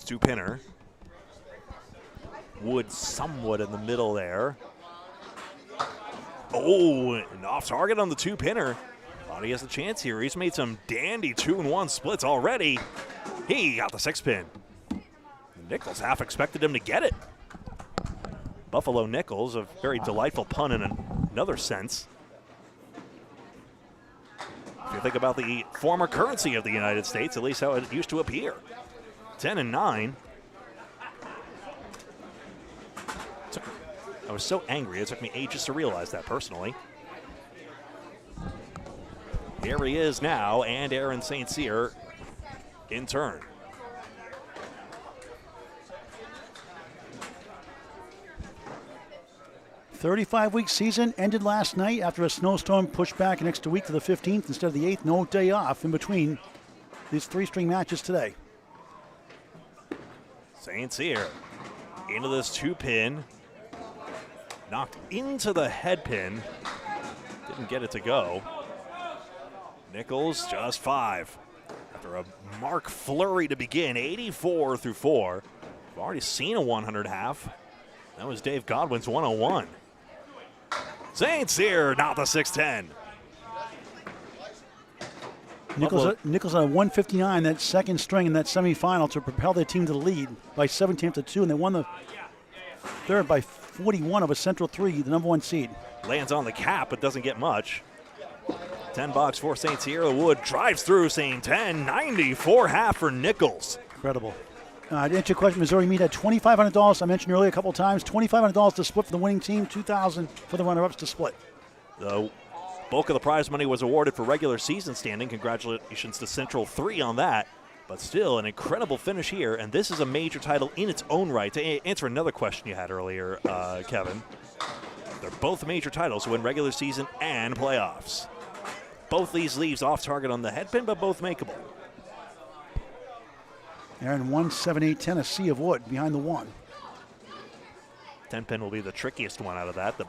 Two-pinner. Wood somewhat in the middle there. Oh, and off target on the two-pinner. Thought he has a chance here. He's made some dandy 2-and-1 splits already. He got the 6-pin. Nichols half expected him to get it. Buffalo Nichols, a very delightful pun in another sense. If you think about the former currency of the United States, at least how it used to appear. 10-9. I was so angry, it took me ages to realize that personally. Here he is now, and Aaron St. Cyr in turn. A 35-week season ended last night after a snowstorm pushed back an extra week to the 15th instead of the 8th. No day off in between these three-string matches today. St. Cyr into this two-pin. Knocked into the head pin. Didn't get it to go. Nichols just 5. After a mark flurry to begin, 84 through 4. We've already seen a 100 half. That was Dave Godwin's 101. St. Cyr, not the 610. Nichols on a 159, that second string in that semifinal to propel their team to the lead by 17-2, and they won the third by 41 of a Central 3, the number 1 seed. Lands on the cap, but doesn't get much. $10 for St. Cyr. Wood drives through, saying 10, 94 half for Nichols. Incredible. To answer your question, Missouri Meat had $2,500. I mentioned earlier a couple of times. $2,500 to split for the winning team, $2,000 for the runner-ups to split. The bulk of the prize money was awarded for regular season standing. Congratulations to Central 3 on that. But still, an incredible finish here, and this is a major title in its own right. To answer another question you had earlier, Kevin, they're both major titles to win regular season and playoffs. Both these leaves off target on the headpin, but both makeable. Aaron 178-10, a sea of wood behind the 1. 10-pin will be the trickiest one out of that. The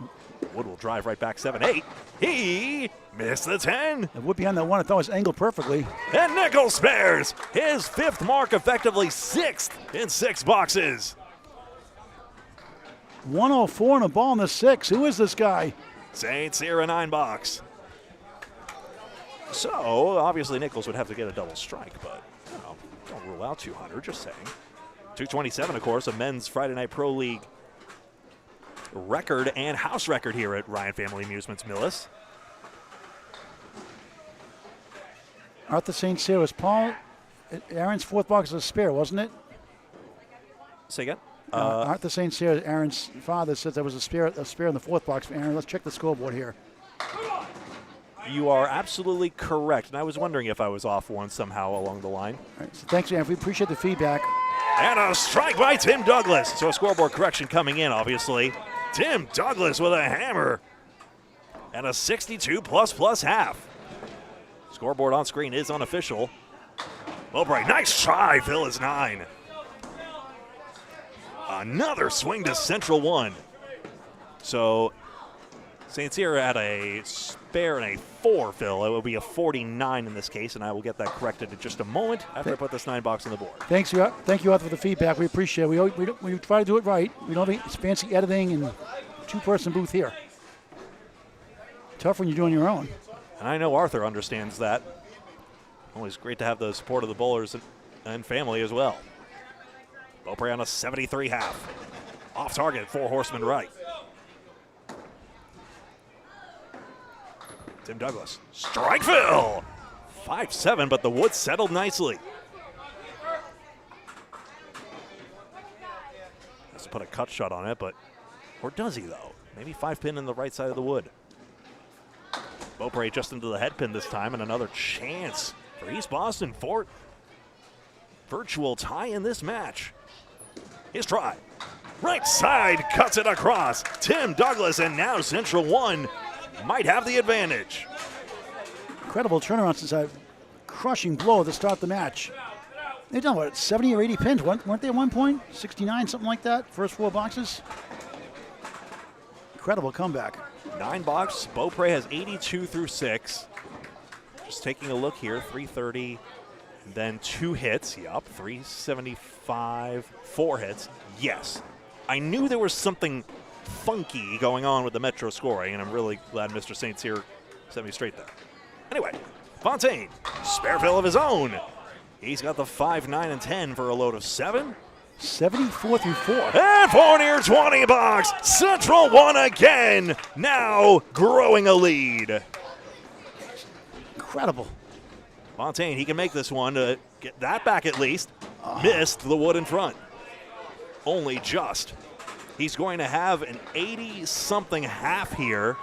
Wood will drive right back 7-8. He missed the 10. The wood behind that 1, I thought was angled perfectly. And Nichols spares his 5th mark, effectively 6th in 6 boxes. 104 and a ball in the 6. Who is this guy? St. Cyr, a 9-box. So, obviously, Nichols would have to get a double strike, but you know, don't rule out 200, just saying. 227, of course, a men's Friday Night Pro League record and house record here at Ryan Family Amusements Millis. Arthur St. Cyr was Aaron's 4th box was a spare, wasn't it? Say again? Arthur St. Cyr, Aaron's father, said there was a spare in the 4th box for Aaron. Let's check the scoreboard here. You are absolutely correct, and I was wondering if I was off one somehow along the line. All right, so thanks, Aaron. We appreciate the feedback. And a strike by Tim Douglas. So a scoreboard correction coming in, obviously. Tim Douglas with a hammer. And a 62++ half. Scoreboard on screen is unofficial. Mowbray, nice try. Phil is 9. Another swing to Central 1. So St. Cyr had a spare and a 4, Phil. It will be a 49 in this case, and I will get that corrected in just a moment after I put this 9-box on the board. Thank you, Arthur, for the feedback. We appreciate it. We try to do it right. We don't have fancy editing and 2-person booth here. Tough when you're doing your own. And I know Arthur understands that. Always great to have the support of the bowlers and family as well. Beaupre on a 73 half. Off target, 4 horsemen right. Tim Douglas, strike Phil! 5-7, but the wood settled nicely. Has to put a cut shot on it, but, or does he though? Maybe 5-pin in the right side of the wood. Beaupre just into the head pin this time, and another chance for East Boston for virtual tie in this match. His try. Right side cuts it across. Tim Douglas, and now Central 1 might have the advantage. Incredible turnaround since a crushing blow to start the match. They've done, what, 70 or 80 pins, weren't they at one point? 69, something like that, first 4 boxes. Incredible comeback. 9-box, Beaupre has 82 through 6. Just taking a look here, 330 Then 2 hits. Yup, 375, 4 hits. Yes. I knew there was something funky going on with the Metro scoring, and I'm really glad Mr. St. Cyr set me straight there. Anyway, Fontaine, spare fill of his own. He's got the 5, 9, and 10 for a load of 7. 74 through 4. And Fournier 20 box. Central 1 again. Now growing a lead. Incredible. Fontaine, he can make this one to get that back at least. Missed the wood in front. Only just. He's going to have an 80-something half here.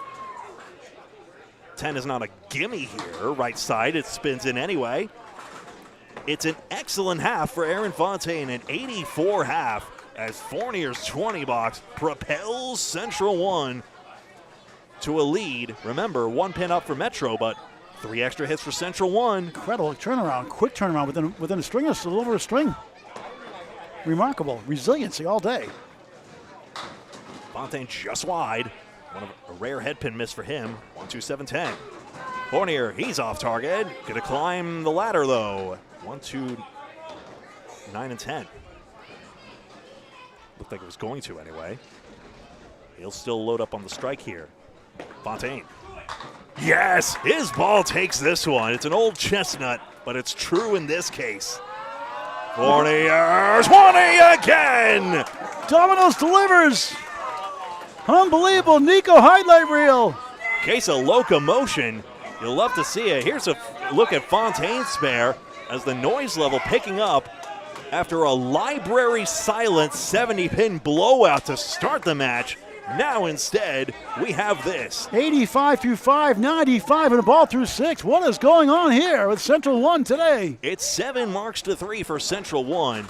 10 is not a gimme here. Right side, it spins in anyway. It's an excellent half for Aaron Fontaine, an 84 half, as Fournier's 20 box propels Central 1 to a lead. Remember, 1 pin up for Metro, but 3 extra hits for Central 1. Incredible turnaround, quick turnaround within a string, a little over a string. Remarkable, resiliency all day. Fontaine just wide. One of a rare head pin miss for him. 1, 2, 7, 10. Fournier, he's off target. Gonna climb the ladder though. 1, 2, 9, and 10. Looked like it was going to anyway. He'll still load up on the strike here. Fontaine. Yes, his ball takes this one. It's an old chestnut, but it's true in this case. Fournier 20 again. Domino's delivers. Unbelievable, Nico highlight reel. Case of locomotion. You'll love to see it. Here's a look at Fontaine's spare as the noise level picking up after a library silent 70-pin blowout to start the match. Now instead, we have this. 85 through 5, 95, and a ball through 6. What is going on here with Central 1 today? It's 7 marks to 3 for Central 1.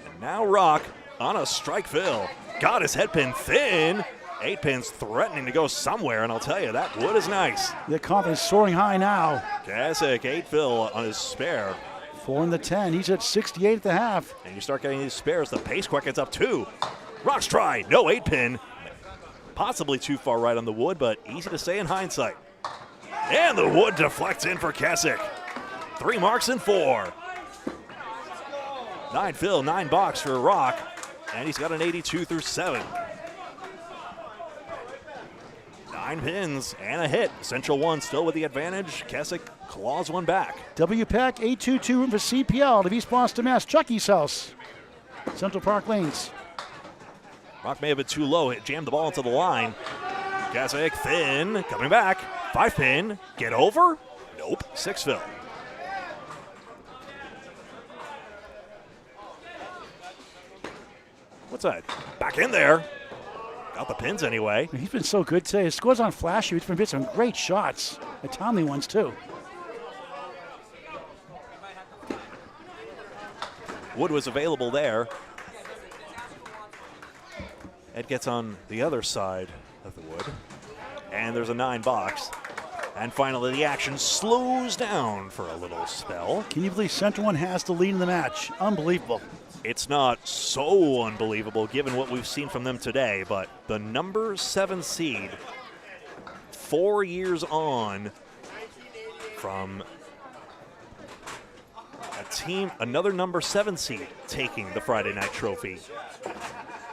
And now Rock on a strike fill. Got his head pin thin. 8 pins threatening to go somewhere, and I'll tell you, that wood is nice. The confidence soaring high now. Kasich, 8 fill on his spare. 4 in the 10. He's at 68 at the half. And you start getting these spares, the pace quickens up 2. Rock's try, no 8 pin. Possibly too far right on the wood, but easy to say in hindsight. And the wood deflects in for Kasich. 3 marks and 4. 9 fill, 9 box for Rock. And he's got an 82 through 7. 9 pins and a hit. Central 1 still with the advantage. Kasich claws one back. WPAC 822 room for CPL of East Boston, Mass. Chucky's house. Central Park Lanes. Rock may have been too low. It jammed the ball into the line. Kasich thin, coming back. 5 pin, get over? Nope, 6 fill. What's that? Back in there. Got the pins anyway. He's been so good today. His scores on flashy. He's been hitting some great shots. The timely ones, too. Wood was available there. Ed gets on the other side of the wood. And there's a 9 box. And finally, the action slows down for a little spell. Can you believe Central 1 has the lead in the match? Unbelievable. It's not so unbelievable given what we've seen from them today, but the number 7 seed, 4 years on from a team, another number 7 seed taking the Friday night trophy.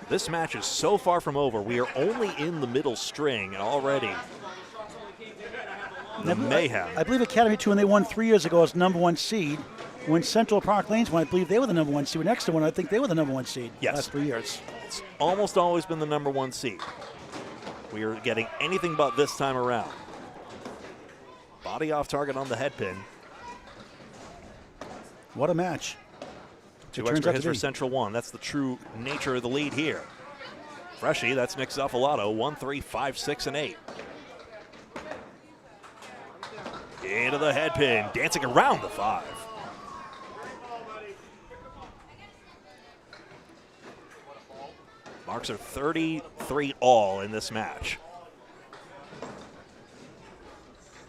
This match is so far from over. We are only in the middle string, and already the mayhem. I believe Academy 2, when they won 3 years ago as number 1 seed, when Central Park Lanes won, I believe they were the number 1 seed. Next to one, I think they were the number 1 seed. Yes. Last 3 years. It's almost always been the number 1 seed. We are getting anything but this time around. Body off target on the head pin. What a match. 2 extra hits for Central 1. That's the true nature of the lead here. Freshie, that's Nick Zuffalato. 1, 3, 5, 6, and 8. Into the head pin, dancing around the 5. Marks are 33 all in this match.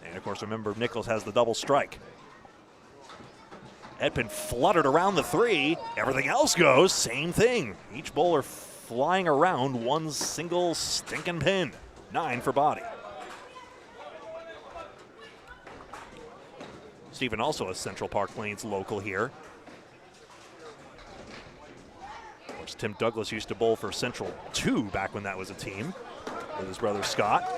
And of course, remember, Nichols has the double strike. Headpin fluttered around the 3. Everything else goes, same thing. Each bowler flying around one single stinking pin. 9 for body. Stephen also a Central Park Lanes local here. Of course, Tim Douglas used to bowl for Central 2 back when that was a team with his brother Scott.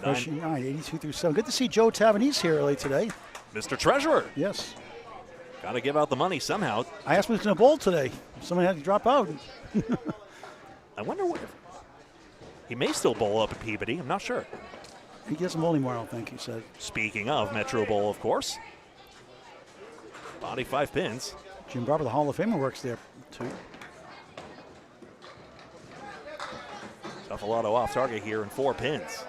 First 9, 82 through 7. Good to see Joe Tavanese here early today. Mr. Treasurer. Yes. Got to give out the money somehow. I asked him to bowl today. Somebody had to drop out. I wonder what. He may still bowl up at Peabody. I'm not sure. He doesn't bowl anymore, I don't think, he said. Speaking of Metro Bowl, of course. Body 5 pins. Jim Barber, the Hall of Famer, works there, too. Tuffalato off target here in 4 pins.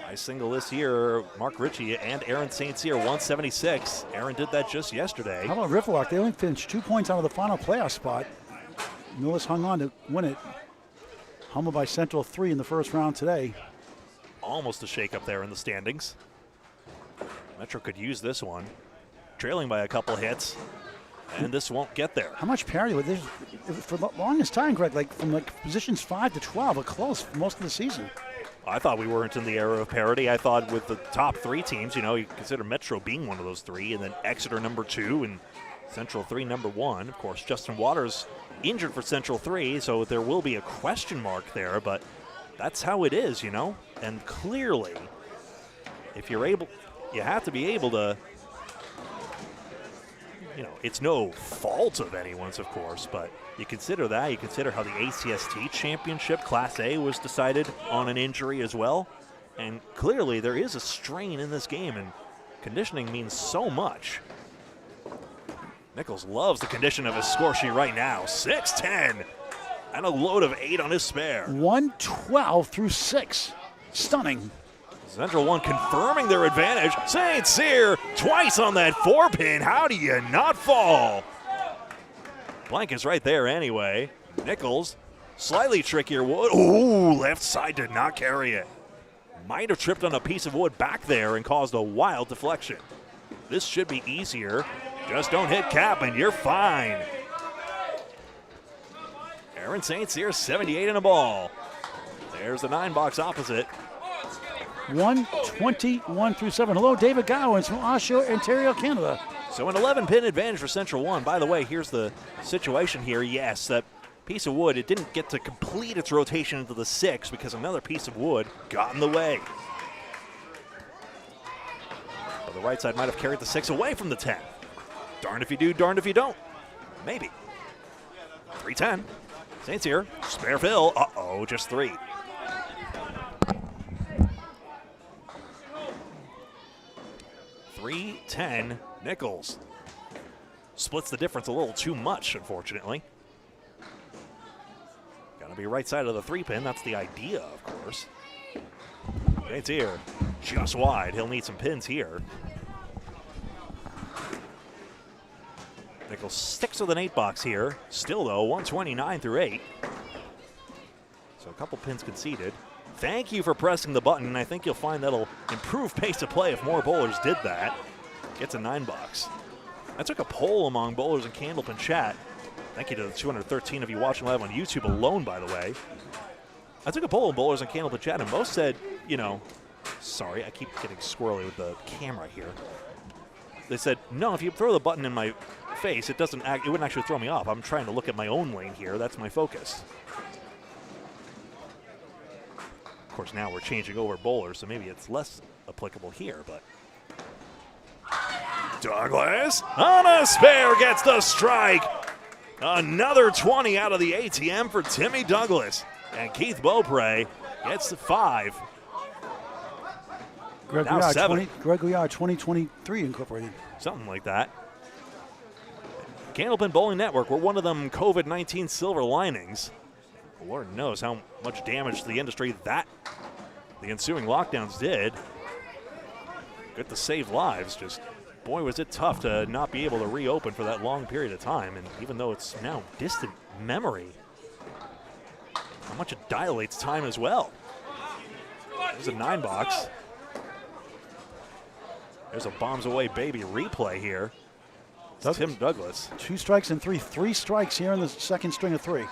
High single this year, Mark Ritchie and Aaron St. Cyr, 176. Aaron did that just yesterday. How about Riverwalk? They only finished 2 points out of the final playoff spot. Millis hung on to win it. Humbled by Central 3 in the first round today. Almost a shake up there in the standings. Metro could use this one. Trailing by a couple hits, and this won't get there. How much parity? For the longest time, Greg, like from like positions 5 to 12, a close for most of the season. I thought we weren't in the era of parity. I thought with the top 3 teams, you know, you consider Metro being one of those 3, and then Exeter number 2, and Central 3 number 1. Of course, Justin Waters injured for Central 3, so there will be a question mark there, but that's how it is, you know? And clearly, if you're able, you have to be able to, you know, it's no fault of anyone's, of course, but you consider that. You consider how the ACST Championship Class A was decided on an injury as well. And clearly there is a strain in this game, and conditioning means so much. Nichols loves the condition of his score sheet right now. 6-10 and a load of 8 on his spare. 112 through 6. Stunning. Central 1 confirming their advantage. St. Cyr twice on that 4-pin. How do you not fall? Blank is right there anyway. Nichols, slightly trickier wood. Ooh, left side did not carry it. Might have tripped on a piece of wood back there and caused a wild deflection. This should be easier. Just don't hit cap and you're fine. Aaron St. Cyr, 78 in a ball. There's the 9-box opposite. 121 through 7. Hello, David Gowans from Oshawa, Ontario, Canada. So an 11-pin advantage for Central 1. By the way, here's the situation here. Yes, that piece of wood, it didn't get to complete its rotation into the 6 because another piece of wood got in the way. But the right side might have carried the 6 away from the 10. Darned if you do, darned if you don't. Maybe. 3-10. St. Cyr, spare fill. Uh-oh, just 3. .310 Nichols. Splits the difference a little too much, unfortunately. Got to be right side of the 3-pin. That's the idea, of course. St. Cyr, just wide. He'll need some pins here. Nichols sticks with an 8-box here. Still, though, 129 through 8. So a couple pins conceded. Thank you for pressing the button. I think you'll find that'll improve pace of play if more bowlers did that. Gets a 9-box. I took a poll among bowlers in Candlepin chat. Thank you to the 213 of you watching live on YouTube alone, by the way. I took a poll of bowlers in Candlepin chat, and most said, you know, sorry, I keep getting squirrely with the camera here. They said, no, if you throw the button in my face, it wouldn't actually throw me off. I'm trying to look at my own lane here. That's my focus. Of course, now we're changing over bowlers, so maybe it's less applicable here, but. Douglas on a spare gets the strike. Another 20 out of the ATM for Timmy Douglas. And Keith Beaupre gets the 5. Greg Now Gouillart, 7. Greg Gouillart, 2023 Incorporated. Something like that. Candlepin Bowling Network, we're one of them COVID-19 silver linings. Lord knows how much damage to the industry that the ensuing lockdowns did. Good to save lives, just boy was it tough to not be able to reopen for that long period of time, and even though it's now distant memory, how much it dilates time as well. There's a 9-box. There's a bombs away baby replay here. It's Tim Douglas. 2 strikes and 3. 3 strikes here in the second string of 3.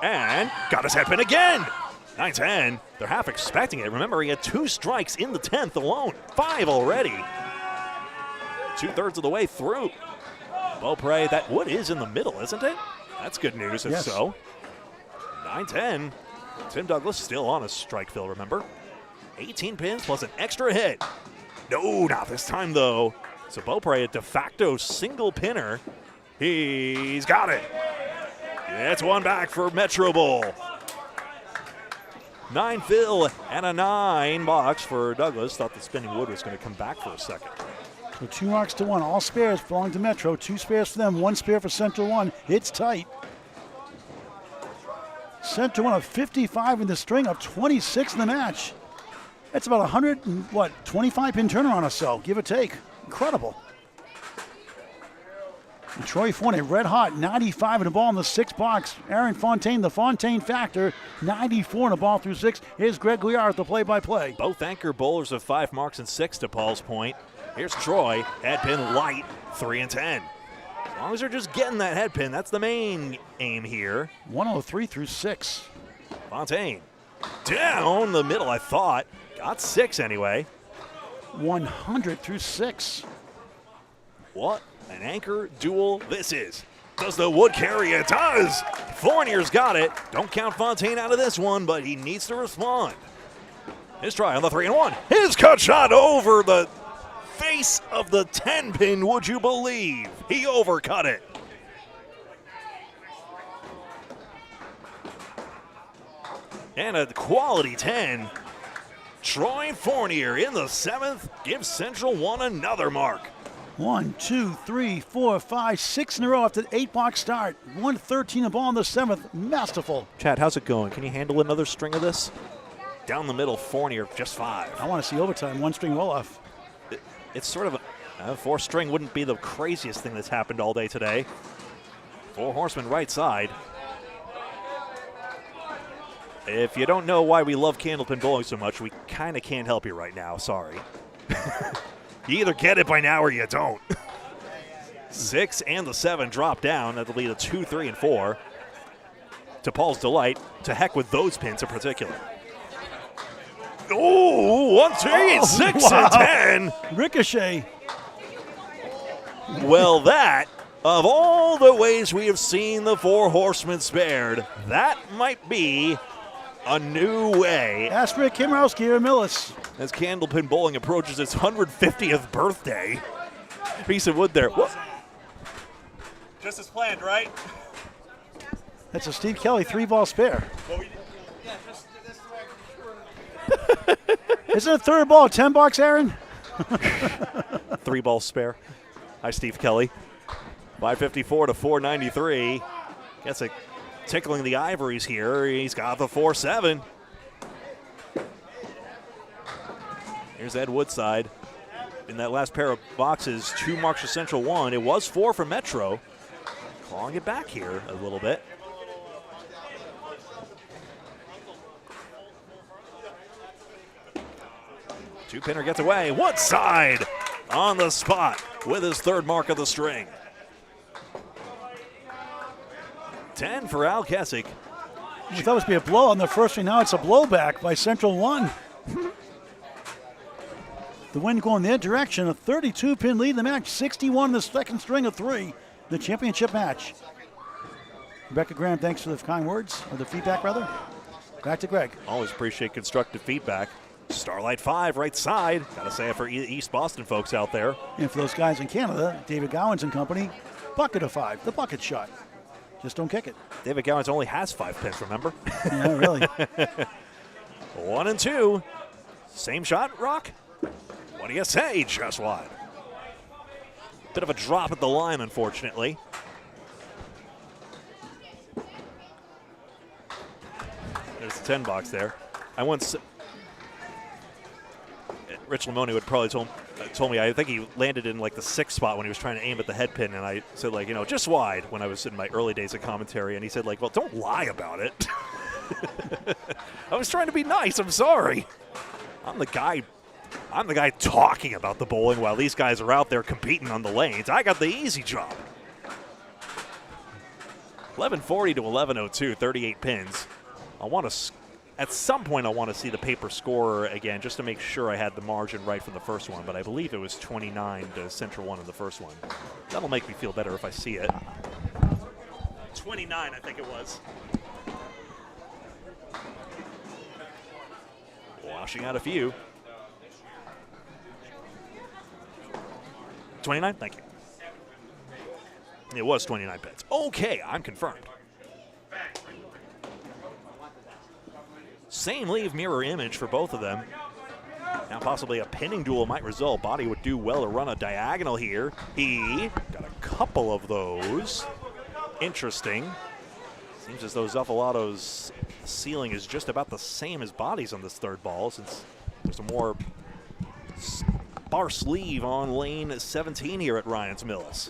And got his head pin again. 9-10. They're half expecting it. Remember, he had 2 strikes in the 10th alone. 5 already. 2/3 of the way through. Beaupre, that wood is in the middle, isn't it? That's good news if so. 9-10. Tim Douglas still on a strike fill, remember? 18 pins plus an extra hit. No, not this time, though. So Beaupre, a de facto single pinner. He's got it. It's one back for Metro Bowl. 9 fill and a 9 box for Douglas. Thought the spinning wood was going to come back for a second. So 2 marks to 1. All spares belong to Metro. 2 spares for them, 1 spare for Central 1. It's tight. Central 1 of 55 in the string of 26 in the match. That's about 25 pin turnaround or so, give or take. Incredible. And Troy Fournier, red hot, 95 in the ball in the 6 box. Aaron Fontaine, the Fontaine factor, 94 in the ball through 6. Here's Greg Gouillart, the play-by-play. Both anchor bowlers of 5 marks and 6 to Paul's point. Here's Troy, head pin light, 3 and 10. As long as they're just getting that head pin, that's the main aim here. 103 through 6. Fontaine, down the middle, I thought. Got 6 anyway. 100 through 6. What an anchor duel this is. Does the wood carry? It does. Fournier's got it. Don't count Fontaine out of this one, but he needs to respond. His try on the 3 and 1. His cut shot over the face of the 10 pin, would you believe? He overcut it. And a quality 10. Troy Fournier in the 7th gives Central 1 another mark. 1, 2, 3, 4, 5, 6 in a row after the 8 box start. 113 a ball in the 7th. Masterful. Chad, how's it going? Can you handle another string of this? Down the middle, Fournier, just 5. I want to see overtime, 1 string roll off. It's sort of a 4 string wouldn't be the craziest thing that's happened all day today. 4 horsemen right side. If you don't know why we love Candlepin bowling so much, we kind of can't help you right now. Sorry. You either get it by now or you don't. 6 and the 7 drop down. That'll be the 2, 3, and 4. To Paul's delight, to heck with those pins in particular. Oh, 1, 2, 6, and 10. Ricochet. Well, that, of all the ways we have seen the 4 horsemen spared, that might be a new way. Ask Rick Kimrowski or Millis. As Candlepin Bowling approaches its 150th birthday. Piece of wood there. What? Just as planned, right? That's a Steve Kelly 3-ball spare. Isn't it 3rd ball 10 bucks, Aaron? 3-ball spare. Hi, Steve Kelly. 554 to 493. Gets a tickling the ivories here. He's got the 4-7. Here's Ed Woodside. In that last pair of boxes, 2 marks for Central 1. It was 4 for Metro. Clawing it back here a little bit. Two-pinner gets away. Woodside on the spot with his 3rd mark of the string. 10 for Al Kessick. We thought it was be a blow on the first string. Now it's a blowback by Central 1. The wind going their direction. A 32-pin lead in the match. 61 in the 2nd string of 3. The championship match. Rebecca Graham, thanks for the kind words, or the feedback rather. Back to Greg. Always appreciate constructive feedback. Starlight 5, right side. Gotta say it for East Boston folks out there. And for those guys in Canada, David Gowans and company, bucket of 5, the bucket shot. Just don't kick it. David Gowans only has 5 pins, remember? Yeah, really. 1 and 2. Same shot, Rock? What do you say? Just wide. Bit of a drop at the line, unfortunately. There's the 10 box there. I once... Rich Lamoni would probably told me, I think he landed in like the 6th spot when he was trying to aim at the head pin, and I said, like, you know, just wide when I was in my early days of commentary, and he said, like, well, don't lie about it. I was trying to be nice, I'm sorry. I'm the guy talking about the bowling while these guys are out there competing on the lanes. I got the easy job. 1140 to 1102, 38 pins. I want to At some point, I want to see the paper score again just to make sure I had the margin right from the first one, but I believe it was 29 to Central 1 in the first one. That'll make me feel better if I see it. 29, I think it was. Washing out a few. 29? Thank you. It was 29 pins. Okay, I'm confirmed. Same leave mirror image for both of them. Now possibly a pinning duel might result. Body would do well to run a diagonal here. He got a couple of those. Interesting. Seems as though Zuffalato's ceiling is just about the same as Body's on this third ball, since there's a more sparse leave on lane 17 here at Ryan's Millis.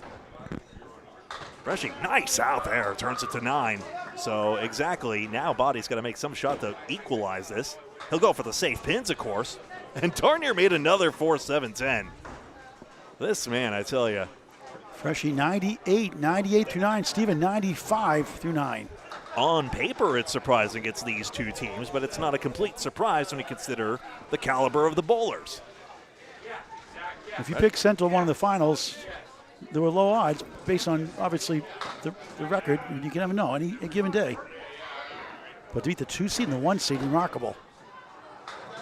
Freshie, nice out there, turns it to 9. So exactly, now Body's got to make some shot to equalize this. He'll go for the safe pins, of course. And Tarnier made another 4-7-10. This man, I tell you. Freshie 98 through 9. Steven 95 through 9. On paper, it's surprising it's these two teams, but it's not a complete surprise when you consider the caliber of the bowlers. If you pick Central 1 in the finals, there were low odds based on, obviously, the record. You can never know any given day. But to beat the 2 seed and the 1 seed, remarkable.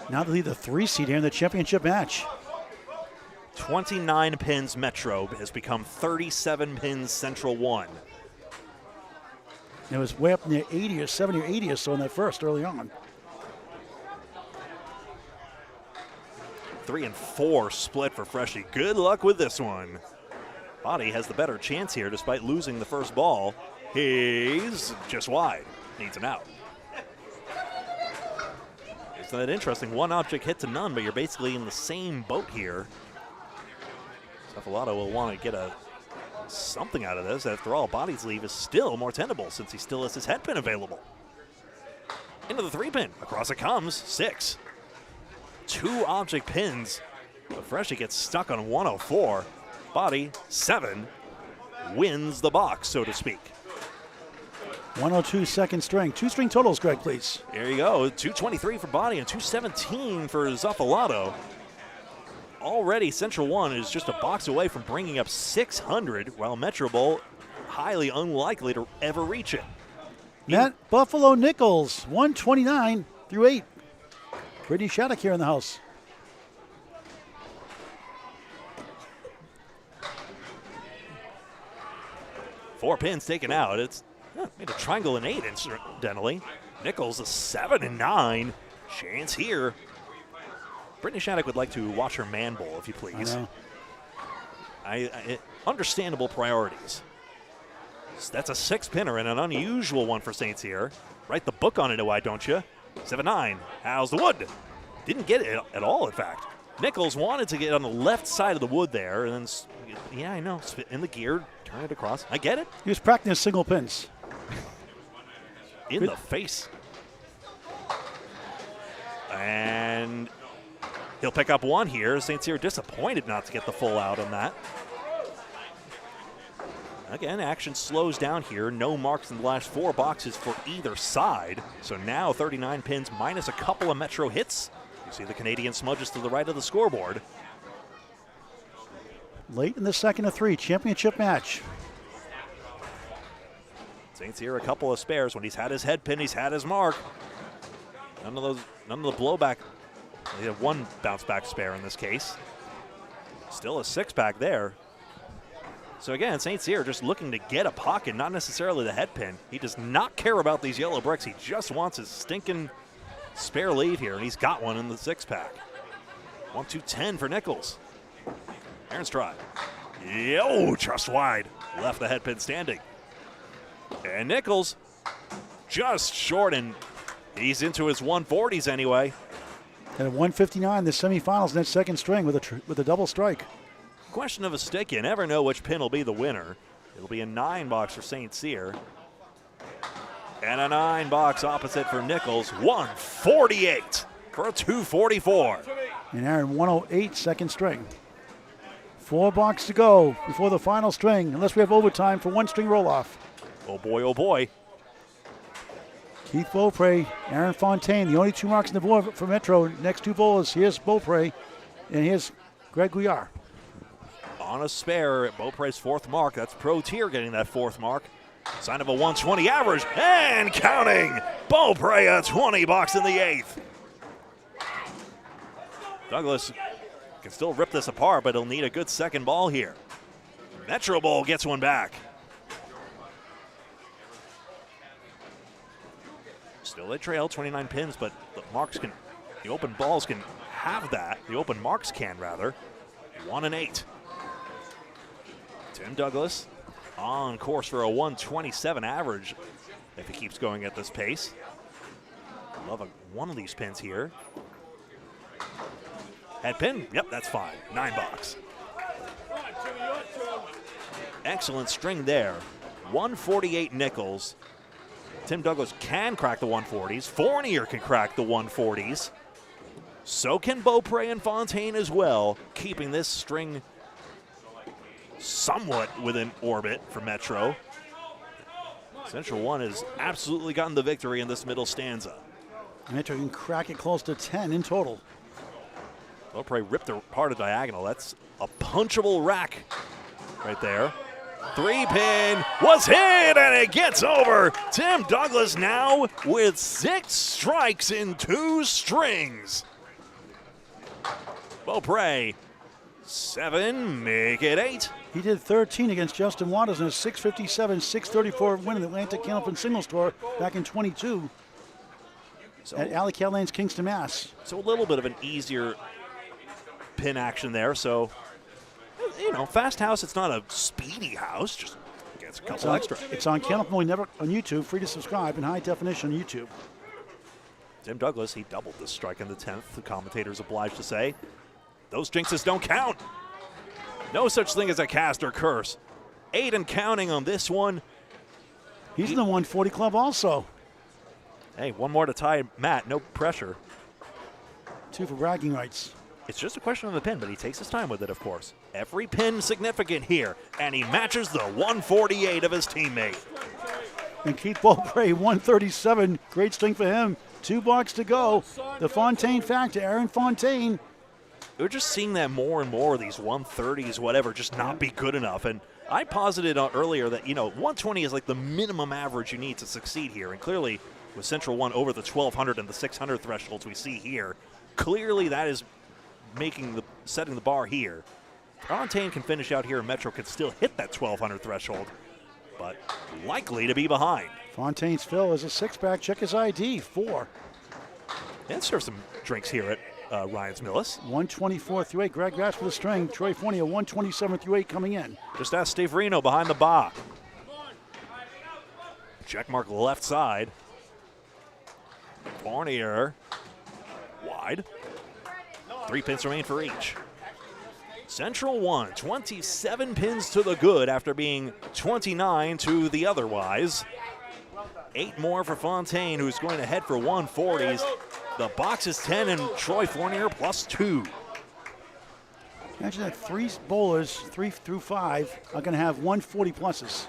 Now to lead the 3 seed here in the championship match. 29 pins Metro has become 37 pins Central 1. It was way up near 80 or 70 or 80 or so in that first early on. 3 and 4 split for Freshie. Good luck with this one. Body has the better chance here despite losing the first ball. He's just wide. Needs an out. Isn't that interesting? One object hit to none, but you're basically in the same boat here. Zuffalato will want to get something out of this. After all, Body's leave is still more tenable since he still has his head pin available. Into the 3-pin. Across it comes. 6. 2 object pins. But Freshie gets stuck on 104. Body, 7, wins the box, so to speak. 102 second string. 2 string totals, Greg, please. There you go. 223 for Body and 217 for Zuffalato. Already, Central 1 is just a box away from bringing up 600, while Metro Bowl highly unlikely to ever reach it. Matt Buffalo Nichols, 129 through 8. Brittany Shattuck here in the house. Four pins taken out. It's made a triangle and 8, incidentally. Nichols a 7 and 9. Chance here. Brittany Shattuck would like to watch her man bowl, if you please. Understandable priorities. So that's a 6-pinner and an unusual one for Saints here. Write the book on it, why don't you? 7-9. How's the wood? Didn't get it at all, in fact. Nichols wanted to get on the left side of the wood there, and then, yeah, I know, spit in the gear, turn it across. I get it. He was practicing single pins. In the face. And he'll pick up one here. Saints here disappointed not to get the full out on that. Again, action slows down here. No marks in the last 4 boxes for either side. So now 39 pins minus a couple of Metro hits. You see the Canadian smudges to the right of the scoreboard. Late in the second of 3, championship match. Saints here a couple of spares. When he's had his head pin, he's had his mark. None of the blowback. They have 1 bounce back spare in this case. Still a 6-pack there. So again, Saints here just looking to get a pocket, not necessarily the head pin. He does not care about these yellow bricks. He just wants his stinking spare leave here, and he's got one in the 6-pack. 1-2-10 for Nichols. Aaron's try. Yo, just wide. Left the head pin standing. And Nichols just short, and he's into his 140s anyway. And at 159, the semifinals, net second string with a double strike. Question of a stick. You never know which pin will be the winner. It'll be a 9-box for St. Cyr. And a 9-box opposite for Nichols. 148 for a 244. And Aaron, 108 second string. 4 box to go before the final string, unless we have overtime for 1 string roll-off. Oh boy, oh boy. Keith Beaupre, Aaron Fontaine, the only 2 marks on the board for Metro. Next 2 bowlers, here's Beaupre, and here's Greg Gouillart. On a spare at Beaupre's 4th mark. That's Pro Tier getting that 4th mark. Sign of a 120 average and counting. Beaupre a 20 box in the 8th. Douglas can still rip this apart, but he'll need a good second ball here. Metro Bowl gets one back. Still a trail, 29 pins, but the open balls can have that. The open marks can, rather. 1 and 8. Tim Douglas on course for a 127 average if he keeps going at this pace. Love one of these pins here. Head pin, yep, that's fine. 9 box. Excellent string there. 148 nickels. Tim Douglas can crack the 140s. Fournier can crack the 140s. So can Beaupre and Fontaine as well, keeping this string somewhat within orbit for Metro. Central 1 has absolutely gotten the victory in this middle stanza. Metro can crack it close to 10 in total. Beaupre ripped apart a diagonal. That's a punchable rack right there. 3-pin was hit, and it gets over. Tim Douglas now with 6 strikes in 2 strings. Beaupre, 7, make it 8. He did 13 against Justin Waters in a 657, 634 win in the Atlantic Candlepin Singles Tour back in 22 at Alley Cal Lanes, Kingston, Mass. So a little bit of an easier pin action there. So, you know, fast house, it's not a speedy house, just gets a couple extra. It's on Candlepin on YouTube, free to subscribe in high definition on YouTube. Tim Douglas, he doubled this strike in the 10th. The commentators obliged to say, those jinxes don't count. No such thing as a cast or curse. 8 and counting on this one. He's in the 140 club also. Hey, one more to tie Matt, no pressure. 2 for bragging rights. It's just a question of the pin, but he takes his time with it, of course. Every pin significant here, and he matches the 148 of his teammate. And Keith Beaupre, 137. Great string for him. 2 blocks to go. The Fontaine factor, Aaron Fontaine. We're just seeing that more and more, these 130s, whatever, just not be good enough. And I posited earlier that, 120 is like the minimum average you need to succeed here. And clearly, with Central 1 over the 1,200 and the 600 thresholds we see here, clearly that is setting the bar here. Fontaine can finish out here, and Metro can still hit that 1,200 threshold, but likely to be behind. Fontaine's fill is a 6-pack. Check his ID, 4. And serve some drinks here at Ryan's Millis. 124 through 8. Greg Grass for the string. Troy Fournier, 127 through 8 coming in. Just ask Steve Renaud behind the bar. Check mark left side. Fournier wide. 3 pins remain for each. Central 1, 27 pins to the good after being 29 to the otherwise. 8 more for Fontaine, who's going to head for 140s. The box is 10, and Troy Fournier plus 2. Imagine that 3 bowlers, 3 through 5, are going to have 140 pluses.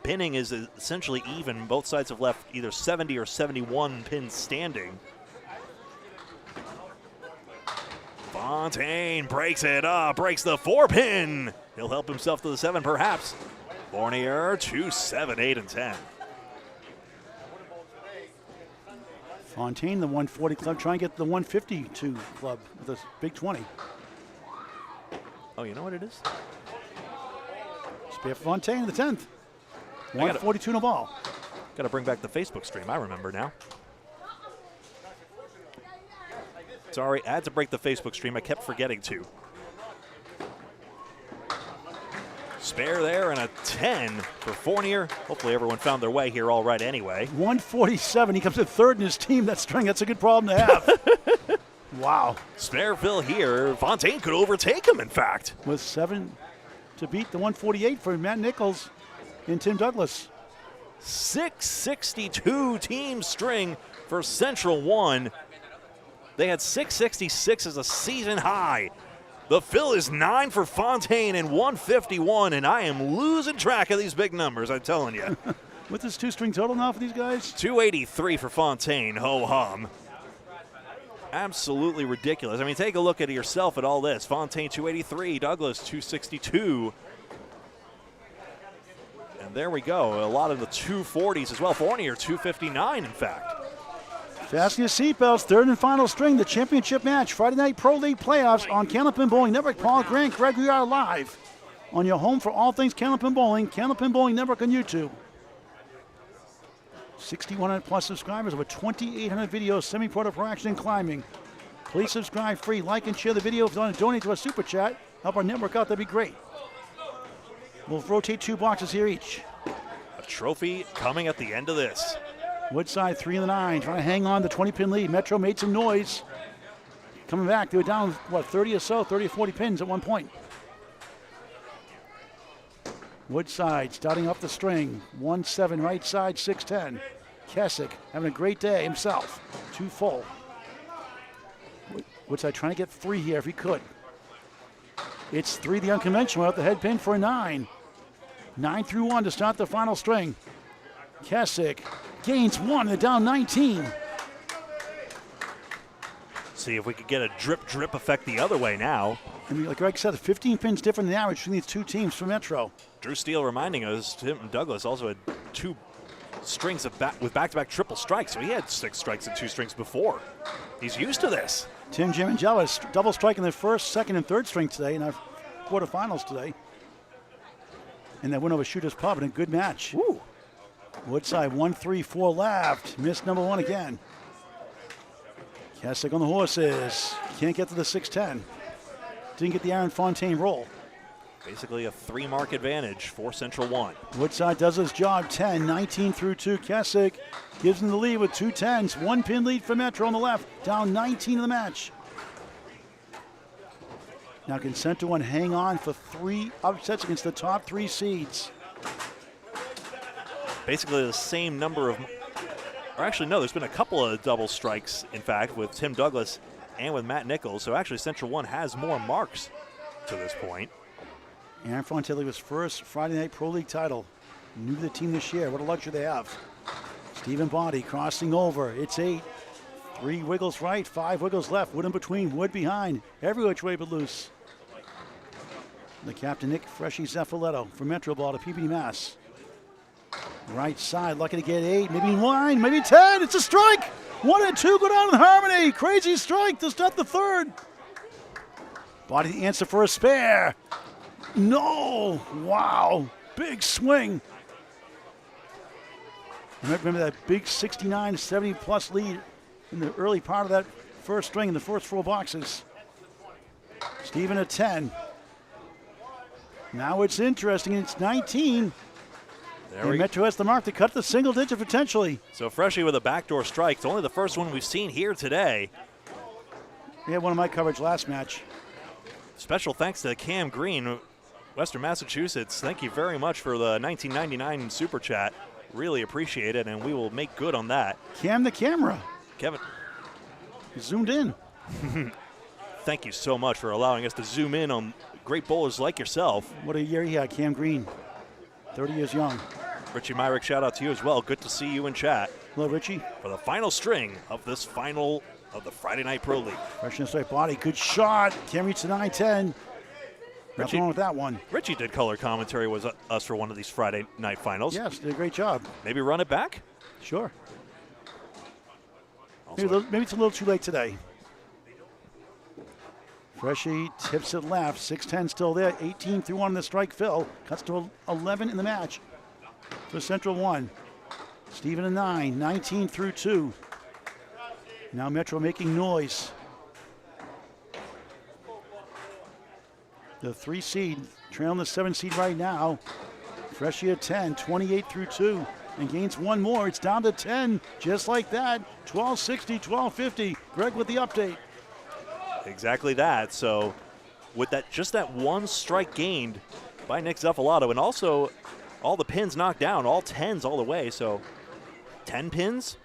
Pinning is essentially even. Both sides have left either 70 or 71 pins standing. Fontaine breaks it up, breaks the 4-pin. He'll help himself to the 7 perhaps. Fournier, 2, 7, 8, and 10. Fontaine, the 140 club, trying to get the 152 club with a big 20. Oh, you know what it is? Spare for Fontaine in the 10th. 142 in a ball. Got to bring back the Facebook stream. I remember now. Sorry, I had to break the Facebook stream. I kept forgetting to. Spare there and a 10 for Fournier. Hopefully everyone found their way here all right anyway. 147. He comes in 3rd in his team. That string, that's a good problem to have. Wow. Spare fill here. Fontaine could overtake him, in fact. With 7 to beat the 148 for Matt Nichols and Tim Douglas. 662 team string for Central 1. They had 666 as a season high. The fill is 9 for Fontaine and 151, and I am losing track of these big numbers, I'm telling you. What's this two-string total now for these guys? 283 for Fontaine. Ho hum. Absolutely ridiculous. I mean, take a look at it yourself at all this. Fontaine 283, Douglas 262. And there we go. A lot of the 240s as well. Fournier 259, in fact. Fasten your seatbelts. Third and final string, the championship match. Friday Night Pro League playoffs on Candlepin Bowling Network. Paul Grant, Greg Gouillart live on your home for all things Candlepin Bowling. Candlepin Bowling Network on YouTube. 6,100 plus subscribers, over 2,800 videos, semi-pro to pro action and climbing. Please subscribe free, like and share the video. If you want to donate to our super chat, help our network out, that'd be great. We'll rotate 2 boxes here each. A trophy coming at the end of this. Woodside 3 in the 9, trying to hang on the 20-pin lead. Metro made some noise. Coming back, they were down, what, 30 or so, 30 or 40 pins at one point. Woodside starting up the string. 1-7 right side, 6-10. Kessick having a great day himself. 2 full. Woodside trying to get 3 here if he could. It's 3 the unconventional at the head pin for a 9. 9 through 1 to start the final string. Kessick gains 1, they're down 19. See if we could get a drip effect the other way now. I mean, like Greg said, 15 pins different than the average between these 2 teams for Metro. Drew Steele reminding us, Tim Douglas also had 2 strings of with back-to-back triple strikes, so he had 6 strikes and 2 strings before. He's used to this. Tim, Jim, and Jella double striking their first, second, and third string today in our quarterfinals today. And that win over Shooter's Pub in a good match. Woo. Woodside 1-3-4 left. Missed number 1 again. Kessick on the horses. Can't get to the 6-10. Didn't get the Aaron Fontaine roll. Basically a 3-mark advantage for Central 1. Woodside does his job. 10, 19 through 2. Kessick gives him the lead with 2 10s. 1 pin lead for Metro on the left. Down 19 in the match. Now can Central 1 hang on for 3 upsets against the top 3 seeds? Basically the same number of, or actually no, there's been a couple of double strikes, in fact, with Tim Douglas and with Matt Nichols. So actually Central 1 has more marks to this point. Aaron Fontaine was first Friday Night Pro League title. New to the team this year. What a luxury they have. Stephen Body crossing over. It's 8. 3 wiggles right, 5 wiggles left. Wood in between, Wood behind. Every which way but loose. The captain, Nick Freshy Zeffaletto for Metro Ball to PPD Mass. Right side, lucky to get 8, maybe 9, maybe 10. It's a strike. 1 and 2 go down in harmony. Crazy strike to start the third. Body the answer for a spare. No. Wow. Big swing. Remember that big 69, 70 plus lead in the early part of that first string in the first 4 boxes. Steven at 10. Now it's interesting. It's 19. And Metro has the mark to cut the single digit potentially. So Freshie with a backdoor strike. It's only the first one we've seen here today. He had one of my coverage last match. Special thanks to Cam Green, Western Massachusetts. Thank you very much for the 1999 super chat. Really appreciate it, and we will make good on that. Cam the camera. Kevin. He zoomed in. Thank you so much for allowing us to zoom in on great bowlers like yourself. What a year he had, Cam Green. 30 years young. Richie Myrick, shout out to you as well. Good to see you in chat. Hello, Richie. For the final string of this final of the Friday Night Pro League. Freshness right body. Good shot. Can't reach the 9-10. Nothing wrong with that one. Richie did color commentary with us for one of these Friday night finals. Yes, did a great job. Maybe run it back? Sure. Also, Maybe it's a little too late today. Freshie tips it left. 6-10 still there. 18 through 1 in the strike fill. Cuts to 11 in the match for Central 1. Steven a 9. 19 through 2. Now Metro making noise. The 3 seed trailing the 7 seed right now. Freshie at 10. 28 through 2. And gains 1 more. It's down to 10. Just like that. 1260, 1250. Greg with the update. Exactly that. So with that, just that 1 strike gained by Nick Zeffalato, and also all the pins knocked down, all 10s all the way. So 10 pins,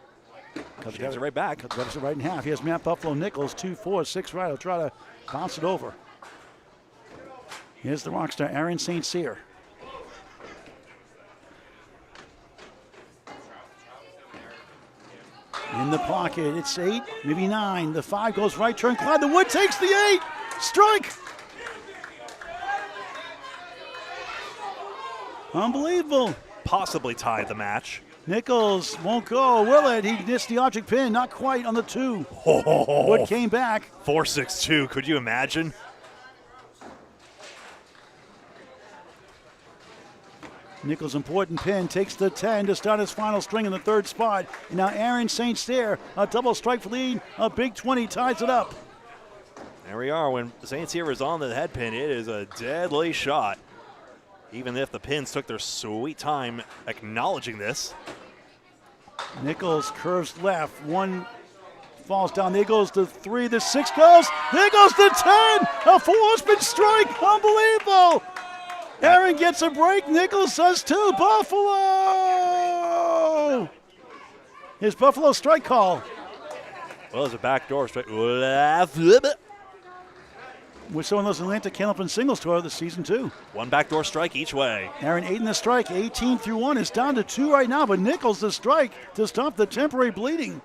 shaves it right back. Cuts it right in half. He has Matt Buffalo Nichols, 2, 4, 6 right. He'll try to bounce it over. Here's the rock star, Aaron St. Cyr. In the pocket, it's 8, maybe 9. The 5 goes right turn. Clyde, the wood takes the 8. Strike. Unbelievable. Possibly tie the match. Nichols won't go, will it? He missed the object pin, not quite on the 2. Wood came back. 4-6-2, could you imagine? Nichols' important pin takes the 10 to start his final string in the 3rd spot. And now Aaron St. Cyr, a double strike for lead, a big 20 ties it up. There we are. When St. Cyr is on the head pin, it is a deadly shot. Even if the pins took their sweet time acknowledging this. Nichols curves left. 1 falls down. There goes the 3. The 6 goes. There goes the 10. A 4-horseman strike. Unbelievable. Aaron gets a break. Nichols does too. Buffalo. His Buffalo strike call. Well, it's a backdoor strike. We're showing those Atlanta Candlepin singles tour this season too. 1 backdoor strike each way. Aaron 8 in the strike. 18-1. It's down to 2 right now, but Nichols the strike to stop the temporary bleeding.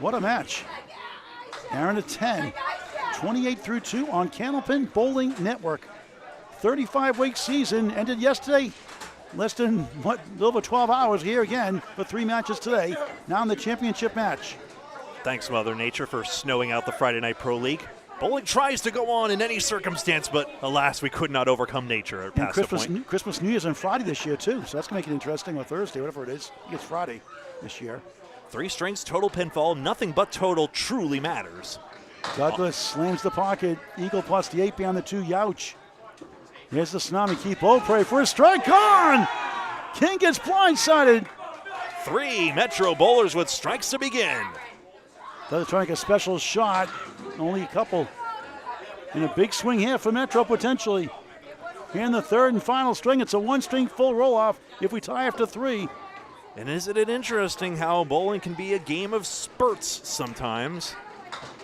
What a match. Aaron at 10. 28-2 on Candlepin Bowling Network. 35-week season ended yesterday. Less than, a little over 12 hours here again for 3 matches today. Now in the championship match. Thanks, Mother Nature, for snowing out the Friday Night Pro League. Bowling tries to go on in any circumstance, but alas, we could not overcome nature past the point. Christmas, New Year's on Friday this year, too. So that's going to make it interesting, or Thursday, whatever it is. I think it's Friday this year. 3 strings, total pinfall. Nothing but total truly matters. Douglas slams the pocket. Eagle plus the 8 behind the 2. Youch. Here's the tsunami. Keep Beaupre for a strike. Gone! King gets blindsided. 3 Metro bowlers with strikes to begin. Douglas trying to make a special shot. Only a couple. And a big swing here for Metro potentially. Here in the 3rd and final string, it's a 1-string full roll-off if we tie after 3. And isn't it interesting how bowling can be a game of spurts sometimes?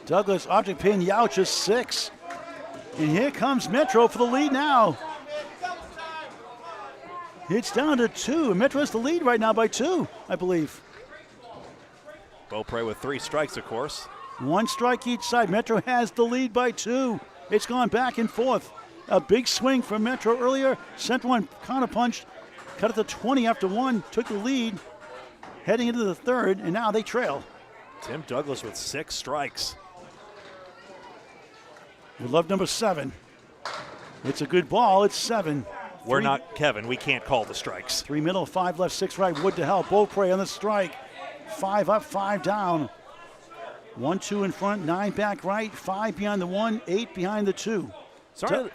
Douglas, object pin, Youch is 6. And here comes Metro for the lead now. It's down to 2. And Metro has the lead right now by 2, I believe. Beaupre with 3 strikes, of course. 1 strike each side. Metro has the lead by 2. It's gone back and forth. A big swing from Metro earlier. Sent one counter punched. Cut it to 20 after 1. Took the lead. Heading into the 3rd, and now they trail. Tim Douglas with 6 strikes. We love number 7. It's a good ball. It's 7. We're not Kevin. We can't call the strikes. 3 middle, 5 left, 6 right. Wood to help. Beaupre on the strike. 5 up, 5 down. 1, 2 in front, 9 back right, 5 behind the 1, 8 behind the 2. Sorry.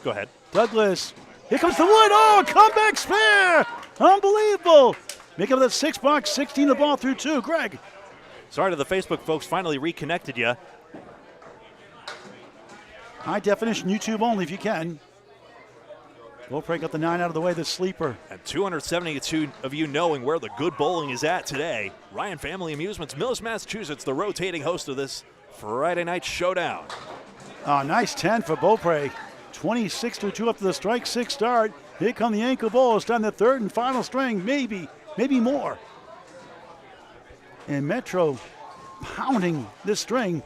Go ahead. Douglas. Here comes the wood. Oh, comeback spare. Unbelievable. Make up that 6 box, 16 the ball through 2. Greg. Sorry to the Facebook folks, finally reconnected you. High definition, YouTube only if you can. Beaupre got the 9 out of the way, the sleeper. And 272 of you knowing where the good bowling is at today. Ryan Family Amusements, Millis, Massachusetts, the rotating host of this Friday night showdown. Oh, nice 10 for Beaupre. 26-2 up to the strike 6 start. Here come the ankle bowls down the 3rd and final string, maybe more. And Metro pounding this string.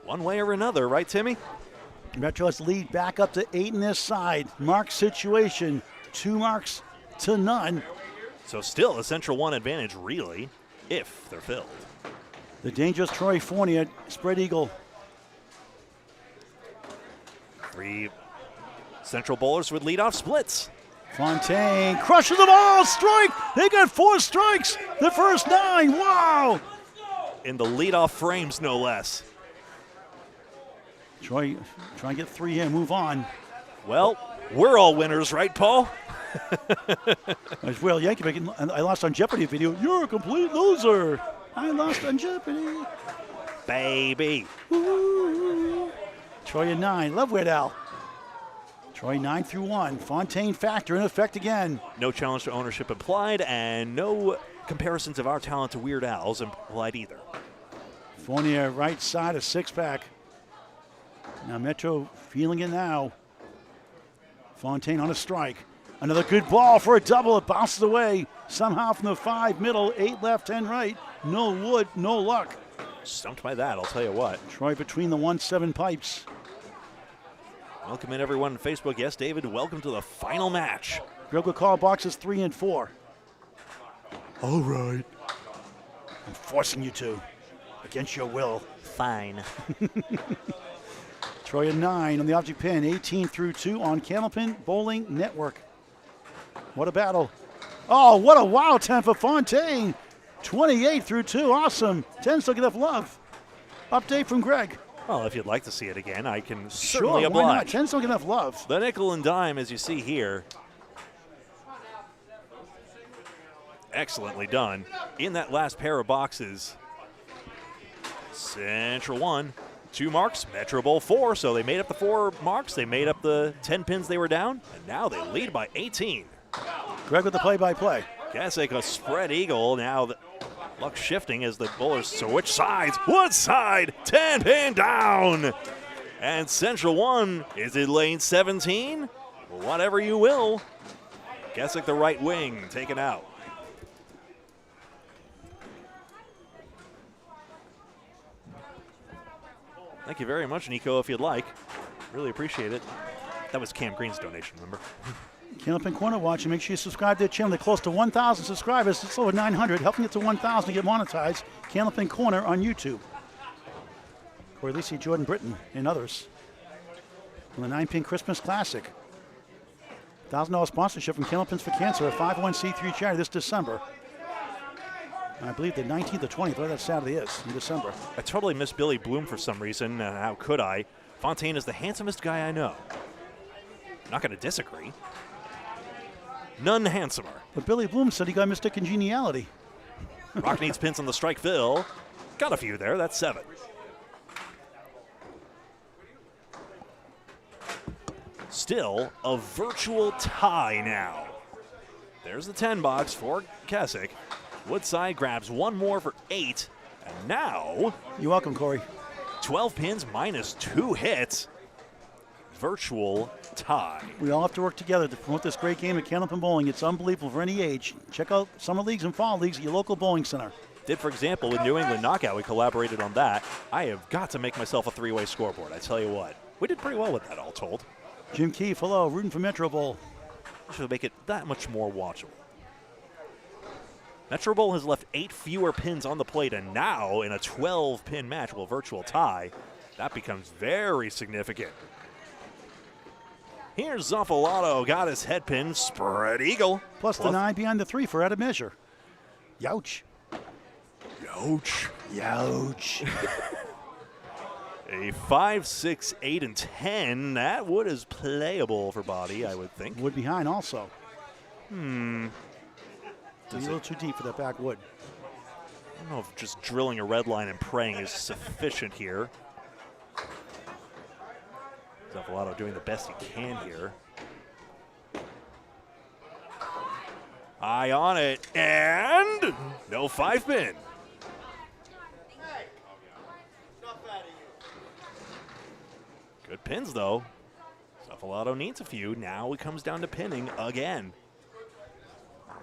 One way or another, right, Timmy? Metro has the lead back up to 8 in this side. Mark situation, 2 marks to none. So still a Central 1 advantage, really, if they're filled. The dangerous Troy Fournier, spread eagle. 3 Central bowlers with leadoff splits. Fontaine crushes the ball, strike. They got 4 strikes. The first 9, wow. In the leadoff frames, no less. Troy trying to get 3 here, move on. Well, we're all winners, right, Paul? As well, Yankee making, I lost on Jeopardy video. You're a complete loser. I lost on Jeopardy. Baby. Ooh. Troy at 9. Love Weird Al. Troy 9-1. Fontaine factor in effect again. No challenge to ownership implied, and no comparisons of our talent to Weird Al's implied either. Fournier right side, a 6-pack. Now Metro feeling it now. Fontaine on a strike. Another good ball for a double. It bounces away somehow from the 5 middle, 8 left, 10 right. No wood, no luck. Stumped by that, I'll tell you what. Troy between the 1-7 pipes. Welcome in everyone on Facebook. Yes, David, welcome to the final match. Greg will call boxes 3 and 4. All right. I'm forcing you to, against your will. Fine. Troy at 9 on the object pin, 18 through 2 on Candlepin Bowling Network. What a battle. Oh, what a wow 10 for Fontaine. 28 through 2, awesome. 10 still get enough love. Update from Greg. Well, if you'd like to see it again, I can certainly Sure, why not? oblige. 10 still get enough love. The nickel and dime, as you see here. Excellently done. In that last pair of boxes, Central 1, 2 marks, Metro Bowl 4. So they made up the 4 marks. They made up the 10 pins they were down. And now they lead by 18. Greg with the play-by-play. Kasich a spread eagle. Now the luck shifting as the bowlers switch sides. Wood side, 10 pin down. And Central 1 is in lane 17. Whatever you will. Kasich the right wing taken out. Thank you very much, Nico, if you'd like. Really appreciate it. That was Cam Green's donation, remember? Candlepin Corner watching. Make sure you subscribe to their channel. They're close to 1,000 subscribers. It's over 900. Helping get to 1,000 to get monetized. Candlepin Corner on YouTube. Corey Lisi, Jordan Britton, and others. On the 9-pin Christmas Classic. $1,000 sponsorship from Candlepins For Cancer, a 501c3 charity this December. I believe the 19th or 20th, whatever that Saturday is, in December. I totally missed Billy Bloom for some reason. How could I? Fontaine is the handsomest guy I know. Not going to disagree. None handsomer. But Billy Bloom said he got Mr. Congeniality. Rock needs pins on the strike fill. Got a few there. That's 7. Still a virtual tie now. There's the 10 box for Kasich. Woodside grabs one more for 8. And now, You're welcome, Corey. 12 pins minus 2 hits. Virtual tie. We all have to work together to promote this great game at Candlepin Bowling. It's unbelievable for any age. Check out summer leagues and fall leagues at your local bowling center. Did, for example, with New England Knockout, we collaborated on that. I have got to make myself a 3-way scoreboard. I tell you what, we did pretty well with that, all told. Jim Keefe, hello, rooting for Metro Bowl. Should make it that much more watchable. Metro Bowl has left 8 fewer pins on the plate, and now in a 12-pin match, well, virtual tie, that becomes very significant. Here's Zoffalato, got his head pin, spread eagle. Plus the 9 behind the 3 for out of measure. Youch. Ouch. Youch. A 5, 6, 8, and 10. That wood is playable for body, I would think. Wood behind also. Does A it- little too deep for that back wood. I don't know if just drilling a red line and praying is sufficient here. Zoffalato doing the best he can here. Eye on it, and no 5-pin. Good pins, though. Zoffalato needs a few. Now it comes down to pinning again.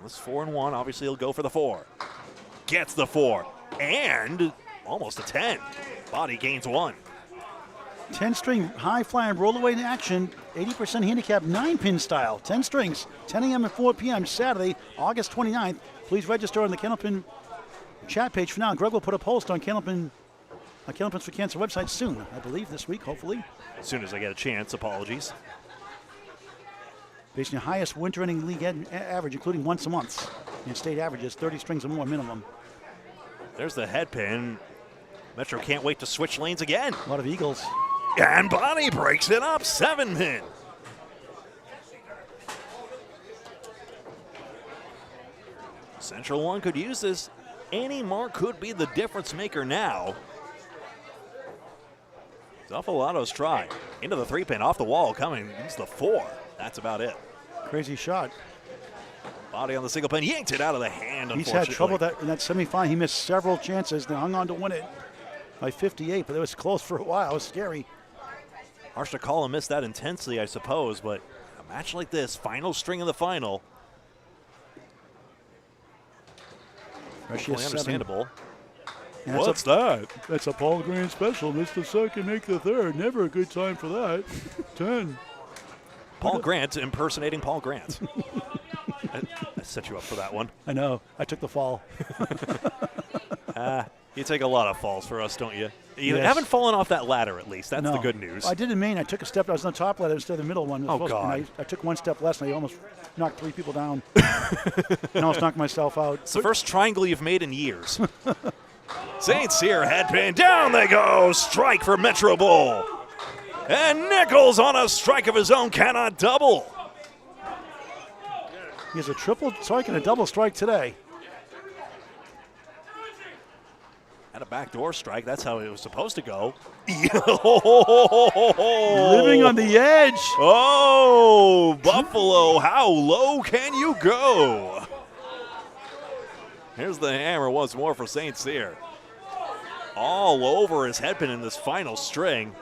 This 4 and 1, obviously he'll go for the 4. Gets the 4, and almost a 10. Body gains 1. 10 string, high flying, roll away in action, 80% handicap, 9-pin style. 10 strings, 10 a.m. and 4 p.m. Saturday, August 29th. Please register on the Candlepin chat page for now. Greg will put a post on Candlepins For Cancer website soon, I believe, this week, hopefully. As soon as I get a chance, apologies. Based on your highest winter inning league average, including once a month. And state averages, 30 strings or more minimum. There's the head pin. Metro can't wait to switch lanes again. A lot of eagles. And Bonnie breaks it up, 7-pin. Central 1 could use this. Any mark could be the difference maker now. Zoffalato's try. Into the 3-pin, off the wall, coming. It's the 4. That's about it. Crazy shot. Body on the single pin, yanked it out of the hand, He's unfortunately. had trouble in that semifinal. He missed several chances. They hung on to win it by 58, but it was close for a while. It was scary. Harsh to call and miss that intensely, I suppose, but Match like this, final string of the final. Totally understandable. And What's that? That's a Paul Green special. Miss the second, make the third. Never a good time for that. 10. Paul Grant impersonating Paul Grant. I set you up for that one. I know. I took the fall. You take a lot of falls for us, don't you? You Yes. haven't fallen off that ladder, at least. That's No. the good news. I did in Maine. I took a step. I was on the top ladder instead of the middle one. Oh, God. I took one step less, and I almost knocked 3 people down. I almost knocked myself out. It's the first triangle you've made in years. St. Cyr headpin. Down they go. Strike for Metro Bowl. And Nichols on a strike of his own cannot double. He has a triple strike and a double strike today. Had a backdoor strike. That's how it was supposed to go. Living on the edge. Oh, Buffalo, how low can you go? Here's the hammer once more for St. Cyr. All over his headpin in this final string.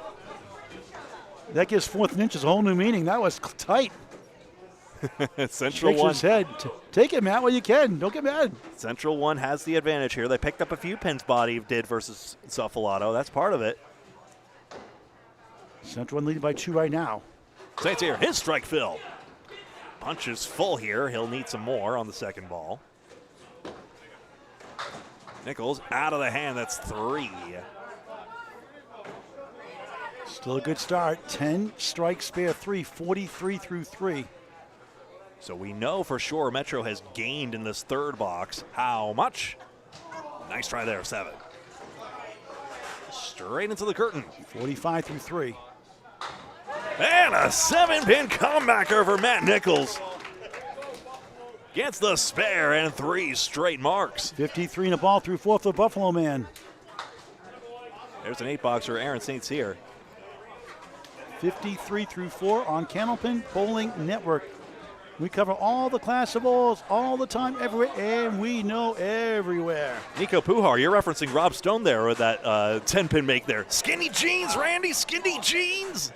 That gives 4th and inches a whole new meaning. That was tight. Central Shakes one. his head. Take it, Matt, while you can. Don't get mad. Central one has the advantage here. They picked up a few pins Body did versus Suffalato. That's part of it. Central one leading by 2 right now. St. Cyr, his strike fill. Punch is full here. He'll need some more on the second ball. Nichols out of the hand. That's 3. Still a good start. 10 strikes, spare 3, 43 through 3. So we know for sure Metro has gained in this third box. How much? Nice try there, 7. Straight into the curtain. 45 through 3. And a 7-pin comebacker for Matt Nichols. Gets the spare and 3 straight marks. 53 and a ball through 4 for the Buffalo man. There's an 8-boxer, Aaron St. Cyr. 53 through 4 on Candlepin Bowling Network. We cover all the class of bowls all the time, everywhere, and we know everywhere. Nico Pujar, you're referencing Rob Stone there with that 10-pin make there. Skinny jeans, Randy, skinny jeans.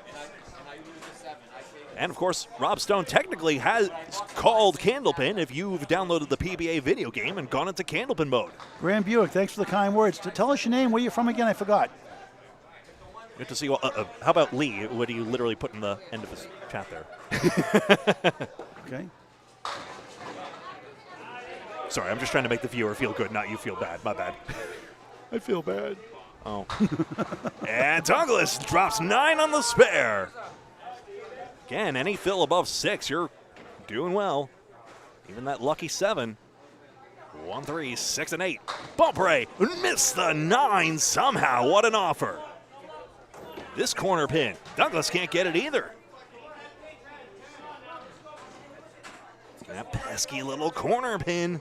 And, of course, Rob Stone technically has called Candlepin if you've downloaded the PBA video game and gone into Candlepin mode. Graham Buick, thanks for the kind words. Tell us your name, where you're from again, I forgot. Good to see. Well, how about Lee? What do you literally put in the end of his chat there? Okay. Sorry, I'm just trying to make the viewer feel good, not you feel bad. My bad. I feel bad. Oh. And Douglas drops 9 on the spare. Again, any fill above 6, you're doing well. Even that lucky 7. 1, 3, 6, and 8. Bump ray, missed the 9 somehow. What an offer. This corner pin, Douglas can't get it either. That pesky little corner pin.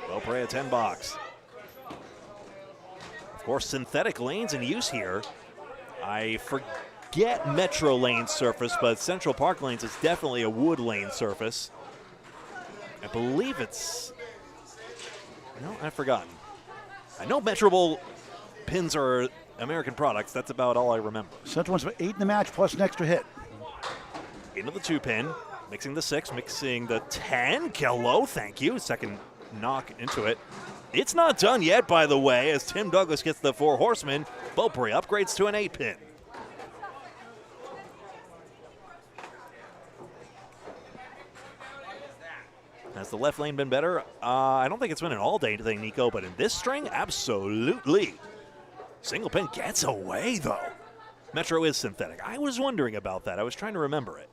Beaupre a 10 box. Of course, synthetic lanes in use here. I forget Metro lane surface, but Central Park lanes is definitely a wood lane surface. I believe it's, no, I've forgotten. I know Metro Bowl pins are American products. That's about all I remember. Central one's for 8 in the match plus an extra hit. Into the 2-pin, mixing the 6, mixing the 10. Hello, thank you. Second knock into it. It's not done yet, by the way, as Tim Douglas gets the 4 horsemen. Beaupre upgrades to an 8-pin. Has the left lane been better? I don't think it's been an all-day thing, Nico, but in this string, absolutely. Single pin gets away, though. Metro is synthetic. I was wondering about that. I was trying to remember it.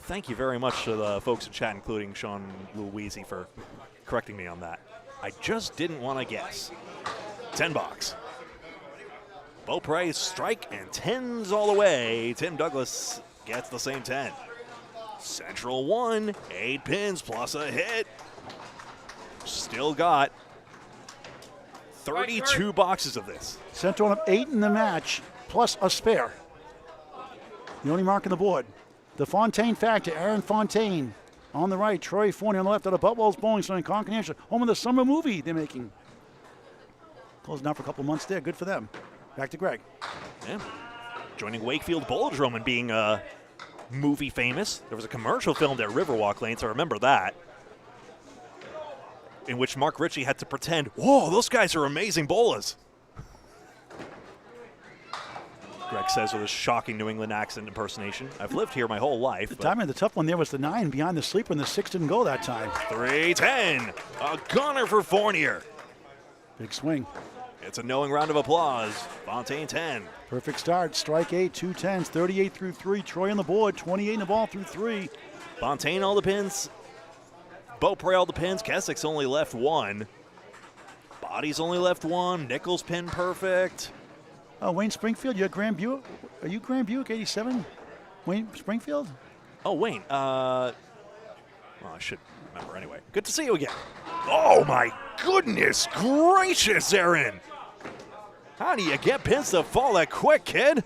Thank you very much to the folks in chat, including Sean Louisi, for correcting me on that. I just didn't want to guess. 10 box. Beaupre strike and 10s all the way. Tim Douglas gets the same 10. Central 1, 8 pins plus a hit. Still got 32 boxes of this. Central one of 8 in the match plus a spare. The only mark on the board. The Fontaine factor, Aaron Fontaine. On the right, Troy Forney on the left out of Buffalo's Bowling Center in Concord, New Hampshire. Home of the summer movie they're making. Closing out for a couple months there. Good for them. Back to Greg. Yeah. joining Wakefield Bowldrome and being movie famous. There was a commercial filmed at Riverwalk Lanes, I remember that, in which Mark Ritchie had to pretend, whoa, those guys are amazing bowlers. Greg says with a shocking New England accent impersonation. I've lived here my whole life. The timing of the tough one there was the 9 behind the sleeper, and the 6 didn't go that time. 3-10. A gunner for Fournier. Big swing. It's a knowing round of applause. Fontaine 10. Perfect start. Strike 8, 2 10s, 38 through 3. Troy on the board, 28 in the ball through 3. Fontaine all the pins. Beaupre all the pins. Keswick's only left 1. Body's only left 1. Nichols pin perfect. Wayne Springfield, you're Grand Buick. Are you Grand Buick 87? Wayne Springfield? Oh, Wayne. Well, I should remember anyway. Good to see you again. Oh, my goodness gracious, Aaron. How do you get pins to fall that quick, kid?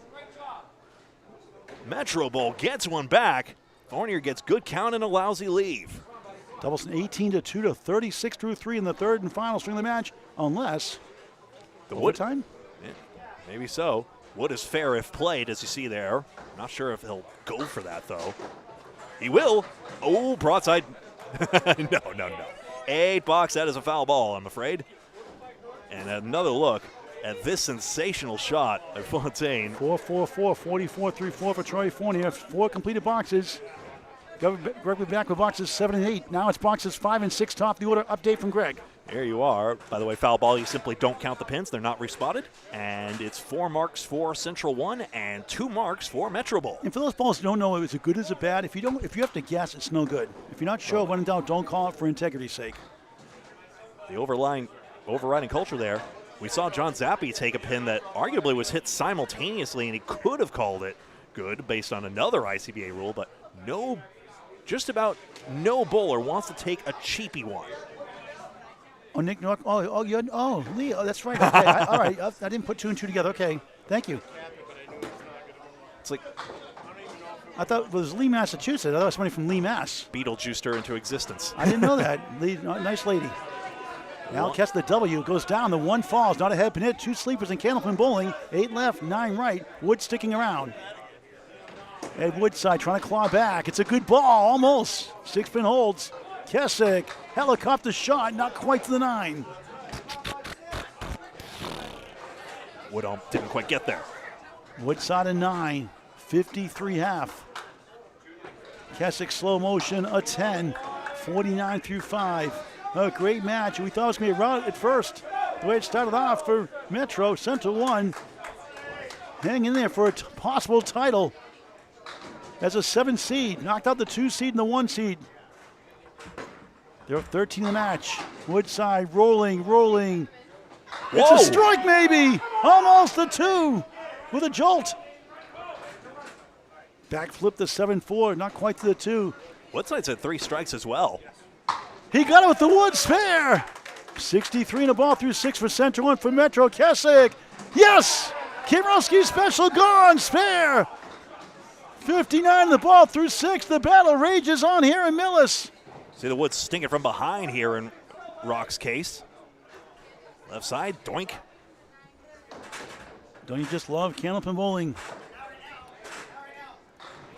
Metro Bowl gets one back. Fournier gets good count and a lousy leave. Doubles an 18-2 to 36 through 3 in the third and final string of the match, unless The overtime. Yeah, maybe so. Wood is fair if played, as you see there. Not sure if he'll go for that, though. He will. Oh, broadside. No. 8 box, that is a foul ball, I'm afraid. And another look at this sensational shot at Fontaine. 4-4-4, 44-3-4 for Troy Fournier. 4 completed boxes. Greg will be back with boxes 7 and 8. Now it's boxes 5 and 6. Top of the order update from Greg. There you are. By the way, foul ball, you simply don't count the pins. They're not respotted. And it's 4 marks for Central 1 and 2 marks for Metro Bowl. And for those balls who don't know, is it good, is it bad? If you have to guess, it's no good. If you're not sure, when in doubt, don't call it for integrity's sake. The overriding culture there. We saw John Zappi take a pin that arguably was hit simultaneously, and he could have called it good based on another ICBA rule, but just about no bowler wants to take a cheapy one. Oh, Nick Nork. Lee. Oh, that's right. Okay. All right. I didn't put 2 and 2 together. Okay. Thank you. It's like I thought it was Lee, Massachusetts. I thought it was somebody from Lee, Mass. Beetlejuiced her into existence. I didn't know that. Lee, nice lady. Now catch the W. Goes down. The 1 falls. Not a head pin hit. 2 sleepers in Candlepin bowling. 8 left, 9 right. Wood sticking around. Ed Woodside trying to claw back. It's a good ball. Almost. 6 pin holds. Keswick. Helicopter shot. Not quite to the 9. Woodall didn't quite get there. Woodside a 9. 53 half. Keswick slow motion a 10. 49 through 5. A great match. We thought it was going to be a rout at first. The way it started off for Metro. Central 1. Hang in there for a possible title. As a 7 seed. Knocked out the 2 seed and the 1 seed. They're up 13 in the match. Woodside rolling. Whoa. It's a strike maybe. Almost the 2 with a jolt. Backflip the 7-4. Not quite to the 2. Woodside's had 3 strikes as well. He got it with the wood spare. 63 in the ball through 6 for Central 1 for Metro. Keswick. Yes! Kirowski special gone. Spare. 59 in the ball through 6. The battle rages on here in Millis. See the wood stinging from behind here in Rock's case. Left side, doink. Don't you just love Candlepin bowling?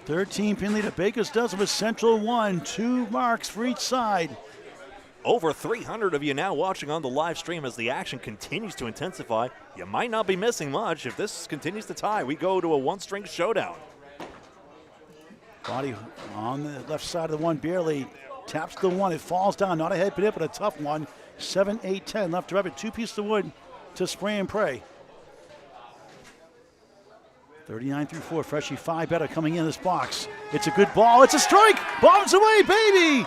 13 pin lead at Baker's dozen with Central 1. 2 marks for each side. Over 300 of you now watching on the live stream as the action continues to intensify. You might not be missing much. If this continues to tie, we go to a 1-string showdown. Body on the left side of the 1 barely. Taps the 1. It falls down. Not a head pin hit, but a tough one. 7, 8, 10 left to rub it. 2 pieces of wood to spray and pray. 39 through 4. Freshie 5 better coming in this box. It's a good ball. It's a strike. Bombs away, baby.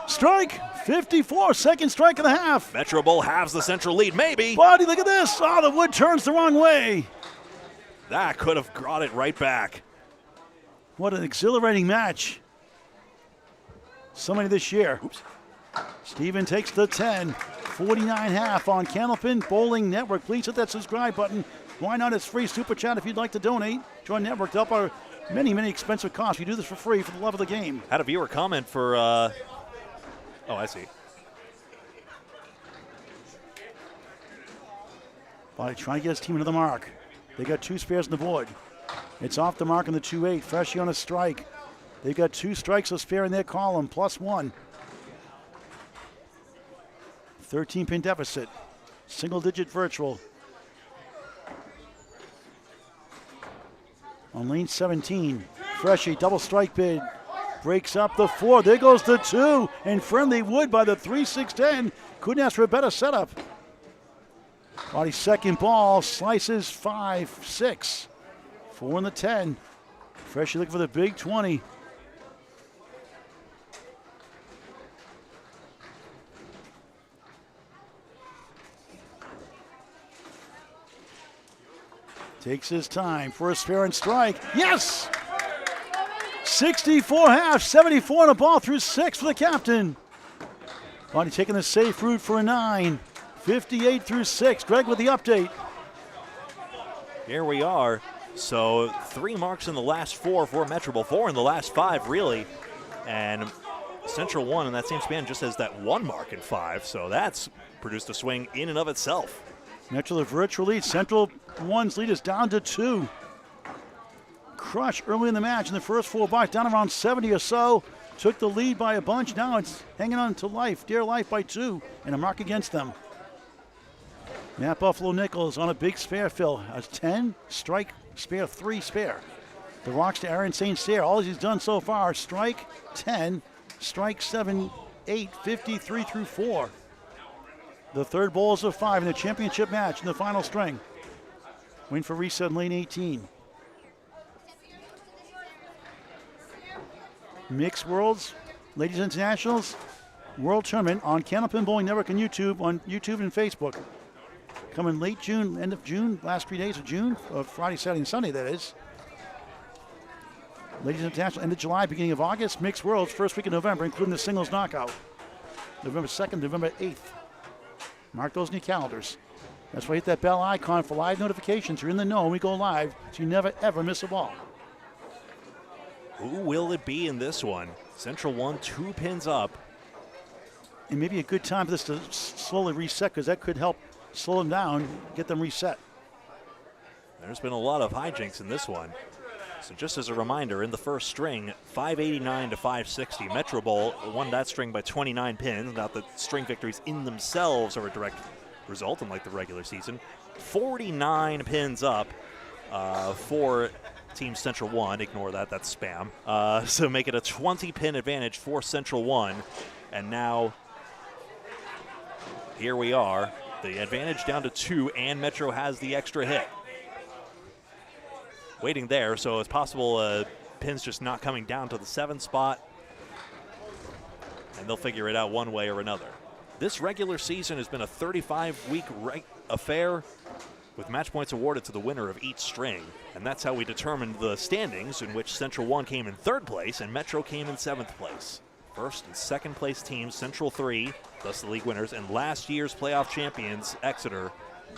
Strike. 54. Second strike of the half. Metro Bowl halves the Central lead, maybe. Body, look at this. Oh, the wood turns the wrong way. That could have brought it right back. What an exhilarating match. So many this year. Oops. Steven takes the 10. 49 half on Candlepin Bowling Network. Please hit that subscribe button. Why not? It's free super chat if you'd like to donate. Join Network to help our many, many expensive costs. We do this for free for the love of the game. Had a viewer comment for, oh, I see. Body trying to get his team into the mark. They got 2 spares on the board. It's off the mark in the 2-8. Freshie on a strike. They've got 2 strikes to spare in their column, +1. 13-pin deficit. Single-digit virtual. On lane 17, Freshie, double strike bid. Breaks up the 4. There goes the 2. And Friendly Wood by the 3-6-10. Couldn't ask for a better setup. Body second ball, slices 5-6. 4 in the 10. Freshie looking for the big 20. Takes his time for a spare and strike. Yes! 64 half, 74 on a ball through 6 for the captain. Body taking the safe route for a 9. 58 through 6. Greg with the update. Here we are. So 3 marks in the last 4 for Metro Bowl, 4 in the last 5 really. And Central 1 in that same span just has that 1 mark in 5. So that's produced a swing in and of itself. Metro the virtual lead. Central 1's lead is down to 2. Crush early in the match in the first 4 blocks, down around 70 or so. Took the lead by a bunch. Now it's hanging on to life, dear life by 2, and a mark against them. Matt Buffalo Nichols on a big spare fill. A 10, strike, spare, 3, spare. The rocks to Aaron St. Cyr. All he's done so far, strike 10, strike 7, 8, 53 through 4. The third bowl is a 5 in the championship match in the final string. Win for reset in lane 18. Mixed Worlds, Ladies Internationals, World Tournament on Candlepin Bowling Network and YouTube, on YouTube and Facebook. Coming late June, end of June, last 3 days of June, Friday, Saturday, and Sunday, that is. Ladies International, end of July, beginning of August. Mixed Worlds, first week of November, including the singles knockout. November 2nd, November 8th. Mark those in your calendars. That's why hit that bell icon for live notifications. You're in the know when we go live, so you never, ever miss a ball. Who will it be in this one? Central 1, 2 pins up. And maybe a good time for this to slowly reset, because that could help slow them down, get them reset. There's been a lot of hijinks in this one. So just as a reminder, in the first string, 589 to 560. Metro Bowl won that string by 29 pins. Not that string victories in themselves are a direct result, unlike the regular season. 49 pins up for Team Central 1. Ignore that, that's spam. So make it a 20-pin advantage for Central 1. And now, here we are. The advantage down to 2, and Metro has the extra hit. Waiting there, so it's possible pins just not coming down to the 7 spot, and they'll figure it out one way or another. This regular season has been a 35-week affair with match points awarded to the winner of each string, and that's how we determined the standings, in which Central 1 came in 3rd place and Metro came in 7th place. First and second place teams, Central 3, thus the league winners, and last year's playoff champions, Exeter,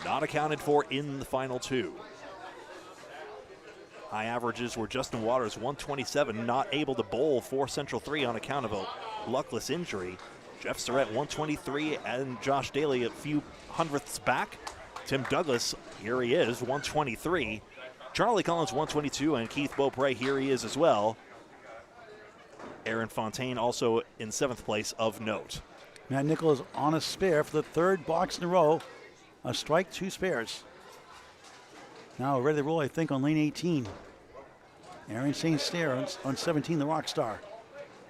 not accounted for in the final 2. High averages were Justin Waters, 127, not able to bowl for Central 3 on account of a luckless injury. Jeff Surratt, 123, and Josh Daly a few hundredths back. Tim Douglas, here he is, 123. Charlie Collins, 122, and Keith Beaupre, here he is as well. Aaron Fontaine also in 7th place of note. Matt Nichols on a spare for the 3rd box in a row. A strike, 2 spares. Now ready to roll, I think, on lane 18. Aaron St. Cyr on 17, the rock star.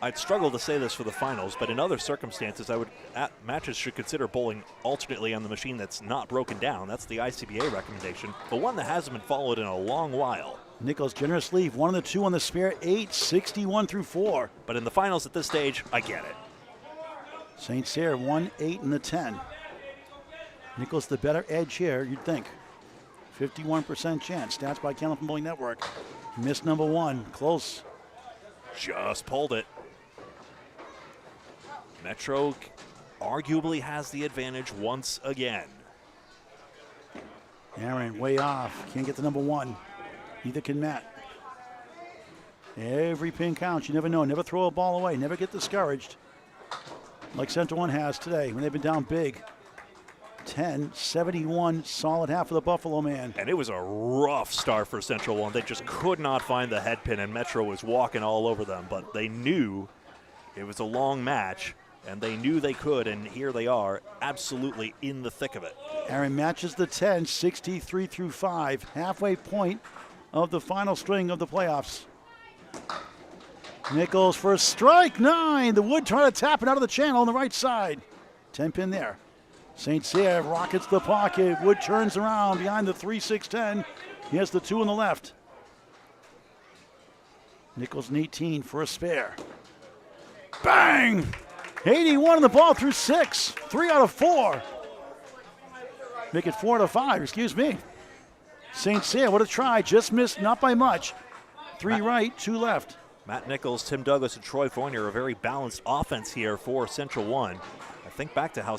I'd struggle to say this for the finals, but in other circumstances, matches should consider bowling alternately on the machine that's not broken down. That's the ICBA recommendation, but one that hasn't been followed in a long while. Nichols generous leave, 1 and the 2 on the spare, 8, 61 through 4. But in the finals at this stage, I get it. St. Cyr, 1, 8, and the 10. Nichols the better edge here, you'd think. 51% chance. Stats by Candlepin Bowling Network. Missed number 1. Close. Just pulled it. Metro arguably has the advantage once again. Aaron way off. Can't get the number 1. Neither can Matt. Every pin counts. You never know. Never throw a ball away. Never get discouraged. Like Central 1 has today when they've been down big. 10-71, solid half of the Buffalo man. And it was a rough start for Central One. They just could not find the head pin, and Metro was walking all over them. But they knew it was a long match, and they knew they could, and here they are, absolutely in the thick of it. Aaron matches the 10, 63 through 5, halfway point of the final string of the playoffs. Nichols for a strike, 9. The Wood trying to tap it out of the channel on the right side. 10 pin there. St. Cyr rockets the pocket. Wood turns around behind the 3-6-10. He has the 2 on the left. Nichols and 18 for a spare. Bang! 81 on the ball through 6. 3 out of 4. Make it 4 out of 5, excuse me. St. Cyr, what a try. Just missed, not by much. 3 right, 2 left. Matt Nichols, Tim Douglas, and Troy Fournier, a very balanced offense here for Central One. I think back to how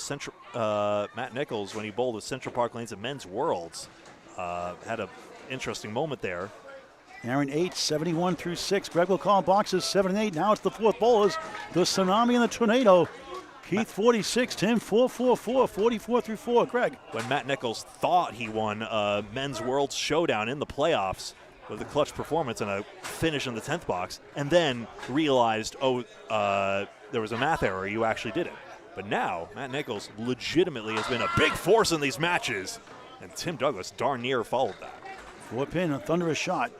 Matt Nichols, when he bowled at Central Park Lanes at Men's Worlds, had an interesting moment there. Aaron 8, 71 through 6. Greg will call boxes 7 and 8. Now it's the fourth bowlers. The Tsunami and the Tornado. Keith 46, Tim 4-4-4, 44 through 4. Greg. When Matt Nichols thought he won Men's Worlds Showdown in the playoffs with a clutch performance and a finish in the 10th box, and then realized, there was a math error, you actually did it. But now, Matt Nichols legitimately has been a big force in these matches, and Tim Douglas darn near followed that. 4 pin, a thunderous shot.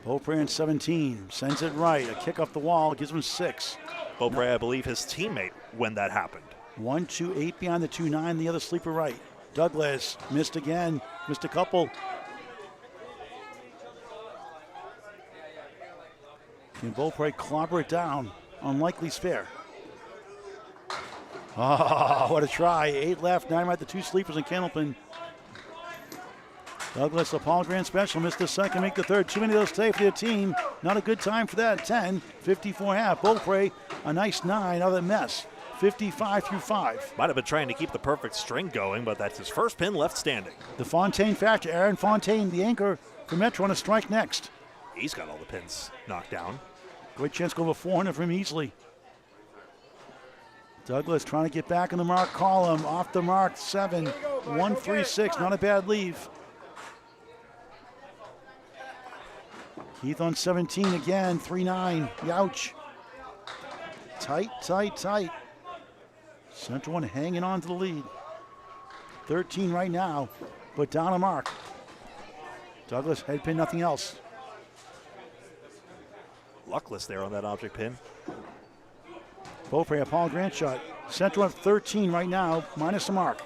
Beaupre 17, sends it right. A kick off the wall, gives him 6. Beaupre, I believe, his teammate when that happened. 1-2-8 behind the 2-9, the other sleeper right. Douglas missed again, missed a couple. Can Beaupre clobber it down? Unlikely spare. Oh, what a try. 8 left, 9 right, the 2 sleepers in Candlepin. Douglas, the Paul Grand Special, missed the second, make the third. Too many of those stay for their team. Not a good time for that. 10, 54 half. Beaupre, a nice 9 out of the mess. 55 through 5. Might have been trying to keep the perfect string going, but that's his first pin left standing. The Fontaine factor. Aaron Fontaine, the anchor for Metro, on a strike next. He's got all the pins knocked down. Great chance to go over 400 for him easily. Douglas trying to get back in the mark column. Off the mark, 7, 1-3-6. Not a bad leave. Keith on 17 again, 3-9. Youch. Tight, tight, tight. Central One hanging on to the lead. 13 right now, but down a mark. Douglas head pin, nothing else. Luckless there on that object pin. Beaupre, a Paul Grant shot. Central One 13 right now, minus a mark.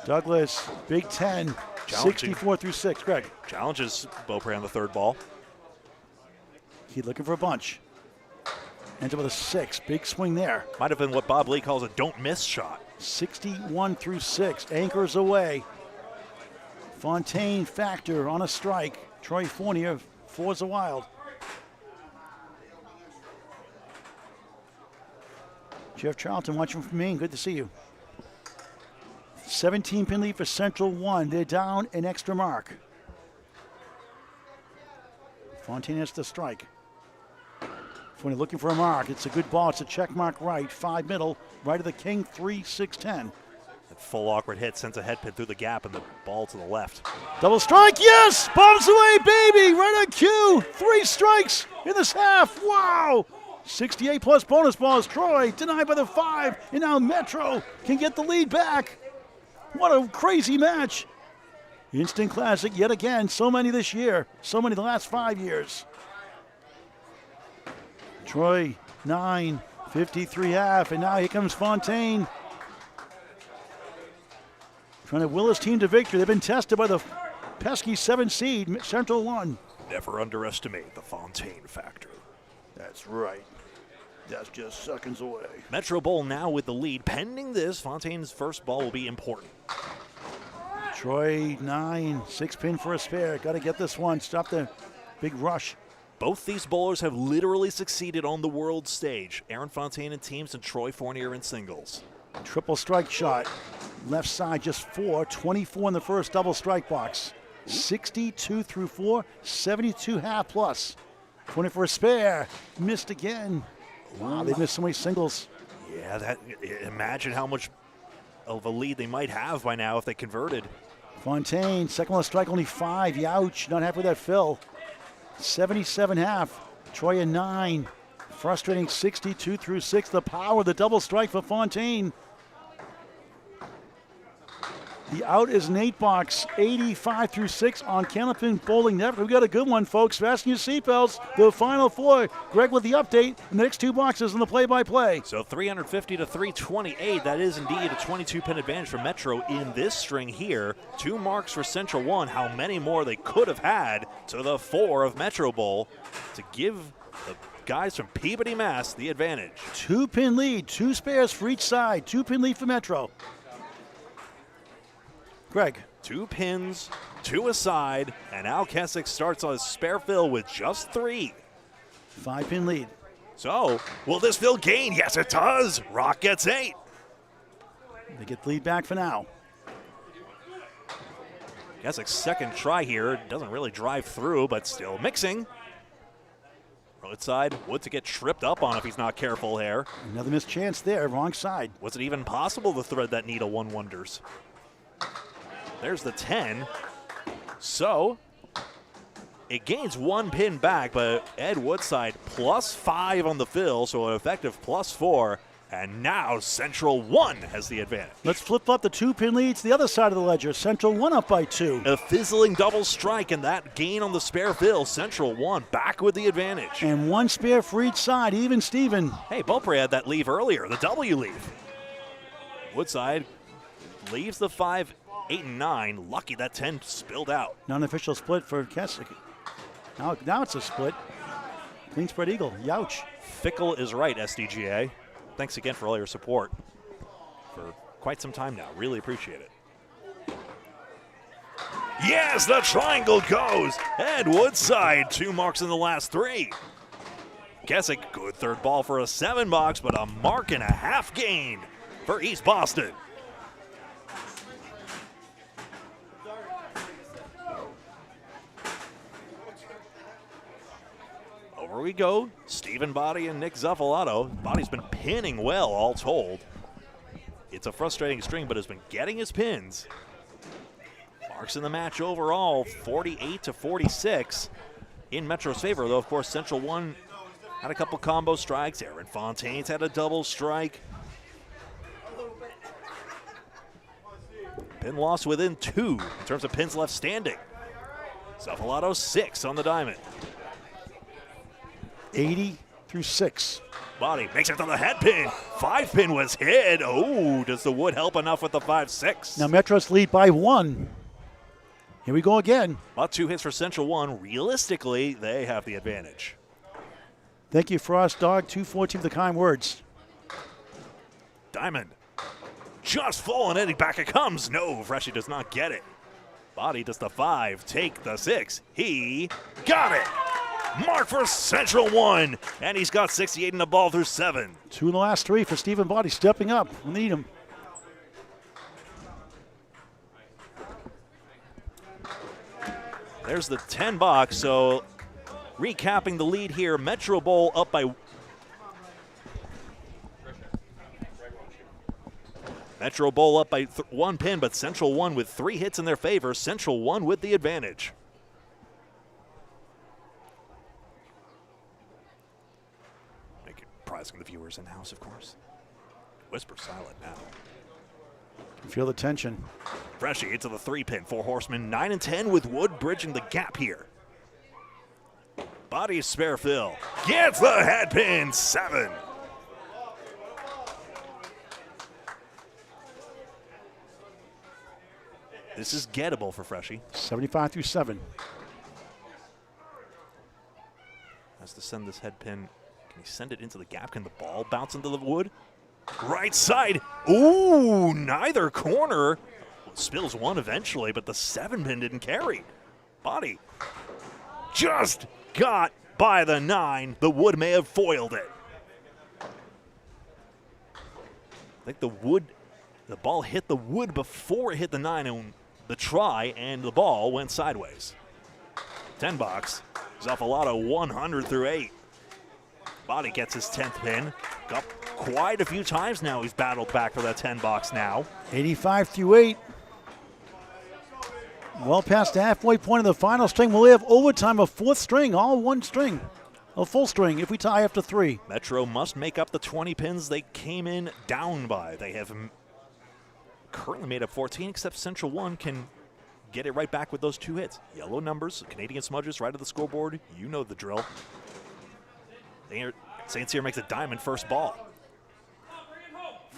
Douglas, Big 10, 64 through 6. Greg. Challenges Beaupre on the third ball. Keith looking for a bunch. Ends up with a 6. Big swing there. Might have been what Bob Lee calls a don't miss shot. 61 through 6. Anchors away. Fontaine factor on a strike. Troy Fournier, 4's a wild. Jeff Charlton watching from Maine. Good to see you. 17 pin lead for Central One. They're down an extra mark. Fontaine has the strike. Fournier looking for a mark. It's a good ball. It's a check mark right. 5 middle. Right of the king. 3-6-10. That full awkward hit sends a head pin through the gap and the ball to the left. Double strike. Yes! Bombs away, baby! Right on cue. 3 strikes in this half. Wow! 68 plus bonus balls. Troy denied by the 5. And now Metro can get the lead back. What a crazy match. Instant classic yet again. So many this year. So many the last 5 years. Troy, 9, 53 half. And now here comes Fontaine. Trying to will his team to victory. They've been tested by the pesky 7 seed, Central One. Never underestimate the Fontaine factor. That's right. That's just seconds away. Metro Bowl now with the lead. Pending this, Fontaine's first ball will be important. Troy, 9, 6 pin for a spare. Got to get this one. Stop the big rush. Both these bowlers have literally succeeded on the world stage. Aaron Fontaine in teams and Troy Fournier in singles. Triple strike shot. Left side just 4. 24 in the first double strike box. 62 through 4. 72 half plus. 20 for a spare. Missed again. Wow, they missed so many singles. Yeah, imagine how much of a lead they might have by now if they converted. Fontaine, second one strike, only 5. Youch, not happy with that fill. 77.5. Troya 9. Frustrating 62 through 6. The power, the double strike for Fontaine. The out is an 8-box, 85 through 6 on Candlepin Bowling Network. We got a good one, folks. Fasten your seatbelts. The final 4. Greg with the update. And the next 2 boxes in the play-by-play. So 350 to 328. That is indeed a 22-pin advantage for Metro in this string here. 2 marks for Central 1. How many more they could have had to the 4 of Metro Bowl to give the guys from Peabody, Mass the advantage. 2-pin lead. 2 spares for each side. 2-pin lead for Metro. Greg. 2 pins, 2 aside, and Al Kessick starts on his spare fill with just 3. 5-pin lead. So, will this fill gain? Yes, it does. Rock gets 8. They get the lead back for now. Kessick's second try here. Doesn't really drive through, but still mixing. Right side, Wood to get tripped up on if he's not careful here. Another missed chance there, wrong side. Was it even possible to thread that needle, one wonders? There's the 10. So it gains 1 pin back, but Ed Woodside +5 on the fill, so an effective +4. And now Central 1 has the advantage. Let's flip-flop the 2-pin leads to the other side of the ledger. Central 1 up by 2. A fizzling double strike, and that gain on the spare fill. Central 1 back with the advantage. And 1 spare for each side, even Steven. Hey, Beaupre had that leave earlier, the W leave. Woodside leaves the 5, 8, and 9. Lucky that 10 spilled out. Non-official split for Kessick. Now it's a split. Clean spread eagle. Youch. Fickle is right, SDGA. Thanks again for all your support for quite some time now. Really appreciate it. Yes, the triangle goes. Ed Woodside, 2 marks in the last 3. Kessick, good third ball for a 7-box, but a mark and a half gained for East Boston. Over we go. Stephen Body and Nick Zuffalato. Body's been pinning well, all told. It's a frustrating string, but has been getting his pins. Marks in the match overall, 48 to 46 in Metro's favor, though, of course, Central 1 had a couple combo strikes. Aaron Fontaine's had a double strike. Pin loss within 2 in terms of pins left standing. Zuffalato 6 on the diamond. 80 through 6. Body makes it to the head pin. 5-pin was hit. Oh, does the wood help enough with the 5-6? Now Metro's lead by 1. Here we go again. About 2 hits for Central 1. Realistically, they have the advantage. Thank you, Frost Dog 214 for the kind words. Diamond just full and Eddie back it comes. No, Freshy does not get it. Body does the 5, take the 6. He got it. Mark for Central 1, and he's got 68 in the ball through 7. 2 in the last 3 for Stephen Body, stepping up. We need him. There's the 10-box, so recapping the lead here, Metro Bowl up by... Metro Bowl up by 1 pin, but Central 1 with 3 hits in their favor. Central 1 with the advantage. Surprising the viewers in the house, of course. Whisper silent now. Feel the tension. Freshy into the 3-pin. 4 horsemen, 9 and 10 with Wood bridging the gap here. Body spare fill. Gets the head pin. 7. This is gettable for Freshy. 75 through 7. Has to send this head pin. Can he send it into the gap? Can the ball bounce into the wood? Right side. Ooh, neither corner. Spills 1 eventually, but the 7-pin didn't carry. Body just got by the 9. The wood may have foiled it. I think the ball hit the wood before it hit the 9 on the try, and the ball went sideways. 10-box. Zuffalato 100 through 8. Body gets his 10th pin. Up quite a few times now. He's battled back for that 10 box now. 85-8. Well past the halfway point of the final string. We'll have overtime, a fourth string, all one string. A full string if we tie after 3. Metro must make up the 20 pins they came in down by. They have currently made up 14, except Central 1 can get it right back with those 2 hits. Yellow numbers, Canadian smudges right at the scoreboard. You know the drill. St. Cyr makes a diamond first ball.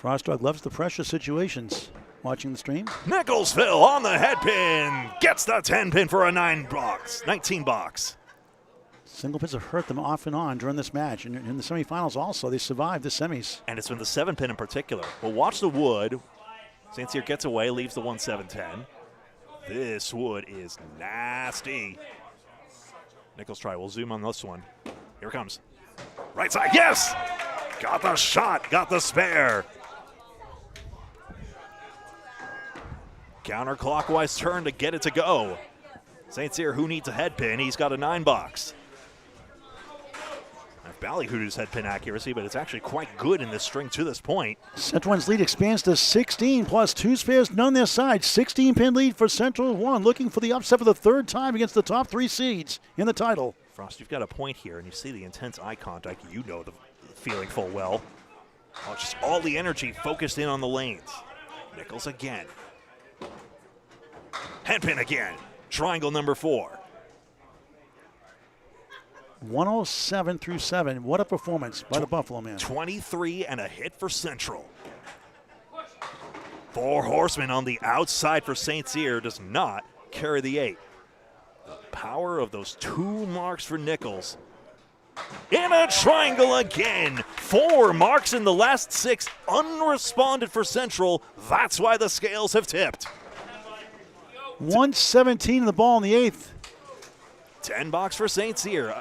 Frostdog loves the pressure situations. Watching the stream. Nicholsville on the head pin. Gets the 10 pin for a 19 box. Single pins have hurt them off and on during this match. And in the semifinals also, they survived the semis. And it's been the 7 pin in particular. Well, watch the wood. St. Cyr gets away, leaves the 1-7-10. This wood is nasty. Nichols try. We'll zoom on this one. Here it comes. Right side. Yes! Got the shot. Got the spare. Counterclockwise turn to get it to go. St. Cyr, who needs a head pin? He's got a 9 box. I've ballyhooed head pin accuracy, but it's actually quite good in this string to this point. Central 1's lead expands to 16 plus 2 spares, none their side. 16 pin lead for Central 1, looking for the upset for the 3rd time against the top 3 seeds in the title. Frost, you've got a point here, and you see the intense eye contact. You know the feeling full well. Oh, just all the energy focused in on the lanes. Nichols again. Head pin again. Triangle number 4. 107 through 7. What a performance by the Buffalo man. 23 and a hit for Central. 4 horsemen on the outside for St. Cyr does not carry the 8. The power of those 2 marks for Nichols. In a triangle again. 4 marks in the last 6 unresponded for Central. That's why the scales have tipped. 117 in the ball in the 8th. 10 box for St. Cyr.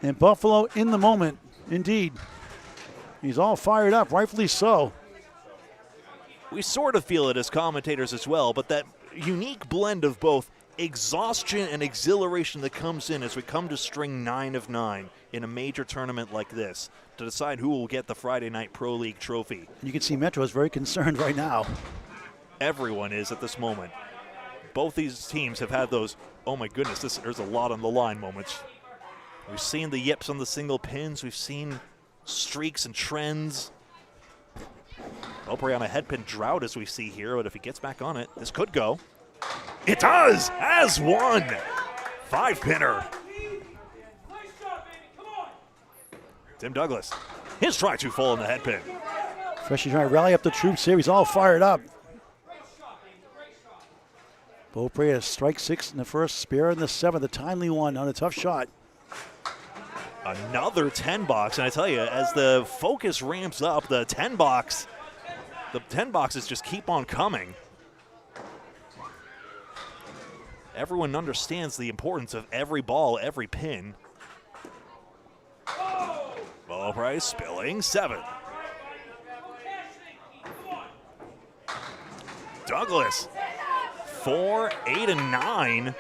And Buffalo in the moment, indeed. He's all fired up, rightfully so. We sort of feel it as commentators as well, but that unique blend of both exhaustion and exhilaration that comes in as we come to string 9 of 9 in a major tournament like this to decide who will get the Friday Night Pro League trophy. You can see Metro is very concerned right now. Everyone is at this moment. Both these teams have had those, oh my goodness, there's a lot on the line moments. We've seen the yips on the single pins. We've seen streaks and trends. Opry on a head pin drought as we see here, but if he gets back on it, this could go. It does, as one. 5-pinner. Tim Douglas, his try too full in the head pin. Freshie trying to rally up the troops here. He's all fired up. Beaupre has strike 6 in the first, spare in the 7th, the timely one on a tough shot. Another 10 box, and I tell you, as the focus ramps up, the 10 boxes just keep on coming. Everyone understands the importance of every ball, every pin. Beaupre spilling 7. Douglas. 4, 8, and 9.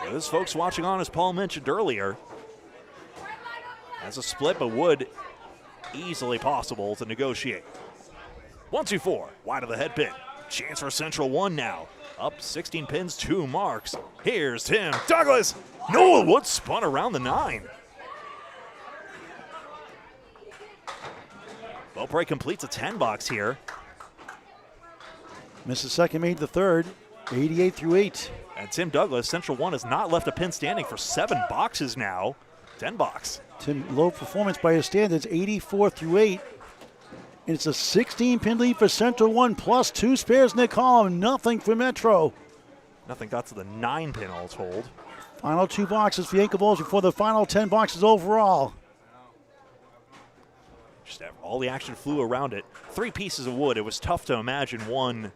Those folks watching on, as Paul mentioned earlier, as a split, but would easily possible to negotiate. 1-2-4, wide of the head pin. Chance for Central 1 now. Up 16 pins, 2 marks. Here's Tim Douglas. Noah Wood spun around the 9. Beaupre completes a 10 box here. Missed the second, made the third. 88 through 8. And Tim Douglas, Central 1 has not left a pin standing for 7 boxes now. 10 box. Tim, low performance by his standards, 84 through 8. And it's a 16-pin lead for Central 1 plus 2 spares in the column. Nothing for Metro. Nothing got to the 9 pin all told. Final 2 boxes for Yanko Bowls before the final 10 boxes overall. Just all the action flew around it. 3 pieces of wood. It was tough to imagine one.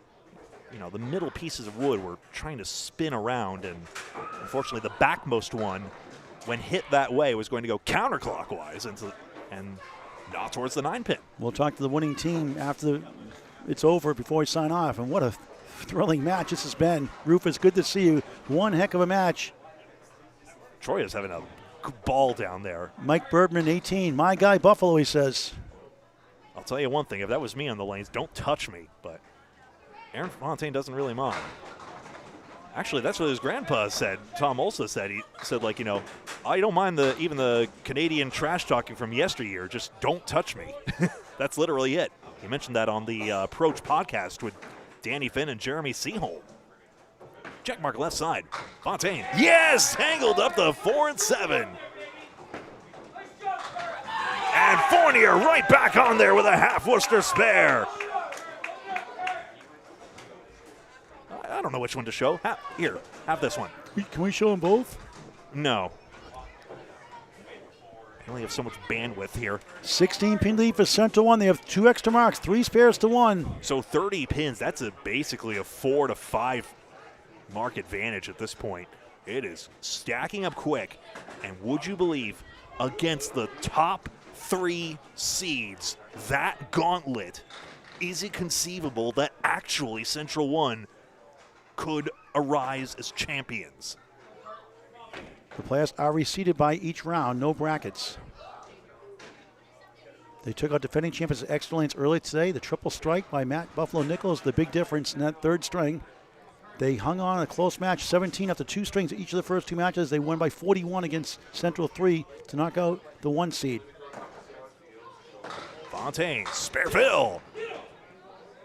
You know, the middle pieces of wood were trying to spin around, and unfortunately the backmost one, when hit that way, was going to go counterclockwise and not towards the 9 pin. We'll talk to the winning team after it's over before we sign off, and what a thrilling match this has been. Rufus, good to see you. One heck of a match. Troy is having a ball down there. Mike Bergman, 18. My guy, Buffalo, he says. I'll tell you one thing, if that was me on the lanes, don't touch me. But Aaron Fontaine doesn't really mind. Actually, that's what his grandpa said. Tom Olsa said. He said, like, you know, I don't mind even the Canadian trash talking from yesteryear. Just don't touch me. That's literally it. He mentioned that on the Approach podcast with Danny Finn and Jeremy Seaholm. Check mark left side. Fontaine. Yes! Tangled up the 4 and 7. And Fournier right back on there with a half Worcester spare. I don't know which one to show. Here, have this one. Can we show them both? No. I only have so much bandwidth here. 16 pin lead for Central 1. They have 2 extra marks, 3 spares to 1. So 30 pins, that's basically a 4 to 5 mark advantage at this point. It is stacking up quick. And would you believe, against the top 3 seeds, that gauntlet, is it conceivable that actually Central 1 could arise as champions? The players are reseeded by each round, no brackets. They took out defending champions extra lanes early today. The triple strike by Matt Buffalo Nichols, the big difference in that third string. They hung on a close match, 17 after 2 strings each of the first 2 matches. They won by 41 against Central 3 to knock out the 1 seed. Fontaine, spare fill.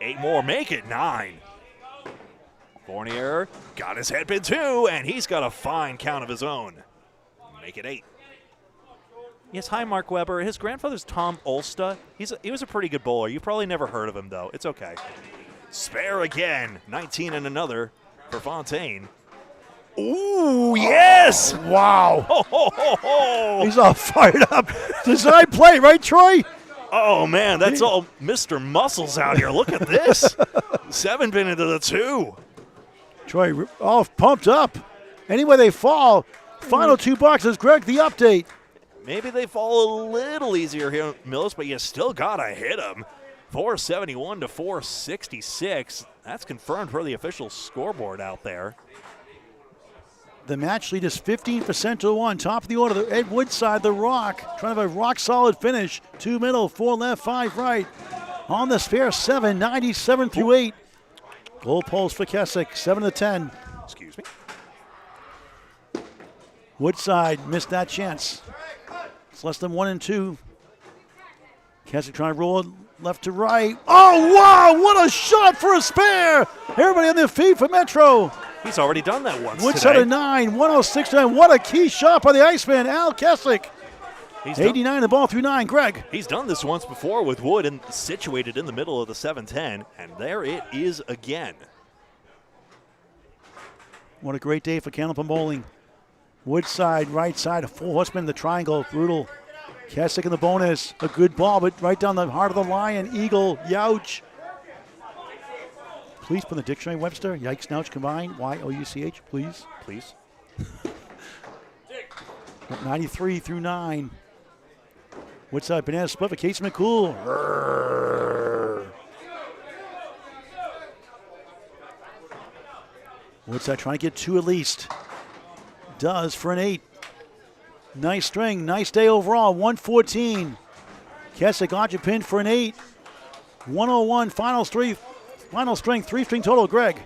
8 more, make it 9. Fournier got his head pin too, and he's got a fine count of his own. Make it 8. Yes, hi, Mark Weber. His grandfather's Tom Olsta. He was a pretty good bowler. You've probably never heard of him, though. It's okay. Spare again. 19 and another for Fontaine. Ooh, yes! Wow. Ho, ho, ho, ho. He's all fired up. Design play, right, Troy? Oh, man, that's all Mr. Muscles out here. Look at this. 7 pin into the 2. Troy all pumped up. Anyway they fall. Final 2 boxes. Greg, the update. Maybe they fall a little easier here, Millis, but you still got to hit them. 471 to 466. That's confirmed per the official scoreboard out there. The match lead is 15 for Central 1. Top of the order, Ed Woodside, the Rock. Trying to have a rock-solid finish. 2 middle, 4 left, 5 right. On the spare, 7, 97 through 8. Goal post for Keswick, 7 to 10. Excuse me. Woodside missed that chance. It's less than 1 and 2. Keswick trying to roll it left to right. Oh, wow, what a shot for a spare. Everybody on their feet for Metro. He's already done that once Woodside today. at 9, 106 to 9. What a key shot by the Iceman, Al Keswick. He's 89 the ball through 9. Greg. He's done this once before with Wood and situated in the middle of the 7-10, and there it is again. What a great day for Candlepin bowling. Woodside, right side, a 4 horseman in the triangle, brutal. Keswick in the bonus, a good ball, but right down the heart of the lion, eagle, youch. Please put in the dictionary, Webster, yikes, nouch combined, Y-O-U-C-H, please. Please. 93 through 9. Woodside, banana split for Casey McCool. Woodside trying to get 2 at least. Does for an 8. Nice string, nice day overall, 114. Keswick got you pinned for an 8. 101, final string, 3-string total, Greg.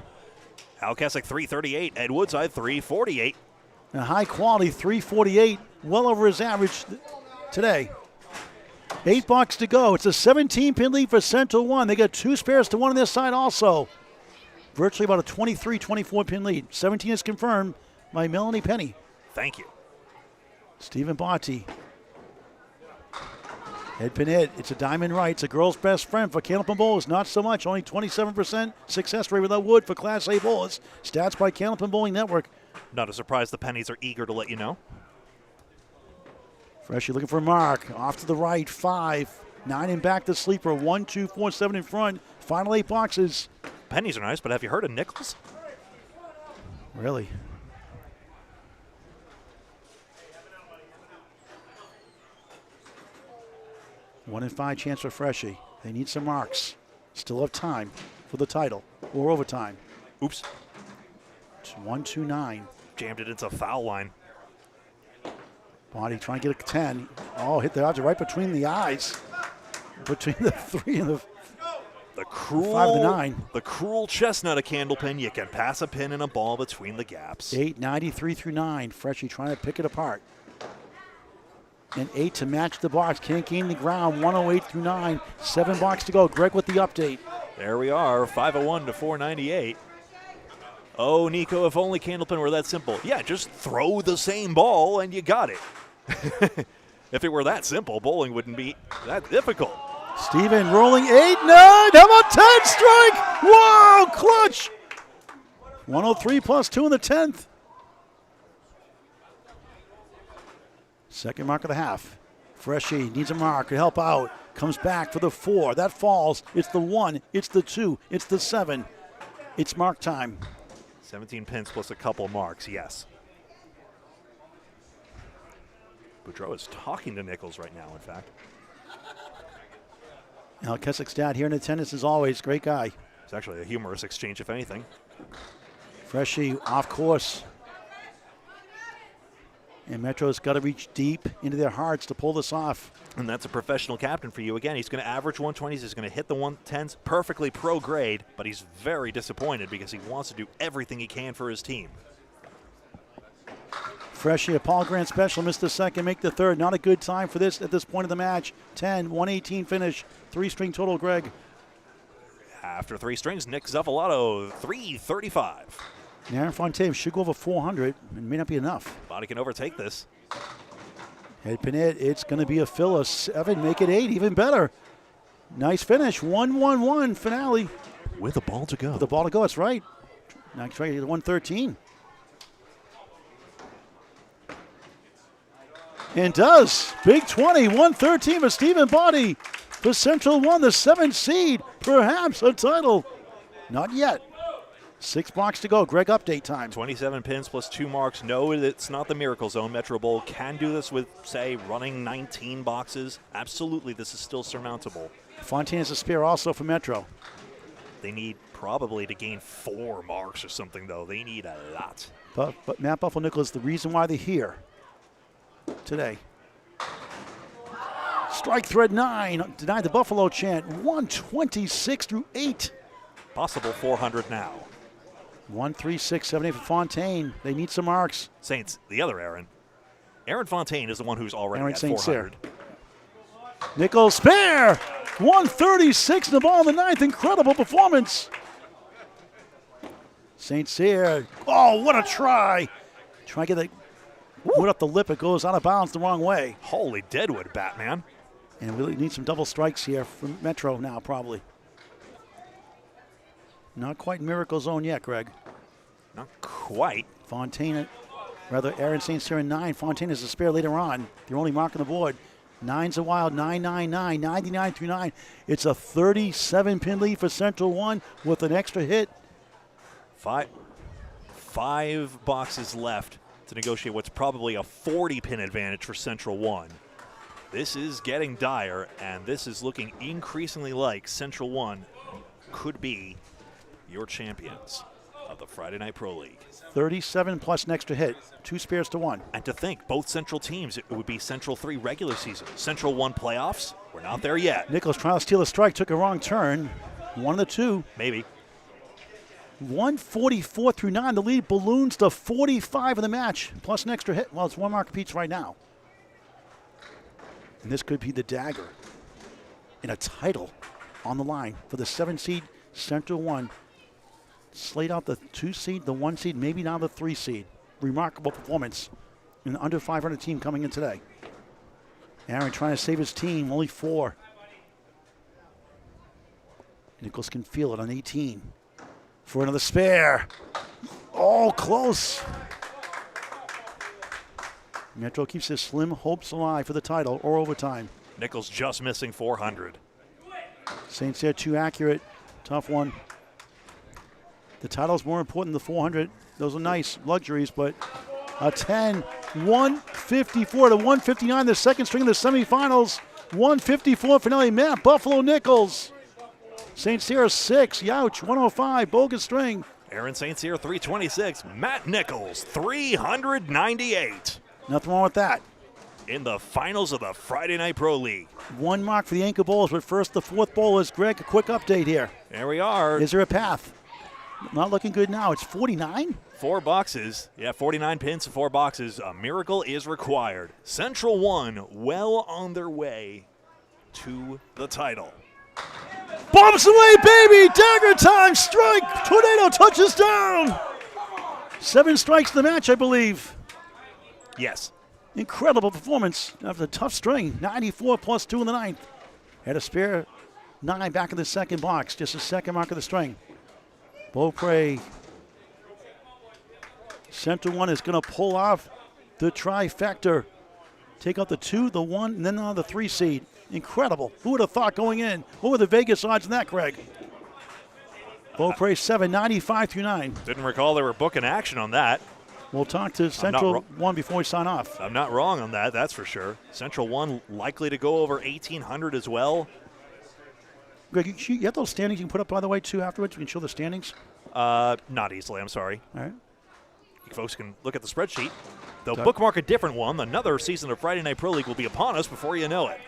Al Keswick 338, Ed Woodside 348. A high quality 348, well over his average today. 8 bucks to go. It's a 17-pin lead for Central 1. They got 2 spares to 1 on their side also. Virtually about a 23, 24-pin lead. 17 is confirmed by Melanie Penny. Thank you. Stephen Botti. Head pin hit. It's a diamond right. It's a girl's best friend for Candlepin bowlers. Not so much. Only 27% success rate without wood for Class A bowlers. Stats by Candlepin Bowling Network. Not a surprise the pennies are eager to let you know. Freshie looking for Mark. Off to the right. 5. 9 in back the sleeper. 1, 2, 4, 7 in front. Final 8 boxes. Pennies are nice, but have you heard of nickels? Really? One in 5 chance for Freshie. They need some marks. Still have time for the title or overtime. Oops. It's 1-2-9. Jammed it into foul line. Body trying to get a 10. Oh, hit the object right between the eyes. Between the 3 and the The cruel, 5 and the 9. The cruel chestnut of Candlepin. You can pass a pin and a ball between the gaps. 8.93 through 9. Freshie trying to pick it apart. And 8 to match the box. Can't gain the ground. 108 through 9. 7 box to go. Greg with the update. There we are, 501 to 498. Oh, Nico, if only Candlepin were that simple. Yeah, just throw the same ball and you got it. If it were that simple, bowling wouldn't be that difficult. Steven rolling 8, 9. How about 10 strike? Wow, clutch. 103 plus 2 in the 10th. Second mark of the half. Freshie needs a mark to help out. Comes back for the 4. That falls. It's the 1. It's the 2. It's the 7. It's mark time. 17 pins plus a couple marks, yes. Boudreaux is talking to Nichols right now, in fact. Now, Keswick's dad here in attendance as always. Great guy. It's actually a humorous exchange, if anything. Freshie off course. And Metro's got to reach deep into their hearts to pull this off. And that's a professional captain for you. Again, he's going to average 120s. He's going to hit the 110s. Perfectly pro grade, but he's very disappointed because he wants to do everything he can for his team. Freshie, a Paul Grant special, missed the second, make the third. Not a good time for this at this point of the match. 10, 118 finish, 3-string total, Greg. After 3 strings, Nick Zuffalato, 335. Aaron Fontaine should go over 400. It may not be enough. Body can overtake this. Head pin it. It's going to be a fill of 7. Make it 8. Even better. Nice finish. 1-1-1 finale. With a ball to go. With the ball to go. That's right. Now try to get 113. And does. Big 20. 113 for Stephen Body. For Central 1, the 7th seed. Perhaps a title. Not yet. 6 blocks to go. Greg, update time. 27 pins plus 2 marks. No, it's not the Miracle Zone. Metro Bowl can do this with, say, running 19 boxes. Absolutely, this is still surmountable. Fontaine is a spare also for Metro. They need probably to gain 4 marks or something, though. They need a lot. But Matt Buffalo Nickel is the reason why they're here today. Strike thread 9. Denied the Buffalo chant. 126 through 8. Possible 400 now. 136.78 for Fontaine. They need some marks. Saints, the other Aaron. Aaron Fontaine is the one who's already Aaron at St. 400. Nichols spare. 136 in the ball in the 9th. Incredible performance. St. Cyr. Oh, what a try. Try to get the wood up the lip. It goes out of bounds the wrong way. Holy Deadwood, Batman. And we need some double strikes here from Metro now, probably. Not quite Miracle Zone yet, Greg. Not quite. Fontaine, rather Aaron St. Cyr in 9. Fontaine is a spare later on. They're only marking the board. 9's a wild, 999, 99 through 9. It's a 37-pin lead for Central 1 with an extra hit. 5 boxes left to negotiate what's probably a 40-pin advantage for Central 1. This is getting dire, and this is looking increasingly like Central 1 could be your champions of the Friday Night Pro League. 37 plus an extra hit. 2 spares to 1. And to think, both Central teams, it would be Central 3 regular season. Central 1 playoffs, we're not there yet. Nichols trying to steal a strike, took a wrong turn. 1 of the 2. Maybe. 144 through 9. The lead balloons to 45 in the match, plus an extra hit. Well, it's 1 mark apiece right now. And this could be the dagger. And a title on the line for the 7 seed Central 1. Slate out the 2 seed, the 1 seed, maybe now the 3 seed. Remarkable performance in the under 500 team coming in today. Aaron trying to save his team, only 4. Nichols can feel it on 18. For another spare. Oh, close. Metro keeps his slim hopes alive for the title or overtime. Nichols just missing 400. St. Cyr too accurate. Tough one. The title's more important than the 400. Those are nice luxuries, but a 10, 154 to 159, the 2nd string of the semifinals. 154 finale. Matt Buffalo Nichols. St. Cyr 6, Youch 105, bogus string. Aaron St. Cyr 326, Matt Nichols 398. Nothing wrong with that. in the finals of the Friday Night Pro League. 1 mark for the anchor bowlers, but first the 4th bowlers. Greg, a quick update here. There we are. Is there a path? Not looking good now. It's 49. 4 boxes. Yeah, 49 pins, 4 boxes. A miracle is required. Central 1 well on their way to the title. Bombs away, baby! Dagger time! Strike! Tornado touches down! 7 strikes in the match, I believe. Yes. Incredible performance after a tough string. 94 plus 2 in the 9th. Had a spare 9 back in the 2nd box. Just a 2nd mark of the string. Beaupre. Central 1 is going to pull off the trifecta. Take out the 2, the 1, and then on the 3 seed. Incredible. Who would have thought going in? What were the Vegas odds on that, Greg? Beaupre 7, 95 through 9. Didn't recall they were booking action on that. We'll talk to Central 1 before we sign off. I'm not wrong on that, that's for sure. Central 1 likely to go over 1,800 as well. Greg, you have those standings you can put up, by the way, too, afterwards? You can show the standings? Not easily, I'm sorry. All right. You folks can look at the spreadsheet. They'll Doug? bookmark a different one. Another season of Friday Night Pro League will be upon us before you know it.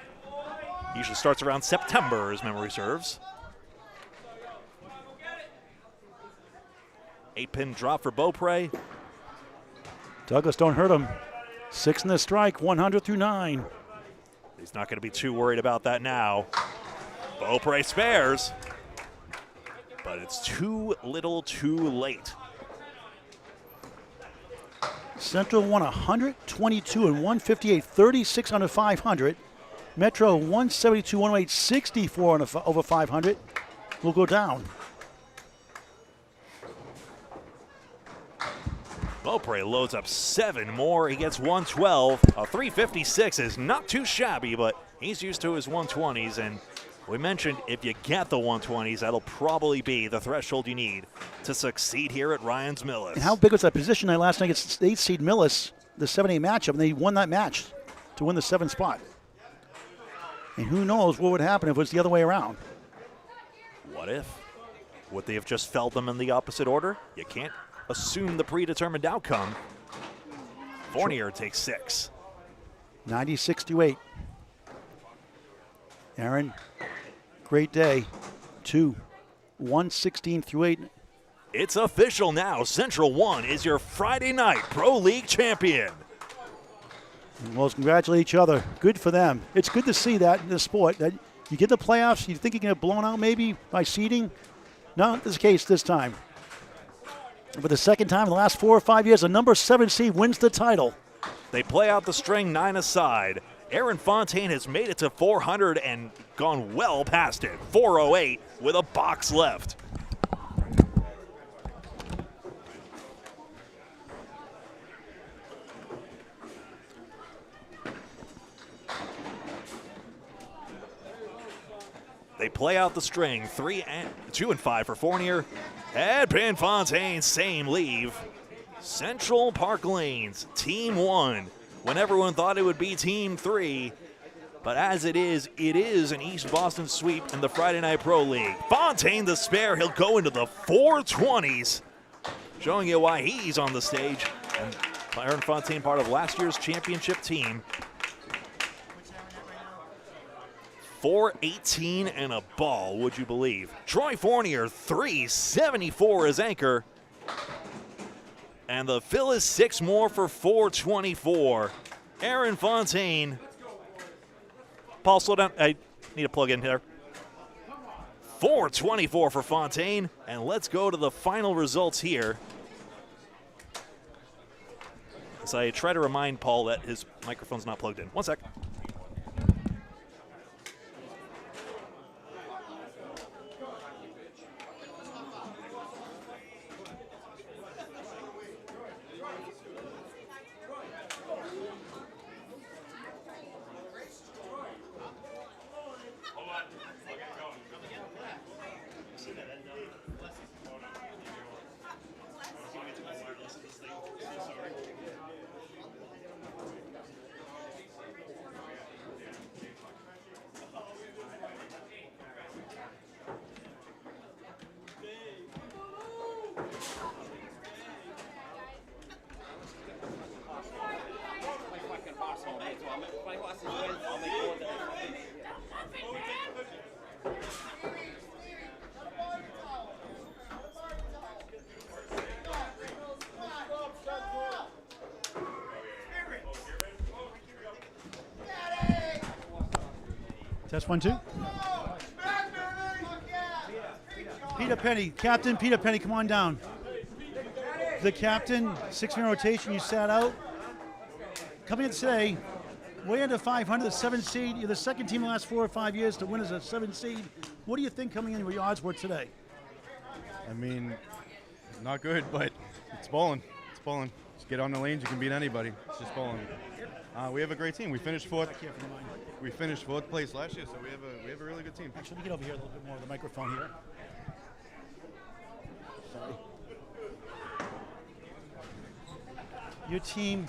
Usually starts around September, as memory serves. 8-pin drop for Beaupre. Douglas, don't hurt him. 6 in the strike, 100 through 9. He's not going to be too worried about that now. Beaupre spares, but it's too little too late. Central won 122 and 158, 36 under 500. Metro 172, 108, 64 over 500. Will go down. Beaupre loads up 7 more. He gets 112. A 356 is not too shabby, but he's used to his 120s. And we mentioned if you get the 120s, that'll probably be the threshold you need to succeed here at Ryan's Millis. And how big was that position last night against the 8th seed Millis, the 7-8 matchup, and they won that match to win the 7th spot. And who knows what would happen if it was the other way around. What if? Would they have just felled them in the opposite order? You can't assume the predetermined outcome. Fournier takes 6. 96 to 8. Aaron, great day. 2, 116 through 8. It's official now. Central 1 is your Friday Night Pro League champion. Well, congratulate each other. Good for them. It's good to see that in the sport. That you get the playoffs, you think you can get blown out maybe by seeding. Not the case this time. For the second time in the last 4 or 5 years, a number 7 seed wins the title. They play out the string 9 aside. Aaron Fontaine has made it to 400 and gone well past it. 408 with a box left. They play out the string, 2 and 5 for Fournier. Headpin Fontaine, same leave. Central Park Lanes, Team 1. When everyone thought it would be Team 3. But as it is an East Boston sweep in the Friday Night Pro League. Fontaine the spare, he'll go into the 420s. Showing you why he's on the stage. And Aaron Fontaine, part of last year's championship team. 418 and a ball, would you believe? Troy Fournier, 374 as anchor. And the fill is 6 more for 424. Aaron Fontaine. Paul, slow down. I need a plug in here. 424 for Fontaine. And let's go to the final results here. As I try to remind Paul that his microphone's not plugged in. 1 sec. That's 1-2. Peter Penny, captain Peter Penny, come on down. The captain, 6-man rotation, you sat out. Coming in today, way under 500, the 7th seed. You're the second team in the last 4 or 5 years to win as a 7th seed. What do you think coming in, what your odds were today? I mean, not good, but it's bowling. It's bowling. Just get on the lanes, you can beat anybody. It's just bowling. We have a great team. We finished fourth. We finished fourth place last year, so we have a really good team. Actually, let me get over here a little bit more of the microphone here. Sorry. Your team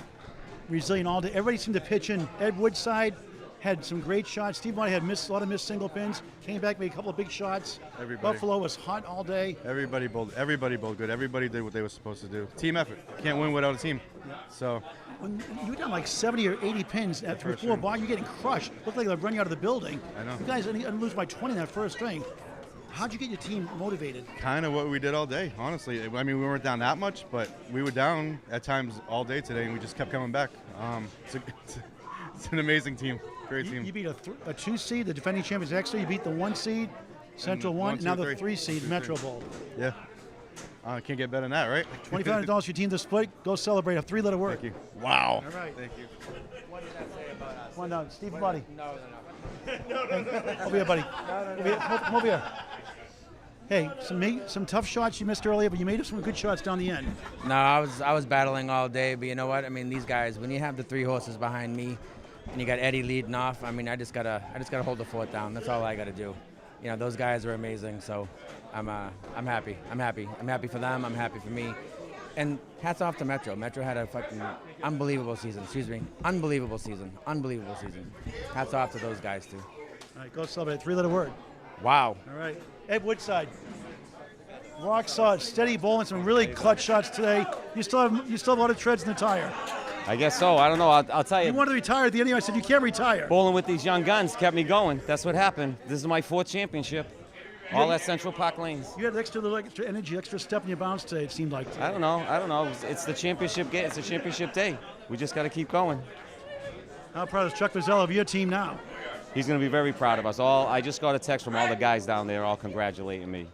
resilient all day. Everybody seemed to pitch in. Ed Woodside had some great shots. Steve Renaud had a lot of missed single pins. Came back, made a couple of big shots. Everybody. Buffalo was hot all day. Everybody bowled good. Everybody did what they were supposed to do. Team effort. You can't win without a team. Yeah. So. When you were down like 70 or 80 pins at 3-4 bar, you're getting crushed. Looked like they were running out of the building. I know. You guys didn't lose by 20 in that first string. How'd you get your team motivated? Kind of what we did all day, honestly. I mean, we weren't down that much, but we were down at times all day today, and we just kept coming back. It's an amazing team. Great team. You beat a 2 seed, the defending champions extra. You beat the 1 seed, Central 1, now the 3 seed, Metro Bowl. Yeah. Can't get better than that, right? $2,500 for your team to split. Go celebrate. A 3-letter word. Thank you. Wow. All right. Thank you. What did that say about us? Come on down. Steve, buddy. No. Over here, buddy. Over here. Come over here. Hey, some tough shots you missed earlier, but you made some good shots down the end. No, I was battling all day, but you know what? I mean, these guys, when you have the 3 horses behind me, and you got Eddie leading off, I mean, I just gotta hold the fort down. That's all I gotta do. You know, those guys are amazing, so I'm happy. I'm happy for them. I'm happy for me. And hats off to Metro. Metro had a fucking unbelievable season. Unbelievable season. Hats off to those guys too. All right, go celebrate. 3-letter word. Wow. All right. Ed Woodside. Rock solid, steady bowling, some really clutch shots today. You still have a lot of treads in the tire. I guess so. I don't know. I'll tell you. You wanted to retire at the end. I said you can't retire. Bowling with these young guns kept me going. That's what happened. This is my 4th championship. All at Central Park Lanes. You had extra energy, extra step in your bounce today, it seemed like. I don't know. It's the championship game. It's a championship day. We just got to keep going. How proud is Chuck Vizzello of your team now? He's going to be very proud of us. I just got a text from all the guys down there all congratulating me.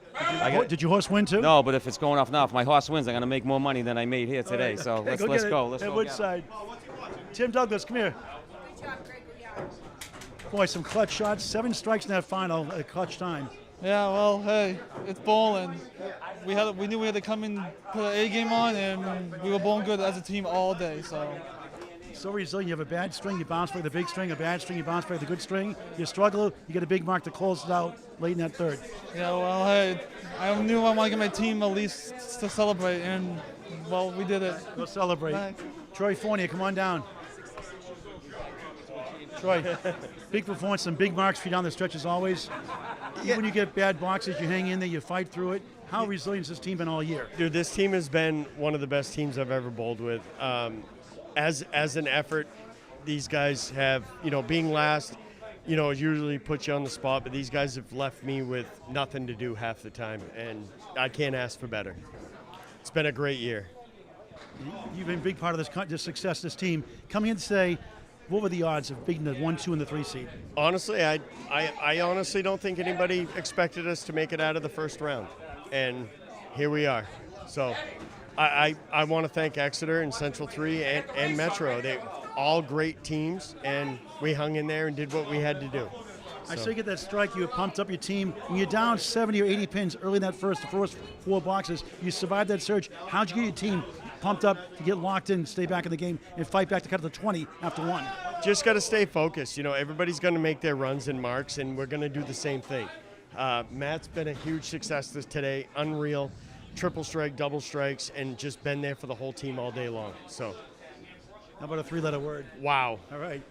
Did your horse win too? No, but if it's going off now, if my horse wins, I'm going to make more money than I made here today. So okay, let's go. Let's go. Woodside. Tim Douglas, come here. Boy, some clutch shots. 7 strikes in that final at clutch time. Yeah, well, hey, it's bowling. We knew we had to come in, put an A game on, and we were bowling good as a team all day. So resilient. You have a bad string, you bounce back the big string. A bad string, you bounce back the good string. You struggle, you get a big mark to close it out late in that 3rd. Yeah, well, hey, I knew I wanted to get my team at least to celebrate, and well, we did it. Go celebrate. Bye. Troy Fournier, come on down. Troy, big performance, some big marks for you down the stretch as always. Even when you get bad boxes, you hang in there, you fight through it. How resilient has this team been all year? Dude, this team has been one of the best teams I've ever bowled with. As an effort, these guys have, being last, usually puts you on the spot, but these guys have left me with nothing to do half the time, and I can't ask for better. It's been a great year. You've been a big part of this success, this team. Coming in today, what were the odds of beating the 1, 2, and the 3 seed? Honestly, I honestly don't think anybody expected us to make it out of the first round, and here we are. So I want to thank Exeter and Central 3 and Metro. They all great teams, and we hung in there and did what we had to do. I say get that strike, you pumped up your team. When you're down 70 or 80 pins early in that the first 4 boxes, you survived that surge. How'd you get your team pumped up to get locked in, stay back in the game, and fight back to cut to the 20 after 1? Just got to stay focused. Everybody's going to make their runs and marks, and we're going to do the same thing. Matt's been a huge success today, unreal. Triple strike, double strikes, and just been there for the whole team all day long. So, how about a 3-letter word? Wow. All right.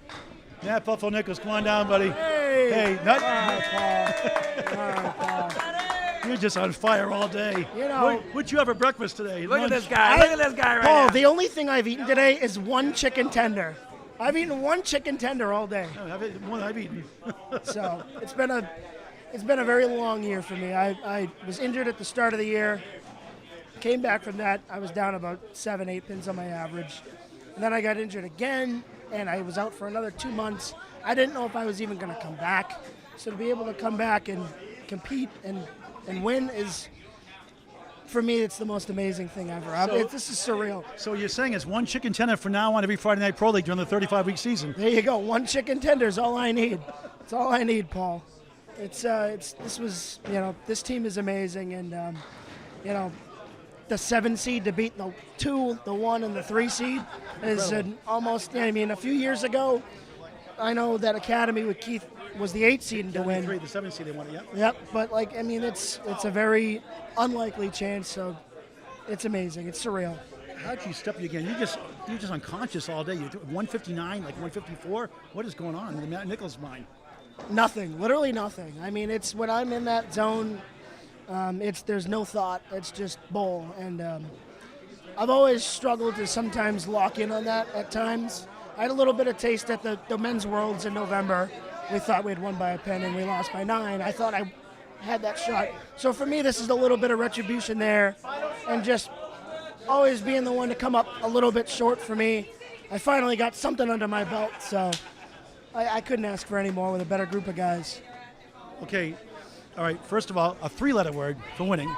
Matt Buffalo Nichols, come on down, buddy. Hey, Nut. You're just on fire all day. What'd you have for breakfast today? Look at this guy right Paul, now. the only thing I've eaten today is 1 chicken tender. I've eaten 1 chicken tender all day. More than I've eaten. So it's been a very long year for me. I was injured at the start of the year. Came back from that. I was down about 7-8 pins on my average. And then I got injured again, and I was out for another 2 months. I didn't know if I was even going to come back. So to be able to come back and compete and win is, for me, it's the most amazing thing ever. This is surreal. So you're saying it's one chicken tender from now on every Friday Night Pro League during the 35-week season. There you go. One chicken tender is all I need. It's all I need, Paul. This team is amazing, and the 7 seed to beat the 2, the 1, and the 3 seed is almost. I mean, a few years ago, I know that Academy with Keith was the 8 seed to win. The 7 seed they won it. Yep. Yep. But it's a very unlikely chance. So it's amazing. It's surreal. How'd you step again? You're just unconscious all day. You're 159, like 154. What is going on in Matt Nichols' mind? Nothing. Literally nothing. I mean, it's when I'm in that zone. There's no thought. It's just bowl. And I've always struggled to sometimes lock in on that at times. I had a little bit of taste at the men's worlds in November. We thought we had won by a pen and we lost by 9. I thought I had that shot. So for me, this is a little bit of retribution there, and just always being the one to come up a little bit short for me. I finally got something under my belt, so I couldn't ask for any more with a better group of guys. Okay. All right. First of all, a 3-letter word for winning.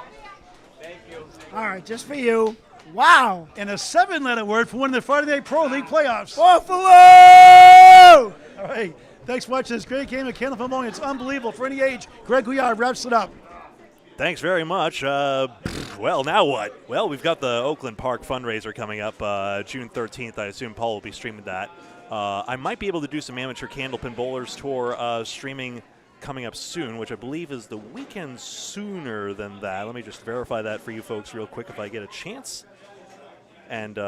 Thank you. All right, just for you. Wow. And a 7-letter word for winning the Friday Night Pro League playoffs. Buffalo! All right. Thanks for watching this great game of Candlepin Bowling. It's unbelievable for any age. Greg Gouillart wraps it up. Thanks very much. Well, now what? Well, we've got the Oakland Park fundraiser coming up June 13th. I assume Paul will be streaming that. I might be able to do some amateur Candlepin Bowlers tour streaming coming up soon, which I believe is the weekend sooner than that. Let me just verify that for you folks real quick if I get a chance. And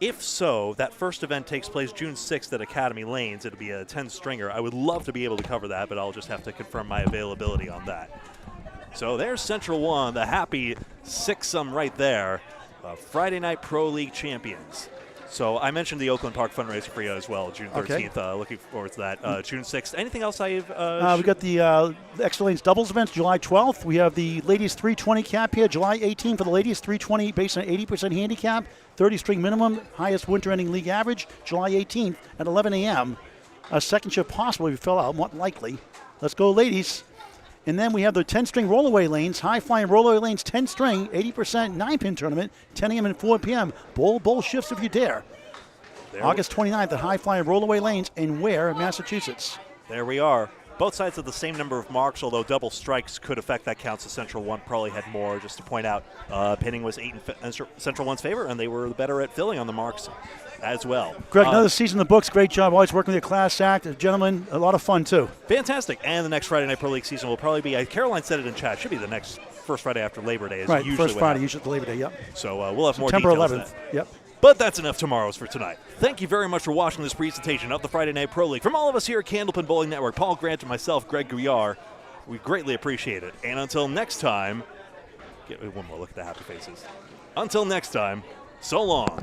if so, that first event takes place June 6th at Academy Lanes. It'll be a 10-stringer. I would love to be able to cover that, but I'll just have to confirm my availability on that. So there's Central 1, the happy 6-some right there, Friday Night Pro League champions. So I mentioned the Oakland Park fundraiser for you as well, June 13th. Okay. Looking forward to that. June 6th. Anything else I've we got the Extra Lanes doubles events July 12th. We have the ladies 320 cap here July 18th for the ladies 320 based on 80% handicap, 30-string minimum, highest winter ending league average, July 18th at 11 a.m. A second shift possible if you fill out, more likely. Let's go, ladies. And then we have the 10-string rollaway lanes, high-flying rollaway lanes, 10-string, 80% 9-pin tournament, 10 a.m. and 4 p.m. Bowl shifts if you dare. August 29th at high-flying rollaway lanes in Ware, Massachusetts. There we are. Both sides have the same number of marks, although double strikes could affect that count, so Central 1 probably had more. Just to point out, pinning was 8 in Central 1's favor, and they were better at filling on the marks as well. Greg, another season in the books. Great job. Always working with your class act. Gentlemen, a lot of fun, too. Fantastic. And the next Friday Night Pro League season will probably be, Caroline said it in chat, should be the next first Friday after Labor Day. Right, usually first Friday, usually Labor Day, yep. So we'll have more September details 11th, then. yep. But that's enough tomorrows for tonight. Thank you very much for watching this presentation of the Friday Night Pro League. From all of us here at Candlepin Bowling Network, Paul Grant and myself, Greg Gouillart, we greatly appreciate it. And until next time, get one more look at the happy faces. Until next time, so long.